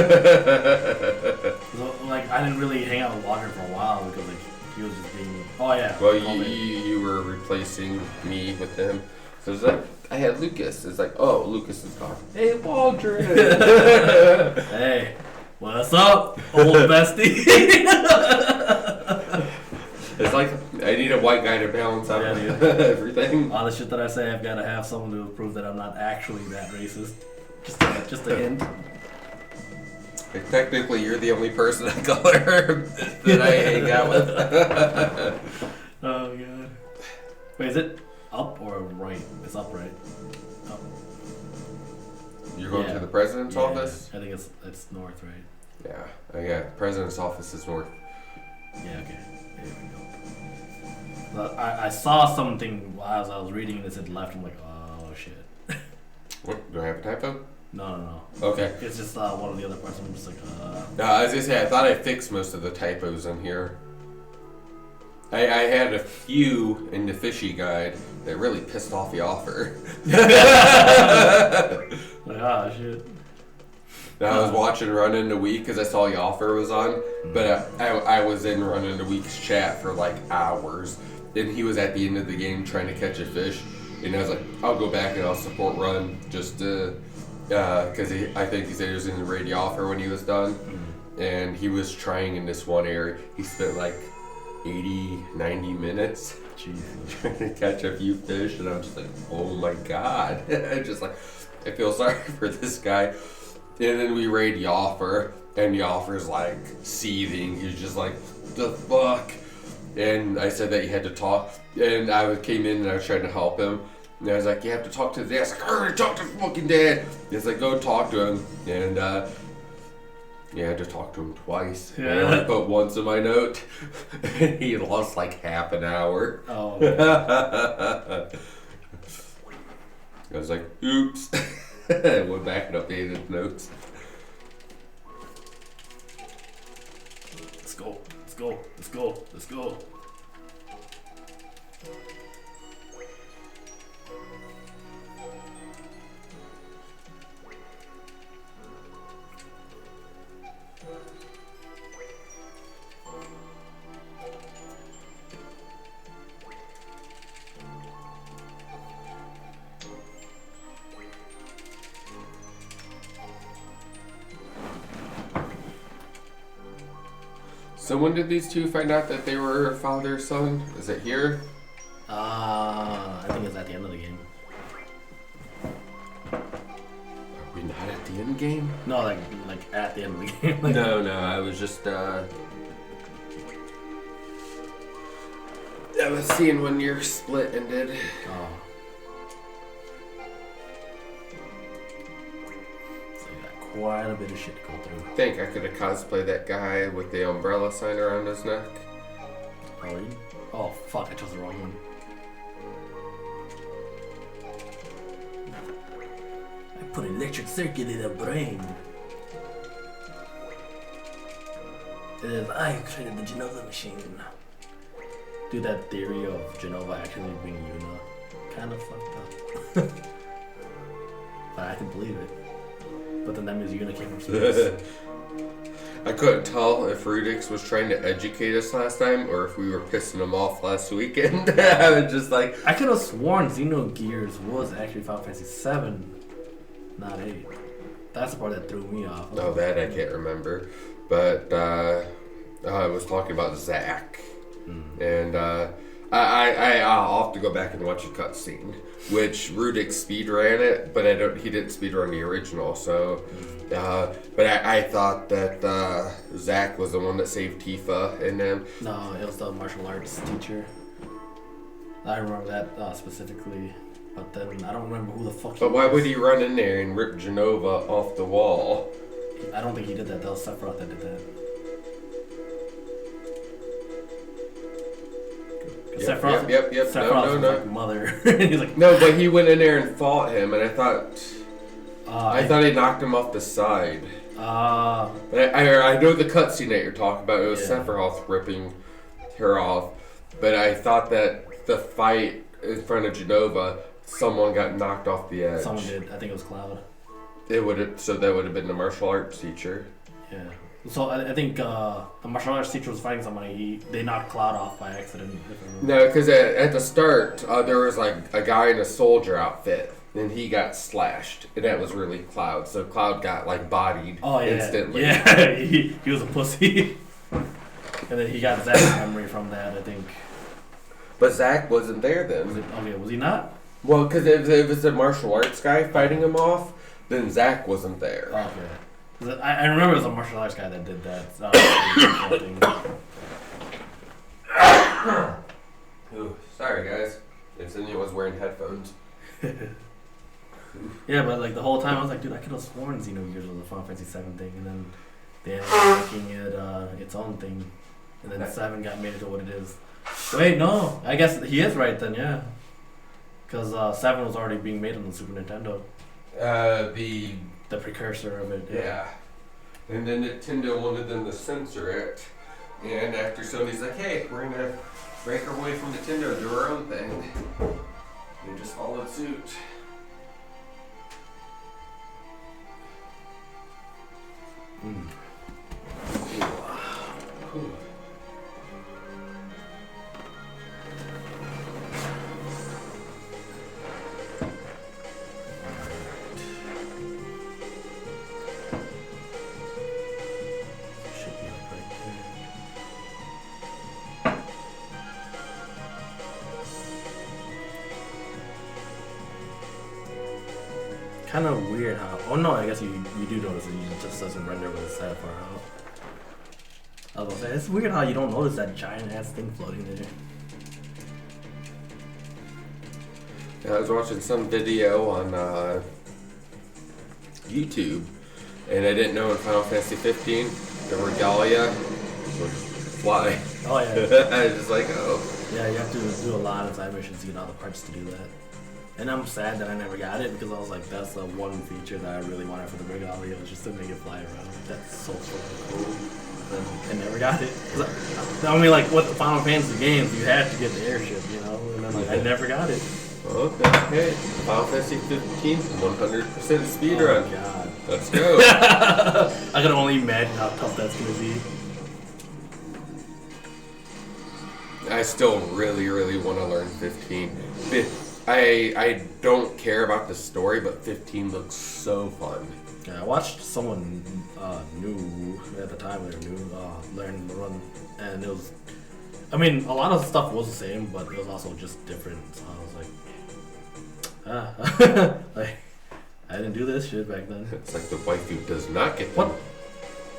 like, I didn't really hang out with Walker for a while because like he was just being. Oh yeah. Well, you were replacing me with him. So it's like I had Lucas. It's like, oh, Lucas is gone. Hey, Waldron. Hey, what's up, old bestie? It's like I need a white guy to balance out Yeah, dude. everything. All the shit that I say, I've got to have someone to prove that I'm not actually that racist. Just a hint. Like, technically, you're the only person of color that I hang out with. Oh god. Wait, is it up or right? It's up, right? Up. You're going Yeah. to the president's Yeah, office? I think it's north, right? Yeah. Yeah. President's office is north. Yeah, okay. There we go. But I saw something as I was reading and it said left. I'm like, oh shit. What? Do I have a typo? No. Okay. It's just one of the other parts. I'm just like, No, I was gonna say I thought I fixed most of the typos in here. I had a few in the fishy guide that really pissed off the author. like, ah, shit. I was watching Run Into Week because I saw the offer was on, but I was in Run Into Week's chat for like hours, and he was at the end of the game trying to catch a fish, and I was like, I'll go back and I'll support Run just to, because I think he said he was in the radio offer when he was done, and he was trying in this one area. He spent like 80, 90 minutes trying to catch a few fish, and I'm just like, oh my god. Just like, I feel sorry for this guy. And then we raid the offer, and the offer's like seething. He's just like, the fuck? And I said that you had to talk, and I came in and I was trying to help him. And I was like, you have to talk to the dad. I was like, I already talked to fucking dad. He's like, go talk to him. And yeah, I had to talk to him twice. Yeah. I only put once in my note, and he lost like half an hour. Oh. I was like, oops. I went back and updated notes. Let's go. Let's go. Let's go. Let's go. So when did these two find out that they were father son? Is it here? I think it's at the end of the game. Are we not at the end game? No, like at the end of the game. Like, No, I was just I was seeing when your split ended. Oh. So you got quite a bit of shit to go through. I think I could have cosplayed that guy with the umbrella sign around his neck. Oh, really? Oh, fuck, I chose the wrong one. I put electric circuit in a brain. It is I who created the Genova machine. Dude, that theory of Genova actually being Una kind of fucked up. But I can believe it. But then that means Una came from space. I couldn't tell if Rudix was trying to educate us last time or if we were pissing him off last weekend. I was just like, I could have sworn Xenogears was actually Final Fantasy 7, not 8. That's the part that threw me off. No, that I can't remember. But I was talking about Zach. And I'll have to go back and watch a cutscene. Which Rudik speedran it, but he didn't speedrun the original, so... but I thought that Zach was the one that saved Tifa and them. No, it was the martial arts teacher. I remember that specifically, but then I don't remember who the fuck. But why would he run in there and rip Genova off the wall? I don't think he did that. That was Sephiroth that did that. Yep. Sephiroth No. was like mother. He's like, no, but he went in there and fought him, and I thought he knocked him off the side. But I know the cutscene that you're talking about. It was Sephiroth ripping her off, but I thought that the fight in front of Genova, someone got knocked off the edge. Someone did. I think it was Cloud. So that would have been the martial arts teacher. Yeah. So I think the martial arts teacher was fighting somebody. They knocked Cloud off by accident. No, because at the start there was like a guy in a soldier outfit, and he got slashed, and that was really Cloud. So Cloud got like bodied instantly. Yeah, he was a pussy. And then he got Zach's memory from that, I think. But Zach wasn't there then. Was he not? Well, because if it was the martial arts guy fighting him off, then Zach wasn't there. Okay. I remember it was a martial arts guy that did that. Ooh, sorry guys. Yesenia was wearing headphones. Yeah, but like the whole time I was like, dude, I could have sworn Xenogears was a Final Fantasy 7 thing, and then they ended up making it its own thing, and then 7 got made into what it is. Wait, no, I guess he is right then, yeah, because 7 was already being made on the Super Nintendo. The precursor of it. Yeah. And then Nintendo wanted them to censor it, and after Sony's like, hey, we're gonna break our way from Nintendo, do our own thing. They just followed suit. Kind of weird how. Oh no, I guess you do notice it. It just doesn't render when it's that far out. I was gonna say it's weird how you don't notice that giant ass thing floating there. I was watching some video on YouTube, and I didn't know in Final Fantasy 15 the regalia would fly. Oh yeah. I was just like, oh. Yeah, you have to do a lot of side missions to get all the parts to do that. And I'm sad that I never got it because I was like, that's the one feature that I really wanted for the regalia, was just to make it fly around. That's so fucking cool. And I never got it. I mean, like, with the Final Fantasy games, you had to get the airship, you know? And then, like, I never got it. Okay. Final Fantasy 15, 100% speedrun. Oh, God. Let's go. I can only imagine how tough that's going to be. I still really, really want to learn 15. I don't care about the story, but 15 looks so fun. Yeah, I watched someone new at the time they were new learn the run, and it was. I mean, a lot of the stuff was the same, but it was also just different. So I was like, like I didn't do this shit back then. It's like the waifu does not get What?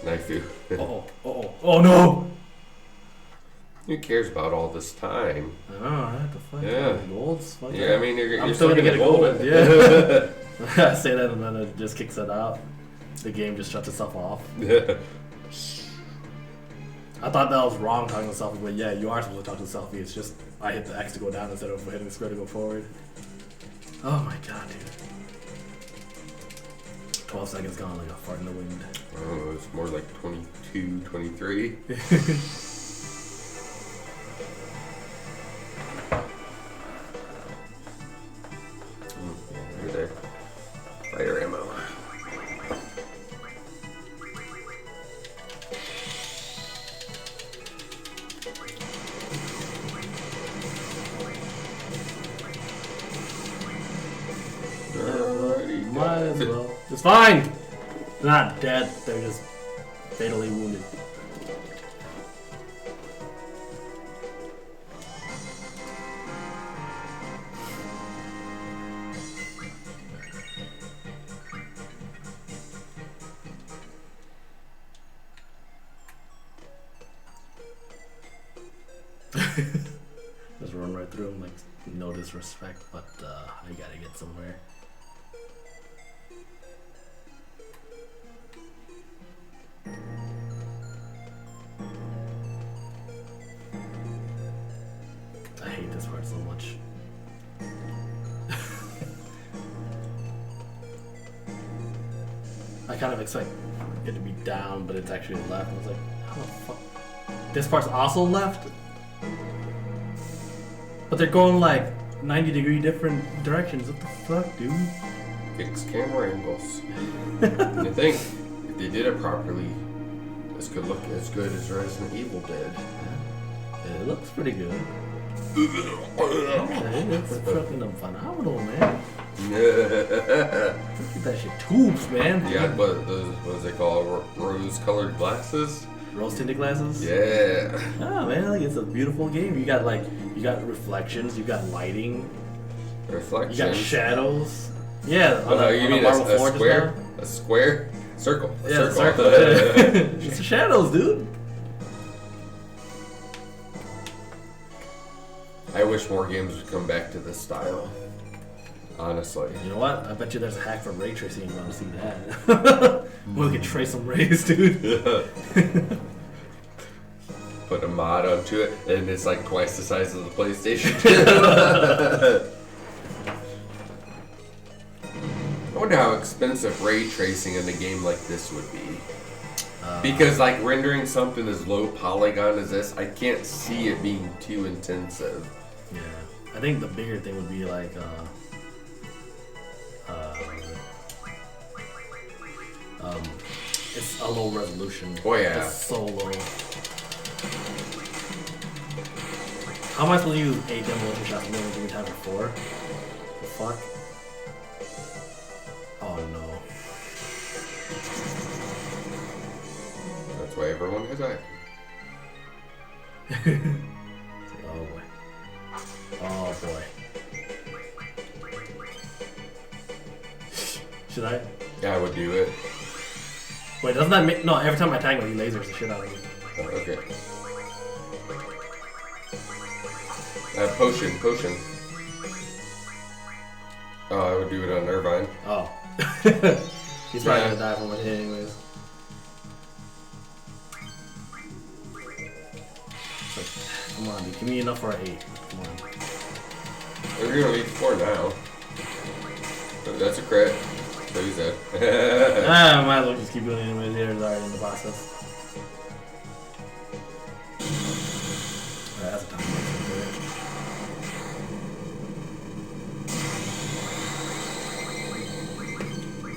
Knifeu. Oh no! Who cares about all this time? I know, I have to fight Yeah. golds. Fuck Yeah, that. I mean, you're I'm still gonna get a gold. gold. Yeah. I say that and then it just kicks it out. The game just shuts itself off. I thought that was wrong talking to selfie, but yeah, you are supposed to talk to selfie. It's just I hit the X to go down instead of hitting the square to go forward. Oh my god, dude. 12 seconds gone like a fart in the wind. Oh, it's more like 22, 23. Right there. Fire ammo. Alrighty. Might as well. It's fine! They're not dead, they're just fatally wounded. Just run right through them, like, no disrespect, but I gotta get somewhere. I hate this part so much. I kind of expect it to be down, but it's actually left. I was like, how the fuck? This part's also left? But they're going like 90-degree different directions. What the fuck, dude? Fix camera angles. You think if they did it properly, this could look as good as Resident Evil did. It looks pretty good. It's fucking phenomenal, man. Look at that shit. Tubes, man. You got what is it called? Rose-colored glasses? Rose tinted glasses? Yeah. Ah, man, like it's a beautiful game. You got reflections, you got lighting, Reflections. you got shadows. Yeah, You mean a square? A square? Circle. Yeah, circle. It's the shadows, dude. I wish more games would come back to this style. Honestly. You know what? I bet you there's a hack for ray tracing. You want to see that? We can trace some rays, dude. Put a mod onto it, and it's like twice the size of the PlayStation. I wonder how expensive ray tracing in a game like this would be. Because like rendering something as low polygon as this, I can't see it being too intensive. Yeah, I think the bigger thing would be like it's a low resolution. Oh yeah. It's so low. How am I supposed to use 8 demolition shots and only give me time for 4? The fuck? Oh no. That's why everyone has that. Oh boy. Oh boy. Should I? Yeah, I would do it. Wait, doesn't that make... No, every time I tangle, he lasers the shit out of me. Oh, okay. Potion. Oh, I would do it on Irvine. Oh. He's probably gonna die from it anyways. It's like, come on, dude. Give me enough for an 8. Come on. We're gonna need 4 now. But that's a crit. So he's dead. I might as well just keep doing it anyways. They're already in the process. Alright, that's a time.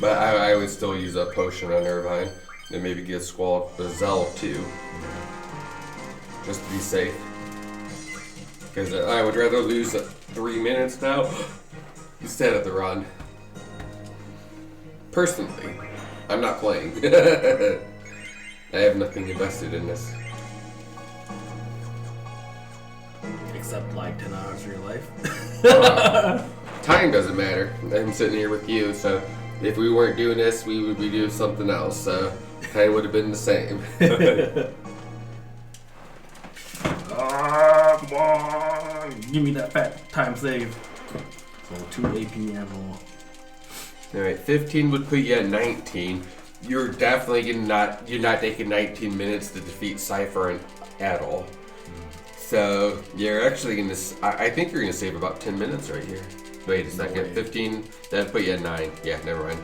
But I would still use a potion on Irvine. And maybe give Squall the Zell too. Just to be safe. Because I would rather lose 3 minutes now instead of the run. Personally, I'm not playing. I have nothing invested in this. Except like 10 hours of your life. Time doesn't matter. I'm sitting here with you, so if we weren't doing this, we would be doing something else. So time would have been the same. Come on! Give me that fat time save. So 2 AP ammo. Alright, 15 would put you at 19. You're definitely you're not taking 19 minutes to defeat Cypher at all. So you're actually gonna, I think you're gonna save about 10 minutes right here. Wait a second, 15, that'd put you at 9. Yeah, never mind.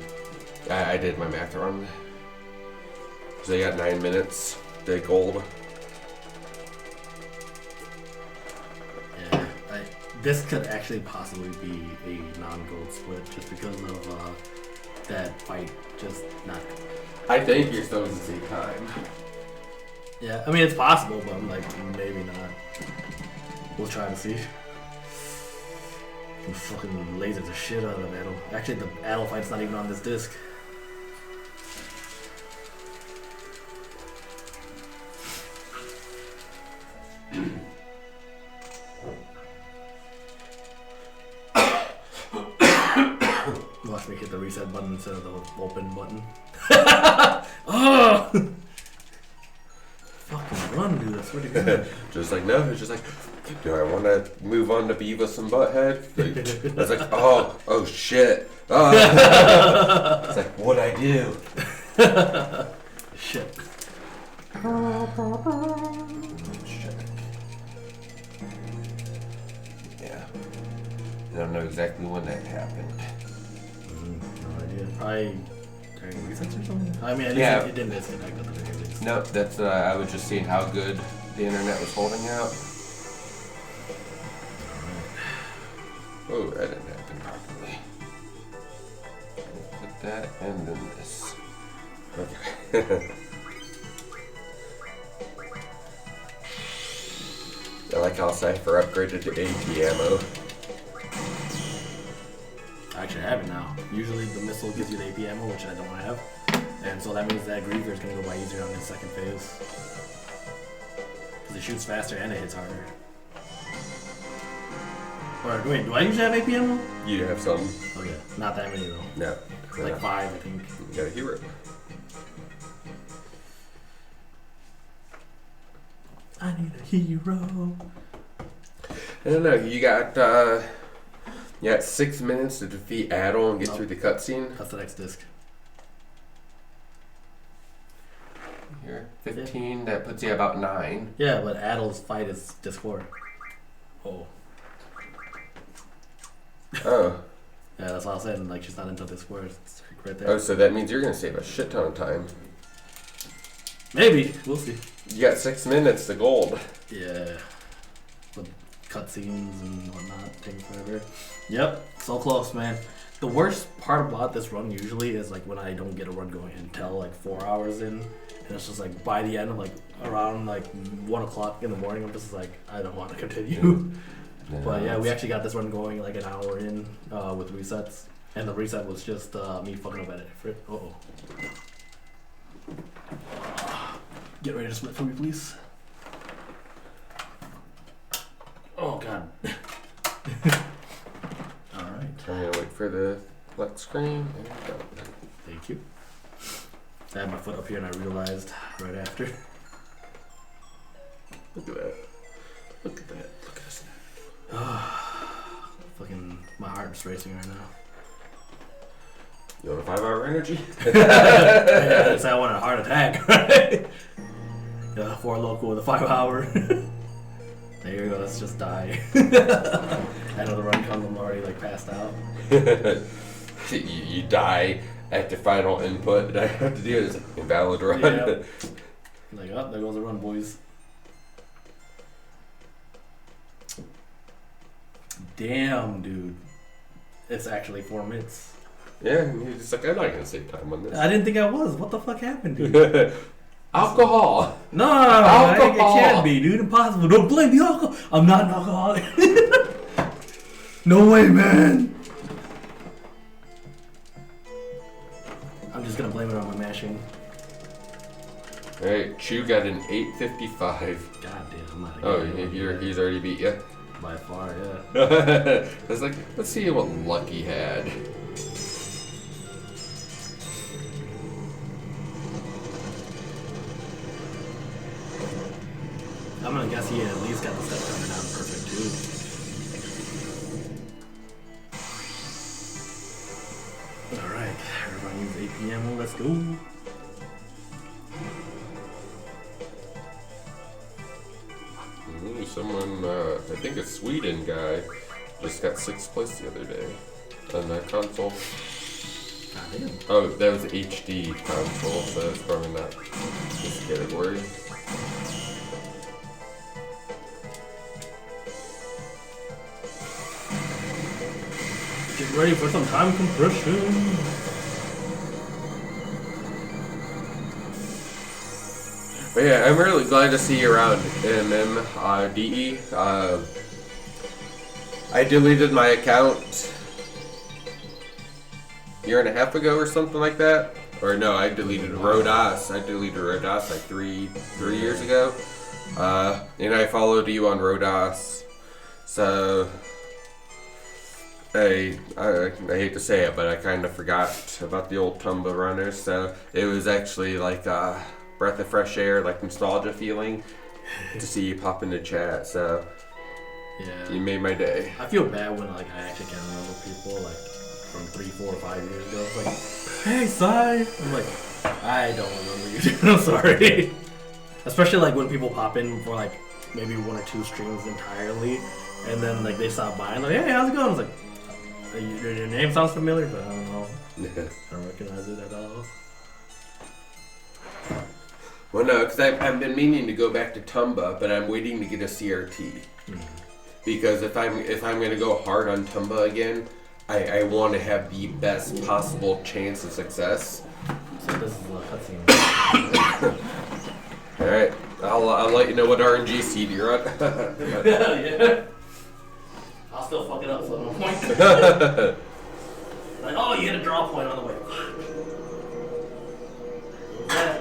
I did my math wrong. So you got 9 minutes, the gold. Yeah, this could actually possibly be a non-gold split just because of that fight just not... I think you're supposed to see time. Yeah, I mean it's possible, but I'm like, maybe not. We'll try to see. Can fucking laser the shit out of Adel. Actually, the Adel fight's not even on this disc. reset button instead of the open button. Oh! Fucking run, dude. I swear to God. Just like, no, it's just like, do I want to move on to Beavis and Butthead? Like, I was like, oh shit. Oh. It's like, what'd I do? Shit. Check. Yeah. I don't know exactly when that happened. No idea. Probably during resets or something? I mean, it didn't disconnect at the very least. No, that's I was just seeing how good the internet was holding out. Oh, that didn't happen properly. Put that and then this. Okay. I like how Cypher upgraded to AP ammo. I actually have it now. Usually the missile gives you the AP ammo, which I don't have. And so that means that Griever is going to go by easier on his second phase. Because it shoots faster and it hits harder. Or wait, do I usually have AP ammo? You have some? Okay, not that many though. No. Like 5, I think. You got a hero. I need a hero. I don't know. You got 6 minutes to defeat Adol and get through the cutscene. That's the next disc. Here, 15. That puts you about 9. Yeah, but Adol's fight is disc 4. Oh. Oh. Yeah, that's all I was saying. Like, she's not until disc 4. It's right there. Oh, so that means you're gonna save a shit ton of time. Maybe. We'll see. You got 6 minutes to gold. Yeah. With cutscenes and whatnot, taking forever. Yep, so close, man. The worst part about this run usually is like when I don't get a run going until like 4 hours in, and it's just like by the end of like around like 1 o'clock in the morning, I'm just like I don't want to continue. But yeah, we actually got this run going like an hour in with resets, and the reset was just me fucking up at it. Uh-oh. Get ready to split for me, please. Oh god. Alright. I'm gonna wait for the flex screen. Thank you. I had my foot up here and I realized right after. Look at that. Look at that. Look at this. Fucking my heart is racing right now. You want a 5-hour energy? Yeah, I want a heart attack, right? Yeah, 4 local with a 5-hour. There you go, let's just die. I know the run comes, I'm already like passed out. you die at the final input, and I have to do it as an invalid run. Yeah. Like, oh, there goes the run, boys. Damn, dude. It's actually 4 minutes. Yeah, and he's just like, I'm not gonna save time on this. I didn't think I was. What the fuck happened, dude? Alcohol! No, Alcohol. it can't be, dude. Impossible. Don't blame the alcohol. I'm not an alcoholic. No way, man. I'm just gonna blame it on my mashing. Alright, Chew got an 855. God damn, I'm not. Oh, he's already beat you? By far, yeah. I was like, let's see what Lucky had. I'm gonna guess he at least got the step coming down perfect too. Alright, everybody use 8 p.m. Let's go. Someone, I think a Sweden guy, just got 6th place the other day on that console. God damn. Oh, that was HD console, so that's probably not this category. Get ready for some time compression. But yeah, I'm really glad to see you around, DE. I deleted my account a year and a half ago or something like that. Or no, I deleted Rodas. I deleted Rodas like three years ago. And I followed you on Rodas. So I hate to say it, but I kind of forgot about the old Tumba runners. So it was actually like a breath of fresh air, like nostalgia feeling to see you pop into chat. So Yeah. you made my day. I feel bad when like I actually can remember people like from 3, 4, 5 years ago. It's like, hey, Sai. I'm like, I don't remember you. I'm sorry. Especially like when people pop in for like maybe 1 or 2 streams entirely, and then like they stop by and like, hey, how's it going? I was like, your name sounds familiar, but I don't know. I don't recognize it at all. Well, no, because I've been meaning to go back to Tumba, but I'm waiting to get a CRT. Because if I'm gonna go hard on Tumba again, I want to have the best possible chance of success. So this is a cutscene. All right, I'll let you know what RNG seed you're on. Yeah. I'll still fuck it up, so no point. Like, oh, you hit a draw point on the way. Yeah.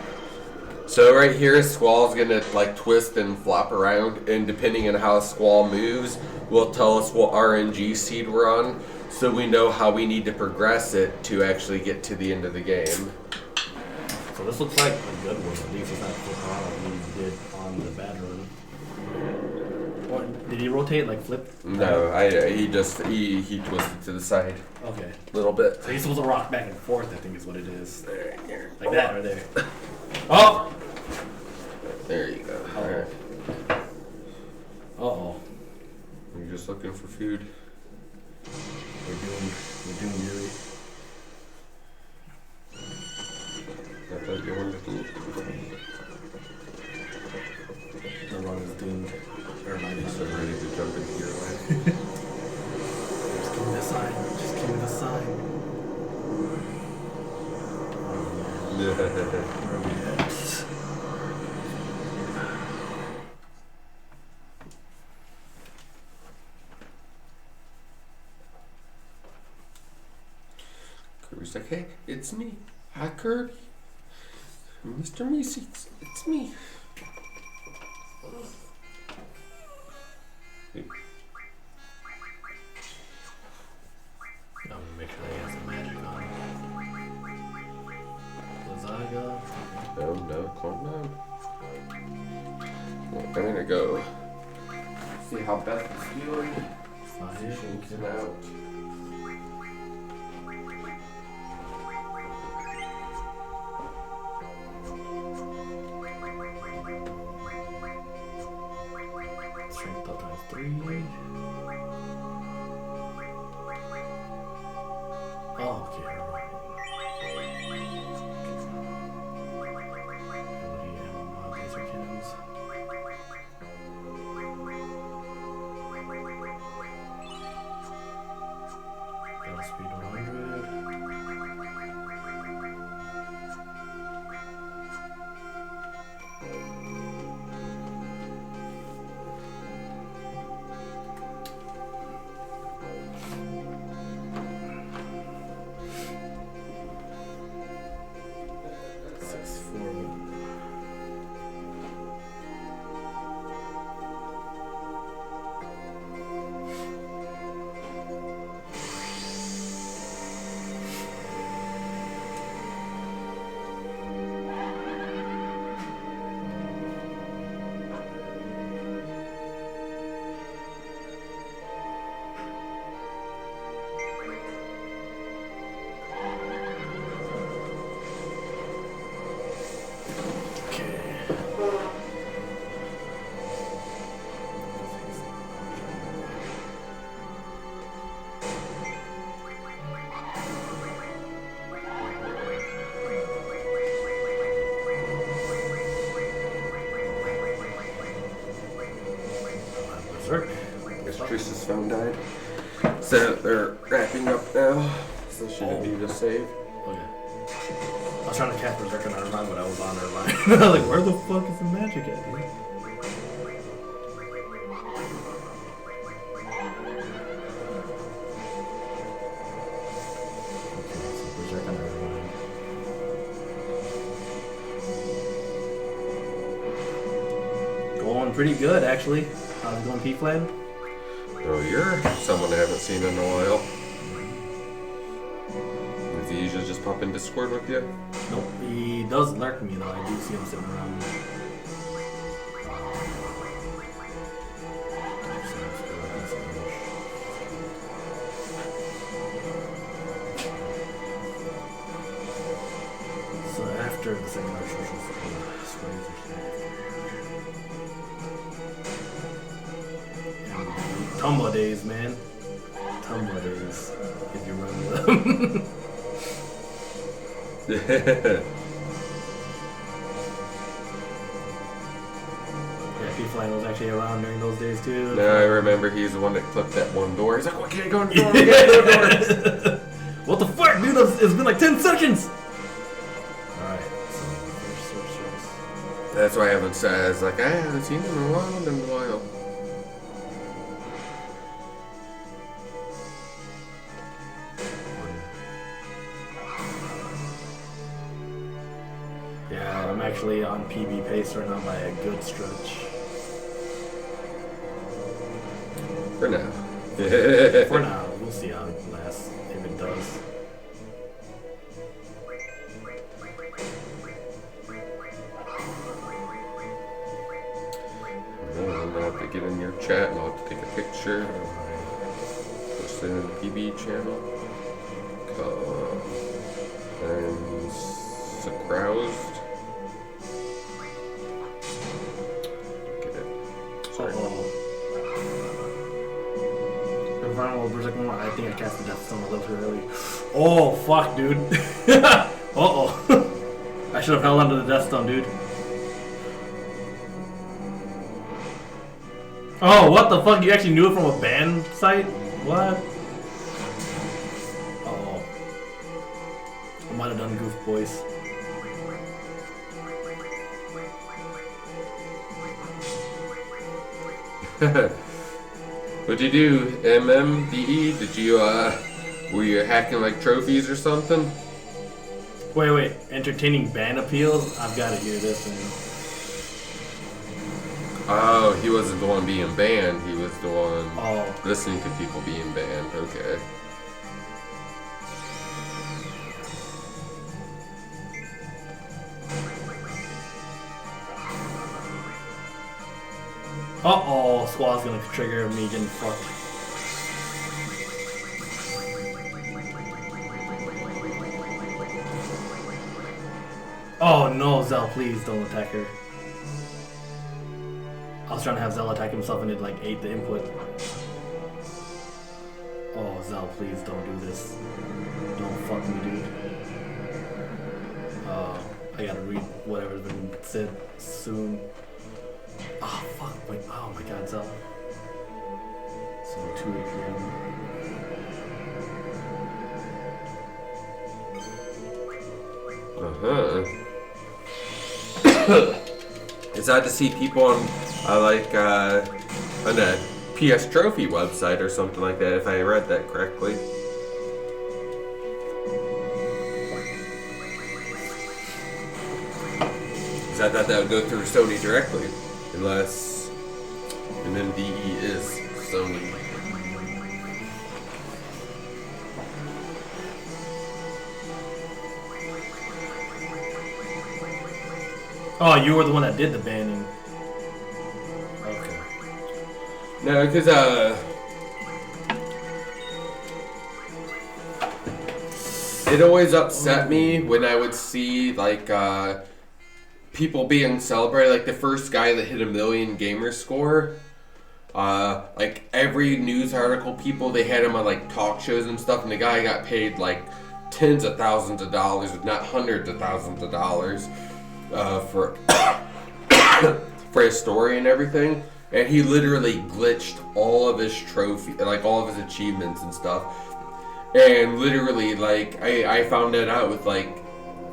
So right here, Squall's gonna like twist and flop around, and depending on how Squall moves, will tell us what RNG seed we're on, so we know how we need to progress it to actually get to the end of the game. So this looks like a good one. At least it's not the one we did on the bad run. Or did he rotate like flip? No, he twisted to the side Okay. a little bit. So he's supposed to rock back and forth, I think is what it is. Like that right there. Oh! There you go. Oh. All right. Uh-oh. You're just looking for food. We're doomed really. I thought you wanted to eat. The run is doomed. Or am I just I'm ready to jump into your life. Just give me the sign. Just give me the sign. Where are we at? Kirby's like, hey, it's me. Hi, Kirby. Mr. Macy, it's me. I'm gonna make sure they have some magic on it. Lasagna. No, calm down. Well, I'm gonna go see how Beth is feeling. Fine. Shakes him out. Strength up times 3. Oh, okay. Ability ammo mod laser cannons. Battle speed 100. Guess Trista's phone died. So they're wrapping up now. So should it be the save? Okay. I was trying to cast Berserk on her mind, but I was on her mind. I was like, where the fuck is the magic at, dude? Okay, so Berserk on her mind. Going pretty good, actually. How's it going, P-Flan? Oh, you're someone I haven't seen in a while. pop in Discord with you? Nope, he does lurk me though. I do see him sitting around me. So after the second social sprays and Tumblr days, man. Tumblr days, if you remember them. Yeah, P-Flying was actually around during those days too. No, I remember he's the one that clipped that one door. He's like, why can't I go in the door? Why can't I go in the door? What the fuck, dude? It's been like 10 seconds! Alright, so search. That's why I haven't said. It's like, I haven't seen him in a while. Yeah, I'm actually on PB pace right now by a good stretch. For now. For now, we'll see how it lasts, if it does. Well, I'm gonna have to get in your chat and I'll have to take a picture. Post it in the PB channel. I'm surprised. Get it. Sorry. I think I cast the Death Stone a little too early. Oh, fuck, dude. Uh-oh. I should have held onto the Death Stone, dude. Oh, what the fuck? You actually knew it from a band site? What? Uh-oh. I might have done Goof Boys. What'd you do, MMDE? Did you, were you hacking like trophies or something? Wait. Entertaining band appeals? I've got to hear this, man. Oh, he wasn't the one being banned. He was the one Oh. listening to people being banned. Okay. Uh-oh, Squaw's gonna trigger me getting fucked. Oh no, Zell, please don't attack her. I was trying to have Zell attack himself and it like ate the input. Oh, Zell, please don't do this. Don't fuck me, dude. I gotta read whatever's been said soon. Oh fuck, wait, oh my god, Zell. So 2 p.m. It's odd to see people on on a PS Trophy website or something like that, if I read that correctly. Because I thought that would go through Sony directly, unless an MDE is Sony. Oh, you were the one that did the banning. Okay. No, because it always upset me when I would see like people being celebrated, like the first guy that hit 1 million gamer score. Like every news article, people, they had him on like talk shows and stuff, and the guy got paid like tens of thousands of dollars, if not hundreds of thousands of dollars, for for his story and everything. And he literally glitched all of his trophy, like all of his achievements and stuff. And literally, like, I found that out with like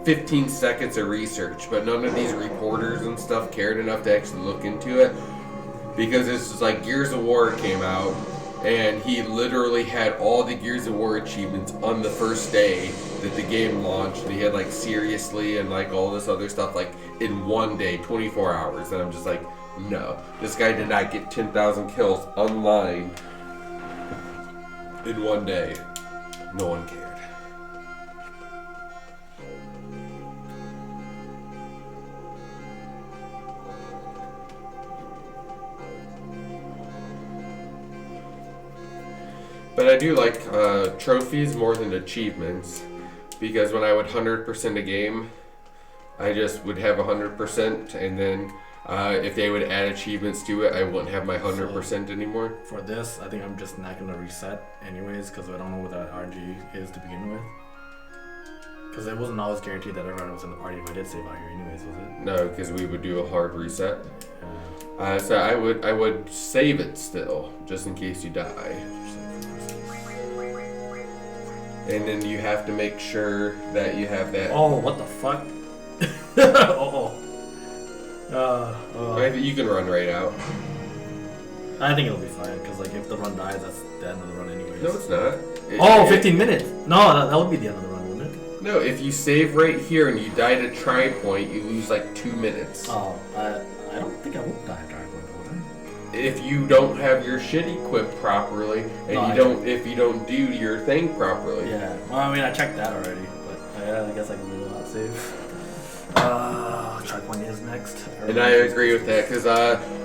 15 seconds of research, but none of these reporters and stuff cared enough to actually look into it. Because it's just like Gears of War came out, and he literally had all the Gears of War achievements on the first day that the game launched. And he had like Seriously and like all this other stuff like in one day, 24 hours. And I'm just like, no, this guy did not get 10,000 kills online in one day. No one cared. But I do like trophies more than achievements, because when I would 100% a game, I just would have 100%, and then if they would add achievements to it, I wouldn't have my 100% anymore. For this, I think I'm just not gonna reset anyways, because I don't know what that RNG is to begin with. Because it wasn't always guaranteed that everyone was in the party if I did save out here anyways, was it? No, because we would do a hard reset. Yeah. So I would save it still, just in case you die. And then you have to make sure that you have that. Oh, what the fuck? You can run right out. I think it'll be fine, because like if the run dies, that's the end of the run anyways. No, it's not. 15 minutes! No, that would be the end of the run, wouldn't it? No, if you save right here and you die to try point, you lose like 2 minutes. Oh, I don't think I would die trying to would I? If you don't have your shit equipped properly, and if you don't do your thing properly. Yeah, well, I mean, I checked that already, but I guess I can do a lot save. Try point is next. And I agree with that, because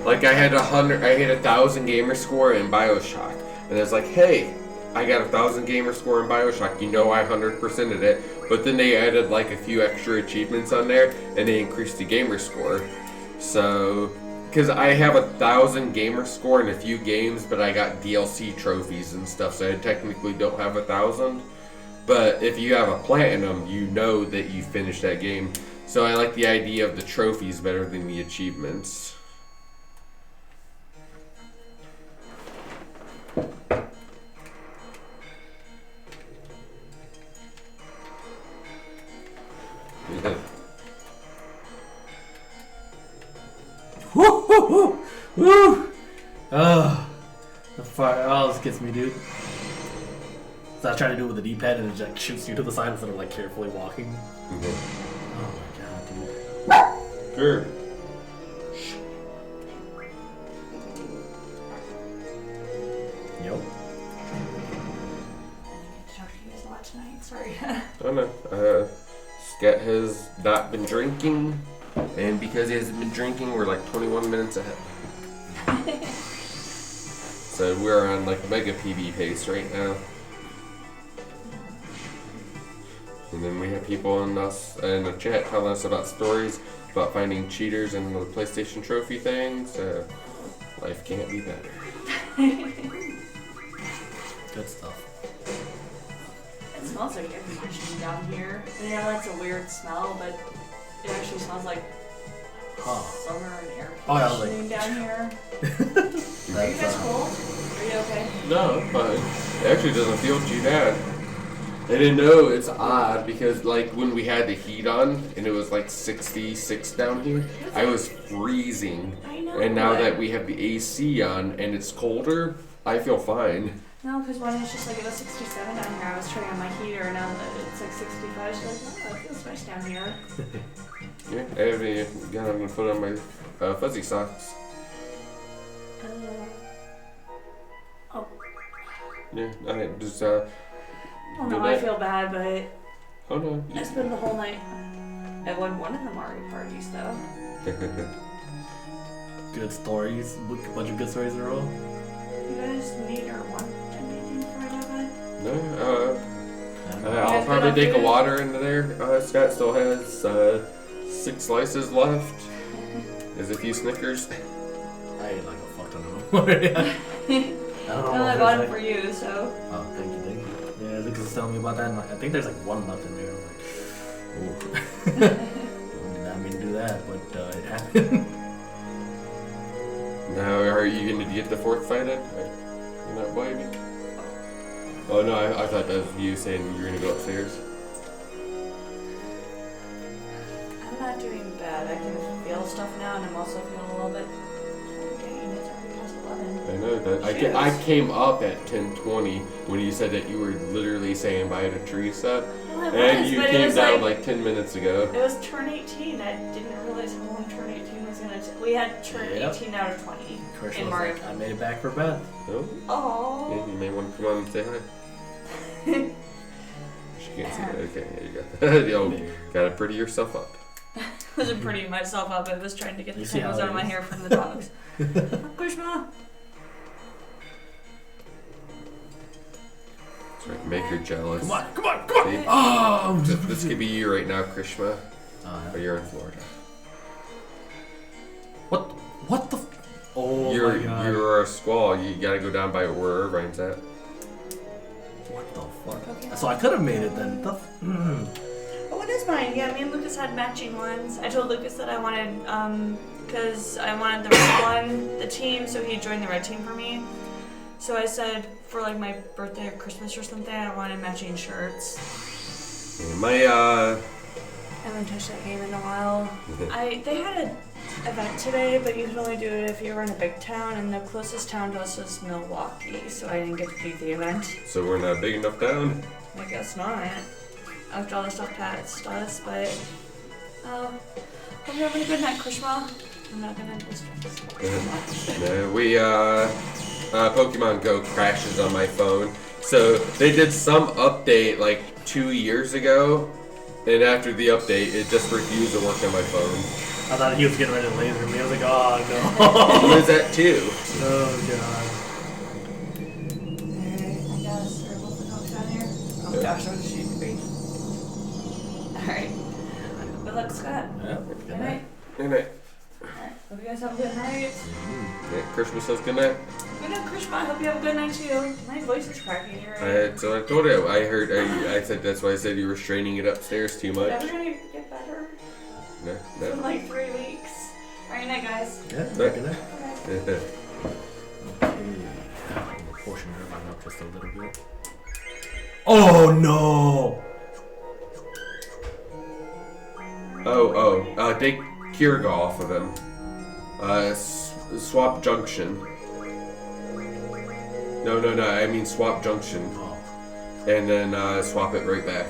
like I had 1,000 gamer score in BioShock, and it's like, hey, I got 1,000 gamer score in BioShock. You know I 100%ed it, but then they added like a few extra achievements on there, and they increased the gamer score. So, because I have 1,000 gamer score in a few games, but I got DLC trophies and stuff, so I technically don't have 1,000. But if you have a platinum, you know that you finished that game. So I like the idea of the trophies better than the achievements. Woo! Woo! Woo! Oh, the fire! Oh, this gets me, dude. So I was trying to do it with the D-pad, and it just like, shoots you to the side instead of like carefully walking. Oh my god, dude. Sure. Yep. I get to talk to you guys a lot tonight. Sorry. I don't know. Scat has not been drinking, and because he hasn't been drinking, we're like 21 minutes ahead. So we're on like mega PB pace right now. And then we have people in the chat telling us about stories about finding cheaters in the PlayStation trophy thing. So life can't be better. Good stuff. It smells like air conditioning down here. And yeah, that's a weird smell, but it actually smells like summer and air Oh, yeah, I was like- conditioning down here. Are you That's, guys cold? Are you okay? No, but it actually doesn't feel too bad. I didn't know, it's odd because like when we had the heat on and it was like 66 down here, I was freezing. I know. And now that we have the AC on and it's colder, I feel fine. No, because when it's just like it was 67 down here, I was turning on my heater, and now that it's like 65, she's like, oh, it feels nice down here. Yeah, I haven't got to put on my fuzzy socks. Oh, Yeah, I just well, no, Good I night. feel bad, but hold on. I spent the whole night at one of the Mario parties, though. good stories. A bunch of good stories in a row. You guys need or want anything for a job? No, guys I'll good probably on take a food? water into there. Scott still has 6 slices left. There's a few Snickers. I ate like a fuck ton of them. I don't know. Well, I what bought there's it for you, so. Oh, thank you. Yeah, Lucas was telling me about that, and like, I think there's like one left in there. I was like, ooh. I did not mean to do that, but it happened. Now, are you going to get the 4th fight in? You're not blaming? Oh no, I thought that was you saying you were going to go upstairs. I'm not doing bad. I can feel stuff now, and I'm also feeling a little bit. Dang, it's already past 11. I know that. Shoes. I came up at 10:20 when you said that you were literally saying bye to Teresa. Well, it And was, you but it came was down like like 10 minutes ago. it was turn 18. I didn't realize how long turn 18 was gonna take. We had turn Yep. 18 out of 20 Christian in was Mario. like, I made it back for bed. Oh, Oh. yeah, you may want to come on and say hi. She can't see that. Okay, there you go. Yo, gotta pretty yourself up. I wasn't prettying myself up. I was trying to get the You see tangles how out of it my is? hair from the dogs. Kushma. That's right. Make her jealous. Come on, come on, come on! See? Oh! This could be you right now, Krishma. But you're in Florida. What the? Oh you're my god! you're a squall. You gotta go down by where Irvine's at. What the fuck? So I could have made it then. Oh, what is mine? Yeah, me and Lucas had matching ones. I told Lucas that I wanted, because I wanted the red one, the team, so he joined the red team for me. So I said for like my birthday or Christmas or something, I wanted matching shirts. My I haven't touched that game in a while. They had an event today, but you can only do it if you were in a big town, and the closest town to us was Milwaukee, so I didn't get to do the event. So we're not big enough town. I guess not. After all the stuff Pat does, but hope you're having a good night, Krishma. I'm not gonna distract us. No, Pokemon Go crashes on my phone. So they did some update like 2 years ago, and after the update, it just refused to work on my phone. I thought he was getting ready to laser me. I was like, oh He no. was that too. Oh god. Alright, I guess. Or both the dogs down here. Oh gosh, what is she doing? Alright. Good luck, Scott. Yeah. Good night. Good night. Alright. Hope you guys have a good night. Yeah, Christmas says good night. Good night, Krishma. I hope you have a good night too. My voice is cracking. You're right. So I told you, I said that's why I said you were straining it upstairs too much. Never gonna get better. No, It's been no. like 3 weeks. Alright, night, guys. Yeah. Good night. Okay. Okay. We'll portion Irvine up just a little bit. Oh no! Take Kierga off of him. Swap Junction. No, I mean Swap Junction. Oh. And then swap it right back.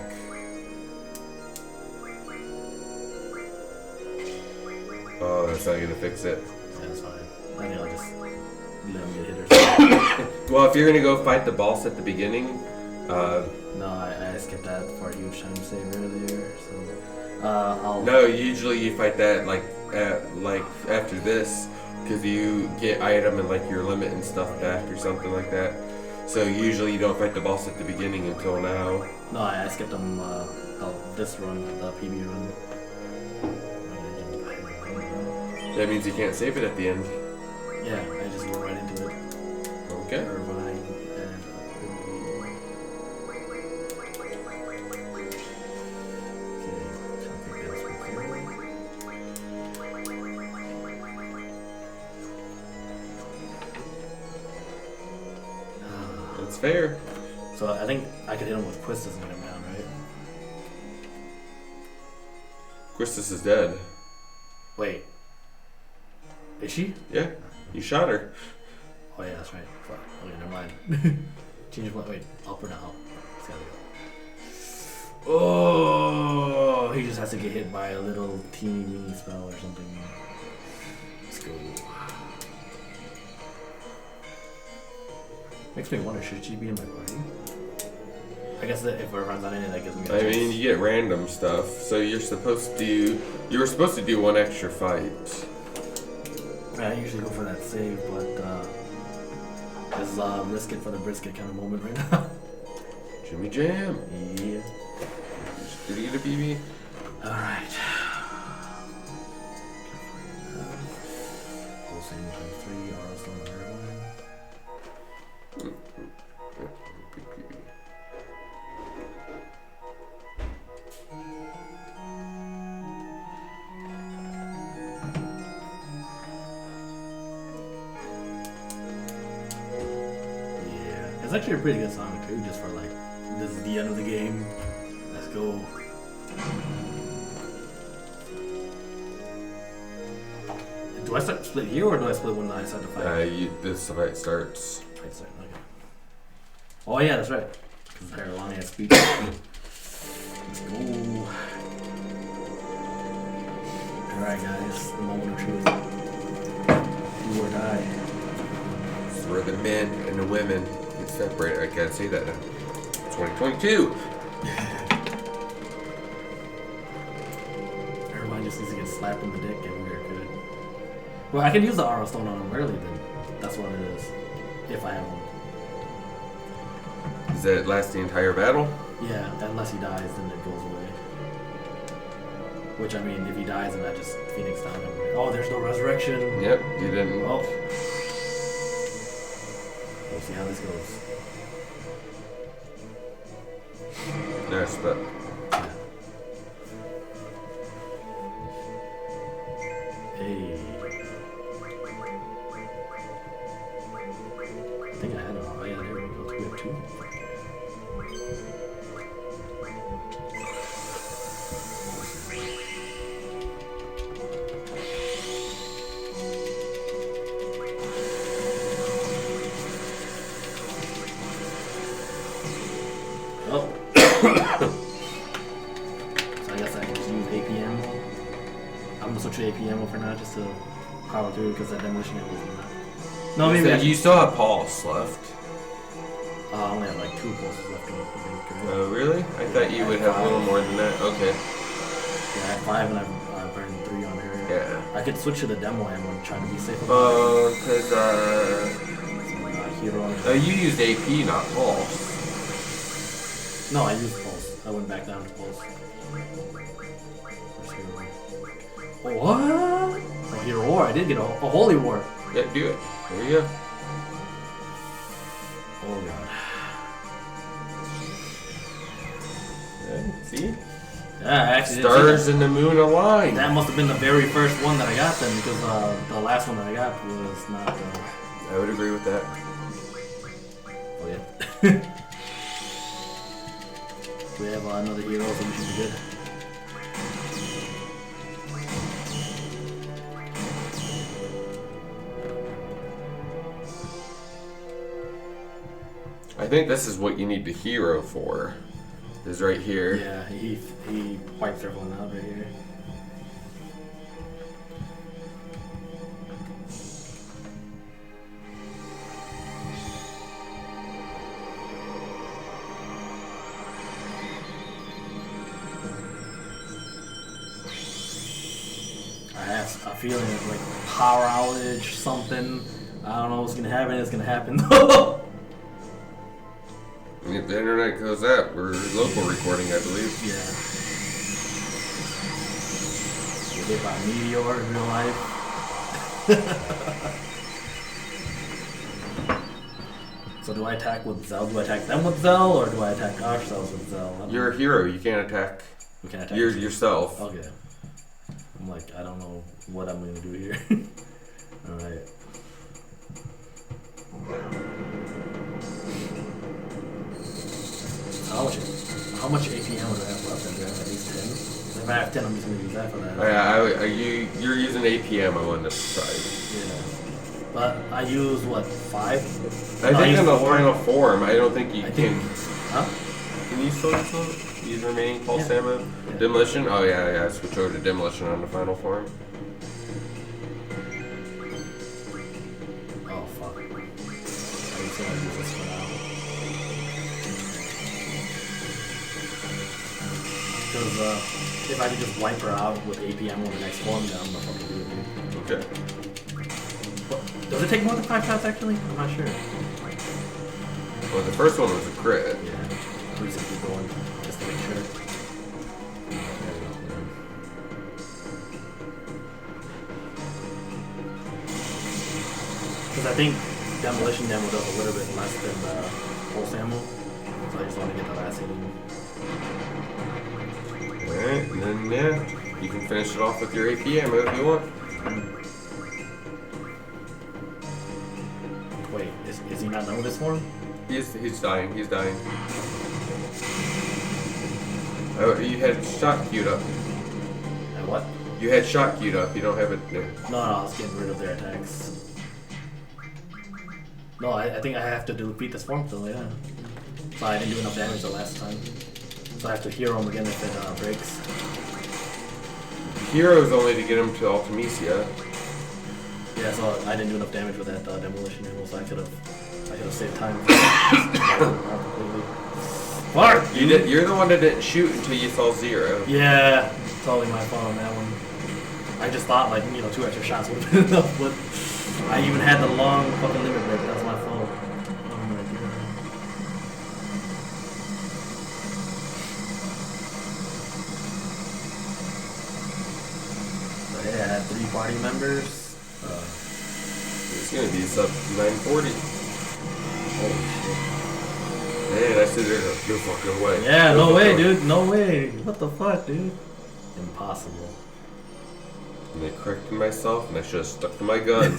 Oh, that's not gonna fix it. Yeah, that's fine. I think I'll just let him get hit or something. Well, if you're gonna go fight the boss at the beginning, No, I skipped that part you were trying to say earlier, so I'll... no, usually you fight that like after this, because you get item and like your limit and stuff back or something like that. So usually you don't fight the boss at the beginning until now. No, I skipped him, this run, the PB run. That means you can't save it at the end. Yeah, I just went right into it. Okay. Irvine and... That's fair. So I think I could hit him with Quistis and get him down, right? Quistis is dead. Wait. Is she? Yeah, you shot her. Oh yeah, that's right. Fuck. Okay, never mind. Change of what? Wait, up or not up? It's gotta go. Oh, he just has to get hit by a little teeny weeny spell or something. Let's go. Makes me wonder, should she be in my party? I guess that if Irvine's not in it, that gives me a I chance. mean, you get random stuff. So you were supposed to do one extra fight. I usually go for that save, but this is risk it for the brisket kind of moment right now. Jimmy Jam. Yeah. Did he get a BB? Alright. Pulsing 23, RS on the Irvine. Yeah. It's actually a pretty good song too, just for like, this is the end of the game. Let's go. Do I start split here or do I split when I start to fight? This fight starts. Fight start, okay. Oh yeah, that's right. Because Haralani has speed. Let's go. Alright guys, the moment of truth. Do or die. It's where the men and the women get separated. I can't say that now. 2022. Everybody just needs to get slapped in the dick and we're good. Well, I can use the Aura Stone on him early then. That's what it is. If I have one. Does that last the entire battle? Yeah, unless he dies, then it goes away. Which, I mean, if he dies, then I just Phoenix down him. Oh, there's no resurrection. Yep, you didn't. Well, we'll see how this goes. Nice, but Hey. I think I had it. Oh, yeah, there we go. We have two. Oh. So I guess I can just use APM. I'm gonna switch to APM for now just to power through because that demolition was not. No, maybe I you still have pulse left. I only have like 2 pulses left. I think. Oh, really? I thought you would have a little more than that. Okay. Yeah, I have 5 and I've burned 3 on her. Yeah. I could switch to the demo ammo and try to be safe. Because Hero. On you used AP, not pulse. No, I used pulse. I went back down to pulse. Where's Hero? What? Oh, Hero War. I did get a Holy War. Yeah, do it. There you go. Oh god. Yeah, see? Yeah, I actually didn't see Stars that. and the moon align. That must have been the very first one that I got then, because the last one that I got was not. I would agree with that. Oh yeah. We have another hero, so we should be good. I think this is what you need the hero for. Is right here. Yeah, he wipes everyone out right here. I have a feeling of like power outage, something. I don't know what's gonna happen. It's gonna happen. If the internet goes out, we're local recording, I believe. Yeah. Get hit by a meteor in real life. So do I attack with Zell? Do I attack them with Zell, or do I attack ourselves with Zell? I don't You're a hero. You can't attack. We can attack yourself. Okay. I'm like, I don't know what I'm gonna do here. Alright. How much AP ammo do I have left? Do I have at least 10? If I have 10, I'm just gonna use that for that. You're using AP ammo on this side. Yeah. But I use what, 5? I think use in the 4. final form, I don't think you can. Huh? Can you still use remaining pulse Yeah. ammo? Yeah. Demolition? Oh yeah, switch over to demolition on the final form. Oh fuck. I just said I use this for now. Because if I could just wipe her out with AP ammo in the next form, then I'm gonna fucking do it. Okay. But does it take more than 5 shots actually? I'm not sure. Well, the first one was a crit. Yeah. Please keep going, just to make sure. There we go. Because I think demolition ammo does a little bit less than pulse ammo, so I just want to get the last hit in. Alright, and then yeah, you can finish it off with your AP ammo if you want. Wait, is he not done with this form? He's dying. He's dying. Oh, you had shot queued up. And what? You had shot queued up. You don't have it. No, I was getting rid of their attacks. No, I think I have to defeat this form still, yeah. So I didn't do enough damage the last time. So I have to hero him again if it breaks. Hero's only to get him to Ultimisia. Yeah, so I didn't do enough damage with that demolition ammo, so I could have saved time. Fuck! You're the one that didn't shoot until you saw 0. Yeah, totally my fault on that one. I just thought 2 extra shots would have been enough, but I even had the long fucking limit break. That's my fault. Oh my god. party members. It's gonna be sub 940. Holy Man, I sit there, no fucking way. shit. Yeah, no way, fucking dude. No way. What the fuck, dude? Impossible. And I corrected myself, and I should have stuck to my guns.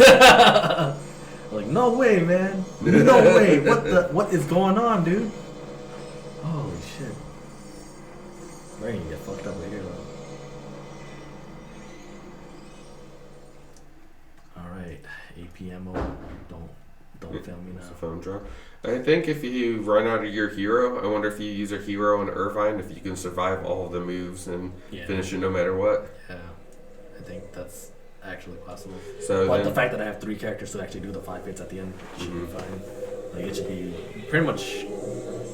Like, no way, man. No way. What is going on, dude? Holy shit. We're gonna get fucked up right here, though. Alright, APMO. Don't fail me It's a now. phone drop. I think if you run out of your hero, I wonder if you use a hero in Irvine, if you can survive all of the moves and Yeah. finish it no matter what. Yeah, I think that's actually possible. So But then, the fact that I have 3 characters to actually do the 5 hits at the end should be fine. Like, it should be pretty much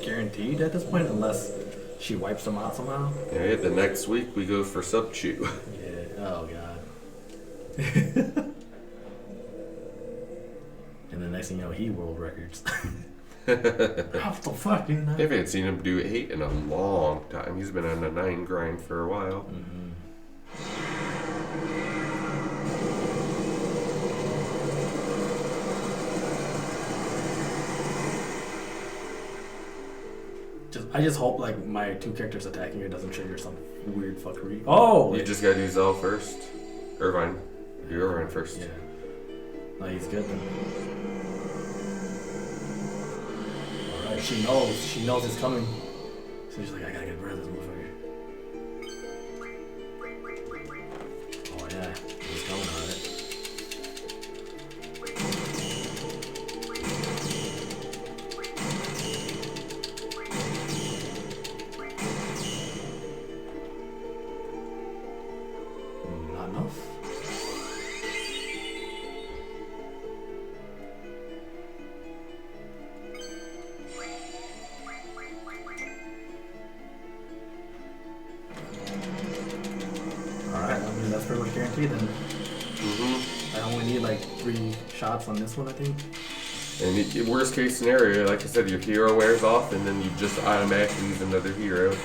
guaranteed at this point, unless she wipes them out somehow. yeah, the next week we go for sub chew. Yeah. Oh god. And the next thing you know, he world records. What the fuck, dude? I haven't seen him do 8 in a long time. He's been on a 9 grind for a while. Mm-hmm. I just hope like my 2 characters attacking her doesn't trigger some weird fuckery. Oh! You just gotta do Zell first. Irvine. Do Irvine first. Yeah. No, he's good then. Alright, she knows. She knows it's coming. So she's like, I gotta get rid of this motherfucker. Oh yeah, he's coming, alright. Not enough. Alright, I mean that's pretty much guaranteed then. Mm-hmm. I only need like 3 shots on this one, I think. And worst case scenario, like I said, your hero wears off, and then you just automatically use another hero. Yeah.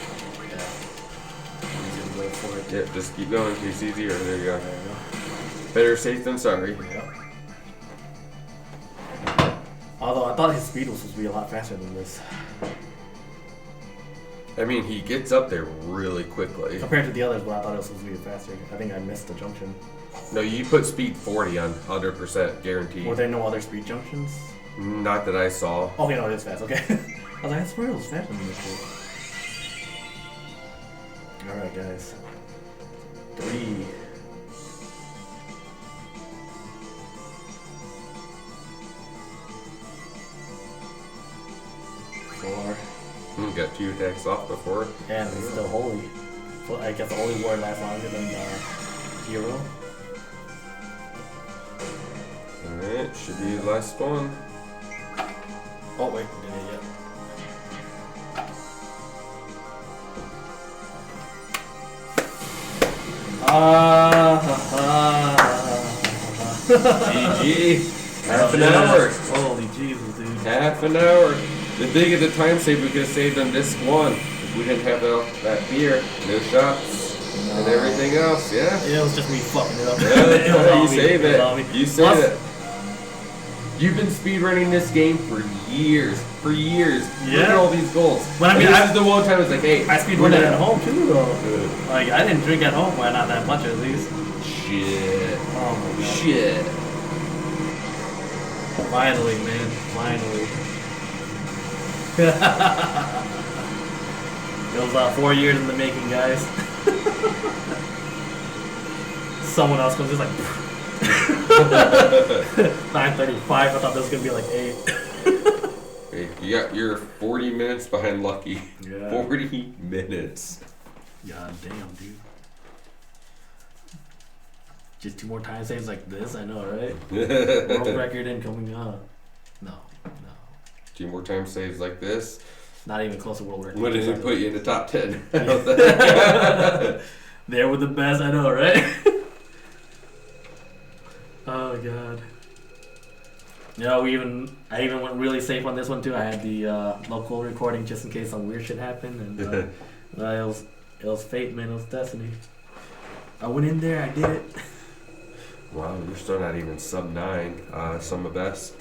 He's gonna go for it. Yeah, just keep going in case it's easier. There you go. There you go. Better safe than sorry. Yep. Although I thought his speed was supposed to be a lot faster than this. I mean, he gets up there really quickly. Compared to the others, but I thought it was supposed to be faster. I think I missed the junction. No, you put speed 40 on 100% guaranteed. Were there no other speed junctions? Not that I saw. Okay, no, it is fast, okay. I was like, I swear it was faster than this shit. Alright, guys. 3. 4. Got 2 attacks off before. And it's still holy. So I guess the holy ward lasts longer than the hero. Alright, should be the last one. Oh wait, didn't it yet. GG. Half an hour. Holy Jesus, dude. Half an hour. The thing at the time save we could have saved on disc 1. If we didn't have that beer, no shots, and everything else, yeah. Yeah, it was just me fucking it up. Yeah, It was all you me. save It was all me. it. You save Plus- it. You've been speedrunning this game for years. For years. Look at Yeah. all these goals. But I mean, And this I- is the one time it's like, hey, I speedrun it at home too, though. Like I didn't drink at home, well, not that much at least. Shit. Oh my god. Shit. Finally, man. Finally. It was 4 years in the making, guys. Someone else comes in like 9:35. I thought this was gonna be like 8. Hey, you're 40 minutes behind Lucky. Yeah. 40 minutes. God damn, dude. Just 2 more time saves like this, I know, right? World record incoming up. No. 2 more time saves like this. Not even close to world record. What did it put you in the top 10? There with the best, I know, right? Oh god. Yeah, I even went really safe on this one too. I had the local recording just in case some weird shit happened, and it was fate, man. It was destiny. I went in there, I did it. Wow, you're still not even sub 9. Some of best.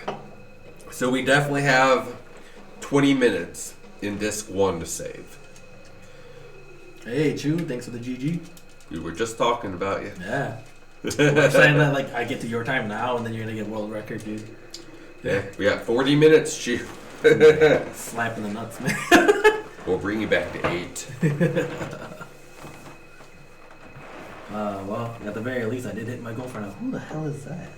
No. So we definitely have 20 minutes in disc 1 to save. Hey, Chew, thanks for the GG. We were just talking about you. Yeah. I'm saying that like I get to your time now, and then you're gonna get world record, dude. Yeah, we got 40 minutes, Chew. Slapping the nuts, man. We'll bring you back to 8. Well, at the very least, I did hit my goal for now. Who the hell is that?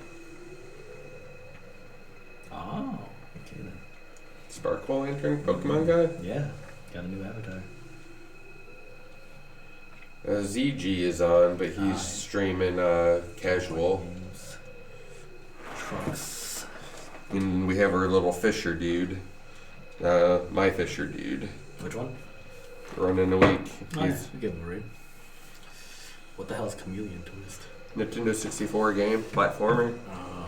Oh, okay then. Sparkle Lantern, Pokemon guy? Yeah, got a new avatar. ZG is on, but he's Nice. streaming casual. Games. Trucks. And we have our little Fisher dude. My Fisher dude. Which one? Running a week. Nice. You give him a read. What the hell is Chameleon Twist? Nintendo 64 game, platformer. Oh.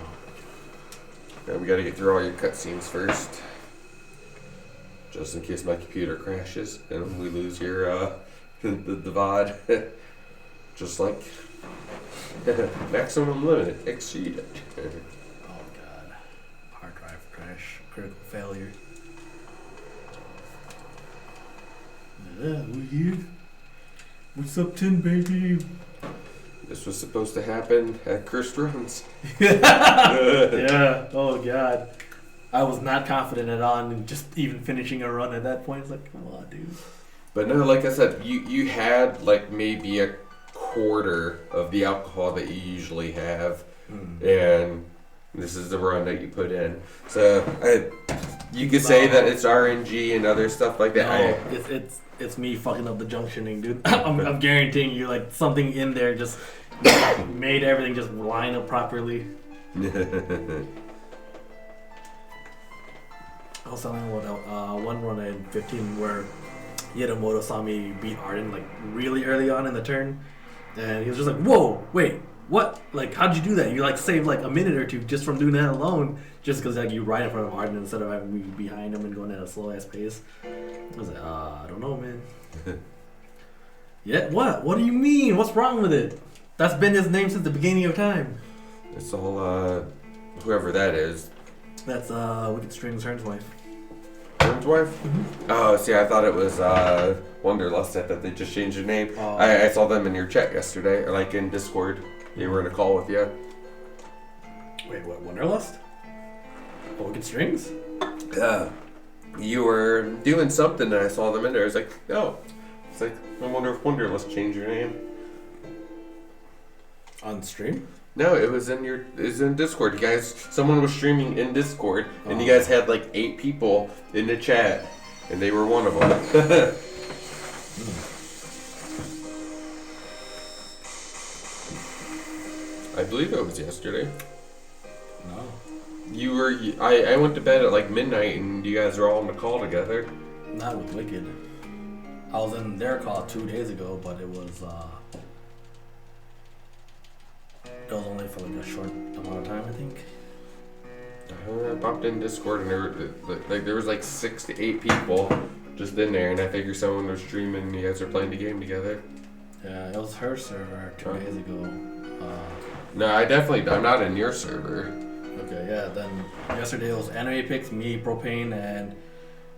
And we gotta get through all your cutscenes first. Just in case my computer crashes and we lose your the VOD. Just like maximum limit exceeded. Oh god. Hard drive crash. Critical failure. Yeah, we here. What's up, 10 baby? This was supposed to happen at Cursed Runs. Yeah. Oh god. I was not confident at all in just even finishing a run at that point. It's like, come on, dude. But no, like I said, you had like maybe a quarter of the alcohol that you usually have, and this is the run that you put in. So you could say that it's RNG and other stuff like that. No, it's me fucking up the junctioning, dude. I'm guaranteeing you, like something in there just made everything just line up properly. I was telling you one run in 15 where Yadamoto saw me beat Arden like really early on in the turn, and he was just like, "Whoa, wait, what? Like, how'd you do that? You like saved like a minute or two just from doing that alone, just because like you ride in front of Arden instead of having me behind him and going at a slow ass pace." I was like, I don't know, man. Yeah, what? What do you mean? What's wrong with it? That's been his name since the beginning of time. It's all whoever that is. That's Wicked Strings Hearn's wife. Hearn's wife? Oh, see, I thought it was Wonderlust. I thought they just changed their name. Oh. I saw them in your chat yesterday, or like in Discord. They were in a call with you. Wait, what? Wonderlust? Oh, Wicked Strings? You were doing something, and I saw them in there. I was like, oh. It's like, I wonder if Wonderlust changed your name. On stream? No, it was in Discord. You guys, someone was streaming in Discord, and you guys had like 8 people in the chat, and they were one of them. I believe it was yesterday. No. I went to bed at like midnight, and you guys were all on the call together. Not with Wicked. I was in their call 2 days ago, but it was only for like a short amount of time, I think. I popped in Discord, and there was like 6 to 8 people just in there, and I figured someone was streaming, and you guys were playing the game together. Yeah, it was her server 2 days ago. No, I'm not in your server. Okay, yeah, then yesterday it was Anime Picks, me, Propane, and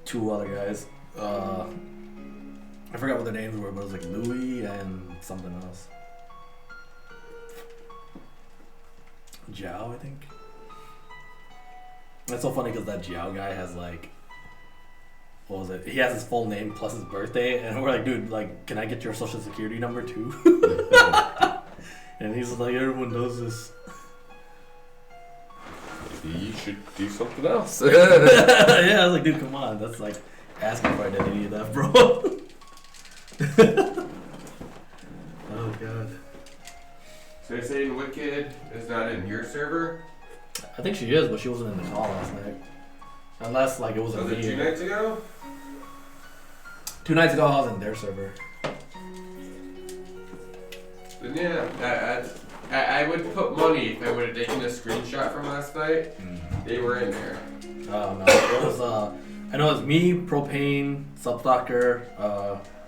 2 other guys. I forgot what their names were, but it was like Louis and something else. Jiao, I think. That's so funny because that Jiao guy has like, what was it? He has his full name plus his birthday, and we're like, dude, like, can I get your social security number too? And he's like, everyone knows this. Maybe you should do something else. Yeah, I was like, dude, come on, that's like asking for identity theft, bro. Oh god. So you're saying Wicked is not in your server? I think she is, but she wasn't in the call last night. Unless like it wasn't Was it me. 2 nights ago? 2 nights ago I was in their server. Then yeah, I would put money if I would have taken a screenshot from last night. They were in there. Oh no, it was I know it was me, Propane, Substalker,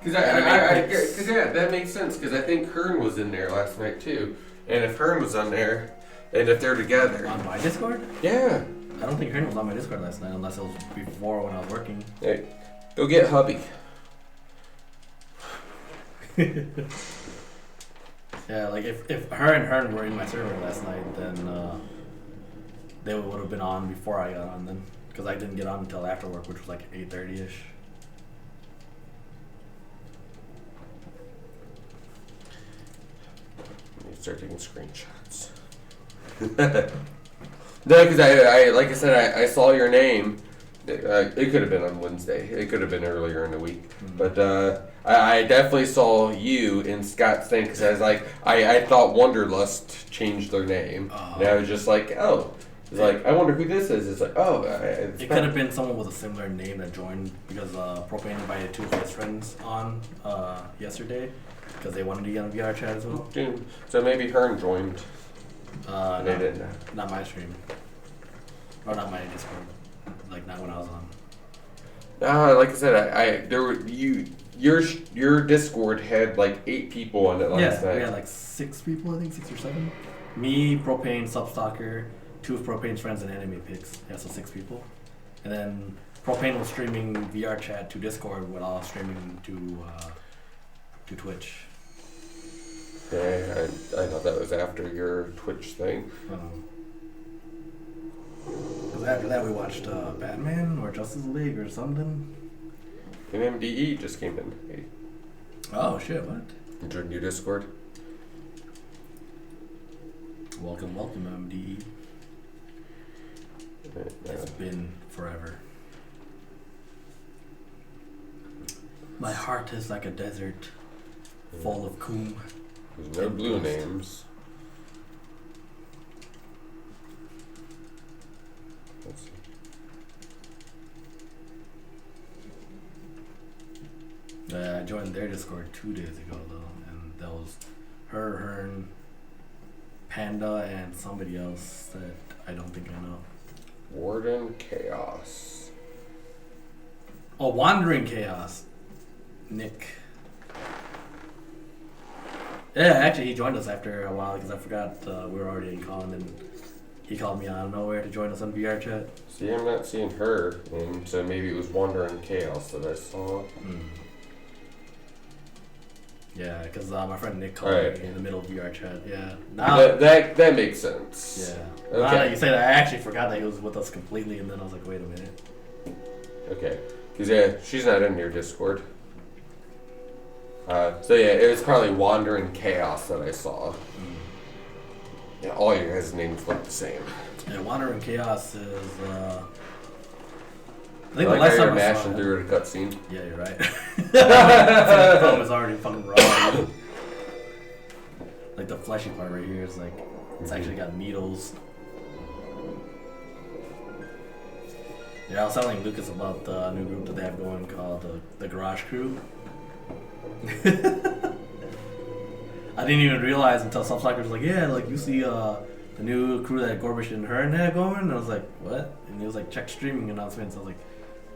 Because yeah, that makes sense. Because I think Hearn was in there last night too, and if Hearn was on there, and if they're together, On my Discord? yeah. I don't think Hearn was on my Discord last night unless it was before when I was working. Hey, go get hubby. Yeah, like if her and Hearn were in my server last night, then they would have been on before I got on then. Because I didn't get on until after work, which was like 8:30ish. Let me start taking screenshots. No, because I like I said, I saw your name. It could have been on Wednesday. It could have been earlier in the week. But I definitely saw you in Scott's thing because I was like, I thought Wanderlust changed their name. And I was just like, oh. It's like, I wonder who this is. It's like, oh. It's It could have been someone with a similar name that joined because Propane invited two of his friends on yesterday because they wanted to get on VR chat as well. Dude, so maybe Hearn joined. They didn't. Not my stream. Or not my Discord. Like, not when I was on. Like I said, your Discord had like 8 people on it last night. We had like 6 people, I think, 6 or 7. Me, Propane, Substalker, 2 of Propane's friends, and Enemy Picks. Yeah, so 6 people. And then Propane was streaming VR chat to Discord while I was streaming to Twitch. Yeah, I thought that was after your Twitch thing. Because after that we watched Batman or Justice League or something. And MDE just came in. Hey, Oh shit, what? you joined your Discord? Welcome, MDE. It's been forever. My heart is like a desert full of coom. There's no blue names. Let's see. I joined their Discord 2 days ago though, and that was Hearn, Panda, and somebody else that I don't think I know. Warden Chaos. Oh, Wandering Chaos. Nick. Yeah, actually he joined us after a while because I forgot we were already in con and he called me out of nowhere to join us on VR chat. See, I'm not seeing her, and so maybe it was Wandering Chaos that I saw. Yeah, because my friend Nick called me in the middle of VR chat. Yeah. That makes sense. Yeah. Now that you say that, I actually forgot that he was with us completely, and then I was like, wait a minute. Okay. Because, yeah, she's not in your Discord. So, yeah, it was probably Wandering Chaos that I saw. Yeah, all your guys' names look the same. Yeah, Wandering Chaos is, I think I the like last how time you're I saw mashing him, through a cutscene. Yeah, you're right. The thumb is already fucking raw. Like the fleshy part right here is like, it's actually got needles. Yeah, I was telling Lucas about the new group that they have going called the Garage Crew. I didn't even realize until Substalker was like, yeah, like you see the new crew that Gorbish and Hearn had going, and I was like, what? And he was like, check streaming announcements. I was like,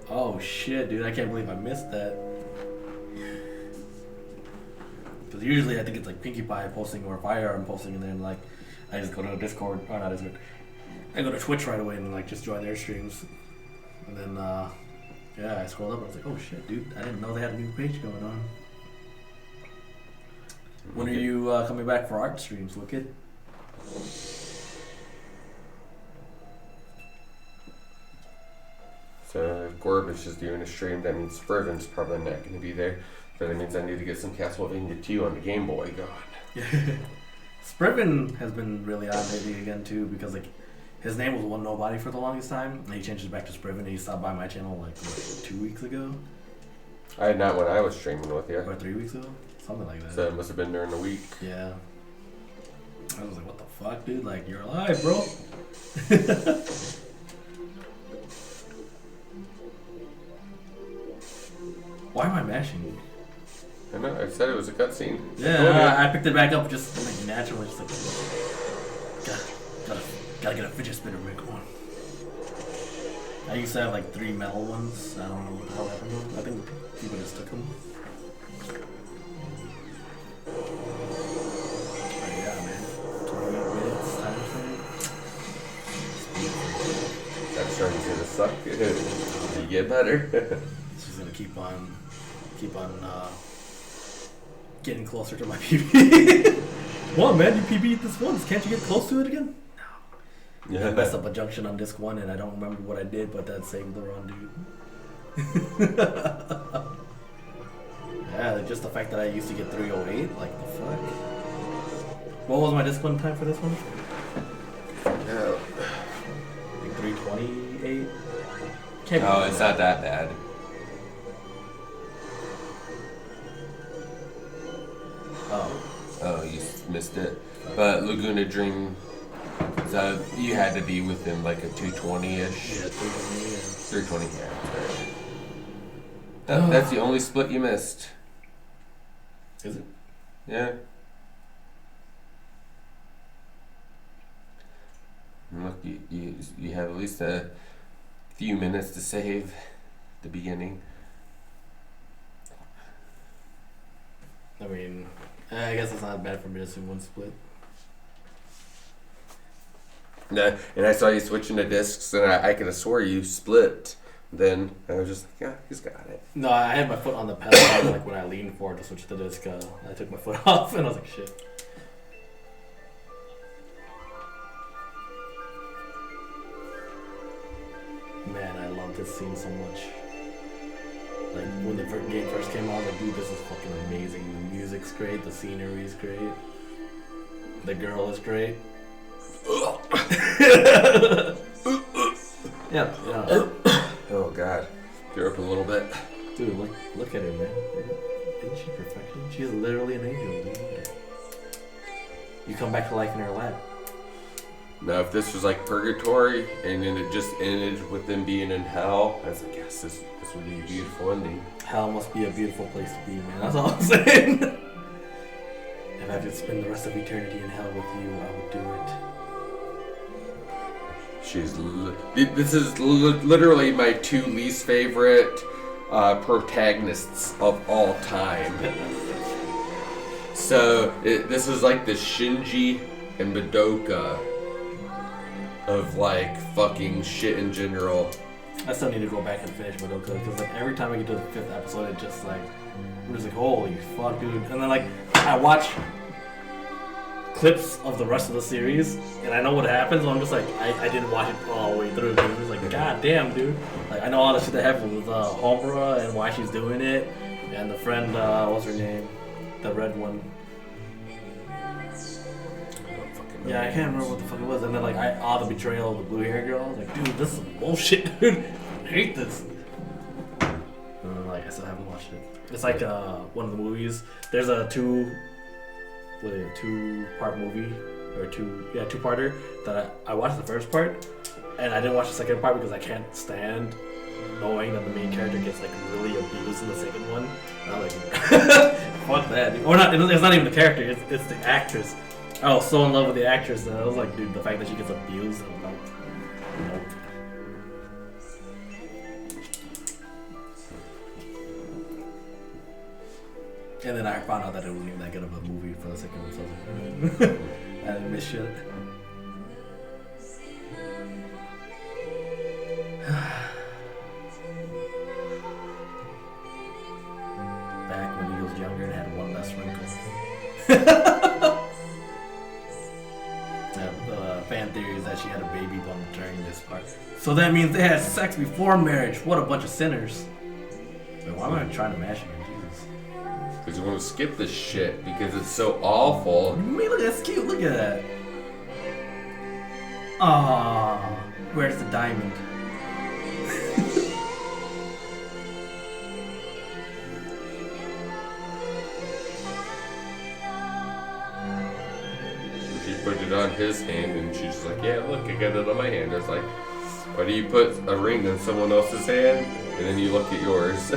oh shit, dude, I can't believe I missed that. Because usually I think it's like Pinkie Pie posting or Firearm posting, and then like I just go to Discord, or not Discord, I go to Twitch right away and like just join their streams. And then yeah, I scrolled up and I was like, oh shit, dude, I didn't know they had a new page going on. When are you coming back for art streams, Wicked? So, Gorbish is doing a stream. That means Spriven's probably not going to be there. So that means I need to get some Castlevania 2 on the Game Boy going. Spriven has been really odd lately again too, because like his name was One Nobody for the longest time, and he changed it back to Spriven, and he stopped by my channel like what, 2 weeks ago? Not when I was streaming with you. Or 3 weeks ago? Something like that. So it must have been during the week. Yeah. I was like, what the fuck, dude? Like, you're alive, bro. Why am I mashing? I know, I said it was a cutscene. Yeah, I picked it back up just like naturally, just like gotta get a fidget spinner back on. I used to have like 3 metal ones. I don't know what the hell happened to them. I think people just took them. suck. You get better. She's gonna keep on getting closer to my PB. Well, man, you PB'd this once. Can't you get close to it again? No. I messed up a junction on disc 1 and I don't remember what I did, but that saved the run, dude. Yeah, just the fact that I used to get 308, like the fuck. What was my disc 1 time for this one? Yeah. Like 328? Can't No, it's not that bad. Oh, you missed it. But Laguna Dream, so you had to be within like a 220-ish. Yeah, 320, yeah. 320, yeah. That's right. That's the only split you missed. Is it? Yeah. Look, you have at least a few minutes to save the beginning. I mean, I guess it's not bad for me to assume one split. Yeah, and I saw you switching to discs, and I could have swore you split. Then I was just like, yeah, he's got it. No, I had my foot on the pedal, like when I leaned forward to switch the disc, I took my foot off, and I was like, shit. Man, I love this scene so much. Like, when the game first came out, I was like, dude, this is fucking amazing. The music's great, the scenery is great, the girl is great. Yeah. Oh God, you're up a little bit. Dude, look at her, man. Isn't she perfection? She's literally an angel, dude. Look at her. You come back to life in her lap. Now, if this was like purgatory and then it just ended with them being in hell, I was like, yes, this would be a beautiful ending. Hell must be a beautiful place to be, man. That's all I'm saying. If I could spend the rest of eternity in hell with you, I would do it. This is literally my two least favorite protagonists of all time. So this is like the Shinji and Madoka of like fucking shit in general. I still need to go back and finish Madoka because like every time I get to the 5th episode, it just like I'm just like, holy fuck, dude. And then like I watch clips of the rest of the series and I know what happens, so I'm just like I didn't watch it all the way through. Dude. It was like, god damn, dude. Like I know all the shit that happened with Homura and why she's doing it, and the friend, what's her name, the red one. Yeah, I can't remember what the fuck it was. And then like all the betrayal of the blue hair girl. I was like, dude, this is bullshit, dude. I hate this. And like I still haven't watched it. It's like one of the movies. There's a two-part movie or two-parter that I watched the first part and I didn't watch the second part because I can't stand knowing that the main character gets like really abused in the second one. And I'm like, fuck that, dude. Or not. It's not even the character. It's the actress. I was so in love with the actress that I was like, dude, the fact that she gets abused, I'm like, nope. And then I found out that it wasn't even that good of a movie for the second one, so I was like, I didn't miss shit. Back when he was younger and had one less wrinkle. Fan theory is that she had a baby bump during this part. So that means they had sex before marriage. What a bunch of sinners. Wait, why am I trying to mash again? Jesus. Because you want to skip this shit because it's so awful. Man, look, that's cute. Look at that. Aww. Where's the diamond? She put it on his hand and she's just like, yeah, look, I got it on my hand. It's like, why do you put a ring in someone else's hand and then you look at yours?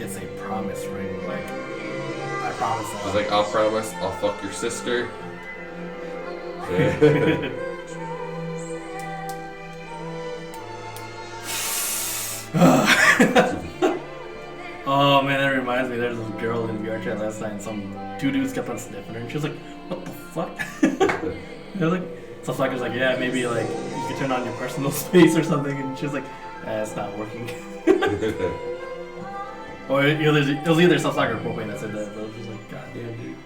It's a promise ring, like, I promise that. She's like, I'll promise, I'll fuck your sister. Oh man, that reminds me, there's this girl in VR chat last night and two dudes kept on sniffing her and she was like, what the fuck? They're like, some sucker's like, yeah, maybe like you could turn on your personal space or something, and she was like, it's not working. Or it was either Sasaka or Propane that said that, but I was just like, god damn, dude.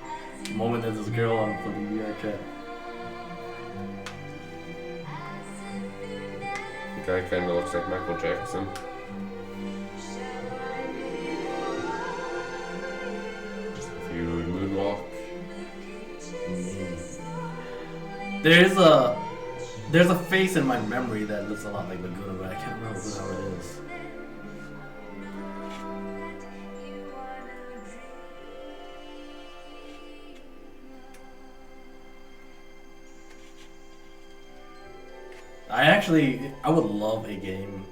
The moment that this girl on fucking VR chat. The guy kind of looks like Michael Jackson. If you would moonwalk. There's a face in my memory that looks a lot like Laguna, but I can't remember how it is. I would love a game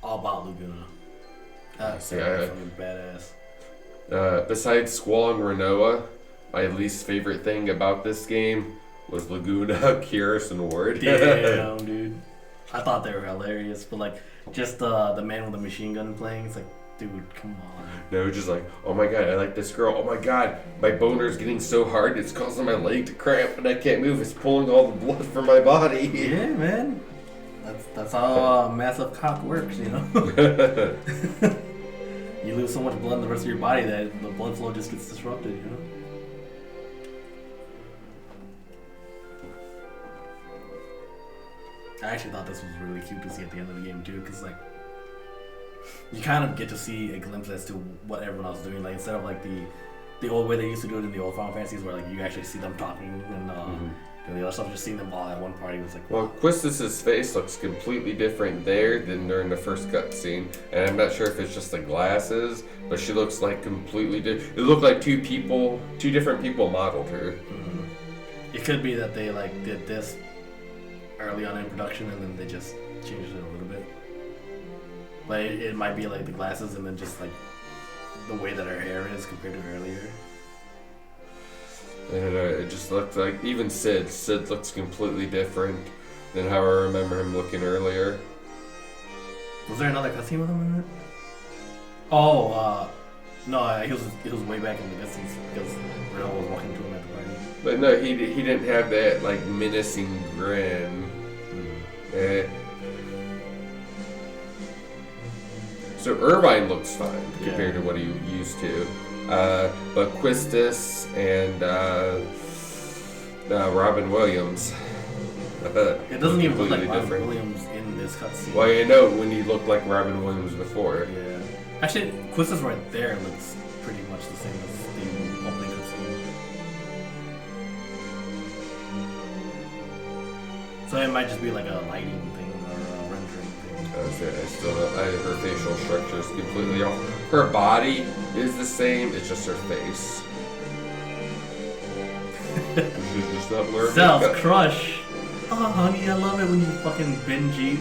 all about Laguna. That's fucking badass. Besides Squall and Renoa, my least favorite thing about this game was Laguna, Kyrus, and Ward. Damn, dude. I thought they were hilarious, but like, just the man with the machine gun playing, it's like, dude, come on. No, just like, oh my god, I like this girl. Oh my god, my boner's getting so hard, it's causing my leg to cramp and I can't move. It's pulling all the blood from my body. Yeah, man. That's how massive cock works, you know? You lose so much blood in the rest of your body that the blood flow just gets disrupted, you know? I actually thought this was really cute to see at the end of the game too, because like, you kind of get to see a glimpse as to what everyone else is doing. Like, instead of like the old way they used to do it in the old Final Fantasies, where like you actually see them talking and doing the other stuff. Just seeing them all at one party was like, well, Quistis' face looks completely different there than during the first cutscene, and I'm not sure if it's just the glasses, but she looks like completely different. It looked like two different people modeled her. It could be that they like did this early on in production and then they just changed it a little bit. But it might be like the glasses and then just like the way that her hair is compared to earlier. And it just looked like, even Sid looks completely different than how I remember him looking earlier. Was there another cutscene with him in it? Oh, no, he was way back in the distance because Real was walking to him at the party. But no, he didn't have that like menacing grin. So Irvine looks fine compared to what he used to. But Quistis and Robin Williams. It doesn't even look like Robin Williams in this cutscene. Well, you know when he looked like Robin Williams before. Yeah. Actually, Quistis right there looks pretty much the same as the opening cutscene. So it might just be like a lighting thing or a rendering thing. Her facial structure is completely off. Her body is the same, it's just her face. She's just not wearing Self crush. Oh, honey, I love it when you fucking binge eat.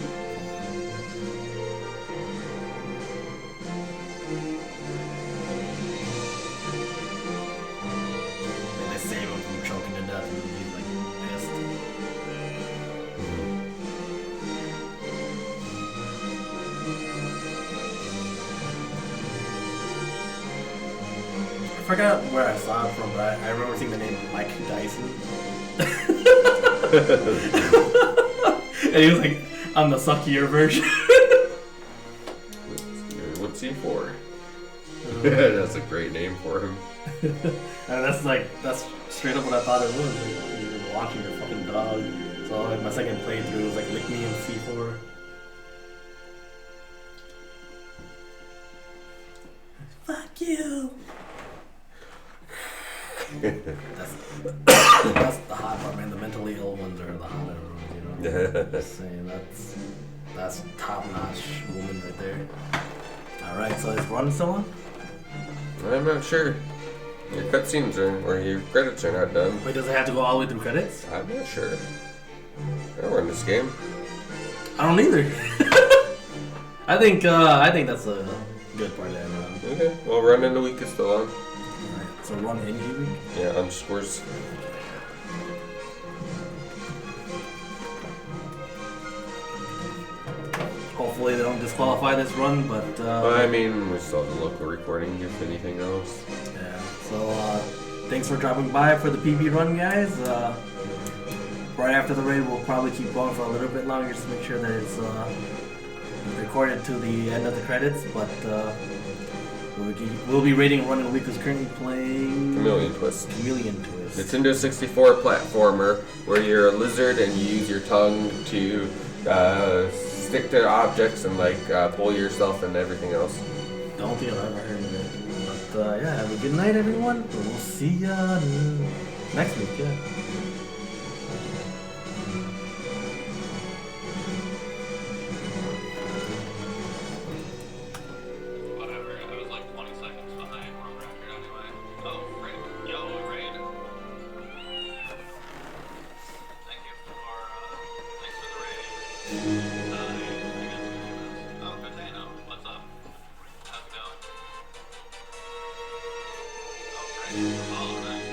And they save him from choking to death and he's like pissed. I forgot where I saw it from, but I remember seeing the name Mike Dyson. And he was like, I'm the suckier version. What's he for? That's a great name for him. And that's straight up what I thought it was. Like, you're watching your fucking dog. So like my second playthrough was like lick me in C4. Fuck you. That's the hot part, man. The mentally ill ones are the hotter ones, you know. Just saying, that's top-notch woman right there. All right, so is Run still on? I'm not sure. Your cutscenes or your credits are not done. Wait, does it have to go all the way through credits? I'm not sure. I don't run this game. I don't either. I think that's a good part of that. Okay, well, Run in the Week is still on. So Run NG Week? Yeah, underscores. Hopefully they don't disqualify this run, but... I mean, we still have the local recording if anything else. Yeah, so thanks for dropping by for the PB run, guys. right after the raid, we'll probably keep going for a little bit longer just to make sure that it's recorded to the end of the credits. But we'll be raiding Running Week, who's currently playing Chameleon Twist. Chameleon Twist. Nintendo 64 platformer where you're a lizard and you use your tongue to stick to objects and like pull yourself and everything else. Don't think I've ever heard of it. But yeah, have a good night, everyone. We'll see ya next week. Yeah. Whatever, I was like 20 seconds behind world record anyway. Oh, great. Yo, raid. Thank you for, thanks for the raid. I got 2 minutes. Oh, good day, no. What's up? How's it going? Oh, great. Oh, nice.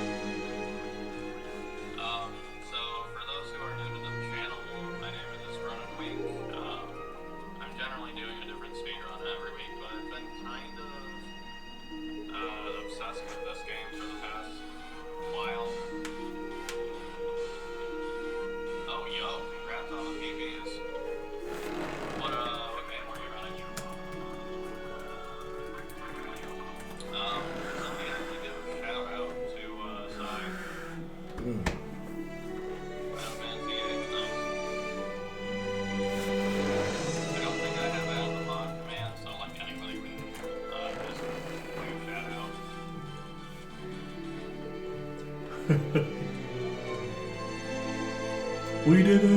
So for those who are new to the channel, my name is Ronan Week. I'm generally doing a different speedrun every week, but I've been kind of obsessed with this game for the past while. Oh, yo, congrats on the PBs. What game were you running? Let me actually give a shout out to Sai. Fancy Eggs, nice. I don't think I have it on the mod command, so like anybody can just leave shout out. We did it.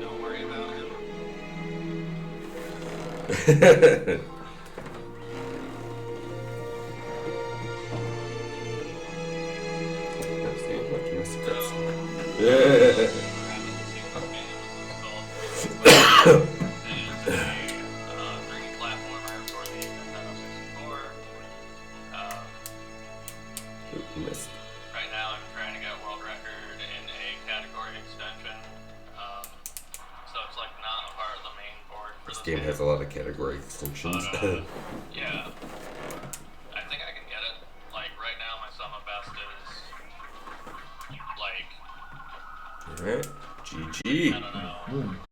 Don't worry about him. Right now I'm trying to get world record in a category extension. So it's like not a part of the main board for This the game has a lot of category extensions. But, yeah. I think I can get it. Like right now my summer best is like Alright, GG. I don't know.